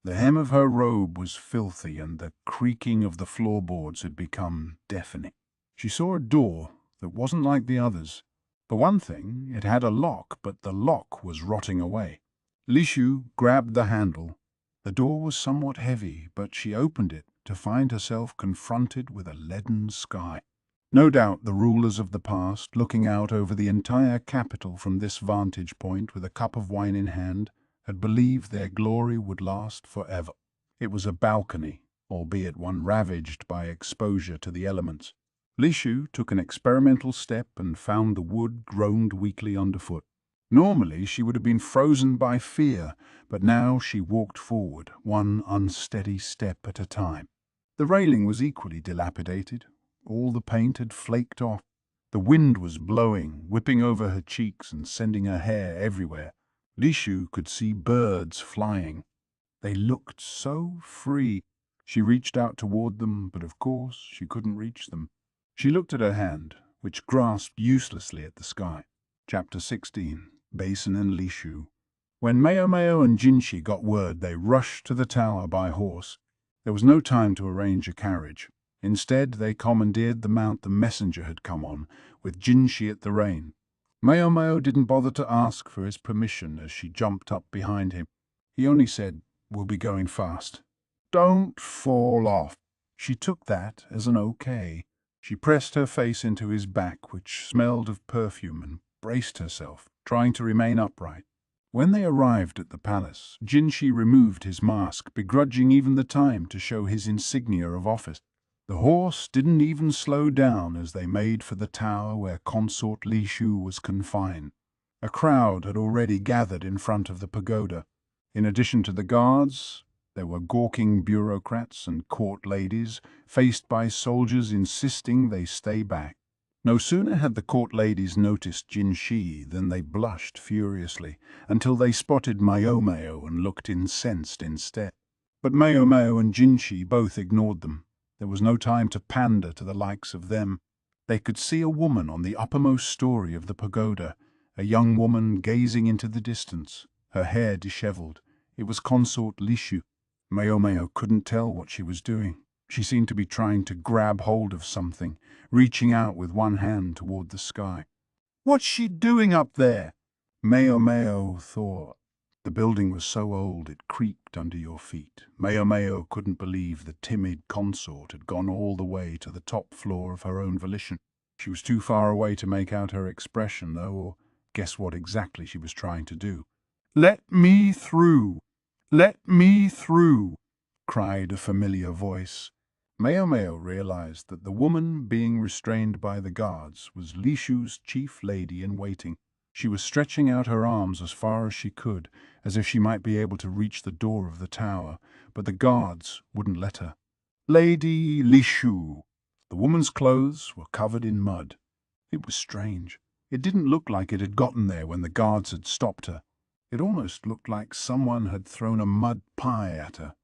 The hem of her robe was filthy, and the creaking of the floorboards had become deafening. She saw a door that wasn't like the others. For one thing, it had a lock, but the lock was rotting away. Lishu grabbed the handle. The door was somewhat heavy, but she opened it to find herself confronted with a leaden sky. No doubt the rulers of the past, looking out over the entire capital from this vantage point with a cup of wine in hand, had believed their glory would last forever. It was a balcony, albeit one ravaged by exposure to the elements. Lishu took an experimental step and found the wood groaned weakly underfoot. Normally she would have been frozen by fear, but now she walked forward, one unsteady step at a time. The railing was equally dilapidated. All the paint had flaked off. The wind was blowing, whipping over her cheeks and sending her hair everywhere. Lishu could see birds flying. They looked so free. She reached out toward them, but of course she couldn't reach them. She looked at her hand, which grasped uselessly at the sky. Chapter 16. Basen and Lishu. When Maomao and Jinshi got word, they rushed to the tower by horse. There was no time to arrange a carriage. Instead, they commandeered the mount the messenger had come on, with Jinshi at the rein. Maomao didn't bother to ask for his permission as she jumped up behind him. He only said, "We'll be going fast." "Don't fall off." She took that as an okay. She pressed her face into his back, which smelled of perfume, and braced herself, trying to remain upright. When they arrived at the palace, Jinshi removed his mask, begrudging even the time to show his insignia of office. The horse didn't even slow down as they made for the tower where Consort Lishu was confined. A crowd had already gathered in front of the pagoda. In addition to the guards, there were gawking bureaucrats and court ladies, faced by soldiers insisting they stay back. No sooner had the court ladies noticed Jinshi than they blushed furiously, until they spotted Maomao and looked incensed instead. But Maomao and Jinshi both ignored them. There was no time to pander to the likes of them. They could see a woman on the uppermost story of the pagoda, a young woman gazing into the distance, her hair disheveled. It was Consort Lishu. Maomao couldn't tell what she was doing. She seemed to be trying to grab hold of something, reaching out with one hand toward the sky. "What's she doing up there?" Maomao thought. The building was so old it creaked under your feet. Maomao couldn't believe the timid consort had gone all the way to the top floor of her own volition. She was too far away to make out her expression, though, or guess what exactly she was trying to do. "Let me through! Let me through!" cried a familiar voice. Maomao realized that the woman being restrained by the guards was Lishu's chief lady-in-waiting. She was stretching out her arms as far as she could, as if she might be able to reach the door of the tower, but the guards wouldn't let her. "Lady Lishu!" The woman's clothes were covered in mud. It was strange. It didn't look like it had gotten there when the guards had stopped her. It almost looked like someone had thrown a mud pie at her.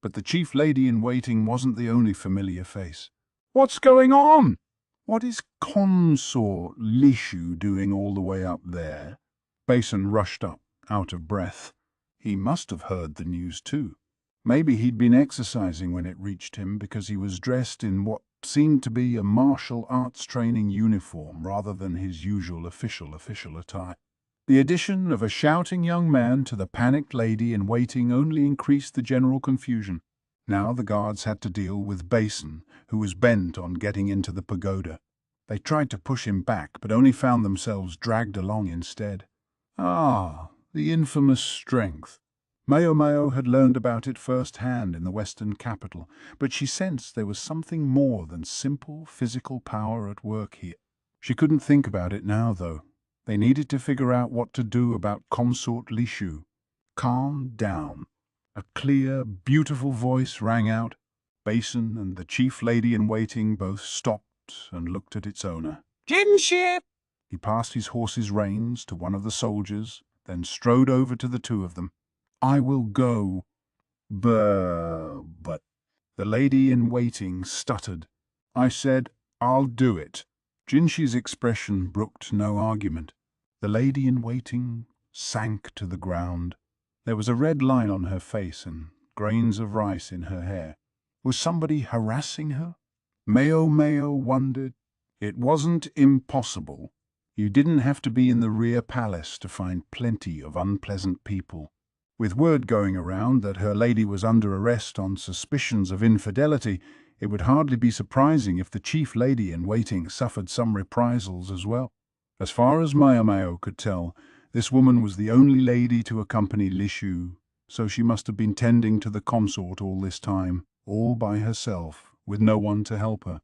But the chief lady-in-waiting wasn't the only familiar face. "What's going on? What is Consort Lishu doing all the way up there?" Basen rushed up, out of breath. He must have heard the news too. Maybe he'd been exercising when it reached him, because he was dressed in what seemed to be a martial arts training uniform rather than his usual official attire. The addition of a shouting young man to the panicked lady-in-waiting only increased the general confusion. Now the guards had to deal with Basen, who was bent on getting into the pagoda. They tried to push him back, but only found themselves dragged along instead. Ah, the infamous strength. Maomao had learned about it firsthand in the western capital, but she sensed there was something more than simple physical power at work here. She couldn't think about it now, though. They needed to figure out what to do about Consort Lishu. "Calm down." A clear, beautiful voice rang out. Basen and the chief lady-in-waiting both stopped and looked at its owner. "Kinship!" He passed his horse's reins to one of the soldiers, then strode over to the two of them. "I will go, but—" The lady-in-waiting stuttered. "I said, I'll do it." Jinshi's expression brooked no argument. The lady-in-waiting sank to the ground. There was a red line on her face and grains of rice in her hair. Was somebody harassing her? Maomao wondered. It wasn't impossible. You didn't have to be in the rear palace to find plenty of unpleasant people. With word going around that her lady was under arrest on suspicions of infidelity, it would hardly be surprising if the chief lady-in-waiting suffered some reprisals as well. As far as Maomao could tell, this woman was the only lady to accompany Lishu, so she must have been tending to the consort all this time, all by herself, with no one to help her.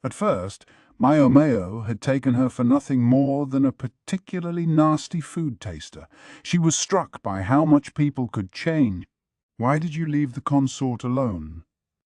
At first, Maomao had taken her for nothing more than a particularly nasty food taster. She was struck by how much people could change. "Why did you leave the consort alone?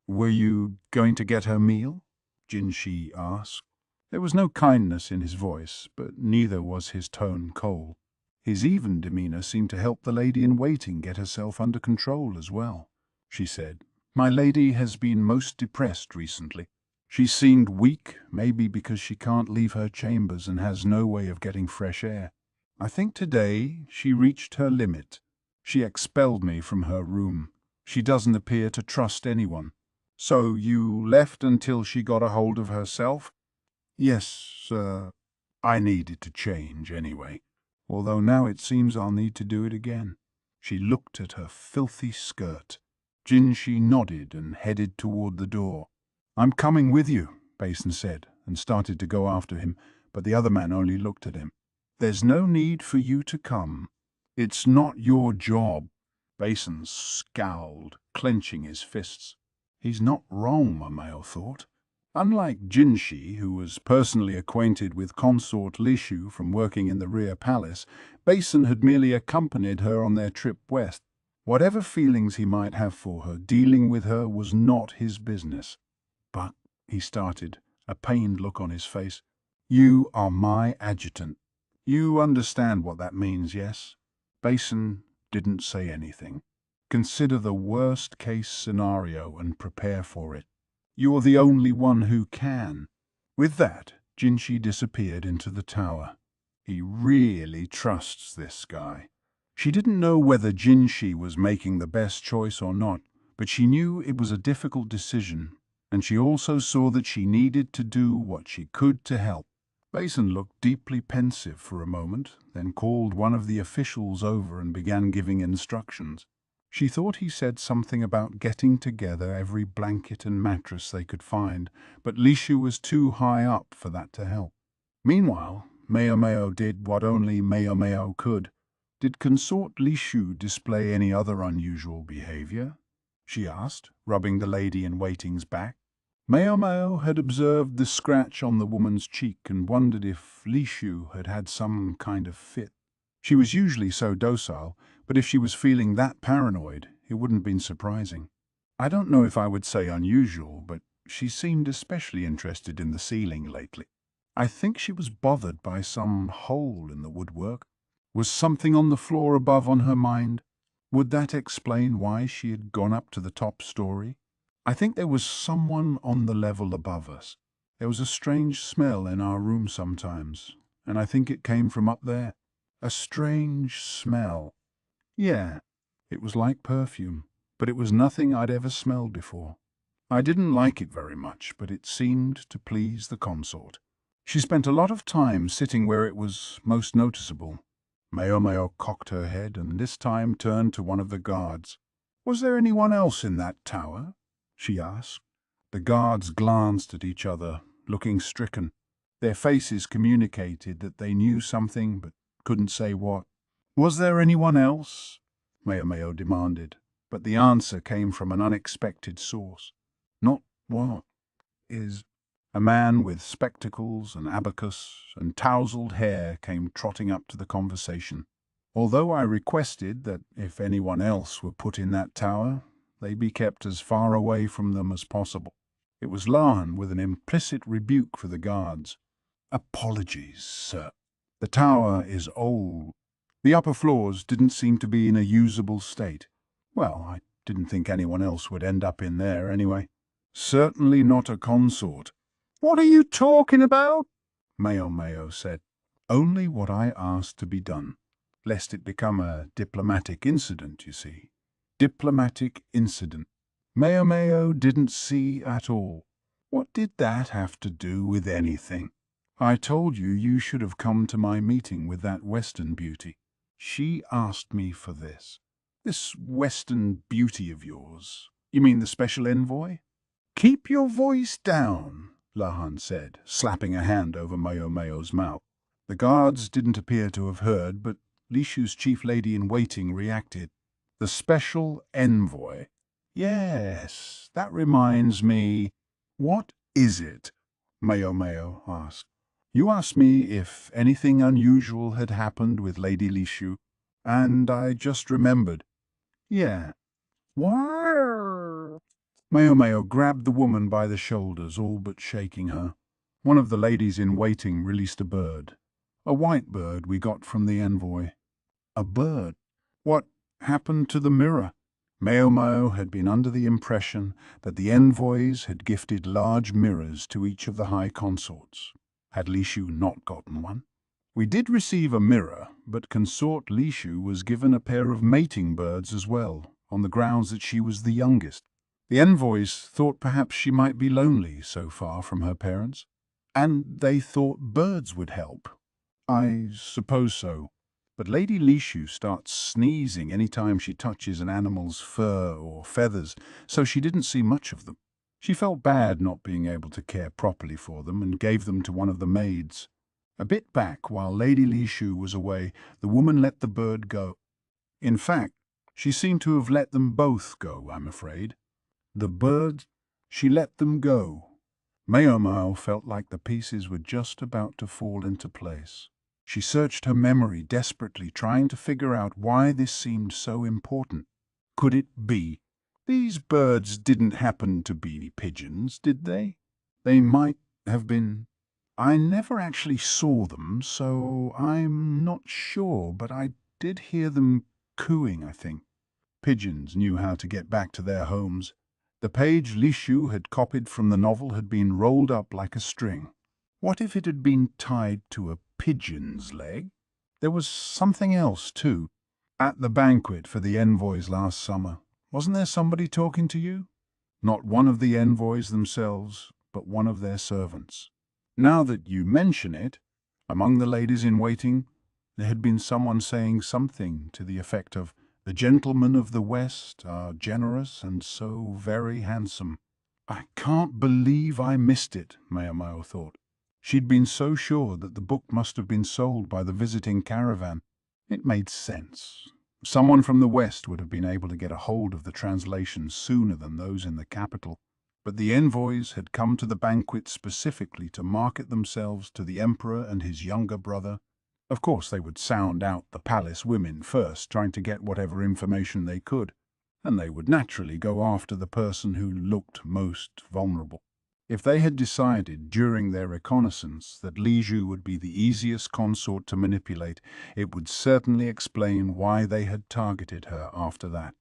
Were you going to get her meal?" Jinshi asked. There was no kindness in his voice, but neither was his tone cold. His even demeanor seemed to help the lady-in-waiting get herself under control as well. She said, "My lady has been most depressed recently. She seemed weak, maybe because she can't leave her chambers and has no way of getting fresh air. I think today she reached her limit. She expelled me from her room. She doesn't appear to trust anyone." "So you left until she got a hold of herself?" "Yes, sir. I needed to change anyway, although now it seems I'll need to do it again." She looked at her filthy skirt. Jinshi nodded and headed toward the door. "I'm coming with you," Basen said, and started to go after him, but the other man only looked at him. "There's no need for you to come. It's not your job." Basen scowled, clenching his fists. He's not wrong, Maomao thought. Unlike Jinshi, who was personally acquainted with Consort Lishu from working in the rear palace, Basen had merely accompanied her on their trip west. Whatever feelings he might have for her, dealing with her was not his business. "But," he started, a pained look on his face, "you are my adjutant. You understand what that means, yes?" Basen didn't say anything. "Consider the worst-case scenario and prepare for it. You're the only one who can." With that, Jinshi disappeared into the tower. He really trusts this guy. She didn't know whether Jinshi was making the best choice or not, but she knew it was a difficult decision, and she also saw that she needed to do what she could to help. Basen looked deeply pensive for a moment, then called one of the officials over and began giving instructions. She thought he said something about getting together every blanket and mattress they could find, but Lishu was too high up for that to help. Meanwhile, Maomao did what only Maomao could. Did Consort Lishu display any other unusual behavior? She asked, rubbing the lady-in-waiting's back. Maomao had observed the scratch on the woman's cheek and wondered if Lishu had had some kind of fit. She was usually so docile, but if she was feeling that paranoid, it wouldn't have been surprising. I don't know if I would say unusual, but she seemed especially interested in the ceiling lately. I think she was bothered by some hole in the woodwork. Was something on the floor above on her mind? Would that explain why she had gone up to the top story? I think there was someone on the level above us. There was a strange smell in our room sometimes, and I think it came from up there. A strange smell. Yeah, it was like perfume, but it was nothing I'd ever smelled before. I didn't like it very much, but it seemed to please the consort. She spent a lot of time sitting where it was most noticeable. Maomao cocked her head and this time turned to one of the guards. "Was there anyone else in that tower?" she asked. The guards glanced at each other, looking stricken. Their faces communicated that they knew something but couldn't say what. "Was there anyone else?" Maomao demanded, but the answer came from an unexpected source. "Not what is..." A man with spectacles, an abacus, and tousled hair came trotting up to the conversation. Although I requested that if anyone else were put in that tower, they be kept as far away from them as possible. It was Lahan with an implicit rebuke for the guards. "Apologies, sir. The tower is old. The upper floors didn't seem to be in a usable state. Well, I didn't think anyone else would end up in there anyway. Certainly not a consort." What are you talking about? Maomao said. "Only what I asked to be done, lest it become a diplomatic incident, you see." Diplomatic incident. Maomao didn't see at all. What did that have to do with anything? "I told you you should have come to my meeting with that Western beauty. She asked me for this." "This Western beauty of yours? You mean the special envoy?" "Keep your voice down," Lahan said, slapping a hand over Maomao's mouth. The guards didn't appear to have heard, but Lishu's chief lady-in-waiting reacted. "The special envoy? Yes, that reminds me." "What is it?" Maomao asked. "You asked me if anything unusual had happened with Lady Lishu, and I just remembered." "Yeah." "Why?" Maomao grabbed the woman by the shoulders, all but shaking her. One of the ladies-in-waiting released a bird. A white bird we got from the envoy. A bird? What happened to the mirror? Maomao had been under the impression that the envoys had gifted large mirrors to each of the high consorts. Had Lishu not gotten one? "We did receive a mirror, but Consort Lishu was given a pair of mating birds as well, on the grounds that she was the youngest. The envoys thought perhaps she might be lonely so far from her parents, and they thought birds would help." "I suppose so. But Lady Lishu starts sneezing any time she touches an animal's fur or feathers, so she didn't see much of them. She felt bad not being able to care properly for them and gave them to one of the maids. A bit back, while Lady Lishu was away, the woman let the bird go. In fact, she seemed to have let them both go, I'm afraid." "The bird? She let them go?" Maomao felt like the pieces were just about to fall into place. She searched her memory desperately, trying to figure out why this seemed so important. Could it be? These birds didn't happen to be pigeons, did they? They might have been. I never actually saw them, so I'm not sure, but I did hear them cooing, I think. Pigeons knew how to get back to their homes. The page Lishu had copied from the novel had been rolled up like a string. What if it had been tied to a pigeon's leg? There was something else, too. At the banquet for the envoys last summer, wasn't there somebody talking to you? Not one of the envoys themselves, but one of their servants. Now that you mention it, among the ladies-in-waiting, there had been someone saying something to the effect of, "The gentlemen of the West are generous and so very handsome." I can't believe I missed it, Maomao thought. She'd been so sure that the book must have been sold by the visiting caravan. It made sense. Someone from the West would have been able to get a hold of the translations sooner than those in the capital. But the envoys had come to the banquet specifically to market themselves to the emperor and his younger brother. Of course, they would sound out the palace women first, trying to get whatever information they could, and they would naturally go after the person who looked most vulnerable. If they had decided during their reconnaissance that Lishu would be the easiest consort to manipulate, it would certainly explain why they had targeted her after that.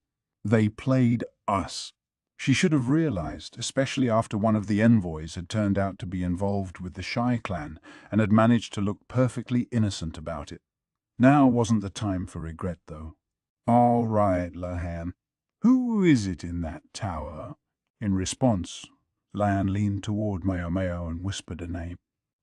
They played us. She should have realized, especially after one of the envoys had turned out to be involved with the Shai clan and had managed to look perfectly innocent about it. Now wasn't the time for regret, though. "All right, Lahan. Who is it in that tower?" In response, Lan leaned toward Maomao and whispered a name.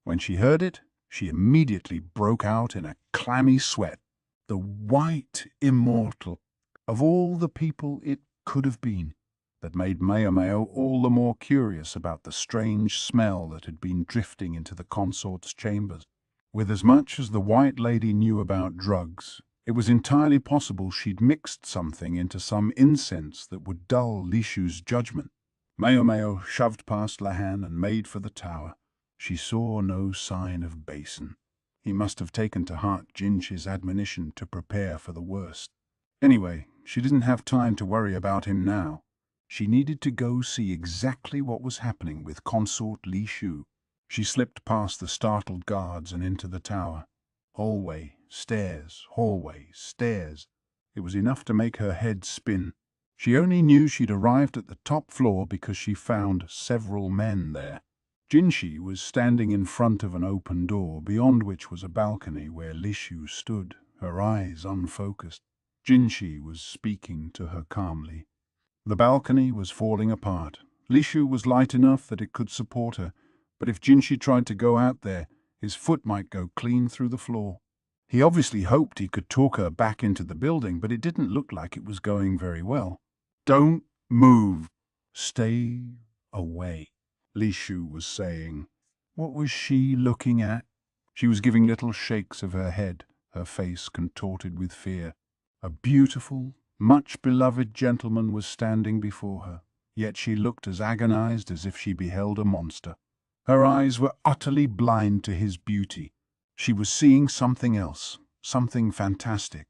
When she heard it, she immediately broke out in a clammy sweat. The White Immortal, of all the people it could have been. That made Maomao all the more curious about the strange smell that had been drifting into the consort's chambers. With as much as the White Lady knew about drugs, it was entirely possible she'd mixed something into some incense that would dull Lishu's judgment. Maomao shoved past Lahan and made for the tower. She saw no sign of Basen. He must have taken to heart Jinchi's admonition to prepare for the worst. Anyway, she didn't have time to worry about him now. She needed to go see exactly what was happening with Consort Lishu. She slipped past the startled guards and into the tower. Hallway, stairs, hallway, stairs. It was enough to make her head spin. She only knew she'd arrived at the top floor because she found several men there. Jinchi was standing in front of an open door, beyond which was a balcony where Lishu stood, her eyes unfocused. Jinchi was speaking to her calmly. The balcony was falling apart. Lishu was light enough that it could support her, but if Jinchi tried to go out there, his foot might go clean through the floor. He obviously hoped he could talk her back into the building, but it didn't look like it was going very well. "Don't move. Stay away," Lishu was saying. What was she looking at? She was giving little shakes of her head, her face contorted with fear. A beautiful, much-beloved gentleman was standing before her, yet she looked as agonized as if she beheld a monster. Her eyes were utterly blind to his beauty. She was seeing something else, something fantastic.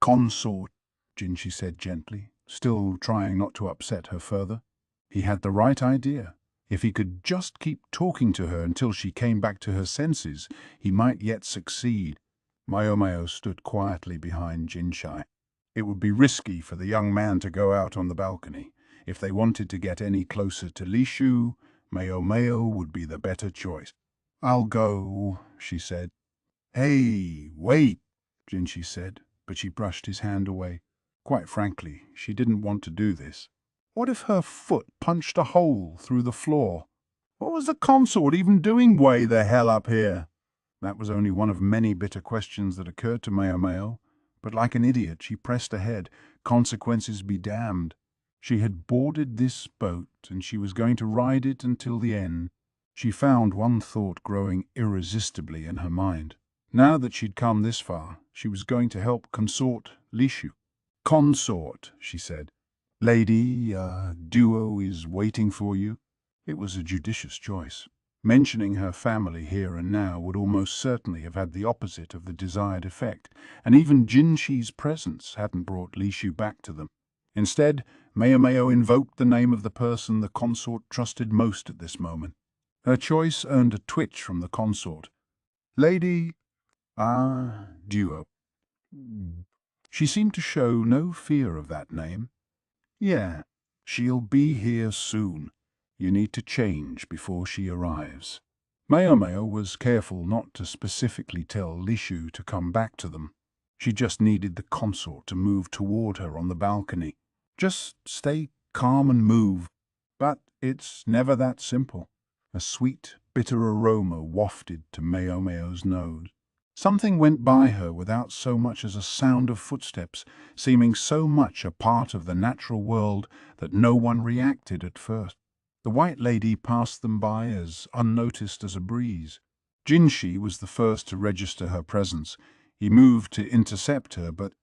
"Consort," Jinchi said gently, still trying not to upset her further. He had the right idea. If he could just keep talking to her until she came back to her senses, he might yet succeed. Maomao stood quietly behind Jinchi. It would be risky for the young man to go out on the balcony. If they wanted to get any closer to Lishu, Maomao would be the better choice. "I'll go," she said. "Hey, wait," Jinchi said, but she brushed his hand away. Quite frankly, she didn't want to do this. What if her foot punched a hole through the floor? What was the consort even doing way the hell up here? That was only one of many bitter questions that occurred to Maomao, but like an idiot she pressed ahead, consequences be damned. She had boarded this boat and she was going to ride it until the end. She found one thought growing irresistibly in her mind. Now that she'd come this far, she was going to help Consort Lishu. "Consort," she said. "Lady, duo is waiting for you." It was a judicious choice. Mentioning her family here and now would almost certainly have had the opposite of the desired effect, and even Jinchi's presence hadn't brought Lishu back to them. Instead, Maomao invoked the name of the person the consort trusted most at this moment. Her choice earned a twitch from the consort. "Lady, duo." She seemed to show no fear of that name. "Yeah, she'll be here soon. You need to change before she arrives." Maomao was careful not to specifically tell Lishu to come back to them. She just needed the consort to move toward her on the balcony. Just stay calm and move. But it's never that simple. A sweet, bitter aroma wafted to Maomao's nose. Something went by her without so much as a sound of footsteps, seeming so much a part of the natural world that no one reacted at first. The White Lady passed them by as unnoticed as a breeze. Jinchi was the first to register her presence. He moved to intercept her, but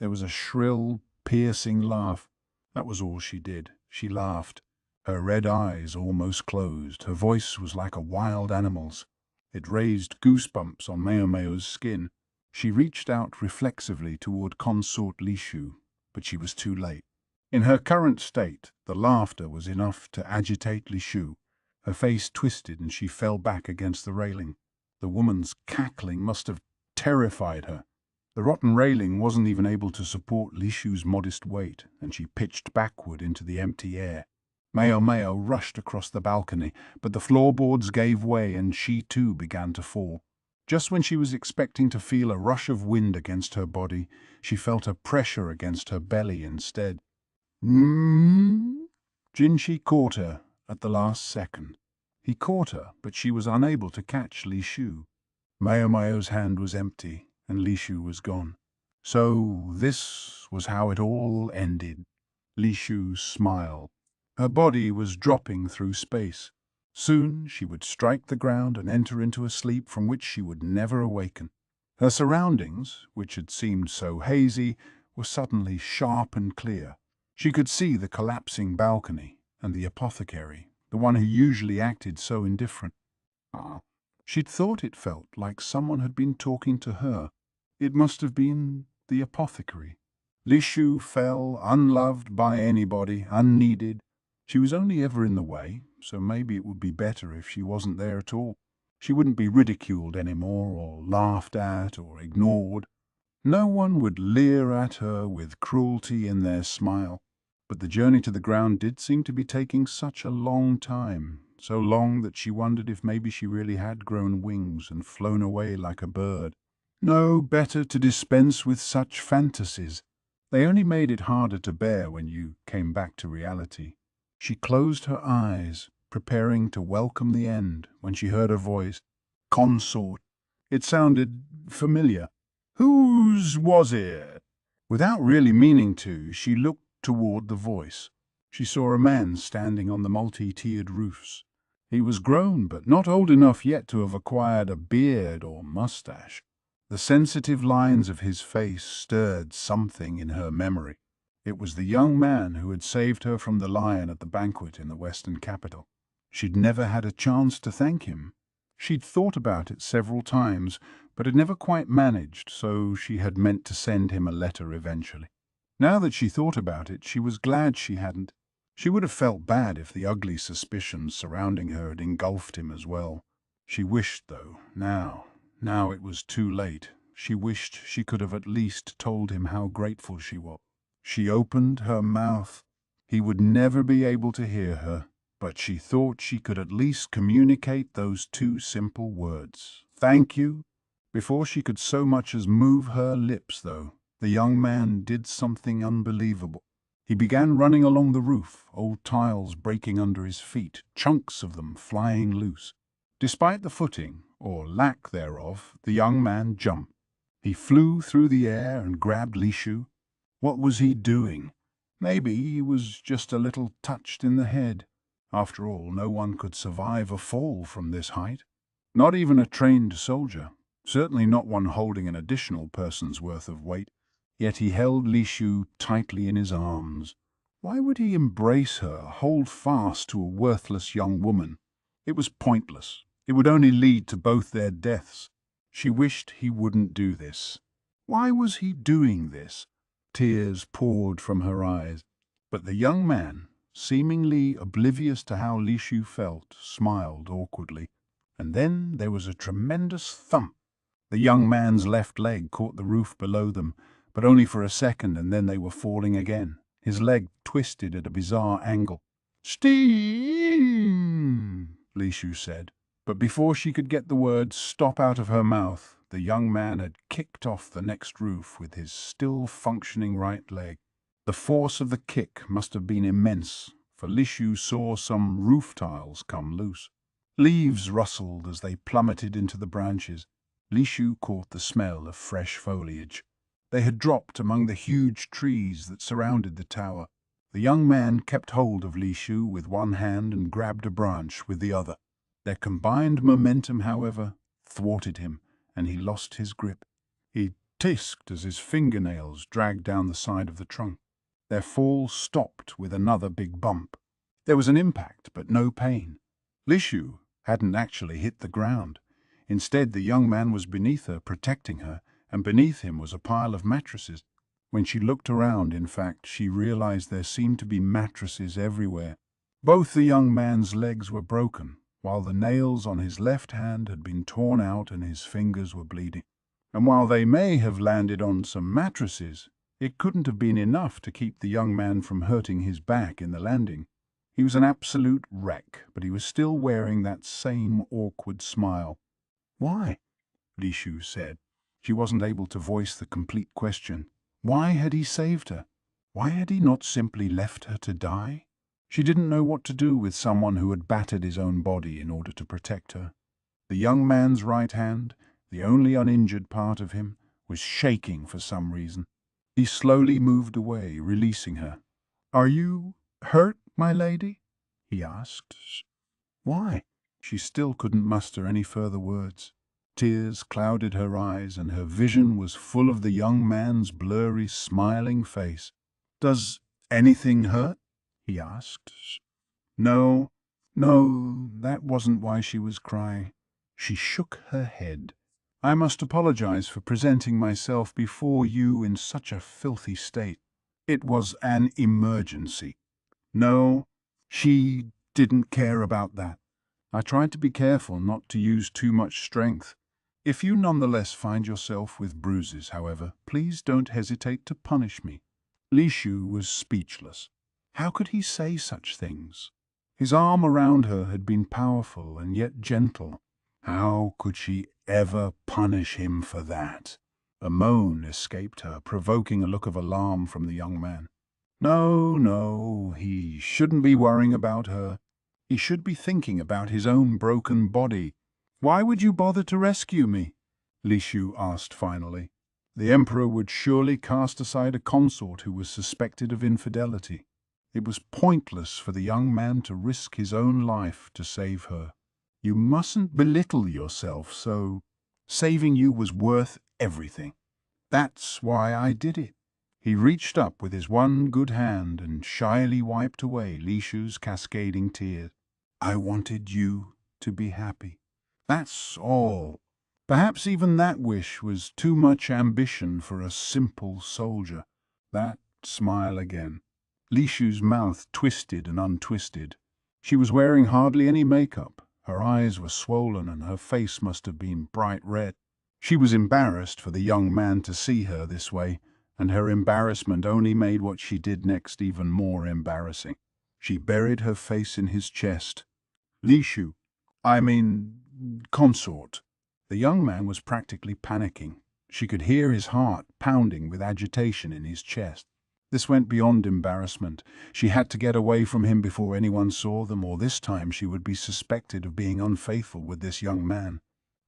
there was a shrill, piercing laugh. That was all she did. She laughed. Her red eyes almost closed. Her voice was like a wild animal's. It raised goosebumps on Maomao's skin. She reached out reflexively toward Consort Lishu, but she was too late. In her current state, the laughter was enough to agitate Lishu. Her face twisted and she fell back against the railing. The woman's cackling must have terrified her. The rotten railing wasn't even able to support Lishu's modest weight, and she pitched backward into the empty air. Maomao rushed across the balcony, but the floorboards gave way and she too began to fall. Just when she was expecting to feel a rush of wind against her body, she felt a pressure against her belly instead. Jinshi caught her at the last second. He caught her, but she was unable to catch Lishu. Maomao's hand was empty, and Lishu was gone. So this was how it all ended. Lishu smiled. Her body was dropping through space. Soon she would strike the ground and enter into a sleep from which she would never awaken. Her surroundings, which had seemed so hazy, were suddenly sharp and clear. She could see the collapsing balcony and the apothecary, the one who usually acted so indifferent. She'd thought it felt like someone had been talking to her. It must have been the apothecary. Lishu fell, unloved by anybody, unneeded. She was only ever in the way, so maybe it would be better if she wasn't there at all. She wouldn't be ridiculed anymore, or laughed at, or ignored. No one would leer at her with cruelty in their smile. But the journey to the ground did seem to be taking such a long time, so long that she wondered if maybe she really had grown wings and flown away like a bird. No, better to dispense with such fantasies. They only made it harder to bear when you came back to reality. She closed her eyes, preparing to welcome the end, when she heard a voice. Consort. It sounded familiar. Whose was it? Without really meaning to, she looked toward the voice. She saw a man standing on the multi-tiered roofs. He was grown, but not old enough yet to have acquired a beard or mustache. The sensitive lines of his face stirred something in her memory. It was the young man who had saved her from the lion at the banquet in the western capital. She'd never had a chance to thank him. She'd thought about it several times, but had never quite managed, so she had meant to send him a letter eventually. Now that she thought about it, she was glad she hadn't. She would have felt bad if the ugly suspicions surrounding her had engulfed him as well. She wished, though, now it was too late. She wished she could have at least told him how grateful she was. She opened her mouth. He would never be able to hear her, but she thought she could at least communicate those two simple words. Thank you. Before she could so much as move her lips, though, the young man did something unbelievable. He began running along the roof, old tiles breaking under his feet, chunks of them flying loose. Despite the footing, or lack thereof, the young man jumped. He flew through the air and grabbed Lishu. What was he doing? Maybe he was just a little touched in the head. After all, no one could survive a fall from this height. Not even a trained soldier. Certainly not one holding an additional person's worth of weight. Yet he held Lishu tightly in his arms. Why would he embrace her, hold fast to a worthless young woman? It was pointless. It would only lead to both their deaths. She wished he wouldn't do this. Why was he doing this? Tears poured from her eyes. But the young man, seemingly oblivious to how Lishu felt, smiled awkwardly. And then there was a tremendous thump. The young man's left leg caught the roof below them, but only for a second, and then they were falling again. His leg twisted at a bizarre angle. "Steam!" Lishu said. But before she could get the words stop out of her mouth, the young man had kicked off the next roof with his still functioning right leg. The force of the kick must have been immense, for Lishu saw some roof tiles come loose. Leaves rustled as they plummeted into the branches. Lishu caught the smell of fresh foliage. They had dropped among the huge trees that surrounded the tower. The young man kept hold of Lishu with one hand and grabbed a branch with the other. Their combined momentum, however, thwarted him, and he lost his grip. He tisked as his fingernails dragged down the side of the trunk. Their fall stopped with another big bump. There was an impact, but no pain. Lishu hadn't actually hit the ground. Instead, the young man was beneath her, protecting her, and beneath him was a pile of mattresses. When she looked around, in fact, she realized there seemed to be mattresses everywhere. Both the young man's legs were broken, while the nails on his left hand had been torn out and his fingers were bleeding. And while they may have landed on some mattresses, it couldn't have been enough to keep the young man from hurting his back in the landing. He was an absolute wreck, but he was still wearing that same awkward smile. "Why?" Lishu said. She wasn't able to voice the complete question. Why had he saved her? Why had he not simply left her to die? She didn't know what to do with someone who had battered his own body in order to protect her. The young man's right hand, the only uninjured part of him, was shaking for some reason. He slowly moved away, releasing her. "Are you hurt, my lady?" he asked. "Why?" She still couldn't muster any further words. Tears clouded her eyes, and her vision was full of the young man's blurry, smiling face. "Does anything hurt?" he asked. No, that wasn't why she was crying. She shook her head. "I must apologize for presenting myself before you in such a filthy state. It was an emergency." No, she didn't care about that. "I tried to be careful not to use too much strength. If you nonetheless find yourself with bruises, however, please don't hesitate to punish me." Lishu was speechless. How could he say such things? His arm around her had been powerful and yet gentle. How could she ever punish him for that? A moan escaped her, provoking a look of alarm from the young man. No, he shouldn't be worrying about her. He should be thinking about his own broken body. "Why would you bother to rescue me?" Lishu asked finally. The emperor would surely cast aside a consort who was suspected of infidelity. It was pointless for the young man to risk his own life to save her. "You mustn't belittle yourself so. Saving you was worth everything. That's why I did it." He reached up with his one good hand and shyly wiped away Lishu's cascading tears. "I wanted you to be happy. That's all." Perhaps even that wish was too much ambition for a simple soldier. That smile again. Lishu's mouth twisted and untwisted. She was wearing hardly any makeup. Her eyes were swollen and her face must have been bright red. She was embarrassed for the young man to see her this way, and her embarrassment only made what she did next even more embarrassing. She buried her face in his chest. "Lishu, Consort." The young man was practically panicking. She could hear his heart pounding with agitation in his chest. This went beyond embarrassment. She had to get away from him before anyone saw them, or this time she would be suspected of being unfaithful with this young man.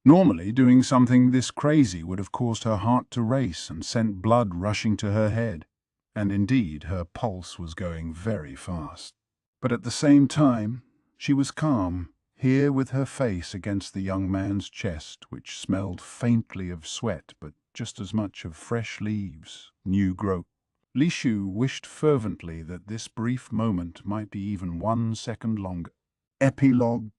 Normally, doing something this crazy would have caused her heart to race and sent blood rushing to her head. And indeed, her pulse was going very fast. But at the same time, she was calm, here with her face against the young man's chest, which smelled faintly of sweat but just as much of fresh leaves, new growth. Lishu wished fervently that this brief moment might be even 1 second longer. Epilogue.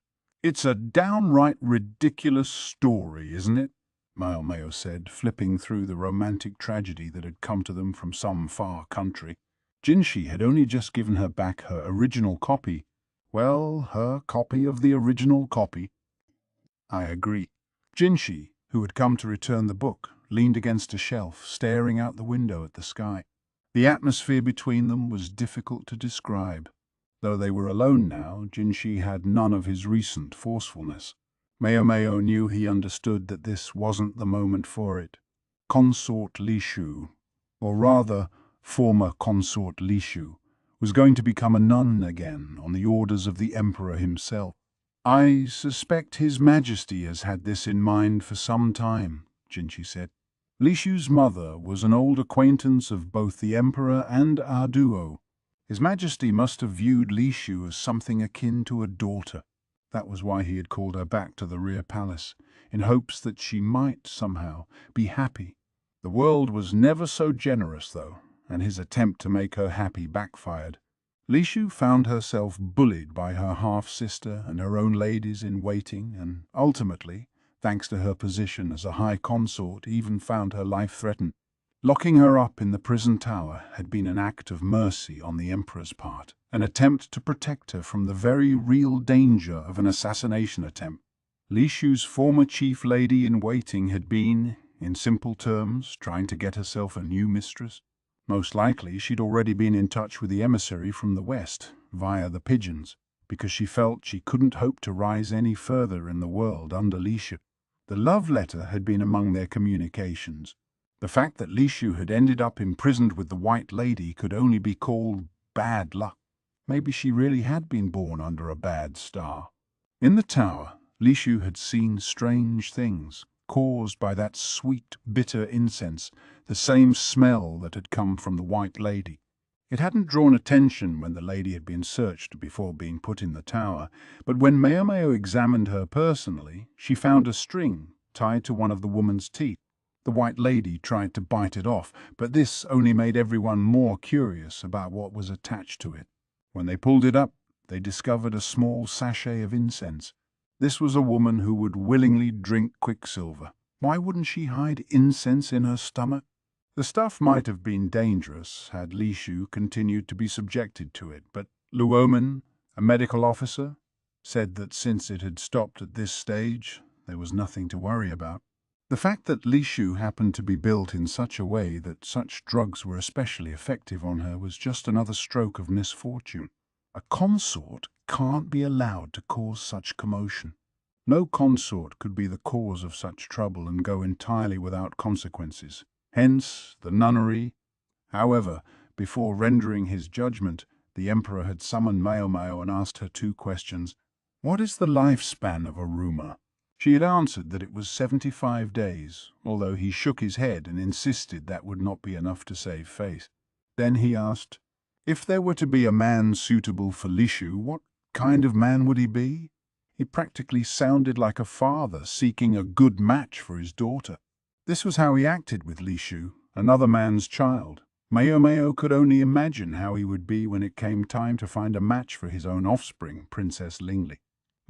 "It's a downright ridiculous story, isn't it?" Maomao said, flipping through the romantic tragedy that had come to them from some far country. Jinshi had only just given her back her original copy. Well, her copy of the original copy. "I agree." Jinshi, who had come to return the book, leaned against a shelf, staring out the window at the sky. The atmosphere between them was difficult to describe. Though they were alone now, Jinshi had none of his recent forcefulness. Maomao knew he understood that this wasn't the moment for it. Consort Lishu, or rather, former Consort Lishu, was going to become a nun again on the orders of the emperor himself. "I suspect His Majesty has had this in mind for some time," Jinshi said. Lishu's mother was an old acquaintance of both the emperor and our duo. His Majesty must have viewed Lishu as something akin to a daughter. That was why he had called her back to the rear palace, in hopes that she might, somehow, be happy. The world was never so generous, though, and his attempt to make her happy backfired. Lishu found herself bullied by her half-sister and her own ladies in waiting, and ultimately, thanks to her position as a high consort, even found her life threatened. Locking her up in the prison tower had been an act of mercy on the Emperor's part, an attempt to protect her from the very real danger of an assassination attempt. Lishu's former chief lady in waiting had been, in simple terms, trying to get herself a new mistress. Most likely she'd already been in touch with the emissary from the west, via the pigeons, because she felt she couldn't hope to rise any further in the world under Lishu. The love letter had been among their communications. The fact that Lishu had ended up imprisoned with the White Lady could only be called bad luck. Maybe she really had been born under a bad star. In the tower, Lishu had seen strange things, caused by that sweet, bitter incense, the same smell that had come from the White Lady. It hadn't drawn attention when the lady had been searched before being put in the tower, but when Maomao examined her personally, she found a string tied to one of the woman's teeth. The White Lady tried to bite it off, but this only made everyone more curious about what was attached to it. When they pulled it up, they discovered a small sachet of incense. This was a woman who would willingly drink quicksilver. Why wouldn't she hide incense in her stomach? The stuff might have been dangerous had Lishu continued to be subjected to it, but Luoman, a medical officer, said that since it had stopped at this stage, there was nothing to worry about. The fact that Lishu happened to be built in such a way that such drugs were especially effective on her was just another stroke of misfortune. A consort can't be allowed to cause such commotion. No consort could be the cause of such trouble and go entirely without consequences. Hence, the nunnery. However, before rendering his judgment, the Emperor had summoned Maomao and asked her 2 questions. What is the lifespan of a rumor? She had answered that it was 75 days, although he shook his head and insisted that would not be enough to save face. Then he asked, if there were to be a man suitable for Lishu, what kind of man would he be? He practically sounded like a father seeking a good match for his daughter. This was how he acted with Lishu, another man's child. Maomao could only imagine how he would be when it came time to find a match for his own offspring, Princess Lingli.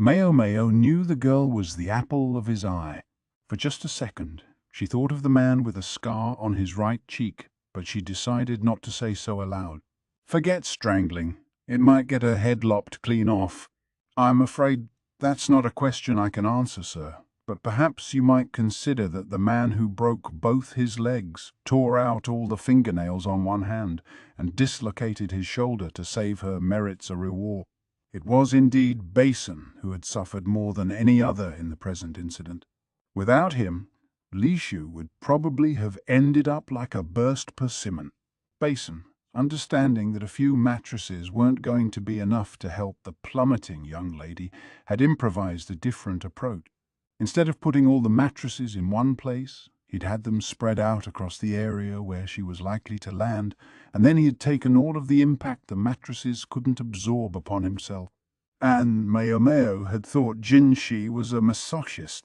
Maomao knew the girl was the apple of his eye. For just a second, she thought of the man with a scar on his right cheek, but she decided not to say so aloud. Forget strangling. It might get her head lopped clean off. I'm afraid that's not a question I can answer, sir. But perhaps you might consider that the man who broke both his legs, tore out all the fingernails on one hand, and dislocated his shoulder to save her merits a reward. It was indeed Basen who had suffered more than any other in the present incident. Without him, Lishu would probably have ended up like a burst persimmon. Basen, understanding that a few mattresses weren't going to be enough to help the plummeting young lady, had improvised a different approach. Instead of putting all the mattresses in one place, he'd had them spread out across the area where she was likely to land, and then he had taken all of the impact the mattresses couldn't absorb upon himself. And Maomao had thought Jinshi was a masochist.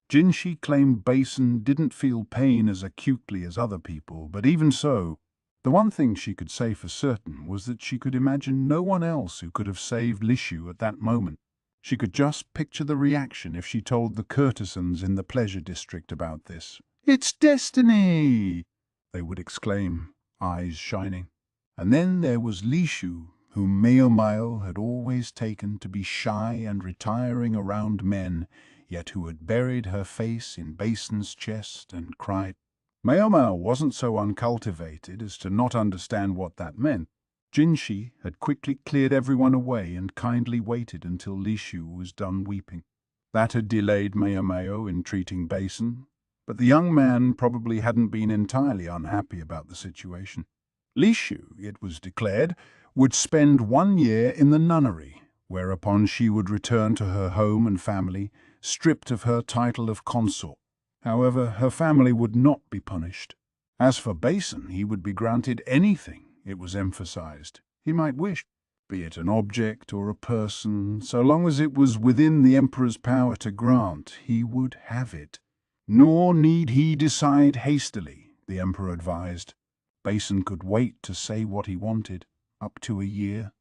Jinshi claimed Basen didn't feel pain as acutely as other people, but even so, the one thing she could say for certain was that she could imagine no one else who could have saved Lishu at that moment. She could just picture the reaction if she told the courtesans in the pleasure district about this. "It's destiny!" they would exclaim, eyes shining. And then there was Lishu, whom Maomao had always taken to be shy and retiring around men, yet who had buried her face in Basen's chest and cried. Maomao wasn't so uncultivated as to not understand what that meant. Jinshi had quickly cleared everyone away and kindly waited until Lishu was done weeping. That had delayed Maomao in treating Basen, but the young man probably hadn't been entirely unhappy about the situation. Lishu, it was declared, would spend 1 year in the nunnery, whereupon she would return to her home and family, stripped of her title of consort. However, her family would not be punished. As for Basen, he would be granted anything, it was emphasized, he might wish. be it an object or a person, so long as it was within the Emperor's power to grant, he would have it. Nor need he decide hastily, the Emperor advised. Basen could wait to say what he wanted, up to a year.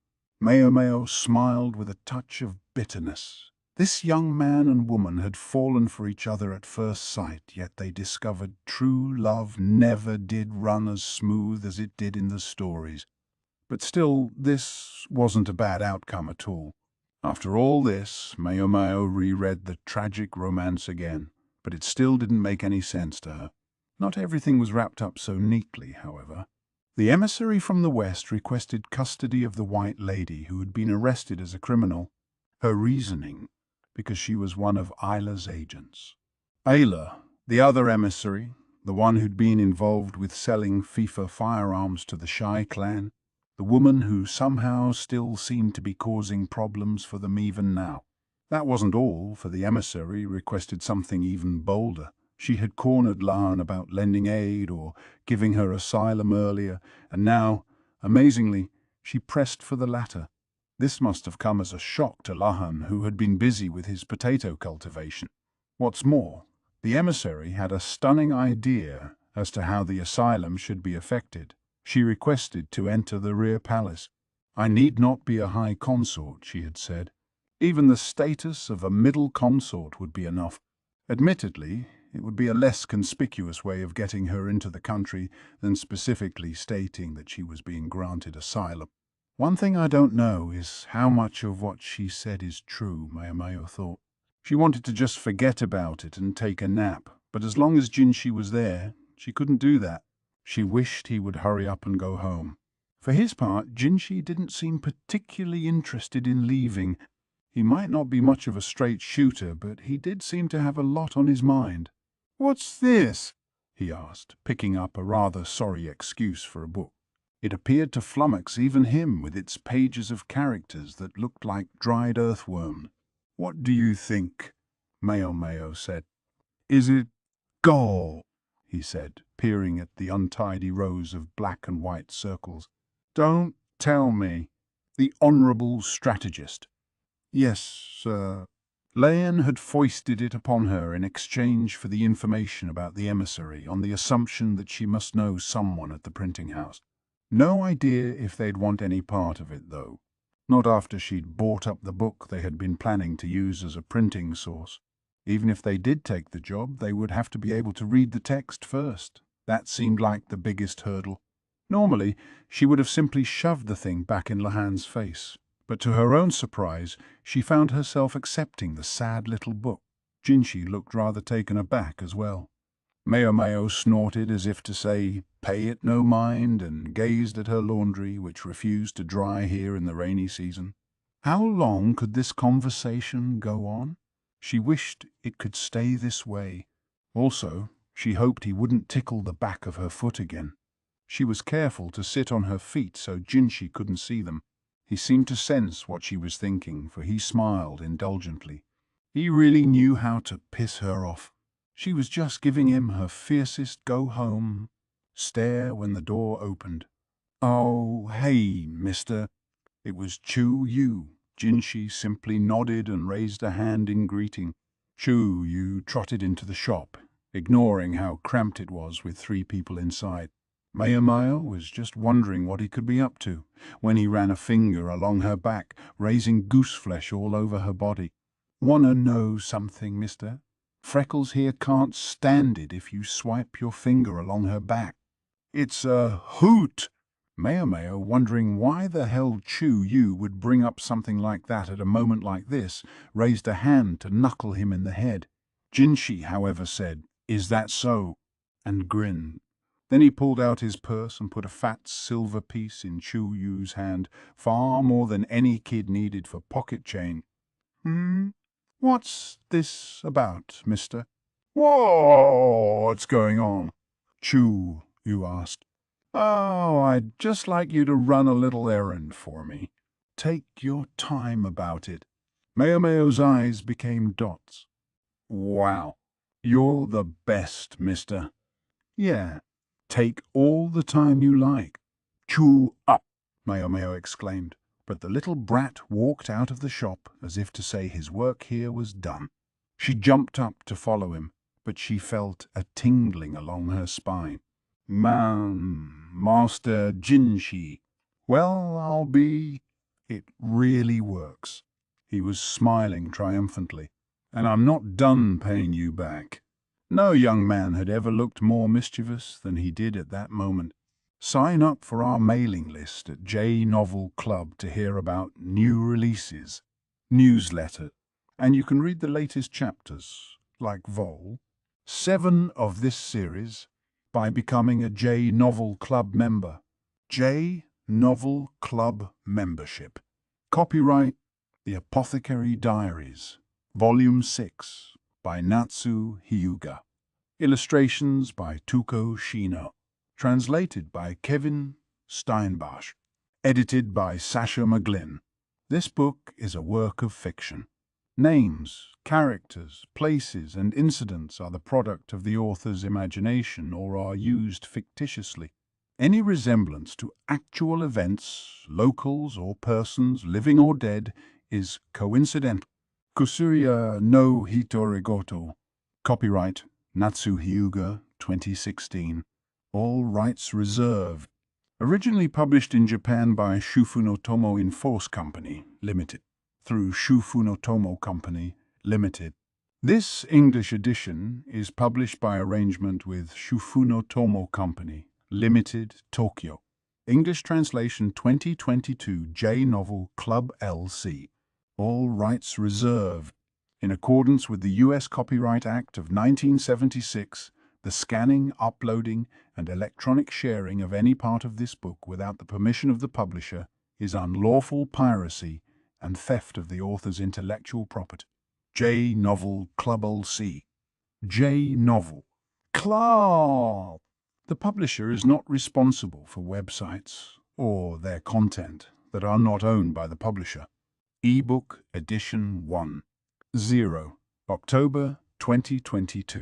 Maomao smiled with a touch of bitterness. This young man and woman had fallen for each other at first sight, yet they discovered true love never did run as smooth as it did in the stories. But still, this wasn't a bad outcome at all. After all this, Maomao reread the tragic romance again, but it still didn't make any sense to her. Not everything was wrapped up so neatly, however. The emissary from the west requested custody of the White Lady who had been arrested as a criminal. Her reasoning, because she was one of Isla's agents. Isla, the other emissary, the one who'd been involved with selling FIFA firearms to the Shai clan, the woman who somehow still seemed to be causing problems for them even now. That wasn't all, for the emissary requested something even bolder. She had cornered Lan about lending aid or giving her asylum earlier, and now, amazingly, she pressed for the latter. This must have come as a shock to Lahan, who had been busy with his potato cultivation. What's more, the emissary had a stunning idea as to how the asylum should be effected. She requested to enter the rear palace. I need not be a high consort, she had said. Even the status of a middle consort would be enough. Admittedly, it would be a less conspicuous way of getting her into the country than specifically stating that she was being granted asylum. One thing I don't know is how much of what she said is true, Maomao thought. She wanted to just forget about it and take a nap, but as long as Jinshi was there, she couldn't do that. She wished he would hurry up and go home. For his part, Jinshi didn't seem particularly interested in leaving. He might not be much of a straight shooter, but he did seem to have a lot on his mind. "What's this?" he asked, picking up a rather sorry excuse for a book. It appeared to flummox even him with its pages of characters that looked like dried earthworm. "What do you think?" Maomao said. "Is it Gaul?" he said, peering at the untidy rows of black and white circles. "Don't tell me." "The honourable strategist." "Yes, sir." Layan had foisted it upon her in exchange for the information about the emissary, on the assumption that she must know someone at the printing house. No idea if they'd want any part of it, though. Not after she'd bought up the book they had been planning to use as a printing source. Even if they did take the job, they would have to be able to read the text first. That seemed like the biggest hurdle. Normally, she would have simply shoved the thing back in Lahan's face. But to her own surprise, she found herself accepting the sad little book. Jinshi looked rather taken aback as well. Maomao snorted as if to say, "Pay it no mind," and gazed at her laundry, which refused to dry here in the rainy season. How long could this conversation go on? She wished it could stay this way. Also, she hoped he wouldn't tickle the back of her foot again. She was careful to sit on her feet so Jinshi couldn't see them. He seemed to sense what she was thinking, for he smiled indulgently. He really knew how to piss her off. She was just giving him her fiercest go-home stare when the door opened. "Oh, hey, mister." It was Chu Yu. Jinshi simply nodded and raised a hand in greeting. Chu Yu trotted into the shop, ignoring how cramped it was with 3 people inside. Maomao was just wondering what he could be up to, when he ran a finger along her back, raising goose flesh all over her body. "Wanna know something, mister? Freckles here can't stand it if you swipe your finger along her back. It's a hoot." Maomao, wondering why the hell Chu Yu would bring up something like that at a moment like this, raised a hand to knuckle him in the head. Jinshi, however, said, "Is that so?" and grinned. Then he pulled out his purse and put a fat silver piece in Chu Yu's hand, far more than any kid needed for pocket change. What's this about, mister?" "What's going on?" Chu Yu asked. "Oh, I'd just like you to run a little errand for me." "Take your time about it." Maomao's eyes became dots. "Wow, you're the best, mister." "Yeah, take all the time you like." "Chew up," Maomao exclaimed. but the little brat walked out of the shop as if to say his work here was done. She jumped up to follow him, but she felt a tingling along her spine. Master Jinshi. Well, I'll be... It really works. He was smiling triumphantly. And I'm not done paying you back. No young man had ever looked more mischievous than he did at that moment. Sign up for our mailing list at J Novel Club to hear about new releases, newsletter, and you can read the latest chapters, like Vol. 7 of this series, by becoming a J Novel Club member. J Novel Club membership. Copyright The Apothecary Diaries, Volume 6, by Natsu Hyuga. Illustrations by Tuko Shino. Translated by Kevin Steinbach. Edited by Sasha McGlynn. This book is a work of fiction. Names, characters, places, and incidents are the product of the author's imagination or are used fictitiously. Any resemblance to actual events, locals, or persons, living or dead, is coincidental. Kusuria no Hitorigoto. Copyright Natsu Hyuga, 2016. All rights reserved. Originally published in Japan by Shufunotomo in Force Company, Limited, through Shufunotomo Company, Limited. This English edition is published by arrangement with Shufunotomo Company, Limited, Tokyo. English translation 2022 J Novel Club LC. All rights reserved. In accordance with the U.S. Copyright Act of 1976, the scanning, uploading, and electronic sharing of any part of this book without the permission of the publisher is unlawful piracy and theft of the author's intellectual property. J Novel Club LC. J Novel Club. The publisher is not responsible for websites or their content that are not owned by the publisher. Ebook Edition 1. 0. October 2022.